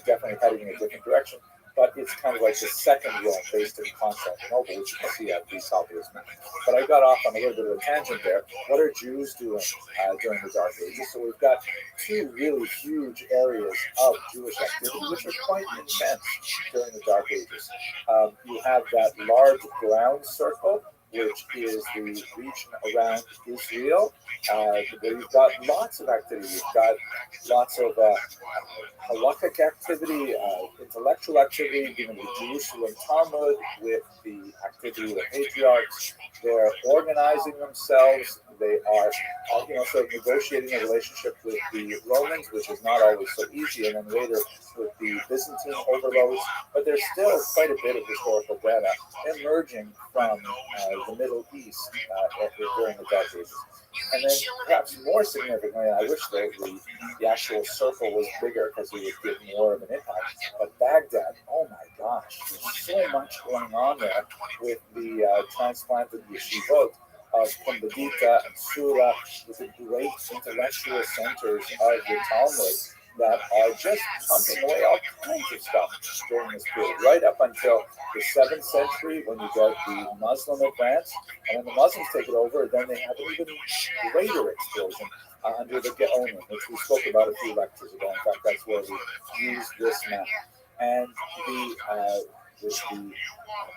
definitely heading in a different direction. But it's kind of like the second Rome based in Constantinople, which you can see at the top of this map. But I got off on a little bit of a tangent there. What are Jews doing during the Dark Ages? So we've got two really huge areas of Jewish activity, which are quite intense during the Dark Ages. You have that large ground circle, which is the region around Israel, where you've got lots of activity. You've got lots of halakhic activity, intellectual activity, given the Jerusalem Talmud, with the activity of the patriarchs. They're organizing themselves. They are, sort of negotiating a relationship with the Romans, which is not always so easy, and then later with the Byzantine overlords. But there's still quite a bit of historical data emerging from the Middle East during the Dark Ages. And then perhaps more significantly, I wish the actual circle was bigger because it would give more of an impact. But Baghdad, oh my gosh, there's so much going on there with the transplanted yeshivot of Pumbedita and Sura, with the great intellectual centers of the Talmud that are just pumping away all kinds of stuff during this period, right up until the 7th century when you get the Muslim advance. And when the Muslims take it over, then they have an even greater explosion under the Gaonim, which we spoke about a few lectures ago. In fact, that's where we used this map. And the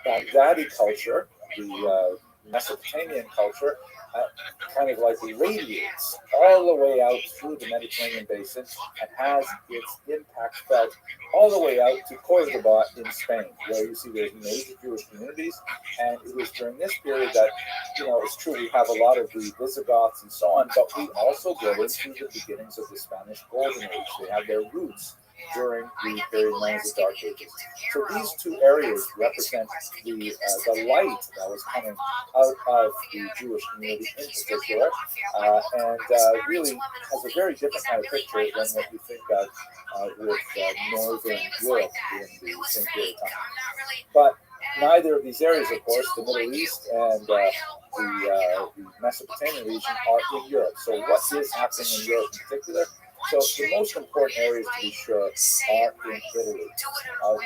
Baghdadi culture, the Mesopotamian culture, kind of like radiates all the way out through the Mediterranean basin and has its impact felt all the way out to Cordoba in Spain, where you see there's major Jewish communities. And it was during this period that, it's true we have a lot of the Visigoths and so on, but we also get into the beginnings of the Spanish Golden Age. They have their roots during the period known as the Dark Ages. So these two areas represent the light that was coming out of the Jewish community in particular, and really has a very different kind of picture than what you think of with Northern Europe in the same period of time. But neither of these areas, of course, the Middle East and the Mesopotamian region, are in Europe. So what is happening in Europe in particular? So the most important areas, to be sure, are in Italy.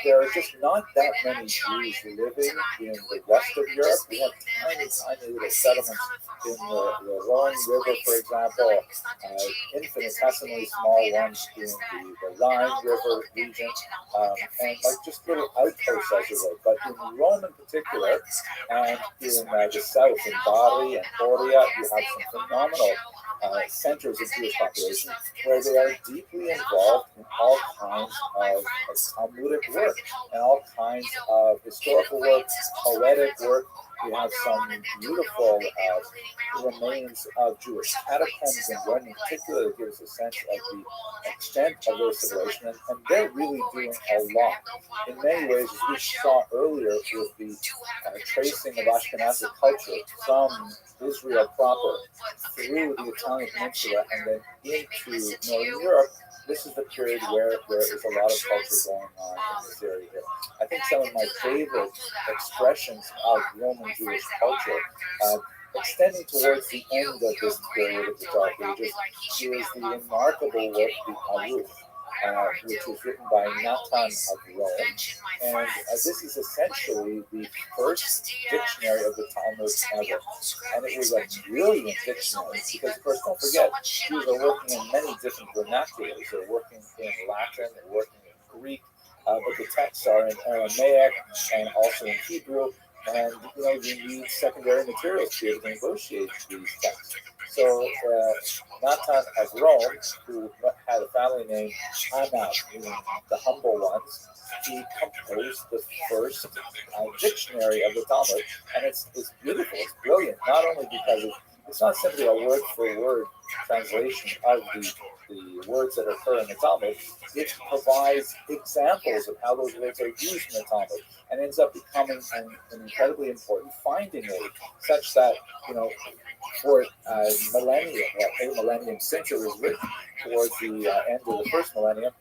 There are just not that many Jews living in the rest of Europe. We have tiny little settlements in the Rhone River, for example, infinitesimally small ones in the Rhine River region, and like just little outposts, as it were. But in Rome in particular, and in the south, in Bari and Oria, you have some phenomenal centers of Jewish population where they are deeply involved in all kinds of Talmudic work and all kinds of historical work, poetic work. We have some beautiful remains of Jewish catacombs in Rome in particular that gives a sense of the extent of their civilization, and they're really doing a lot. In many ways, as we saw earlier with the tracing of Ashkenazi culture from Israel proper through the Italian peninsula and then into Northern Europe, this is the period where there is a lot of culture going on in this area here. I think some of my favorite expressions of Roman Jewish culture, extending towards the end of this period of the Dark Ages, is the remarkable work, the Aruf, which was written by Natan of Rome. And this is essentially the first dictionary of the Talmud ever. And it was a brilliant dictionary because, of course, don't forget, Jews are working in many different vernaculars. They're working in Latin, they're working in Greek, but the texts are in Aramaic and also in Hebrew. And, you need secondary materials to be able to negotiate these texts. So, Natan of Rome, who had a family named Anna, meaning the humble ones. He composed the first dictionary of the Talmud, and it's beautiful, it's brilliant. Not only because it's not simply a word for word translation of the words that occur in the Talmud. It provides examples of how those words are used in the Talmud, and ends up becoming an incredibly important finding aid, such that, you know, for millennia, well, a millennium since it was written towards the end of the first millennium,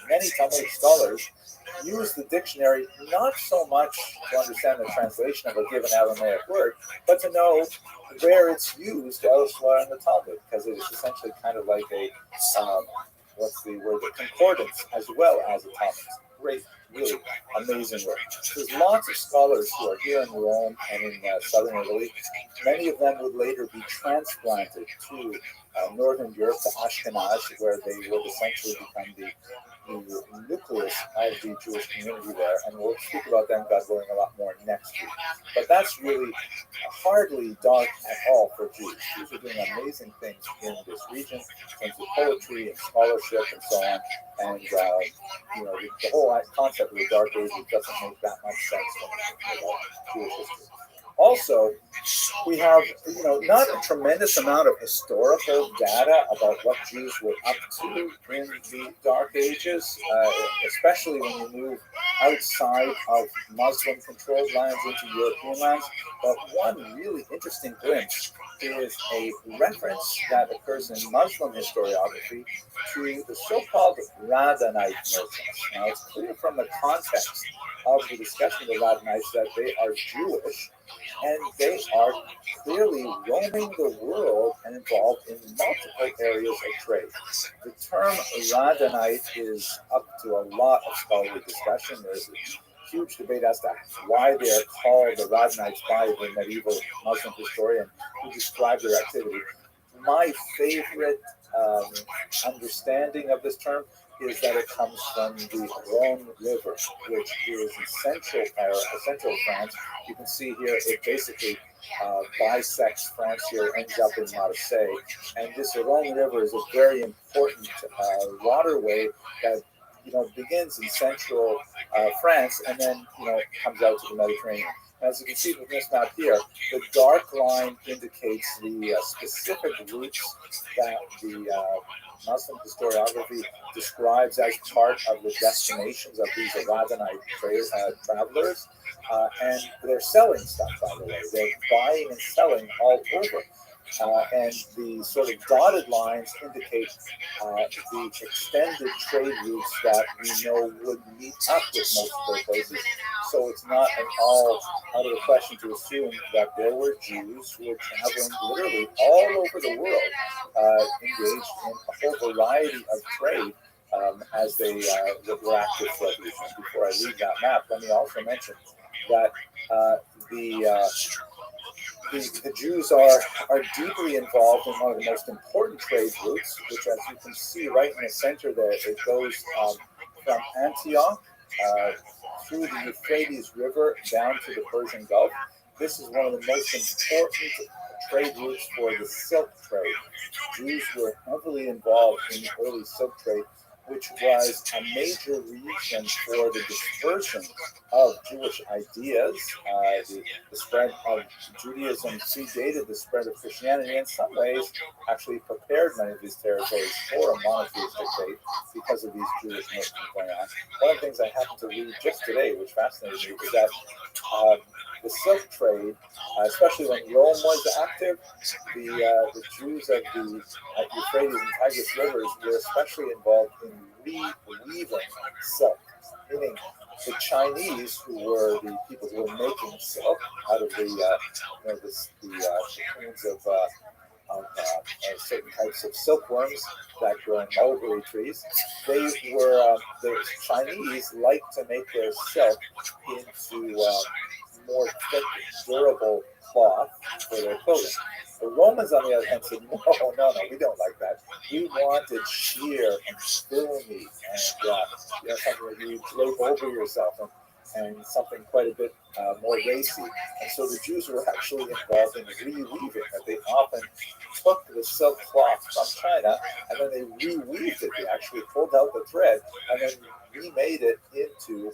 many Talmudic scholars use the dictionary not so much to understand the translation of a given Aramaic word, but to know where it's used elsewhere in the Talmud, because it is essentially kind of like a what's the word? A concordance as well as a Talmud. Great, really amazing work. There's lots of scholars who are here in Rome and in southern Italy. Many of them would later be transplanted to northern Europe, to Ashkenaz, where they would essentially become the nucleus of the Jewish community there, and we'll speak about them, God willing, a lot more next week. But that's really hardly dark at all for Jews. Jews are doing amazing things in this region in terms of poetry and scholarship and so on. And you know, the whole concept of the Dark Ages doesn't make that much sense when we're thinking about Jewish history. Also, we have, you know, not a tremendous amount of historical data about what Jews were up to in the Dark Ages, especially when you move outside of Muslim-controlled lands into European lands. But one really interesting glimpse is a reference that occurs in Muslim historiography to the so-called Radanite merchants. Now, it's clear from the context of the discussion of the Radanites that they are Jewish, and they are clearly roaming the world and involved in multiple areas of trade. The term Radanite is up to a lot of scholarly discussion. There's a huge debate as to why they are called the Radanites by the medieval Muslim historian who described their activity. My favorite understanding of this term is that it comes from the Rhone River, which is in central France. You can see here it basically bisects France here, ends up in Marseille. And this Rhone River is a very important waterway that, you know, begins in central France and then, you know, comes out to the Mediterranean. As you can see from this map here, the dark line indicates the specific routes that the Muslim historiography describes as part of the destinations of these Aradanite travelers. And they're selling stuff, by the way. They're buying and selling all over. And the sort of dotted lines indicate the extended trade routes that we know would meet up with most of those places. So it's not at all out of the question to assume that there were Jews who were traveling literally all over the world, engaged in a whole variety of trade as they were active for revolution. Before I leave that map, let me also mention that the Jews are deeply involved in one of the most important trade routes, which, as you can see right in the center there, it goes from Antioch through the Euphrates River down to the Persian Gulf. This is one of the most important trade routes for the silk trade. Jews were heavily involved in the early silk trade, which was a major region for the dispersion of Jewish ideas. The spread of Judaism predated the spread of Christianity, in some ways actually prepared many of these territories for a monotheistic faith because of these Jewish notions going on. One of the things I happened to read just today, which fascinated me, was that the silk trade, especially when Rome was active, the Jews of the Euphrates and Tigris rivers were especially involved in weaving silk, meaning the Chinese, who were the people who were making silk out of the cocoons of certain types of silkworms that grow in mulberry trees. The Chinese like to make their silk into more thick, durable cloth for their clothing. The Romans, on the other hand, said, no, we don't like that. We wanted sheer and filmy and something that you drape over yourself. and something quite a bit more racy. And so the Jews were actually involved in reweaving. That they often took the silk cloth from China and then they reweaved it. They actually pulled out the thread and then remade it into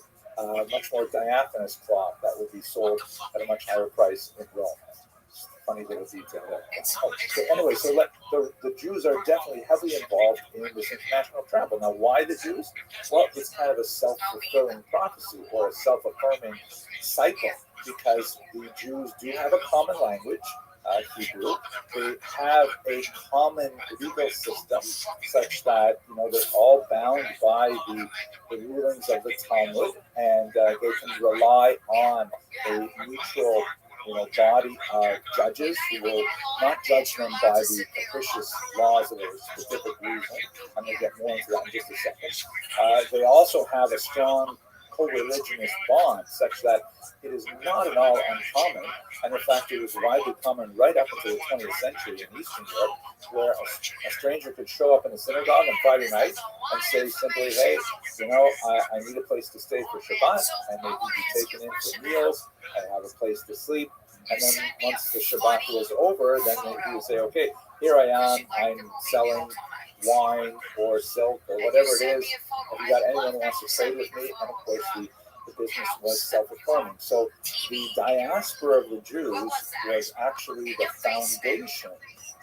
much more diaphanous cloth that would be sold at a much higher price in Rome. Funny little detail there. So anyway, so the Jews are definitely heavily involved in this international travel. Now, why the Jews? Well, it's kind of a self-fulfilling prophecy or a self-affirming cycle because the Jews do have a common language, Hebrew. They have a common legal system such that they're all bound by the rulings of the Talmud, and they can rely on a neutral body of judges who will not judge them by the capricious laws of a specific reason. I'm going to get more into that in just a second. They also have a strong co-religionist bond such that it is not at all uncommon, and in fact it was widely common right up until the 20th century in Eastern Europe, where a stranger could show up in a synagogue on Friday night and say simply, hey, I need a place to stay for Shabbat, and they would be taken in for meals and have a place to sleep. And then once the Shabbat was over, then he would say, okay, here I am, I'm selling wine or silk or whatever it is. Have you got anyone who wants to trade with me? And of course, the business was self-affirming. So the diaspora of the Jews was actually the foundation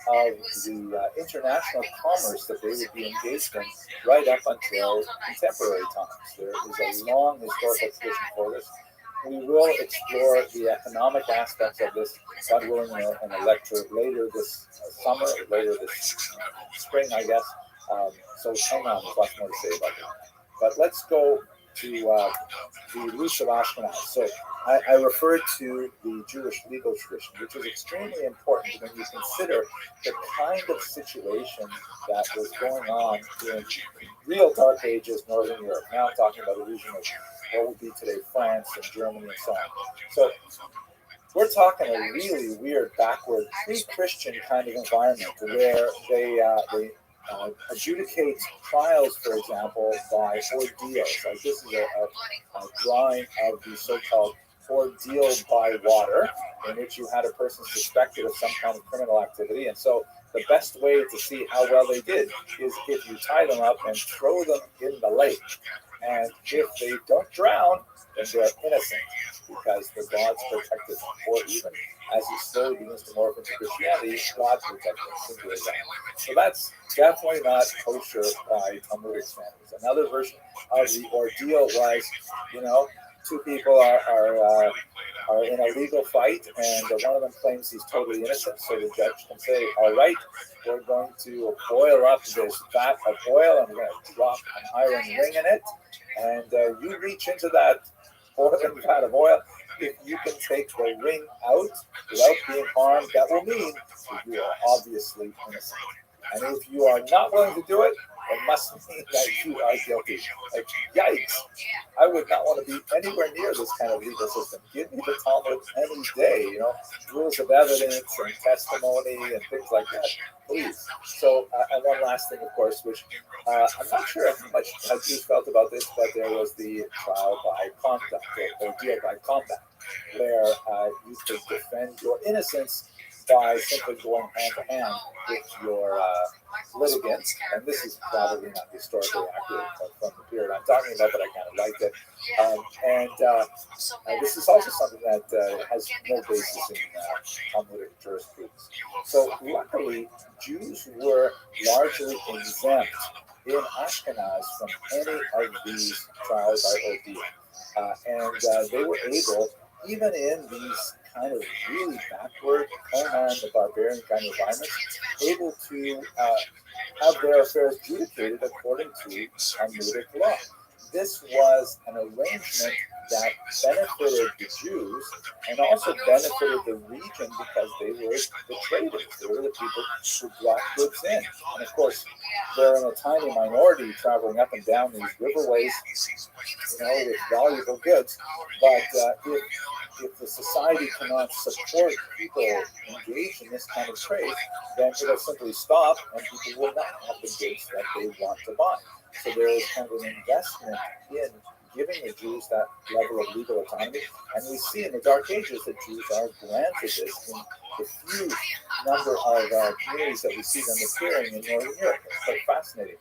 of the international commerce that they would be engaged in right up until contemporary times. There is a long historical tradition for this. We will explore the economic aspects of this, God willing, in a lecture later this summer, later this spring, I guess. So hang on, there's lots more to say about that. But let's go to the Rus of Ashkenaz. So I referred to the Jewish legal tradition, which is extremely important when you consider the kind of situation that was going on in real dark ages Northern Europe. Now I'm talking about a region of what would be today France and Germany and so on. So we're talking a really weird, backward, pre-Christian kind of environment where they adjudicate trials, for example, by ordeals. Like this is a drawing of the so-called ordeal by water, in which you had a person suspected of some kind of criminal activity. And so the best way to see how well they did is if you tie them up and throw them in the lake. And if they don't drown, then they're innocent because the gods protected them. Or even as it slowly begins to morph into Christianity, God protected them. Simply as that. So that's definitely not kosher by Talmudic standards. Another version of the ordeal was, two people are in a legal fight, and one of them claims he's totally innocent. So the judge can say, all right, we're going to boil up this vat of oil, and we're going to drop an iron ring in it, and you reach into that boiling vat of oil. If you can take the ring out without being harmed, that will mean that you are obviously innocent. And if you are not willing to do it, it must mean that you are guilty. Like, yikes. I would not want to be anywhere near this kind of legal system. Give me the Talmud any day, rules of evidence and testimony and things like that, please. So, and one last thing, of course, which I'm not sure how much Jews felt about this, but there was the trial by conduct, or deal by combat, where you could defend your innocence by simply going hand to hand with your litigant, and this is probably not historically accurate from the period I'm talking about, but I kind of liked it. And this is also something that has no basis in Talmudic jurisprudence. So luckily, Jews were largely exempt in Ashkenaz from any of these trials by ordeal. And they were able, even in these kind of really backward, Conan the Barbarian kind of environments, able to have their affairs adjudicated according to Talmudic law. This was an arrangement that benefited the Jews and also benefited the region because they were the traders. They were the people who brought goods in. And of course, they're in a tiny minority traveling up and down these riverways, with valuable goods. But if the society cannot support people engaged in this kind of trade, then it'll simply stop and people will not have the goods that they want to buy. So there is kind of an investment in giving the Jews that level of legal autonomy. And we see in the Dark Ages that Jews are granted this in the few number of communities that we see them appearing in Northern Europe. It's quite fascinating.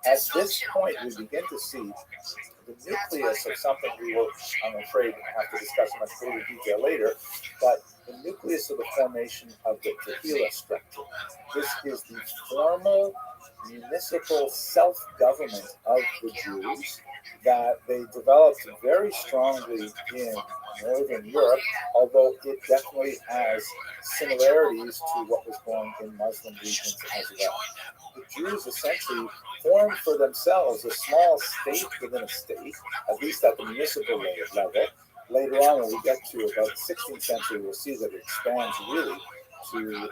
At this point, we begin to see the nucleus of something we will, I'm afraid, have to discuss in much greater detail later, but the nucleus of the formation of the Tehillah structure. This is the formal municipal self-government of the Jews that they developed very strongly in Northern Europe, although it definitely has similarities to what was going in Muslim regions as well. The Jews essentially formed for themselves a small state within a state, at least at the municipal level. Later on, when we get to about the 16th century, we'll see that it expands really to a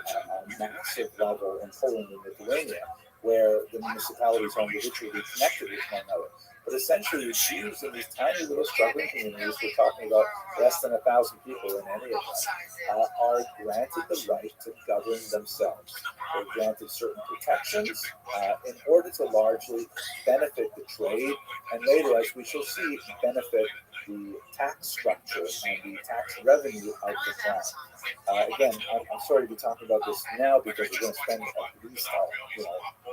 massive level in Poland and Lithuania, where the municipalities are individually connected with one another. But essentially, the Jews in these tiny little struggling communities, we're talking about less than 1,000 people in any of them, are granted the right to govern themselves. They're granted certain protections in order to largely benefit the trade, and later, as we shall see, benefit the tax structure and the tax revenue of the crown. Again, I'm sorry to be talking about this now because we're going to spend at least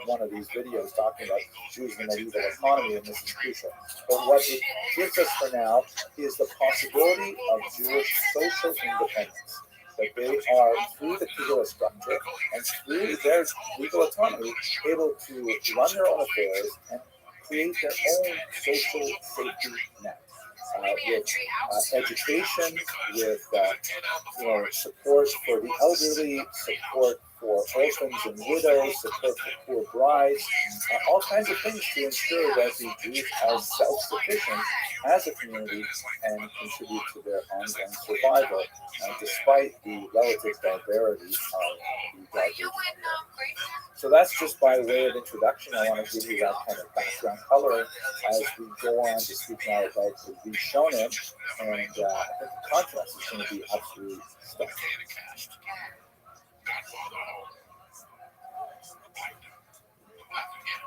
one of these videos talking about Jews and medieval economy, and this is crucial. But what it gives us for now is the possibility of Jewish social independence. That they are, through the Tehillah structure and through their legal autonomy, able to run their own affairs and create their own social safety net. With education, with support for the elderly, support for orphans and widows, support for poor brides, all kinds of things to ensure that the Jews are self-sufficient as a community and contribute to their ongoing survival, despite the relative barbarity of the Dark Ages. So that's just by way of introduction. I want to give you that kind of background coloring as we go on to speak now about the Rishonim, and I think the contrast is going to be absolutely stunning.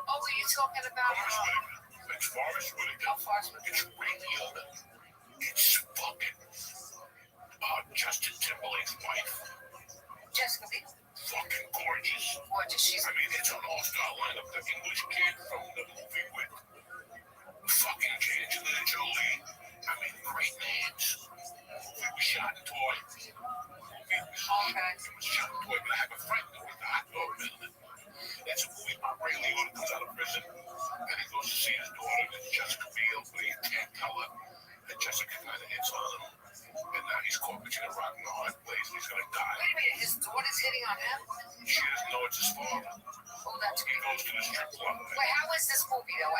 Oh, were you talking about It's fucking Justin Timberlake's wife. Jessica Biel? Fucking gorgeous. Gorgeous. I mean, it's an all-star lineup. The English kid from the movie with fucking Angelina Jolie. I mean, great names. Movie was shot in toy. It was shot in toy, but I have a friend who was the hot dog building. It's a movie about Ray Liotta comes out of prison, and he goes to see his daughter, that's Jessica Biel, but he can't tell her that Jessica kind of hits on him. And now he's caught between a rock and a hard place, and he's going to die. Wait a minute, his daughter's hitting on him? She doesn't know it's his father. Oh, that's He goes to the strip club. Wait, how is this movie, though?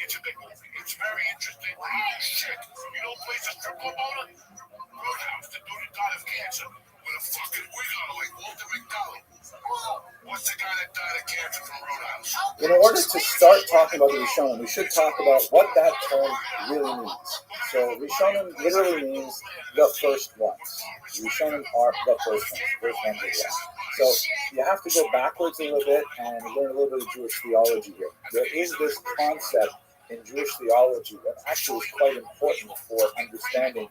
It's a big movie. It's very interesting. Shit. You know who plays the strip club owner? Roadhouse, the dude that died of cancer. With a fucking wig on like Walter McDonald. What's the guy that died of cancer from Roadhouse? In order to start talking about the Rishonim, we should talk about what that term really means. So Rishonim literally means the first ones. Rishonim are the first ones of the So you have to go backwards a little bit and learn a little bit of Jewish theology here. There is this concept in Jewish theology that actually is quite important for understanding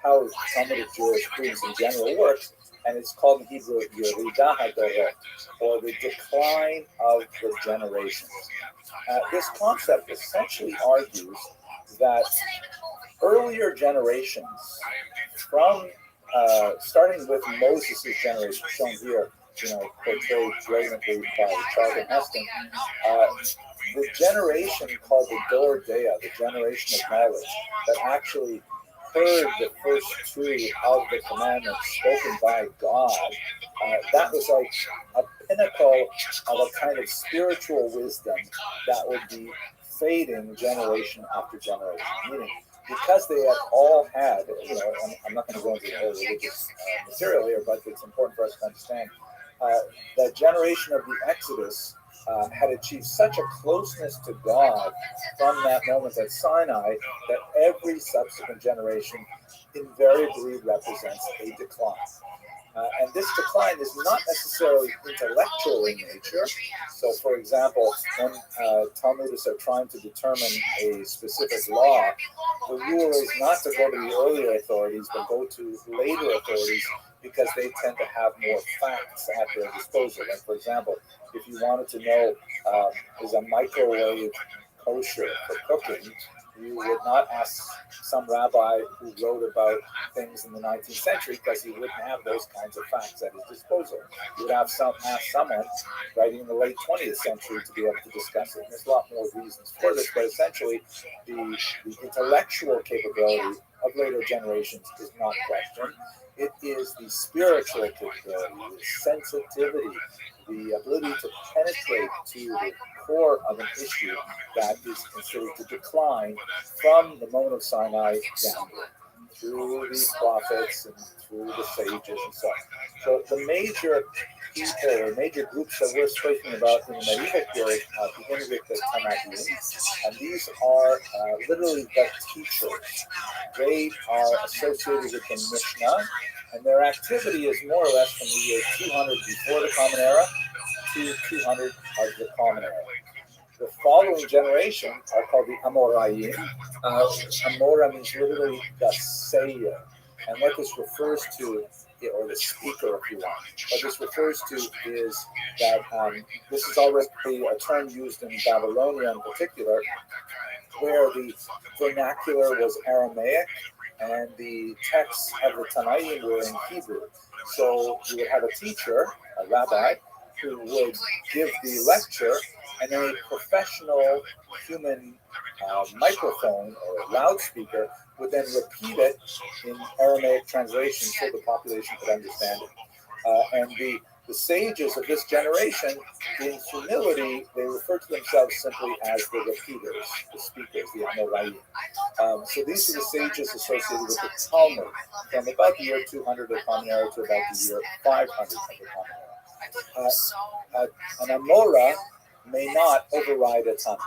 how Talmudic jurisprudence in general works, and it's called in Hebrew Yeridah HaDorot, or the decline of the generations. This concept essentially argues that earlier generations, from starting with Moses' generation, shown here, portrayed brilliantly by Charlton Heston, the generation called the Dor Dea, the generation of knowledge, that actually heard the first two of the commandments spoken by God, that was like a pinnacle of a kind of spiritual wisdom that would be fading generation after generation. Meaning, because they had all had, I'm not going to go into the whole religious material here, but it's important for us to understand, the generation of the Exodus had achieved such a closeness to God from that moment at Sinai that every subsequent generation invariably represents a decline. And this decline is not necessarily intellectual in nature. So, for example, when Talmudists are trying to determine a specific law, the rule is not to go to the earlier authorities, but go to later authorities because they tend to have more facts at their disposal. Like, for example, if you wanted to know, is a microwave kosher for cooking, you would not ask some rabbi who wrote about things in the 19th century because he wouldn't have those kinds of facts at his disposal. You would ask someone writing in the late 20th century to be able to discuss it. And there's a lot more reasons for this, but essentially the intellectual capability of later generations is not questioned. It is the spiritual capability, the sensitivity, the ability to penetrate to the core of an issue that is considered to decline from the moment of Sinai downward, through the prophets and through the sages and so on. So the major people or major groups that we're speaking about in the medieval period begin with the Tanaim, and these are literally the teachers. They are associated with the Mishnah, and their activity is more or less from the year 200 before the Common Era to 200 of the Common Era. The following generation are called the Amoraim. Amora means literally the sayer. And what this refers to, or the speaker if you want, what this refers to is that this is already a term used in Babylonia in particular, where the vernacular was Aramaic and the texts of the Tanaim were in Hebrew. So you would have a teacher, a rabbi, who would give the lecture, and then a professional human microphone or loudspeaker would then repeat it in Aramaic translation so the population could understand it. And the sages of this generation, in humility, they refer to themselves simply as the repeaters, the speakers, the Amoraim. So these are the sages associated with the Talmud, from about the year 200 of the Common Era to about the year 500 of the Common Era. An Amora may not override a Tana.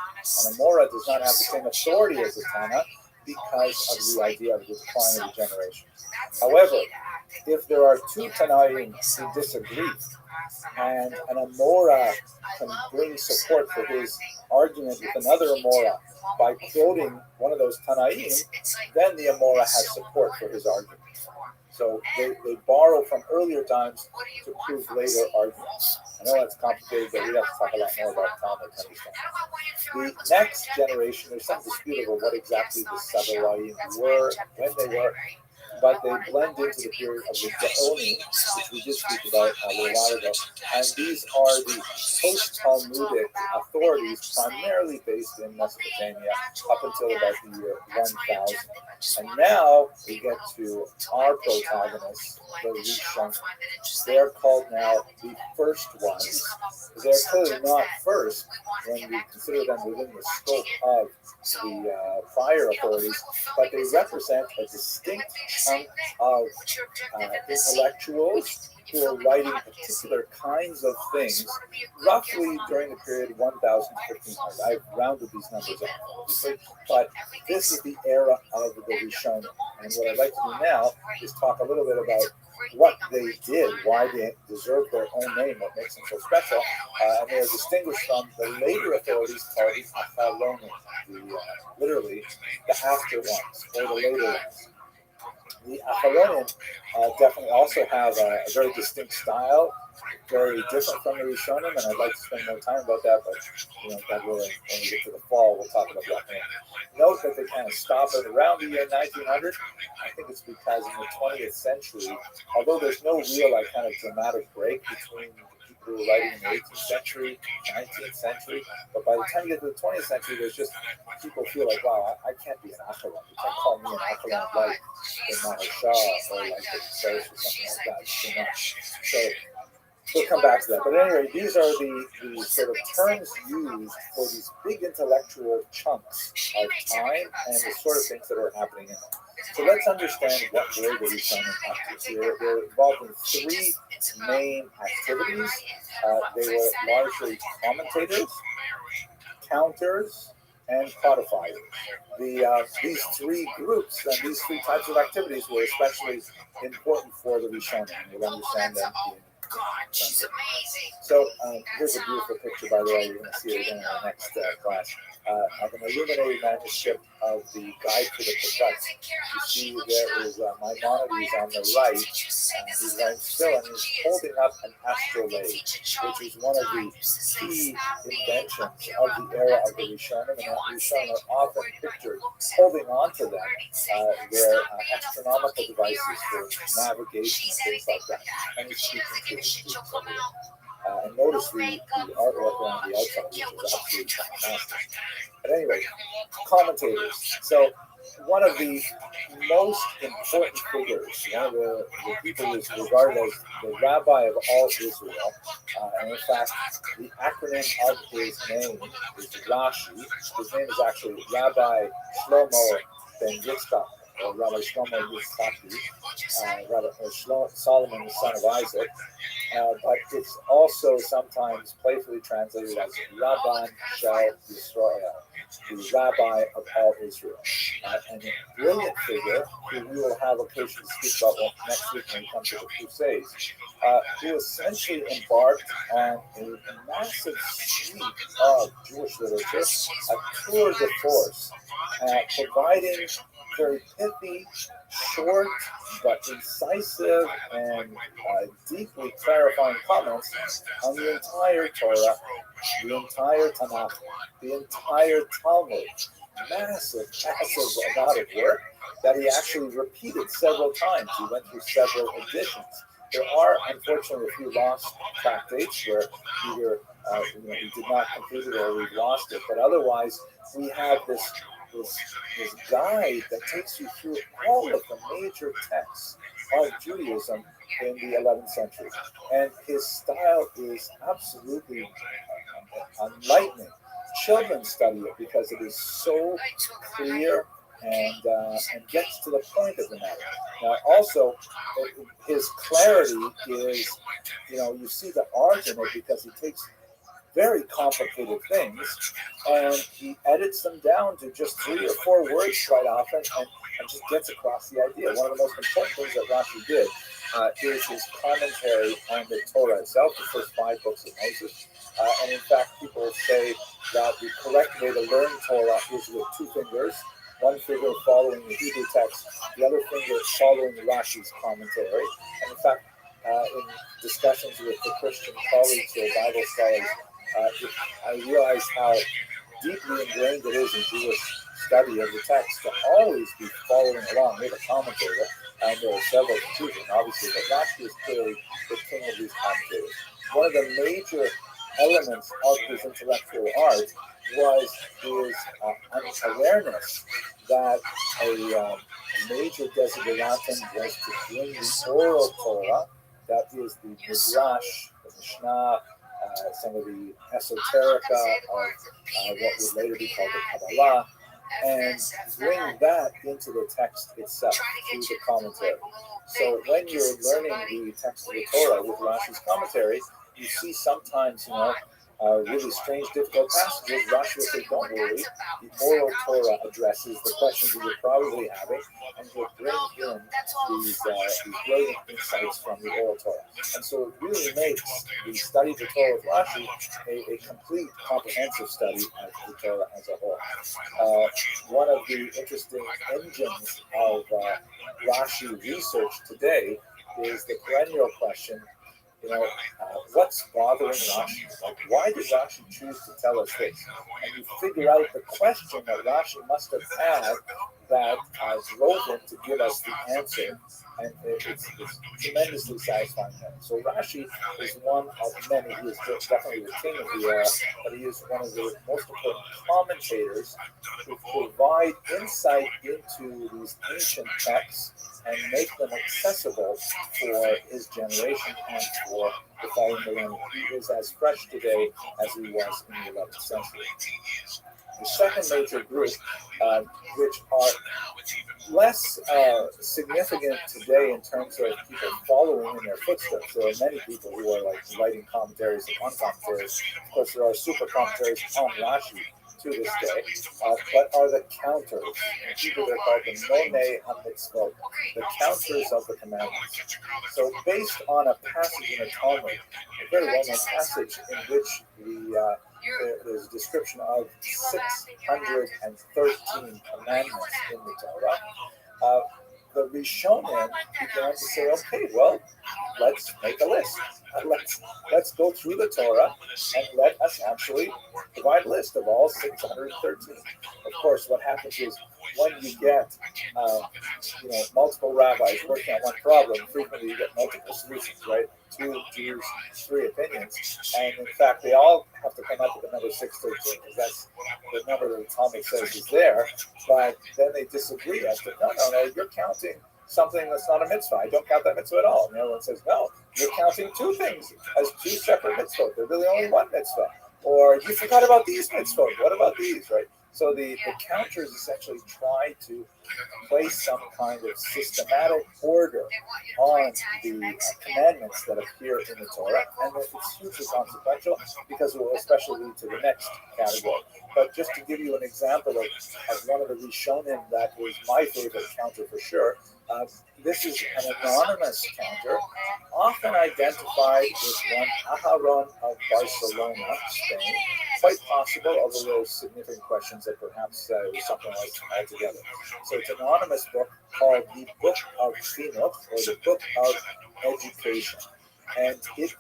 An Amora does not have the same authority as a Tana because of the idea of the decline of the generation. However, if there are two Tanaim who disagree, and an Amora can bring support for his argument with another Amora by quoting one of those Tanaim, then the Amora has support for his argument. So they borrow from earlier times to prove later arguments. I know that's complicated, but we have to talk a lot more about Talmud to understand. The next generation, there's some dispute over what exactly the Sabalayim were, when they were, but they blend into the period of the Gaonim, which we did speak about a little while ago. And these are the post-Talmudic authorities primarily based in Mesopotamia up until about the year 1000. And now we get to our protagonists, the Rishonim. They're called now the first ones. They're clearly not first when we consider them within the scope of the prior authorities, but they represent a distinct chunk of intellectuals who are writing particular kinds of things, roughly during the period 1000 to 1500. I've rounded these numbers up, obviously, but this is the era of the Rishonim. And what I'd like to do now is talk a little bit about what they did, why they deserve their own name, what makes them so special, and they are distinguished from the later authorities called the Achalonim, literally the after ones, or the later ones. The Achalonim definitely also have a very distinct style, very different from the Rishonim, and I'd like to spend more time about that, but God willing, when we get to the fall, we'll talk about that more. Note that they kind of stop at around the year 1900. I think it's because in the 20th century, although there's no real kind of dramatic break between the people who were writing in the 18th century, 19th century, but by the time you get to the 20th century, there's just people feel like, wow, I can't be an Achalon. You can't call me an Achalon like the Maharsha or like the Seres or something like that. It's too much. So we'll come back to that. But anyway, these are the sort of terms used for these big intellectual chunks of time and the sort of things that are happening in them. So let's understand what were the Rishonim up to. They're involved in three main activities. They were largely commentators, counters, and codifiers. These three groups and these three types of activities were especially important for the Rishonim. You'll understand them So here's a beautiful picture, by the way. You're going to see it again in our next class. of an illuminated manuscript of the Guide to the Prophets. You see there is Maimonides on the right. He's lying still and he's holding up an astrolabe, which is one of the key inventions of the era of the Rishonim, and the Rishonim are often pictured holding on to them. Their astronomical devices for navigation and things like that. And he's speaking to his students over there. And notice the artwork around the outside, which is absolutely fantastic. But anyway, commentators. So one of the most important figures, one of the people who is regarded as the rabbi of all Israel, and in fact, the acronym of his name is Rashi. His name is actually Rabbi Shlomo ben Yitzchak, or Rabbi Shlomo Yitzchaki, Solomon, the son of Isaac. But it's also sometimes playfully translated as Rabban Shel Yisrael, the rabbi of all Israel. And a brilliant figure who we will have occasion to speak about next week when we come to the Crusades, who essentially embarked on a massive sweep of Jewish literature, a tour de force, providing very pithy, short, but incisive and deeply clarifying comments on the entire Torah, the entire Tanakh, the entire Talmud. Massive amount of work that he actually repeated several times. He went through several editions. There are, unfortunately, a few lost tractates where either he did not complete it or we lost it, but otherwise we have this guide that takes you through all of the major texts of Judaism in the 11th century. And his style is absolutely enlightening. Children study it because it is so clear and gets to the point of the matter. Now, also, his clarity is, you see the art in it because he takes very complicated things and he edits them down to just 3 or 4 words quite often and just gets across the idea. One of the most important things that Rashi did is his commentary on the Torah itself, the first 5 books of Moses. And in fact, people say that the correct way to learn Torah is with 2 fingers, one finger following the Hebrew text, the other finger following Rashi's commentary. And in fact, in discussions with the Christian colleagues or Bible scholars, I realized how deeply ingrained it is in Jewish study of the text to always be following along with a commentator. And there are several to choose from, obviously, but Rashi is clearly the king of these commentators. One of the major elements of his intellectual art was his awareness that a major desideratum was to bring the oral Torah, that is the Midrash, the Mishnah, some of the esoterica of what would later be called the Kabbalah, and bring that into the text itself through the commentary. So when you're learning the text of the Torah with Rashi's commentary, you see sometimes, really strange, difficult passages. Rashi will say, don't worry, the oral Torah addresses the questions that you're probably having, and he'll bring in these brilliant insights from the oral Torah. And so it really makes the study of the Torah with Rashi a complete, comprehensive study of the Torah as a whole. One of the interesting engines of Rashi research today is the perennial question, what's bothering Rashi? Like, why did Rashi choose to tell us this? And you figure out the question that Rashi must have had that drove him to give us the answer, and it's tremendously satisfying. So Rashi is one of many. He is definitely the king of the era, but he is one of the most important commentators who provide insight into these ancient texts and make them accessible for his generation and for the following millennium. He is as fresh today as he was in the 11th century. The second major group, which are less significant today in terms of people following in their footsteps. There are many people who are writing commentaries upon commentaries. Of course, there are super commentaries on Rashi to this day, but are the counters. In Hebrew, they're called the Monei HaMitzvot, the counters of the commandments. So, based on a passage in the Talmud, a very well-known passage in which the there's a description of 613 commandments in the Torah. The Rishonim began to say, okay, well, let's make a list. Let's go through the Torah and let us actually provide a list of all 613. Of course, what happens is when you get multiple rabbis working on one problem, frequently you get multiple solutions, right? 2 Jews, 3 opinions, and in fact, they all have to come up with the number 613 because that's the number that the Talmud says is there. But then they disagree as to no, you're counting something that's not a mitzvah. I don't count that mitzvah at all. And the other one says, no, you're counting 2 things as 2 separate mitzvot. They're really only 1 mitzvah. Or you forgot about these mitzvot. What about these, right? So the counters essentially try to place some kind of systematic order on the commandments that appear in the Torah, and it's hugely consequential because it will especially lead to the next category. But just to give you an example of one of the Rishonim that was my favorite counter for sure, this is an anonymous counter, often identified with one Aharon of Barcelona, Spain. Quite possible, although there's significant questions that perhaps it was something like altogether. So it's an anonymous book called the Book of Chinuch, or the Book of Education. And it is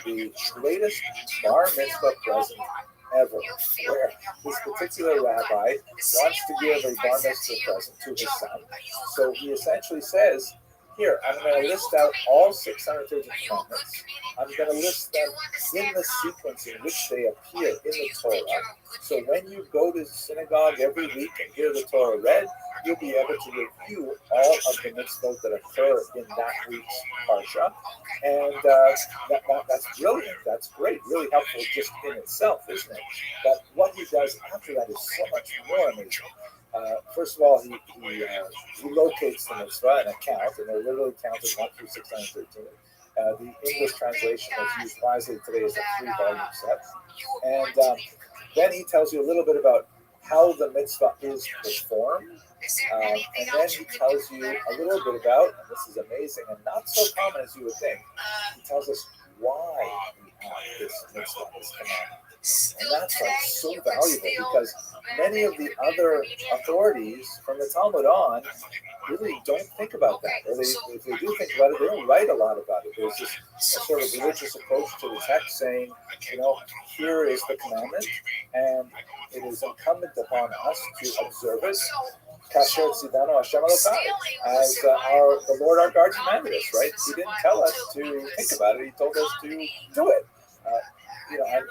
the greatest bar mitzvah present ever, where this particular rabbi wants to give a bar mitzvah present to his son. So he essentially says, here, I'm going to list out all 630 commandments. I'm going to list them in the sequence in which they appear in the Torah. So when you go to synagogue every week and hear the Torah read, you'll be able to review all of the mitzvot that occur in that week's parsha. And that's brilliant. That's great. Really helpful just in itself, isn't it? But what he does after that is so much more amazing. First of all, he locates the mitzvah and a count, and they're literally counted 1 through 613. The English translation that's used wisely today is a 3-volume set. And then he tells you a little bit about how the mitzvah is performed. And then he tells you a little bit about, and this is amazing and not so common as you would think, he tells us why we have this mitzvah, this commandment. And that's like so valuable because many of the other authorities from the Talmud on really don't think about that. Or if they do think about it, they don't write a lot about it. There's this sort of religious approach to the text saying, here is the commandment, and it is incumbent upon us to observe it. Kasher Tzidanu Hashem Elokai, as the Lord our God commanded us, right? He didn't tell us to think about it. He told us to do it.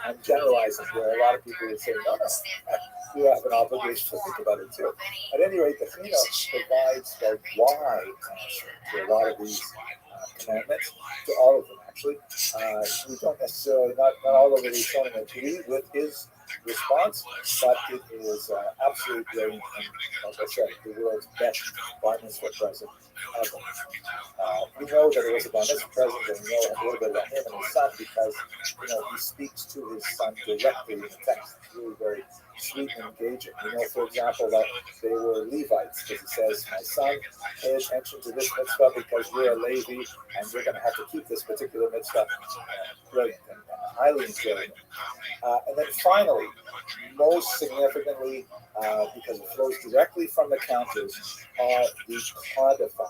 I'm generalizing here. A lot of people would say, no, you have an obligation to think about it too. At any rate, the Chinuch provides the why answer to a lot of these commandments, to all of them actually. We don't necessarily, not all of the Rishonim agree with his response, but it is absolutely brilliant, and like I said, the world's best bar mitzvah present ever. We know that it was a bar mitzvah present, and we know a little bit about him and his son because he speaks to his son directly in the text. It's really very sweet and engaging. We know, for example, that they were Levites because it says, "My son, pay attention to this mitzvah because you're a Levi and you're going to have to keep this particular mitzvah." Brilliant and highly enjoyable. And then finally, most significantly, because it flows directly from the counters, are the codifiers.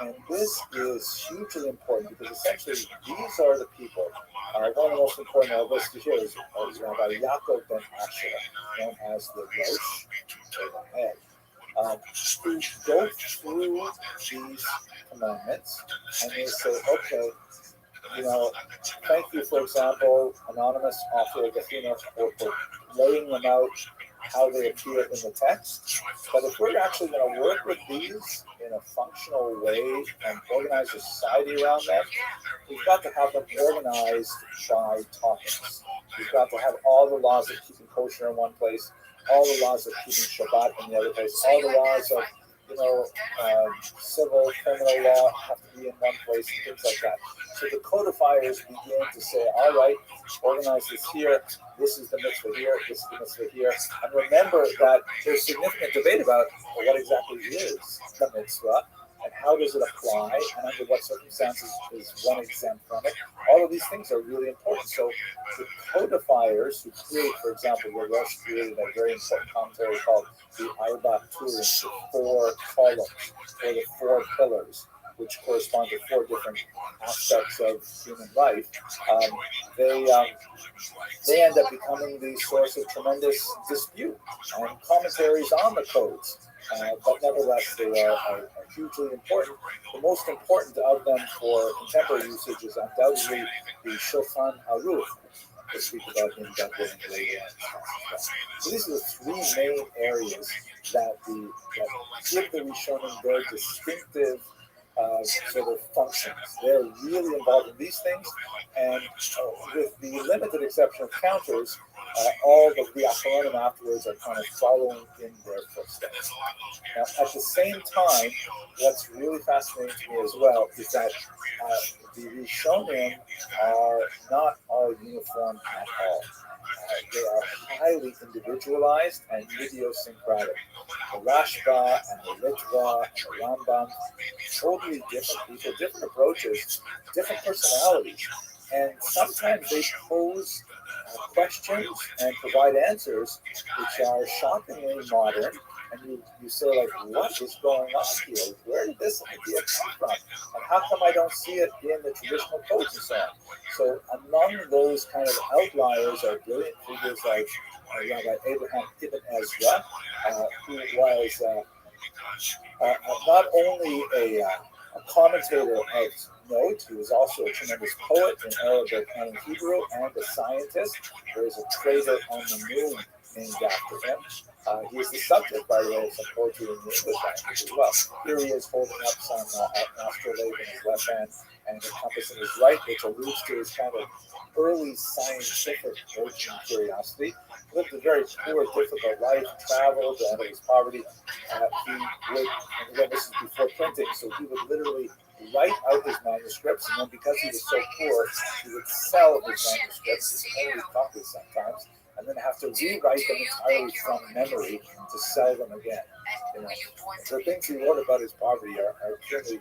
And this is hugely important because essentially these are the people. One of the most important on our list here is Rabbi Yaakov ben Asher, known as the Rosh, or the head, who go through these commandments and they say, okay, thank you, for example, anonymous author of the Chinuch, for laying them out how they appear in the text. But if we're actually going to work with these in a functional way and organize a society around them, we've got to have them organized by topics. We've got to have all the laws of keeping kosher in one place, all the laws of keeping Shabbat in the other place, all the laws of civil, criminal law have to be in one place and things like that. So the codifiers begin to say, all right, organize this here, this is the mitzvah here, this is the mitzvah here. And remember that there's significant debate about what exactly is the mitzvah and how does it apply, and under what circumstances is one exempt from it. All of these things are really important. So the codifiers who create, for example, Roche created a very important commentary called the Arba Turin, the four columns, or the four pillars, which correspond to four different aspects of human life. They end up becoming the source of tremendous dispute and commentaries on the codes. But nevertheless, they are hugely important. The most important of them for contemporary usage is undoubtedly the Shulchan Aruch, to speak about in depth later on. So these are the three main areas that give the Rishonim their distinctive sort of functions. They're really involved in these things, and with the limited exception of counters, all of the Achronim afterwards are kind of following in their footsteps. Now, at the same time, what's really fascinating to me as well is that the Rishonim are not all uniform at all. They are highly individualized and idiosyncratic. The Rashba and the Litva and the Rambam, totally different people, different approaches, different personalities. And sometimes they pose questions and provide answers which are shockingly modern. And you say, like, what is going on here? Where did this idea come from? And how come I don't see it in the traditional codes and so on? So among those kind of outliers are brilliant figures like Rabbi Abraham Ibn Ezra, who was not only a commentator of note, he was also a tremendous poet in Arabic and in Hebrew, and a scientist. There is a crater on the moon named after him. He is the subject, by the way, of some poetry in the English language as well. Here he is holding up some astrolabe in his left hand and a compass in his right, which alludes to his kind of early scientific urge and curiosity. He lived a very poor, difficult life, traveled out of his poverty. He would, and again, this is before printing, so he would literally write out his manuscripts, and then because he was so poor, he would sell his manuscripts, his only copies sometimes, and then have to rewrite them entirely from memory to sell them again. You know, the things he wrote about his poverty are truly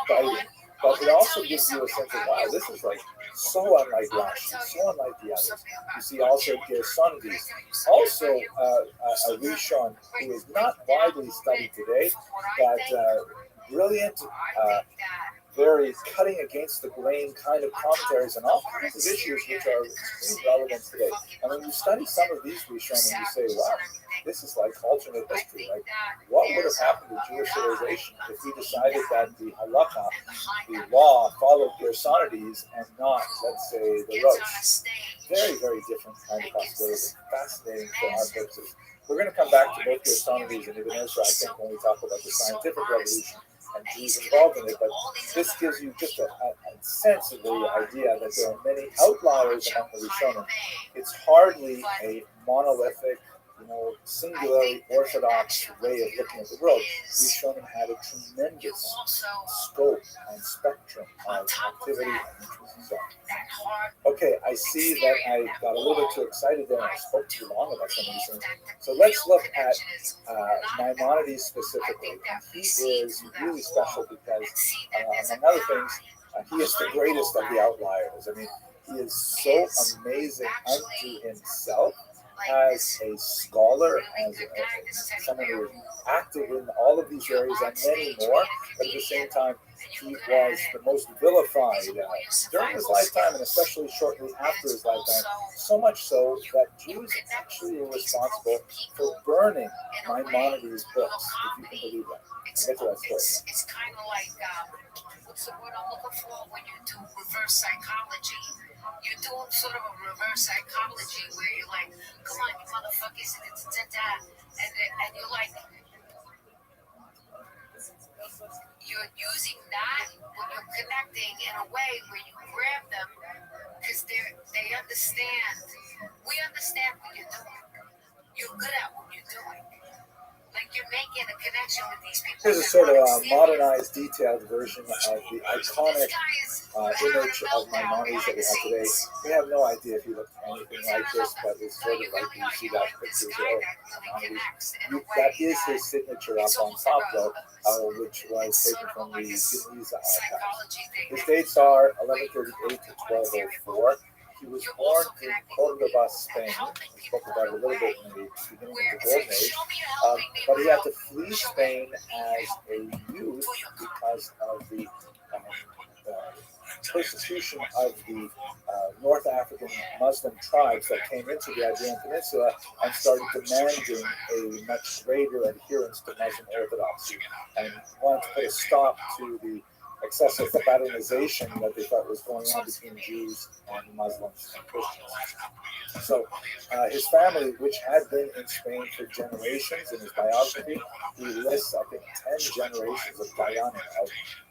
biting. But it also gives you a sense of, wow, this is like so unlike Rashi, so unlike the others. You see also Gersonides, also a Rishon who is not widely studied today, but brilliant, very cutting against the grain kind of commentaries on all kinds of issues which are extremely relevant today. And when you study some of these Rishonim, you say, wow, this is like alternate history. Like, what would have happened to Jewish civilization if we decided that the halakha, the law, followed Gersonides and not, let's say, the Rosh? Very, very different kind of possibility. Fascinating for our purposes. We're going to come back to both Gersonides and Ibn Ezra, I think, when we talk about the scientific revolution and Jews involved in it, but this gives you just a sense of the idea that there are many outliers among the Rishonim. It's hardly a monolithic, singularly orthodox way of looking at the world. Rishonim had a tremendous scope and spectrum of activity and interest. So, okay, I see that I got a little bit too excited there and I spoke too long about some of these things. So let's look at Maimonides specifically. And he is really special because, among other things, he is the greatest of the outliers. I mean, he is so amazing unto himself as a scholar, as someone who is active in all of these areas and many more, but at the same time, he was the most vilified during his lifetime and especially shortly after his lifetime, so much so that Jews actually were responsible for burning Maimonides' books, if you can believe that. I'll get to that story. It's kind of like, what's the word I'm looking for when you do reverse psychology? You do sort of a reverse psychology where you're like, come on, you motherfuckers, and you're like, you're using that when you're connecting in a way where you grab them because they understand. We understand what you're doing. You're good at what you're doing. Like you're making a connection with these people. Here's a sort of modernized, detailed version of the iconic image of Maimonides that we have today. We have no idea if he looked anything like this, but it's sort of like you see that picture there. That is his signature up on top, though, which was taken from the Geniza archives. His dates are 1138 to 1204. He was born in Cordoba, Spain. We spoke about it a little bit in the beginning of the Golden Age. But he had to flee Spain as a youth because of the persecution of the North African Muslim tribes that came into the Iberian Peninsula and started demanding a much greater adherence to Muslim orthodoxy and wanted to put a stop to the excessive fraternization that they thought was going on between Jews and Muslims and Christians. So his family, which had been in Spain for generations, in his biography, he lists, I think, 10 generations of Guyana, of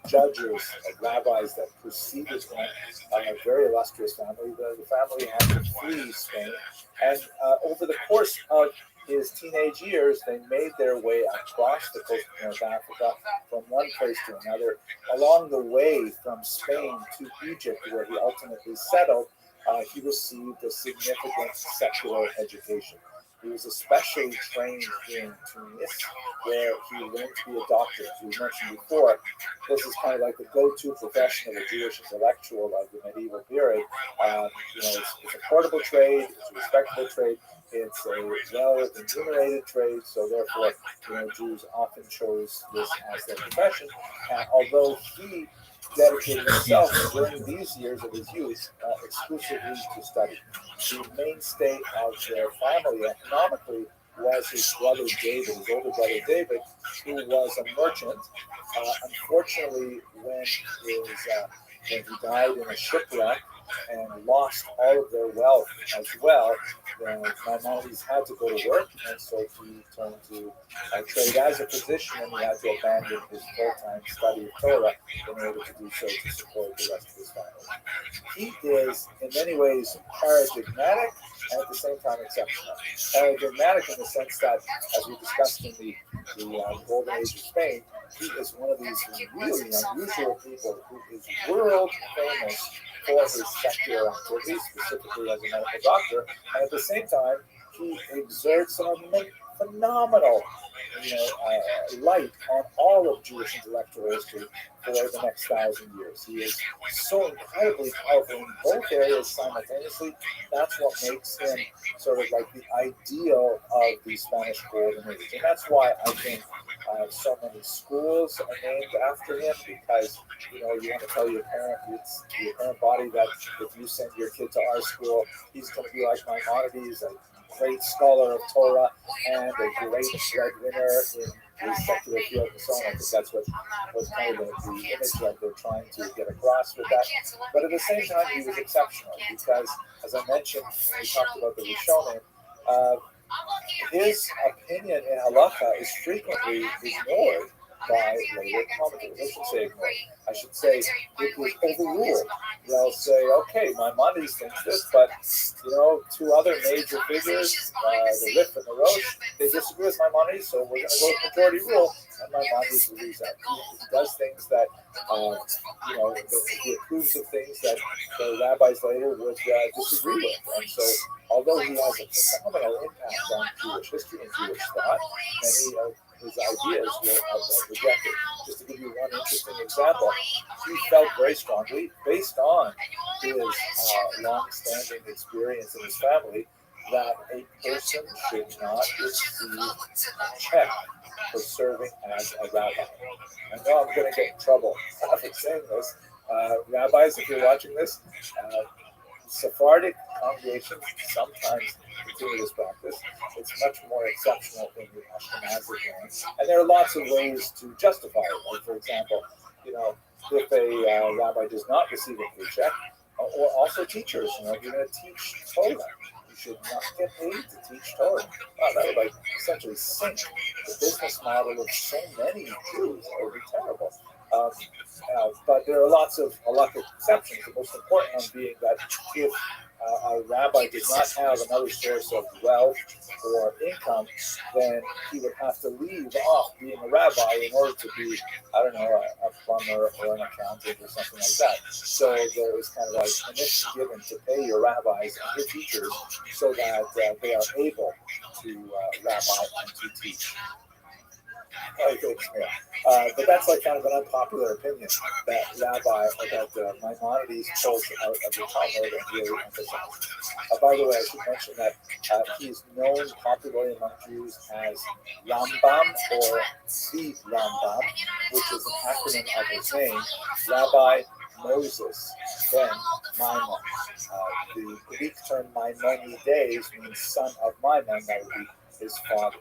judges, of rabbis that preceded him, a very illustrious family. The family had to flee Spain, and over the course of his teenage years, they made their way across the coast of North Africa from one place to another. Along the way from Spain to Egypt, where he ultimately settled, he received a significant secular education. He was especially trained in Tunis, where he learned to be a doctor. As we mentioned before, this is kind of like the go-to profession of a Jewish intellectual of the medieval period. It's a portable trade, it's a respectable trade, it's a well-remunerated trade, so therefore, Jews often chose this as their profession. Although he dedicated himself during these years of his youth exclusively to study. The mainstay of their family economically was his brother David, his older brother David, who was a merchant. Unfortunately, when he died in a shipwreck and lost all of their wealth as well, Maimonides had to go to work, and so he turned to trade as a physician, and he had to abandon his full-time study of Torah in order to do so to support the rest of his family. He is, in many ways, paradigmatic and at the same time exceptional. Paradigmatic in the sense that, as we discussed in the Golden Age of Spain, he is one of these really unusual people who is world famous for his secular activities, specifically as a medical doctor, and at the same time, he exerts a phenomenal light on all of Jewish intellectual history for the next 1,000 years. He is so incredibly powerful in both areas simultaneously. That's what makes him sort of like the ideal of the Spanish Golden Age. And that's why I think so many schools are named after him, because you want to tell your parent body that if you send your kid to our school, he's going to be like Maimonides, a great scholar of Torah and a great breadwinner in his secular field and so on. I think that's what was kind of the image that they're trying to get across with that. But at the same time, he was exceptional because, as I mentioned when we talked about the Rishonim, his opinion in halacha is frequently ignored by later commentators. I shouldn't say ignored. I should say it was overruled. They'll say, okay, Maimonides thinks this, but two other major figures, the Rif and the Rosh, they disagree with Maimonides, so we're going to go with majority rule, and Maimonides leaves that. He does things that, he approves of things that the rabbis later would disagree with. And so, although he has a phenomenal impact on Jewish history and Jewish thought, many of his ideas were rejected. Just to give you one interesting example, he felt very strongly, based on his long-standing experience in his family, that a person should not receive a check for serving as a rabbi. I know I'm going to get in trouble for saying this. Rabbis, if you're watching this, Sephardic congregations sometimes continue this practice. It's much more exceptional in the Ashkenazic ones. And there are lots of ways to justify it. Like, for example, if a rabbi does not receive a paycheck, or also teachers, if you're going to teach Torah, you should not get paid to teach Torah. That would essentially sink the business model of so many Jews. That would be terrible. But there are lots of exceptions. The most important one being that if a rabbi did not have another source of wealth or income, then he would have to leave off being a rabbi in order to be, I don't know, a plumber or an accountant or something like that. So there was kind of like permission given to pay your rabbis and your teachers so that they are able to rabbi and to teach. Okay, yeah. But that's like kind of an unpopular opinion that rabbi or that Maimonides pulls out of the Talmud and really emphasizes. By the way, I should mention that he is known popularly among Jews as Rambam or the Rambam, which is an acronym of his name, Rabbi Moses ben Maimon. The Greek term Maimonides means son of Maimon, that would be his father.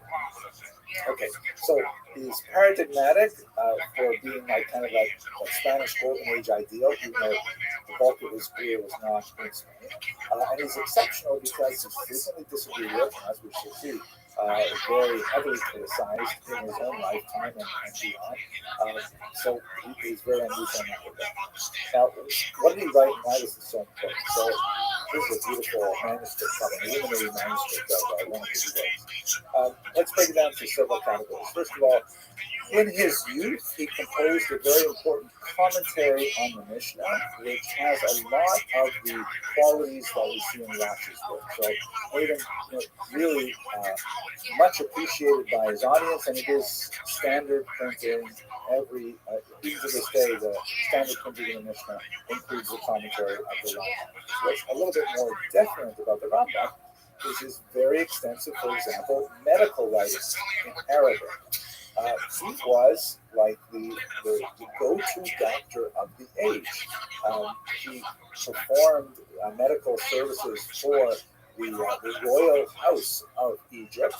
Okay, so he's paradigmatic for being like kind of like a Spanish Golden Age ideal, even though the bulk of his career was not in Spain. And he's exceptional because he's frequently disagreed with, as we shall see, very heavily criticized in his own lifetime and beyond. So he's very unusual in that regard. Now, what did he write and why is this so important? So here's a beautiful manuscript, an illuminated manuscript of one of his works. Let's break it down into several categories. First of all, in his youth, he composed a very important commentary on the Mishnah, which has a lot of the qualities that we see in Rashi's work. So made him really much appreciated by his audience, and it is standard printing. Even to this day, the standard printing in the Mishnah includes the commentary of the Rambam. What's a little bit more different about the Rambam is his very extensive, for example, medical writing in Arabic. He was like the go-to doctor of the age. He performed medical services for the royal house of Egypt.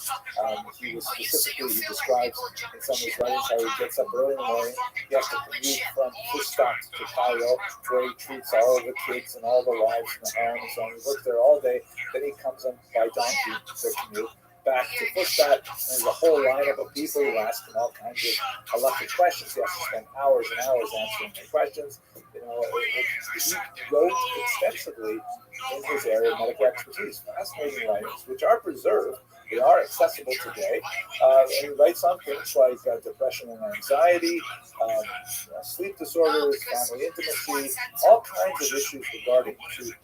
He describes in some of his writings how he gets up early in the morning. He has to commute from Fustat to Cairo, where he treats all of the kids and all the wives in the harem and so on. He works there all day. Then he comes in by donkey to commute back to Fustat, and there's a whole lineup of people who ask him all kinds of electric questions. He has to spend hours and hours answering their questions. He wrote extensively in his area of medical expertise. Fascinating writings, which are preserved. They are accessible today. And he writes on things like depression and anxiety, sleep disorders, family intimacy, all kinds of issues regarding the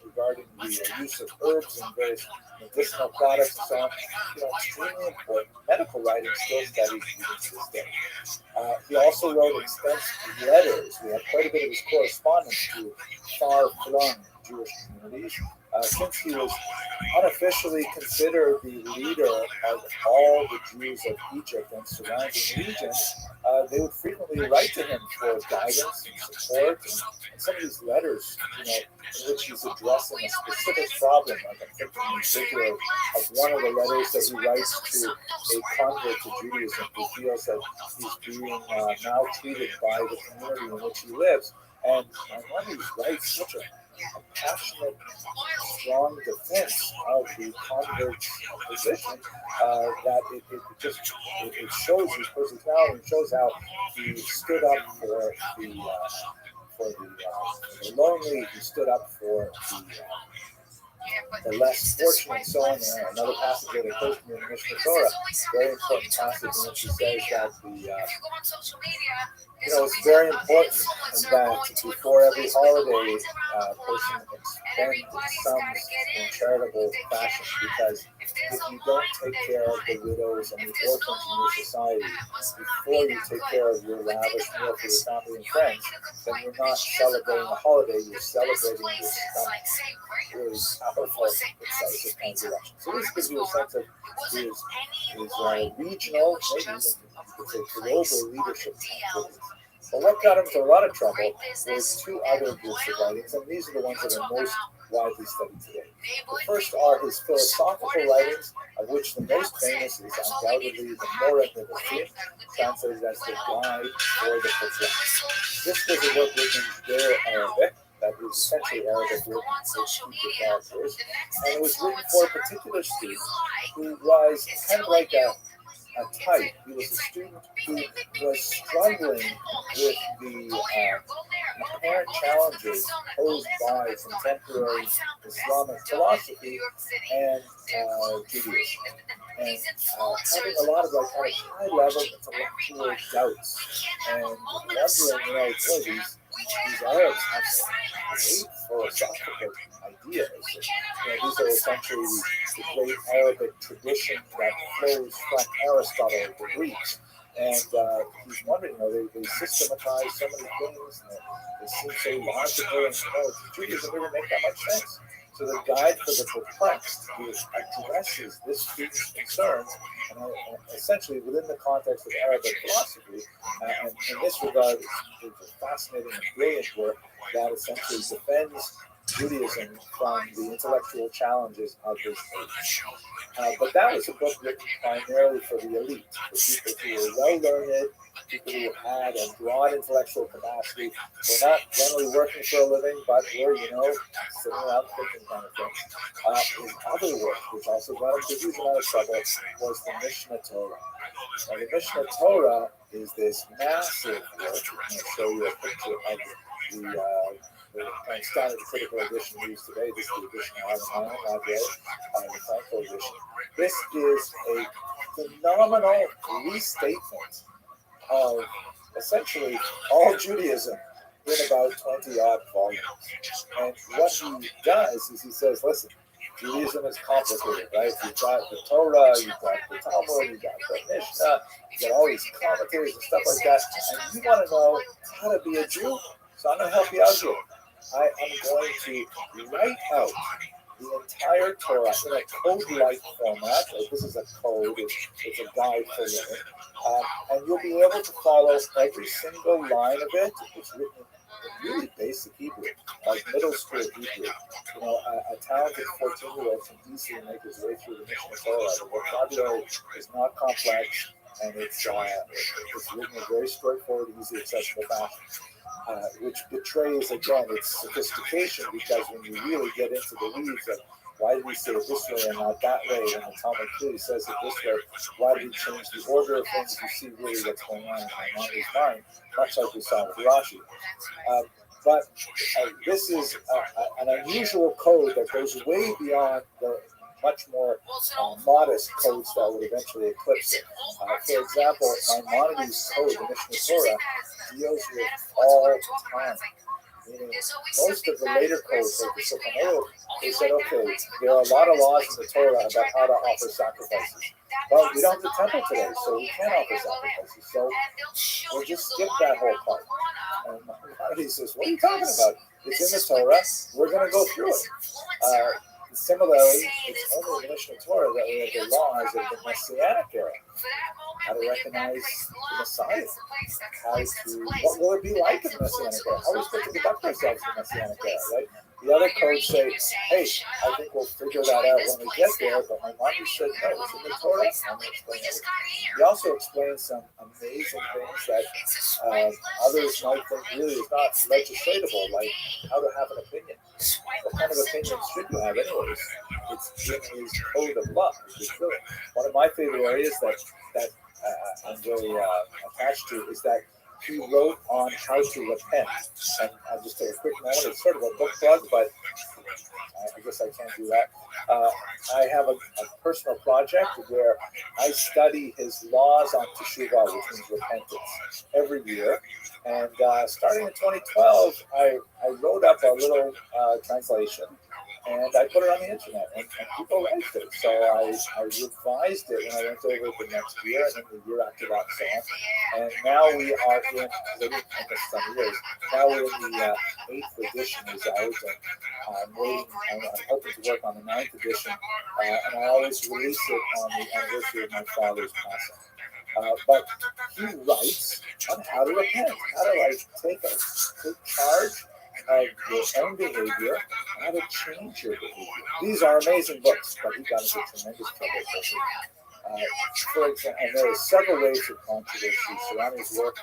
use of herbs and various medicinal products and so on. Extremely important medical writing still studied even to this day. He also wrote extensive letters. We have quite a bit of his correspondence to far-flung Jewish communities. Since he was unofficially considered the leader of all the Jews of Egypt and surrounding regions, they would frequently write to him for guidance and support. And some of these letters, in which he's addressing a specific problem, like I'm thinking in particular of one of the letters that he writes to a convert to Judaism who feels that he's being maltreated by the community in which he lives. And one of these writes such a passionate, strong defense of the convert's position that it shows his personality and shows how he stood up for the lonely. He stood up for the less fortunate, and so on. Another passage that occurs to me in the Mishnah Torah, very important passage in which he says that it's very important that before every holiday, a person expend sums in charitable fashion, because if you don't take care of the widows and the orphans in your society before you take care of your lavish meal for your family and friends, then you're not celebrating a holiday, you're celebrating this really powerful, incisive kind of direction. So this gives you a sense of his regional, maybe even you could say global leadership activities. But what got him into a lot of trouble was two other groups of writings, and these are the ones that are most widely studied today. The first are his philosophical writings, of which the most famous is undoubtedly the Moreh Nevuchim, translated as the Guide for the Perplexed. This was a work written in Judeo-Arabic, that was essentially Arabic written with Hebrew characters, and it was written for a particular student who was kind of like a type. He was a student who was struggling with inherent challenges posed by contemporary Islamic philosophy and Judaism. And having a lot of like kind of high level intellectual doubts and wondering, boy, these Arabs have some great philosophical ideas. And, these are essentially the great Arabic tradition that flows from Aristotle, the Greeks. And he's wondering, they systematize so many things, and they seem so logical, and Judaism doesn't make that much sense. So the guide for the perplexed addresses this student's concerns, and essentially within the context of Arabic philosophy. And in this regard, it's a fascinating and brilliant work that essentially defends Judaism from the intellectual challenges of his age. But that was a book written primarily for the elite, for people who were well-learned, people who had a broad intellectual capacity, were not generally working for a living, but were, sitting around thinking kind of thing. His other work, which also got him into a huge amount of trouble, was the Mishnah Torah. Now, the Mishnah Torah is this massive work. I'm going to show you a picture of the kind of standard critical edition we use today. This is the edition I have in my own library, the Franco edition. This is a phenomenal restatement of essentially all Judaism in about 20 odd volumes. And what he does is he says, listen, Judaism is complicated, right? You've got the Torah, you've got the Talmud, you've got the Mishnah, you've got all these commentaries and stuff like that, and you want to know how to be a Jew? So I'm going to help you out here. I am going to write out the entire Torah in a code-like format. This is a code, it's a guide for living. And you'll be able to follow every single line of it. It's written in really basic Hebrew, like middle school Hebrew. A talented 14-year-old from DC will make his way through the Mishnah Torah. The vocabulary is not complex, and it's written in a very straightforward, easy, accessible fashion. Which betrays, again, its sophistication, because when you really get into the weeds of why did he say it this way and not that way, when the Talmud clearly says it this way, why did he change the order of things, you see really what's going on in Maimonides' mind, much like we saw with Rashi. But this is an unusual code that goes way beyond the much more modest codes that would eventually eclipse it. For example, Maimonides' code, the Mishnah Torah, deals with all time. Meaning, most of the later codes, like the Shulchan Aruch, they said, okay, there are a lot of laws in the Torah about how to offer sacrifices. Well, we don't have the temple today, so we can't offer sacrifices. So we'll just skip that whole part. And Maimonides says, what are you talking about? It's in the Torah. We're going to go through it. Similarly, it's only in the Mishnah Torah that we have the laws of the Messianic era. How to recognize the Messiah. What will it be like in the Messianic era? How are we supposed to conduct ourselves in the Messianic era, right? The other codes say, hey, I think we'll figure that out when we get there, but my mom said, no, it's in the Torah. He also explains some amazing things that others might think really is not legislatable, like how to have an opinion. What kind of opinion should you have anyways? It's in his code of law. One of my favorite areas that I'm very attached to is that he wrote on how to repent. And I'll just take a quick moment. It's sort of a book plug, but I guess I can't do that. I have a personal project where I study his laws on teshuvah, which means repentance, every year. And starting in 2012, I wrote up a little translation, and I put it on the internet, and people liked it. So I revised it when I went over it the next year, and then the year after that, so on. And now we are in, now we're in the 8th edition is out, and I'm hoping to work on the 9th edition, and I always release it on the anniversary of my father's passing. But he writes on how to repent, how to take charge of your own behavior, how to change your behavior. These are amazing books, but he got into tremendous trouble. For example, and there are several ways of controversy surrounding his work,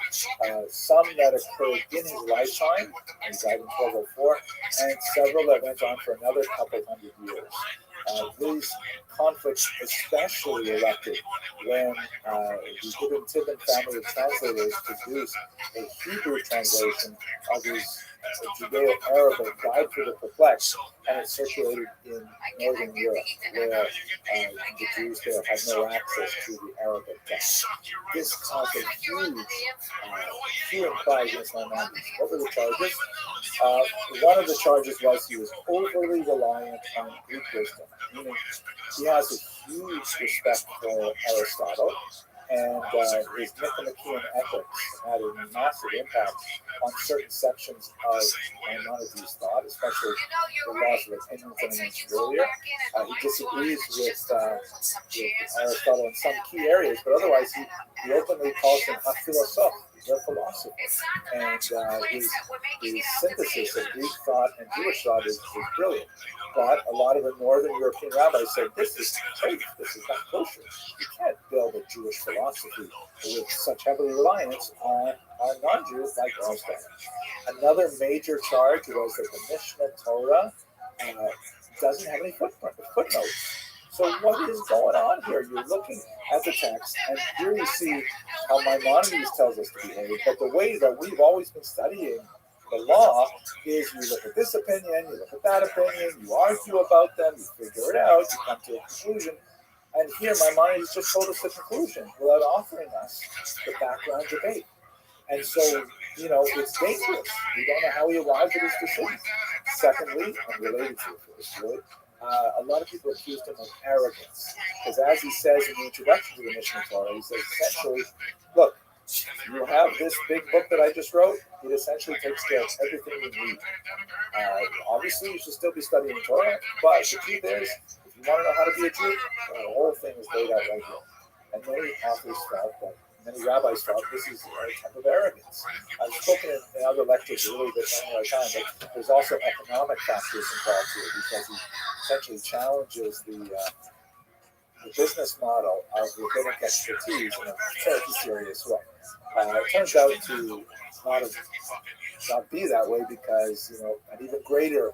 some that occurred in his lifetime, he died in 1204, and several that went on for another couple hundred years. These conflicts especially erupted when the Ibn Tibbon family of translators produced a Hebrew translation of his Judeo-Arabic Guide for the Perplexed, and it circulated in Northern Europe, where the Jews there had no access to the Arabic text. This caused a huge hue and cry against Maimonides. What were the charges? One of the charges was he was overly reliant on Greek wisdom, meaning he has a huge respect for Aristotle, and his Nicomachean ethics had a massive impact on certain sections of Maimonides' thought, especially the laws of opinions that I mentioned earlier. He disagrees with Aristotle in some key areas, but otherwise he openly calls him a philosophe, a philosopher. And his synthesis of Greek thought and Jewish thought is brilliant. But a lot of the Northern European rabbis said, this is fake, this is not kosher. You can't build a Jewish philosophy with such heavy reliance on non-Jews like Aristotle. Another major charge was that the Mishnah Torah doesn't have any footnotes. So what is going on here? You're looking at the text, and here you see how Maimonides tells us to behave, but the way that we've always been studying the law is you look at this opinion, you look at that opinion, you argue about them, you figure it out, you come to a conclusion. And here Maimonides just told us the conclusion without offering us the background debate. And so, it's dangerous. We don't know how he arrived at his decision. Secondly, and related to it, really, a lot of people accused him of arrogance. Because as he says in the introduction to the Mishnah Torah, he says essentially, look, you have this big book that I just wrote, it essentially takes care of everything you need. Obviously, you should still be studying Torah, but the truth is, if you want to know how to be a Jew, the whole thing is laid out right here. And many rabbis felt this is a type of arrogance. I've spoken in other lectures a little bit on our time, but there's also economic factors involved here because he essentially challenges the business model of rabbinic expertise in a fairly serious way. It turns out to not be that way because an even greater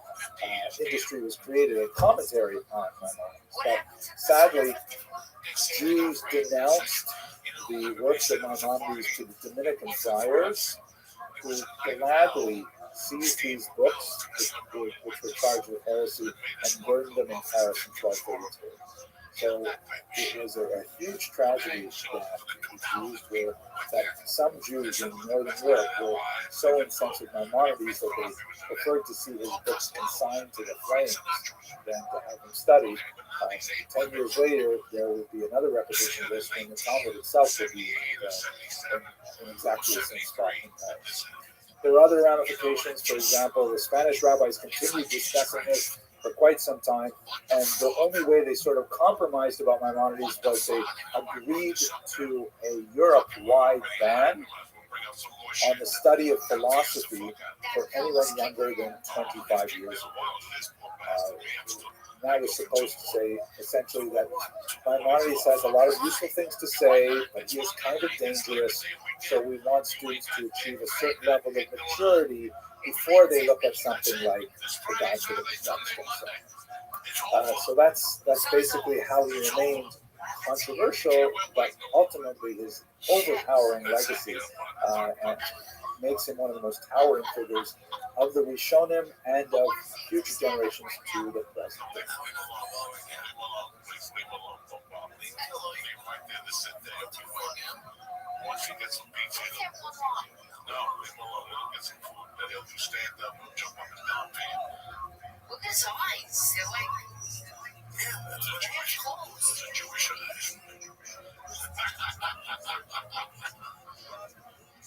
industry was created, a commentary on Maimonides. But sadly, Jews denounced the works of Maimonides to the Dominican friars, who gladly seized these books, which were charged with heresy, and burned them in Paris in 1232. So it was a huge tragedy that some Jews in Northern Europe were so incensed with Maimonides that they preferred to see his books consigned to the flames than to have them studied. 10 years later, there would be another repetition of this when the Talmud itself would be in exactly the same spot in Paris. There are other ramifications. For example, the Spanish rabbis continued discussing this for quite some time, and the only way they sort of compromised about Maimonides was they agreed to a Europe-wide ban on the study of philosophy for anyone younger than 25 years of age. That was supposed to say essentially that Maimonides has a lot of useful things to say, but he is kind of dangerous, so we want students to achieve a certain level of maturity before they look at something like the Guide to the Perplexed. So that's basically how he remained controversial, but ultimately his overpowering legacy and makes him one of the most towering figures of the Rishonim and of future generations to the present day. Once you get some pizza, leave him alone. He'll get some food. Then he'll just stand up and jump up and down to you. Look at his eyes. They're like, That's a Jewish eyes.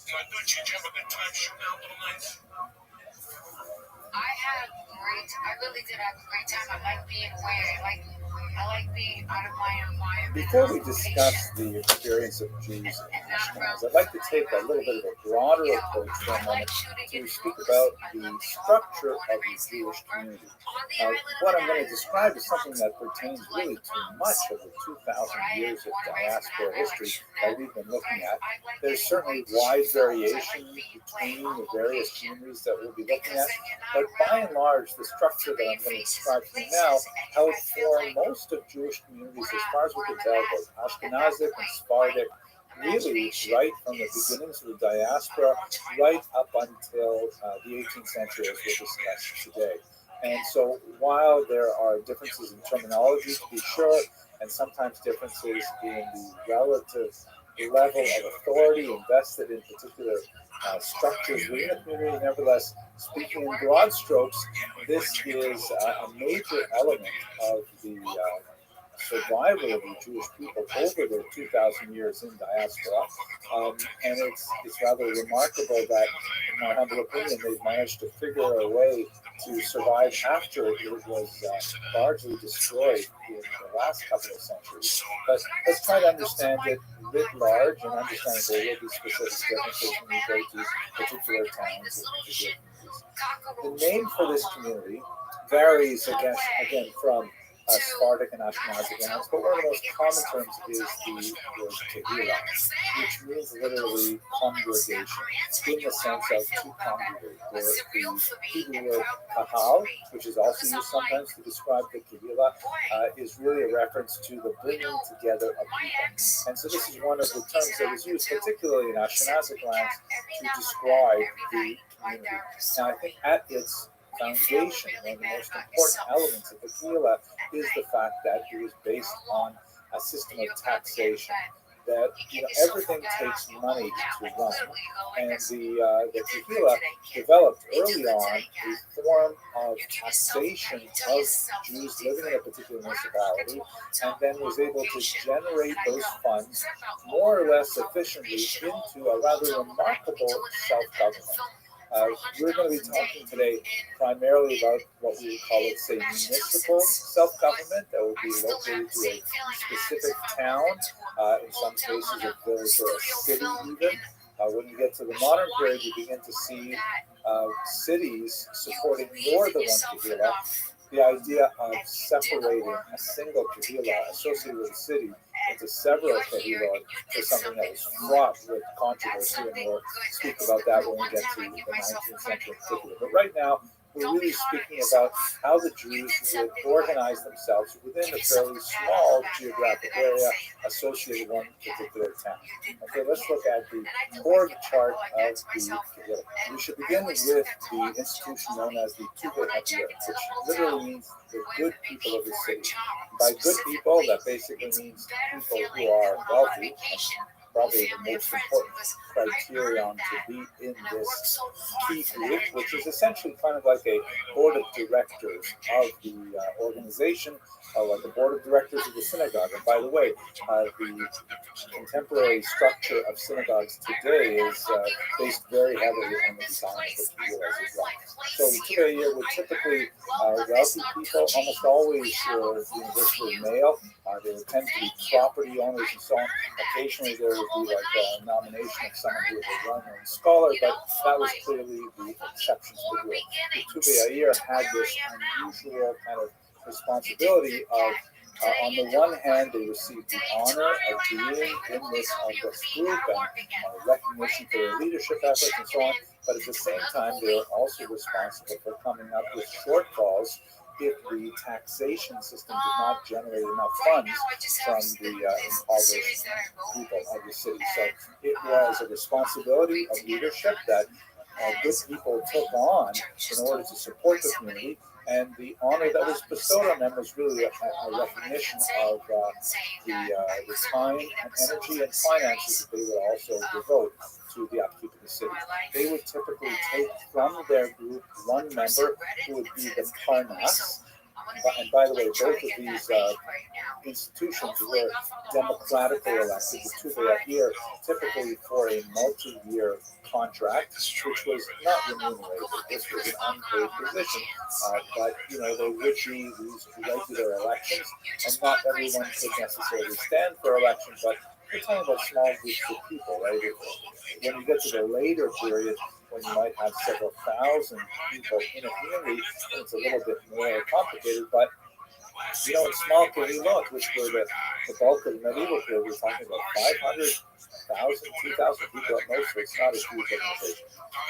Did you have a good time shooting out little nights? I really did have a great time. I like being away. I like Before we discuss the experience of Jews in Ashkenaz, I'd like to take a little bit of a broader approach for a moment to speak about the structure of the Jewish community. What I'm going to describe is something that pertains really to much of the 2,000 years of diaspora history that we've been looking at. There's certainly wide variation between the various communities that we'll be looking at, but by and large, the structure that I'm going to describe to you now held for most of Jewish communities as far as we can tell, both Ashkenazic and Sephardic, really right from the beginnings of the diaspora right up until the 18th century, as we'll discuss today. And so while there are differences in terminology, to be sure, and sometimes differences in the relative level of authority invested in particular structures within the community, nevertheless, speaking in broad strokes, this is a major element of the survival of the Jewish people over their 2,000 years in diaspora. And it's rather remarkable that, in my humble opinion, they've managed to figure a way to survive after it was largely destroyed in the last couple of centuries. But let's try to understand it writ large and understand that there will be specific differences when we go to particular towns and particular communities. The name for this community varies again from Sephardic and Ashkenazic lands, but one of the most common terms is the word Kehillah, which means literally congregation, in the sense of to congregate. The Hebrew word kahal, which is also used sometimes to describe the Kehillah, is really a reference to the bringing together of people. And so this is one of the terms that is used, particularly in Ashkenazic lands, to describe the community. Now, I think at its foundation, one of the most important elements of the Kehillah is the fact that it was based on a system of taxation. That everything takes money to run, and the Kehillah developed early on a form of taxation of Jews living in a particular municipality, and then was able to generate those funds more or less efficiently into a rather remarkable self-government. We're going to be talking today primarily about what we would call, let's say, municipal self-government that would be located to a specific town, in some cases a village or a city even. When you get to the modern period, you begin to see cities supporting more than one Kehillah. The idea of separating a single Kehillah associated with a city into several Kehillot is something that was fraught with controversy, and we'll speak about that when we get to the 19th century in particular. But right now, we're really speaking about how the Jews would organize themselves within a fairly small geographic area associated with one particular town. Okay, let's look at the org chart of the Kehillah. We should begin with the institution known as the Tuve Hadir, which literally means the good people of the city. By good people, that basically means people who are wealthy. Probably the most important criterion to be in this key group, which is essentially kind of like a board of directors of the organization, like the board of directors of the synagogue. And by the way, the contemporary structure of synagogues today is based very heavily on the design of the Kehillah as well. So today would typically wealthy people, almost always universally male. They would tend to be property owners and so on. Occasionally there would be like a nomination of someone who was a well-known scholar, but that was clearly the exception to the rule. The Tuve Hadir had this unusual kind of responsibility of, on the one hand, they received the honor of being in this august group and recognition for their leadership efforts and so on, but at the same time, they were also responsible for coming up with shortfalls if the taxation system did not generate enough funds from the impoverished people of the city. So it was a responsibility of leadership that good people took on in order to support the community, and the honor that was bestowed on them was really a recognition of the time and energy and finances that they would also devote to the upkeep of the city. They would typically take from their group one member who would be the parnas. and by the way, both of these institutions were democratically elected. The Tuvia here typically for a multi-year contract, which was not remunerated. This was an unpaid position, but there would be these regular elections, and not everyone could necessarily stand for election, but we're talking about small groups of people, right? When you get to the later period, when you might have several thousand people in a community, it's a little bit more complicated, but in small Kahilot, which were the bulk of the medieval period, we're talking about 500,000, 2,000 people at most, so it's not a huge organization.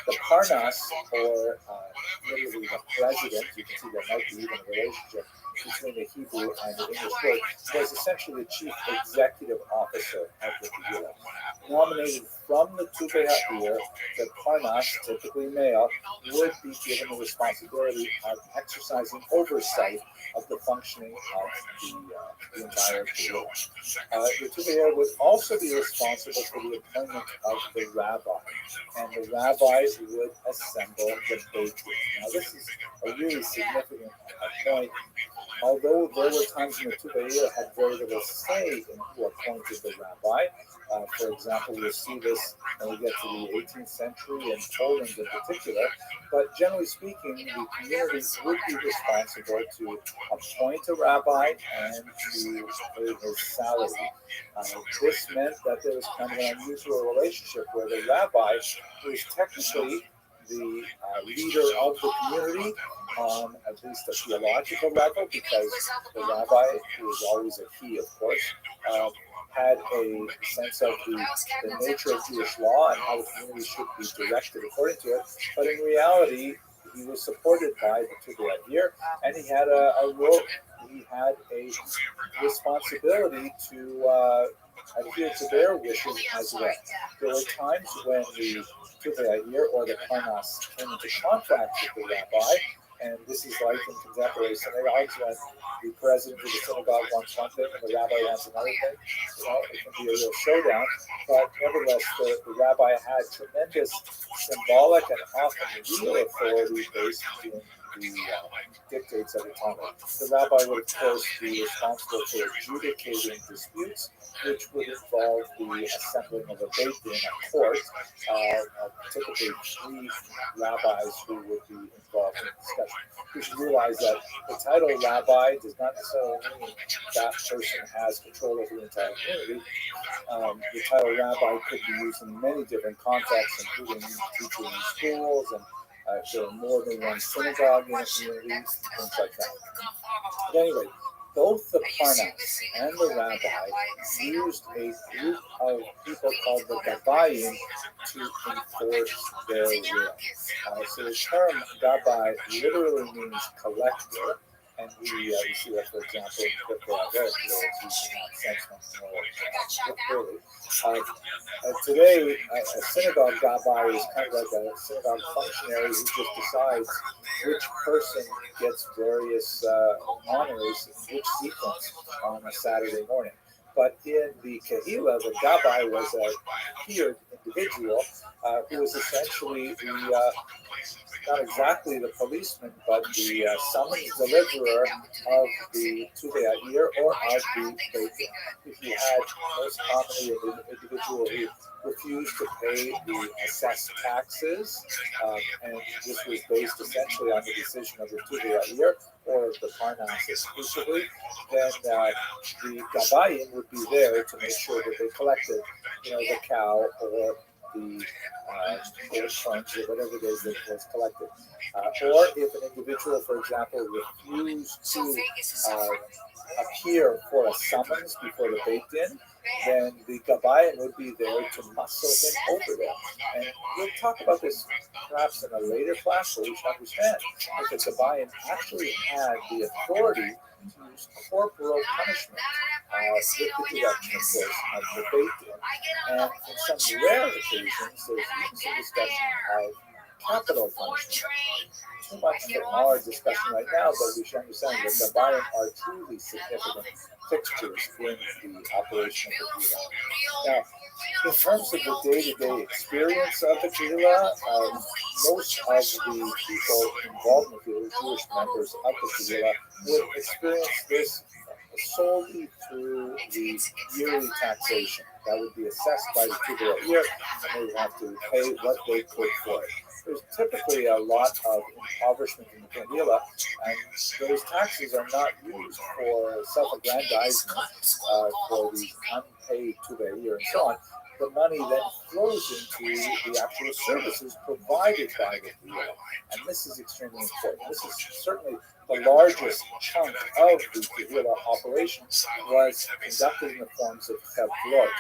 The Parnas, or literally the president, you can see there might be even a relationship between the Hebrew and the English word, was essentially the chief executive officer of the Kehillah. Nominated from the Tuvia, the Parnas, typically male, would be given the responsibility of exercising oversight of the functioning of the entire Kehillah. The Tuvia would also be responsible for the appointment of the rabbi, and the rabbi would assemble the Beit Din. Now, this is a really significant point. Although there were times when the Tuvia had very little say in who appointed the rabbi. For example, we'll see this when we get to the 18th century in Poland in particular. But generally speaking, the community would be responsible to appoint a rabbi and to pay his salary. This meant that there was kind of an unusual relationship where the rabbi was technically the leader of the community on at least a theological level, because the rabbi, who was always a he, of course, had a sense of the nature of Jewish law and how the community should be directed according to it. But in reality, he was supported by the Tuvia here, and he had a role. He had a responsibility to adhere to their wishes as well. There were times when the Tuvia here, or the Parnas, came into conflict with the rabbi, and this is like in contemporary synagogues when the president of the synagogue wants one thing and the rabbi wants another thing. It can be a real showdown, but nevertheless, the rabbi had tremendous symbolic and often real authority based in the dictates of the Talmud. The rabbi would, of course, be responsible for adjudicating disputes, which would involve the assembling of a Beit Din, a court, typically 3 rabbis who would be involved in discussion. We should realize that the title rabbi does not necessarily mean that person has control over the entire community. The title rabbi could be used in many different contexts, including teaching in schools, and if there are more than one synagogue in a community, things like that. But anyway, both the Parnas and the rabbi used a group of people called the Gabayim to enforce their will. So the term Gabbai literally means collector, and we see that, for example, in crypto it's used in that sense more clearly. Today, a synagogue Gabbai is kind of like a synagogue functionary who just decides which person gets various honors in which sequence on a Saturday morning. But in the Kehillah, the Gabbai was a tiered individual who was essentially not exactly the policeman, but the summons deliverer of the Tuvia or of the Beit Din. If you had most commonly an individual who refused to pay the assessed taxes, and this was based essentially on the decision of the Tuvia or of the Parnas exclusively, then the Gabayim would be there to make sure that they collected, the cow or the gold coins or whatever it is that was collected. Or if an individual, for example, refused to appear for a summons before the Beit Din, then the Gabayim would be there to muscle him over there. And we'll talk about this perhaps in a later class, so we should understand that the Gabayim actually had the authority to use corporal punishment with the direction, of course, of the Beit Din. And in some rare occasions, there's even some discussion of capital punishment. Too much for our discussion right now, but we should understand that the Bayan are truly significant fixtures in the operation of the Gila. Now, in terms of the day-to-day experience of the Gila, most of the people involved in the Gila, Jewish members of the Gila, would experience this solely through the yearly taxation. That would be assessed by the people a year, and they would have to pay what they could for it. There's typically a lot of impoverishment in the Gila, and those taxes are not used for self-aggrandizement, for the unpaid Tuveir and so on. The money then flows into the actual services provided by the Gila, and this is extremely important. This is certainly the largest chunk of the Gila operation was conducted in the forms of chevrot,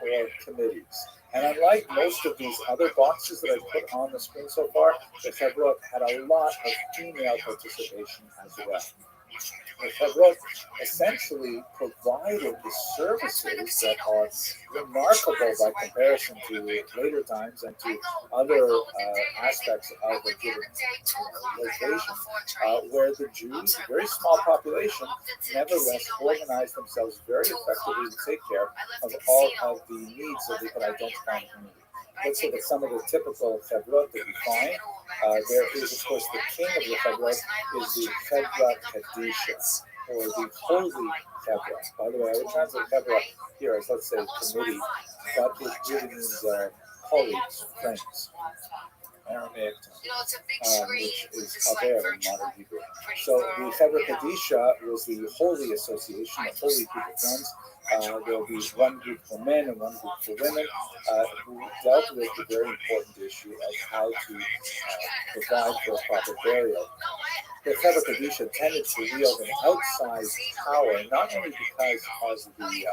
or committees. And unlike most of these other boxes that I've put on the screen so far, the chevrot had a lot of female participation as well. The chevrot essentially provided the services that are remarkable by comparison to later times and to other aspects of a given location, where the Jews, a very small population, nevertheless organized themselves very effectively to take care of all of the needs that they could identify in the community. Let's look at some of the typical chevrot that we find. There is, of course, the king of the chevrot is the chevra kadisha, or the holy chevrot. By the way, I would translate chevrot here as, let's say, committee, but it really means colleagues, friends. Aramaic, which is Haver in modern Hebrew. So the Chevra Kadisha was the holy association, the holy group of friends. There will be one group for men and one group for women, who dealt with the very important issue of how to provide for a proper burial. The Chevra Kadisha tended to wield an outsized power, not only because of the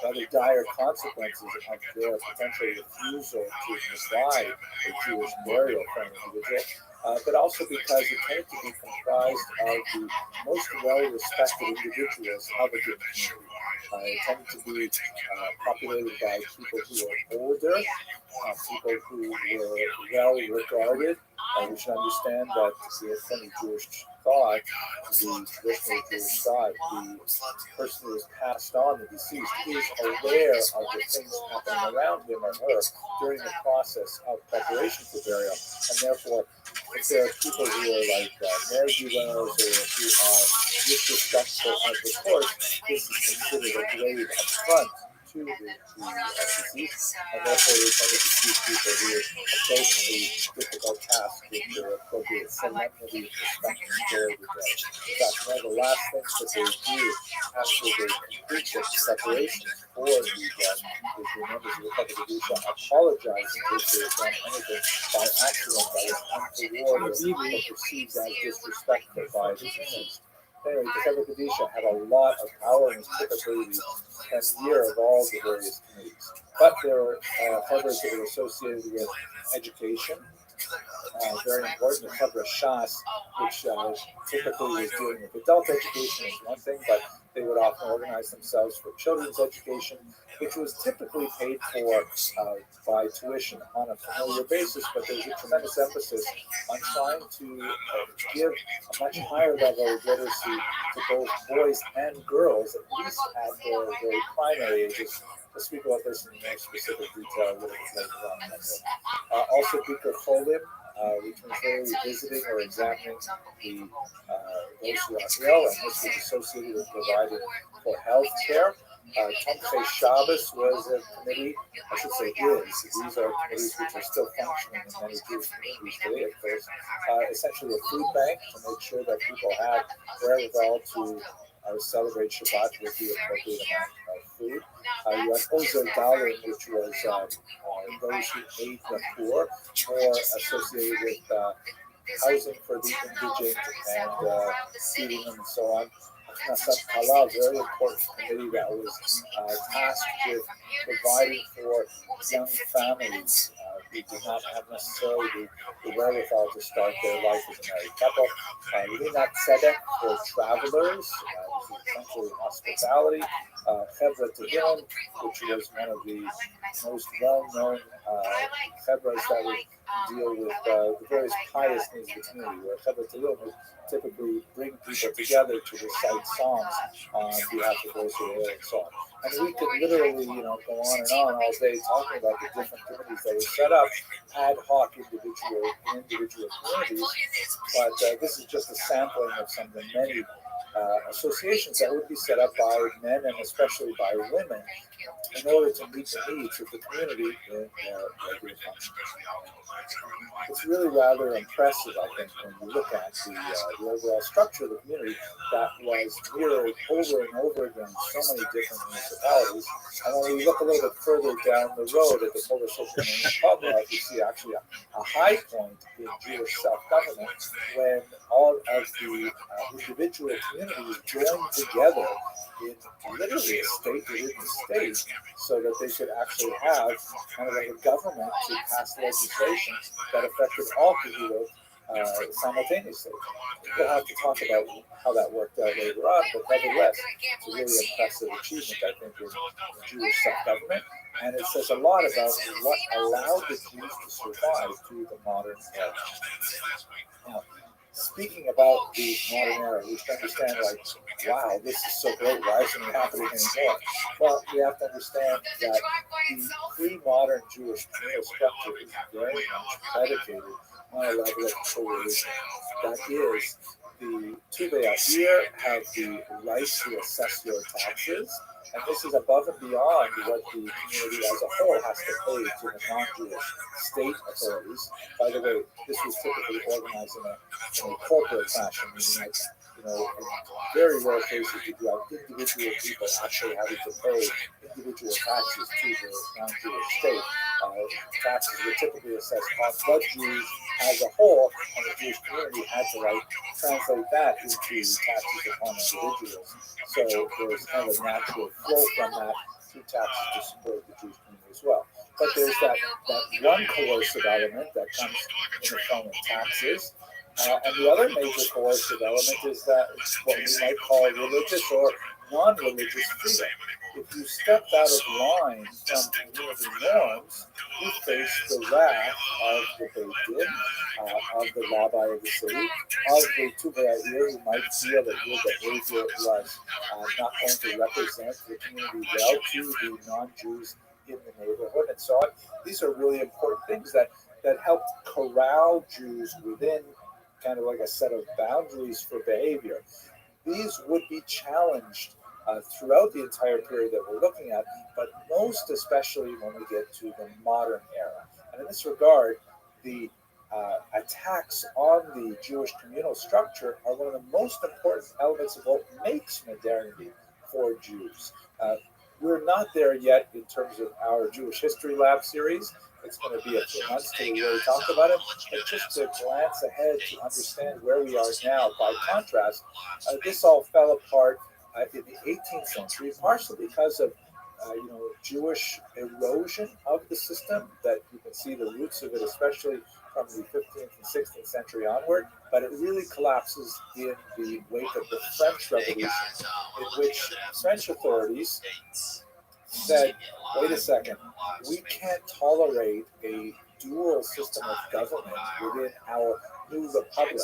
rather dire consequences of their potential refusal to provide a Jewish burial for an individual, but also because it tended to be comprised of the most well-respected individuals of a given community. It tended to be populated by people who were older, people who were well-regarded. We should understand that from the Jewish thought, the traditional Jewish thought, the person who is passed on, the deceased, is aware of the things happening around him or her during the process of preparation for burial, and therefore, if there are people who are like ne'er-do-wells or who are disrespectful of the court, this is considered a grave affront to the deceased, and therefore we tend to see people who approach the difficult task with their appropriate solemnity, respect, and care with them. In fact, one of the last things that they do after they complete the preparations for the death is the members of the Chevra Kadisha apologize in case they have done anything by accident that was untoward or perceived as disrespectful by the deceased. Anyway, the Chevra Kadisha had a lot of power and was typically the premier of all the various committees. But there were chevras that were associated with education, very important. The Chevra Shas, which typically was dealing with adult education, is one thing, but they would often organize themselves for children's education, which was typically paid for by tuition on a familiar basis, but there's a tremendous emphasis on trying to give a much higher level of literacy to both boys and girls, at least at their very primary ages. We'll speak about this in more specific detail a little bit later on. Also, Bikur Cholim, which was really visiting or examining the those who are ill, and this was associated with providing for health care. Tomchei Shabbos was a committee, I should say is. These are committees which are still functioning in many Jewish communities today, of course. Essentially a food bank to make sure that people have wherewithal to celebrate Shabbat with the appropriate amount of food. You had Ozer Dalim, which was those who aid the poor, more associated with housing for the indigent and feeding them and so on. Knasat Kala, very important committee that was tasked with providing for young families who did not have necessarily the wherewithal to start their life as a married couple. Linat Tzedek for travelers. is essentially hospitality. Chevra Tehillim, which was one of the most well-known chevras that would deal with the various pious needs of the community, where Chevra Tehillim would typically bring people together to recite songs on behalf of those who are ill and so on. And we could literally, go on and on all day talking about the different committees that were set up, ad hoc individual communities. But this is just a sampling of some of the many associations that would be set up by men and especially by women in order to meet the needs of the community in regular function. It's really rather impressive, I think, when you look at the overall structure of the community that was mirrored over and over again in so many different municipalities. And when we look a little bit further down the road at the Polish Commonwealth, you see actually a high point in Jewish self-government when all of the individual communities joined together in literally a state within the state so that they could actually have kind of like a government to pass legislation that affected all people simultaneously. We'll have to talk about how that worked out later on, but nevertheless, it's a really impressive achievement, I think, in Jewish self-government, and it says a lot about what allowed the Jews to survive through the modern era. Now, speaking about the modern era, we should understand, wow, this is so great, why isn't it happening anymore? Well, we have to understand that the pre-modern Jewish communal structure is very much predicated on a level of coercion. That is, the Tuvei have the right to assess your taxes, and this is above and beyond what the community as a whole has to pay to the non-Jewish state authorities. By the way, this was typically organized in a corporate fashion, meaning that, in very rare cases, you do have individual people actually having to pay individual taxes to the non-Jewish state. Taxes were typically assessed on the Jews as a whole, and the Jewish community had to translate that into taxes upon individuals. So there's kind of a natural flow from that through taxes to support the Jewish community as well. But there's that one coercive element that comes in the form of taxes. And the other major coercive element is that what we might call religious or non-religious freedom. If you stepped out of line from community norms, you face the wrath of the Beit Din, of the rabbi of the city, of the Tuvei who might feel that your behavior was not going to represent the community well to the non-Jews in the neighborhood and so on. These are really important things that help corral Jews within kind of like a set of boundaries for behavior. These would be challenged throughout the entire period that we're looking at, but most especially when we get to the modern era. And in this regard, the attacks on the Jewish communal structure are one of the most important elements of what makes modernity for Jews. We're not there yet in terms of our Jewish History Lab series. It's going to be a few months till we really talk about it. But just to glance ahead to understand where we are now, by contrast, this all fell apart in the 18th century, partially because of Jewish erosion of the system, that you can see the roots of it, especially from the 15th and 16th century onward, but it really collapses in the wake of the French Revolution, in which French authorities said, wait a second, we can't tolerate a dual system of government within our new republic.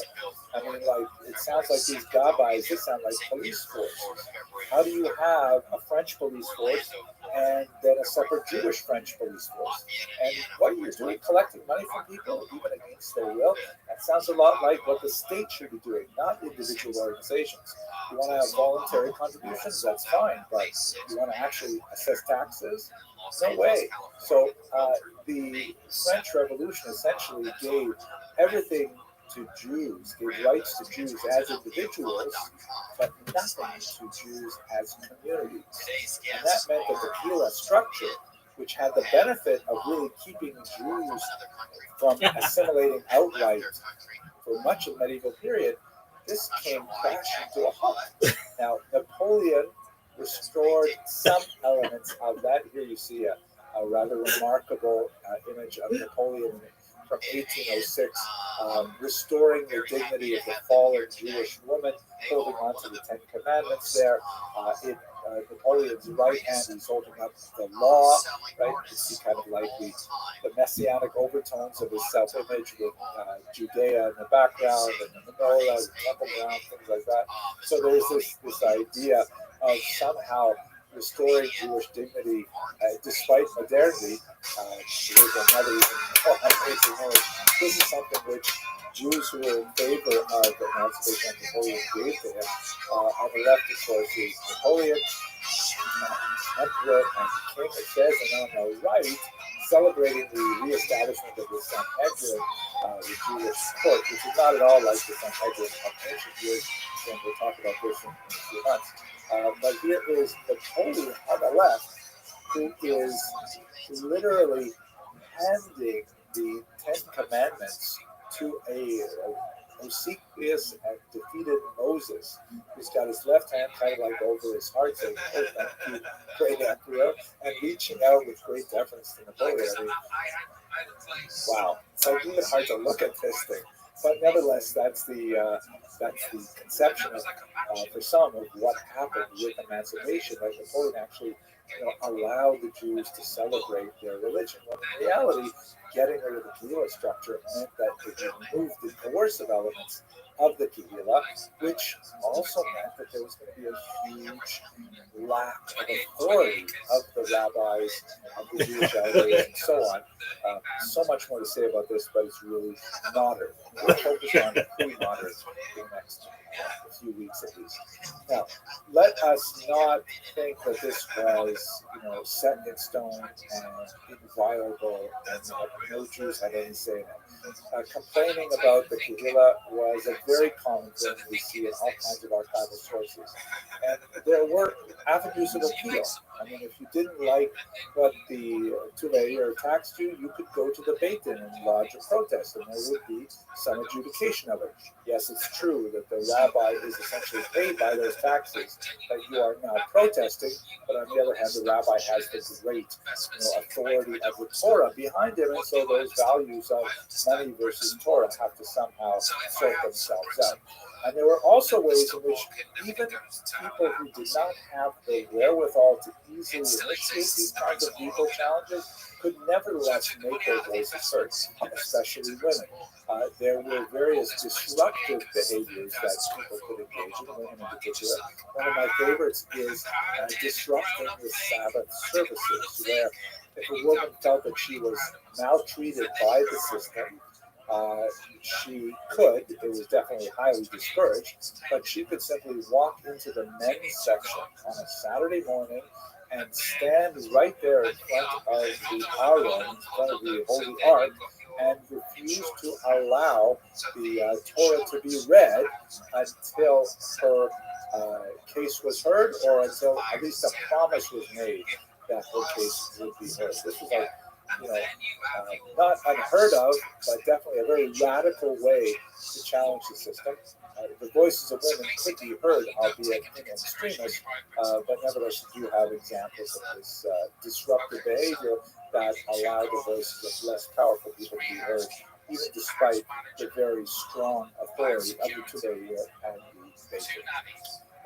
I mean, it sounds like these gabais, they sound like police forces. How do you have a French police force and then a separate Jewish French police force? And what are you doing, collecting money from people, even against their will? That sounds a lot like what the state should be doing, not individual organizations. You want to have voluntary contributions, that's fine, but you want to actually assess taxes? No way. So the French Revolution essentially gave everything to Jews, gave rights to Jews as individuals, but nothing to Jews as communities. And that meant that the Kila structure, which had the benefit of really keeping Jews from assimilating outright for much of the medieval period, this came crashing to a halt. Now, Napoleon restored some elements of that. Here you see a rather remarkable image of Napoleon from 1806, restoring the dignity of the fallen Jewish woman, holding on to the Ten Commandments there. In Napoleon's right hand, he's holding up the law, right? You can see kind of like the messianic overtones of his self-image with Judea in the background and the menorah, the temple ground, things like that. So there's this idea of somehow restoring Jewish dignity despite modernity. Here's another even more amazing image. This is something which Jews who were in favor of emancipation of Napoleon gave to him. On the left, of course, is Napoleon, emperor and king, it says, and on the right, celebrating the reestablishment of the Sanhedrin, the Jewish court, which is not at all like the Sanhedrin of ancient years, and we'll talk about this in a few months. But here is Napoleon on the left, who is literally handing the Ten Commandments to a obsequious and defeated Moses, who's got his left hand kind of like over his heart, saying, "Oh, thank you, great emperor," and reaching out with great deference to Napoleon. I mean, wow, it's like even hard to look at this thing, but nevertheless, that's the conception of, for some, of what happened with emancipation. That Napoleon actually, allowed the Jews to celebrate their religion. When in reality, getting rid of the Kehillah structure meant that they removed the coercive elements of the Kehillah, which also meant that there was going to be a huge lack of authority of the rabbis, of the Jewish elders, and so on. So much more to say about this, but it's really modern. We'll focus on fully modern for the next few weeks at least. Now, let us not think that this was, set in stone and inviolable, and that no Jews had any say in it. Complaining about the Kehillah was a very common thing we see in all kinds of archival sources. And there were avenues of appeal. I mean, if you didn't like what the Tulei taxed you, you could go to the Beit Din and lodge a protest, and there would be some adjudication of it. Yes, it's true that the rabbi is essentially paid by those taxes that you are now protesting, but on the other hand, the rabbi has the great authority of the Torah behind him, and so those values of money versus Torah have to somehow sort themselves out. And there were also ways in which even people who did not have the wherewithal to easily initiate these kinds of legal challenges could nevertheless make their voices heard, especially women. There were various disruptive behaviors that people could engage in, women in particular. One of my favorites is disrupting the Sabbath services, where if a woman felt that she was maltreated by the system, she could, it was definitely highly discouraged, but she could simply walk into the men's section on a Saturday morning and stand right there in front of the Aron, in front of the Holy Ark, and refuse to allow the Torah to be read until her case was heard, or until at least a promise was made that her case would be heard. This was not unheard of, but definitely a very radical way to challenge the system. The voices of women could be heard, albeit in extremis, but nevertheless, you do have examples of this disruptive behavior that allow the voices of less powerful people to be heard, even despite the very strong authority of the Tudor and the Beit Din.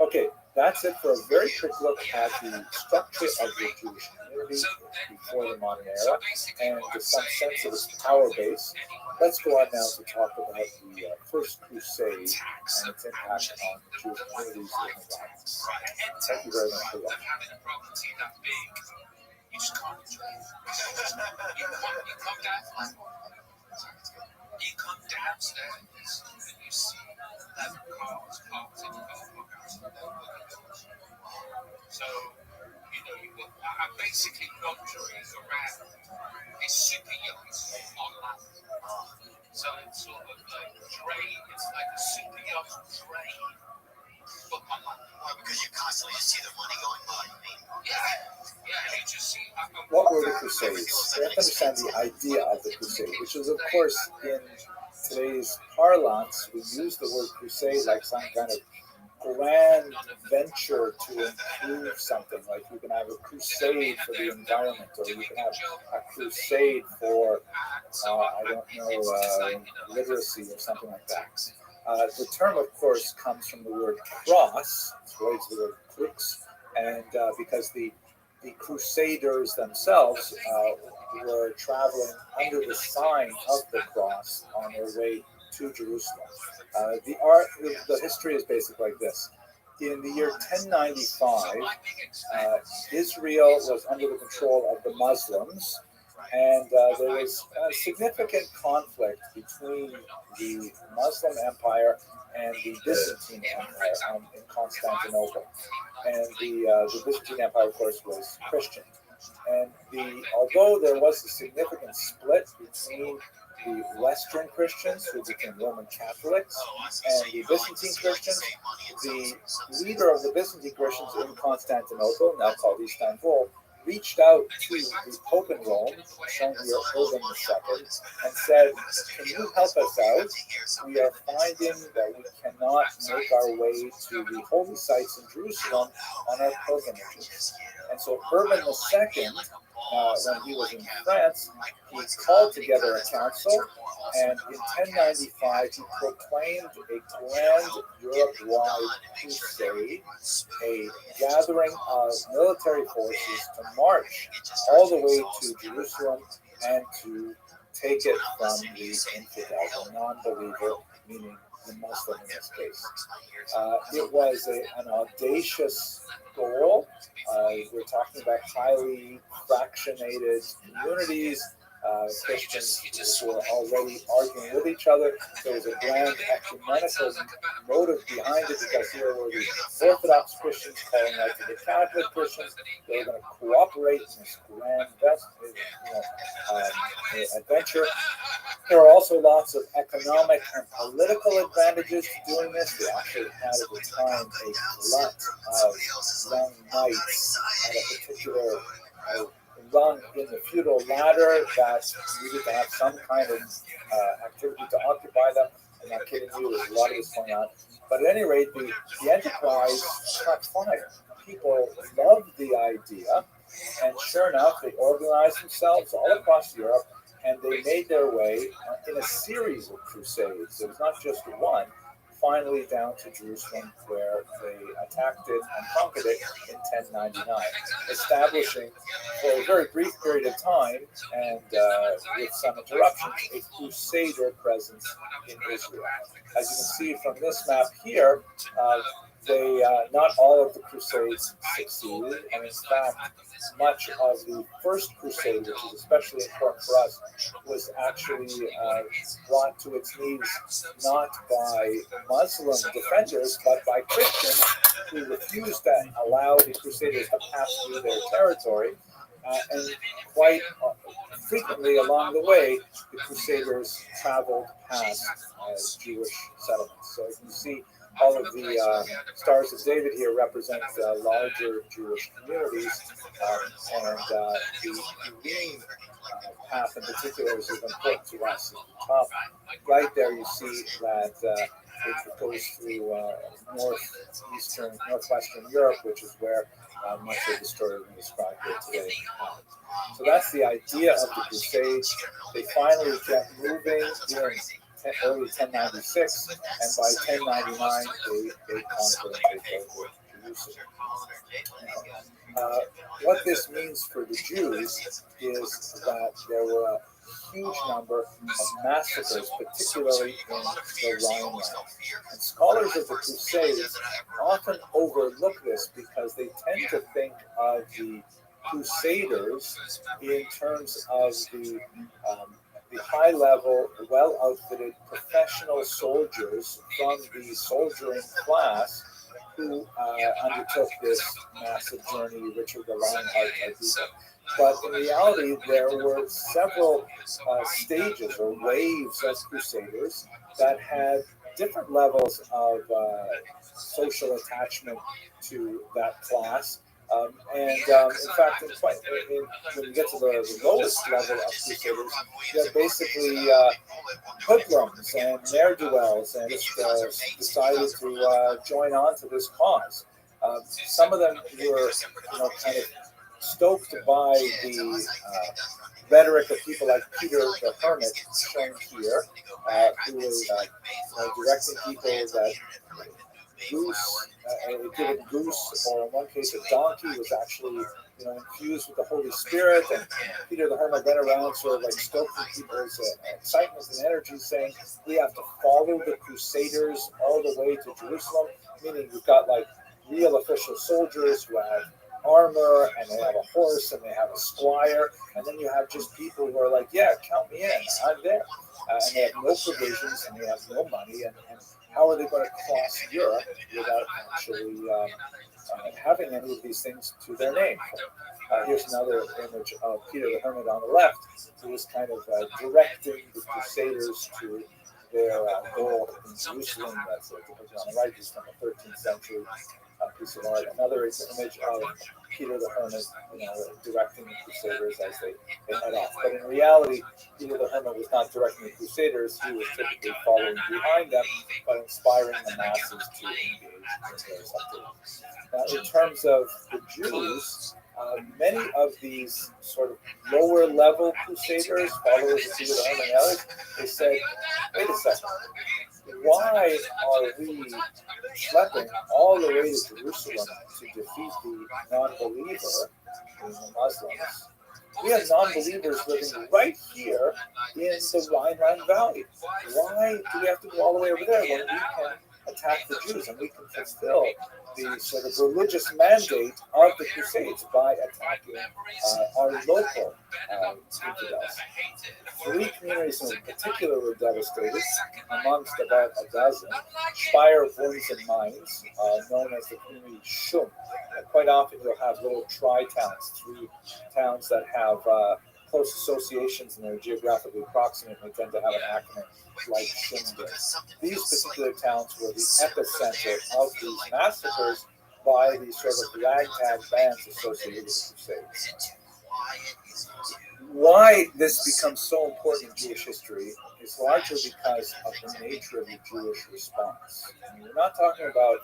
Okay, that's it for a very quick look at the structure of the Jewish community before the modern era and some sense of its power base. Let's go on now to talk about the First Crusade and its impact on the Jewish communities in Iran. Thank you very much for watching. You come downstairs and you see 11 cars parked in the car park. So, I'm basically wandering around this super yacht on land. So it's sort of like train, it's like a super yacht train, but on land. Well, because you constantly just see the money going by. Yeah, you just see. What were the Crusades? We have to understand the idea of the Crusade, which is, of course, in today's parlance, we use the word crusade like some kind of grand venture to improve something. Like you can have a crusade for the environment, or you can have a crusade for, I don't know, literacy or something like that. The term, of course, comes from the word cross. It's related to the word crux, and because the Crusaders themselves were traveling under the sign of the cross on their way to Jerusalem. The history is basically like this. In the year 1095, Israel was under the control of the Muslims, and there was a significant conflict between the Muslim Empire and the Byzantine Empire in Constantinople. And the Byzantine Empire, of course, was Christian. And although there was a significant split between the Western Christians, who became Roman Catholics, and the Byzantine Christians, the leader of the Byzantine Christians in Constantinople, now called Istanbul, reached out to the Pope in Rome, shown here, Urban II, and said, "Can you help us out? We are finding that we cannot make our way to the holy sites in Jerusalem on our pilgrimages." And so Urban II, when he was in France, he called together a council, and in 1095 he proclaimed a grand Europe-wide crusade, a gathering of military forces to march all the way to Jerusalem and to take it from the infidel, the non-believer, meaning the Muslim in this case. It was an audacious goal. We're talking about highly fractionated communities. Christians who were already arguing with each other. There was a grand ecumenical motive behind it, because here were the Orthodox Christians calling out to the Catholic Christians. They were going to cooperate in this grand adventure. There are also lots of economic and political advantages to doing this. We actually had at the time a glut of young knights at a particular run in the feudal ladder that needed to have some kind of activity to occupy them. I'm not kidding you, there's a lot of this going on. But at any rate, the enterprise caught fire. People loved the idea, and sure enough, they organized themselves all across Europe, and they made their way in a series of crusades. It was not just one. Finally down to Jerusalem, where they attacked it and conquered it in 1099, establishing for a very brief period of time, and with some interruptions, a crusader presence in Israel. As you can see from this map here, not all of the crusades succeeded, and in fact, much of the first crusade, which is especially important for us, was actually brought to its knees not by Muslim defenders, but by Christians who refused to allow the crusaders to pass through their territory. And quite frequently along the way, the crusaders traveled past Jewish settlements. So you can see all of the Stars of David here represent larger Jewish communities, and the green path in particular is important to us. At the top right there, you see that it goes through northwestern Europe, which is where much of the story we described here today. So that's the idea of the Crusades. They finally kept moving in early 1096, and by 1099 they conquered and take over Jerusalem. What this means for the Jews is that there were a huge number of massacres, particularly in the Rhineland. And scholars of the Crusades often overlook this because they tend to think of the Crusaders in terms of the high-level, well-outfitted professional soldiers from the soldiering class who undertook this massive journey, Richard the Lionheart type people. But in reality, there were several stages or waves of crusaders that had different levels of social attachment to that class. In fact, when you get to the lowest level of crusaders, you have basically hoodlums and ne'er-do-wells and just decided to join on to this cause. Some of them were, kind of stoked by the rhetoric of people like Peter the Hermit, shown here, who was directing people that given goose, or in one case a donkey, was actually infused with the Holy Spirit. And Peter the Hermit went around sort of like stoking people's excitement and energy, saying we have to follow the Crusaders all the way to Jerusalem, meaning you've got like real official soldiers who have armor and they have a horse and they have a squire, and then you have just people who are like, yeah, count me in, I'm there. And they have no provisions and they have no money, and how are they going to cross Europe without actually having any of these things to their name? Here's another image of Peter the Hermit on the left, who was kind of directing the Crusaders to their goal in Jerusalem. That's depicted on the right. He's from the 13th century piece of art. Another is an image of Peter the Hermit, directing the Crusaders as they head off. But in reality, Peter the Hermit was not directing the Crusaders. He was typically following behind them, but inspiring the masses to engage in those activities. Now, in terms of the Jews, many of these sort of lower level Crusaders, followers of Peter the Hermit and others, they said, wait a second, why are we schlepping all the way to Jerusalem to defeat the non-believer, the Muslims? We have non-believers living right here in the Rhineland Valley. Why do we have to go all the way over there when we can attack the Jews and we can fulfill the sort of religious mandate of the Crusades by attacking our local infidels? Three communities in particular were devastated, amongst about a dozen. Speyer, Worms, and Mainz, known as the community Schum. Quite often you'll have little tri-towns, three towns that have close associations and they're geographically proximate, and they tend to have an acronym like Schum. These particular towns were the epicenter of these massacres by these sort of ragtag bands associated with the Crusades. Why this becomes so important in Jewish history is largely because of the nature of the Jewish response. I mean, we're not talking about,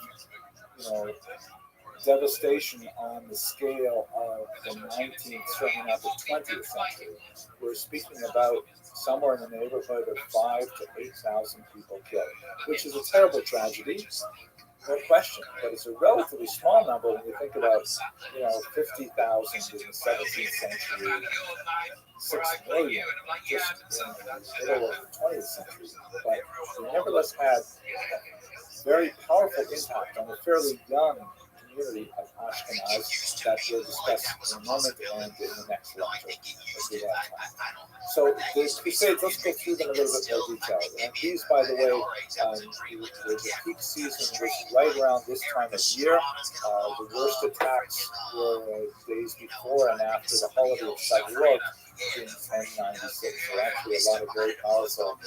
devastation on the scale of the 19th, certainly not the 20th century. We're speaking about somewhere in the neighborhood of 5,000 to 8,000 people killed, which is a terrible tragedy, no question. But it's a relatively small number when you think about, 50,000 in the 17th century, 6 million just in the middle of the 20th century. But we nevertheless had a very powerful impact on a fairly young community of Ashkenaz that we'll discuss in a moment and in the next lecture as we have time. So the Crusades, let's go through them in a little bit more detail. And these, by the way, the peak season was right around this time of year. The worst attacks were days before and after the holiday of Shavuot in 1096. So actually a lot of very powerful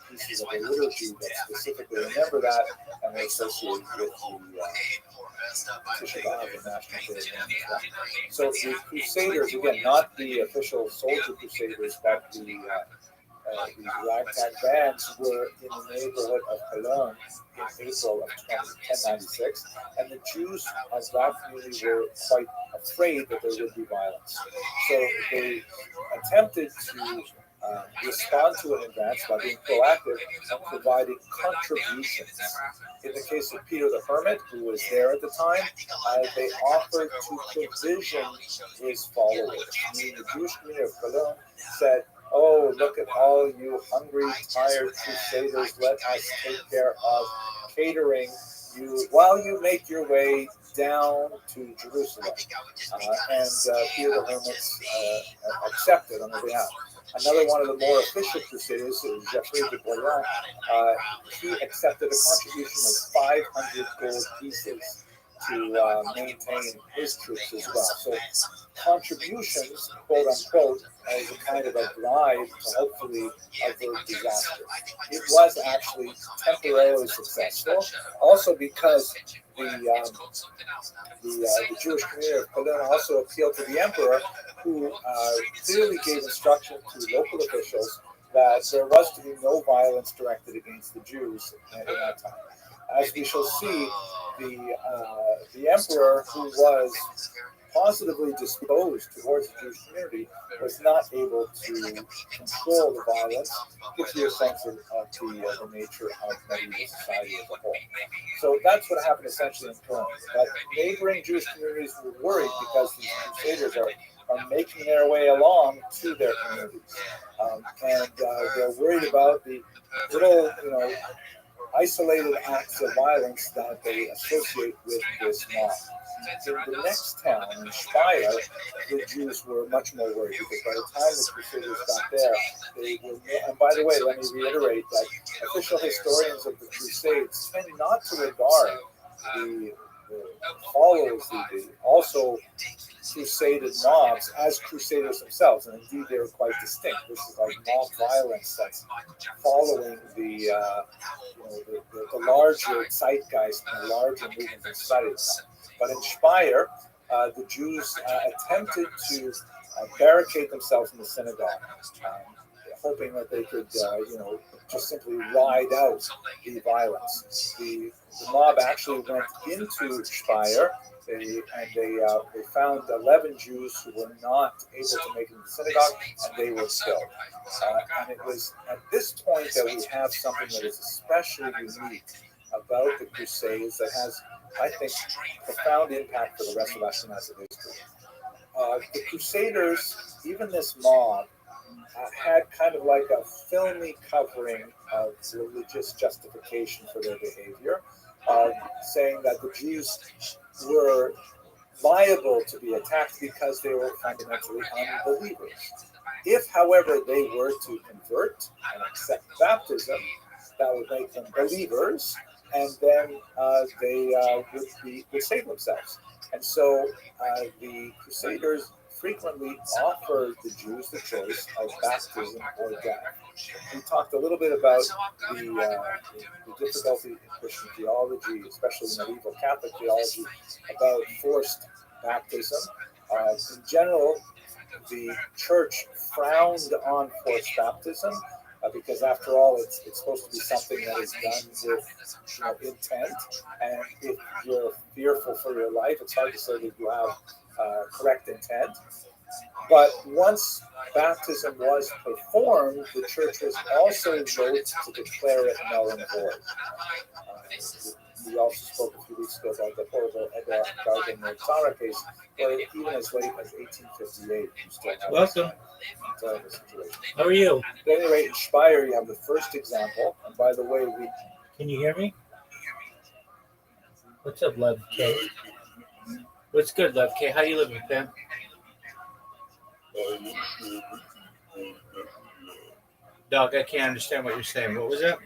pieces of the liturgy that specifically remember that and are associated with the Tisha B'Av, the national day. So the Crusaders, again, not the official soldier Crusaders, but the ragtag bands were in the neighborhood of Cologne in April of 1096, and the Jews of that community were quite afraid that there would be violence. So they attempted to respond to it in advance by being proactive and providing contributions. In the case of Peter the Hermit, who was there at the time, they offered to provision his followers. I mean, the Jewish community of Cologne said, oh, look at all you hungry, tired crusaders. Let us take care of catering you while you make your way down to Jerusalem. And Peter the Hermit accepted on their behalf. Another one of the more official crusaders, Geoffrey de Boyan, he accepted a contribution of 500 gold pieces to maintain his troops as well. So contributions, quote unquote, as a kind of a bribe to hopefully avert disaster. It was actually temporarily successful, also because the Jewish community of Berlin also appealed to the emperor, who clearly gave instruction to local officials that there was to be no violence directed against the Jews at that time. As we shall see, the emperor, who was positively disposed towards the Jewish community, was not able to control the violence, gives you a sense of the nature of medieval society as a whole. So that's what happened essentially in Poland. But neighboring Jewish communities were worried because these crusaders are making their way along to their communities. And they're worried about the little, isolated acts of violence that they associate with this mob. In the next town, in Speyer, the Jews were much more worried because by the time the Crusaders got there, they were. And by the way, let me reiterate that official historians of the Crusades tend not to regard the followers, the also crusaded mobs, as crusaders themselves, and indeed they were quite distinct. This is like mob violence that's following the larger zeitgeist and the larger movement in society. But in Speyer, the Jews attempted to barricade themselves in the synagogue, hoping that they could, just simply ride out the violence. The mob actually went into Speyer, and they found 11 Jews who were not able to make it to the synagogue, and they were killed. And it was at this point that we have something that is especially unique about the Crusades that has, I think, profound impact for the rest of Ashkenazi history. The Crusaders, even this mob, had kind of like a filmy covering of religious justification for their behavior, saying that the Jews were liable to be attacked because they were fundamentally unbelievers. If, however, they were to convert and accept baptism, that would make them believers, and then they would save themselves. And so the Crusaders frequently offered the Jews the choice of baptism or death. We talked a little bit about the difficulty in Christian theology, especially medieval Catholic theology, about forced baptism. In general, the church frowned on forced baptism because, after all, it's supposed to be something that is done with intent. And if you're fearful for your life, it's hard to say that you have correct intent. But once baptism was performed, the church was also wrote to declare it null and void. We also spoke a few weeks ago about the horrible Edward Gardner Tara case, where even as late as 1858, you still have Welcome. terrible situation. How are you? At any rate, in Speyer, you have the first example. And by the way, Can you hear me? What's up, Love K? What's good, Love K? How you living, fam? Dog, I can't understand what you're saying. What was that?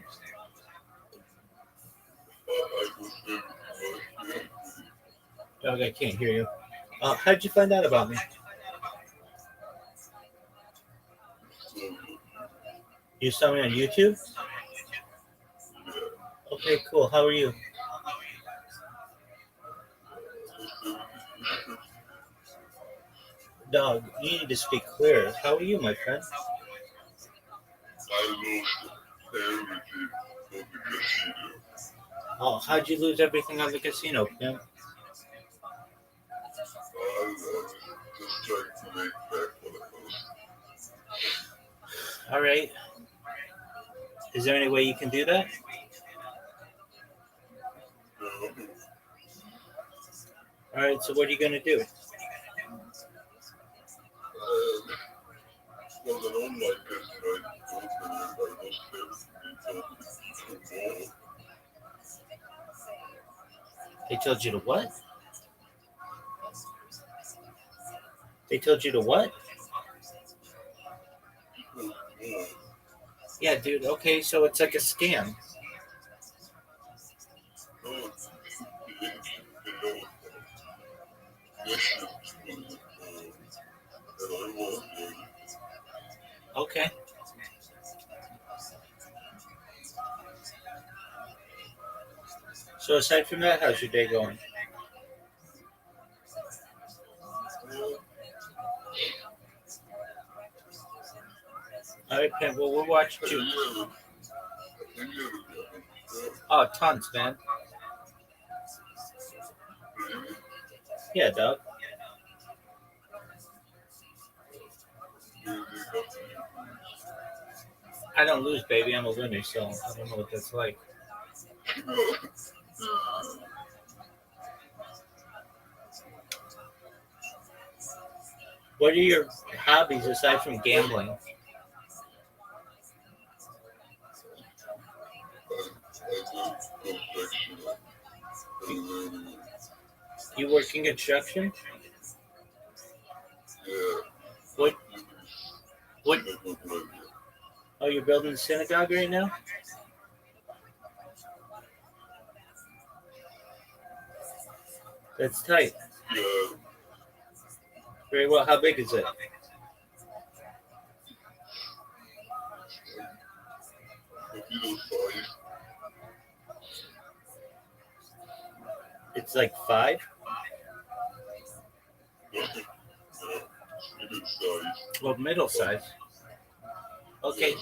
Dog, I can't hear you. How'd you find out about me? You saw me on YouTube? Okay, cool. How are you? Dog, you need to speak clearer. How are you, my friend? I lost everything on the casino. Oh, how'd you lose everything on the casino, Pim? I was just trying to make back what I lost. All right. Is there any way you can do that? No. All right, so what are you going to do? Was an online casino I opened and I lost everything. They told you to what? They told you to what? Yeah, dude. Okay, so it's like a scam. Okay. So aside from that, how's your day going? All right, Pam. Well, we'll watch you. Oh, tons, man. Yeah, Doug. I don't lose, baby. I'm a winner, so I don't know what that's like. What are your hobbies aside from gambling? You working construction? What? What? Oh, you're building a synagogue right now? That's tight. Very well. How big is it? It's like 5. Well, middle size. Okay.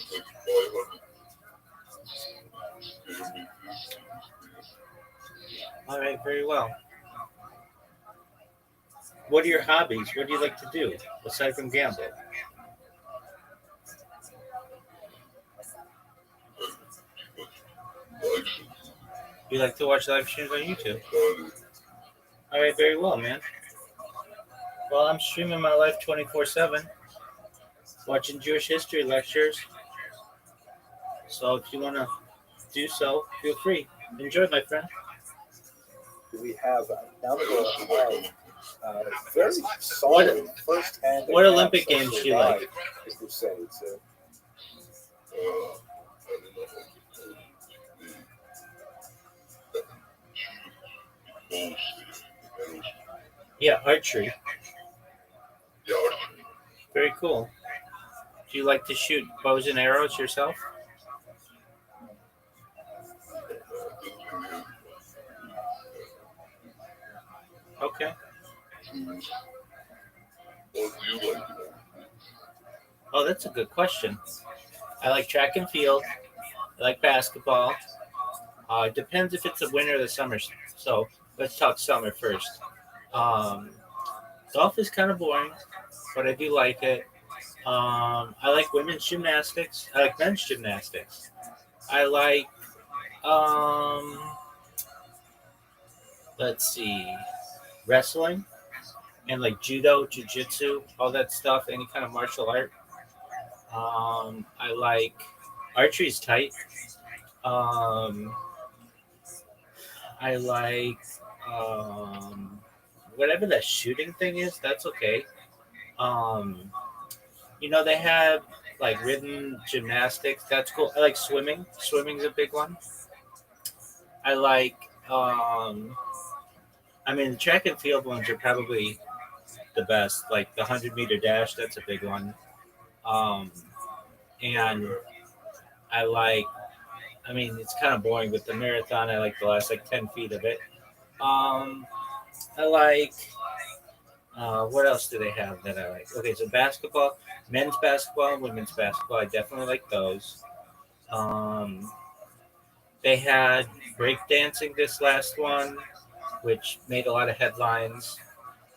All right. Very well. What are your hobbies? What do you like to do aside from gambling? You like to watch live streams on YouTube? All right. Very well, man. Well, I'm streaming my life 24/7, watching Jewish history lectures. So if you want to do so, feel free. Enjoy, my friend. We have now that we'll have very solid first hand. What Olympic games do you like? The Crusades. Yeah, archery. Very cool. Do you like to shoot bows and arrows yourself? Okay. Oh, that's a good question. I like track and field. I like basketball. It depends if it's the winter or the summer. So let's talk summer first. Um, Golf is kind of boring, but I do like it. I like women's gymnastics. I like men's gymnastics. I like, um, let's see, wrestling and like judo, jujitsu, all that stuff, any kind of martial art. I like archery's tight. Um, I like whatever that shooting thing is. That's okay. Um, they have like rhythm gymnastics. That's cool. I like swimming. Swimming's a big one. I like. I mean, the track and field ones are probably the best. Like the 100-meter dash. That's a big one. Um, and I like. I mean, it's kind of boring, but the marathon. I like the last like 10 feet of it. Um, I like. What else do they have that I like? Okay, so basketball, men's basketball, women's basketball. I definitely like those. Um, they had breakdancing this last one, which made a lot of headlines.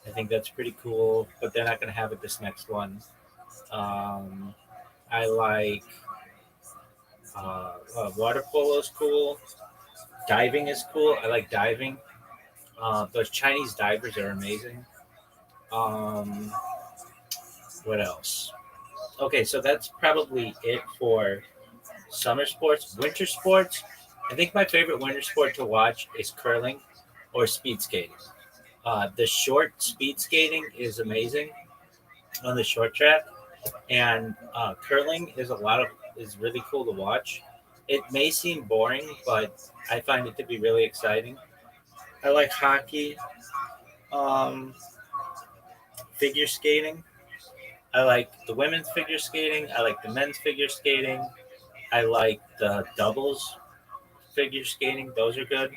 I think that's pretty cool, but they're not going to have it this next one. Um, I like water polo is cool. Diving is cool. I like diving. Those Chinese divers are amazing. Um, what else? Okay, so that's probably it for summer sports. Winter sports, I think my favorite winter sport to watch is curling or speed skating. The short speed skating is amazing on the short track, and curling is really cool to watch. It may seem boring, but I find it to be really exciting. I like hockey, um, figure skating. I like the women's figure skating. I like the men's figure skating. I like the doubles figure skating. Those are good.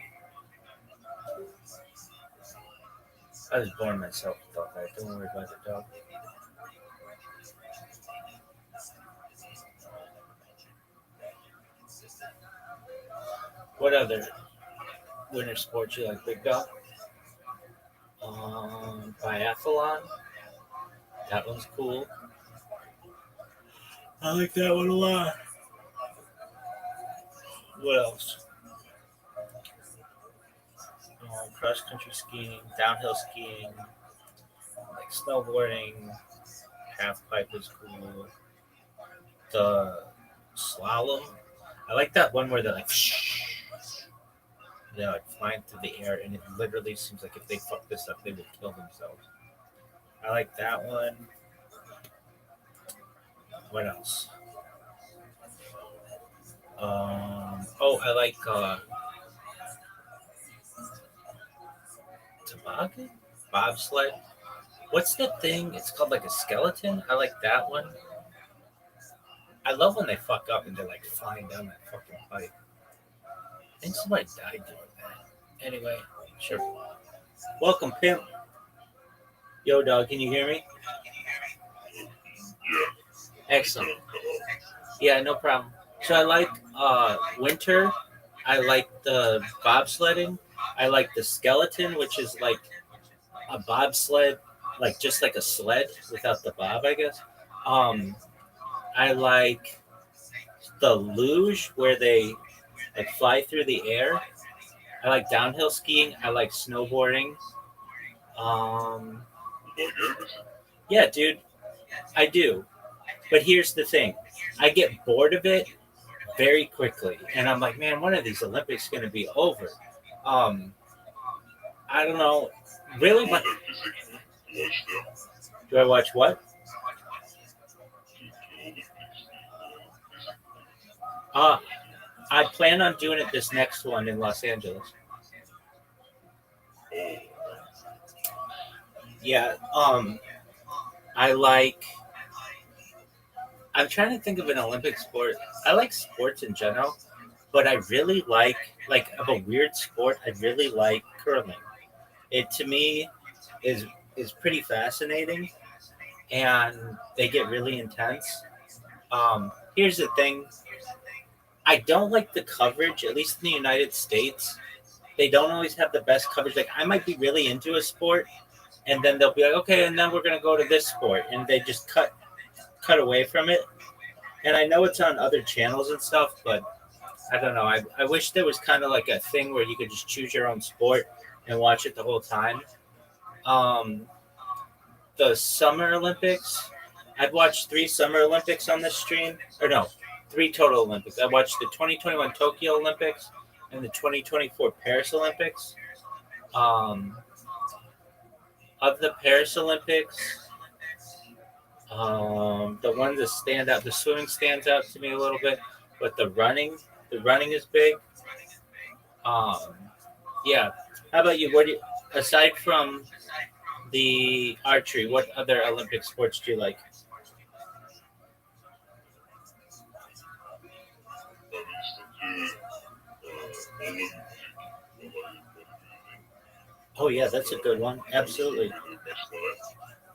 I was born myself with all that. Don't worry about the dog. What other winter sports you like, Big Dog? Biathlon. That one's cool. I like that one a lot. What else? Cross country skiing, downhill skiing, like snowboarding. Half pipe is cool. The slalom. I like that one where they're like flying through the air, and it literally seems like if they fuck this up, they will kill themselves. I like that one. What else? I like toboggan, bobsled. What's the thing? It's called like a skeleton. I like that one. I love when they fuck up and they're like flying down that fucking pipe. I think somebody died doing that. Anyway, sure. Welcome, Pimp. Yo, dog, can you hear me? Excellent. Yeah, no problem. So I like winter. I like the bobsledding. I like the skeleton, which is like a bobsled, like just like a sled without the bob, I guess. Um, I like the luge where they like fly through the air. I like downhill skiing. I like snowboarding. Um, yeah, dude, I do. But here's the thing: I get bored of it very quickly, and I'm like, man, one of these Olympics is going to be over. Um, I don't know, really, but do I watch what? Uh, I plan on doing it this next one in Los Angeles. Yeah. I like. I'm trying to think of an Olympic sport. I like sports in general, but I really like of a weird sport. I really like curling. It to me is pretty fascinating, and they get really intense. Here's the thing: I don't like the coverage, at least in the United States. They don't always have the best coverage. Like I might be really into a sport, and then they'll be like, okay, and then we're gonna go to this sport, and they just cut away from it. And I know it's on other channels and stuff, but I don't know. I wish there was kind of like a thing where you could just choose your own sport and watch it the whole time. Um, the Summer Olympics, I've watched 3 Summer Olympics on this stream, or no, 3 total Olympics. I watched the 2021 Tokyo Olympics and the 2024 Paris Olympics. Um, of the Paris Olympics, the ones that stand out, the swimming stands out to me a little bit, but the running is big. Um, yeah. How about you? What do you, aside from the archery, what other Olympic sports do you like? Oh yeah, that's a good one. Absolutely.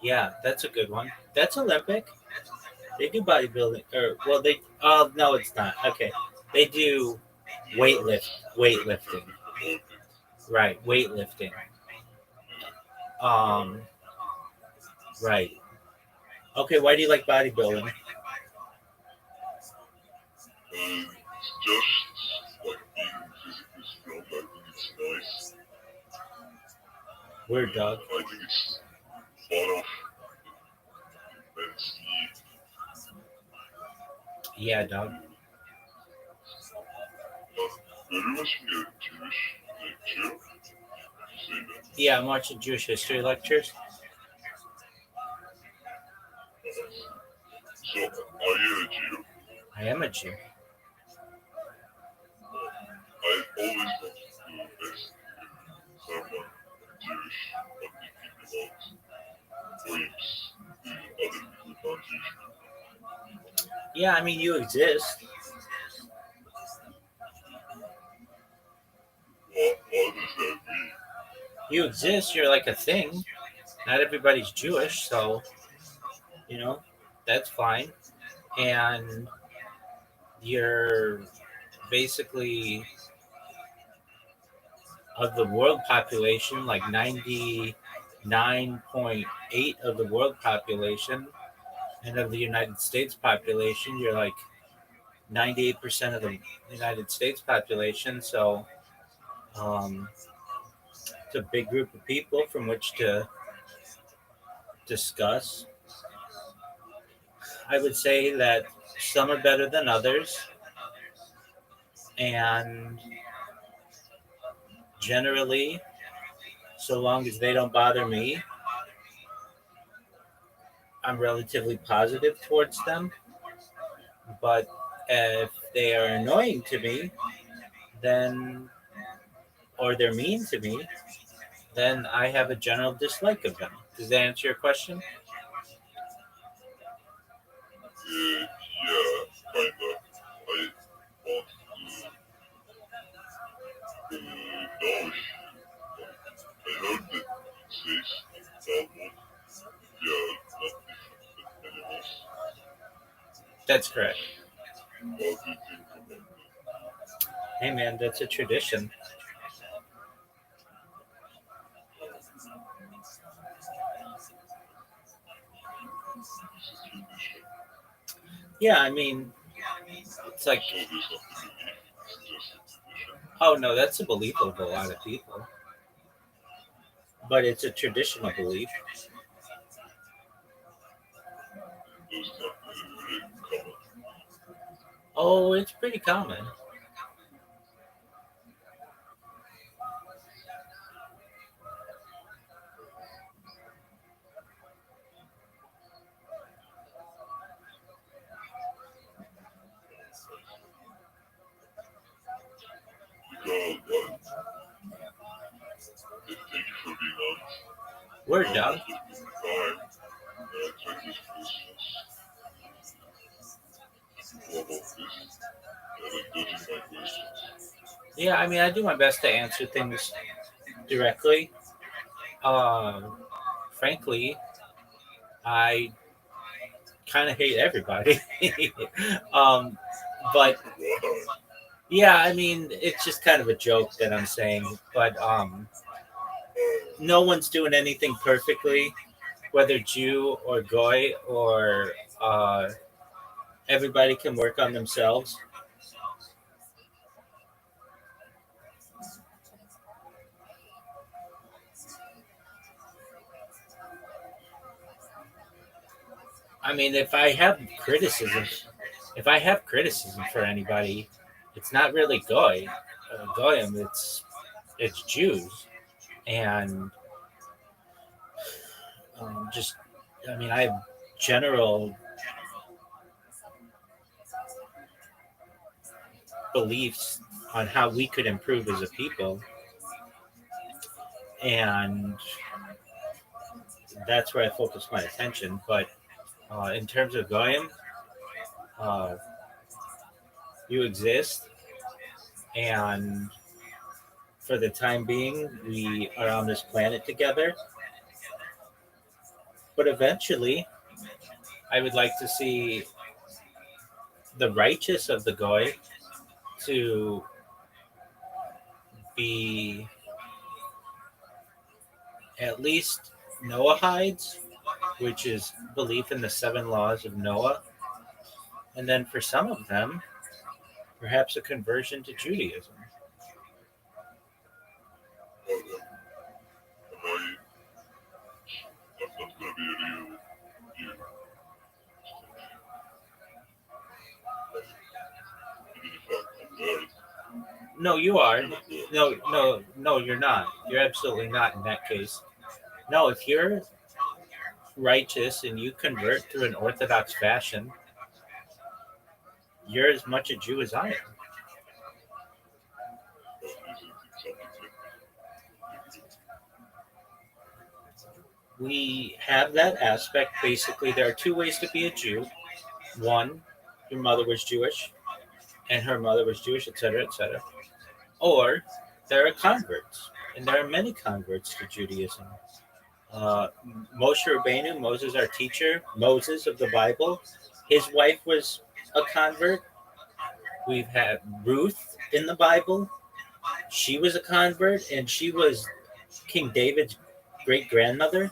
Yeah, that's a good one. That's Olympic. They do bodybuilding, or well, they. Oh no, it's not. Okay, they do weightlifting. Right, weightlifting. Um, right. Okay, why do you like bodybuilding? Weird dog. Yeah, dog. Yeah, I'm watching Jewish history lectures. I am a Jew. Yeah, I mean, you exist. What does that mean? You exist. You're like a thing. Not everybody's Jewish, so that's fine. And you're basically of the world population, like 99.8 of the world population, and of the United States population, you're like 98% of the United States population. So um, it's a big group of people from which to discuss. I would say that some are better than others, and generally, so long as they don't bother me, I'm relatively positive towards them. But if they are annoying to me, then or they're mean to me, then I have a general dislike of them. Does that answer your question? Yeah, kinda. I want to know. I heard that it says that one, yeah, not different than animals. That's correct. What do you think about that? Hey man, that's a tradition. It's a tradition. Yeah, I mean, it's like, So there's nothing belief. It's just a tradition. oh no, that's a belief of a lot of people, but it's a traditional belief. Those not really common. Oh, it's pretty common. Because what? Thank you for being honest. Word, Have dog. a good time. Check this Christmas. What about this? Like dodging my questions. Yeah, I mean, I do my best to answer things directly. Frankly, I kind of hate everybody. um, but Why? yeah, I mean, it's just kind of a joke that I'm saying. But no one's doing anything perfectly, whether Jew or Goy or everybody can work on themselves. I mean, if I have criticism for anybody, it's not really Goyim. It's Jews, and just I mean, I have general beliefs on how we could improve as a people, and that's where I focus my attention. But in terms of Goyim, uh, you exist, and for the time being, we are on this planet together. But eventually, I would like to see the righteous of the Goy to be at least Noahides, which is belief in the seven laws of Noah, and then for some of them, perhaps a conversion to Judaism. Am I? I'm not gonna be real here. Even if I'm converted, No, you are. I'm not going No, to. no, no, you're not. You're absolutely not in that case. No, if you're righteous and you convert through an Orthodox fashion, you're as much a Jew as I am. But isn't it something that you do? We have that aspect. Basically, there are two ways to be a Jew. One, your mother was Jewish and her mother was Jewish, etc., etc. Or there are converts, and there are many converts to Judaism. Uh, Moshe Rabbeinu, Moses, our teacher, Moses of the Bible, his wife was a convert. We've had Ruth in the Bible. She was a convert, and she was King David's great grandmother.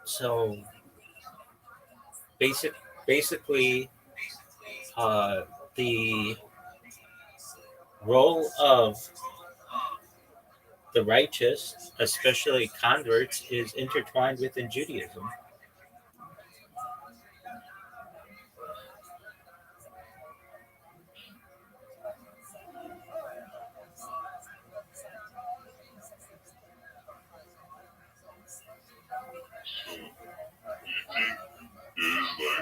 So basic, basically, uh, the role of the righteous, especially converts, is intertwined within Judaism. So, do you think there's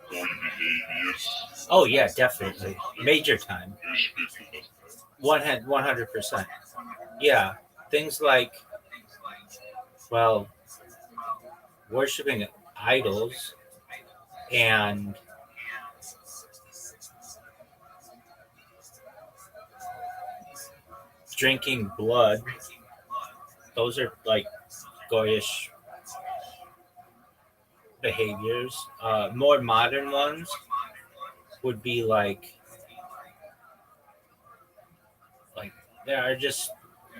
behaviors? Oh yeah, definitely, major time. Respect to 100%. Yeah, things like, well, worshiping idols and drinking blood. Those are like goyish behaviors. More modern ones would be like there are just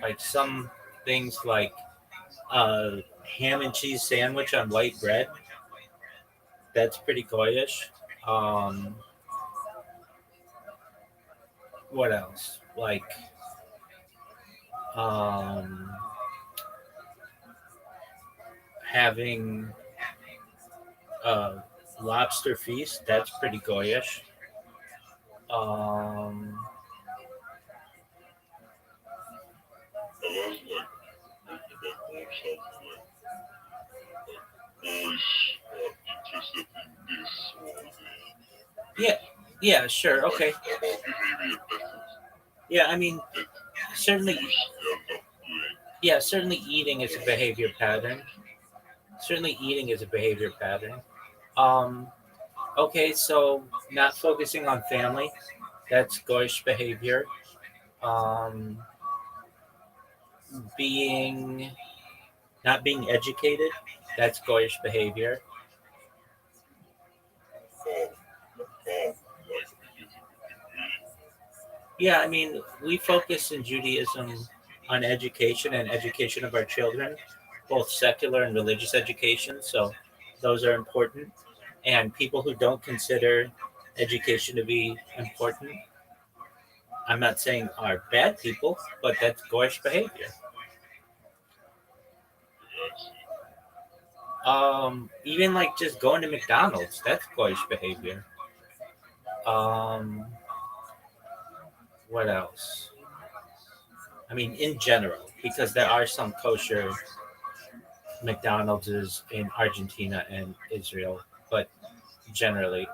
like some things like ham and cheese sandwich on white bread. That's pretty goyish. Um, what else? Like um, having a lobster feast. That's pretty goyish. Um, I love like about more something like boys are interested in this or the yeah, yeah, sure, okay. about behavior patterns Yeah, I mean, that certainly, boys are not doing. yeah, certainly eating is a behavior pattern. Certainly eating is a behavior pattern. Um, okay, so not focusing on family, that's goyish behavior. Um, being not being educated, that's goyish behavior. Like getting a degree. Yeah, I mean, we focus in Judaism on education and education of our children, both secular and religious education. So those are important. And people who don't consider education to be important, I'm not saying are bad people, but that's goyish behavior. Even like just going to McDonald's, that's goyish behavior. Um, what else? I mean, in general, because there are some kosher McDonald's in Argentina and Israel, but generally,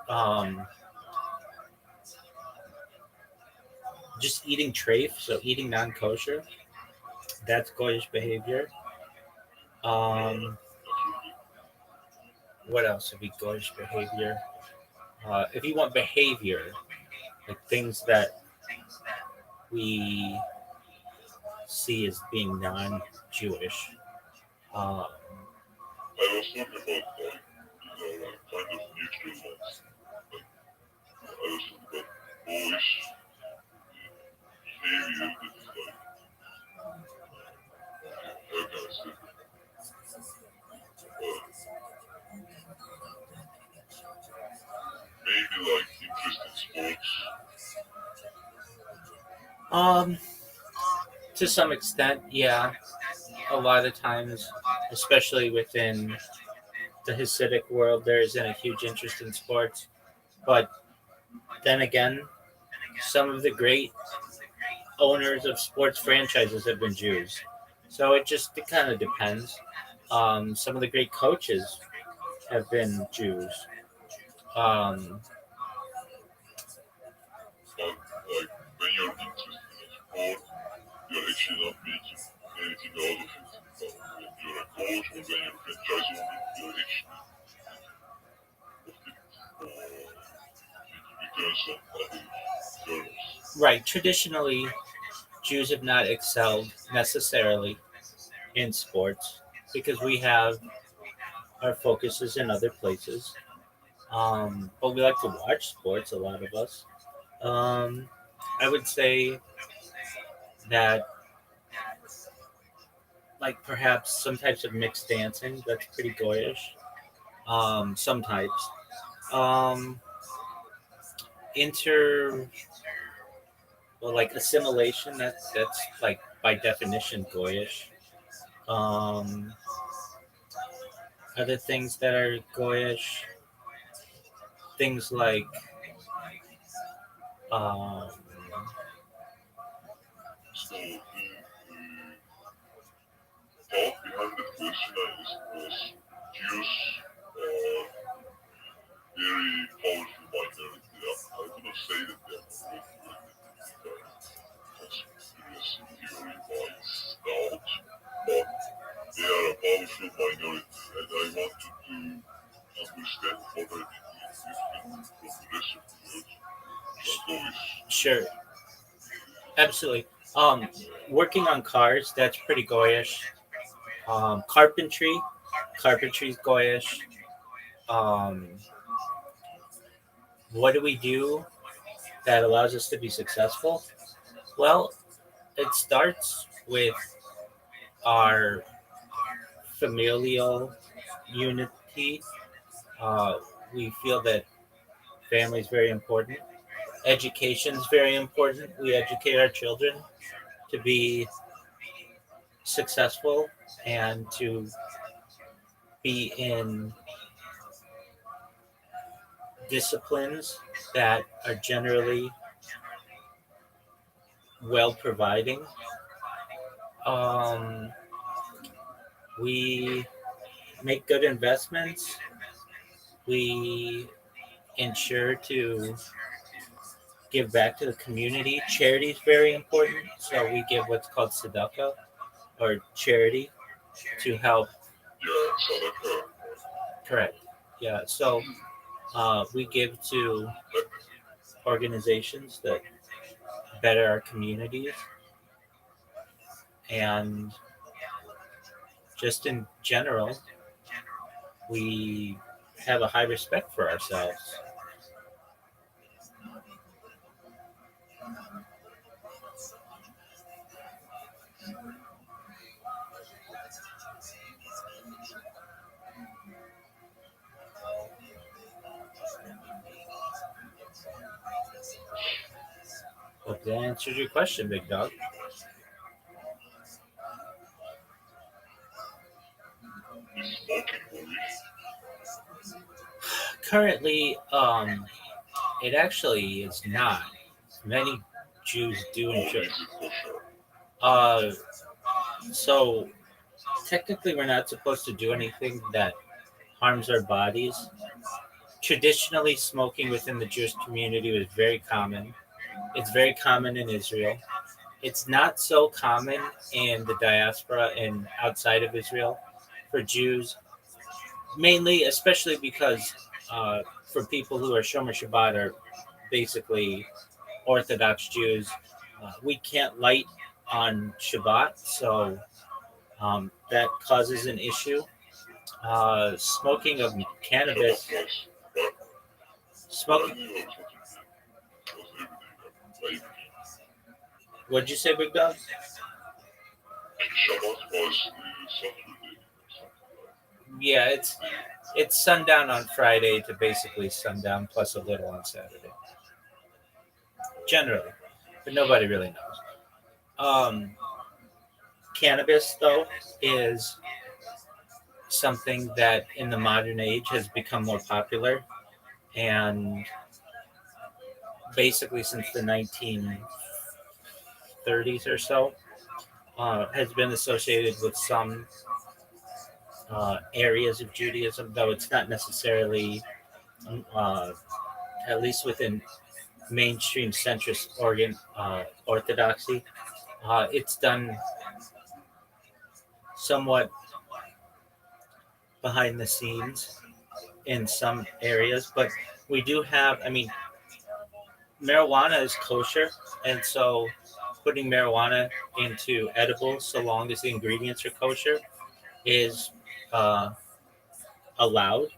just eating treif, so eating non-kosher, that's goyish behavior. Um, what else would be goyish behavior? If you want behavior, like things that we see as being non-Jewish. Um, I was talking about like kind of neutral ones. Like I was talking about boys behavior that is like how can I say maybe like interest in sports. um, to some extent, yeah. A lot of times, especially within the Hasidic world, there isn't a huge interest in sports. But then again, some of the great owners of sports franchises have been Jews. So it kind of depends. Some of the great coaches have been Jews. Um, But like when you're interested in sport, you're actually not making anything out of it. But when you're a coach or when you're a franchise owner, you're actually Right. Traditionally, Jews have not excelled necessarily in sports because we have our focuses in other places. But we like to watch sports, a lot of us. Um, I would say that, like perhaps some types of mixed dancing, that's pretty goyish. Some types. Um, inter, well, like assimilation, that's like by definition goyish. Um, other things that are goyish, things like um, So the thought behind the question was Jews are very powerful minority. I wouldn't say that they're conspiracy theory wise out, but they are a powerful minority, and I want to understand what are the different from the rest of the world. So sure, absolutely. Working on cars, that's pretty goyish. Carpentry, carpentry's goyish. Um, what do we do that allows us to be successful? Well, it starts with our familial unity. Uh, we feel that family is very important. Education is very important. We educate our children to be successful and to be in disciplines that are generally well providing. Um, we make good investments. We ensure to give back to the community. Charity is very important. So we give what's called tzedakah or charity to help. yeah, Sadaka. Correct. Yeah. So we give to organizations that better our communities and just in general, we have a high respect for ourselves. Hope that answers your question, big dog. Is smoking police? Currently, it actually is not. Many Jews do Or enjoy. is it kosher? Uh, so technically, we're not supposed to do anything that harms our bodies. Traditionally, smoking within the Jewish community was very common. It's very common in Israel. It's not so common in the diaspora and outside of Israel for Jews, mainly, especially because for people who are Shomer Shabbat or basically Orthodox Jews, we can't light on Shabbat, so that causes an issue. Smoking of cannabis, Shabbat was, but smoking. Friday or Saturday? It was every day. Like, What'd you say, Big Dog? Shabbat was Saturday. Yeah, it's sundown on Friday to basically sundown plus a little on Saturday, generally, but nobody really knows. Cannabis, though, is something that in the modern age has become more popular, and basically since the 1930s or so, has been associated with some areas of Judaism, though it's not necessarily, uh, at least within mainstream centrist orthodoxy. It's done somewhat behind the scenes in some areas, but we do have, I mean, marijuana is kosher, and so putting marijuana into edibles, so long as the ingredients are kosher, is uh, allowed.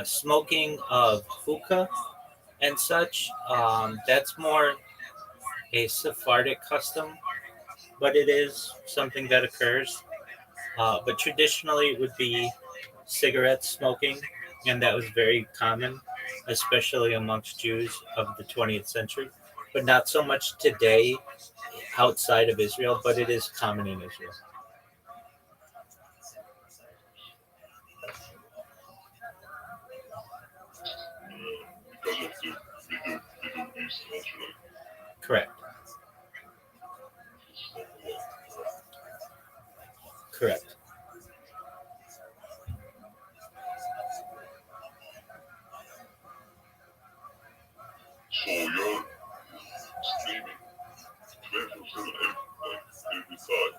Smoking of hookah and such, that's more a Sephardic custom, but it is something that occurs. But traditionally, it would be cigarette smoking, and that was very common, especially amongst Jews of the 20th century, but not so much today outside of Israel, but it is common in Israel. Because of the Middle East culture, like Correct. smoke a lot. Correct. So you're streaming 24/7, every time.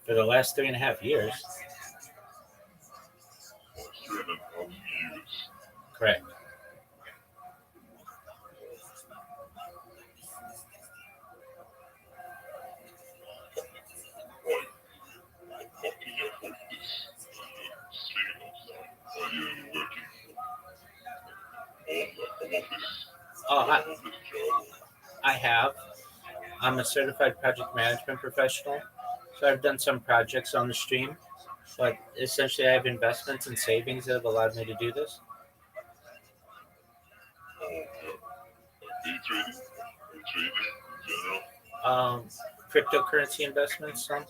For the last 3.5 years. 3.5 years. Correct. Why? How can you afford this streaming all the time? Are you working home office? I, Home office job? I have. I'm a certified project management professional, so I've done some projects on the stream, but essentially I have investments and savings that have allowed me to do this. Day trading? Or trading in general? Um, Cryptocurrency investments, some.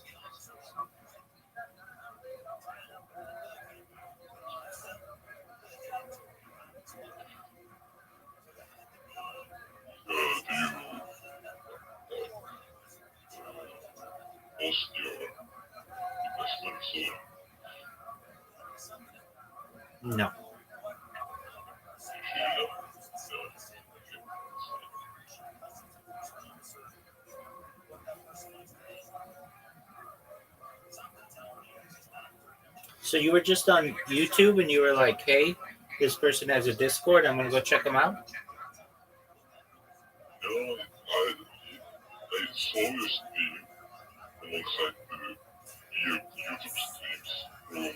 Do you host your investments or No. usually not? No. So you were just on YouTube and you were like, hey, this person has a Discord. I'm going to go check them out. No, I saw your stream alongside your YouTube streams. Probably you know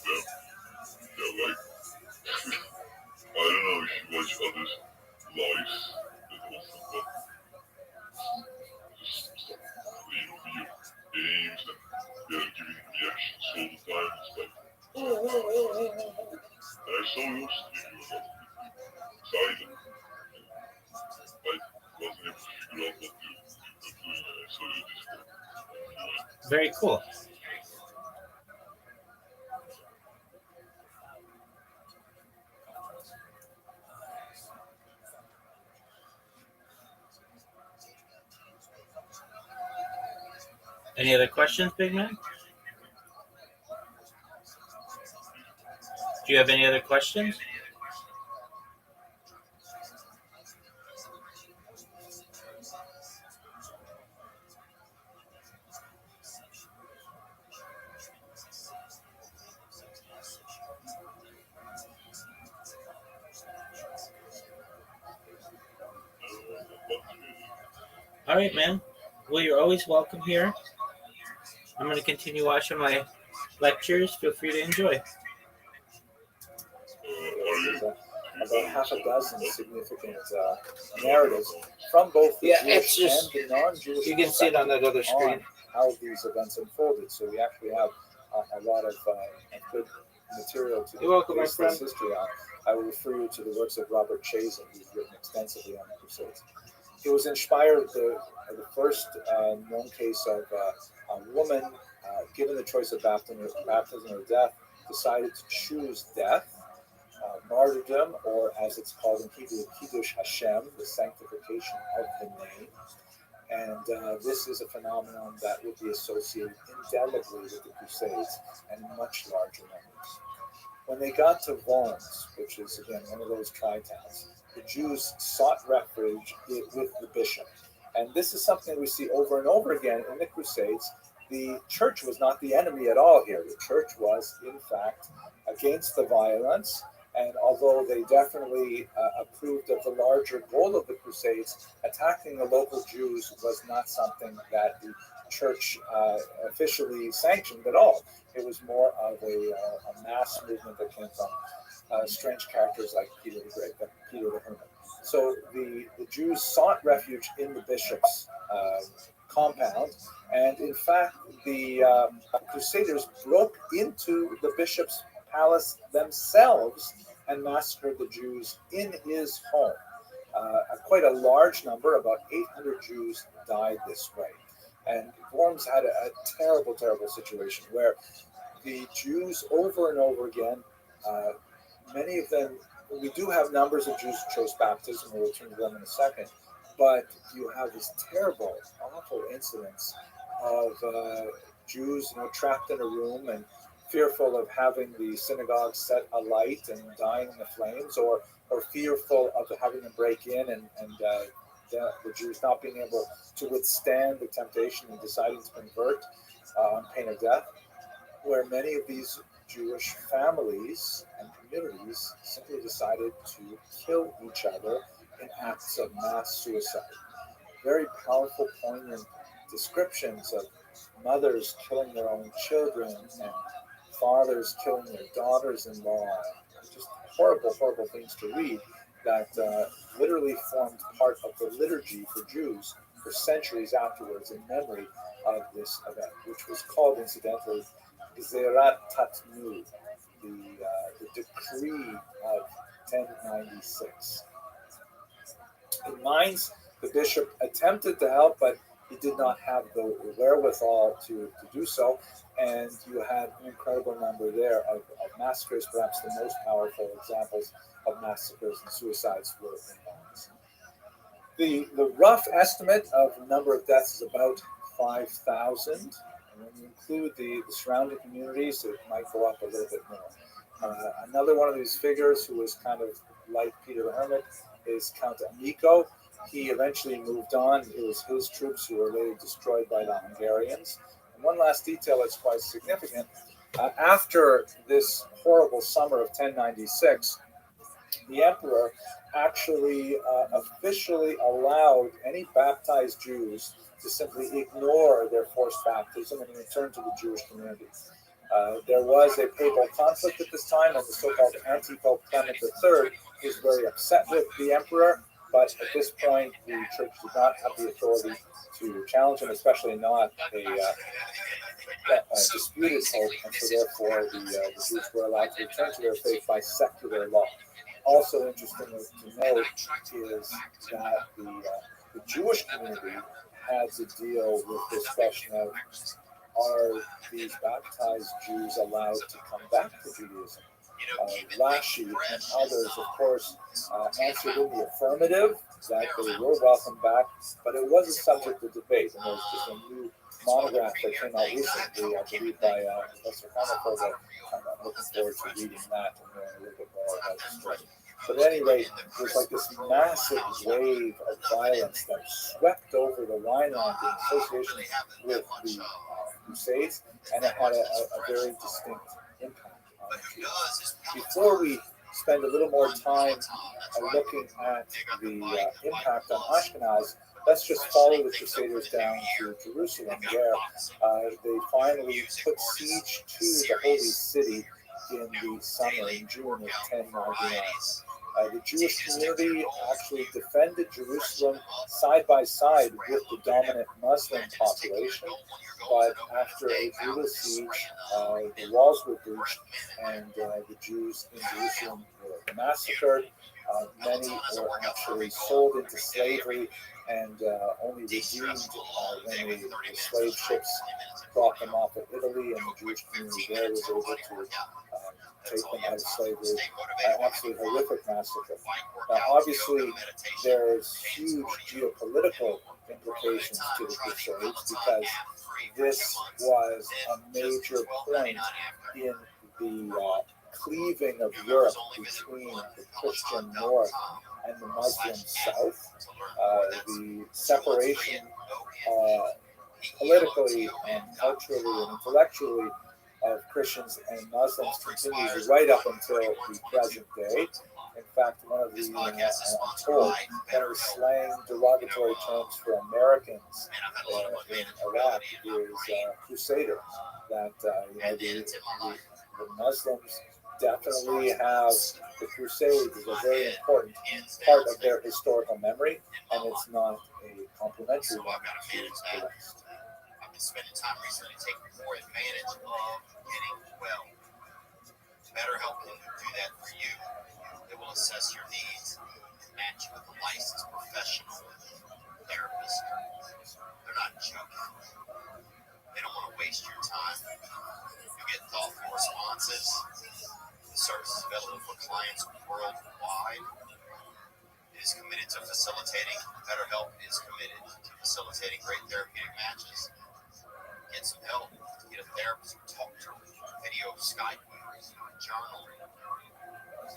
them. They're like, I don't know if you watch others' lives, but also, but just stop playing video games and they're giving reactions all the time. It's like, and I saw your stream, you were not silent. I wasn't able to figure out what you were doing, and I saw your Discord. Very cool. Any other questions, big man? Do you have any other questions? All right, man. Well, you're always welcome here. I'm going to continue watching my lectures. Feel free to enjoy. About half a dozen significant narratives from both the Jewish and the non-Jewish. You can see it on that other screen. How these events unfolded. So we actually have a lot of good material to You're welcome, my base friend. this history on. I will refer you to the works of Robert Chazen, who's written extensively on the Crusades. It was inspired the first known case of a woman given the choice of baptism or death, decided to choose death, martyrdom, or as it's called in Hebrew, Kiddush Hashem, the sanctification of the name. And this is a phenomenon that would be associated indelibly with the Crusades and in much larger numbers. When they got to Worms, which is again one of those tri-towns, the Jews sought refuge with the bishop. And this is something we see over and over again in the Crusades. The church was not the enemy at all here. The church was, in fact, against the violence And although they definitely approved of the larger goal of the Crusades, attacking the local Jews was not something that the church officially sanctioned at all. It was more of a mass movement that came from strange characters like Peter the Great, Peter the Hermit. So the Jews sought refuge in the bishop's compound, and in fact, the Crusaders broke into the bishop's palace themselves and massacred the Jews in his home. Quite a large number, about 800 Jews, died this way. And Worms had a terrible, terrible situation where the Jews, over and over again, uh, many of them, we do have numbers of Jews who chose baptism, we'll return to them in a second, but you have these terrible, awful incidents of Jews, trapped in a room and fearful of having the synagogue set alight and dying in the flames, or fearful of having them break in and the Jews not being able to withstand the temptation and deciding to convert on pain of death, where many of these Jewish families and communities simply decided to kill each other in acts of mass suicide. Very powerful, poignant descriptions of mothers killing their own children and fathers killing their daughters-in-law. Just horrible, horrible things to read that literally formed part of the liturgy for Jews for centuries afterwards in memory of this event, which was called, incidentally, Gzerat Tatnu, the decree of 1096. In Mainz, the bishop attempted to help, but he did not have the wherewithal to do so, and you had an incredible number there of massacres. Perhaps the most powerful examples of massacres and suicides were in Mainz. The rough estimate of the number of deaths is about 5,000. And when you include the surrounding communities, it might go up a little bit more. Another one of these figures who was kind of like Peter the Hermit is Count Amico. He eventually moved on. It was his troops who were later destroyed by the Hungarians. And one last detail that's quite significant. After this horrible summer of 1096, the emperor actually officially allowed any baptized Jews to simply ignore their forced baptism and return to the Jewish community. There was a papal conflict at this time, and the so-called anti-pope Clement III was very upset with the emperor, but at this point the church did not have the authority to challenge him, especially not a disputed pope, and so therefore the Jews were allowed to return to their faith by secular law. Also interesting to note is that the Jewish community had to deal with this question of, are these baptized Jews allowed to come back to Judaism? Rashi and others, of course, answered in the affirmative, that they were welcome back, but it was a subject of debate, and there's just a new monograph that came out recently, I believe, by Professor Hamilton, that I'm looking forward to reading that and learning a little bit more about the story. But at any rate, there's like this massive wave of violence that swept over the Rhineland in association with the Crusades, and it had a very distinct impact on the Jews. Before we spend a little more time looking at the impact on Ashkenaz, let's just follow the Crusaders down to Jerusalem, where they finally put siege to the Holy City in the summer, in June of 1099. The Jewish community actually defended Jerusalem side by side with the dominant Muslim population, but after a brutal siege, the walls were breached and the Jews in Jerusalem were massacred. Many were actually sold into slavery and only redeemed when the slave ships brought them off of Italy, and the Jewish community there was able to take them out of slavery. Absolutely horrific massacre. Obviously, there's huge geopolitical implications to the Crusades, because this was a major point in the cleaving of Europe between the Christian North and the Muslim South. The separation politically and culturally and intellectually of Christians and Muslims continues right up until the present day. In fact, one of the, I'm told, one of the slang derogatory terms for Americans in Iraq is crusader. That the Muslims definitely have the Crusades is a very important part of their historical memory, and it's not a complimentary one to the West. I've been spending time recently taking more advantage of getting well. BetterHelp can do that for you. They will assess your needs and match you with a licensed professional therapist. They're not joking. They don't want to waste your time. You get thoughtful responses. The service is available for clients worldwide. It is committed to facilitating. BetterHelp is committed to facilitating great therapeutic matches. Get some help. Get a therapist. Talk to them. Video, Skype, journal.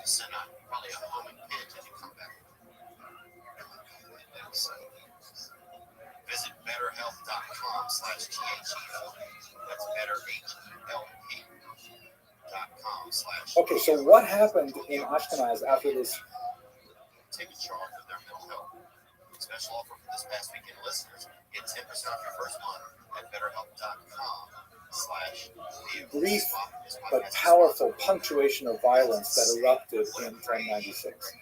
Send probably a humming pitch as you come back. Visit betterhelp.com/THEO. That's betterhelp.com/. Okay, so what happened in Ashkenaz after this? Take charge of their mental health. Special offer for this past weekend listeners. Get 10% off your first month at betterhelp.com/THEO. Brief but powerful punctuation of violence that erupted in 1096.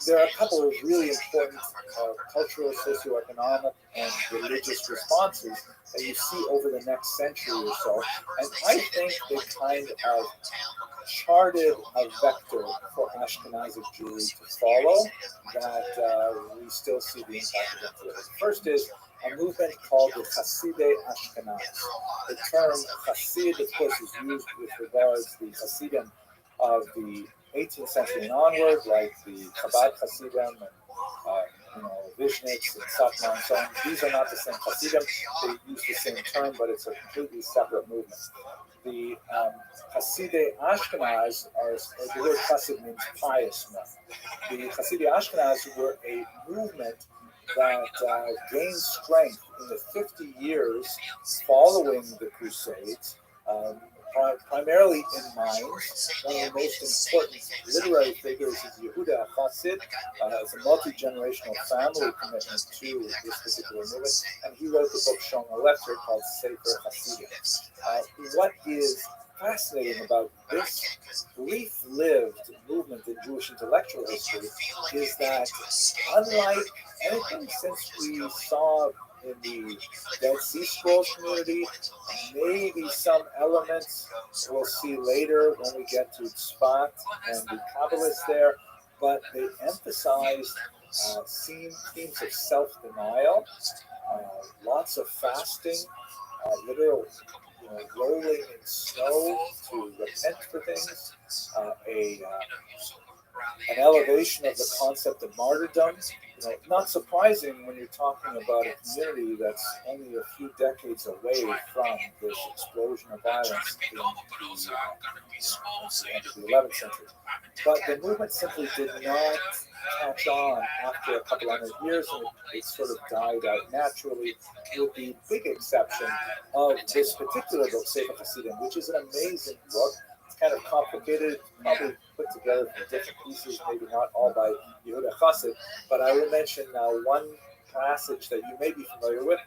There are a couple of really important cultural, socioeconomic, and religious responses that you see over the next century or so, and I think they kind of charted a vector for Ashkenazic Jewry to follow that we still see the impact of today. First is a movement called the Hasidei Ashkenaz. The term Hasid, of course, is used with regards to the Hasidim of the 18th century and onward, like the Chabad Hasidim and Vishnitz and Satmar and so on. These are not the same Hasidim. They use the same term, but it's a completely separate movement. The Hasidei Ashkenaz, the word Hasid means pious one. The Hasidei Ashkenaz were a movement that gained strength in the 50 years following the Crusades, primarily in Mainz. One of the most important literary figures is Yehuda Chassid. It's a multi-generational family commitment to this particular movement, and he wrote the book Shon Electric called Sefer Hasidim. What is fascinating about this brief-lived movement in Jewish intellectual history is that, unlike anything since we saw in the Dead Sea Scrolls community, maybe some elements we'll see later when we get to Tzfat and the Kabbalists there, but they emphasize themes of self-denial, lots of fasting, literal rolling in snow to repent for things, an elevation of the concept of martyrdom. Not surprising when you're talking about a community that's only a few decades away from this explosion of violence in the 11th century. But the movement simply did not catch on after a couple hundred years, and it sort of died out naturally, with the big exception of this particular book, Sefer Hasidim, which is an amazing book. It's kind of complicated, probably put together from different pieces, maybe not all by Yehuda Chassid, but I will mention one passage that you may be familiar with.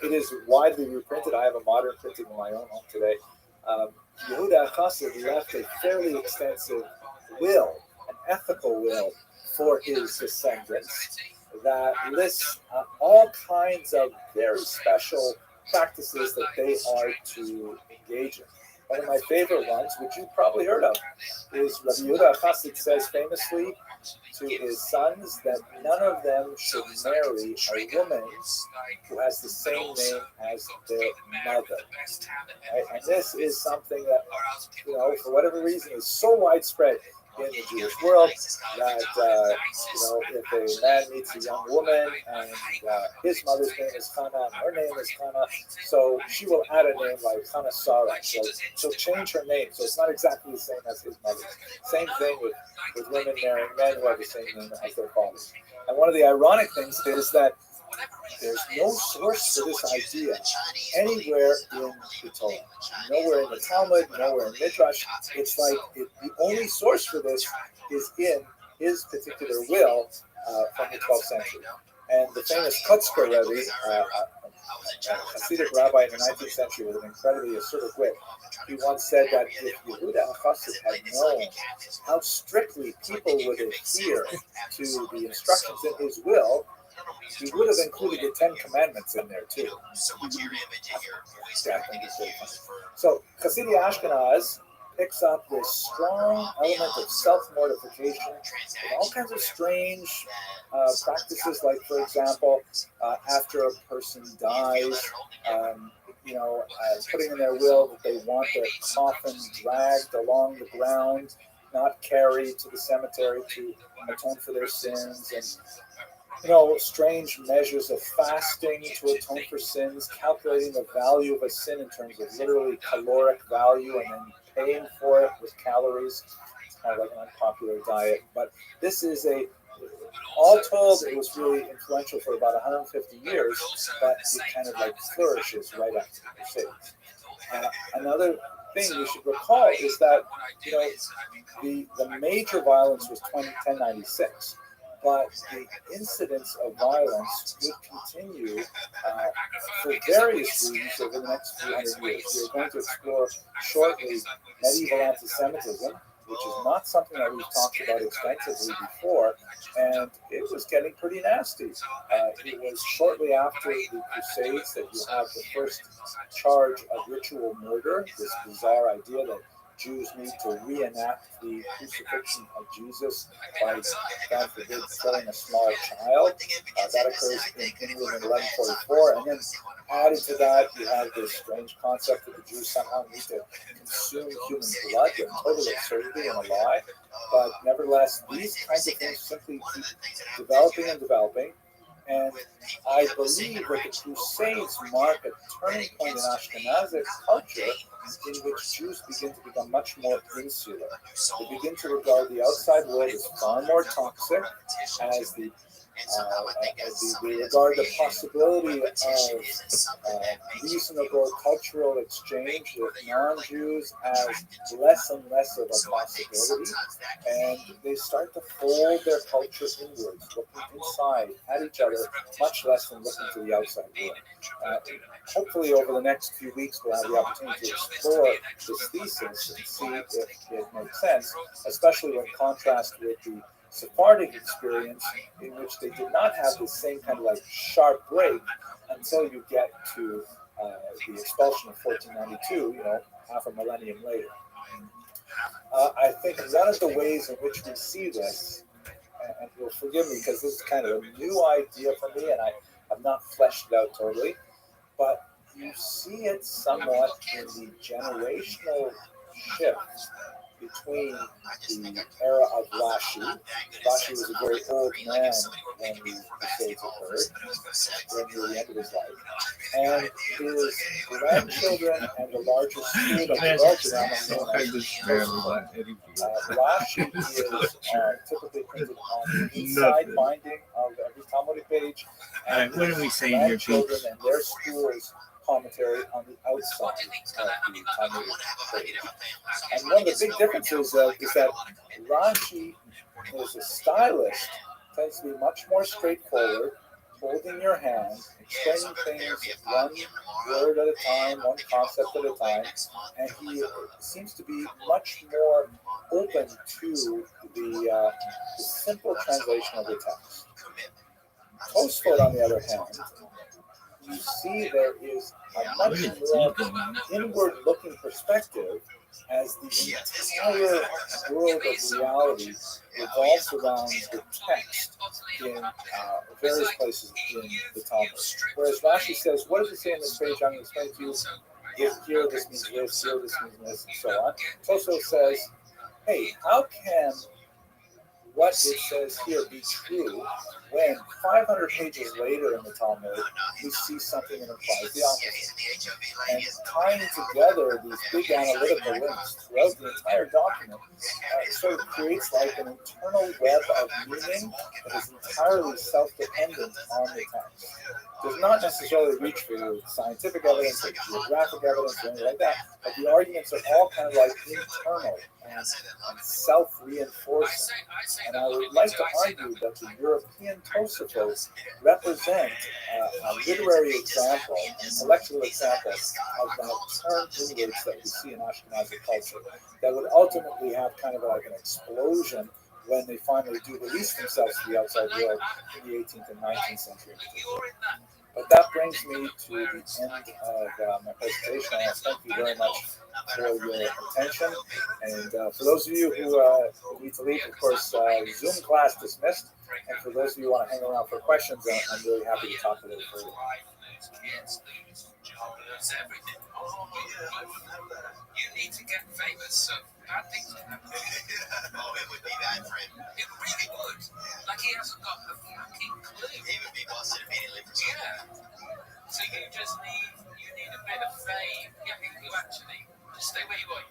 It is widely reprinted. I have a modern printing of my own home today. Yehuda Chassid left a fairly extensive will, an ethical will, for his descendants that lists all kinds of very special practices that they are to engage in. One of my favorite ones, which you've probably heard of, is Rabbi Yehuda Chassid says famously to his sons that none of them should marry a woman who has the same name as their mother. Right? And this is something that, for whatever reason, is so widespread in the Jewish world that if a man meets a young woman and his mother's name is Chana and her name is Chana, so she will add a name like Chana Sarah. So she'll change her name, so it's not exactly the same as his mother's. Same thing with women marrying men who have the same name as their fathers. And one of the ironic things is that There's no source for this idea anywhere in the Torah. Nowhere in the Talmud, nowhere in Midrash. It's like the only source for this is in his particular will from the 12th century. And the famous Kutzker Rebbe, a Hasidic rabbi in the 19th century with an incredibly acerbic wit, he once said that if Yehuda Chassid had known how strictly people would adhere to the instructions in his will, he would have included the 10 Commandments in there too. So Hasidic Ashkenaz picks up this strong element of self-mortification with all kinds of strange practices, like, for example, after a person dies, putting in their will that they want their coffin dragged along the ground, not carried to the cemetery to atone for their sins, and strange measures of fasting to atone for sins, calculating the value of a sin in terms of literally caloric value, and then paying for it with calories. It's kind of like an unpopular diet, but this is all told, it was really influential for about 150 years, but it kind of like flourishes right after the Crusades. Another thing we should recall is that the major violence was 1096, but the incidence of violence would continue for various reasons over the next few hundred years. We're going to explore shortly medieval anti-Semitism, which is not something that we've talked about extensively before, and it was getting pretty nasty. It was shortly after the Crusades that you have the first charge of ritual murder, this bizarre idea that Jews need to reenact the crucifixion of Jesus by, God forbid, killing a small child. That occurs in England in 1144, and then added to that, you have this strange concept that the Jews somehow need to consume human blood, a total absurdity and a lie. But nevertheless, these kinds of things simply keep developing and developing. And I believe that the Crusades mark a turning point in Ashkenazic culture in which Jews begin to become much more insular. They begin to regard the outside world as far more toxic, as they regard the possibility of reasonable cultural exchange with non-Jews as less and less of a possibility, and they start to fold their culture inwards, looking inside at each other, much less than looking to the outside world. Hopefully, over the next few weeks, we'll have the opportunity to explore this thesis and see if it makes sense, especially when contrast with the Sephardic experience, in which they did not have the same kind of like sharp break until you get to the expulsion of 1492, half a millennium later. I think one of the ways in which we see this, and you'll forgive me because this is kind of a new idea for me and I have not fleshed it out totally, but you see it somewhat in the generational shift between the era of Rashi. Rashi was a very old man when the Crusades occurred, near the end of his life. And his grandchildren and the larger school that developed around him, Rashi is typically printed on the inside binding of every Talmudic page, and what are we saying here, grandchildren and their schools commentary on the outside of the Talmudic page. And one of the big differences is that Rashi, as a stylist, tends to be much more straightforward, holding your hand, explaining things one word at a time, one concept at a time, and he seems to be much more open to the simple translation of the text. Tosfot, on the other hand, you see there is a much more inward-looking perspective as the entire world of reality revolves around the text in various places in the Talmud. Whereas Rashi says, what does it say in this page? I'm going to explain to you. Here, this means this, here, this means this, and so on. Tosfot says, hey, how can what it says here be true when 500 pages later in the Talmud we see something that implies the opposite. And tying together these big analytical links throughout the entire document sort of creates like an internal web of meaning that is entirely self-dependent on the text. Does not necessarily reach for scientific evidence or geographic evidence or anything like that, but the arguments are all kind of like internal and self-reinforcing. And I would like to argue that the European Tosafot represent a literary example, an intellectual example of that turn inwards that we see in Ashkenazi culture that would ultimately have kind of like an explosion when they finally do release themselves to the outside world in the 18th and 19th century. But that brings me to the end of my presentation. I thank you very much for your attention. And for those of you who need to leave, of course, Zoom class dismissed. And for those of you who want to hang around for questions, I'm really happy to talk a little further. You need to get famous, so bad things will happen. Oh, it would be bad for him. It really would. Like he hasn't got the fucking clue. He would be busted immediately for something. Yeah. So you need a bit of fame. Yeah, you actually just stay where you are.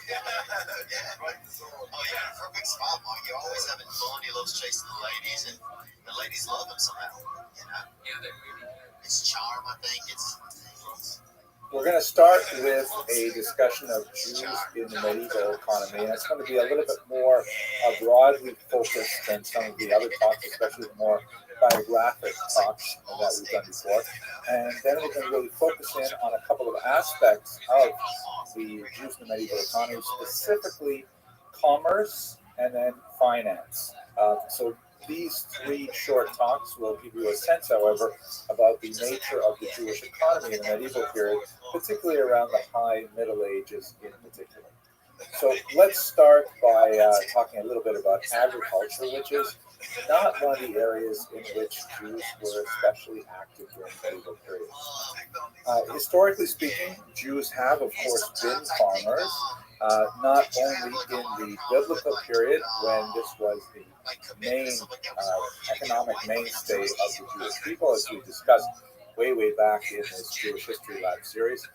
Yeah. Oh yeah, for a big spot, Mark, you're always having fun. He loves chasing the ladies, and the ladies love him somehow. You know? Yeah, they really do. It's charm, I think. We're going to start with a discussion of Jews in the medieval economy, and it's going to be a little bit more broadly focused than some of the other talks, especially the more biographic talks that we've done before. And then we're going to really focus in on a couple of aspects of the Jews in the medieval economy, specifically commerce and then finance. So these three short talks will give you a sense, however, about the nature of the Jewish economy in the medieval period, particularly around the High Middle Ages in particular. So let's start by talking a little bit about agriculture, which is not one of the areas in which Jews were especially active during the medieval period. Historically speaking, Jews have, of course, been farmers, not only in the biblical period when this was the main economic mainstay of the Jewish people, as we discussed way back in this Jewish History Lab series,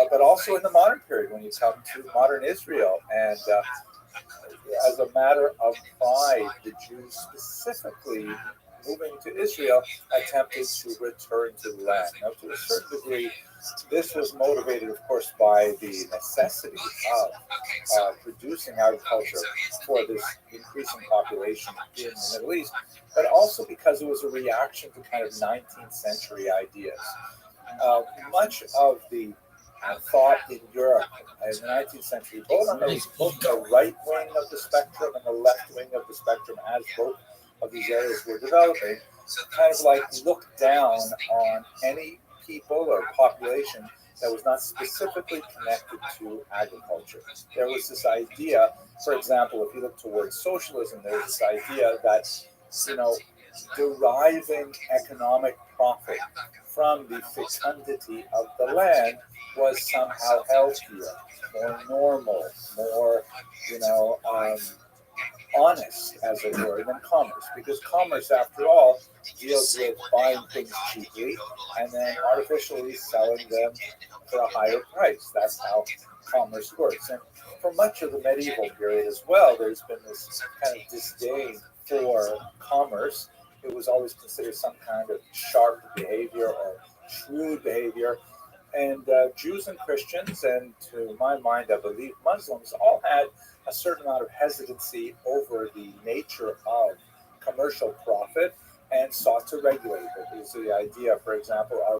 but also in the modern period when you come to modern Israel. And as a matter of pride, the Jews specifically moving to Israel attempted to return to the land. Now, to a certain degree, this was motivated, of course, by the necessity of producing agriculture for this increasing population in the Middle East, but also because it was a reaction to kind of 19th century ideas. Much of the thought in Europe in the 19th century, both on the right wing of the spectrum and the left wing of the spectrum, as both of these areas were developing, kind of like looked down on any people or population that was not specifically connected to agriculture. There was this idea, for example, if you look towards socialism, there was this idea that, deriving economic profit from the fecundity of the land was somehow healthier, more normal, more, honest, as it were, than commerce. Because commerce, after all, deals with buying things cheaply and then artificially selling them for a higher price. That's how commerce works. And for much of the medieval period as well, there's been this kind of disdain for commerce. It was always considered some kind of sharp behavior or shrewd behavior. And Jews and Christians, and to my mind, I believe Muslims, all had a certain amount of hesitancy over the nature of commercial profit and sought to regulate it. Is the idea, for example, of